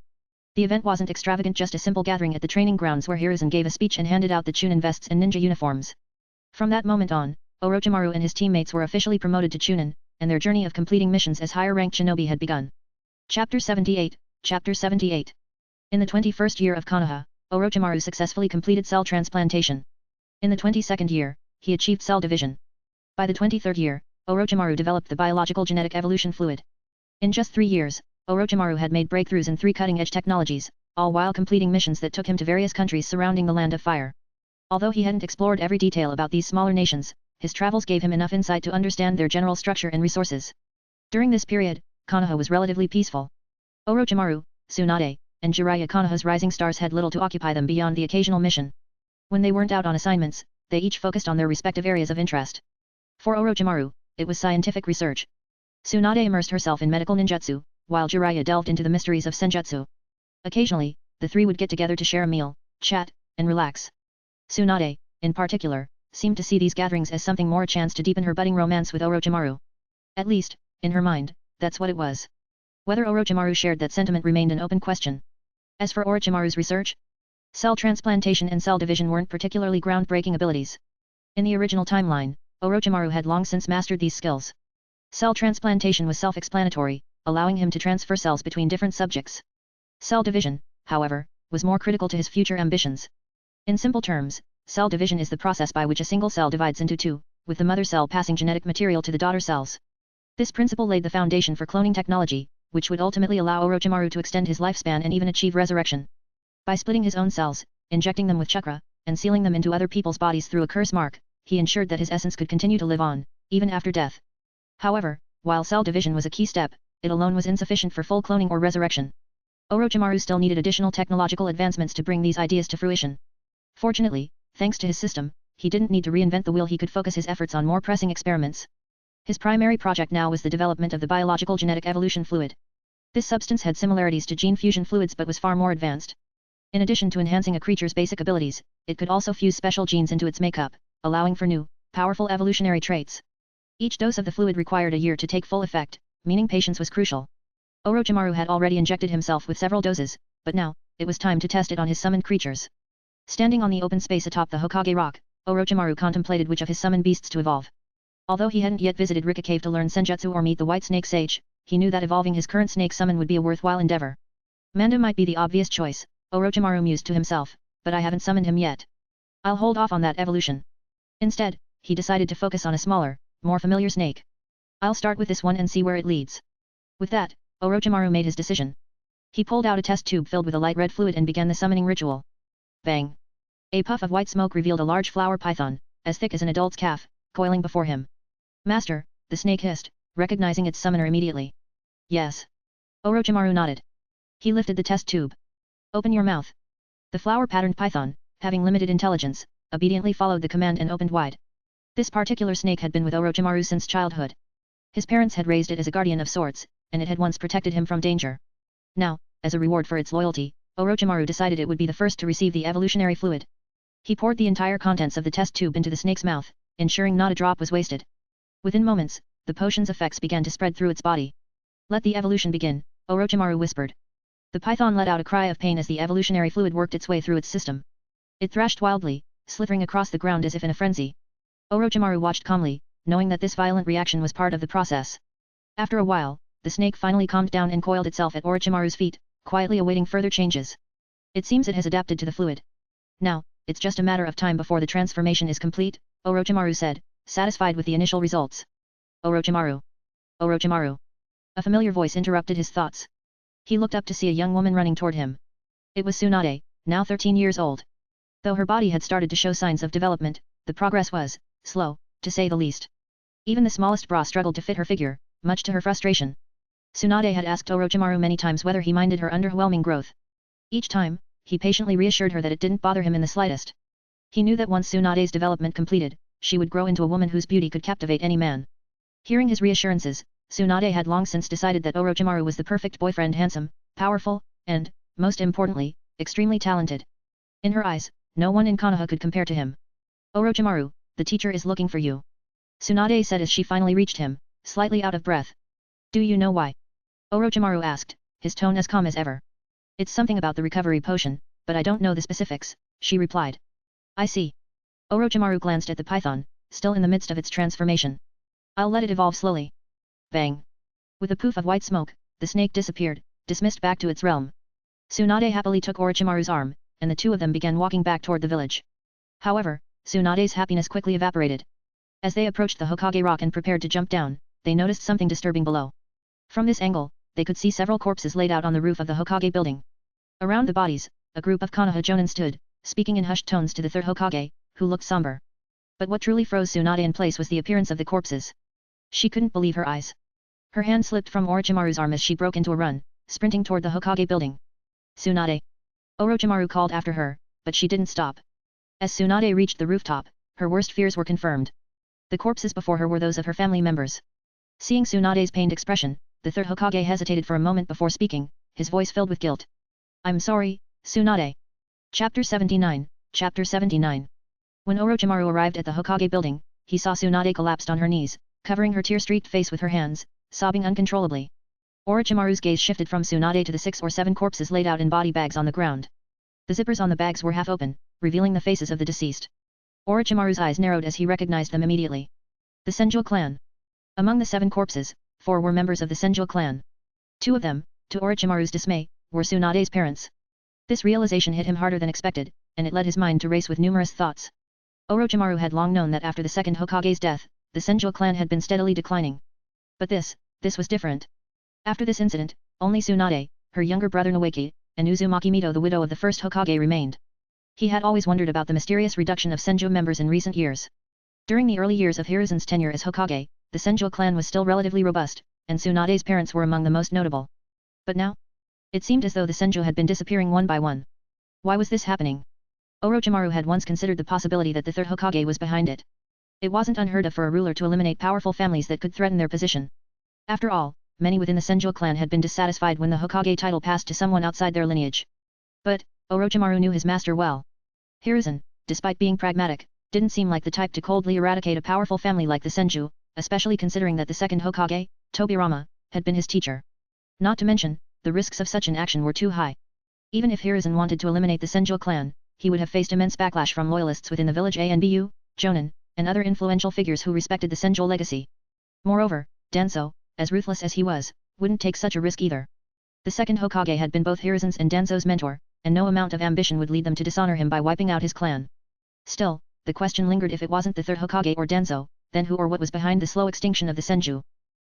The event wasn't extravagant, just a simple gathering at the training grounds where Hiruzen gave a speech and handed out the Chunin vests and ninja uniforms. From that moment on, Orochimaru and his teammates were officially promoted to Chunin, and their journey of completing missions as higher-ranked shinobi had begun. Chapter 78, Chapter 78. In the 21st year of Konoha, Orochimaru successfully completed cell transplantation. In the 22nd year, he achieved cell division. By the 23rd year, Orochimaru developed the biological genetic evolution fluid. In just 3 years, Orochimaru had made breakthroughs in 3 cutting-edge technologies, all while completing missions that took him to various countries surrounding the Land of Fire. Although he hadn't explored every detail about these smaller nations, his travels gave him enough insight to understand their general structure and resources. During this period, Konoha was relatively peaceful. Orochimaru, Tsunade, and Jiraiya, Konoha's rising stars, had little to occupy them beyond the occasional mission. When they weren't out on assignments, they each focused on their respective areas of interest. For Orochimaru, it was scientific research. Tsunade immersed herself in medical ninjutsu, while Jiraiya delved into the mysteries of senjutsu. Occasionally, the three would get together to share a meal, chat, and relax. Tsunade, in particular, seemed to see these gatherings as something more, a chance to deepen her budding romance with Orochimaru. At least, in her mind, that's what it was. Whether Orochimaru shared that sentiment remained an open question. As for Orochimaru's research, cell transplantation and cell division weren't particularly groundbreaking abilities. In the original timeline, Orochimaru had long since mastered these skills. Cell transplantation was self-explanatory, allowing him to transfer cells between different subjects. Cell division, however, was more critical to his future ambitions. In simple terms, cell division is the process by which a single cell divides into 2, with the mother cell passing genetic material to the daughter cells. This principle laid the foundation for cloning technology, which would ultimately allow Orochimaru to extend his lifespan and even achieve resurrection. By splitting his own cells, injecting them with chakra, and sealing them into other people's bodies through a curse mark, he ensured that his essence could continue to live on, even after death. However, while cell division was a key step, it alone was insufficient for full cloning or resurrection. Orochimaru still needed additional technological advancements to bring these ideas to fruition. Fortunately, thanks to his system, he didn't need to reinvent the wheel. He could focus his efforts on more pressing experiments. His primary project now was the development of the biological genetic evolution fluid. This substance had similarities to gene fusion fluids but was far more advanced. In addition to enhancing a creature's basic abilities, it could also fuse special genes into its makeup, allowing for new, powerful evolutionary traits. Each dose of the fluid required a year to take full effect, meaning patience was crucial. Orochimaru had already injected himself with several doses, but now, it was time to test it on his summoned creatures. Standing on the open space atop the Hokage Rock, Orochimaru contemplated which of his summoned beasts to evolve. Although he hadn't yet visited Rika Cave to learn senjutsu or meet the White Snake Sage, he knew that evolving his current snake summon would be a worthwhile endeavor. Manda might be the obvious choice, Orochimaru mused to himself, but I haven't summoned him yet. I'll hold off on that evolution. Instead, he decided to focus on a smaller, more familiar snake. I'll start with this one and see where it leads. With that, Orochimaru made his decision. He pulled out a test tube filled with a light red fluid and began the summoning ritual. Bang! A puff of white smoke revealed a large flower python, as thick as an adult's calf, coiling before him. Master, the snake hissed, recognizing its summoner immediately. Yes. Orochimaru nodded. He lifted the test tube. Open your mouth. The flower-patterned python, having limited intelligence, obediently followed the command and opened wide. This particular snake had been with Orochimaru since childhood. His parents had raised it as a guardian of sorts, and it had once protected him from danger. Now, as a reward for its loyalty, Orochimaru decided it would be the first to receive the evolutionary fluid. He poured the entire contents of the test tube into the snake's mouth, ensuring not a drop was wasted. Within moments, the potion's effects began to spread through its body. Let the evolution begin, Orochimaru whispered. The python let out a cry of pain as the evolutionary fluid worked its way through its system. It thrashed wildly, slithering across the ground as if in a frenzy. Orochimaru watched calmly, knowing that this violent reaction was part of the process. After a while, the snake finally calmed down and coiled itself at Orochimaru's feet, quietly awaiting further changes. It seems it has adapted to the fluid. Now, it's just a matter of time before the transformation is complete, Orochimaru said, satisfied with the initial results. Orochimaru. Orochimaru. A familiar voice interrupted his thoughts. He looked up to see a young woman running toward him. It was Tsunade, now 13 years old. Though her body had started to show signs of development, the progress was slow, to say the least. Even the smallest bra struggled to fit her figure, much to her frustration. Tsunade had asked Orochimaru many times whether he minded her underwhelming growth. Each time, he patiently reassured her that it didn't bother him in the slightest. He knew that once Tsunade's development completed, she would grow into a woman whose beauty could captivate any man. Hearing his reassurances, Tsunade had long since decided that Orochimaru was the perfect boyfriend, handsome, powerful, and, most importantly, extremely talented. In her eyes, no one in Konoha could compare to him. Orochimaru, the teacher is looking for you. Tsunade said as she finally reached him, slightly out of breath. Do you know why? Orochimaru asked, his tone as calm as ever. It's something about the recovery potion, but I don't know the specifics, she replied. I see. Orochimaru glanced at the python, still in the midst of its transformation. I'll let it evolve slowly. Bang. With a poof of white smoke, the snake disappeared, dismissed back to its realm. Tsunade happily took Orochimaru's arm, and the two of them began walking back toward the village. However, Tsunade's happiness quickly evaporated. As they approached the Hokage rock and prepared to jump down, they noticed something disturbing below. From this angle, they could see several corpses laid out on the roof of the Hokage building. Around the bodies, a group of Konoha Jonin stood, speaking in hushed tones to the third Hokage, who looked somber. But what truly froze Tsunade in place was the appearance of the corpses. She couldn't believe her eyes. Her hand slipped from Orochimaru's arm as she broke into a run, sprinting toward the Hokage building. Tsunade. Orochimaru called after her, but she didn't stop. As Tsunade reached the rooftop, her worst fears were confirmed. The corpses before her were those of her family members. Seeing Tsunade's pained expression, the third Hokage hesitated for a moment before speaking, his voice filled with guilt. I'm sorry, Tsunade. Chapter 79, Chapter 79. When Orochimaru arrived at the Hokage building, he saw Tsunade collapsed on her knees, covering her tear-streaked face with her hands, sobbing uncontrollably. Orochimaru's gaze shifted from Tsunade to the 6 or 7 corpses laid out in body bags on the ground. The zippers on the bags were half open, revealing the faces of the deceased. Orochimaru's eyes narrowed as he recognized them immediately. The Senju clan. Among the 7 corpses, 4 were members of the Senju clan. 2 of them, to Orochimaru's dismay, were Tsunade's parents. This realization hit him harder than expected, and it led his mind to race with numerous thoughts. Orochimaru had long known that after the second Hokage's death, the Senju clan had been steadily declining. But this was different. After this incident, only Tsunade, her younger brother Noeki, and Uzumaki Mito, the widow of the first Hokage, remained. He had always wondered about the mysterious reduction of Senju members in recent years. During the early years of Hiruzen's tenure as Hokage, the Senju clan was still relatively robust, and Tsunade's parents were among the most notable. But now? It seemed as though the Senju had been disappearing one by one. Why was this happening? Orochimaru had once considered the possibility that the third Hokage was behind it. It wasn't unheard of for a ruler to eliminate powerful families that could threaten their position. After all, many within the Senju clan had been dissatisfied when the Hokage title passed to someone outside their lineage. But, Orochimaru knew his master well. Hiruzen, despite being pragmatic, didn't seem like the type to coldly eradicate a powerful family like the Senju, especially considering that the second Hokage, Tobirama, had been his teacher. Not to mention, the risks of such an action were too high. Even if Hiruzen wanted to eliminate the Senju clan, he would have faced immense backlash from loyalists within the village ANBU, Jonin, and other influential figures who respected the Senju legacy. Moreover, Danzo, as ruthless as he was, wouldn't take such a risk either. The second Hokage had been both Hiruzen's and Danzo's mentor, and no amount of ambition would lead them to dishonor him by wiping out his clan. Still, the question lingered: if it wasn't the third Hokage or Danzo, then who or what was behind the slow extinction of the Senju?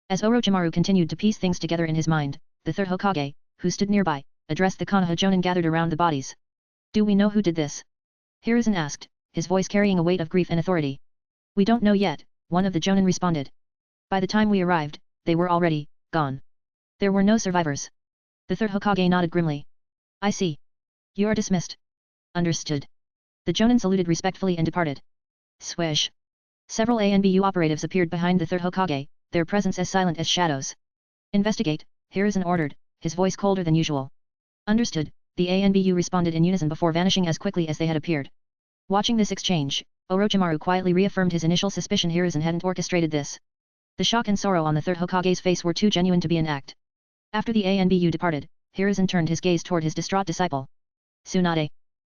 As Orochimaru continued to piece things together in his mind, the third Hokage, who stood nearby, addressed the Konoha Jonin gathered around the bodies. Do we know who did this? Hiruzen asked, his voice carrying a weight of grief and authority. We don't know yet, one of the Jonin responded. By the time we arrived, they were already gone. There were no survivors. The third Hokage nodded grimly. I see. You are dismissed. Understood. The Jonin saluted respectfully and departed. Swish. Several ANBU operatives appeared behind the third Hokage, their presence as silent as shadows. Investigate, Hiruzen ordered, his voice colder than usual. Understood, the ANBU responded in unison before vanishing as quickly as they had appeared. Watching this exchange, Orochimaru quietly reaffirmed his initial suspicion Hiruzen hadn't orchestrated this. The shock and sorrow on the third Hokage's face were too genuine to be an act. After the ANBU departed, Hiruzen turned his gaze toward his distraught disciple. Tsunade.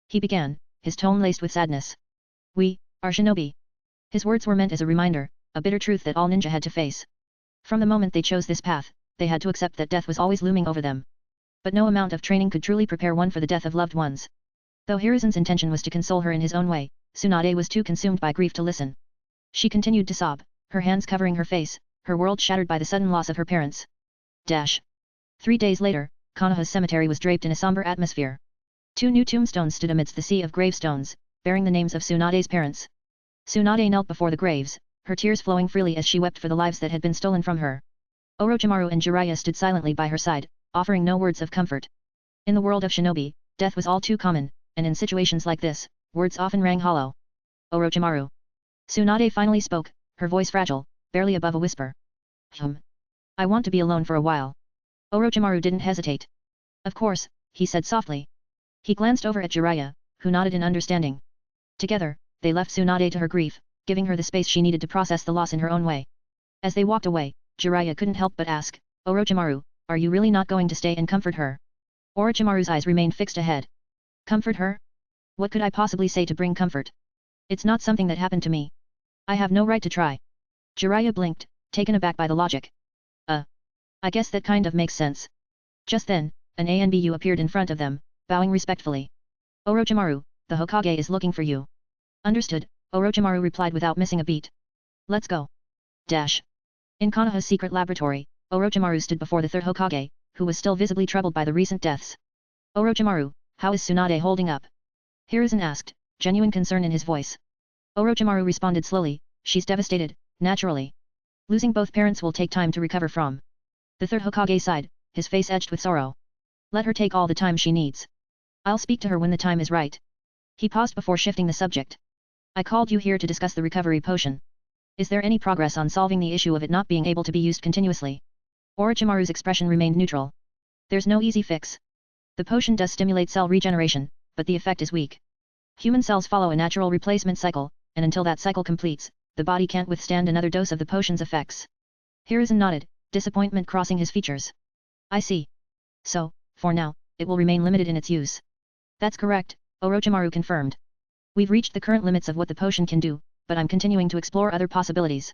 He began, his tone laced with sadness. We are shinobi. His words were meant as a reminder, a bitter truth that all ninja had to face. From the moment they chose this path, they had to accept that death was always looming over them. But no amount of training could truly prepare one for the death of loved ones. Though Hiruzen's intention was to console her in his own way, Tsunade was too consumed by grief to listen. She continued to sob, her hands covering her face, her world shattered by the sudden loss of her parents. 3 days later, Konoha's cemetery was draped in a somber atmosphere. 2 new tombstones stood amidst the sea of gravestones, bearing the names of Tsunade's parents. Tsunade knelt before the graves, her tears flowing freely as she wept for the lives that had been stolen from her. Orochimaru and Jiraiya stood silently by her side, offering no words of comfort. In the world of shinobi, death was all too common, and in situations like this, words often rang hollow. Orochimaru. Tsunade finally spoke, her voice fragile, barely above a whisper. I want to be alone for a while. Orochimaru didn't hesitate. Of course, he said softly. He glanced over at Jiraiya, who nodded in understanding. Together, they left Tsunade to her grief, giving her the space she needed to process the loss in her own way. As they walked away, Jiraiya couldn't help but ask, Orochimaru, are you really not going to stay and comfort her? Orochimaru's eyes remained fixed ahead. Comfort her? What could I possibly say to bring comfort? It's not something that happened to me. I have no right to try. Jiraiya blinked, taken aback by the logic. I guess that kind of makes sense. Just then, an ANBU appeared in front of them, bowing respectfully. Orochimaru, the Hokage is looking for you. Understood, Orochimaru replied without missing a beat. Let's go. In Konoha's secret laboratory, Orochimaru stood before the third Hokage, who was still visibly troubled by the recent deaths. Orochimaru, how is Tsunade holding up? Hiruzen asked, genuine concern in his voice. Orochimaru responded slowly, she's devastated, naturally. Losing both parents will take time to recover from. The third Hokage sighed, his face edged with sorrow. Let her take all the time she needs. I'll speak to her when the time is right. He paused before shifting the subject. I called you here to discuss the recovery potion. Is there any progress on solving the issue of it not being able to be used continuously? Orochimaru's expression remained neutral. There's no easy fix. The potion does stimulate cell regeneration, but the effect is weak. Human cells follow a natural replacement cycle, and until that cycle completes, the body can't withstand another dose of the potion's effects. Hiruzen nodded, disappointment crossing his features. I see. So, for now, it will remain limited in its use. That's correct, Orochimaru confirmed. We've reached the current limits of what the potion can do, but I'm continuing to explore other possibilities.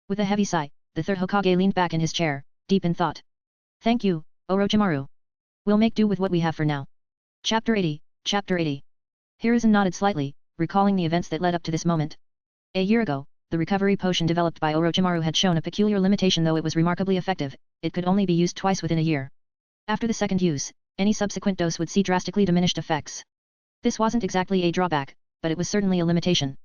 With a heavy sigh, the third Hokage leaned back in his chair, deep in thought. Thank you, Orochimaru. We'll make do with what we have for now. Chapter 80, Chapter 80. Hiruzen nodded slightly, recalling the events that led up to this moment. A year ago, the recovery potion developed by Orochimaru had shown a peculiar limitation. Though it was remarkably effective, it could only be used twice within a year. After the second use, any subsequent dose would see drastically diminished effects. This wasn't exactly a drawback, but it was certainly a limitation.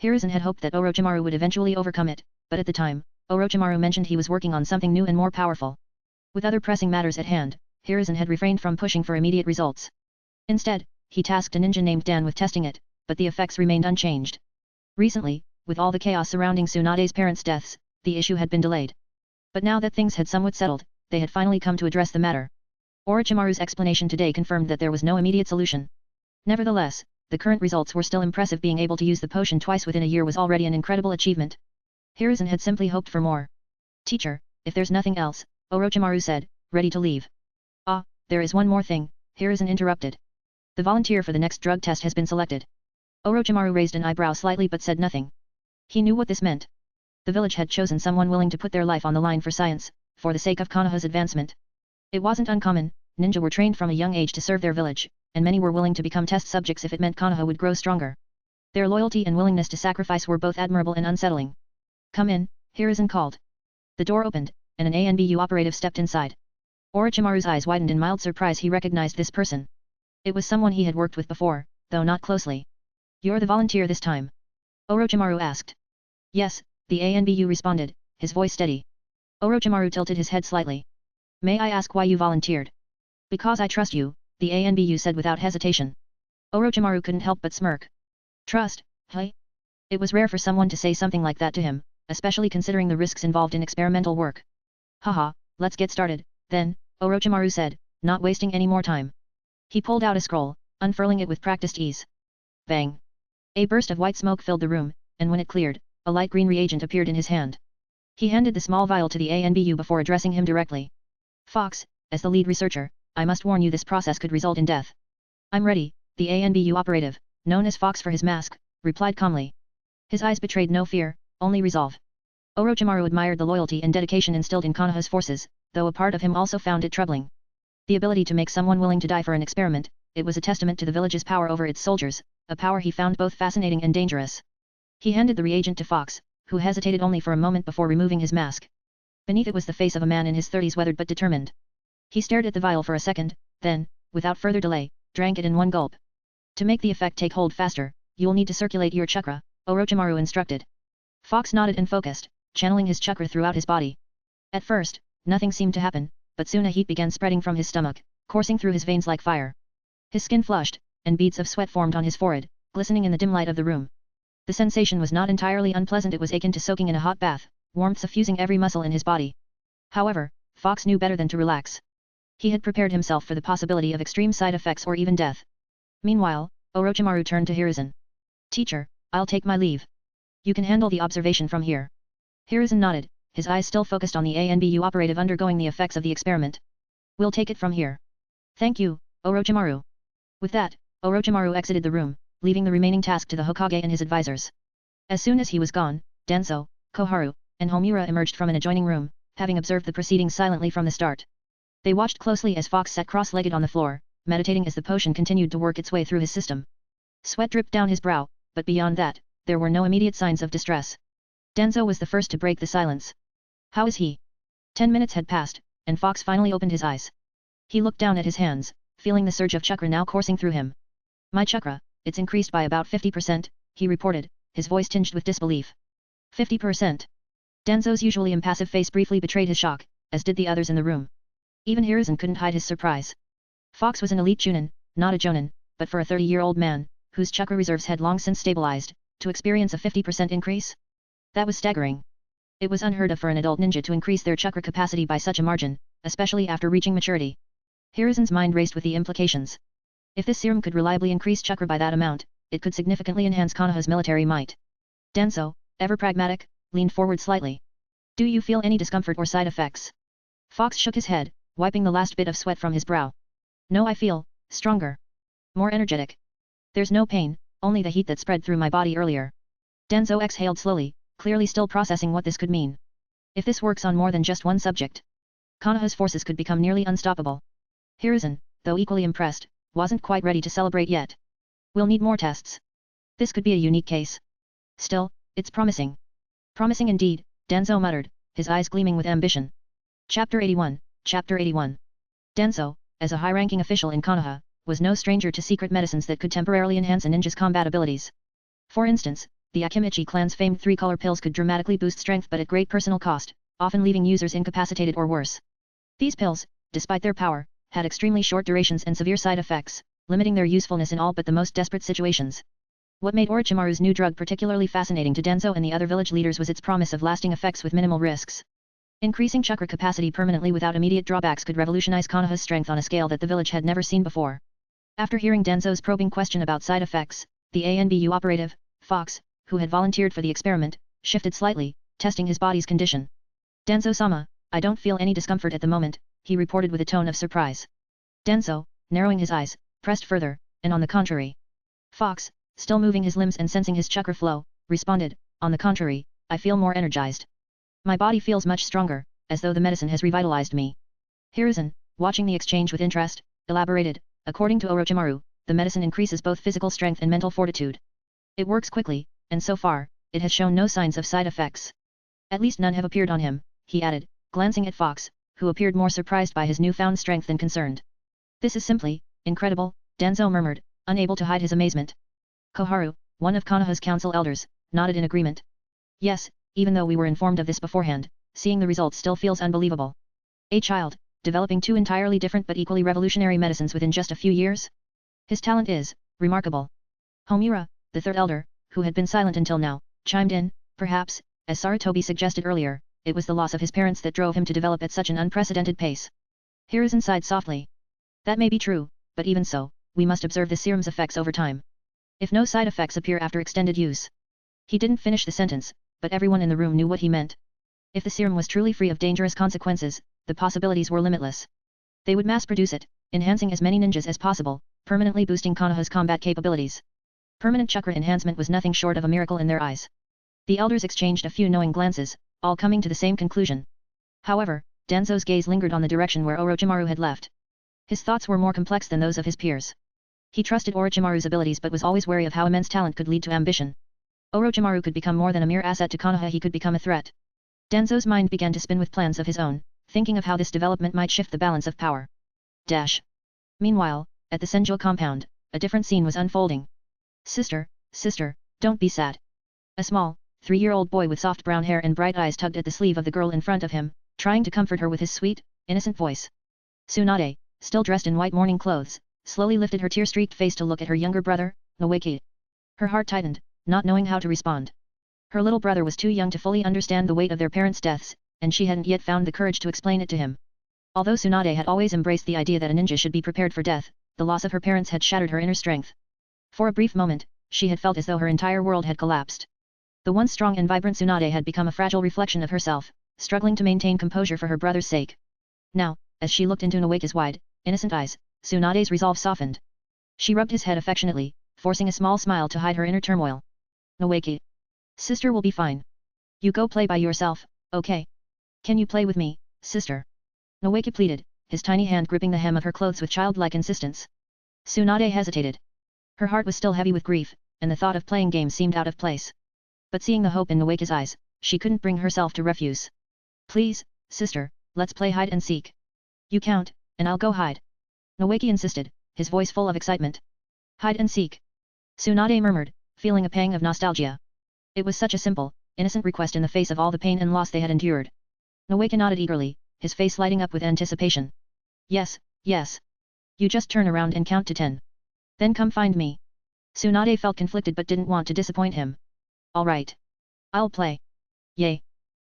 Hiruzen had hoped that Orochimaru would eventually overcome it, but at the time, Orochimaru mentioned he was working on something new and more powerful. With other pressing matters at hand, Hiruzen had refrained from pushing for immediate results. Instead, he tasked a ninja named Dan with testing it, but the effects remained unchanged. Recently, with all the chaos surrounding Tsunade's parents' deaths, the issue had been delayed. But now that things had somewhat settled, they had finally come to address the matter. Orochimaru's explanation today confirmed that there was no immediate solution. Nevertheless, the current results were still impressive. Being able to use the potion twice within a year was already an incredible achievement. Hiruzen had simply hoped for more. Teacher, if there's nothing else, Orochimaru said, ready to leave. Ah, there is one more thing, Hiruzen interrupted. The volunteer for the next drug test has been selected. Orochimaru raised an eyebrow slightly but said nothing. He knew what this meant. The village had chosen someone willing to put their life on the line for science, for the sake of Konoha's advancement. It wasn't uncommon, ninja were trained from a young age to serve their village, and many were willing to become test subjects if it meant Konoha would grow stronger. Their loyalty and willingness to sacrifice were both admirable and unsettling. Come in, Hiruzen called. The door opened, and an ANBU operative stepped inside. Orochimaru's eyes widened in mild surprise. He recognized this person. It was someone he had worked with before, though not closely. You're the volunteer this time? Orochimaru asked. Yes, the ANBU responded, his voice steady. Orochimaru tilted his head slightly. May I ask why you volunteered? Because I trust you, the ANBU said without hesitation. Orochimaru couldn't help but smirk. Trust, hey? It was rare for someone to say something like that to him, especially considering the risks involved in experimental work. Haha, let's get started, then, Orochimaru said, not wasting any more time. He pulled out a scroll, unfurling it with practiced ease. Bang! A burst of white smoke filled the room, and when it cleared, a light green reagent appeared in his hand. He handed the small vial to the ANBU before addressing him directly. Fox, as the lead researcher, I must warn you this process could result in death. I'm ready, the ANBU operative, known as Fox for his mask, replied calmly. His eyes betrayed no fear, only resolve. Orochimaru admired the loyalty and dedication instilled in Konoha's forces, though a part of him also found it troubling. The ability to make someone willing to die for an experiment, it was a testament to the village's power over its soldiers, a power he found both fascinating and dangerous. He handed the reagent to Fox, who hesitated only for a moment before removing his mask. Beneath it was the face of a man in his 30s, weathered but determined. He stared at the vial for a second, then, without further delay, drank it in one gulp. To make the effect take hold faster, you'll need to circulate your chakra, Orochimaru instructed. Fox nodded and focused, channeling his chakra throughout his body. At first, nothing seemed to happen, but soon a heat began spreading from his stomach, coursing through his veins like fire. His skin flushed, and beads of sweat formed on his forehead, glistening in the dim light of the room. The sensation was not entirely unpleasant. It was akin to soaking in a hot bath, warmth suffusing every muscle in his body. However, Fox knew better than to relax. He had prepared himself for the possibility of extreme side effects or even death. Meanwhile, Orochimaru turned to Hiruzen. Teacher, I'll take my leave. You can handle the observation from here. Hiruzen nodded, his eyes still focused on the ANBU operative undergoing the effects of the experiment. We'll take it from here. Thank you, Orochimaru. With that, Orochimaru exited the room, leaving the remaining task to the Hokage and his advisors. As soon as he was gone, Danzo, Koharu, and Homura emerged from an adjoining room, having observed the proceedings silently from the start. They watched closely as Fox sat cross-legged on the floor, meditating as the potion continued to work its way through his system. Sweat dripped down his brow, but beyond that, there were no immediate signs of distress. Danzo was the first to break the silence. How is he? 10 minutes had passed, and Fox finally opened his eyes. He looked down at his hands, feeling the surge of chakra now coursing through him. My chakra, it's increased by about 50%, he reported, his voice tinged with disbelief. 50%. Danzo's usually impassive face briefly betrayed his shock, as did the others in the room. Even Hiruzen couldn't hide his surprise. Fox was an elite Chunin, not a Jonin, but for a 30-year-old man, whose chakra reserves had long since stabilized, to experience a 50% increase? That was staggering. It was unheard of for an adult ninja to increase their chakra capacity by such a margin, especially after reaching maturity. Hiruzen's mind raced with the implications. If this serum could reliably increase chakra by that amount, it could significantly enhance Konoha's military might. Danzo, ever pragmatic, leaned forward slightly. Do you feel any discomfort or side effects? Fox shook his head, wiping the last bit of sweat from his brow. No, I feel stronger. More energetic. There's no pain, only the heat that spread through my body earlier. Danzo exhaled slowly, clearly still processing what this could mean. If this works on more than just one subject, Konoha's forces could become nearly unstoppable. Hiruzen, though equally impressed, wasn't quite ready to celebrate yet. We'll need more tests. This could be a unique case. Still, it's promising. Promising indeed, Danzo muttered, his eyes gleaming with ambition. Chapter 81, Chapter 81. Danzo, as a high-ranking official in Konoha, was no stranger to secret medicines that could temporarily enhance a ninja's combat abilities. For instance, the Akimichi clan's famed three-color pills could dramatically boost strength but at great personal cost, often leaving users incapacitated or worse. These pills, despite their power, had extremely short durations and severe side effects, limiting their usefulness in all but the most desperate situations. What made Orochimaru's new drug particularly fascinating to Danzo and the other village leaders was its promise of lasting effects with minimal risks. Increasing chakra capacity permanently without immediate drawbacks could revolutionize Konoha's strength on a scale that the village had never seen before. After hearing Danzo's probing question about side effects, the ANBU operative, Fox, who had volunteered for the experiment, shifted slightly, testing his body's condition. Danzo-sama, I don't feel any discomfort at the moment, he reported with a tone of surprise. Danzo, narrowing his eyes, pressed further, and on the contrary. Fox, still moving his limbs and sensing his chakra flow, responded, on the contrary, I feel more energized. My body feels much stronger, as though the medicine has revitalized me. Hiruzen, watching the exchange with interest, elaborated, according to Orochimaru, the medicine increases both physical strength and mental fortitude. It works quickly, and so far, it has shown no signs of side effects. At least none have appeared on him, he added, glancing at Fox, who appeared more surprised by his newfound strength than concerned. This is simply incredible, Danzo murmured, unable to hide his amazement. Koharu, one of Konoha's council elders, nodded in agreement. Yes, even though we were informed of this beforehand, seeing the results still feels unbelievable. A child, developing two entirely different but equally revolutionary medicines within just a few years? His talent is remarkable. Homura, the third elder, who had been silent until now, chimed in. Perhaps, as Sarutobi suggested earlier, it was the loss of his parents that drove him to develop at such an unprecedented pace. Hiruzen sighed softly. That may be true, but even so, we must observe the serum's effects over time. If no side effects appear after extended use. He didn't finish the sentence, but everyone in the room knew what he meant. If the serum was truly free of dangerous consequences, the possibilities were limitless. They would mass-produce it, enhancing as many ninjas as possible, permanently boosting Konoha's combat capabilities. Permanent chakra enhancement was nothing short of a miracle in their eyes. The elders exchanged a few knowing glances, all coming to the same conclusion. However, Danzo's gaze lingered on the direction where Orochimaru had left. His thoughts were more complex than those of his peers. He trusted Orochimaru's abilities but was always wary of how immense talent could lead to ambition. Orochimaru could become more than a mere asset to Konoha, he could become a threat. Danzo's mind began to spin with plans of his own, thinking of how this development might shift the balance of power. Meanwhile, at the Senjo compound, a different scene was unfolding. Sister, don't be sad. A small, 3-year-old boy with soft brown hair and bright eyes tugged at the sleeve of the girl in front of him, trying to comfort her with his sweet, innocent voice. Tsunade, still dressed in white mourning clothes, slowly lifted her tear-streaked face to look at her younger brother, Noeki. Her heart tightened, not knowing how to respond. Her little brother was too young to fully understand the weight of their parents' deaths, and she hadn't yet found the courage to explain it to him. Although Tsunade had always embraced the idea that a ninja should be prepared for death, the loss of her parents had shattered her inner strength. For a brief moment, she had felt as though her entire world had collapsed. The once strong and vibrant Tsunade had become a fragile reflection of herself, struggling to maintain composure for her brother's sake. Now, as she looked into Noeki's wide, innocent eyes, Tsunade's resolve softened. She rubbed his head affectionately, forcing a small smile to hide her inner turmoil. Noeki. Sister will be fine. You go play by yourself, okay? Can you play with me, sister? Noeki pleaded, his tiny hand gripping the hem of her clothes with childlike insistence. Tsunade hesitated. Her heart was still heavy with grief, and the thought of playing games seemed out of place. But seeing the hope in Noeki's eyes, she couldn't bring herself to refuse. Please, sister, let's play hide and seek. You count, and I'll go hide. Noeki insisted, his voice full of excitement. Hide and seek. Tsunade murmured, feeling a pang of nostalgia. It was such a simple, innocent request in the face of all the pain and loss they had endured. Noeki nodded eagerly, his face lighting up with anticipation. Yes. You just turn around and count to 10. Then come find me. Tsunade felt conflicted but didn't want to disappoint him. Alright. I'll play. Yay.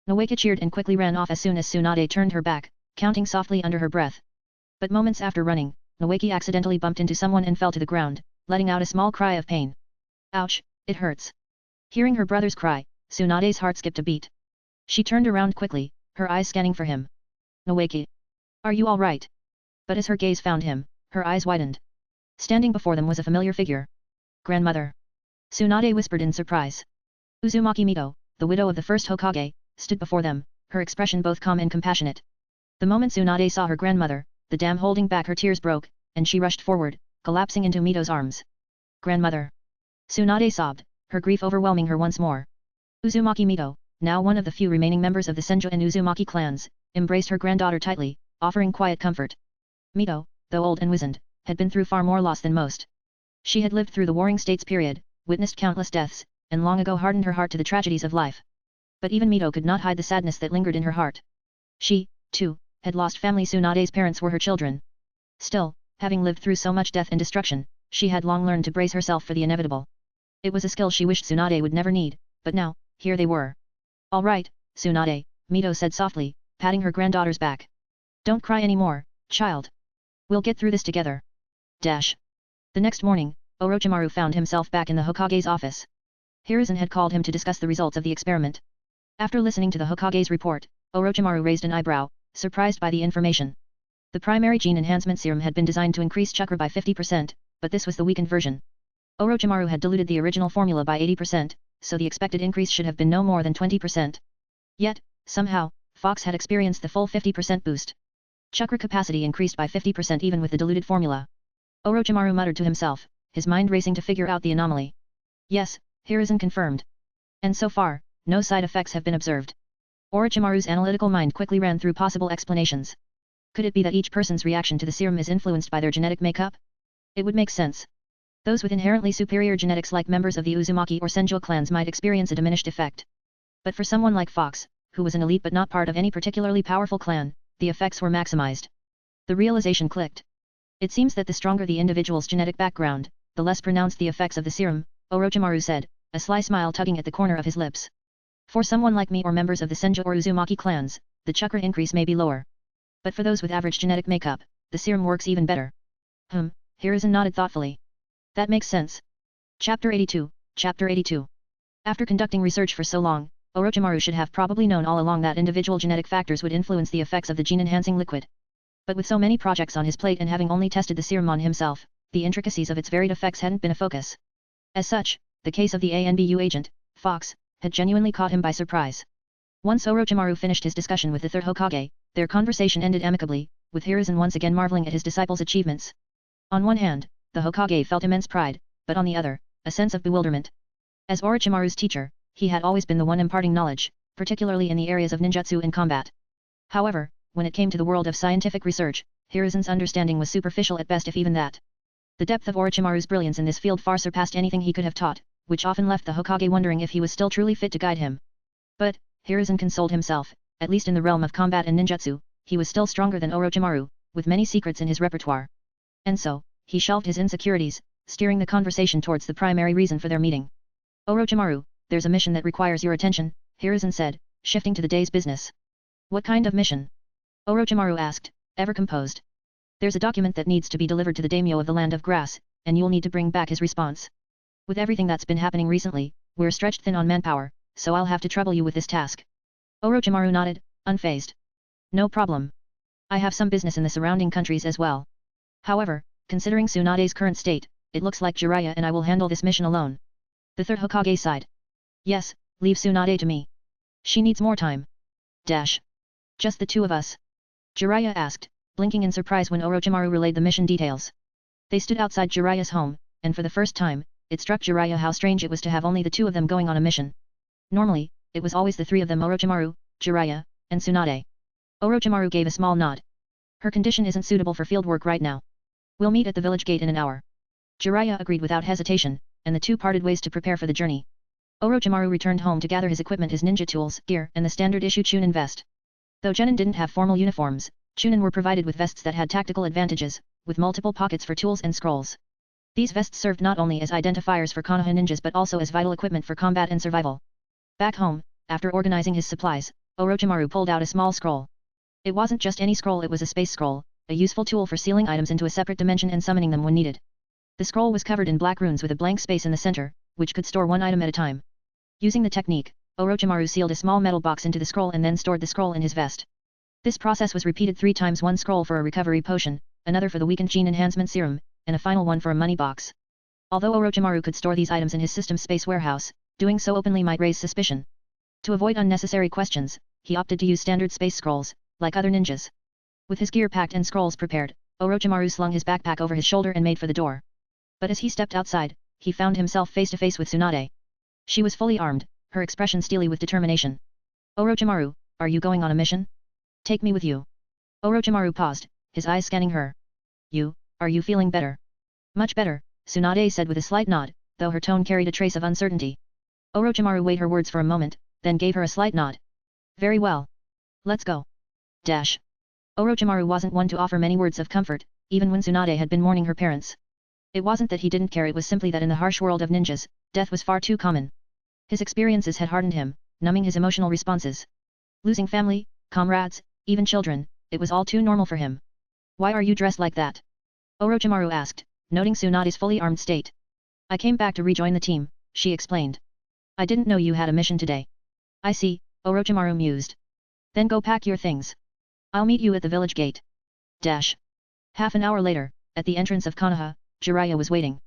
Noeki cheered and quickly ran off as soon as Tsunade turned her back, counting softly under her breath. But moments after running, Noeki accidentally bumped into someone and fell to the ground, letting out a small cry of pain. Ouch, it hurts. Hearing her brother's cry, Tsunade's heart skipped a beat. She turned around quickly, her eyes scanning for him. Noeki. Are you all right? But as her gaze found him, her eyes widened. Standing before them was a familiar figure. Grandmother. Tsunade whispered in surprise. Uzumaki Mito, the widow of the first Hokage, stood before them, her expression both calm and compassionate. The moment Tsunade saw her grandmother, the dam holding back her tears broke, and she rushed forward, collapsing into Mito's arms. Grandmother. Tsunade sobbed, her grief overwhelming her once more. Uzumaki Mito, now one of the few remaining members of the Senjo and Uzumaki clans, embraced her granddaughter tightly, offering quiet comfort. Mito, though old and wizened, had been through far more loss than most. She had lived through the Warring States period, witnessed countless deaths, and long ago hardened her heart to the tragedies of life. But even Mito could not hide the sadness that lingered in her heart. She, too, had lost family. Tsunade's parents were her children. Still, having lived through so much death and destruction, she had long learned to brace herself for the inevitable. It was a skill she wished Tsunade would never need, but now, here they were. All right, Tsunade, Mito said softly, patting her granddaughter's back. Don't cry anymore, child. We'll get through this together. The next morning, Orochimaru found himself back in the Hokage's office. Hiruzen had called him to discuss the results of the experiment. After listening to the Hokage's report, Orochimaru raised an eyebrow, surprised by the information. The primary gene enhancement serum had been designed to increase chakra by 50%, but this was the weakened version. Orochimaru had diluted the original formula by 80%, so the expected increase should have been no more than 20%. Yet, somehow, Fox had experienced the full 50% boost. Chakra capacity increased by 50% even with the diluted formula. Orochimaru muttered to himself, his mind racing to figure out the anomaly. Yes, Hiruzen confirmed. And so far, no side effects have been observed. Orochimaru's analytical mind quickly ran through possible explanations. Could it be that each person's reaction to the serum is influenced by their genetic makeup? It would make sense. Those with inherently superior genetics like members of the Uzumaki or Senjo clans might experience a diminished effect. But for someone like Fox, who was an elite but not part of any particularly powerful clan, the effects were maximized. The realization clicked. It seems that the stronger the individual's genetic background, the less pronounced the effects of the serum, Orochimaru said, a sly smile tugging at the corner of his lips. For someone like me or members of the Senju or Uzumaki clans, the chakra increase may be lower. But for those with average genetic makeup, the serum works even better. Hiruzen nodded thoughtfully. That makes sense. Chapter 82, Chapter 82. After conducting research for so long, Orochimaru should have probably known all along that individual genetic factors would influence the effects of the gene-enhancing liquid. But with so many projects on his plate and having only tested the serum on himself, the intricacies of its varied effects hadn't been a focus. As such, the case of the ANBU agent, Fox, had genuinely caught him by surprise. Once Orochimaru finished his discussion with the third Hokage, their conversation ended amicably, with Hiruzen once again marveling at his disciple's achievements. On one hand, the Hokage felt immense pride, but on the other, a sense of bewilderment. As Orochimaru's teacher, he had always been the one imparting knowledge, particularly in the areas of ninjutsu and combat. However, when it came to the world of scientific research, Hiruzen's understanding was superficial at best if even that. The depth of Orochimaru's brilliance in this field far surpassed anything he could have taught, which often left the Hokage wondering if he was still truly fit to guide him. But, Hiruzen consoled himself, at least in the realm of combat and ninjutsu, he was still stronger than Orochimaru, with many secrets in his repertoire. And so, he shelved his insecurities, steering the conversation towards the primary reason for their meeting. Orochimaru, there's a mission that requires your attention, Hiruzen said, shifting to the day's business. What kind of mission? Orochimaru asked, ever composed. There's a document that needs to be delivered to the daimyo of the Land of Grass, and you'll need to bring back his response. With everything that's been happening recently, we're stretched thin on manpower, so I'll have to trouble you with this task. Orochimaru nodded, unfazed. No problem. I have some business in the surrounding countries as well. However, considering Tsunade's current state, it looks like Jiraiya and I will handle this mission alone. The third Hokage sighed. Yes, leave Tsunade to me. She needs more time. Just the two of us? Jiraiya asked, blinking in surprise when Orochimaru relayed the mission details. They stood outside Jiraiya's home, and for the first time, it struck Jiraiya how strange it was to have only the two of them going on a mission. Normally, it was always the three of them: Orochimaru, Jiraiya, and Tsunade. Orochimaru gave a small nod. Her condition isn't suitable for field work right now. We'll meet at the village gate in an hour. Jiraiya agreed without hesitation, and the two parted ways to prepare for the journey. Orochimaru returned home to gather his equipment, his ninja tools, gear, and the standard-issue Chunin vest. Though Genin didn't have formal uniforms, Chunin were provided with vests that had tactical advantages, with multiple pockets for tools and scrolls. These vests served not only as identifiers for Konoha ninjas but also as vital equipment for combat and survival. Back home, after organizing his supplies, Orochimaru pulled out a small scroll. It wasn't just any scroll, it was a space scroll, a useful tool for sealing items into a separate dimension and summoning them when needed. The scroll was covered in black runes with a blank space in the center, which could store one item at a time. Using the technique, Orochimaru sealed a small metal box into the scroll and then stored the scroll in his vest. This process was repeated 3 times: one scroll for a recovery potion, another for the weakened gene enhancement serum, and a final one for a money box. Although Orochimaru could store these items in his system space warehouse, doing so openly might raise suspicion. To avoid unnecessary questions, he opted to use standard space scrolls, like other ninjas. With his gear packed and scrolls prepared, Orochimaru slung his backpack over his shoulder and made for the door. But as he stepped outside, he found himself face to face with Tsunade. She was fully armed, her expression steely with determination. Orochimaru, are you going on a mission? Take me with you. Orochimaru paused, his eyes scanning her. Are you feeling better? Much better, Tsunade said with a slight nod, though her tone carried a trace of uncertainty. Orochimaru weighed her words for a moment, then gave her a slight nod. Very well. Let's go. Orochimaru wasn't one to offer many words of comfort, even when Tsunade had been mourning her parents. It wasn't that he didn't care, it was simply that in the harsh world of ninjas, death was far too common. His experiences had hardened him, numbing his emotional responses. Losing family, comrades, even children, it was all too normal for him. Why are you dressed like that? Orochimaru asked, noting Tsunade's fully armed state. I came back to rejoin the team, she explained. I didn't know you had a mission today. I see, Orochimaru mused. Then go pack your things. I'll meet you at the village gate. Half an hour later, at the entrance of Konoha, Jiraiya was waiting.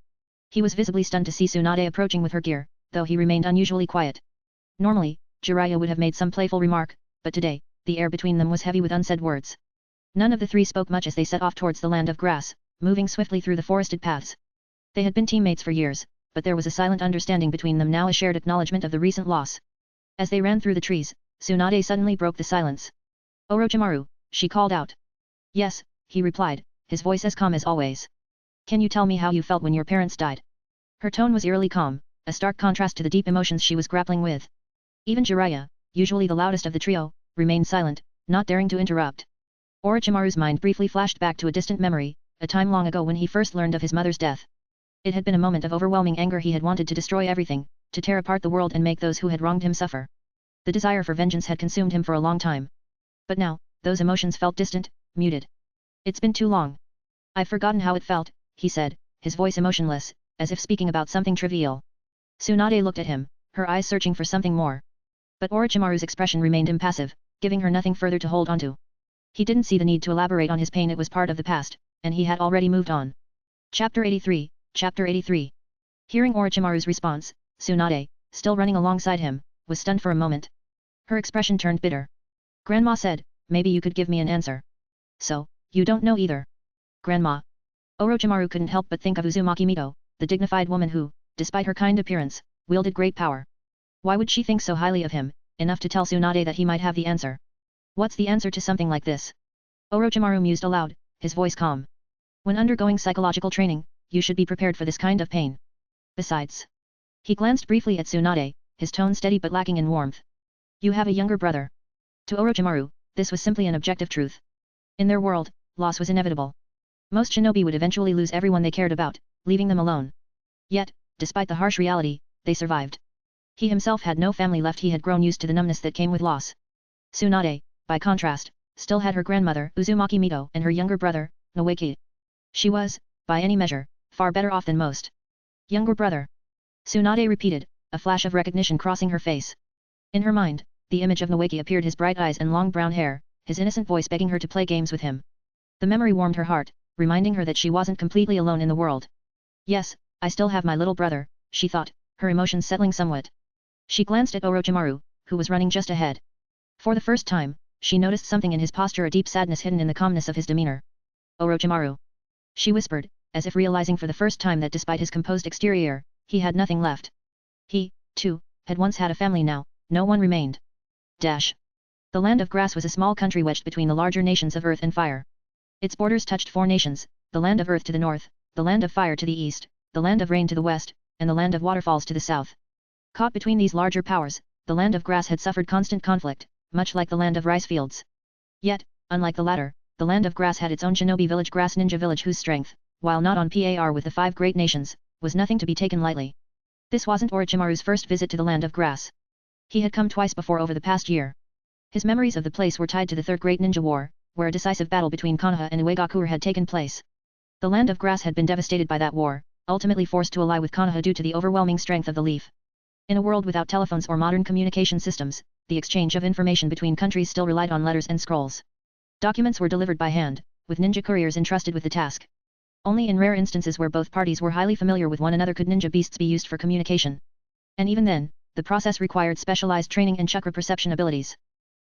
He was visibly stunned to see Tsunade approaching with her gear, though he remained unusually quiet. Normally, Jiraiya would have made some playful remark, but today, the air between them was heavy with unsaid words. None of the three spoke much as they set off towards the Land of Grass, moving swiftly through the forested paths. They had been teammates for years, but there was a silent understanding between them now, a shared acknowledgement of the recent loss. As they ran through the trees, Tsunade suddenly broke the silence. Orochimaru, she called out. Yes, he replied, his voice as calm as always. Can you tell me how you felt when your parents died? Her tone was eerily calm, a stark contrast to the deep emotions she was grappling with. Even Jiraiya, usually the loudest of the trio, remained silent, not daring to interrupt. Orochimaru's mind briefly flashed back to a distant memory, a time long ago when he first learned of his mother's death. It had been a moment of overwhelming anger. He had wanted to destroy everything, to tear apart the world and make those who had wronged him suffer. The desire for vengeance had consumed him for a long time. But now, those emotions felt distant, muted. It's been too long. I've forgotten how it felt, he said, his voice emotionless, as if speaking about something trivial. Tsunade looked at him, her eyes searching for something more. But Orochimaru's expression remained impassive, giving her nothing further to hold onto. He didn't see the need to elaborate on his pain. It was part of the past, and he had already moved on. Chapter 83, Chapter 83. Hearing Orochimaru's response, Tsunade, still running alongside him, was stunned for a moment. Her expression turned bitter. Grandma said, maybe you could give me an answer. So, you don't know either. Grandma. Orochimaru couldn't help but think of Uzumaki Mito, the dignified woman who, despite her kind appearance, wielded great power. Why would she think so highly of him, enough to tell Tsunade that he might have the answer? What's the answer to something like this? Orochimaru mused aloud, his voice calm. When undergoing psychological training, you should be prepared for this kind of pain. Besides. He glanced briefly at Tsunade, his tone steady but lacking in warmth. You have a younger brother. To Orochimaru, this was simply an objective truth. In their world, loss was inevitable. Most shinobi would eventually lose everyone they cared about, leaving them alone. Yet, despite the harsh reality, they survived. He himself had no family left. He had grown used to the numbness that came with loss. Tsunade, by contrast, still had her grandmother, Uzumaki Mito, and her younger brother, Noeki. She was, by any measure, far better off than most. Younger brother. Tsunade repeated, a flash of recognition crossing her face. In her mind, the image of Noeki appeared, his bright eyes and long brown hair, his innocent voice begging her to play games with him. The memory warmed her heart, reminding her that she wasn't completely alone in the world. Yes, I still have my little brother, she thought, her emotions settling somewhat. She glanced at Orochimaru, who was running just ahead. For the first time, she noticed something in his posture, a deep sadness hidden in the calmness of his demeanor. Orochimaru. She whispered, as if realizing for the first time that despite his composed exterior, he had nothing left. He, too, had once had a family. Now, no one remained. Dash. The land of grass was a small country wedged between the larger nations of earth and fire. Its borders touched four nations, the land of earth to the north, the land of fire to the east, the land of rain to the west, and the land of waterfalls to the south. Caught between these larger powers, the land of grass had suffered constant conflict, much like the land of rice fields. Yet, unlike the latter, the land of grass had its own shinobi village, Grass Ninja Village, whose strength, while not on par with the five great nations, was nothing to be taken lightly. This wasn't Orochimaru's first visit to the land of grass. He had come twice before over the past year. His memories of the place were tied to the Third Great Ninja War, where a decisive battle between Konoha and Uegakuer had taken place. The land of grass had been devastated by that war, ultimately forced to ally with Konoha due to the overwhelming strength of the leaf. In a world without telephones or modern communication systems, the exchange of information between countries still relied on letters and scrolls. Documents were delivered by hand, with ninja couriers entrusted with the task. Only in rare instances where both parties were highly familiar with one another could ninja beasts be used for communication. And even then, the process required specialized training and chakra perception abilities.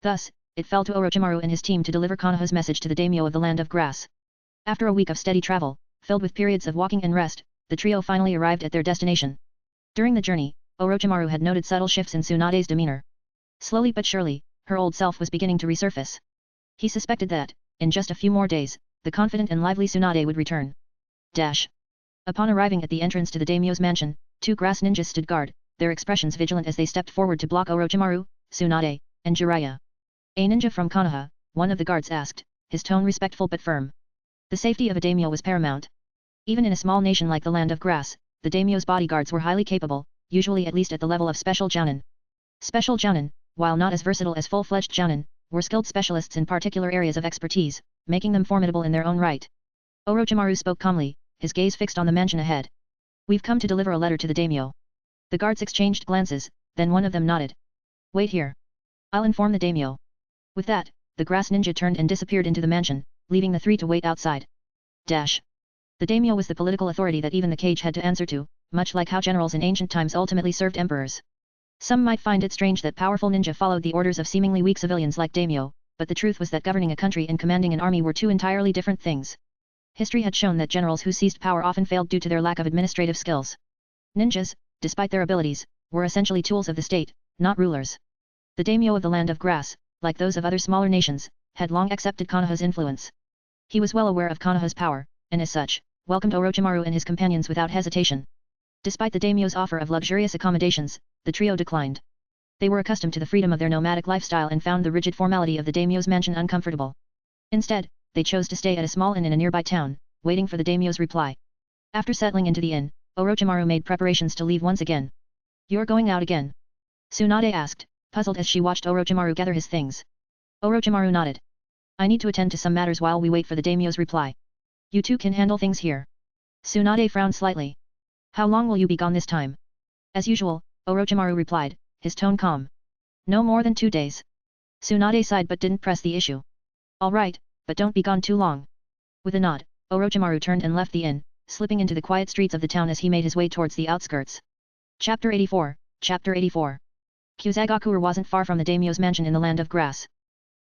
Thus, it fell to Orochimaru and his team to deliver Konoha's message to the daimyo of the land of grass. After a week of steady travel, filled with periods of walking and rest, the trio finally arrived at their destination. During the journey, Orochimaru had noted subtle shifts in Tsunade's demeanor. Slowly but surely, her old self was beginning to resurface. He suspected that, in just a few more days, the confident and lively Tsunade would return. Dash. Upon arriving at the entrance to the daimyo's mansion, two grass ninjas stood guard, their expressions vigilant as they stepped forward to block Orochimaru, Tsunade, and Jiraiya. A ninja from Konoha, one of the guards asked, his tone respectful but firm. The safety of a daimyo was paramount. Even in a small nation like the land of grass, the daimyo's bodyguards were highly capable, usually at least at the level of special jounin. Special jounin, while not as versatile as full-fledged jounin, were skilled specialists in particular areas of expertise, making them formidable in their own right. Orochimaru spoke calmly, his gaze fixed on the mansion ahead. We've come to deliver a letter to the daimyo. The guards exchanged glances, then one of them nodded. Wait here. I'll inform the daimyo. With that, the grass ninja turned and disappeared into the mansion, leaving the three to wait outside. Dash. The daimyo was the political authority that even the cage had to answer to, much like how generals in ancient times ultimately served emperors. Some might find it strange that powerful ninja followed the orders of seemingly weak civilians like daimyo, but the truth was that governing a country and commanding an army were two entirely different things. History had shown that generals who seized power often failed due to their lack of administrative skills. Ninjas, despite their abilities, were essentially tools of the state, not rulers. The daimyo of the land of grass, like those of other smaller nations, had long accepted Konoha's influence. He was well aware of Konoha's power, and as such, welcomed Orochimaru and his companions without hesitation. Despite the daimyo's offer of luxurious accommodations, the trio declined. They were accustomed to the freedom of their nomadic lifestyle and found the rigid formality of the daimyo's mansion uncomfortable. Instead, they chose to stay at a small inn in a nearby town, waiting for the daimyo's reply. After settling into the inn, Orochimaru made preparations to leave once again. You're going out again? Tsunade asked, puzzled as she watched Orochimaru gather his things. Orochimaru nodded. I need to attend to some matters while we wait for the daimyo's reply. You two can handle things here. Tsunade frowned slightly. How long will you be gone this time? As usual, Orochimaru replied, his tone calm. No more than 2 days. Tsunade sighed but didn't press the issue. All right, but don't be gone too long. With a nod, Orochimaru turned and left the inn, slipping into the quiet streets of the town as he made his way towards the outskirts. Chapter 84, Chapter 84. Kyuzagakuer wasn't far from the daimyo's mansion in the Land of Grass.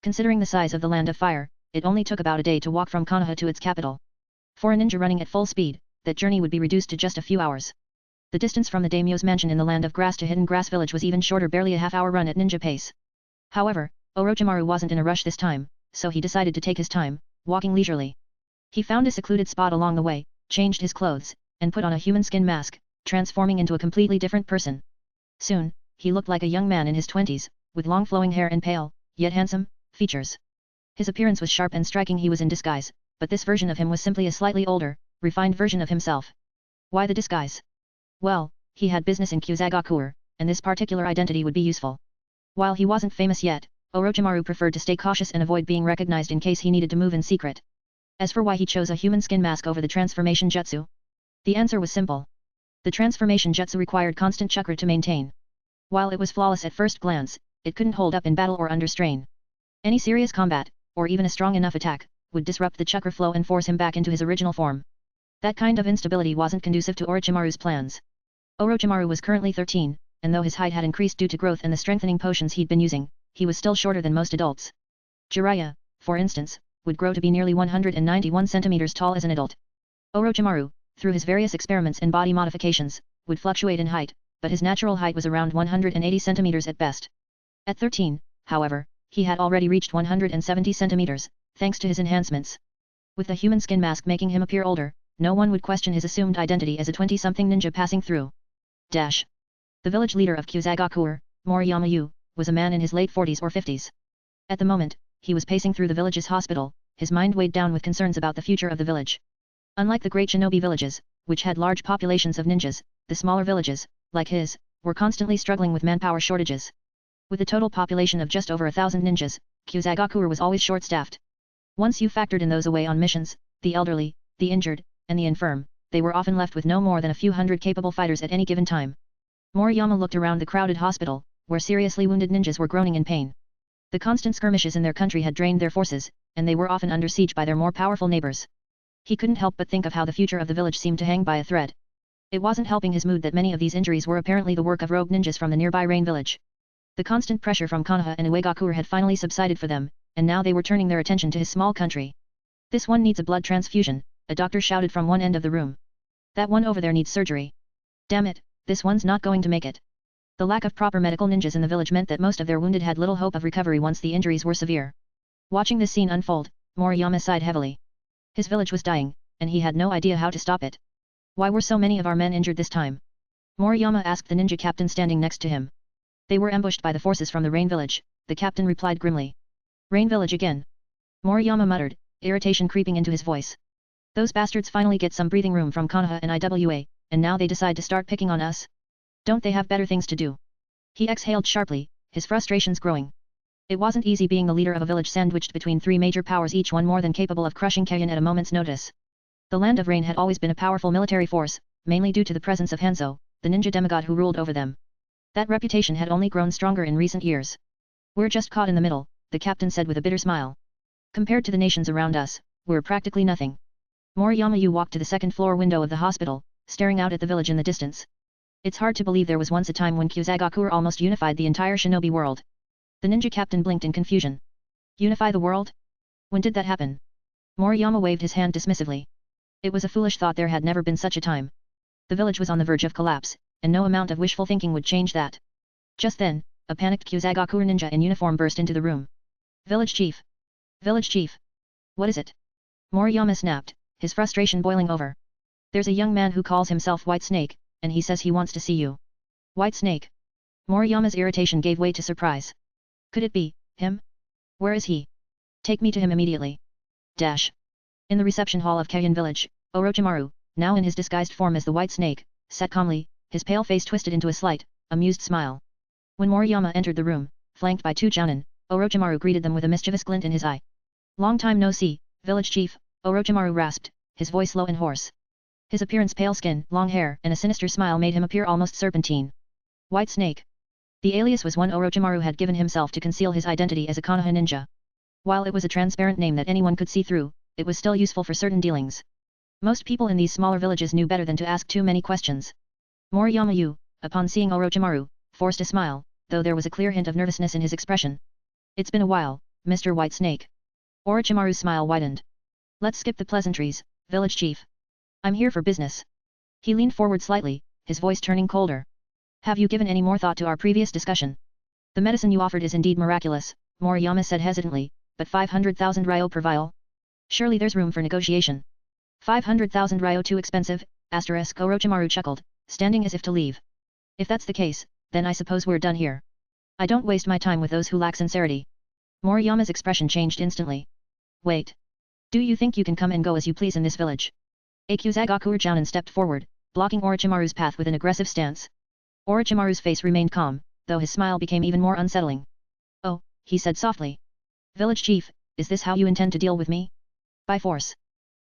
Considering the size of the Land of Fire, it only took about a day to walk from Konoha to its capital. For a ninja running at full speed, that journey would be reduced to just a few hours. The distance from the daimyo's mansion in the Land of Grass to Hidden Grass Village was even shorter, barely a half-hour run at ninja pace. However, Orochimaru wasn't in a rush this time, so he decided to take his time, walking leisurely. He found a secluded spot along the way, changed his clothes, and put on a human skin mask, transforming into a completely different person. Soon, he looked like a young man in his 20s, with long flowing hair and pale, yet handsome, features. His appearance was sharp and striking. He was in disguise, but this version of him was simply a slightly older, refined version of himself. Why the disguise? Well, he had business in Kyuzagakuer, and this particular identity would be useful. While he wasn't famous yet, Orochimaru preferred to stay cautious and avoid being recognized in case he needed to move in secret. As for why he chose a human skin mask over the transformation jutsu, the answer was simple. The transformation jutsu required constant chakra to maintain. While it was flawless at first glance, it couldn't hold up in battle or under strain. Any serious combat, or even a strong enough attack, would disrupt the chakra flow and force him back into his original form. That kind of instability wasn't conducive to Orochimaru's plans. Orochimaru was currently 13, and though his height had increased due to growth and the strengthening potions he'd been using, he was still shorter than most adults. Jiraiya, for instance, would grow to be nearly 191 centimeters tall as an adult. Orochimaru, through his various experiments and body modifications, would fluctuate in height, but his natural height was around 180 centimeters at best. At 13, however, he had already reached 170 centimeters, thanks to his enhancements. With the human skin mask making him appear older, no one would question his assumed identity as a 20-something ninja passing through. Dash. The village leader of Kyuzagakuer, Moriyama Yu, was a man in his late 40s or 50s. At the moment, he was pacing through the village's hospital, his mind weighed down with concerns about the future of the village. Unlike the great shinobi villages, which had large populations of ninjas, the smaller villages, like his, were constantly struggling with manpower shortages. With a total population of just over 1,000 ninjas, Kyuzagakuer was always short-staffed. Once you factored in those away on missions, the elderly, the injured, and the infirm, they were often left with no more than a few hundred capable fighters at any given time. Moriyama looked around the crowded hospital, where seriously wounded ninjas were groaning in pain. The constant skirmishes in their country had drained their forces, and they were often under siege by their more powerful neighbors. He couldn't help but think of how the future of the village seemed to hang by a thread. It wasn't helping his mood that many of these injuries were apparently the work of rogue ninjas from the nearby Rain village. The constant pressure from Konoha and Uegakuer had finally subsided for them, and now they were turning their attention to his small country. This one needs a blood transfusion, a doctor shouted from one end of the room. That one over there needs surgery. Damn it, this one's not going to make it. The lack of proper medical ninjas in the village meant that most of their wounded had little hope of recovery once the injuries were severe. Watching this scene unfold, Moriyama sighed heavily. His village was dying, and he had no idea how to stop it. Why were so many of our men injured this time? Moriyama asked the ninja captain standing next to him. They were ambushed by the forces from the Rain village, the captain replied grimly. Rain village again? Moriyama muttered, irritation creeping into his voice. Those bastards finally get some breathing room from Konoha and IWA, and now they decide to start picking on us? Don't they have better things to do? He exhaled sharply, his frustrations growing. It wasn't easy being the leader of a village sandwiched between three major powers, each one more than capable of crushing Kaien at a moment's notice. The Land of Rain had always been a powerful military force, mainly due to the presence of Hanzo, the ninja demigod who ruled over them. That reputation had only grown stronger in recent years. We're just caught in the middle, the captain said with a bitter smile. Compared to the nations around us, we're practically nothing. Moriyama walked to the second-floor window of the hospital, staring out at the village in the distance. It's hard to believe there was once a time when Kyuzagakuer almost unified the entire shinobi world. The ninja captain blinked in confusion. Unify the world? When did that happen? Moriyama waved his hand dismissively. It was a foolish thought, there had never been such a time. The village was on the verge of collapse, and no amount of wishful thinking would change that. Just then, a panicked Kyuzagakuer ninja in uniform burst into the room. Village chief! Village chief! What is it? Moriyama snapped, his frustration boiling over. There's a young man who calls himself White Snake, and he says he wants to see you. White Snake? Moriyama's irritation gave way to surprise. Could it be him? Where is he? Take me to him immediately. In the reception hall of Kayan village, Orochimaru, now in his disguised form as the White Snake, sat calmly, his pale face twisted into a slight, amused smile. When Moriyama entered the room, flanked by two Chunin, Orochimaru greeted them with a mischievous glint in his eye. "Long time no see, village chief," Orochimaru rasped, his voice low and hoarse. His appearance, pale skin, long hair, and a sinister smile made him appear almost serpentine. White Snake. The alias was one Orochimaru had given himself to conceal his identity as a Konoha ninja. While it was a transparent name that anyone could see through, it was still useful for certain dealings. Most people in these smaller villages knew better than to ask too many questions. Moriyama, upon seeing Orochimaru, forced a smile, though there was a clear hint of nervousness in his expression. "It's been a while, Mr. White Snake." Orochimaru's smile widened. "Let's skip the pleasantries, village chief. I'm here for business." He leaned forward slightly, his voice turning colder. "Have you given any more thought to our previous discussion? The medicine you offered is indeed miraculous," Moriyama said hesitantly, "but 500,000 ryo per vial? Surely there's room for negotiation." 500,000 ryo too expensive, Orochimaru chuckled, standing as if to leave. "If that's the case, then I suppose we're done here. I don't waste my time with those who lack sincerity." Moriyama's expression changed instantly. "Wait. Do you think you can come and go as you please in this village?" Akuzagaku Jounin stepped forward, blocking Orochimaru's path with an aggressive stance. Orochimaru's face remained calm, though his smile became even more unsettling. "Oh," he said softly. "Village chief, is this how you intend to deal with me? By force?"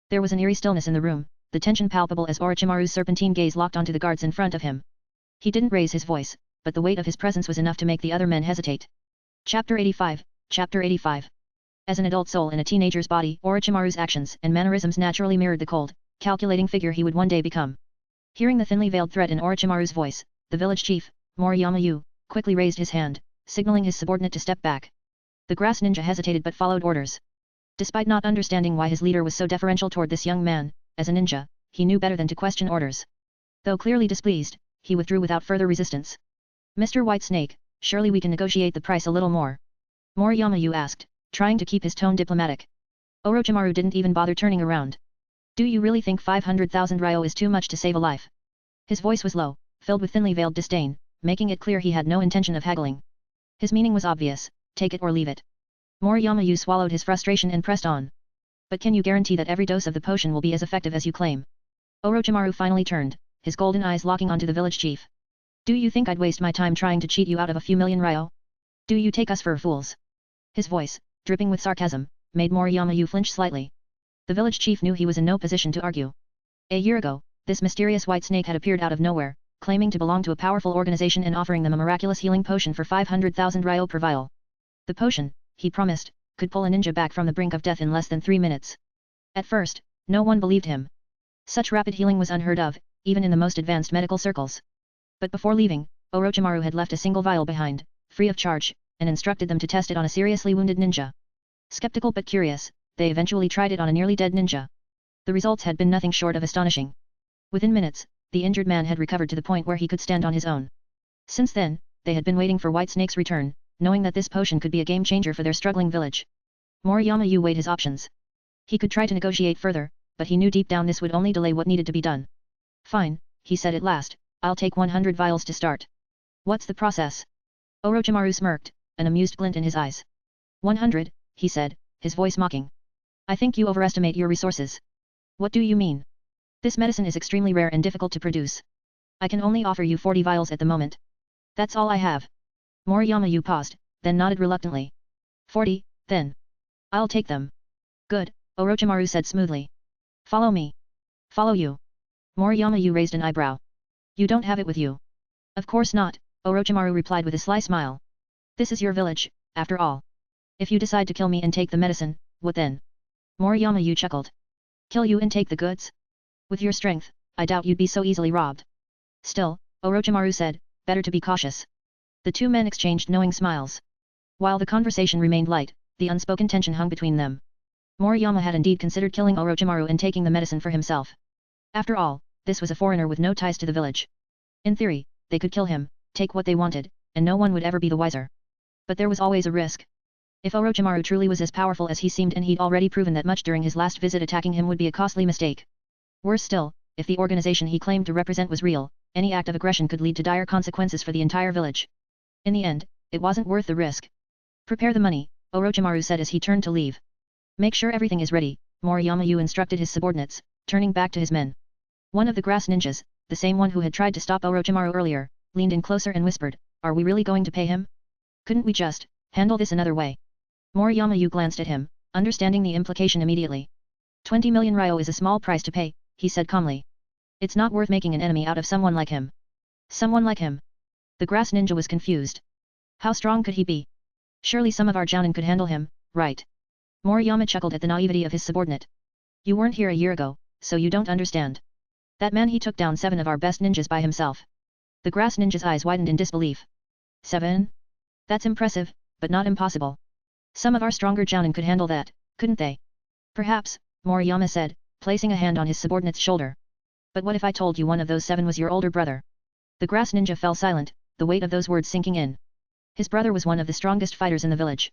There was an eerie stillness in the room, the tension palpable as Orochimaru's serpentine gaze locked onto the guards in front of him. He didn't raise his voice, but the weight of his presence was enough to make the other men hesitate. Chapter 85. As an adult soul in a teenager's body, Orochimaru's actions and mannerisms naturally mirrored the cold, calculating figure he would one day become. Hearing the thinly veiled threat in Orochimaru's voice, the village chief, Moriyama, quickly raised his hand, signaling his subordinate to step back. The grass ninja hesitated but followed orders. Despite not understanding why his leader was so deferential toward this young man, as a ninja, he knew better than to question orders. Though clearly displeased, he withdrew without further resistance. "Mr. White Snake, surely we can negotiate the price a little more?" Moriyama asked, trying to keep his tone diplomatic. Orochimaru didn't even bother turning around. "Do you really think 500,000 ryo is too much to save a life?" His voice was low, filled with thinly veiled disdain, making it clear he had no intention of haggling. His meaning was obvious: take it or leave it. Moriyama swallowed his frustration and pressed on. "But can you guarantee that every dose of the potion will be as effective as you claim?" Orochimaru finally turned, his golden eyes locking onto the village chief. "Do you think I'd waste my time trying to cheat you out of a few million ryo? Do you take us for fools?" His voice, dripping with sarcasm, made Moriyama flinch slightly. The village chief knew he was in no position to argue. A year ago, this mysterious white snake had appeared out of nowhere, claiming to belong to a powerful organization and offering them a miraculous healing potion for 500,000 ryo per vial. The potion, he promised, could pull a ninja back from the brink of death in less than 3 minutes. At first, no one believed him. Such rapid healing was unheard of, even in the most advanced medical circles. But before leaving, Orochimaru had left a single vial behind, free of charge, and instructed them to test it on a seriously wounded ninja. Skeptical but curious, they eventually tried it on a nearly dead ninja. The results had been nothing short of astonishing. Within minutes, the injured man had recovered to the point where he could stand on his own. Since then, they had been waiting for White Snake's return, knowing that this potion could be a game-changer for their struggling village. Moriyama weighed his options. He could try to negotiate further, but he knew deep down this would only delay what needed to be done. "Fine," he said at last, "I'll take 100 vials to start." "What's the process?" Orochimaru smirked, an amused glint in his eyes. 100, he said, his voice mocking. "I think you overestimate your resources." "What do you mean?" "This medicine is extremely rare and difficult to produce. I can only offer you 40 vials at the moment. That's all I have." Moriyama paused, then nodded reluctantly. 40, then. I'll take them." "Good," Orochimaru said smoothly. "Follow me." "Follow you?" Moriyama raised an eyebrow. "You don't have it with you?" "Of course not," Orochimaru replied with a sly smile. "This is your village, after all. If you decide to kill me and take the medicine, what then?" Moriyama chuckled. "Kill you and take the goods? With your strength, I doubt you'd be so easily robbed." "Still," Orochimaru said, "better to be cautious." The two men exchanged knowing smiles. While the conversation remained light, the unspoken tension hung between them. Moriyama had indeed considered killing Orochimaru and taking the medicine for himself. After all, this was a foreigner with no ties to the village. In theory, they could kill him, take what they wanted, and no one would ever be the wiser. But there was always a risk. If Orochimaru truly was as powerful as he seemed, and he'd already proven that much during his last visit, attacking him would be a costly mistake. Worse still, if the organization he claimed to represent was real, any act of aggression could lead to dire consequences for the entire village. In the end, it wasn't worth the risk. "Prepare the money," Orochimaru said as he turned to leave. Make sure everything is ready, Moriyama instructed his subordinates, turning back to his men. One of the grass ninjas, the same one who had tried to stop Orochimaru earlier, leaned in closer and whispered, "Are we really going to pay him? Couldn't we just handle this another way?" Moriyama glanced at him, understanding the implication immediately. 20 million ryo is a small price to pay, he said calmly. It's not worth making an enemy out of someone like him. Someone like him? The grass ninja was confused. How strong could he be? Surely some of our jounin could handle him, right? Moriyama chuckled at the naivety of his subordinate. You weren't here a year ago, so you don't understand. That man, he took down 7 of our best ninjas by himself. The grass ninja's eyes widened in disbelief. 7? That's impressive, but not impossible. Some of our stronger jounin could handle that, couldn't they? Perhaps, Moriyama said, placing a hand on his subordinate's shoulder. But what if I told you one of those 7 was your older brother? The grass ninja fell silent, the weight of those words sinking in. His brother was one of the strongest fighters in the village.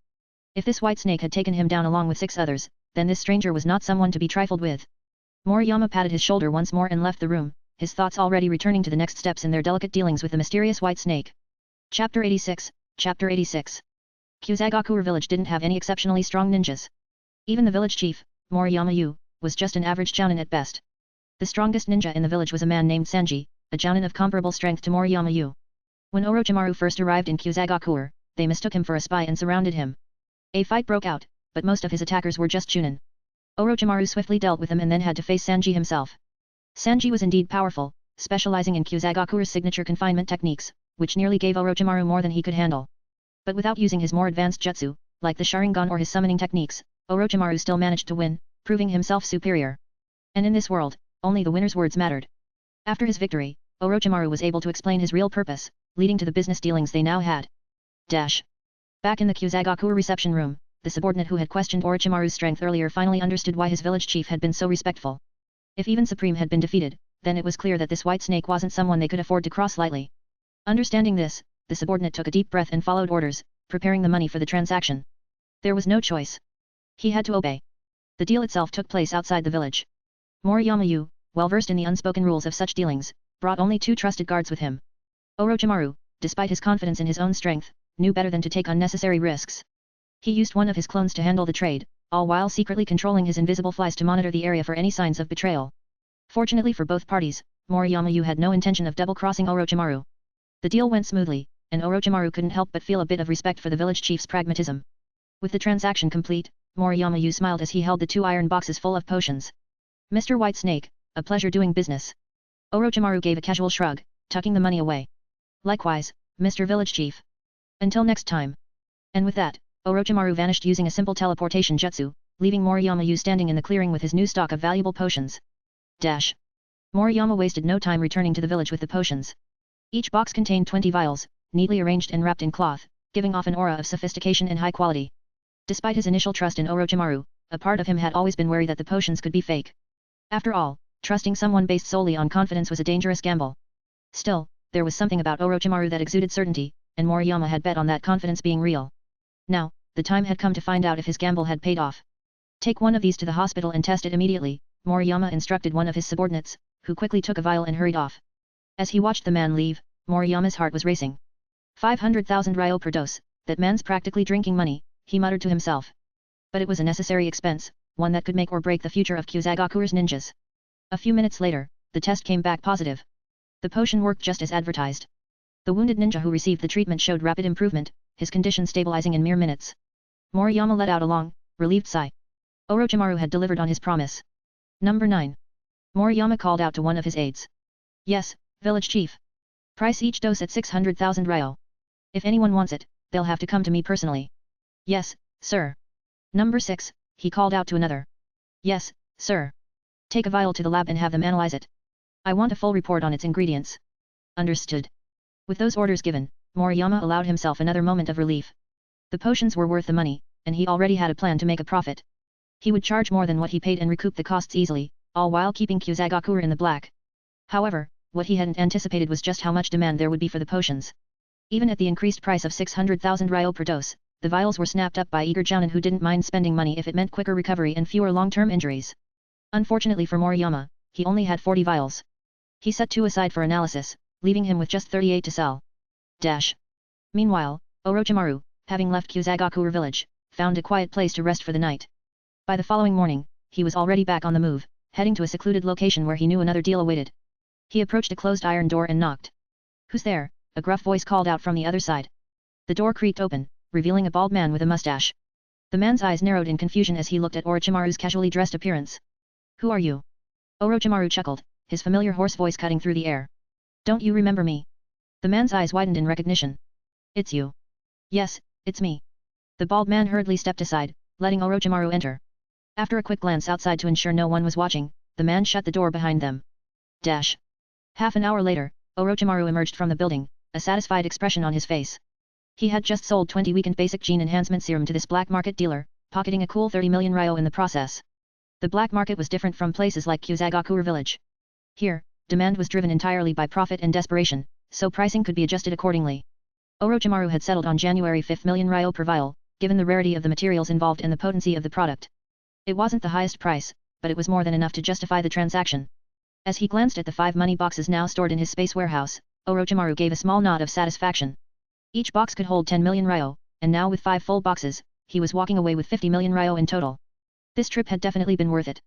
If this white snake had taken him down along with 6 others, then this stranger was not someone to be trifled with. Moriyama patted his shoulder once more and left the room, his thoughts already returning to the next steps in their delicate dealings with the mysterious white snake. Chapter 86, Chapter 86. Kusagakuer village didn't have any exceptionally strong ninjas. Even the village chief, Moriyama, was just an average jounin at best. The strongest ninja in the village was a man named Sanji, a jounin of comparable strength to Moriyama. When Orochimaru first arrived in Kusagakuer, they mistook him for a spy and surrounded him. A fight broke out, but most of his attackers were just Chunin. Orochimaru swiftly dealt with them and then had to face Sanji himself. Sanji was indeed powerful, specializing in Kusagakuer's signature confinement techniques, which nearly gave Orochimaru more than he could handle. But without using his more advanced jutsu, like the Sharingan or his summoning techniques, Orochimaru still managed to win, proving himself superior. And in this world, only the winner's words mattered. After his victory, Orochimaru was able to explain his real purpose, leading to the business dealings they now had. Back in the Kusagakuer reception room, the subordinate who had questioned Orochimaru's strength earlier finally understood why his village chief had been so respectful. If even Supreme had been defeated, then it was clear that this white snake wasn't someone they could afford to cross lightly. Understanding this, the subordinate took a deep breath and followed orders, preparing the money for the transaction. There was no choice. He had to obey. The deal itself took place outside the village. Moriyama, well versed in the unspoken rules of such dealings, brought only 2 trusted guards with him. Orochimaru, despite his confidence in his own strength, knew better than to take unnecessary risks. He used one of his clones to handle the trade, all while secretly controlling his invisible flies to monitor the area for any signs of betrayal. Fortunately for both parties, Moriyama had no intention of double-crossing Orochimaru. The deal went smoothly, and Orochimaru couldn't help but feel a bit of respect for the village chief's pragmatism. With the transaction complete, Moriyama smiled as he held the 2 iron boxes full of potions. Mr. White Snake, a pleasure doing business. Orochimaru gave a casual shrug, tucking the money away. Likewise, Mr. Village Chief. Until next time. And with that, Orochimaru vanished using a simple teleportation jutsu, leaving Moriyama standing in the clearing with his new stock of valuable potions. Moriyama wasted no time returning to the village with the potions. Each box contained 20 vials, neatly arranged and wrapped in cloth, giving off an aura of sophistication and high quality. Despite his initial trust in Orochimaru, a part of him had always been wary that the potions could be fake. After all, trusting someone based solely on confidence was a dangerous gamble. Still, there was something about Orochimaru that exuded certainty, and Moriyama had bet on that confidence being real. Now, the time had come to find out if his gamble had paid off. Take one of these to the hospital and test it immediately, Moriyama instructed one of his subordinates, who quickly took a vial and hurried off. As he watched the man leave, Moriyama's heart was racing. 500,000 ryo per dose, that man's practically drinking money, he muttered to himself. But it was a necessary expense, one that could make or break the future of Kusagakuer's ninjas. A few minutes later, the test came back positive. The potion worked just as advertised. The wounded ninja who received the treatment showed rapid improvement, his condition stabilizing in mere minutes. Moriyama let out a long, relieved sigh. Orochimaru had delivered on his promise. Number 9. Moriyama called out to one of his aides. Yes, village chief. Price each dose at 600,000 ryo. If anyone wants it, they'll have to come to me personally. Yes, sir. Number 6, he called out to another. Yes, sir. Take a vial to the lab and have them analyze it. I want a full report on its ingredients. Understood. With those orders given, Moriyama allowed himself another moment of relief. The potions were worth the money, and he already had a plan to make a profit. He would charge more than what he paid and recoup the costs easily, all while keeping Kusagakuer in the black. However, what he hadn't anticipated was just how much demand there would be for the potions. Even at the increased price of 600,000 ryo per dose, the vials were snapped up by eager jounin who didn't mind spending money if it meant quicker recovery and fewer long-term injuries. Unfortunately for Moriyama, he only had 40 vials. He set 2 aside for analysis, leaving him with just 38 to sell. Meanwhile, Orochimaru, having left Kusagakuer village, found a quiet place to rest for the night. By the following morning, he was already back on the move, heading to a secluded location where he knew another deal awaited. He approached a closed iron door and knocked. "Who's there?" a gruff voice called out from the other side. The door creaked open, revealing a bald man with a mustache. The man's eyes narrowed in confusion as he looked at Orochimaru's casually dressed appearance. "Who are you?" Orochimaru chuckled, his familiar hoarse voice cutting through the air. "Don't you remember me?" The man's eyes widened in recognition. "It's you." "Yes, it's me." The bald man hurriedly stepped aside, letting Orochimaru enter. After a quick glance outside to ensure no one was watching, the man shut the door behind them. Half an hour later, Orochimaru emerged from the building, a satisfied expression on his face. He had just sold 20 weakened basic gene enhancement serum to this black market dealer, pocketing a cool 30 million ryo in the process. The black market was different from places like Kusagakuer village. Here, demand was driven entirely by profit and desperation, so pricing could be adjusted accordingly. Orochimaru had settled on January 5 million ryo per vial, given the rarity of the materials involved and the potency of the product. It wasn't the highest price, but it was more than enough to justify the transaction. As he glanced at the 5 money boxes now stored in his space warehouse, Orochimaru gave a small nod of satisfaction. Each box could hold 10 million ryo, and now with 5 full boxes, he was walking away with 50 million ryo in total. This trip had definitely been worth it.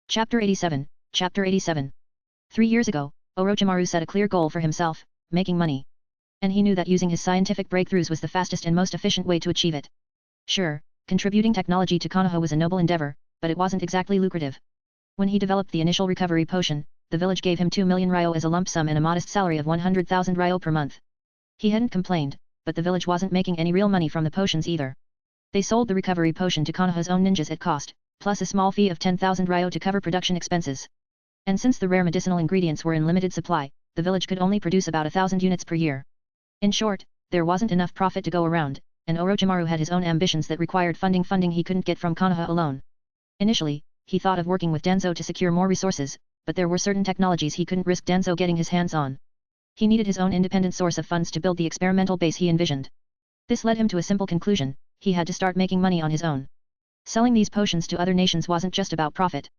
Chapter 87, Chapter 87. 3 years ago, Orochimaru set a clear goal for himself, making money. And he knew that using his scientific breakthroughs was the fastest and most efficient way to achieve it. Sure, contributing technology to Konoha was a noble endeavor, but it wasn't exactly lucrative. When he developed the initial recovery potion, the village gave him 2 million ryo as a lump sum and a modest salary of 100,000 ryo per month. He hadn't complained, but the village wasn't making any real money from the potions either. They sold the recovery potion to Konoha's own ninjas at cost, plus a small fee of 10,000 ryo to cover production expenses. And since the rare medicinal ingredients were in limited supply, the village could only produce about 1,000 units per year. In short, there wasn't enough profit to go around, and Orochimaru had his own ambitions that required funding he couldn't get from Konoha alone. Initially, he thought of working with Danzo to secure more resources, but there were certain technologies he couldn't risk Danzo getting his hands on. He needed his own independent source of funds to build the experimental base he envisioned. This led him to a simple conclusion: he had to start making money on his own. Selling these potions to other nations wasn't just about profit.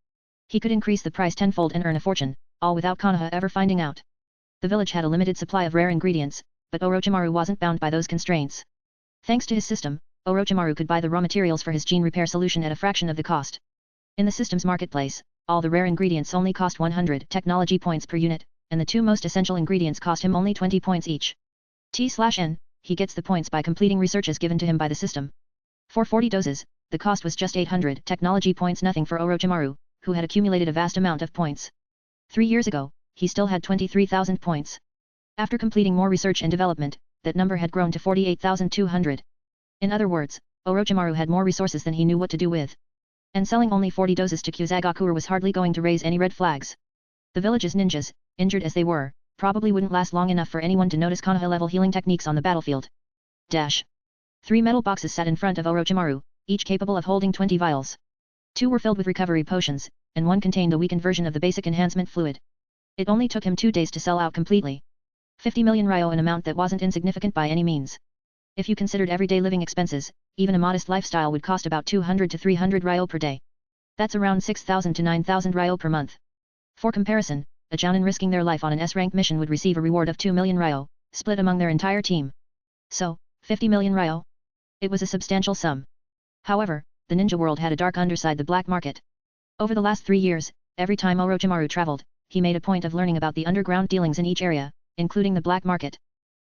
He could increase the price tenfold and earn a fortune, all without Konoha ever finding out. The village had a limited supply of rare ingredients, but Orochimaru wasn't bound by those constraints. Thanks to his system, Orochimaru could buy the raw materials for his gene repair solution at a fraction of the cost. In the system's marketplace, all the rare ingredients only cost 100 technology points per unit, and the 2 most essential ingredients cost him only 20 points each. T/N, he gets the points by completing researches given to him by the system. For 40 doses, the cost was just 800 technology points, nothing for Orochimaru, who had accumulated a vast amount of points. 3 years ago, he still had 23,000 points. After completing more research and development, that number had grown to 48,200. In other words, Orochimaru had more resources than he knew what to do with. And selling only 40 doses to Kusagakuer was hardly going to raise any red flags. The village's ninjas, injured as they were, probably wouldn't last long enough for anyone to notice Konoha-level healing techniques on the battlefield. 3 metal boxes sat in front of Orochimaru, each capable of holding 20 vials. 2 were filled with recovery potions, and 1 contained a weakened version of the basic enhancement fluid. It only took him 2 days to sell out completely. 50 million ryo, an amount that wasn't insignificant by any means. If you considered everyday living expenses, even a modest lifestyle would cost about 200 to 300 ryo per day. That's around 6,000 to 9,000 ryo per month. For comparison, a Chunin risking their life on an S-rank mission would receive a reward of 2 million ryo, split among their entire team. So, 50 million ryo? It was a substantial sum. However, the ninja world had a dark underside, the black market. Over the last 3 years, every time Orochimaru traveled, he made a point of learning about the underground dealings in each area, including the black market.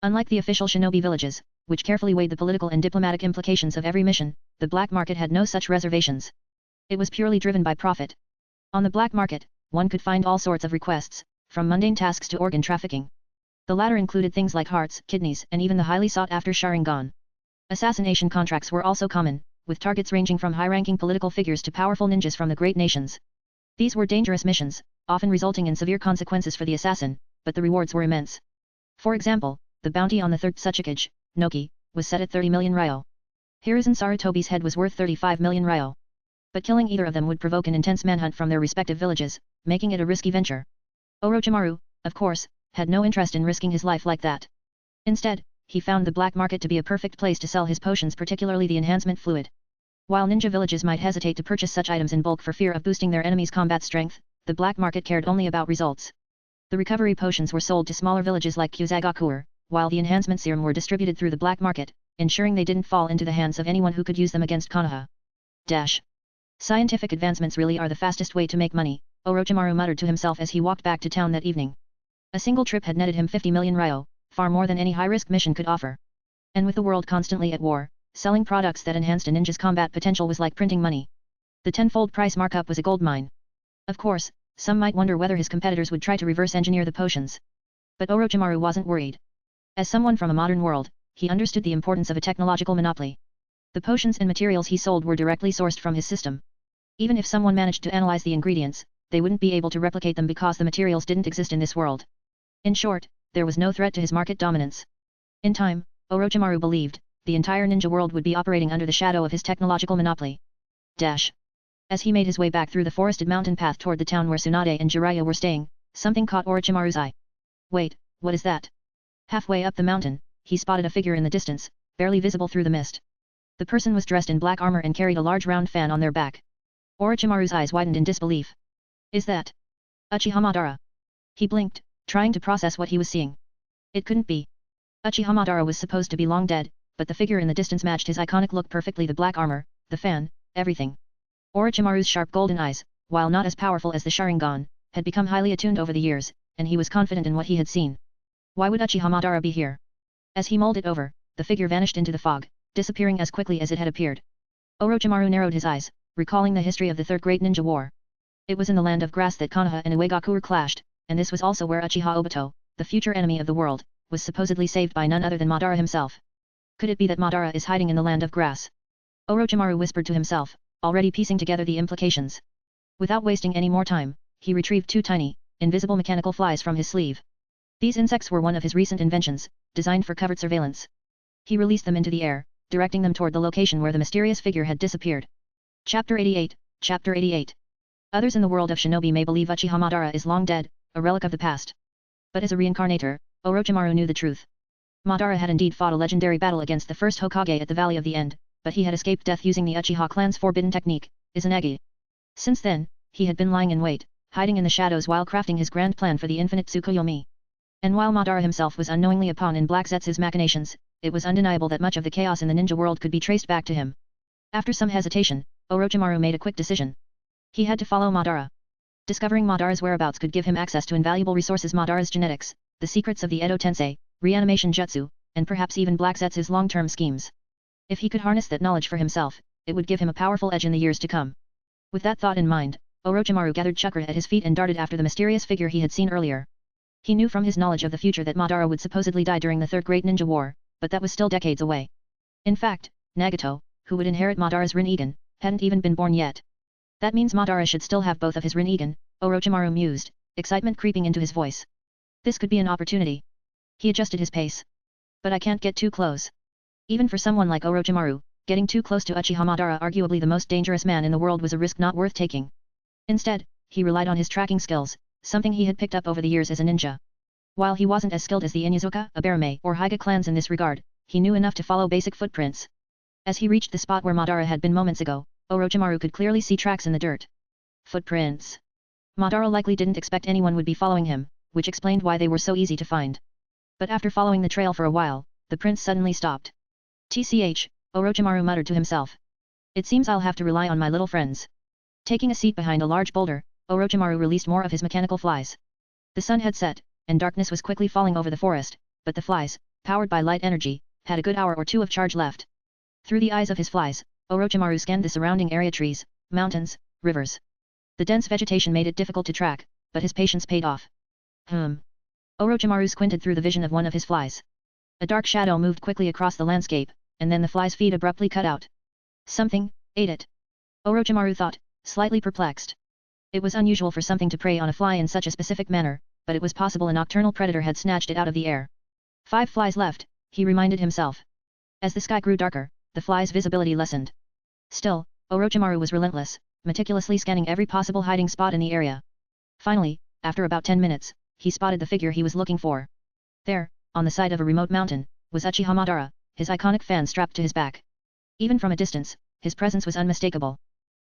Unlike the official shinobi villages, which carefully weighed the political and diplomatic implications of every mission, the black market had no such reservations. It was purely driven by profit. On the black market, one could find all sorts of requests, from mundane tasks to organ trafficking. The latter included things like hearts, kidneys, and even the highly sought-after Sharingan. Assassination contracts were also common, with targets ranging from high-ranking political figures to powerful ninjas from the great nations. These were dangerous missions, often resulting in severe consequences for the assassin, but the rewards were immense. For example, the bounty on the third Tsuchikage, Noki, was set at 30 million ryo. Hiruzen Sarutobi's head was worth 35 million ryo. But killing either of them would provoke an intense manhunt from their respective villages, making it a risky venture. Orochimaru, of course, had no interest in risking his life like that. Instead, he found the black market to be a perfect place to sell his potions, particularly the enhancement fluid. While ninja villages might hesitate to purchase such items in bulk for fear of boosting their enemy's combat strength, the black market cared only about results. The recovery potions were sold to smaller villages like Kusagakuer, while the enhancement serum were distributed through the black market, ensuring they didn't fall into the hands of anyone who could use them against Konoha. Scientific advancements really are the fastest way to make money, Orochimaru muttered to himself as he walked back to town that evening. A single trip had netted him 50 million ryo, far more than any high-risk mission could offer. And with the world constantly at war, selling products that enhanced a ninja's combat potential was like printing money. The tenfold price markup was a goldmine. Of course, some might wonder whether his competitors would try to reverse engineer the potions. But Orochimaru wasn't worried. As someone from a modern world, he understood the importance of a technological monopoly. The potions and materials he sold were directly sourced from his system. Even if someone managed to analyze the ingredients, they wouldn't be able to replicate them because the materials didn't exist in this world. In short, there was no threat to his market dominance. In time, Orochimaru believed, the entire ninja world would be operating under the shadow of his technological monopoly. As he made his way back through the forested mountain path toward the town where Tsunade and Jiraiya were staying, something caught Orochimaru's eye. Wait, what is that? Halfway up the mountain, he spotted a figure in the distance, barely visible through the mist. The person was dressed in black armor and carried a large round fan on their back. Orochimaru's eyes widened in disbelief. Is that Uchiha Madara? He blinked, trying to process what he was seeing. It couldn't be. Uchiha Madara was supposed to be long dead, but the figure in the distance matched his iconic look perfectly: the black armor, the fan, everything. Orochimaru's sharp golden eyes, while not as powerful as the Sharingan, had become highly attuned over the years, and he was confident in what he had seen. Why would Uchiha Madara be here? As he mulled it over, the figure vanished into the fog, disappearing as quickly as it had appeared. Orochimaru narrowed his eyes, recalling the history of the Third Great Ninja War. It was in the Land of Grass that Konoha and Uegaku clashed, and this was also where Uchiha Obito, the future enemy of the world, was supposedly saved by none other than Madara himself. Could it be that Madara is hiding in the Land of Grass? Orochimaru whispered to himself, already piecing together the implications. Without wasting any more time, he retrieved two tiny, invisible mechanical flies from his sleeve. These insects were one of his recent inventions, designed for covert surveillance. He released them into the air, directing them toward the location where the mysterious figure had disappeared. Chapter 88, Chapter 88. Others in the world of shinobi may believe Uchiha Madara is long dead, a relic of the past. But as a reincarnator, Orochimaru knew the truth. Madara had indeed fought a legendary battle against the first Hokage at the Valley of the End, but he had escaped death using the Uchiha clan's forbidden technique, Izanagi. Since then, he had been lying in wait, hiding in the shadows while crafting his grand plan for the infinite Tsukuyomi. And while Madara himself was unknowingly a pawn in Black Zetsu's machinations, it was undeniable that much of the chaos in the ninja world could be traced back to him. After some hesitation, Orochimaru made a quick decision. He had to follow Madara. Discovering Madara's whereabouts could give him access to invaluable resources: Madara's genetics, the secrets of the Edo Tensei, reanimation jutsu, and perhaps even Black Zetsu's long-term schemes. If he could harness that knowledge for himself, it would give him a powerful edge in the years to come. With that thought in mind, Orochimaru gathered chakra at his feet and darted after the mysterious figure he had seen earlier. He knew from his knowledge of the future that Madara would supposedly die during the Third Great Ninja War, but that was still decades away. In fact, Nagato, who would inherit Madara's Rinnegan, hadn't even been born yet. That means Madara should still have both of his Rinnegan, Orochimaru mused, excitement creeping into his voice. This could be an opportunity. He adjusted his pace. But I can't get too close. Even for someone like Orochimaru, getting too close to Uchiha Madara, arguably the most dangerous man in the world, was a risk not worth taking. Instead, he relied on his tracking skills, something he had picked up over the years as a ninja. While he wasn't as skilled as the Inyazuka, Aberame, or Hyuga clans in this regard, he knew enough to follow basic footprints. As he reached the spot where Madara had been moments ago, Orochimaru could clearly see tracks in the dirt. Footprints. Madara likely didn't expect anyone would be following him, which explained why they were so easy to find. But after following the trail for a while, the prints suddenly stopped. TCH, Orochimaru muttered to himself. It seems I'll have to rely on my little friends. Taking a seat behind a large boulder, Orochimaru released more of his mechanical flies. The sun had set, and darkness was quickly falling over the forest, but the flies, powered by light energy, had a good hour or two of charge left. Through the eyes of his flies, Orochimaru scanned the surrounding area: trees, mountains, rivers. The dense vegetation made it difficult to track, but his patience paid off. Orochimaru squinted through the vision of one of his flies. A dark shadow moved quickly across the landscape, and then the fly's feed abruptly cut out. Something ate it. Orochimaru thought, slightly perplexed. It was unusual for something to prey on a fly in such a specific manner, but it was possible a nocturnal predator had snatched it out of the air. 5 flies left, he reminded himself. As the sky grew darker, the fly's visibility lessened. Still, Orochimaru was relentless, meticulously scanning every possible hiding spot in the area. Finally, after about 10 minutes, he spotted the figure he was looking for. There, on the side of a remote mountain, was Uchiha Madara, his iconic fan strapped to his back. Even from a distance, his presence was unmistakable.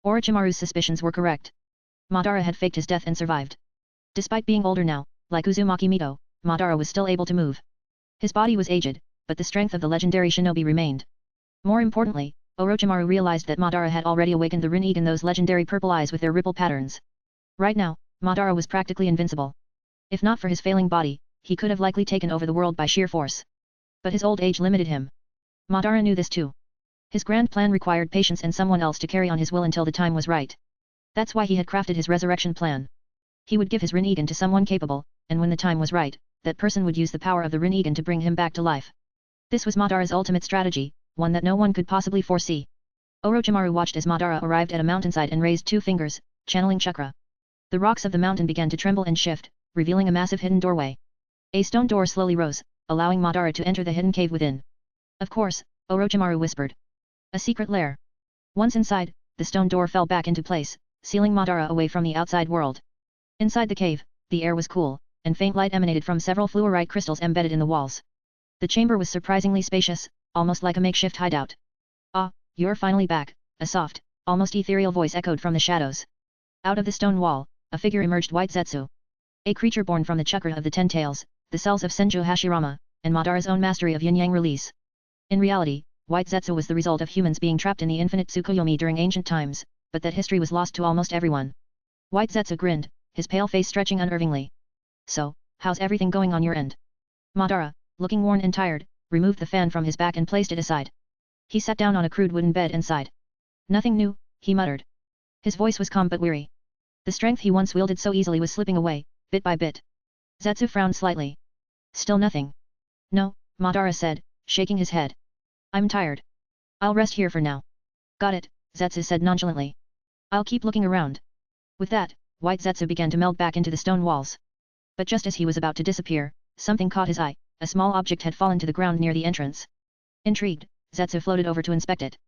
Orochimaru's suspicions were correct. Madara had faked his death and survived. Despite being older now, like Uzumaki Mito, Madara was still able to move. His body was aged, but the strength of the legendary shinobi remained. More importantly, Orochimaru realized that Madara had already awakened the Rinnegan, those legendary purple eyes with their ripple patterns. Right now, Madara was practically invincible. If not for his failing body, he could have likely taken over the world by sheer force. But his old age limited him. Madara knew this too. His grand plan required patience and someone else to carry on his will until the time was right. That's why he had crafted his resurrection plan. He would give his Rinnegan to someone capable, and when the time was right, that person would use the power of the Rinnegan to bring him back to life. This was Madara's ultimate strategy, one that no one could possibly foresee. Orochimaru watched as Madara arrived at a mountainside and raised 2 fingers, channeling chakra. The rocks of the mountain began to tremble and shift, revealing a massive hidden doorway. A stone door slowly rose, allowing Madara to enter the hidden cave within. Of course, Orochimaru whispered. A secret lair. Once inside, the stone door fell back into place, sealing Madara away from the outside world. Inside the cave, the air was cool, and faint light emanated from several fluorite crystals embedded in the walls. The chamber was surprisingly spacious, almost like a makeshift hideout. "Ah, you're finally back," a soft, almost ethereal voice echoed from the shadows. Out of the stone wall, a figure emerged, White Zetsu. A creature born from the chakra of the 10 tails, the cells of Senju Hashirama, and Madara's own mastery of yin-yang release. In reality, White Zetsu was the result of humans being trapped in the infinite Tsukuyomi during ancient times, but that history was lost to almost everyone. White Zetsu grinned, his pale face stretching unnervingly. "So, how's everything going on your end?" Madara, looking worn and tired, removed the fan from his back and placed it aside. He sat down on a crude wooden bed and sighed. "Nothing new," he muttered. His voice was calm but weary. The strength he once wielded so easily was slipping away, bit by bit. Zetsu frowned slightly. "Still nothing?" "No," Madara said, shaking his head. "I'm tired. I'll rest here for now." "Got it," Zetsu said nonchalantly. "I'll keep looking around." With that, White Zetsu began to meld back into the stone walls. But just as he was about to disappear, something caught his eye. A small object had fallen to the ground near the entrance. Intrigued, Zetsu floated over to inspect it.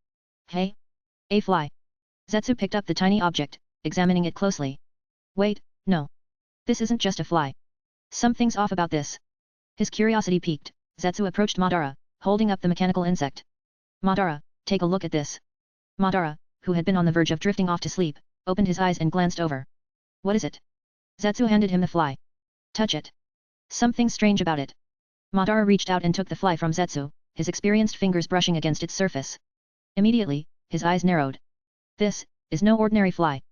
"Hey? A fly." Zetsu picked up the tiny object, examining it closely. "Wait, no. This isn't just a fly. Something's off about this." His curiosity piqued, Zetsu approached Madara, holding up the mechanical insect. "Madara, take a look at this." Madara, who had been on the verge of drifting off to sleep, opened his eyes and glanced over. "What is it?" Zetsu handed him the fly. "Touch it. Something strange about it." Madara reached out and took the fly from Zetsu, his experienced fingers brushing against its surface. Immediately, his eyes narrowed. "This is no ordinary fly."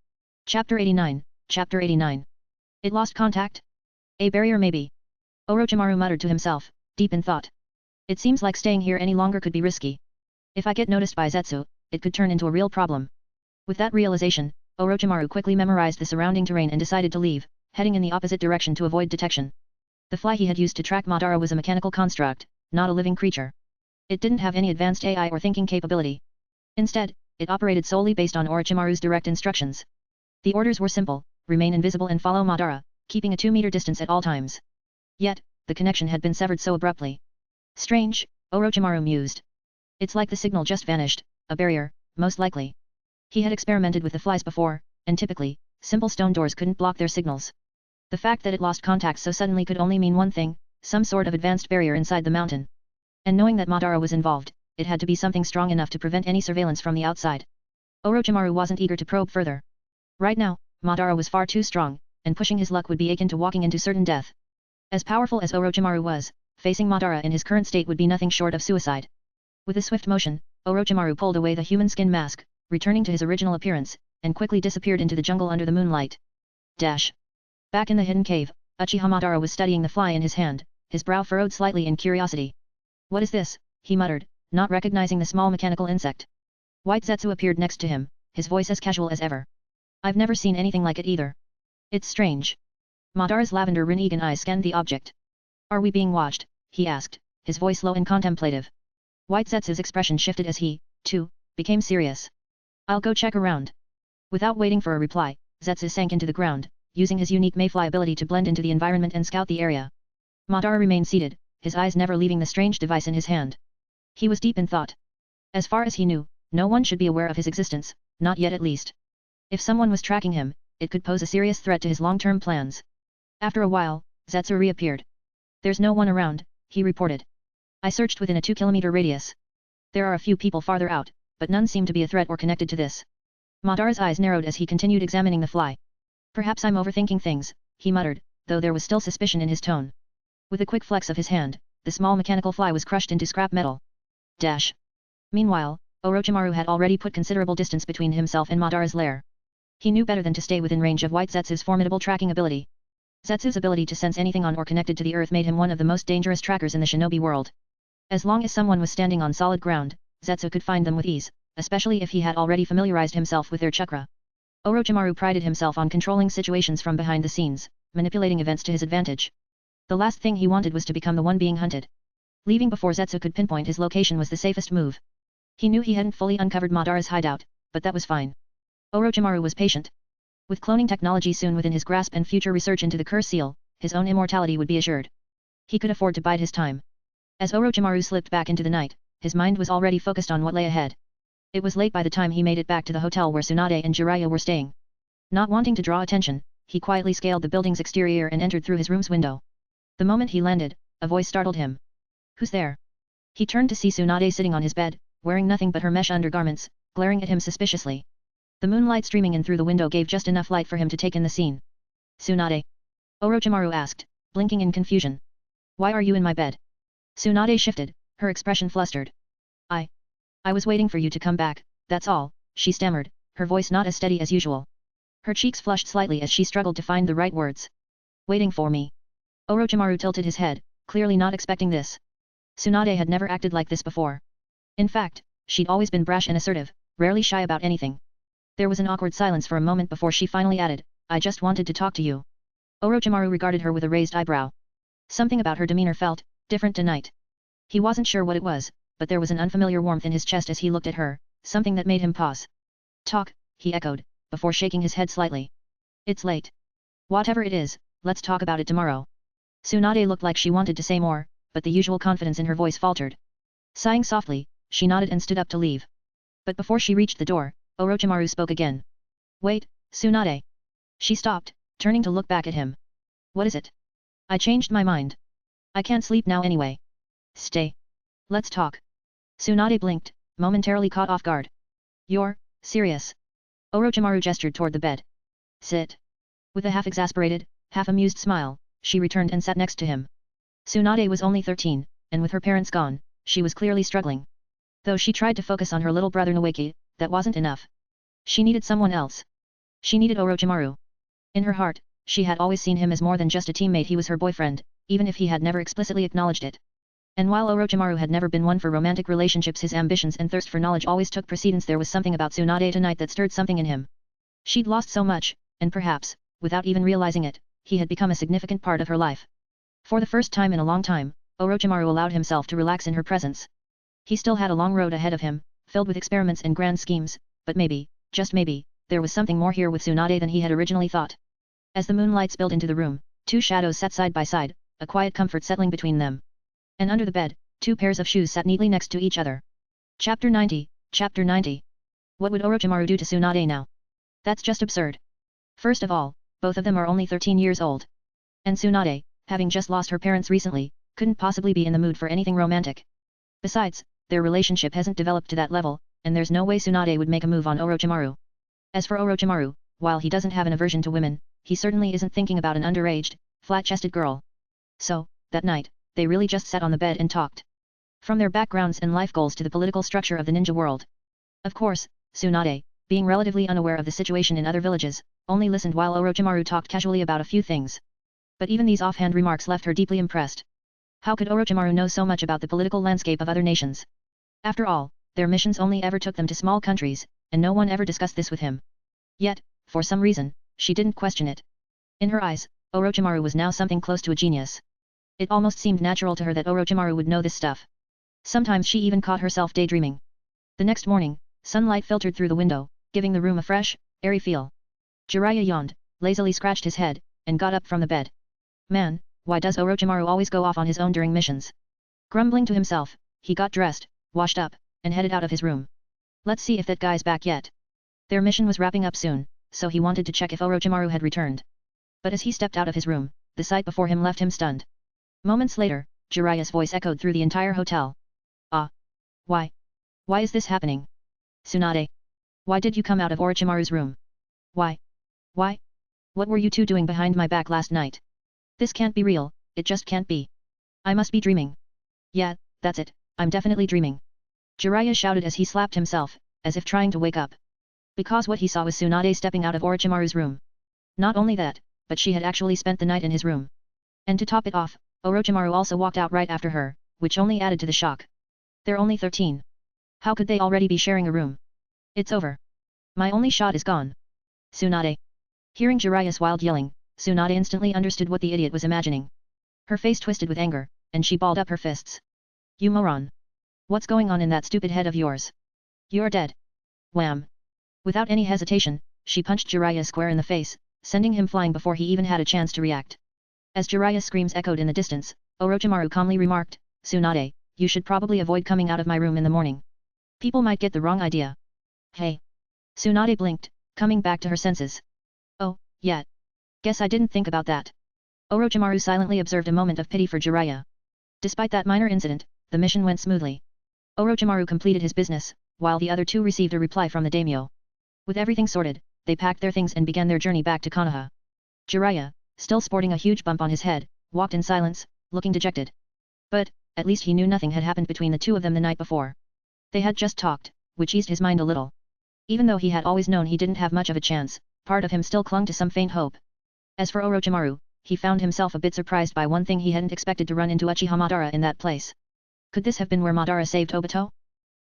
Chapter 89, Chapter 89. It lost contact? A barrier maybe. Orochimaru muttered to himself, deep in thought. It seems like staying here any longer could be risky. If I get noticed by Zetsu, it could turn into a real problem. With that realization, Orochimaru quickly memorized the surrounding terrain and decided to leave, heading in the opposite direction to avoid detection. The fly he had used to track Madara was a mechanical construct, not a living creature. It didn't have any advanced AI or thinking capability. Instead, it operated solely based on Orochimaru's direct instructions. The orders were simple: remain invisible and follow Madara, keeping a 2-meter distance at all times. Yet, the connection had been severed so abruptly. Strange, Orochimaru mused. It's like the signal just vanished, a barrier, most likely. He had experimented with the flies before, and typically, simple stone doors couldn't block their signals. The fact that it lost contact so suddenly could only mean one thing: some sort of advanced barrier inside the mountain. And knowing that Madara was involved, it had to be something strong enough to prevent any surveillance from the outside. Orochimaru wasn't eager to probe further. Right now, Madara was far too strong, and pushing his luck would be akin to walking into certain death. As powerful as Orochimaru was, facing Madara in his current state would be nothing short of suicide. With a swift motion, Orochimaru pulled away the human skin mask, returning to his original appearance, and quickly disappeared into the jungle under the moonlight. Dash. Back in the hidden cave, Uchiha Madara was studying the fly in his hand, his brow furrowed slightly in curiosity. "What is this?" he muttered, not recognizing the small mechanical insect. White Zetsu appeared next to him, his voice as casual as ever. "I've never seen anything like it either. It's strange." Madara's lavender Rinnegan eyes scanned the object. "Are we being watched?" he asked, his voice low and contemplative. White Zetsu's expression shifted as he, too, became serious. "I'll go check around." Without waiting for a reply, Zetsu sank into the ground, using his unique mayfly ability to blend into the environment and scout the area. Madara remained seated, his eyes never leaving the strange device in his hand. He was deep in thought. As far as he knew, no one should be aware of his existence, not yet at least. If someone was tracking him, it could pose a serious threat to his long-term plans. After a while, Zetsu reappeared. "There's no one around," he reported. "I searched within a 2-kilometer radius. There are a few people farther out, but none seem to be a threat or connected to this." Madara's eyes narrowed as he continued examining the fly. "Perhaps I'm overthinking things," he muttered, though there was still suspicion in his tone. With a quick flex of his hand, the small mechanical fly was crushed into scrap metal. Dash. Meanwhile, Orochimaru had already put considerable distance between himself and Madara's lair. He knew better than to stay within range of White Zetsu's formidable tracking ability. Zetsu's ability to sense anything on or connected to the earth made him one of the most dangerous trackers in the Shinobi world. As long as someone was standing on solid ground, Zetsu could find them with ease, especially if he had already familiarized himself with their chakra. Orochimaru prided himself on controlling situations from behind the scenes, manipulating events to his advantage. The last thing he wanted was to become the one being hunted. Leaving before Zetsu could pinpoint his location was the safest move. He knew he hadn't fully uncovered Madara's hideout, but that was fine. Orochimaru was patient. With cloning technology soon within his grasp and future research into the curse seal, his own immortality would be assured. He could afford to bide his time. As Orochimaru slipped back into the night, his mind was already focused on what lay ahead. It was late by the time he made it back to the hotel where Tsunade and Jiraiya were staying. Not wanting to draw attention, he quietly scaled the building's exterior and entered through his room's window. The moment he landed, a voice startled him. "Who's there?" He turned to see Tsunade sitting on his bed, wearing nothing but her mesh undergarments, glaring at him suspiciously. The moonlight streaming in through the window gave just enough light for him to take in the scene. "Tsunade?" Orochimaru asked, blinking in confusion. "Why are you in my bed?" Tsunade shifted, her expression flustered. I was waiting for you to come back, that's all," she stammered, her voice not as steady as usual. Her cheeks flushed slightly as she struggled to find the right words. "Waiting for me?" Orochimaru tilted his head, clearly not expecting this. Tsunade had never acted like this before. In fact, she'd always been brash and assertive, rarely shy about anything. There was an awkward silence for a moment before she finally added, "I just wanted to talk to you." Orochimaru regarded her with a raised eyebrow. Something about her demeanor felt different tonight. He wasn't sure what it was, but there was an unfamiliar warmth in his chest as he looked at her, something that made him pause. "Talk," he echoed, before shaking his head slightly. "It's late. Whatever it is, let's talk about it tomorrow." Tsunade looked like she wanted to say more, but the usual confidence in her voice faltered. Sighing softly, she nodded and stood up to leave. But before she reached the door, Orochimaru spoke again. "Wait, Tsunade." She stopped, turning to look back at him. "What is it?" "I changed my mind. I can't sleep now anyway." "Stay. Let's talk." Tsunade blinked, momentarily caught off guard. "You're serious?" Orochimaru gestured toward the bed. "Sit." With a half-exasperated, half-amused smile, she returned and sat next to him. Tsunade was only 13, and with her parents gone, she was clearly struggling. Though she tried to focus on her little brother Noeki, that wasn't enough. She needed someone else. She needed Orochimaru. In her heart, she had always seen him as more than just a teammate. He was her boyfriend, even if he had never explicitly acknowledged it. And while Orochimaru had never been one for romantic relationships, his ambitions and thirst for knowledge always took precedence. There was something about Tsunade tonight that stirred something in him. She'd lost so much, and perhaps, without even realizing it, he had become a significant part of her life. For the first time in a long time, Orochimaru allowed himself to relax in her presence. He still had a long road ahead of him, filled with experiments and grand schemes, but maybe, just maybe, there was something more here with Tsunade than he had originally thought. As the moonlight spilled into the room, two shadows sat side by side, a quiet comfort settling between them. And under the bed, two pairs of shoes sat neatly next to each other. Chapter 90, Chapter 90. What would Orochimaru do to Tsunade now? That's just absurd. First of all, both of them are only 13 years old. And Tsunade, having just lost her parents recently, couldn't possibly be in the mood for anything romantic. Besides, their relationship hasn't developed to that level, and there's no way Tsunade would make a move on Orochimaru. As for Orochimaru, while he doesn't have an aversion to women, he certainly isn't thinking about an underaged, flat-chested girl. So, that night, they really just sat on the bed and talked. From their backgrounds and life goals to the political structure of the ninja world. Of course, Tsunade, being relatively unaware of the situation in other villages, only listened while Orochimaru talked casually about a few things. But even these offhand remarks left her deeply impressed. How could Orochimaru know so much about the political landscape of other nations? After all, their missions only ever took them to small countries, and no one ever discussed this with him. Yet, for some reason, she didn't question it. In her eyes, Orochimaru was now something close to a genius. It almost seemed natural to her that Orochimaru would know this stuff. Sometimes she even caught herself daydreaming. The next morning, sunlight filtered through the window, giving the room a fresh, airy feel. Jiraiya yawned, lazily scratched his head, and got up from the bed. Man, why does Orochimaru always go off on his own during missions? Grumbling to himself, he got dressed, washed up, and headed out of his room. Let's see if that guy's back yet. Their mission was wrapping up soon, so he wanted to check if Orochimaru had returned. But as he stepped out of his room, the sight before him left him stunned. Moments later, Jiraiya's voice echoed through the entire hotel. "Ah. Why? Why is this happening? Tsunade. Why did you come out of Orochimaru's room? Why? Why? What were you two doing behind my back last night? This can't be real, it just can't be. I must be dreaming. Yeah, that's it, I'm definitely dreaming." Jiraiya shouted as he slapped himself, as if trying to wake up. Because what he saw was Tsunade stepping out of Orochimaru's room. Not only that, but she had actually spent the night in his room. And to top it off, Orochimaru also walked out right after her, which only added to the shock. They're only 13. How could they already be sharing a room? It's over. My only shot is gone. Tsunade. Hearing Jiraiya's wild yelling, Tsunade instantly understood what the idiot was imagining. Her face twisted with anger, and she balled up her fists. You moron. What's going on in that stupid head of yours? You're dead. Wham. Without any hesitation, she punched Jiraiya square in the face, sending him flying before he even had a chance to react. As Jiraiya's screams echoed in the distance, Orochimaru calmly remarked, Tsunade, you should probably avoid coming out of my room in the morning. People might get the wrong idea. Hey. Tsunade blinked, coming back to her senses. Oh, yeah. Guess I didn't think about that. Orochimaru silently observed a moment of pity for Jiraiya. Despite that minor incident, the mission went smoothly. Orochimaru completed his business, while the other two received a reply from the daimyo. With everything sorted, they packed their things and began their journey back to Konoha. Jiraiya, still sporting a huge bump on his head, walked in silence, looking dejected. But, at least he knew nothing had happened between the two of them the night before. They had just talked, which eased his mind a little. Even though he had always known he didn't have much of a chance, part of him still clung to some faint hope. As for Orochimaru, he found himself a bit surprised by one thing he hadn't expected to run into Uchiha Madara in that place. Could this have been where Madara saved Obito?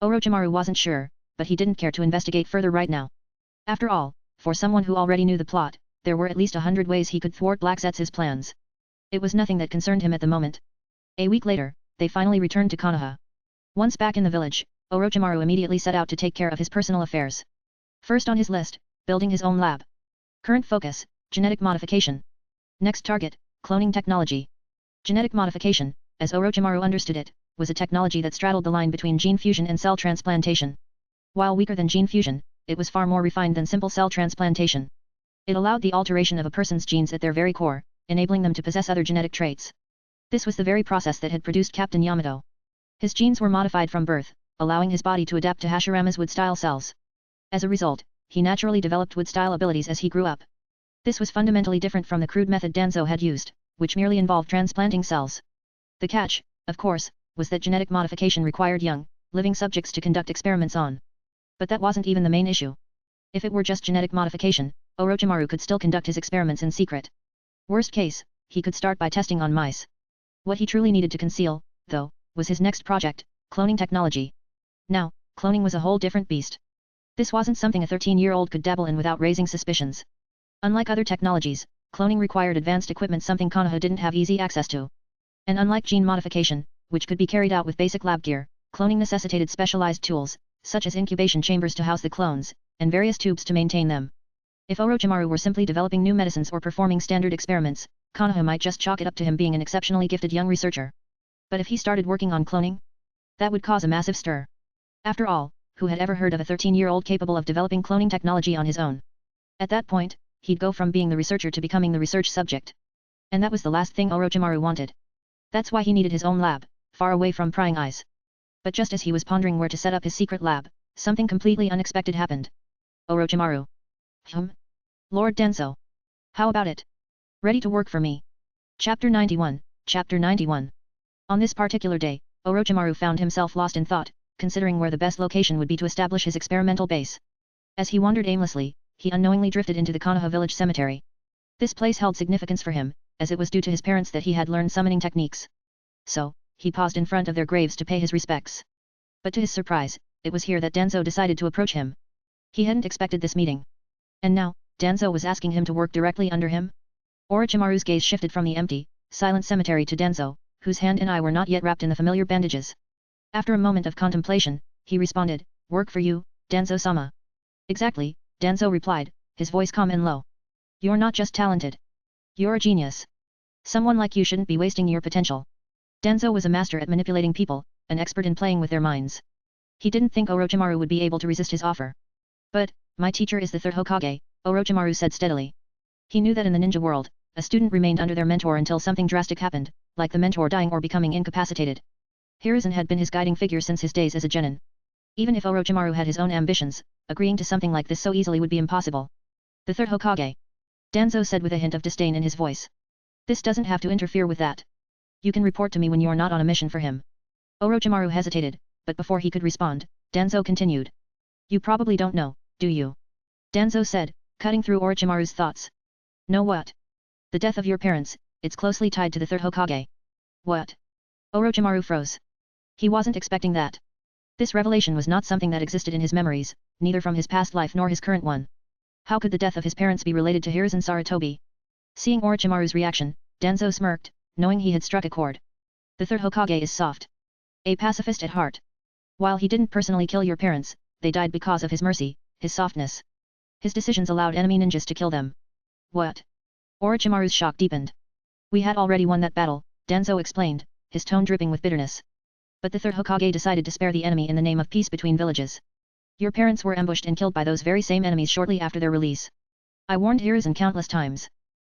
Orochimaru wasn't sure, but he didn't care to investigate further right now. After all, for someone who already knew the plot, there were at least 100 ways he could thwart Black Zetsu's plans. It was nothing that concerned him at the moment. A week later, they finally returned to Konoha. Once back in the village, Orochimaru immediately set out to take care of his personal affairs. First on his list, building his own lab. Current focus, genetic modification. Next target, cloning technology. Genetic modification, as Orochimaru understood it, was a technology that straddled the line between gene fusion and cell transplantation. While weaker than gene fusion, it was far more refined than simple cell transplantation. It allowed the alteration of a person's genes at their very core, enabling them to possess other genetic traits. This was the very process that had produced Captain Yamato. His genes were modified from birth, allowing his body to adapt to Hashirama's wood-style cells. As a result, he naturally developed wood-style abilities as he grew up. This was fundamentally different from the crude method Danzo had used, which merely involved transplanting cells. The catch, of course, was that genetic modification required young, living subjects to conduct experiments on. But that wasn't even the main issue. If it were just genetic modification, Orochimaru could still conduct his experiments in secret. Worst case, he could start by testing on mice. What he truly needed to conceal, though, was his next project, cloning technology. Now, cloning was a whole different beast. This wasn't something a 13-year-old could dabble in without raising suspicions. Unlike other technologies, cloning required advanced equipment, something Konoha didn't have easy access to. And unlike gene modification, which could be carried out with basic lab gear, cloning necessitated specialized tools, such as incubation chambers to house the clones, and various tubes to maintain them. If Orochimaru were simply developing new medicines or performing standard experiments, Konoha might just chalk it up to him being an exceptionally gifted young researcher. But if he started working on cloning, that would cause a massive stir. After all, who had ever heard of a 13-year-old capable of developing cloning technology on his own? At that point, he'd go from being the researcher to becoming the research subject. And that was the last thing Orochimaru wanted. That's why he needed his own lab, far away from prying eyes. But just as he was pondering where to set up his secret lab, something completely unexpected happened. Orochimaru. Lord Danzo. How about it? Ready to work for me? Chapter 91, Chapter 91. On this particular day, Orochimaru found himself lost in thought, considering where the best location would be to establish his experimental base. As he wandered aimlessly, he unknowingly drifted into the Konoha village cemetery. This place held significance for him, as it was due to his parents that he had learned summoning techniques. So, he paused in front of their graves to pay his respects. But to his surprise, it was here that Danzo decided to approach him. He hadn't expected this meeting. And now, Danzo was asking him to work directly under him? Orochimaru's gaze shifted from the empty, silent cemetery to Danzo, whose hand and eye were not yet wrapped in the familiar bandages. After a moment of contemplation, he responded, "Work for you, Danzo-sama." "Exactly," Danzo replied, his voice calm and low. "You're not just talented. You're a genius. Someone like you shouldn't be wasting your potential." Danzo was a master at manipulating people, an expert in playing with their minds. He didn't think Orochimaru would be able to resist his offer. "But, my teacher is the third Hokage," Orochimaru said steadily. He knew that in the ninja world, a student remained under their mentor until something drastic happened, like the mentor dying or becoming incapacitated. Hiruzen had been his guiding figure since his days as a genin. Even if Orochimaru had his own ambitions, agreeing to something like this so easily would be impossible. "The third Hokage," Danzo said with a hint of disdain in his voice. "This doesn't have to interfere with that. You can report to me when you're not on a mission for him." Orochimaru hesitated, but before he could respond, Danzo continued. You probably don't know, do you? Danzo said, cutting through Orochimaru's thoughts. Know what? The death of your parents, it's closely tied to the third Hokage. What? Orochimaru froze. He wasn't expecting that. This revelation was not something that existed in his memories, neither from his past life nor his current one. How could the death of his parents be related to Hiruzen Sarutobi? Seeing Orochimaru's reaction, Danzo smirked, knowing he had struck a chord. The third Hokage is soft. A pacifist at heart. While he didn't personally kill your parents, they died because of his mercy, his softness. His decisions allowed enemy ninjas to kill them. What? Orochimaru's shock deepened. We had already won that battle, Danzo explained, his tone dripping with bitterness. But the third Hokage decided to spare the enemy in the name of peace between villages. Your parents were ambushed and killed by those very same enemies shortly after their release. I warned Hiruzen countless times.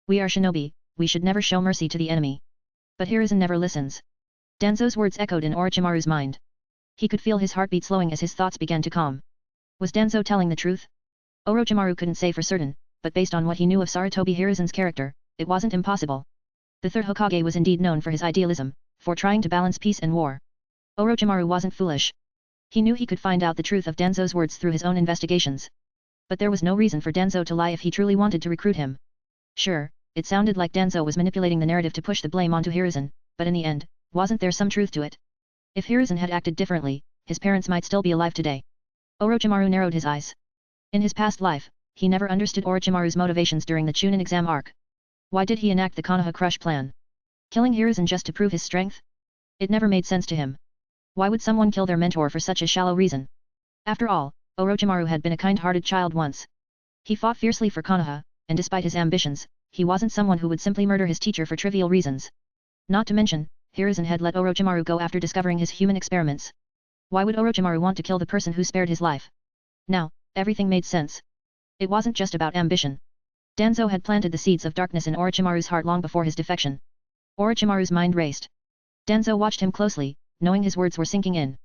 We are shinobi, we should never show mercy to the enemy. But Hiruzen never listens. Danzo's words echoed in Orochimaru's mind. He could feel his heartbeat slowing as his thoughts began to calm. Was Danzo telling the truth? Orochimaru couldn't say for certain, but based on what he knew of Sarutobi Hiruzen's character, it wasn't impossible. The third Hokage was indeed known for his idealism, for trying to balance peace and war. Orochimaru wasn't foolish. He knew he could find out the truth of Danzo's words through his own investigations. But there was no reason for Danzo to lie if he truly wanted to recruit him. Sure, it sounded like Danzo was manipulating the narrative to push the blame onto Hiruzen, but in the end, wasn't there some truth to it? If Hiruzen had acted differently, his parents might still be alive today. Orochimaru narrowed his eyes. In his past life, he never understood Orochimaru's motivations during the Chunin exam arc. Why did he enact the Konoha Crush plan? Killing Hiruzen just to prove his strength? It never made sense to him. Why would someone kill their mentor for such a shallow reason? After all, Orochimaru had been a kind-hearted child once. He fought fiercely for Konoha, and despite his ambitions, he wasn't someone who would simply murder his teacher for trivial reasons. Not to mention, Hiruzen had let Orochimaru go after discovering his human experiments. Why would Orochimaru want to kill the person who spared his life? Now, everything made sense. It wasn't just about ambition. Danzo had planted the seeds of darkness in Orochimaru's heart long before his defection. Orochimaru's mind raced. Danzo watched him closely, knowing his words were sinking in.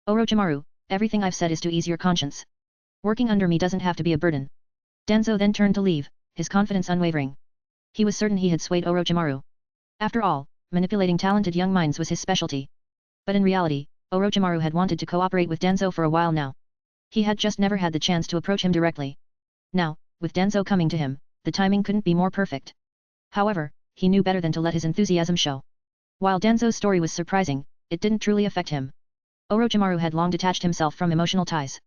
Orochimaru, everything I've said is to ease your conscience. Working under me doesn't have to be a burden. Danzo then turned to leave, his confidence unwavering. He was certain he had swayed Orochimaru. After all, manipulating talented young minds was his specialty. But in reality, Orochimaru had wanted to cooperate with Danzo for a while now. He had just never had the chance to approach him directly. Now, with Danzo coming to him, the timing couldn't be more perfect. However, he knew better than to let his enthusiasm show. While Danzo's story was surprising, it didn't truly affect him. Orochimaru had long detached himself from emotional ties.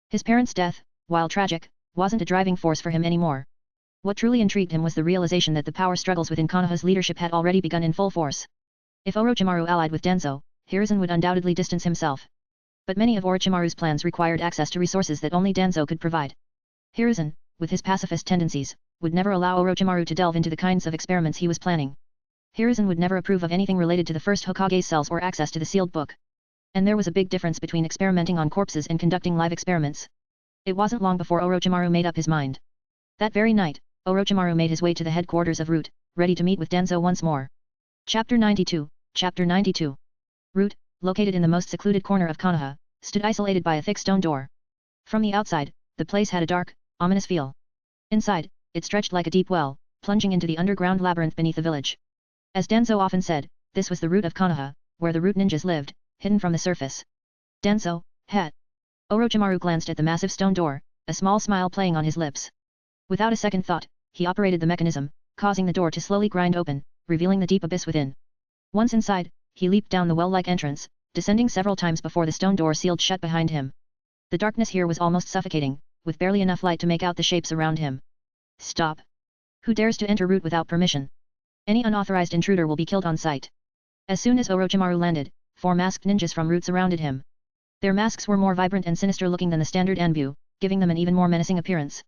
His parents' death, while tragic, wasn't a driving force for him anymore. What truly intrigued him was the realization that the power struggles within Konoha's leadership had already begun in full force. If Orochimaru allied with Danzo, Hiruzen would undoubtedly distance himself. But many of Orochimaru's plans required access to resources that only Danzo could provide. Hiruzen, with his pacifist tendencies, would never allow Orochimaru to delve into the kinds of experiments he was planning. Hiruzen would never approve of anything related to the first Hokage's cells or access to the sealed book. And there was a big difference between experimenting on corpses and conducting live experiments. It wasn't long before Orochimaru made up his mind. That very night, Orochimaru made his way to the headquarters of Root, ready to meet with Danzo once more. Chapter 92, Chapter 92. Root, located in the most secluded corner of Konoha, stood isolated by a thick stone door. From the outside, the place had a dark, ominous feel. Inside, it stretched like a deep well, plunging into the underground labyrinth beneath the village. As Danzo often said, this was the root of Konoha, where the root ninjas lived, hidden from the surface. Danzo, het. Orochimaru glanced at the massive stone door, a small smile playing on his lips. Without a second thought, he operated the mechanism, causing the door to slowly grind open, revealing the deep abyss within. Once inside, he leaped down the well-like entrance, descending several times before the stone door sealed shut behind him. The darkness here was almost suffocating, with barely enough light to make out the shapes around him. Stop! Who dares to enter Root without permission? Any unauthorized intruder will be killed on sight. As soon as Orochimaru landed, 4 masked ninjas from Root surrounded him. Their masks were more vibrant and sinister looking than the standard Anbu, giving them an even more menacing appearance.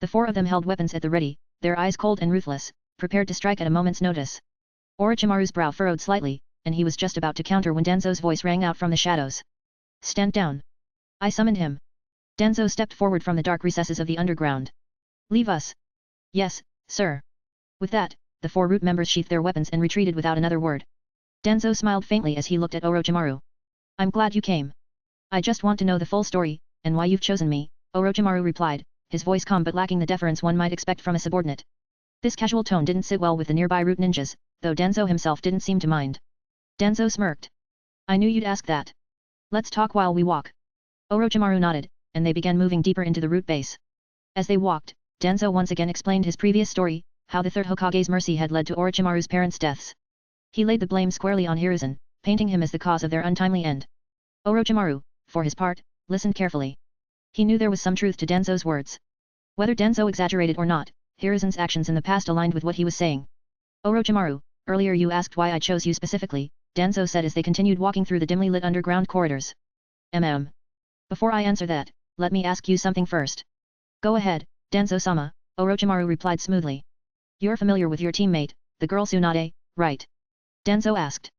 The 4 of them held weapons at the ready, their eyes cold and ruthless, prepared to strike at a moment's notice. Orochimaru's brow furrowed slightly, and he was just about to counter when Danzo's voice rang out from the shadows. Stand down. I summoned him. Danzo stepped forward from the dark recesses of the underground. Leave us. Yes, sir. With that, the 4 Root members sheathed their weapons and retreated without another word. Danzo smiled faintly as he looked at Orochimaru. I'm glad you came. I just want to know the full story, and why you've chosen me, Orochimaru replied, his voice calm but lacking the deference one might expect from a subordinate. This casual tone didn't sit well with the nearby Root ninjas, though Danzo himself didn't seem to mind. Danzo smirked. I knew you'd ask that. Let's talk while we walk. Orochimaru nodded, and they began moving deeper into the root base. As they walked, Danzo once again explained his previous story, how the third Hokage's mercy had led to Orochimaru's parents' deaths. He laid the blame squarely on Hiruzen, painting him as the cause of their untimely end. Orochimaru, for his part, listened carefully. He knew there was some truth to Danzo's words. Whether Danzo exaggerated or not, Hiruzen's actions in the past aligned with what he was saying. Orochimaru, earlier you asked why I chose you specifically, Danzo said as they continued walking through the dimly lit underground corridors. Before I answer that, let me ask you something first. Go ahead, Danzo-sama, Orochimaru replied smoothly. You're familiar with your teammate, the girl Tsunade, right? Danzo asked.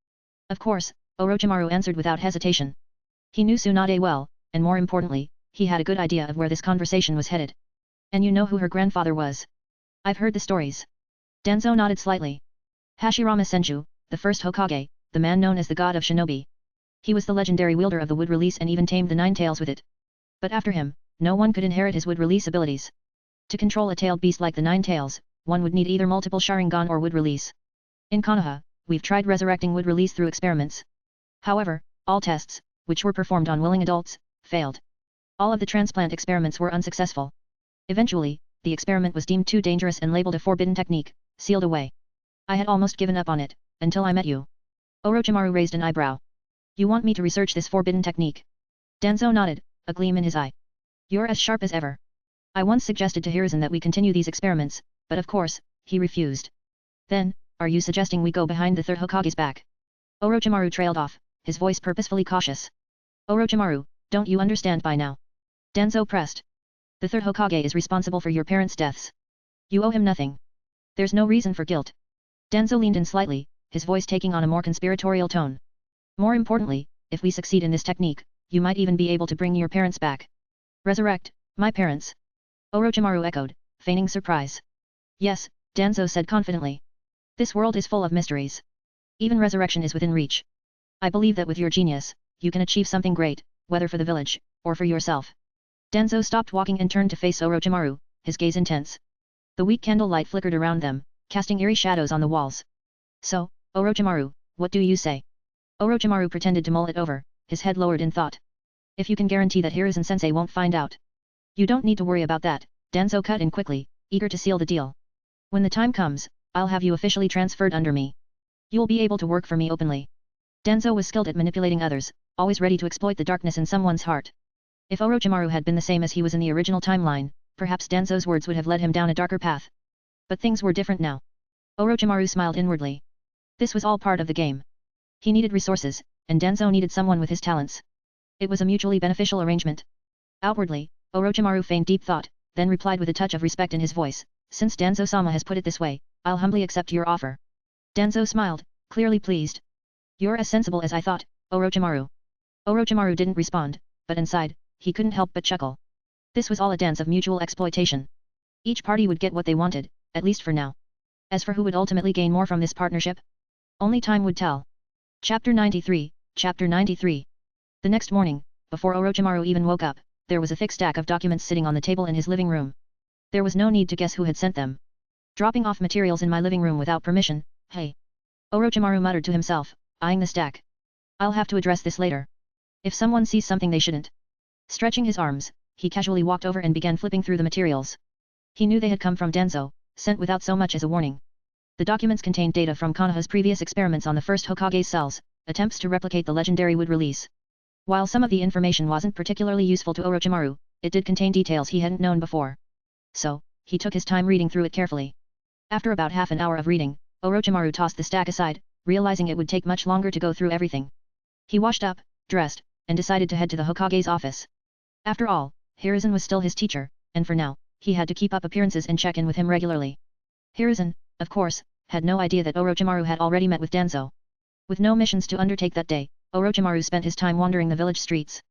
Of course, Orochimaru answered without hesitation. He knew Tsunade well, and more importantly, he had a good idea of where this conversation was headed. And you know who her grandfather was? I've heard the stories. Danzo nodded slightly. Hashirama Senju, the first Hokage, the man known as the god of shinobi. He was the legendary wielder of the wood release and even tamed the nine tails with it. But after him, no one could inherit his wood release abilities. To control a tailed beast like the nine tails, one would need either multiple Sharingan or wood release. In Konoha, we've tried resurrecting wood release through experiments. However, all tests, which were performed on willing adults, failed. All of the transplant experiments were unsuccessful. Eventually, the experiment was deemed too dangerous and labeled a forbidden technique, sealed away. I had almost given up on it, until I met you. Orochimaru raised an eyebrow. You want me to research this forbidden technique? Danzo nodded, a gleam in his eye. You're as sharp as ever. I once suggested to Hiruzen that we continue these experiments, but of course, he refused. Then, are you suggesting we go behind the third Hokage's back? Orochimaru trailed off, his voice purposefully cautious. Orochimaru, don't you understand by now? Danzo pressed. The third Hokage is responsible for your parents' deaths. You owe him nothing. There's no reason for guilt. Danzo leaned in slightly, his voice taking on a more conspiratorial tone. More importantly, if we succeed in this technique, you might even be able to bring your parents back. Resurrect, my parents? Orochimaru echoed, feigning surprise. Yes, Danzo said confidently. This world is full of mysteries. Even resurrection is within reach. I believe that with your genius, you can achieve something great, whether for the village, or for yourself. Danzo stopped walking and turned to face Orochimaru, his gaze intense. The weak candlelight flickered around them, casting eerie shadows on the walls. So, Orochimaru, what do you say? Orochimaru pretended to mull it over, his head lowered in thought. If you can guarantee that Hiruzen-sensei won't find out. You don't need to worry about that, Danzo cut in quickly, eager to seal the deal. When the time comes, I'll have you officially transferred under me. You'll be able to work for me openly. Danzo was skilled at manipulating others, always ready to exploit the darkness in someone's heart. If Orochimaru had been the same as he was in the original timeline, perhaps Danzo's words would have led him down a darker path. But things were different now. Orochimaru smiled inwardly. This was all part of the game. He needed resources, and Danzo needed someone with his talents. It was a mutually beneficial arrangement. Outwardly, Orochimaru feigned deep thought, then replied with a touch of respect in his voice, since Danzo-sama has put it this way, I'll humbly accept your offer. Danzo smiled, clearly pleased. You're as sensible as I thought, Orochimaru. Orochimaru didn't respond, but inside, he couldn't help but chuckle. This was all a dance of mutual exploitation. Each party would get what they wanted, at least for now. As for who would ultimately gain more from this partnership? Only time would tell. Chapter 93, Chapter 93. The next morning, before Orochimaru even woke up, there was a thick stack of documents sitting on the table in his living room. There was no need to guess who had sent them. Dropping off materials in my living room without permission, hey. Orochimaru muttered to himself, eyeing the stack. I'll have to address this later. If someone sees something they shouldn't. Stretching his arms, he casually walked over and began flipping through the materials. He knew they had come from Danzo, sent without so much as a warning. The documents contained data from Konoha's previous experiments on the first Hokage's cells, attempts to replicate the legendary wood release. While some of the information wasn't particularly useful to Orochimaru, it did contain details he hadn't known before. So, he took his time reading through it carefully. After about half an hour of reading, Orochimaru tossed the stack aside, realizing it would take much longer to go through everything. He washed up, dressed, and decided to head to the Hokage's office. After all, Hiruzen was still his teacher, and for now, he had to keep up appearances and check in with him regularly. Hiruzen, of course, had no idea that Orochimaru had already met with Danzo. With no missions to undertake that day, Orochimaru spent his time wandering the village streets.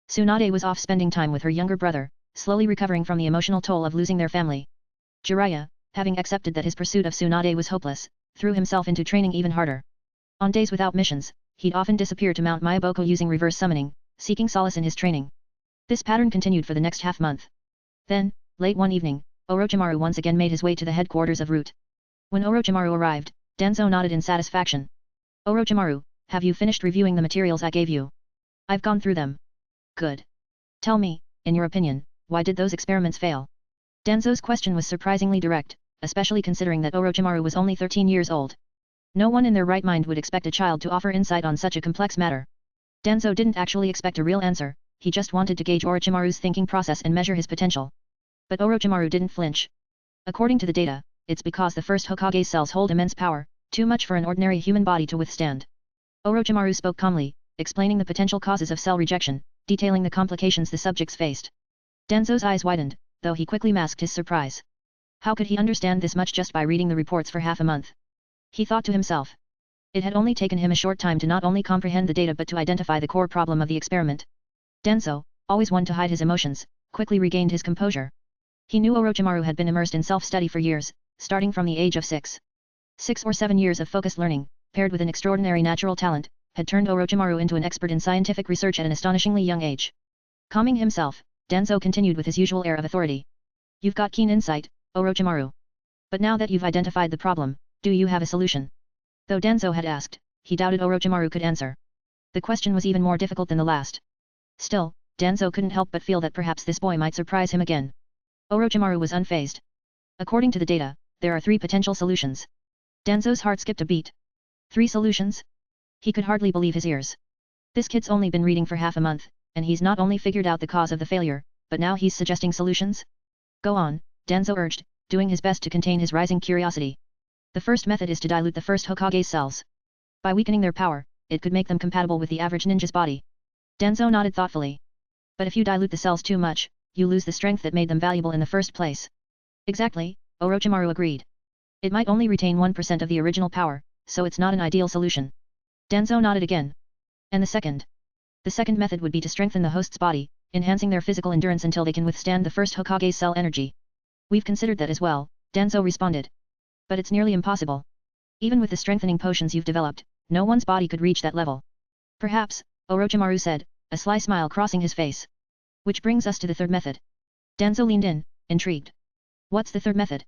Tsunade was off spending time with her younger brother, slowly recovering from the emotional toll of losing their family. Jiraiya, having accepted that his pursuit of Tsunade was hopeless, threw himself into training even harder. On days without missions, he'd often disappear to Mount Myoboko using reverse summoning, seeking solace in his training. This pattern continued for the next half-month. Then, late one evening, Orochimaru once again made his way to the headquarters of Root. When Orochimaru arrived, Danzo nodded in satisfaction. Orochimaru, have you finished reviewing the materials I gave you? I've gone through them. Good. Tell me, in your opinion, why did those experiments fail? Danzo's question was surprisingly direct, especially considering that Orochimaru was only 13 years old. No one in their right mind would expect a child to offer insight on such a complex matter. Danzo didn't actually expect a real answer, he just wanted to gauge Orochimaru's thinking process and measure his potential. But Orochimaru didn't flinch. According to the data, it's because the first Hokage's cells hold immense power, too much for an ordinary human body to withstand. Orochimaru spoke calmly, explaining the potential causes of cell rejection, detailing the complications the subjects faced. Danzo's eyes widened, though he quickly masked his surprise. How could he understand this much just by reading the reports for half a month? He thought to himself. It had only taken him a short time to not only comprehend the data but to identify the core problem of the experiment. Danzo, always one to hide his emotions, quickly regained his composure. He knew Orochimaru had been immersed in self-study for years, starting from the age of 6. 6 or 7 years of focused learning, paired with an extraordinary natural talent, had turned Orochimaru into an expert in scientific research at an astonishingly young age. Calming himself, Danzo continued with his usual air of authority. You've got keen insight, Orochimaru. But now that you've identified the problem, do you have a solution? Though Danzo had asked, he doubted Orochimaru could answer. The question was even more difficult than the last. Still, Danzo couldn't help but feel that perhaps this boy might surprise him again. Orochimaru was unfazed. According to the data, there are 3 potential solutions. Danzo's heart skipped a beat. 3 solutions? He could hardly believe his ears. This kid's only been reading for half a month, and he's not only figured out the cause of the failure, but now he's suggesting solutions? Go on, Danzo urged, doing his best to contain his rising curiosity. The first method is to dilute the first Hokage's cells. By weakening their power, it could make them compatible with the average ninja's body. Danzo nodded thoughtfully. But if you dilute the cells too much, you lose the strength that made them valuable in the first place. Exactly, Orochimaru agreed. It might only retain 1% of the original power, so it's not an ideal solution. Danzo nodded again. And the second? The second method would be to strengthen the host's body, enhancing their physical endurance until they can withstand the first Hokage's cell energy. We've considered that as well, Danzo responded. But it's nearly impossible. Even with the strengthening potions you've developed, no one's body could reach that level. Perhaps, Orochimaru said, a sly smile crossing his face. Which brings us to the third method. Danzo leaned in, intrigued. What's the third method?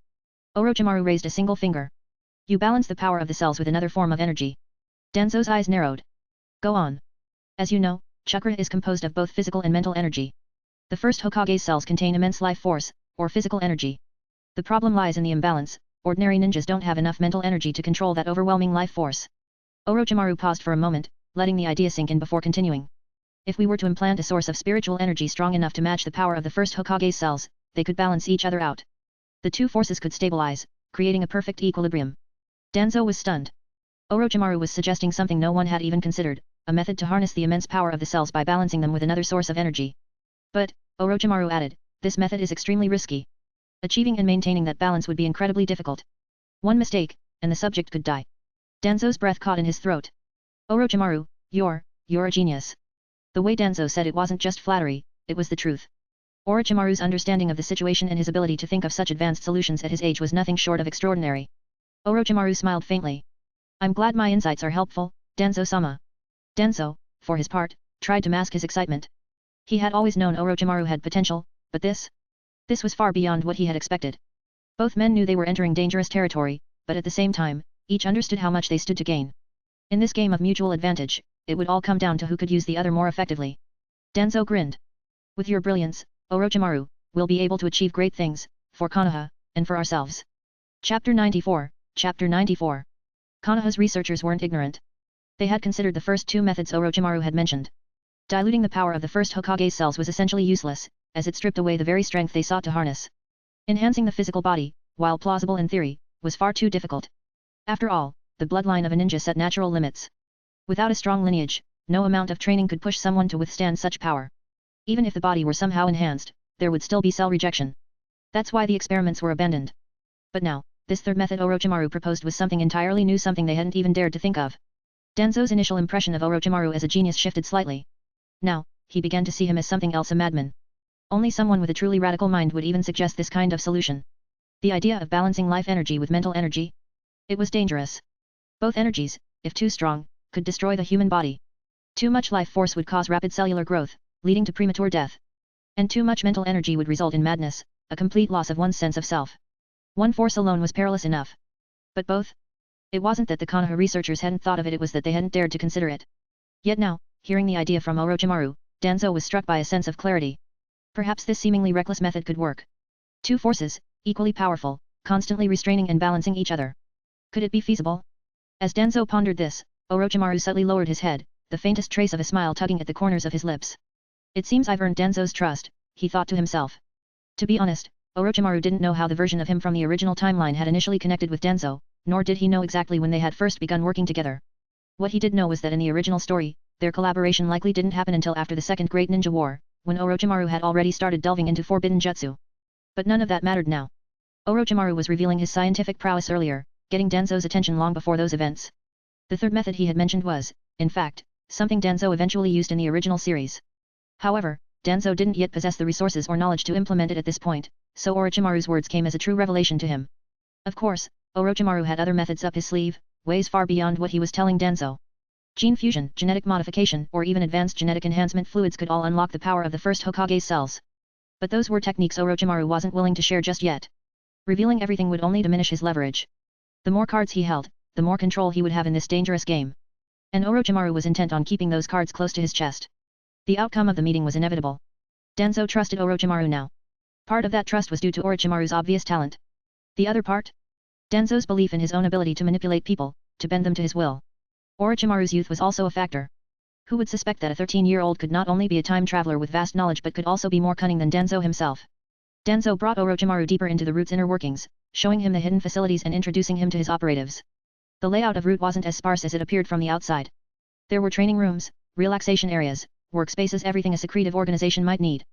Orochimaru raised a single finger. You balance the power of the cells with another form of energy. Danzo's eyes narrowed. Go on. As you know, chakra is composed of both physical and mental energy. The first Hokage's cells contain immense life force, or physical energy. The problem lies in the imbalance. Ordinary ninjas don't have enough mental energy to control that overwhelming life force. Orochimaru paused for a moment, letting the idea sink in before continuing. If we were to implant a source of spiritual energy strong enough to match the power of the first Hokage's cells, they could balance each other out. The two forces could stabilize, creating a perfect equilibrium. Danzo was stunned. Orochimaru was suggesting something no one had even considered, a method to harness the immense power of the cells by balancing them with another source of energy. But, Orochimaru added, this method is extremely risky. Achieving and maintaining that balance would be incredibly difficult. One mistake, and the subject could die. Danzo's breath caught in his throat. Orochimaru, you're a genius. The way Danzo said it wasn't just flattery, it was the truth. Orochimaru's understanding of the situation and his ability to think of such advanced solutions at his age was nothing short of extraordinary. Orochimaru smiled faintly. I'm glad my insights are helpful, Danzo-sama. Danzo, for his part, tried to mask his excitement. He had always known Orochimaru had potential, but this was far beyond what he had expected. Both men knew they were entering dangerous territory, but at the same time, each understood how much they stood to gain. In this game of mutual advantage, it would all come down to who could use the other more effectively. Danzo grinned. With your brilliance, Orochimaru, we'll be able to achieve great things, for Konoha, and for ourselves. Chapter 94, Chapter 94. Konoha's researchers weren't ignorant. They had considered the first 2 methods Orochimaru had mentioned. Diluting the power of the first Hokage's cells was essentially useless, as it stripped away the very strength they sought to harness. Enhancing the physical body, while plausible in theory, was far too difficult. After all, the bloodline of a ninja set natural limits. Without a strong lineage, no amount of training could push someone to withstand such power. Even if the body were somehow enhanced, there would still be cell rejection. That's why the experiments were abandoned. But now, this third method Orochimaru proposed was something entirely new, something they hadn't even dared to think of. Danzo's initial impression of Orochimaru as a genius shifted slightly. Now, he began to see him as something else, a madman. Only someone with a truly radical mind would even suggest this kind of solution. The idea of balancing life energy with mental energy? It was dangerous. Both energies, if too strong, could destroy the human body. Too much life force would cause rapid cellular growth, leading to premature death. And too much mental energy would result in madness, a complete loss of one's sense of self. One force alone was perilous enough. But both? It wasn't that the Konoha researchers hadn't thought of it, it was that they hadn't dared to consider it. Yet now, hearing the idea from Orochimaru, Danzo was struck by a sense of clarity. Perhaps this seemingly reckless method could work. Two forces, equally powerful, constantly restraining and balancing each other. Could it be feasible? As Danzo pondered this, Orochimaru subtly lowered his head, the faintest trace of a smile tugging at the corners of his lips. It seems I've earned Danzo's trust, he thought to himself. To be honest, Orochimaru didn't know how the version of him from the original timeline had initially connected with Danzo, nor did he know exactly when they had first begun working together. What he did know was that in the original story, their collaboration likely didn't happen until after the Second Great Ninja War, when Orochimaru had already started delving into forbidden jutsu. But none of that mattered now. Orochimaru was revealing his scientific prowess earlier, getting Danzo's attention long before those events. The third method he had mentioned was, in fact, something Danzo eventually used in the original series. However, Danzo didn't yet possess the resources or knowledge to implement it at this point, so Orochimaru's words came as a true revelation to him. Of course, Orochimaru had other methods up his sleeve, ways far beyond what he was telling Danzo. Gene fusion, genetic modification, or even advanced genetic enhancement fluids could all unlock the power of the first Hokage's cells. But those were techniques Orochimaru wasn't willing to share just yet. Revealing everything would only diminish his leverage. The more cards he held, the more control he would have in this dangerous game. And Orochimaru was intent on keeping those cards close to his chest. The outcome of the meeting was inevitable. Danzo trusted Orochimaru now. Part of that trust was due to Orochimaru's obvious talent. The other part? Danzo's belief in his own ability to manipulate people, to bend them to his will. Orochimaru's youth was also a factor. Who would suspect that a 13-year-old could not only be a time traveler with vast knowledge but could also be more cunning than Danzo himself? Danzo brought Orochimaru deeper into the Root's inner workings, showing him the hidden facilities and introducing him to his operatives. The layout of Root wasn't as sparse as it appeared from the outside. There were training rooms, relaxation areas, workspaces, everything a secretive organization might need.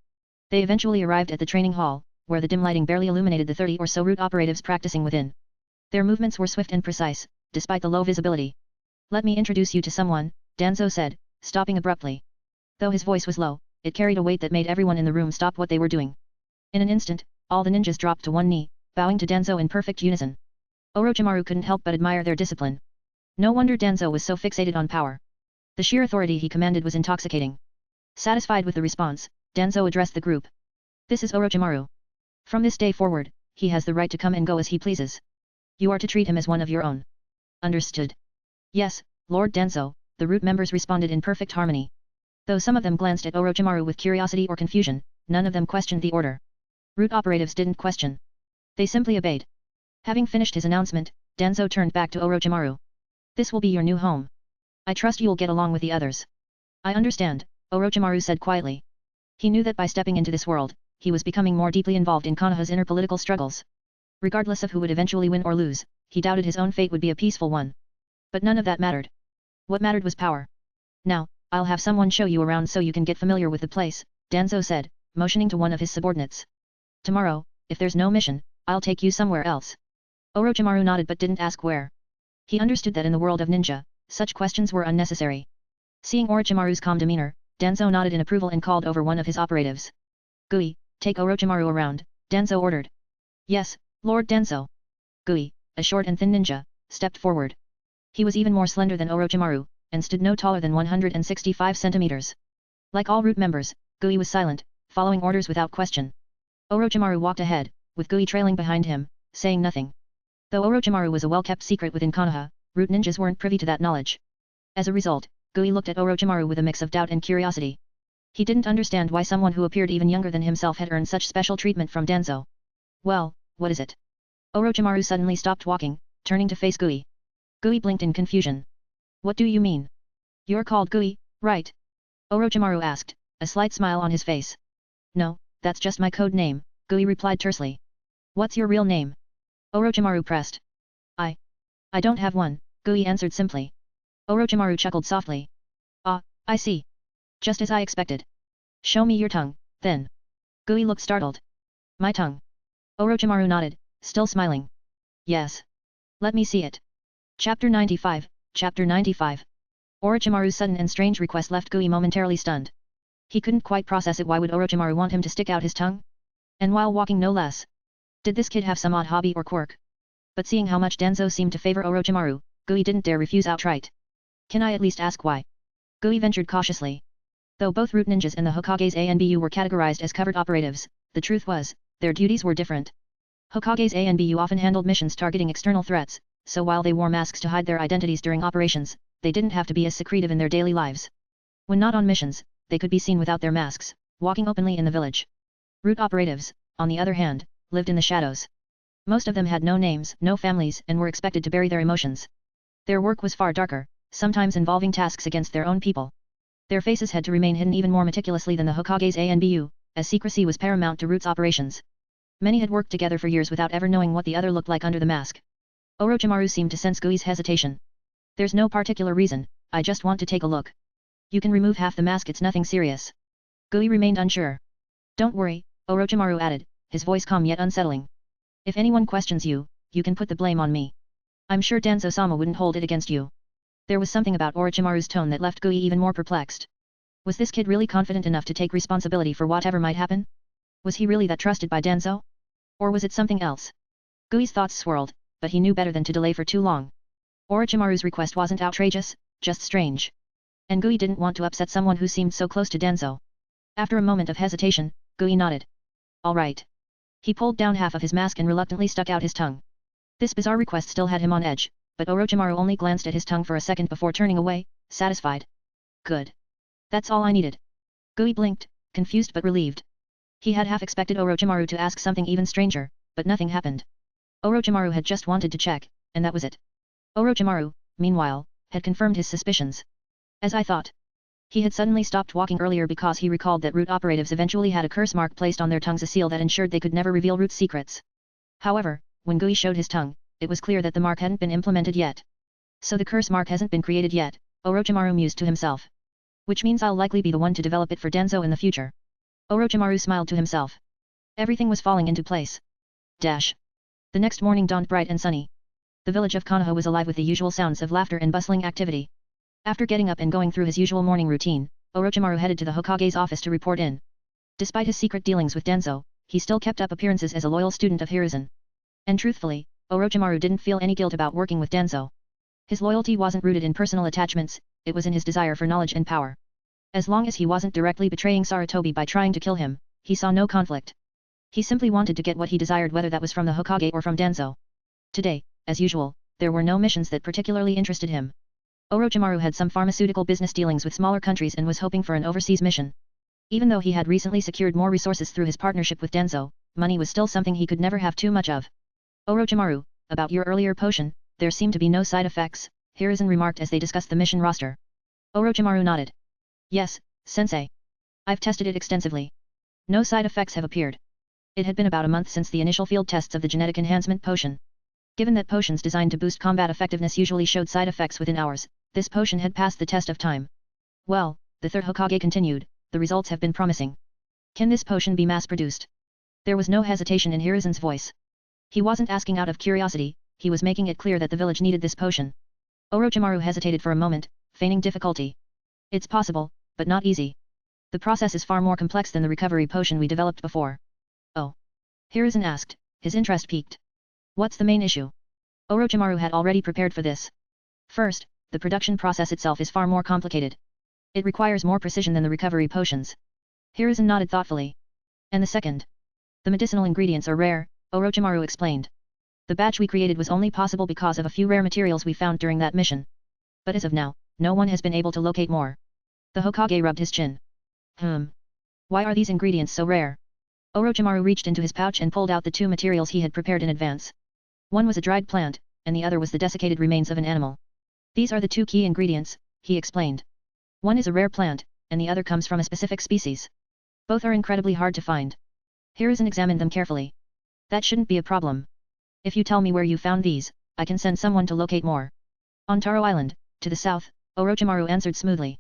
They eventually arrived at the training hall, where the dim lighting barely illuminated the 30 or so Root operatives practicing within. Their movements were swift and precise, despite the low visibility. "Let me introduce you to someone," Danzo said, stopping abruptly. Though his voice was low, it carried a weight that made everyone in the room stop what they were doing. In an instant, all the ninjas dropped to one knee, bowing to Danzo in perfect unison. Orochimaru couldn't help but admire their discipline. No wonder Danzo was so fixated on power. The sheer authority he commanded was intoxicating. Satisfied with the response, Danzo addressed the group. "This is Orochimaru. From this day forward, he has the right to come and go as he pleases. You are to treat him as one of your own." "Understood." "Yes, Lord Danzo," the Root members responded in perfect harmony. Though some of them glanced at Orochimaru with curiosity or confusion, none of them questioned the order. Root operatives didn't question. They simply obeyed. Having finished his announcement, Danzo turned back to Orochimaru. "This will be your new home. I trust you'll get along with the others." "I understand," Orochimaru said quietly. He knew that by stepping into this world, he was becoming more deeply involved in Konoha's inner political struggles. Regardless of who would eventually win or lose, he doubted his own fate would be a peaceful one. But none of that mattered. What mattered was power. "Now, I'll have someone show you around so you can get familiar with the place," Danzo said, motioning to one of his subordinates. "Tomorrow, if there's no mission, I'll take you somewhere else." Orochimaru nodded but didn't ask where. He understood that in the world of ninja, such questions were unnecessary. Seeing Orochimaru's calm demeanor, Danzo nodded in approval and called over one of his operatives. "Gui, take Orochimaru around," Danzo ordered. "Yes, Lord Danzo." Gui, a short and thin ninja, stepped forward. He was even more slender than Orochimaru, and stood no taller than 165 centimeters. Like all Root members, Gui was silent, following orders without question. Orochimaru walked ahead, with Gui trailing behind him, saying nothing. Though Orochimaru was a well-kept secret within Konoha, Root ninjas weren't privy to that knowledge. As a result, Gui looked at Orochimaru with a mix of doubt and curiosity. He didn't understand why someone who appeared even younger than himself had earned such special treatment from Danzo. "Well, what is it?" Orochimaru suddenly stopped walking, turning to face Gui. Gui blinked in confusion. "What do you mean? You're called Gui, right?" Orochimaru asked, a slight smile on his face. "No, that's just my code name," Gui replied tersely. "What's your real name?" Orochimaru pressed. I don't have one," Gui answered simply. Orochimaru chuckled softly. "Ah, I see. Just as I expected. Show me your tongue, then." Gui looked startled. "My tongue?" Orochimaru nodded, still smiling. "Yes. Let me see it." Chapter 95, Chapter 95. Orochimaru's sudden and strange request left Gui momentarily stunned. He couldn't quite process it. Why would Orochimaru want him to stick out his tongue? And while walking, no less. Did this kid have some odd hobby or quirk? But seeing how much Danzo seemed to favor Orochimaru, Gui didn't dare refuse outright. "Can I at least ask why?" Gui ventured cautiously. Though both Root ninjas and the Hokage's ANBU were categorized as covert operatives, the truth was, their duties were different. Hokage's ANBU often handled missions targeting external threats, so while they wore masks to hide their identities during operations, they didn't have to be as secretive in their daily lives. When not on missions, they could be seen without their masks, walking openly in the village. Root operatives, on the other hand, lived in the shadows. Most of them had no names, no families, and were expected to bury their emotions. Their work was far darker, sometimes involving tasks against their own people. Their faces had to remain hidden even more meticulously than the Hokage's ANBU, as secrecy was paramount to Root's operations. Many had worked together for years without ever knowing what the other looked like under the mask. Orochimaru seemed to sense Gui's hesitation. There's no particular reason, I just want to take a look. You can remove half the mask, it's nothing serious. Gui remained unsure. Don't worry, Orochimaru added, his voice calm yet unsettling. If anyone questions you, you can put the blame on me. I'm sure Danzo-sama wouldn't hold it against you. There was something about Orochimaru's tone that left Gui even more perplexed. Was this kid really confident enough to take responsibility for whatever might happen? Was he really that trusted by Danzo? Or was it something else? Gui's thoughts swirled, but he knew better than to delay for too long. Orochimaru's request wasn't outrageous, just strange. And Gui didn't want to upset someone who seemed so close to Danzo. After a moment of hesitation, Gui nodded. All right. He pulled down half of his mask and reluctantly stuck out his tongue. This bizarre request still had him on edge, but Orochimaru only glanced at his tongue for a second before turning away, satisfied. Good. That's all I needed. Gui blinked, confused but relieved. He had half expected Orochimaru to ask something even stranger, but nothing happened. Orochimaru had just wanted to check, and that was it. Orochimaru, meanwhile, had confirmed his suspicions. As I thought. He had suddenly stopped walking earlier because he recalled that Root operatives eventually had a curse mark placed on their tongues, a seal that ensured they could never reveal Root's secrets. However, when Gui showed his tongue, it was clear that the mark hadn't been implemented yet. So the curse mark hasn't been created yet, Orochimaru mused to himself. Which means I'll likely be the one to develop it for Danzo in the future. Orochimaru smiled to himself. Everything was falling into place. Dash. The next morning dawned bright and sunny. The village of Konoha was alive with the usual sounds of laughter and bustling activity. After getting up and going through his usual morning routine, Orochimaru headed to the Hokage's office to report in. Despite his secret dealings with Danzo, he still kept up appearances as a loyal student of Hiruzen. And truthfully, Orochimaru didn't feel any guilt about working with Danzo. His loyalty wasn't rooted in personal attachments, it was in his desire for knowledge and power. As long as he wasn't directly betraying Sarutobi by trying to kill him, he saw no conflict. He simply wanted to get what he desired, whether that was from the Hokage or from Danzo. Today, as usual, there were no missions that particularly interested him. Orochimaru had some pharmaceutical business dealings with smaller countries and was hoping for an overseas mission. Even though he had recently secured more resources through his partnership with Danzo, money was still something he could never have too much of. Orochimaru, about your earlier potion, there seem to be no side effects, Hiruzen remarked as they discussed the mission roster. Orochimaru nodded. Yes, sensei. I've tested it extensively. No side effects have appeared. It had been about a month since the initial field tests of the genetic enhancement potion. Given that potions designed to boost combat effectiveness usually showed side effects within hours, this potion had passed the test of time. Well, the third Hokage continued, the results have been promising. Can this potion be mass-produced? There was no hesitation in Hiruzen's voice. He wasn't asking out of curiosity, he was making it clear that the village needed this potion. Orochimaru hesitated for a moment, feigning difficulty. It's possible, but not easy. The process is far more complex than the recovery potion we developed before. Oh. Hiruzen asked, his interest piqued. What's the main issue? Orochimaru had already prepared for this. First, the production process itself is far more complicated. It requires more precision than the recovery potions. Hiruzen nodded thoughtfully. And the second? The medicinal ingredients are rare, Orochimaru explained. The batch we created was only possible because of a few rare materials we found during that mission. But as of now, no one has been able to locate more. The Hokage rubbed his chin. Why are these ingredients so rare? Orochimaru reached into his pouch and pulled out the two materials he had prepared in advance. One was a dried plant, and the other was the desiccated remains of an animal. These are the two key ingredients, he explained. One is a rare plant, and the other comes from a specific species. Both are incredibly hard to find. Hiruzen examined them carefully. That shouldn't be a problem. If you tell me where you found these, I can send someone to locate more. On Taro Island, to the south, Orochimaru answered smoothly.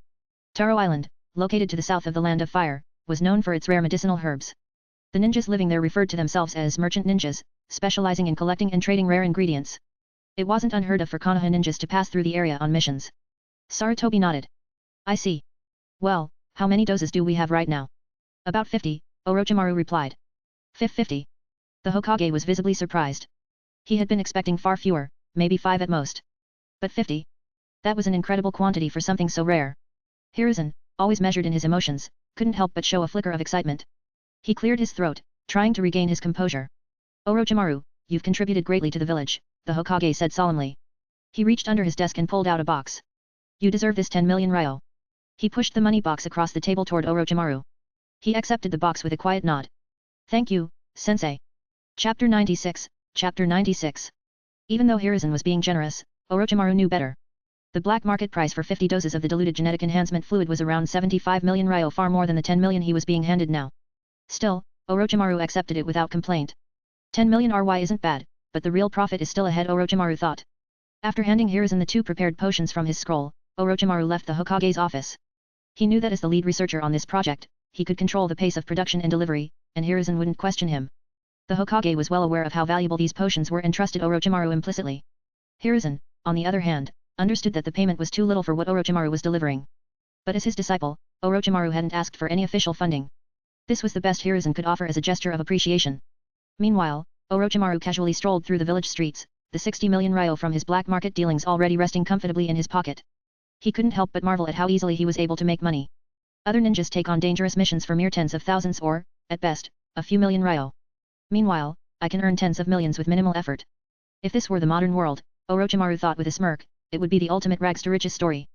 Taro Island, located to the south of the Land of Fire, was known for its rare medicinal herbs. The ninjas living there referred to themselves as merchant ninjas, specializing in collecting and trading rare ingredients. It wasn't unheard of for Konoha ninjas to pass through the area on missions. Sarutobi nodded. I see. Well, how many doses do we have right now? About 50, Orochimaru replied. 50. The Hokage was visibly surprised. He had been expecting far fewer, maybe 5 at most. But 50? That was an incredible quantity for something so rare. Hiruzen, always measured in his emotions, couldn't help but show a flicker of excitement. He cleared his throat, trying to regain his composure. Orochimaru, you've contributed greatly to the village, the Hokage said solemnly. He reached under his desk and pulled out a box. You deserve this 10 million ryo. He pushed the money box across the table toward Orochimaru. He accepted the box with a quiet nod. Thank you, sensei. Chapter 96, Chapter 96. Even though Hiruzen was being generous, Orochimaru knew better. The black market price for 50 doses of the diluted genetic enhancement fluid was around 75 million ryo, far more than the 10 million he was being handed now. Still, Orochimaru accepted it without complaint. 10 million RY isn't bad, but the real profit is still ahead, Orochimaru thought. After handing Hiruzen the 2 prepared potions from his scroll, Orochimaru left the Hokage's office. He knew that as the lead researcher on this project, he could control the pace of production and delivery, and Hiruzen wouldn't question him. The Hokage was well aware of how valuable these potions were and trusted Orochimaru implicitly. Hiruzen, on the other hand, understood that the payment was too little for what Orochimaru was delivering. But as his disciple, Orochimaru hadn't asked for any official funding. This was the best Hiruzen could offer as a gesture of appreciation. Meanwhile, Orochimaru casually strolled through the village streets, the 60 million ryo from his black market dealings already resting comfortably in his pocket. He couldn't help but marvel at how easily he was able to make money. Other ninjas take on dangerous missions for mere tens of thousands or, at best, a few million ryo. Meanwhile, I can earn tens of millions with minimal effort. If this were the modern world, Orochimaru thought with a smirk, it would be the ultimate rags to riches story.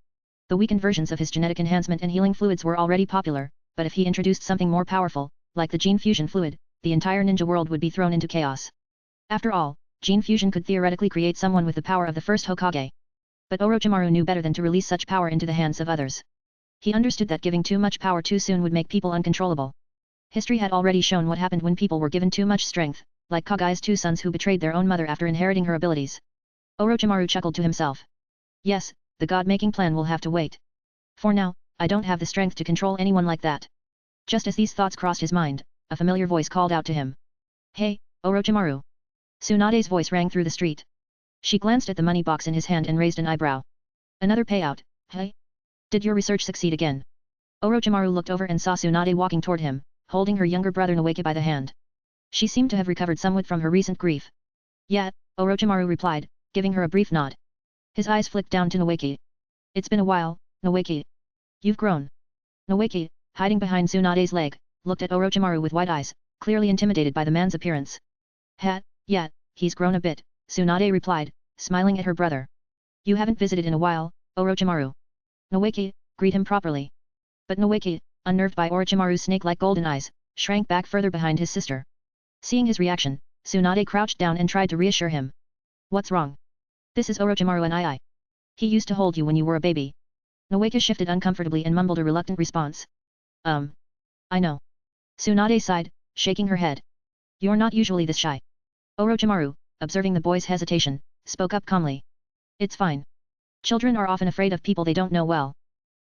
The weakened versions of his genetic enhancement and healing fluids were already popular, but if he introduced something more powerful, like the gene fusion fluid, the entire ninja world would be thrown into chaos. After all, gene fusion could theoretically create someone with the power of the first Hokage. But Orochimaru knew better than to release such power into the hands of others. He understood that giving too much power too soon would make people uncontrollable. History had already shown what happened when people were given too much strength, like Kage's 2 sons who betrayed their own mother after inheriting her abilities. Orochimaru chuckled to himself. Yes, the god-making plan will have to wait. For now, I don't have the strength to control anyone like that. Just as these thoughts crossed his mind, a familiar voice called out to him. Hey, Orochimaru. Tsunade's voice rang through the street. She glanced at the money box in his hand and raised an eyebrow. Another payout, hey? Did your research succeed again? Orochimaru looked over and saw Tsunade walking toward him, holding her younger brother Noeke by the hand. She seemed to have recovered somewhat from her recent grief. Yeah, Orochimaru replied, giving her a brief nod. His eyes flicked down to Noeke. It's been a while, Noeke. You've grown. Noeke, hiding behind Tsunade's leg, looked at Orochimaru with wide eyes, clearly intimidated by the man's appearance. Yeah, he's grown a bit, Tsunade replied, smiling at her brother. You haven't visited in a while, Orochimaru. Noeke, greet him properly. But Noeke, unnerved by Orochimaru's snake-like golden eyes, shrank back further behind his sister. Seeing his reaction, Tsunade crouched down and tried to reassure him. What's wrong? This is Orochimaru and I. He used to hold you when you were a baby. Noeke shifted uncomfortably and mumbled a reluctant response. I know. Tsunade sighed, shaking her head. You're not usually this shy. Orochimaru, observing the boy's hesitation, spoke up calmly. It's fine. Children are often afraid of people they don't know well.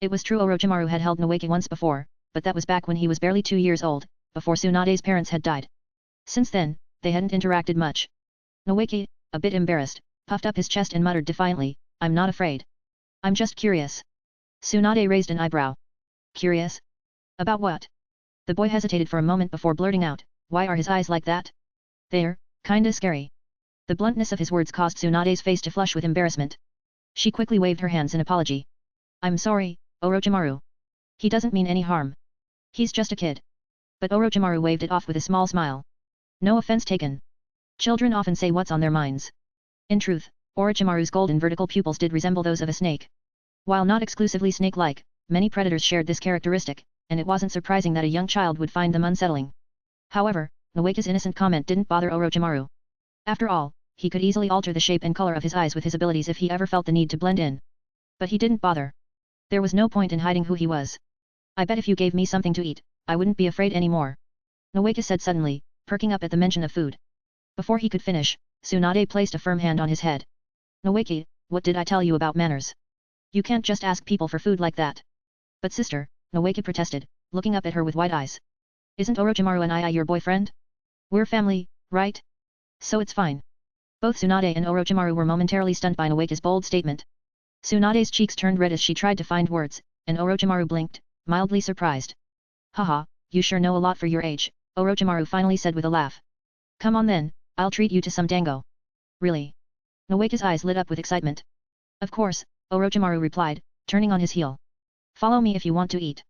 It was true Orochimaru had held Noeke once before, but that was back when he was barely 2 years old, before Tsunade's parents had died. Since then, they hadn't interacted much. Noeke, a bit embarrassed, puffed up his chest and muttered defiantly, I'm not afraid. I'm just curious. Tsunade raised an eyebrow. Curious? About what? The boy hesitated for a moment before blurting out, why are his eyes like that? They're kinda scary. The bluntness of his words caused Tsunade's face to flush with embarrassment. She quickly waved her hands in apology. I'm sorry, Orochimaru. He doesn't mean any harm. He's just a kid. But Orochimaru waved it off with a small smile. No offense taken. Children often say what's on their minds. In truth, Orochimaru's golden vertical pupils did resemble those of a snake. While not exclusively snake-like, many predators shared this characteristic, and it wasn't surprising that a young child would find them unsettling. However, Noeke's innocent comment didn't bother Orochimaru. After all, he could easily alter the shape and color of his eyes with his abilities if he ever felt the need to blend in. But he didn't bother. There was no point in hiding who he was. I bet if you gave me something to eat, I wouldn't be afraid anymore. Noeke said suddenly, perking up at the mention of food. Before he could finish, Tsunade placed a firm hand on his head. Noeke, what did I tell you about manners? You can't just ask people for food like that. But sister, Noeke protested, looking up at her with wide eyes. Isn't Orochimaru and I your boyfriend? We're family, right? So it's fine. Both Tsunade and Orochimaru were momentarily stunned by Noeke's bold statement. Tsunade's cheeks turned red as she tried to find words, and Orochimaru blinked, mildly surprised. Haha, you sure know a lot for your age, Orochimaru finally said with a laugh. Come on then, I'll treat you to some dango. Really? Noeke's eyes lit up with excitement. Of course, Orochimaru replied, turning on his heel. Follow me if you want to eat.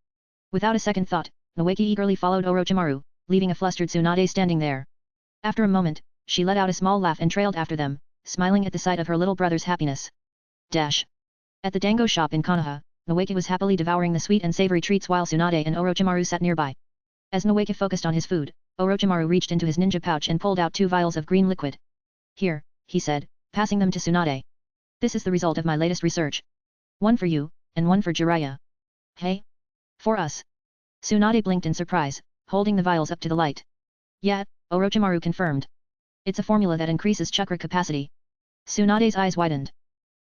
Without a second thought, Noeke eagerly followed Orochimaru, leaving a flustered Tsunade standing there. After a moment, she let out a small laugh and trailed after them, smiling at the sight of her little brother's happiness. Dash. At the dango shop in Konoha, Noeke was happily devouring the sweet and savory treats while Tsunade and Orochimaru sat nearby. As Noeke focused on his food, Orochimaru reached into his ninja pouch and pulled out 2 vials of green liquid. Here, he said, passing them to Tsunade. This is the result of my latest research. One for you, and one for Jiraiya. Hey? For us. Tsunade blinked in surprise, holding the vials up to the light. Yeah, Orochimaru confirmed. It's a formula that increases chakra capacity. Tsunade's eyes widened.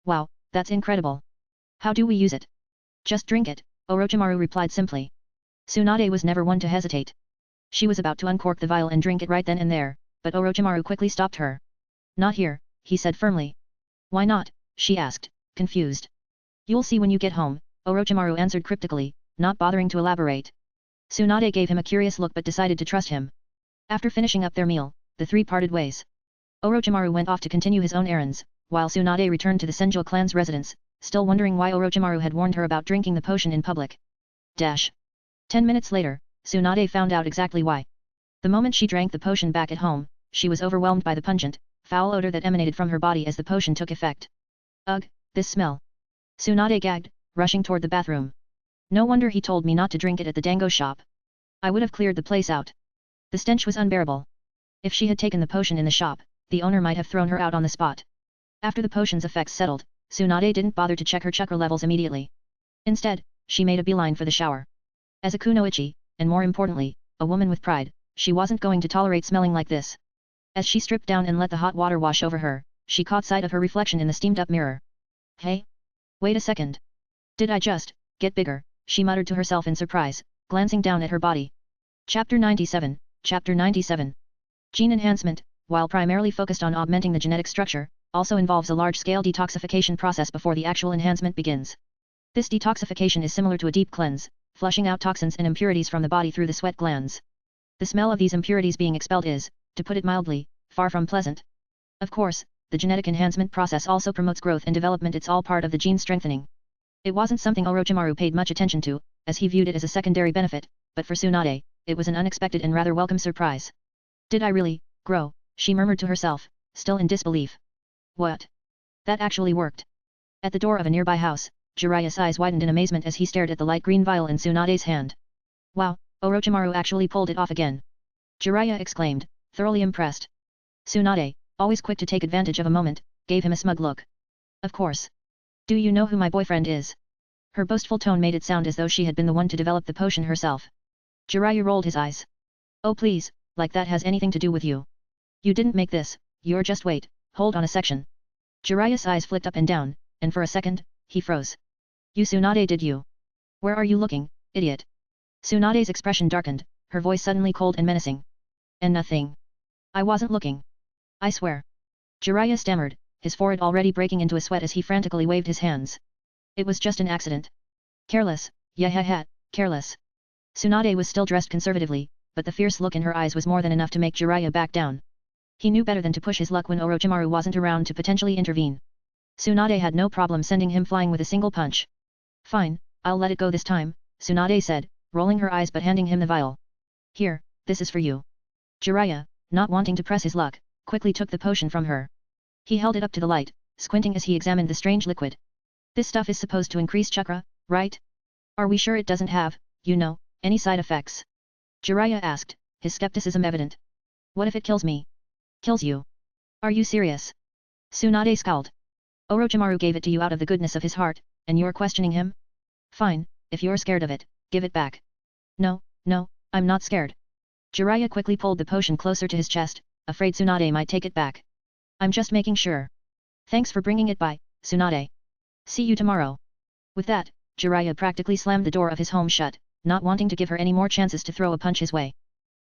Wow, that's incredible. How do we use it? Just drink it, Orochimaru replied simply. Tsunade was never one to hesitate. She was about to uncork the vial and drink it right then and there, but Orochimaru quickly stopped her. Not here, he said firmly. Why not? She asked, confused. You'll see when you get home, Orochimaru answered cryptically, not bothering to elaborate. Tsunade gave him a curious look but decided to trust him. After finishing up their meal, the 3 parted ways. Orochimaru went off to continue his own errands, while Tsunade returned to the Senjo clan's residence, still wondering why Orochimaru had warned her about drinking the potion in public. 10 minutes later, Tsunade found out exactly why. The moment she drank the potion back at home, she was overwhelmed by the pungent, foul odor that emanated from her body as the potion took effect. Ugh, this smell. Tsunade gagged, rushing toward the bathroom. No wonder he told me not to drink it at the dango shop. I would have cleared the place out. The stench was unbearable. If she had taken the potion in the shop, the owner might have thrown her out on the spot. After the potion's effects settled, Tsunade didn't bother to check her chakra levels immediately. Instead, she made a beeline for the shower. As a kunoichi, and more importantly, a woman with pride, she wasn't going to tolerate smelling like this. As she stripped down and let the hot water wash over her, she caught sight of her reflection in the steamed-up mirror. Hey? Wait a second. Did I just get bigger? She muttered to herself in surprise, glancing down at her body. Chapter 97, Chapter 97. Gene enhancement, while primarily focused on augmenting the genetic structure, also involves a large-scale detoxification process before the actual enhancement begins. This detoxification is similar to a deep cleanse, flushing out toxins and impurities from the body through the sweat glands. The smell of these impurities being expelled is, to put it mildly, far from pleasant. Of course, the genetic enhancement process also promotes growth and development. It's all part of the gene strengthening. It wasn't something Orochimaru paid much attention to, as he viewed it as a secondary benefit, but for Tsunade, it was an unexpected and rather welcome surprise. Did I really grow? She murmured to herself, still in disbelief. What? That actually worked. At the door of a nearby house, Jiraiya's eyes widened in amazement as he stared at the light green vial in Tsunade's hand. Wow, Orochimaru actually pulled it off again. Jiraiya exclaimed, thoroughly impressed. Tsunade, always quick to take advantage of a moment, gave him a smug look. Of course. Do you know who my boyfriend is? Her boastful tone made it sound as though she had been the one to develop the potion herself. Jiraiya rolled his eyes. Oh please, like that has anything to do with you. You didn't make this, you're just wait, hold on a section. Jiraiya's eyes flicked up and down, and for a second, he froze. You Tsunade, did you? Where are you looking, idiot? Tsunade's expression darkened, her voice suddenly cold and menacing. And nothing. I wasn't looking. I swear. Jiraiya stammered, his forehead already breaking into a sweat as he frantically waved his hands. It was just an accident. Careless, yeah, careless. Tsunade was still dressed conservatively, but the fierce look in her eyes was more than enough to make Jiraiya back down. He knew better than to push his luck when Orochimaru wasn't around to potentially intervene. Tsunade had no problem sending him flying with a single punch. Fine, I'll let it go this time, Tsunade said, rolling her eyes but handing him the vial. Here, this is for you. Jiraiya, not wanting to press his luck, quickly took the potion from her. He held it up to the light, squinting as he examined the strange liquid. This stuff is supposed to increase chakra, right? Are we sure it doesn't have, any side effects? Jiraiya asked, his skepticism evident. What if it kills me? Kills you? Are you serious? Tsunade scowled. Orochimaru gave it to you out of the goodness of his heart, and you're questioning him? Fine, if you're scared of it, give it back. No, I'm not scared. Jiraiya quickly pulled the potion closer to his chest, afraid Tsunade might take it back. I'm just making sure. Thanks for bringing it by, Tsunade. See you tomorrow. With that, Jiraiya practically slammed the door of his home shut, not wanting to give her any more chances to throw a punch his way.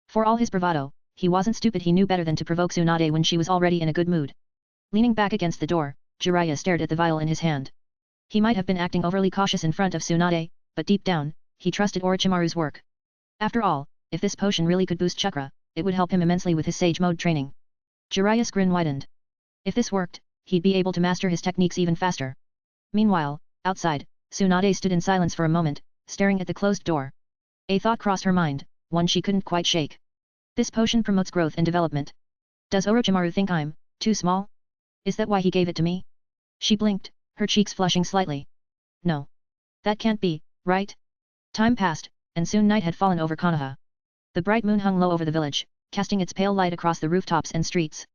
For all his bravado, he wasn't stupid. He knew better than to provoke Tsunade when she was already in a good mood. Leaning back against the door, Jiraiya stared at the vial in his hand. He might have been acting overly cautious in front of Tsunade, but deep down, he trusted Orochimaru's work. After all, if this potion really could boost chakra, it would help him immensely with his sage mode training. Jiraiya's grin widened. If this worked, he'd be able to master his techniques even faster. Meanwhile, outside, Tsunade stood in silence for a moment, staring at the closed door. A thought crossed her mind, one she couldn't quite shake. This potion promotes growth and development. Does Orochimaru think I'm too small? Is that why he gave it to me? She blinked, her cheeks flushing slightly. No. That can't be, right? Time passed, and soon night had fallen over Konoha. The bright moon hung low over the village, casting its pale light across the rooftops and streets.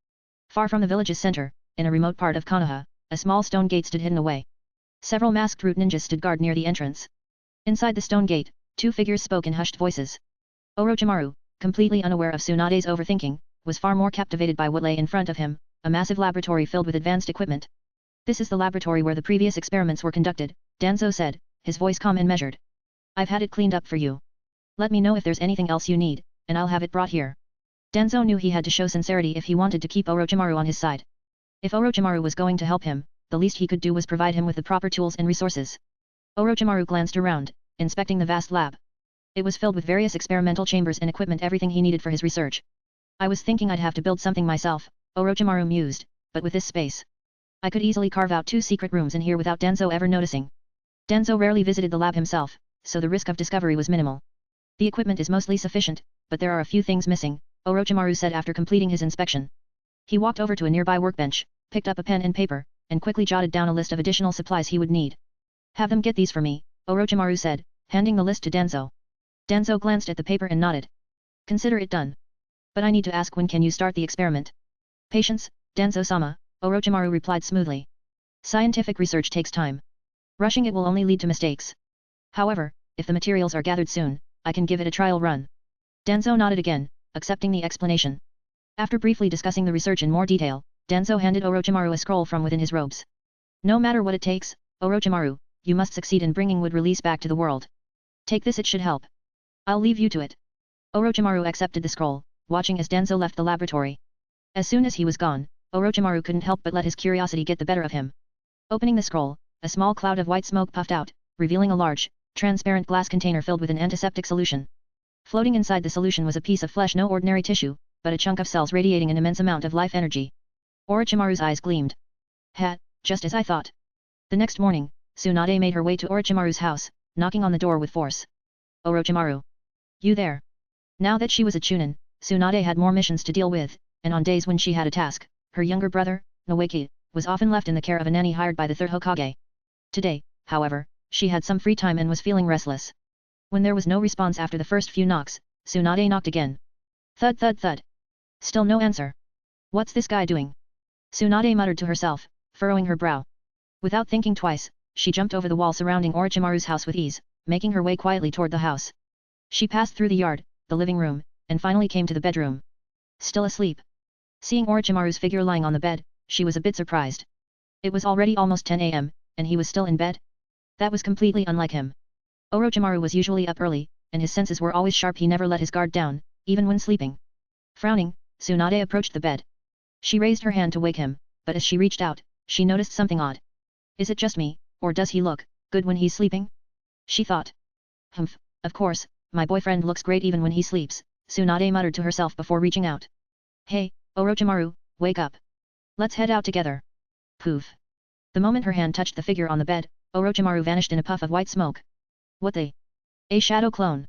Far from the village's center, in a remote part of Konoha, a small stone gate stood hidden away. Several masked root ninjas stood guard near the entrance. Inside the stone gate, two figures spoke in hushed voices. Orochimaru, completely unaware of Tsunade's overthinking, was far more captivated by what lay in front of him, a massive laboratory filled with advanced equipment. This is the laboratory where the previous experiments were conducted, Danzo said, his voice calm and measured. I've had it cleaned up for you. Let me know if there's anything else you need, and I'll have it brought here. Danzo knew he had to show sincerity if he wanted to keep Orochimaru on his side. If Orochimaru was going to help him, the least he could do was provide him with the proper tools and resources. Orochimaru glanced around, inspecting the vast lab. It was filled with various experimental chambers and equipment, everything he needed for his research. I was thinking I'd have to build something myself, Orochimaru mused, but with this space, I could easily carve out 2 secret rooms in here without Danzo ever noticing. Danzo rarely visited the lab himself, so the risk of discovery was minimal. The equipment is mostly sufficient, but there are a few things missing, Orochimaru said after completing his inspection. He walked over to a nearby workbench, picked up a pen and paper, and quickly jotted down a list of additional supplies he would need. Have them get these for me, Orochimaru said, handing the list to Danzo. Danzo glanced at the paper and nodded. Consider it done. But I need to ask, when can you start the experiment? Patience, Danzo-sama, Orochimaru replied smoothly. Scientific research takes time. Rushing it will only lead to mistakes. However, if the materials are gathered soon, I can give it a trial run. Danzo nodded again, accepting the explanation. After briefly discussing the research in more detail, Danzo handed Orochimaru a scroll from within his robes. No matter what it takes, Orochimaru, you must succeed in bringing wood release back to the world. Take this, it should help. I'll leave you to it. Orochimaru accepted the scroll, watching as Danzo left the laboratory. As soon as he was gone, Orochimaru couldn't help but let his curiosity get the better of him. Opening the scroll, a small cloud of white smoke puffed out, revealing a large, transparent glass container filled with an antiseptic solution. Floating inside the solution was a piece of flesh, no ordinary tissue, but a chunk of cells radiating an immense amount of life energy. Orochimaru's eyes gleamed. Just as I thought. The next morning, Tsunade made her way to Orochimaru's house, knocking on the door with force. Orochimaru. You there? Now that she was a Chunin, Tsunade had more missions to deal with, and on days when she had a task, her younger brother, Noeki, was often left in the care of a nanny hired by the third Hokage. Today, however, she had some free time and was feeling restless. When there was no response after the first few knocks, Tsunade knocked again. Thud thud thud. Still no answer. What's this guy doing? Tsunade muttered to herself, furrowing her brow. Without thinking twice, she jumped over the wall surrounding Orochimaru's house with ease, making her way quietly toward the house. She passed through the yard, the living room, and finally came to the bedroom. Still asleep. Seeing Orochimaru's figure lying on the bed, she was a bit surprised. It was already almost 10 a.m., and he was still in bed? That was completely unlike him. Orochimaru was usually up early, and his senses were always sharp. He never let his guard down, even when sleeping. Frowning, Tsunade approached the bed. She raised her hand to wake him, but as she reached out, she noticed something odd. Is it just me, or does he look good when he's sleeping? She thought. Humph, of course, my boyfriend looks great even when he sleeps, Tsunade muttered to herself before reaching out. Hey, Orochimaru, wake up. Let's head out together. Poof. The moment her hand touched the figure on the bed, Orochimaru vanished in a puff of white smoke. What the? A shadow clone.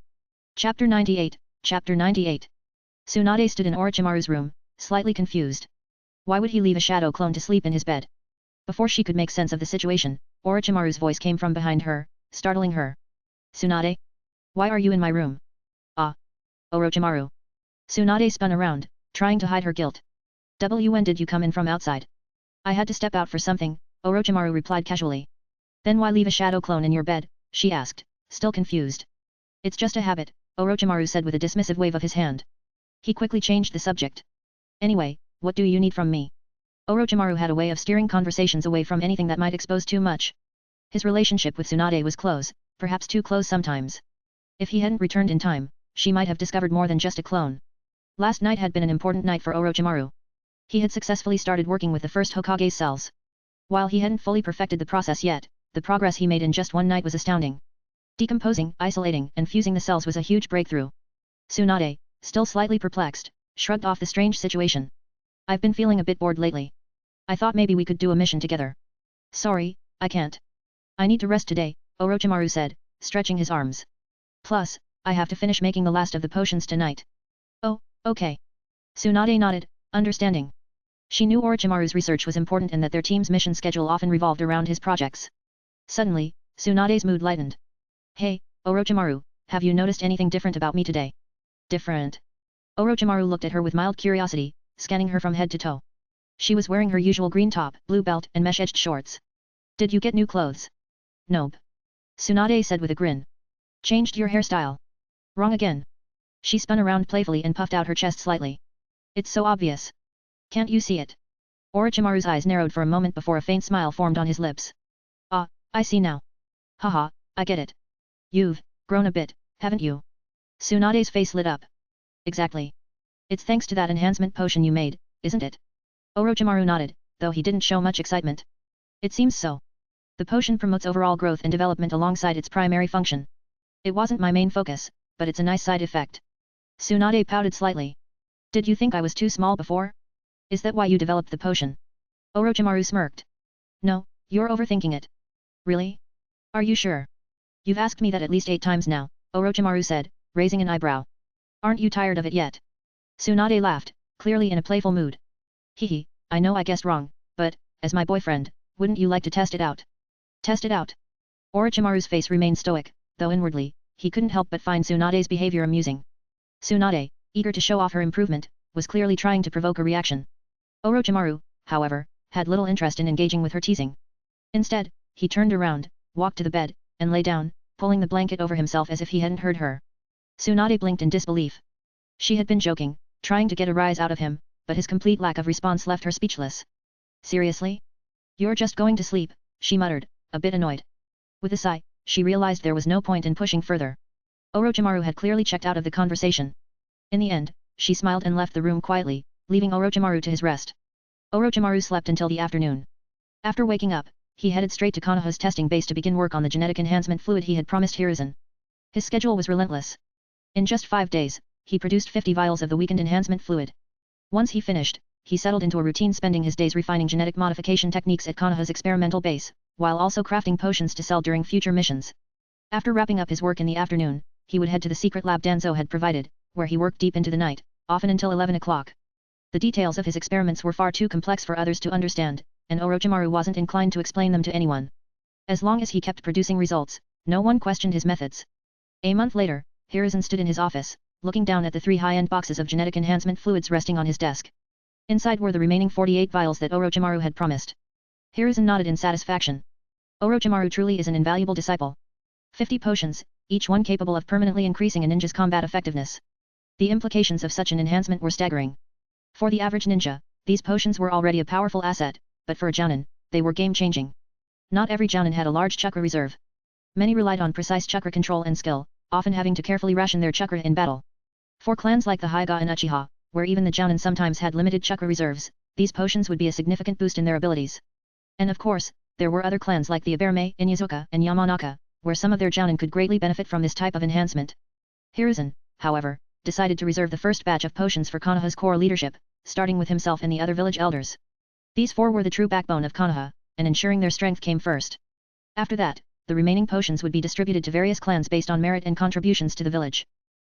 Chapter 98, Chapter 98. Tsunade stood in Orochimaru's room, slightly confused. Why would he leave a shadow clone to sleep in his bed? Before she could make sense of the situation, Orochimaru's voice came from behind her, startling her. Tsunade? Why are you in my room? Ah. Orochimaru. Tsunade spun around, trying to hide her guilt. When did you come in from outside? I had to step out for something, Orochimaru replied casually. Then why leave a shadow clone in your bed? She asked, still confused. It's just a habit, Orochimaru said with a dismissive wave of his hand. He quickly changed the subject. Anyway, what do you need from me? Orochimaru had a way of steering conversations away from anything that might expose too much. His relationship with Tsunade was close, perhaps too close sometimes. If he hadn't returned in time, she might have discovered more than just a clone. Last night had been an important night for Orochimaru. He had successfully started working with the first Hokage's cells. While he hadn't fully perfected the process yet, the progress he made in just one night was astounding. Decomposing, isolating, and fusing the cells was a huge breakthrough. Tsunade, still slightly perplexed, shrugged off the strange situation. I've been feeling a bit bored lately. I thought maybe we could do a mission together. Sorry, I can't. I need to rest today, Orochimaru said, stretching his arms. Plus, I have to finish making the last of the potions tonight. Oh, okay. Tsunade nodded, understanding. She knew Orochimaru's research was important and that their team's mission schedule often revolved around his projects. Suddenly, Tsunade's mood lightened. Hey, Orochimaru, have you noticed anything different about me today? Different? Orochimaru looked at her with mild curiosity, scanning her from head to toe. She was wearing her usual green top, blue belt and mesh-edged shorts. Did you get new clothes? Nope. Tsunade said with a grin. Changed your hairstyle? Wrong again. She spun around playfully and puffed out her chest slightly. It's so obvious. Can't you see it? Orochimaru's eyes narrowed for a moment before a faint smile formed on his lips. Ah, I see now. Haha, I get it. You've grown a bit, haven't you? Tsunade's face lit up. Exactly. It's thanks to that enhancement potion you made, isn't it? Orochimaru nodded, though he didn't show much excitement. It seems so. The potion promotes overall growth and development alongside its primary function. It wasn't my main focus, but it's a nice side effect. Tsunade pouted slightly. Did you think I was too small before? Is that why you developed the potion? Orochimaru smirked. No, you're overthinking it. Really? Are you sure? You've asked me that at least 8 times now, Orochimaru said, raising an eyebrow. Aren't you tired of it yet? Tsunade laughed, clearly in a playful mood. Hehe, I know I guessed wrong, but, as my boyfriend, wouldn't you like to test it out? Test it out? Orochimaru's face remained stoic, though inwardly, he couldn't help but find Tsunade's behavior amusing. Tsunade, eager to show off her improvement, was clearly trying to provoke a reaction. Orochimaru, however, had little interest in engaging with her teasing. Instead, he turned around, walked to the bed, and lay down, pulling the blanket over himself as if he hadn't heard her. Tsunade blinked in disbelief. She had been joking, trying to get a rise out of him, but his complete lack of response left her speechless. Seriously? You're just going to sleep, she muttered, a bit annoyed. With a sigh, she realized there was no point in pushing further. Orochimaru had clearly checked out of the conversation. In the end, she smiled and left the room quietly, leaving Orochimaru to his rest. Orochimaru slept until the afternoon. After waking up, he headed straight to Konoha's testing base to begin work on the genetic enhancement fluid he had promised Hiruzen. His schedule was relentless. In just 5 days, he produced 50 vials of the weakened enhancement fluid. Once he finished, he settled into a routine spending his days refining genetic modification techniques at Konoha's experimental base, while also crafting potions to sell during future missions. After wrapping up his work in the afternoon, he would head to the secret lab Danzo had provided, where he worked deep into the night, often until 11 o'clock. The details of his experiments were far too complex for others to understand, and Orochimaru wasn't inclined to explain them to anyone. As long as he kept producing results, no one questioned his methods. A month later, Hiruzen stood in his office, looking down at the 3 high-end boxes of genetic enhancement fluids resting on his desk. Inside were the remaining 48 vials that Orochimaru had promised. Hiruzen nodded in satisfaction. Orochimaru truly is an invaluable disciple. 50 potions, each one capable of permanently increasing a ninja's combat effectiveness. The implications of such an enhancement were staggering. For the average ninja, these potions were already a powerful asset, but for a jounin, they were game-changing. Not every jounin had a large chakra reserve. Many relied on precise chakra control and skill, often having to carefully ration their chakra in battle. For clans like the Hyuga and Uchiha, where even the jounin sometimes had limited chakra reserves, these potions would be a significant boost in their abilities. And of course, there were other clans like the Aberme, Inyazuka, and Yamanaka, where some of their jounin could greatly benefit from this type of enhancement. Hiruzen, however, decided to reserve the first batch of potions for Konoha's core leadership, starting with himself and the other village elders. These 4 were the true backbone of Konoha, and ensuring their strength came first. After that, the remaining potions would be distributed to various clans based on merit and contributions to the village.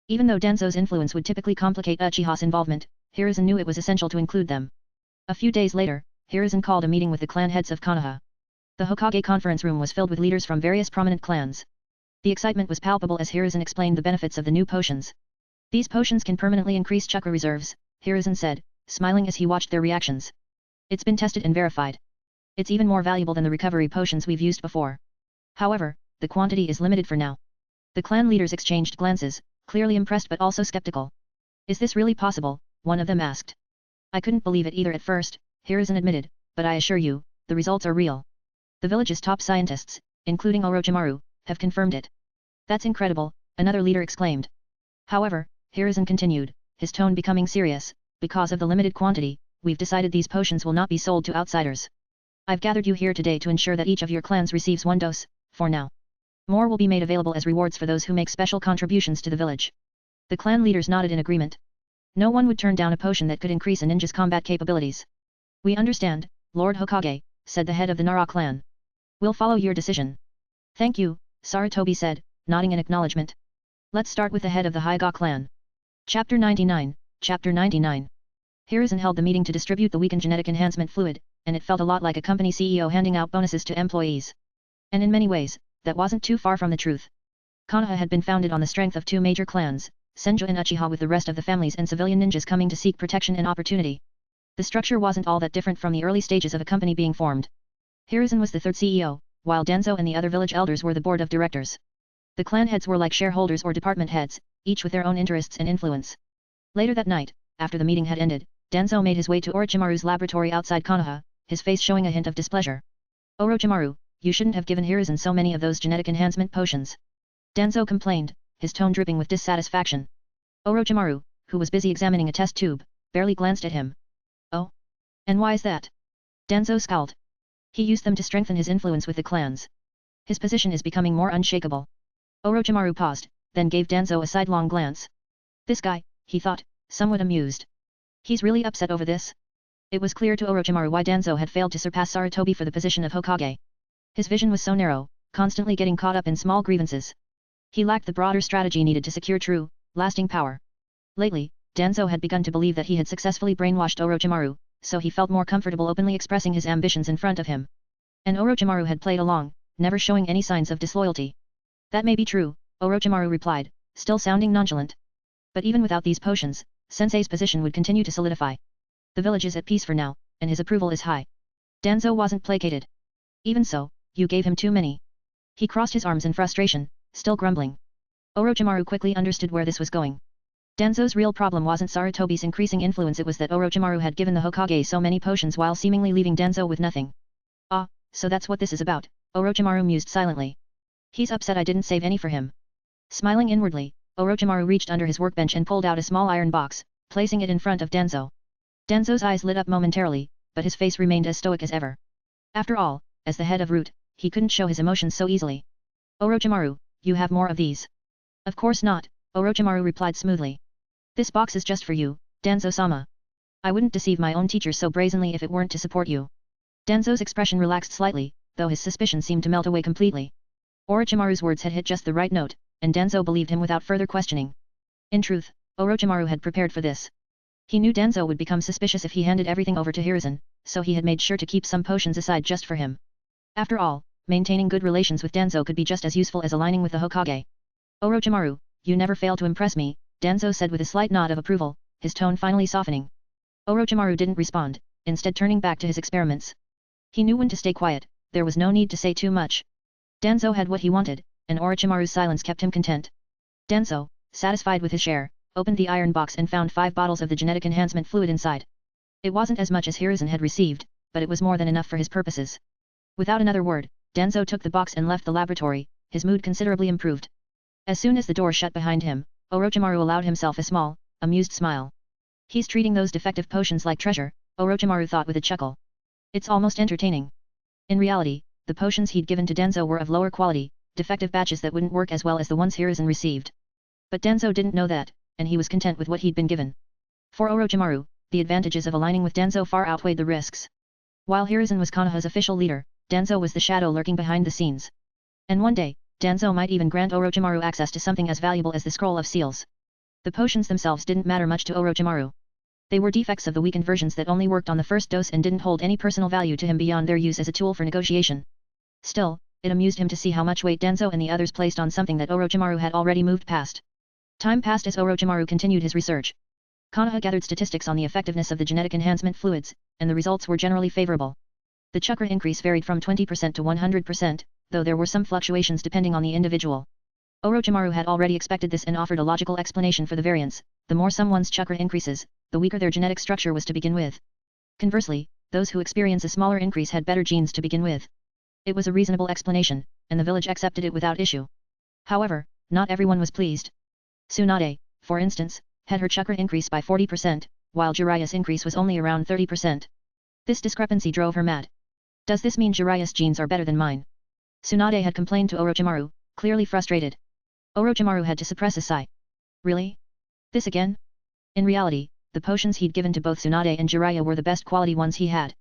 Even though Danzo's influence would typically complicate Uchiha's involvement, Hiruzen knew it was essential to include them. A few days later, Hiruzen called a meeting with the clan heads of Konoha. The Hokage conference room was filled with leaders from various prominent clans. The excitement was palpable as Hiruzen explained the benefits of the new potions. These potions can permanently increase chakra reserves, Hiruzen said, smiling as he watched their reactions. It's been tested and verified. It's even more valuable than the recovery potions we've used before. However, the quantity is limited for now. The clan leaders exchanged glances, clearly impressed but also skeptical. Is this really possible? One of them asked. I couldn't believe it either at first, Hiruzen admitted, but I assure you, the results are real. The village's top scientists, including Orochimaru, have confirmed it. That's incredible, another leader exclaimed. However, Hiruzen continued, his tone becoming serious, because of the limited quantity, we've decided these potions will not be sold to outsiders. I've gathered you here today to ensure that each of your clans receives 1 dose, for now. More will be made available as rewards for those who make special contributions to the village. The clan leaders nodded in agreement. No one would turn down a potion that could increase a ninja's combat capabilities. We understand, Lord Hokage, said the head of the Nara clan. We'll follow your decision. Thank you, Sarutobi said, nodding in acknowledgement. Let's start with the head of the Hyuga clan. Chapter 99, Chapter 99. Hiruzen held the meeting to distribute the weakened genetic enhancement fluid, and it felt a lot like a company CEO handing out bonuses to employees. And in many ways, that wasn't too far from the truth. Konoha had been founded on the strength of two major clans, Senju and Uchiha, with the rest of the families and civilian ninjas coming to seek protection and opportunity. The structure wasn't all that different from the early stages of a company being formed. Hiruzen was the third CEO, while Danzo and the other village elders were the board of directors. The clan heads were like shareholders or department heads, each with their own interests and influence. Later that night, after the meeting had ended, Danzo made his way to Orochimaru's laboratory outside Konoha, his face showing a hint of displeasure. Orochimaru, you shouldn't have given Hiruzen so many of those genetic enhancement potions. Danzo complained, his tone dripping with dissatisfaction. Orochimaru, who was busy examining a test tube, barely glanced at him. Oh? And why is that? Danzo scowled. He used them to strengthen his influence with the clans. His position is becoming more unshakable. Orochimaru paused, then gave Danzo a sidelong glance. This guy, he thought, somewhat amused. He's really upset over this? It was clear to Orochimaru why Danzo had failed to surpass Sarutobi for the position of Hokage. His vision was so narrow, constantly getting caught up in small grievances. He lacked the broader strategy needed to secure true, lasting power. Lately, Danzo had begun to believe that he had successfully brainwashed Orochimaru, so he felt more comfortable openly expressing his ambitions in front of him. And Orochimaru had played along, never showing any signs of disloyalty. That may be true, Orochimaru replied, still sounding nonchalant. But even without these potions, Sensei's position would continue to solidify. The village is at peace for now, and his approval is high. Danzo wasn't placated. Even so, you gave him too many. He crossed his arms in frustration, still grumbling. Orochimaru quickly understood where this was going. Danzo's real problem wasn't Sarutobi's increasing influence, it was that Orochimaru had given the Hokage so many potions while seemingly leaving Danzo with nothing. Ah, so that's what this is about, Orochimaru mused silently. He's upset I didn't save any for him. Smiling inwardly, Orochimaru reached under his workbench and pulled out a small iron box, placing it in front of Danzo. Danzo's eyes lit up momentarily, but his face remained as stoic as ever. After all, as the head of Root, he couldn't show his emotions so easily. Orochimaru, you have more of these? Of course not, Orochimaru replied smoothly. This box is just for you, Danzo-sama. I wouldn't deceive my own teachers so brazenly if it weren't to support you. Danzo's expression relaxed slightly, though his suspicion seemed to melt away completely. Orochimaru's words had hit just the right note, and Danzo believed him without further questioning. In truth, Orochimaru had prepared for this. He knew Danzo would become suspicious if he handed everything over to Hiruzen, so he had made sure to keep some potions aside just for him. After all, maintaining good relations with Danzo could be just as useful as aligning with the Hokage. Orochimaru, you never fail to impress me, Danzo said with a slight nod of approval, his tone finally softening. Orochimaru didn't respond, instead turning back to his experiments. He knew when to stay quiet, there was no need to say too much. Danzo had what he wanted, and Orochimaru's silence kept him content. Danzo, satisfied with his share, opened the iron box and found 5 bottles of the genetic enhancement fluid inside. It wasn't as much as Hiruzen had received, but it was more than enough for his purposes. Without another word, Danzo took the box and left the laboratory, his mood considerably improved. As soon as the door shut behind him, Orochimaru allowed himself a small, amused smile. He's treating those defective potions like treasure, Orochimaru thought with a chuckle. It's almost entertaining. In reality, the potions he'd given to Danzo were of lower quality, defective batches that wouldn't work as well as the ones Hiruzen received. But Danzo didn't know that, and he was content with what he'd been given. For Orochimaru, the advantages of aligning with Danzo far outweighed the risks. While Hiruzen was Konoha's official leader, Danzo was the shadow lurking behind the scenes. And one day, Danzo might even grant Orochimaru access to something as valuable as the Scroll of Seals. The potions themselves didn't matter much to Orochimaru. They were defects of the weakened versions that only worked on the first dose and didn't hold any personal value to him beyond their use as a tool for negotiation. Still, it amused him to see how much weight Danzo and the others placed on something that Orochimaru had already moved past. Time passed as Orochimaru continued his research. Konoha gathered statistics on the effectiveness of the genetic enhancement fluids, and the results were generally favorable. The chakra increase varied from 20% to 100%, though there were some fluctuations depending on the individual. Orochimaru had already expected this and offered a logical explanation for the variance. The more someone's chakra increases, the weaker their genetic structure was to begin with. Conversely, those who experience a smaller increase had better genes to begin with. It was a reasonable explanation, and the village accepted it without issue. However, not everyone was pleased. Tsunade, for instance, had her chakra increase by 40%, while Jiraiya's increase was only around 30%. This discrepancy drove her mad. Does this mean Jiraiya's genes are better than mine? Tsunade had complained to Orochimaru, clearly frustrated. Orochimaru had to suppress a sigh. Really? This again? In reality, the potions he'd given to both Tsunade and Jiraiya were the best quality ones he had.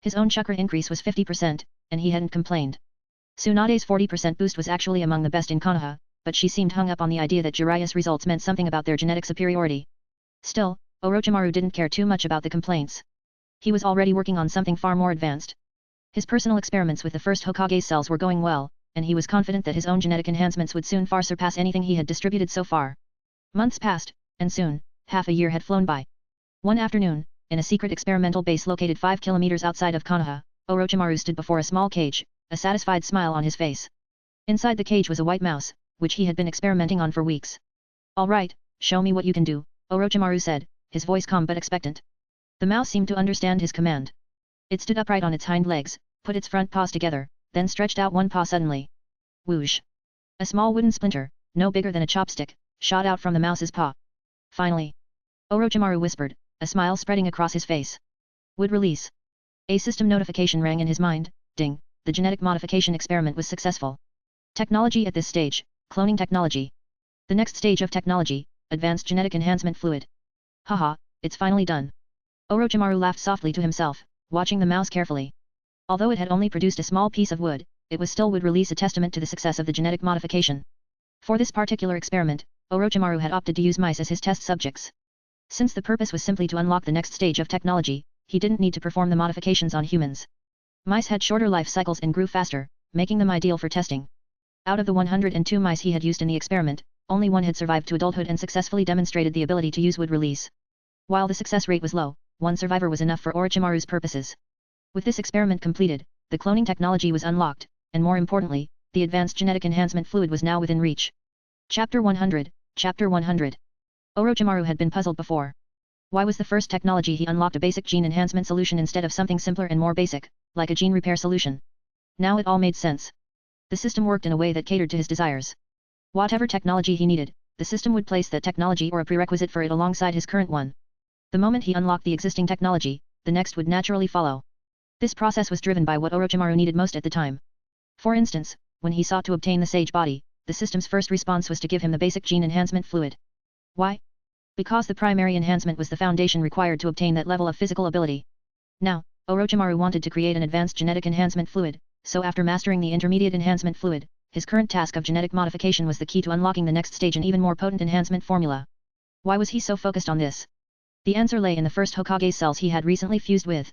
His own chakra increase was 50%, and he hadn't complained. Tsunade's 40% boost was actually among the best in Konoha, but she seemed hung up on the idea that Jiraiya's results meant something about their genetic superiority. Still, Orochimaru didn't care too much about the complaints. He was already working on something far more advanced. His personal experiments with the first Hokage's cells were going well, and he was confident that his own genetic enhancements would soon far surpass anything he had distributed so far. Months passed, and soon, half a year had flown by. One afternoon, in a secret experimental base located 5 kilometers outside of Konoha, Orochimaru stood before a small cage, a satisfied smile on his face. Inside the cage was a white mouse, which he had been experimenting on for weeks. "All right, show me what you can do," Orochimaru said, his voice calm but expectant. The mouse seemed to understand his command. It stood upright on its hind legs, put its front paws together, then stretched out one paw suddenly. Whoosh! A small wooden splinter, no bigger than a chopstick, shot out from the mouse's paw. "Finally!" Orochimaru whispered, a smile spreading across his face. Would release. A system notification rang in his mind. Ding! The genetic modification experiment was successful. Technology at this stage, cloning technology. The next stage of technology, advanced genetic enhancement fluid. Haha, it's finally done. Orochimaru laughed softly to himself, watching the mouse carefully. Although it had only produced a small piece of wood, it was still would release a testament to the success of the genetic modification. For this particular experiment, Orochimaru had opted to use mice as his test subjects. Since the purpose was simply to unlock the next stage of technology, he didn't need to perform the modifications on humans. Mice had shorter life cycles and grew faster, making them ideal for testing. Out of the 102 mice he had used in the experiment, only one had survived to adulthood and successfully demonstrated the ability to use wood release. While the success rate was low, one survivor was enough for Orochimaru's purposes. With this experiment completed, the cloning technology was unlocked, and more importantly, the advanced genetic enhancement fluid was now within reach. Chapter 100, Chapter 100. Orochimaru had been puzzled before. Why was the first technology he unlocked a basic gene enhancement solution instead of something simpler and more basic, like a gene repair solution? Now it all made sense. The system worked in a way that catered to his desires. Whatever technology he needed, the system would place that technology or a prerequisite for it alongside his current one. The moment he unlocked the existing technology, the next would naturally follow. This process was driven by what Orochimaru needed most at the time. For instance, when he sought to obtain the Sage Body, the system's first response was to give him the basic gene enhancement fluid. Why? Because the primary enhancement was the foundation required to obtain that level of physical ability. Now, Orochimaru wanted to create an advanced genetic enhancement fluid, so after mastering the intermediate enhancement fluid, his current task of genetic modification was the key to unlocking the next stage and even more potent enhancement formula. Why was he so focused on this? The answer lay in the first Hokage's cells he had recently fused with.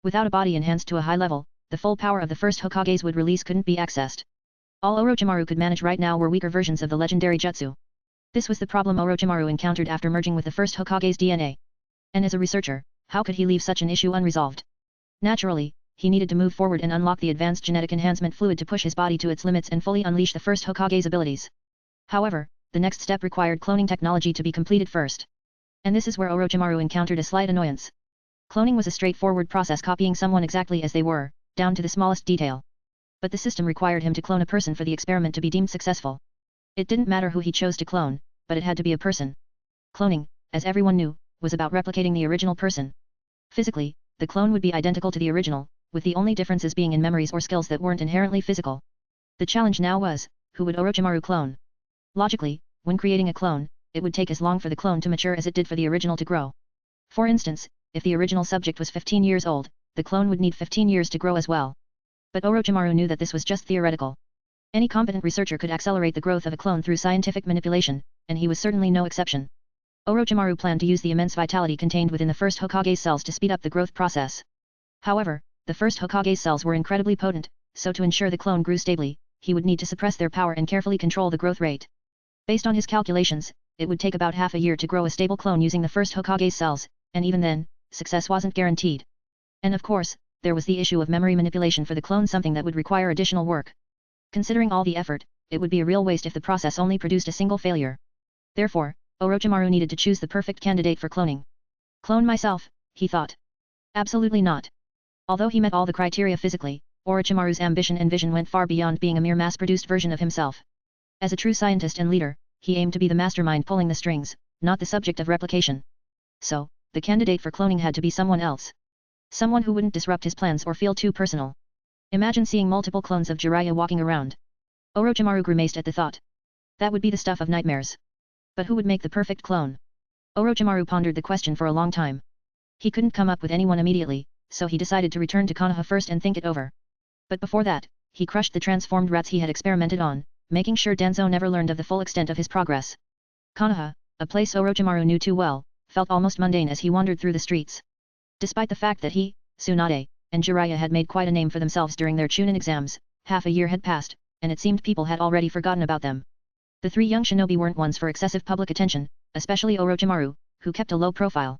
Without a body enhanced to a high level, the full power of the first Hokage's would release couldn't be accessed. All Orochimaru could manage right now were weaker versions of the legendary jutsu. This was the problem Orochimaru encountered after merging with the first Hokage's DNA. And as a researcher, how could he leave such an issue unresolved? Naturally, he needed to move forward and unlock the advanced genetic enhancement fluid to push his body to its limits and fully unleash the first Hokage's abilities. However, the next step required cloning technology to be completed first. And this is where Orochimaru encountered a slight annoyance. Cloning was a straightforward process copying someone exactly as they were, down to the smallest detail. But the system required him to clone a person for the experiment to be deemed successful. It didn't matter who he chose to clone, but it had to be a person. Cloning, as everyone knew, was about replicating the original person. Physically, the clone would be identical to the original, with the only differences being in memories or skills that weren't inherently physical. The challenge now was, who would Orochimaru clone? Logically, when creating a clone, it would take as long for the clone to mature as it did for the original to grow. For instance, if the original subject was 15 years old, the clone would need 15 years to grow as well. But Orochimaru knew that this was just theoretical. Any competent researcher could accelerate the growth of a clone through scientific manipulation, and he was certainly no exception. Orochimaru planned to use the immense vitality contained within the first Hokage's cells to speed up the growth process. However, the first Hokage's cells were incredibly potent, so to ensure the clone grew stably, he would need to suppress their power and carefully control the growth rate. Based on his calculations, it would take about half a year to grow a stable clone using the first Hokage's cells, and even then, success wasn't guaranteed. And of course, there was the issue of memory manipulation for the clone, something that would require additional work. Considering all the effort, it would be a real waste if the process only produced a single failure. Therefore, Orochimaru needed to choose the perfect candidate for cloning. Clone myself, he thought. Absolutely not. Although he met all the criteria physically, Orochimaru's ambition and vision went far beyond being a mere mass-produced version of himself. As a true scientist and leader, he aimed to be the mastermind pulling the strings, not the subject of replication. So, the candidate for cloning had to be someone else. Someone who wouldn't disrupt his plans or feel too personal. Imagine seeing multiple clones of Jiraiya walking around. Orochimaru grimaced at the thought. That would be the stuff of nightmares. But who would make the perfect clone? Orochimaru pondered the question for a long time. He couldn't come up with anyone immediately, so he decided to return to Konoha first and think it over. But before that, he crushed the transformed rats he had experimented on, making sure Danzo never learned of the full extent of his progress. Konoha, a place Orochimaru knew too well, felt almost mundane as he wandered through the streets. Despite the fact that he, Tsunade, and Jiraiya had made quite a name for themselves during their Chunin exams, half a year had passed, and it seemed people had already forgotten about them. The three young shinobi weren't ones for excessive public attention, especially Orochimaru, who kept a low profile.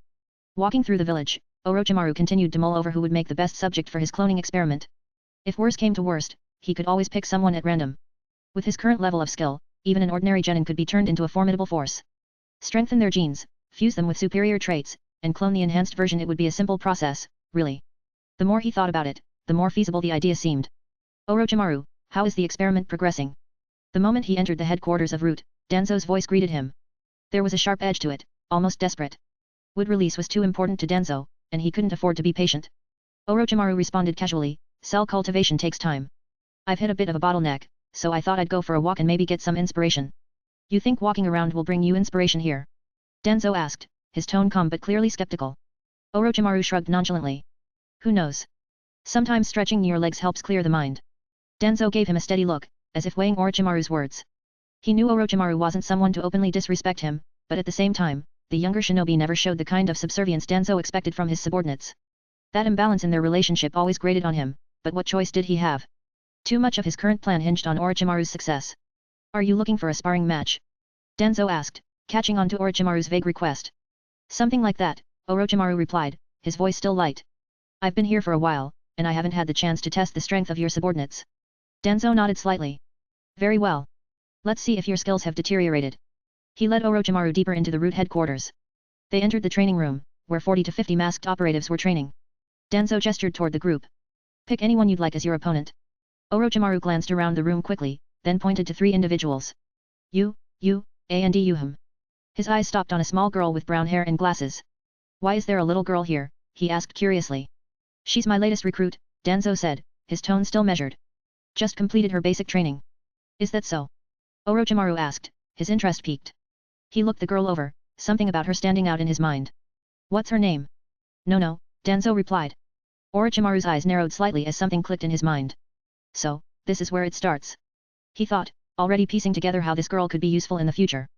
Walking through the village, Orochimaru continued to mull over who would make the best subject for his cloning experiment. If worse came to worst, he could always pick someone at random. With his current level of skill, even an ordinary genin could be turned into a formidable force. Strengthen their genes, fuse them with superior traits, and clone the enhanced version. It would be a simple process, really. The more he thought about it, the more feasible the idea seemed. Orochimaru, how is the experiment progressing? The moment he entered the headquarters of Root, Danzo's voice greeted him. There was a sharp edge to it, almost desperate. Wood release was too important to Danzo, and he couldn't afford to be patient. Orochimaru responded casually, cell cultivation takes time. I've hit a bit of a bottleneck, so I thought I'd go for a walk and maybe get some inspiration. You think walking around will bring you inspiration here? Danzo asked, his tone calm but clearly skeptical. Orochimaru shrugged nonchalantly. Who knows? Sometimes stretching your legs helps clear the mind. Danzo gave him a steady look, as if weighing Orochimaru's words. He knew Orochimaru wasn't someone to openly disrespect him, but at the same time, the younger shinobi never showed the kind of subservience Danzo expected from his subordinates. That imbalance in their relationship always grated on him, but what choice did he have? Too much of his current plan hinged on Orochimaru's success. Are you looking for a sparring match? Danzo asked, catching on to Orochimaru's vague request. Something like that, Orochimaru replied, his voice still light. I've been here for a while, and I haven't had the chance to test the strength of your subordinates. Danzo nodded slightly. Very well. Let's see if your skills have deteriorated. He led Orochimaru deeper into the Root headquarters. They entered the training room, where 40 to 50 masked operatives were training. Danzo gestured toward the group. Pick anyone you'd like as your opponent. Orochimaru glanced around the room quickly, then pointed to 3 individuals. You, and Yuham. His eyes stopped on a small girl with brown hair and glasses. Why is there a little girl here? He asked curiously. She's my latest recruit, Danzo said, his tone still measured. Just completed her basic training. Is that so? Orochimaru asked, his interest piqued. He looked the girl over, something about her standing out in his mind. What's her name? No, Danzo replied. Orochimaru's eyes narrowed slightly as something clicked in his mind. So, this is where it starts. He thought, already piecing together how this girl could be useful in the future.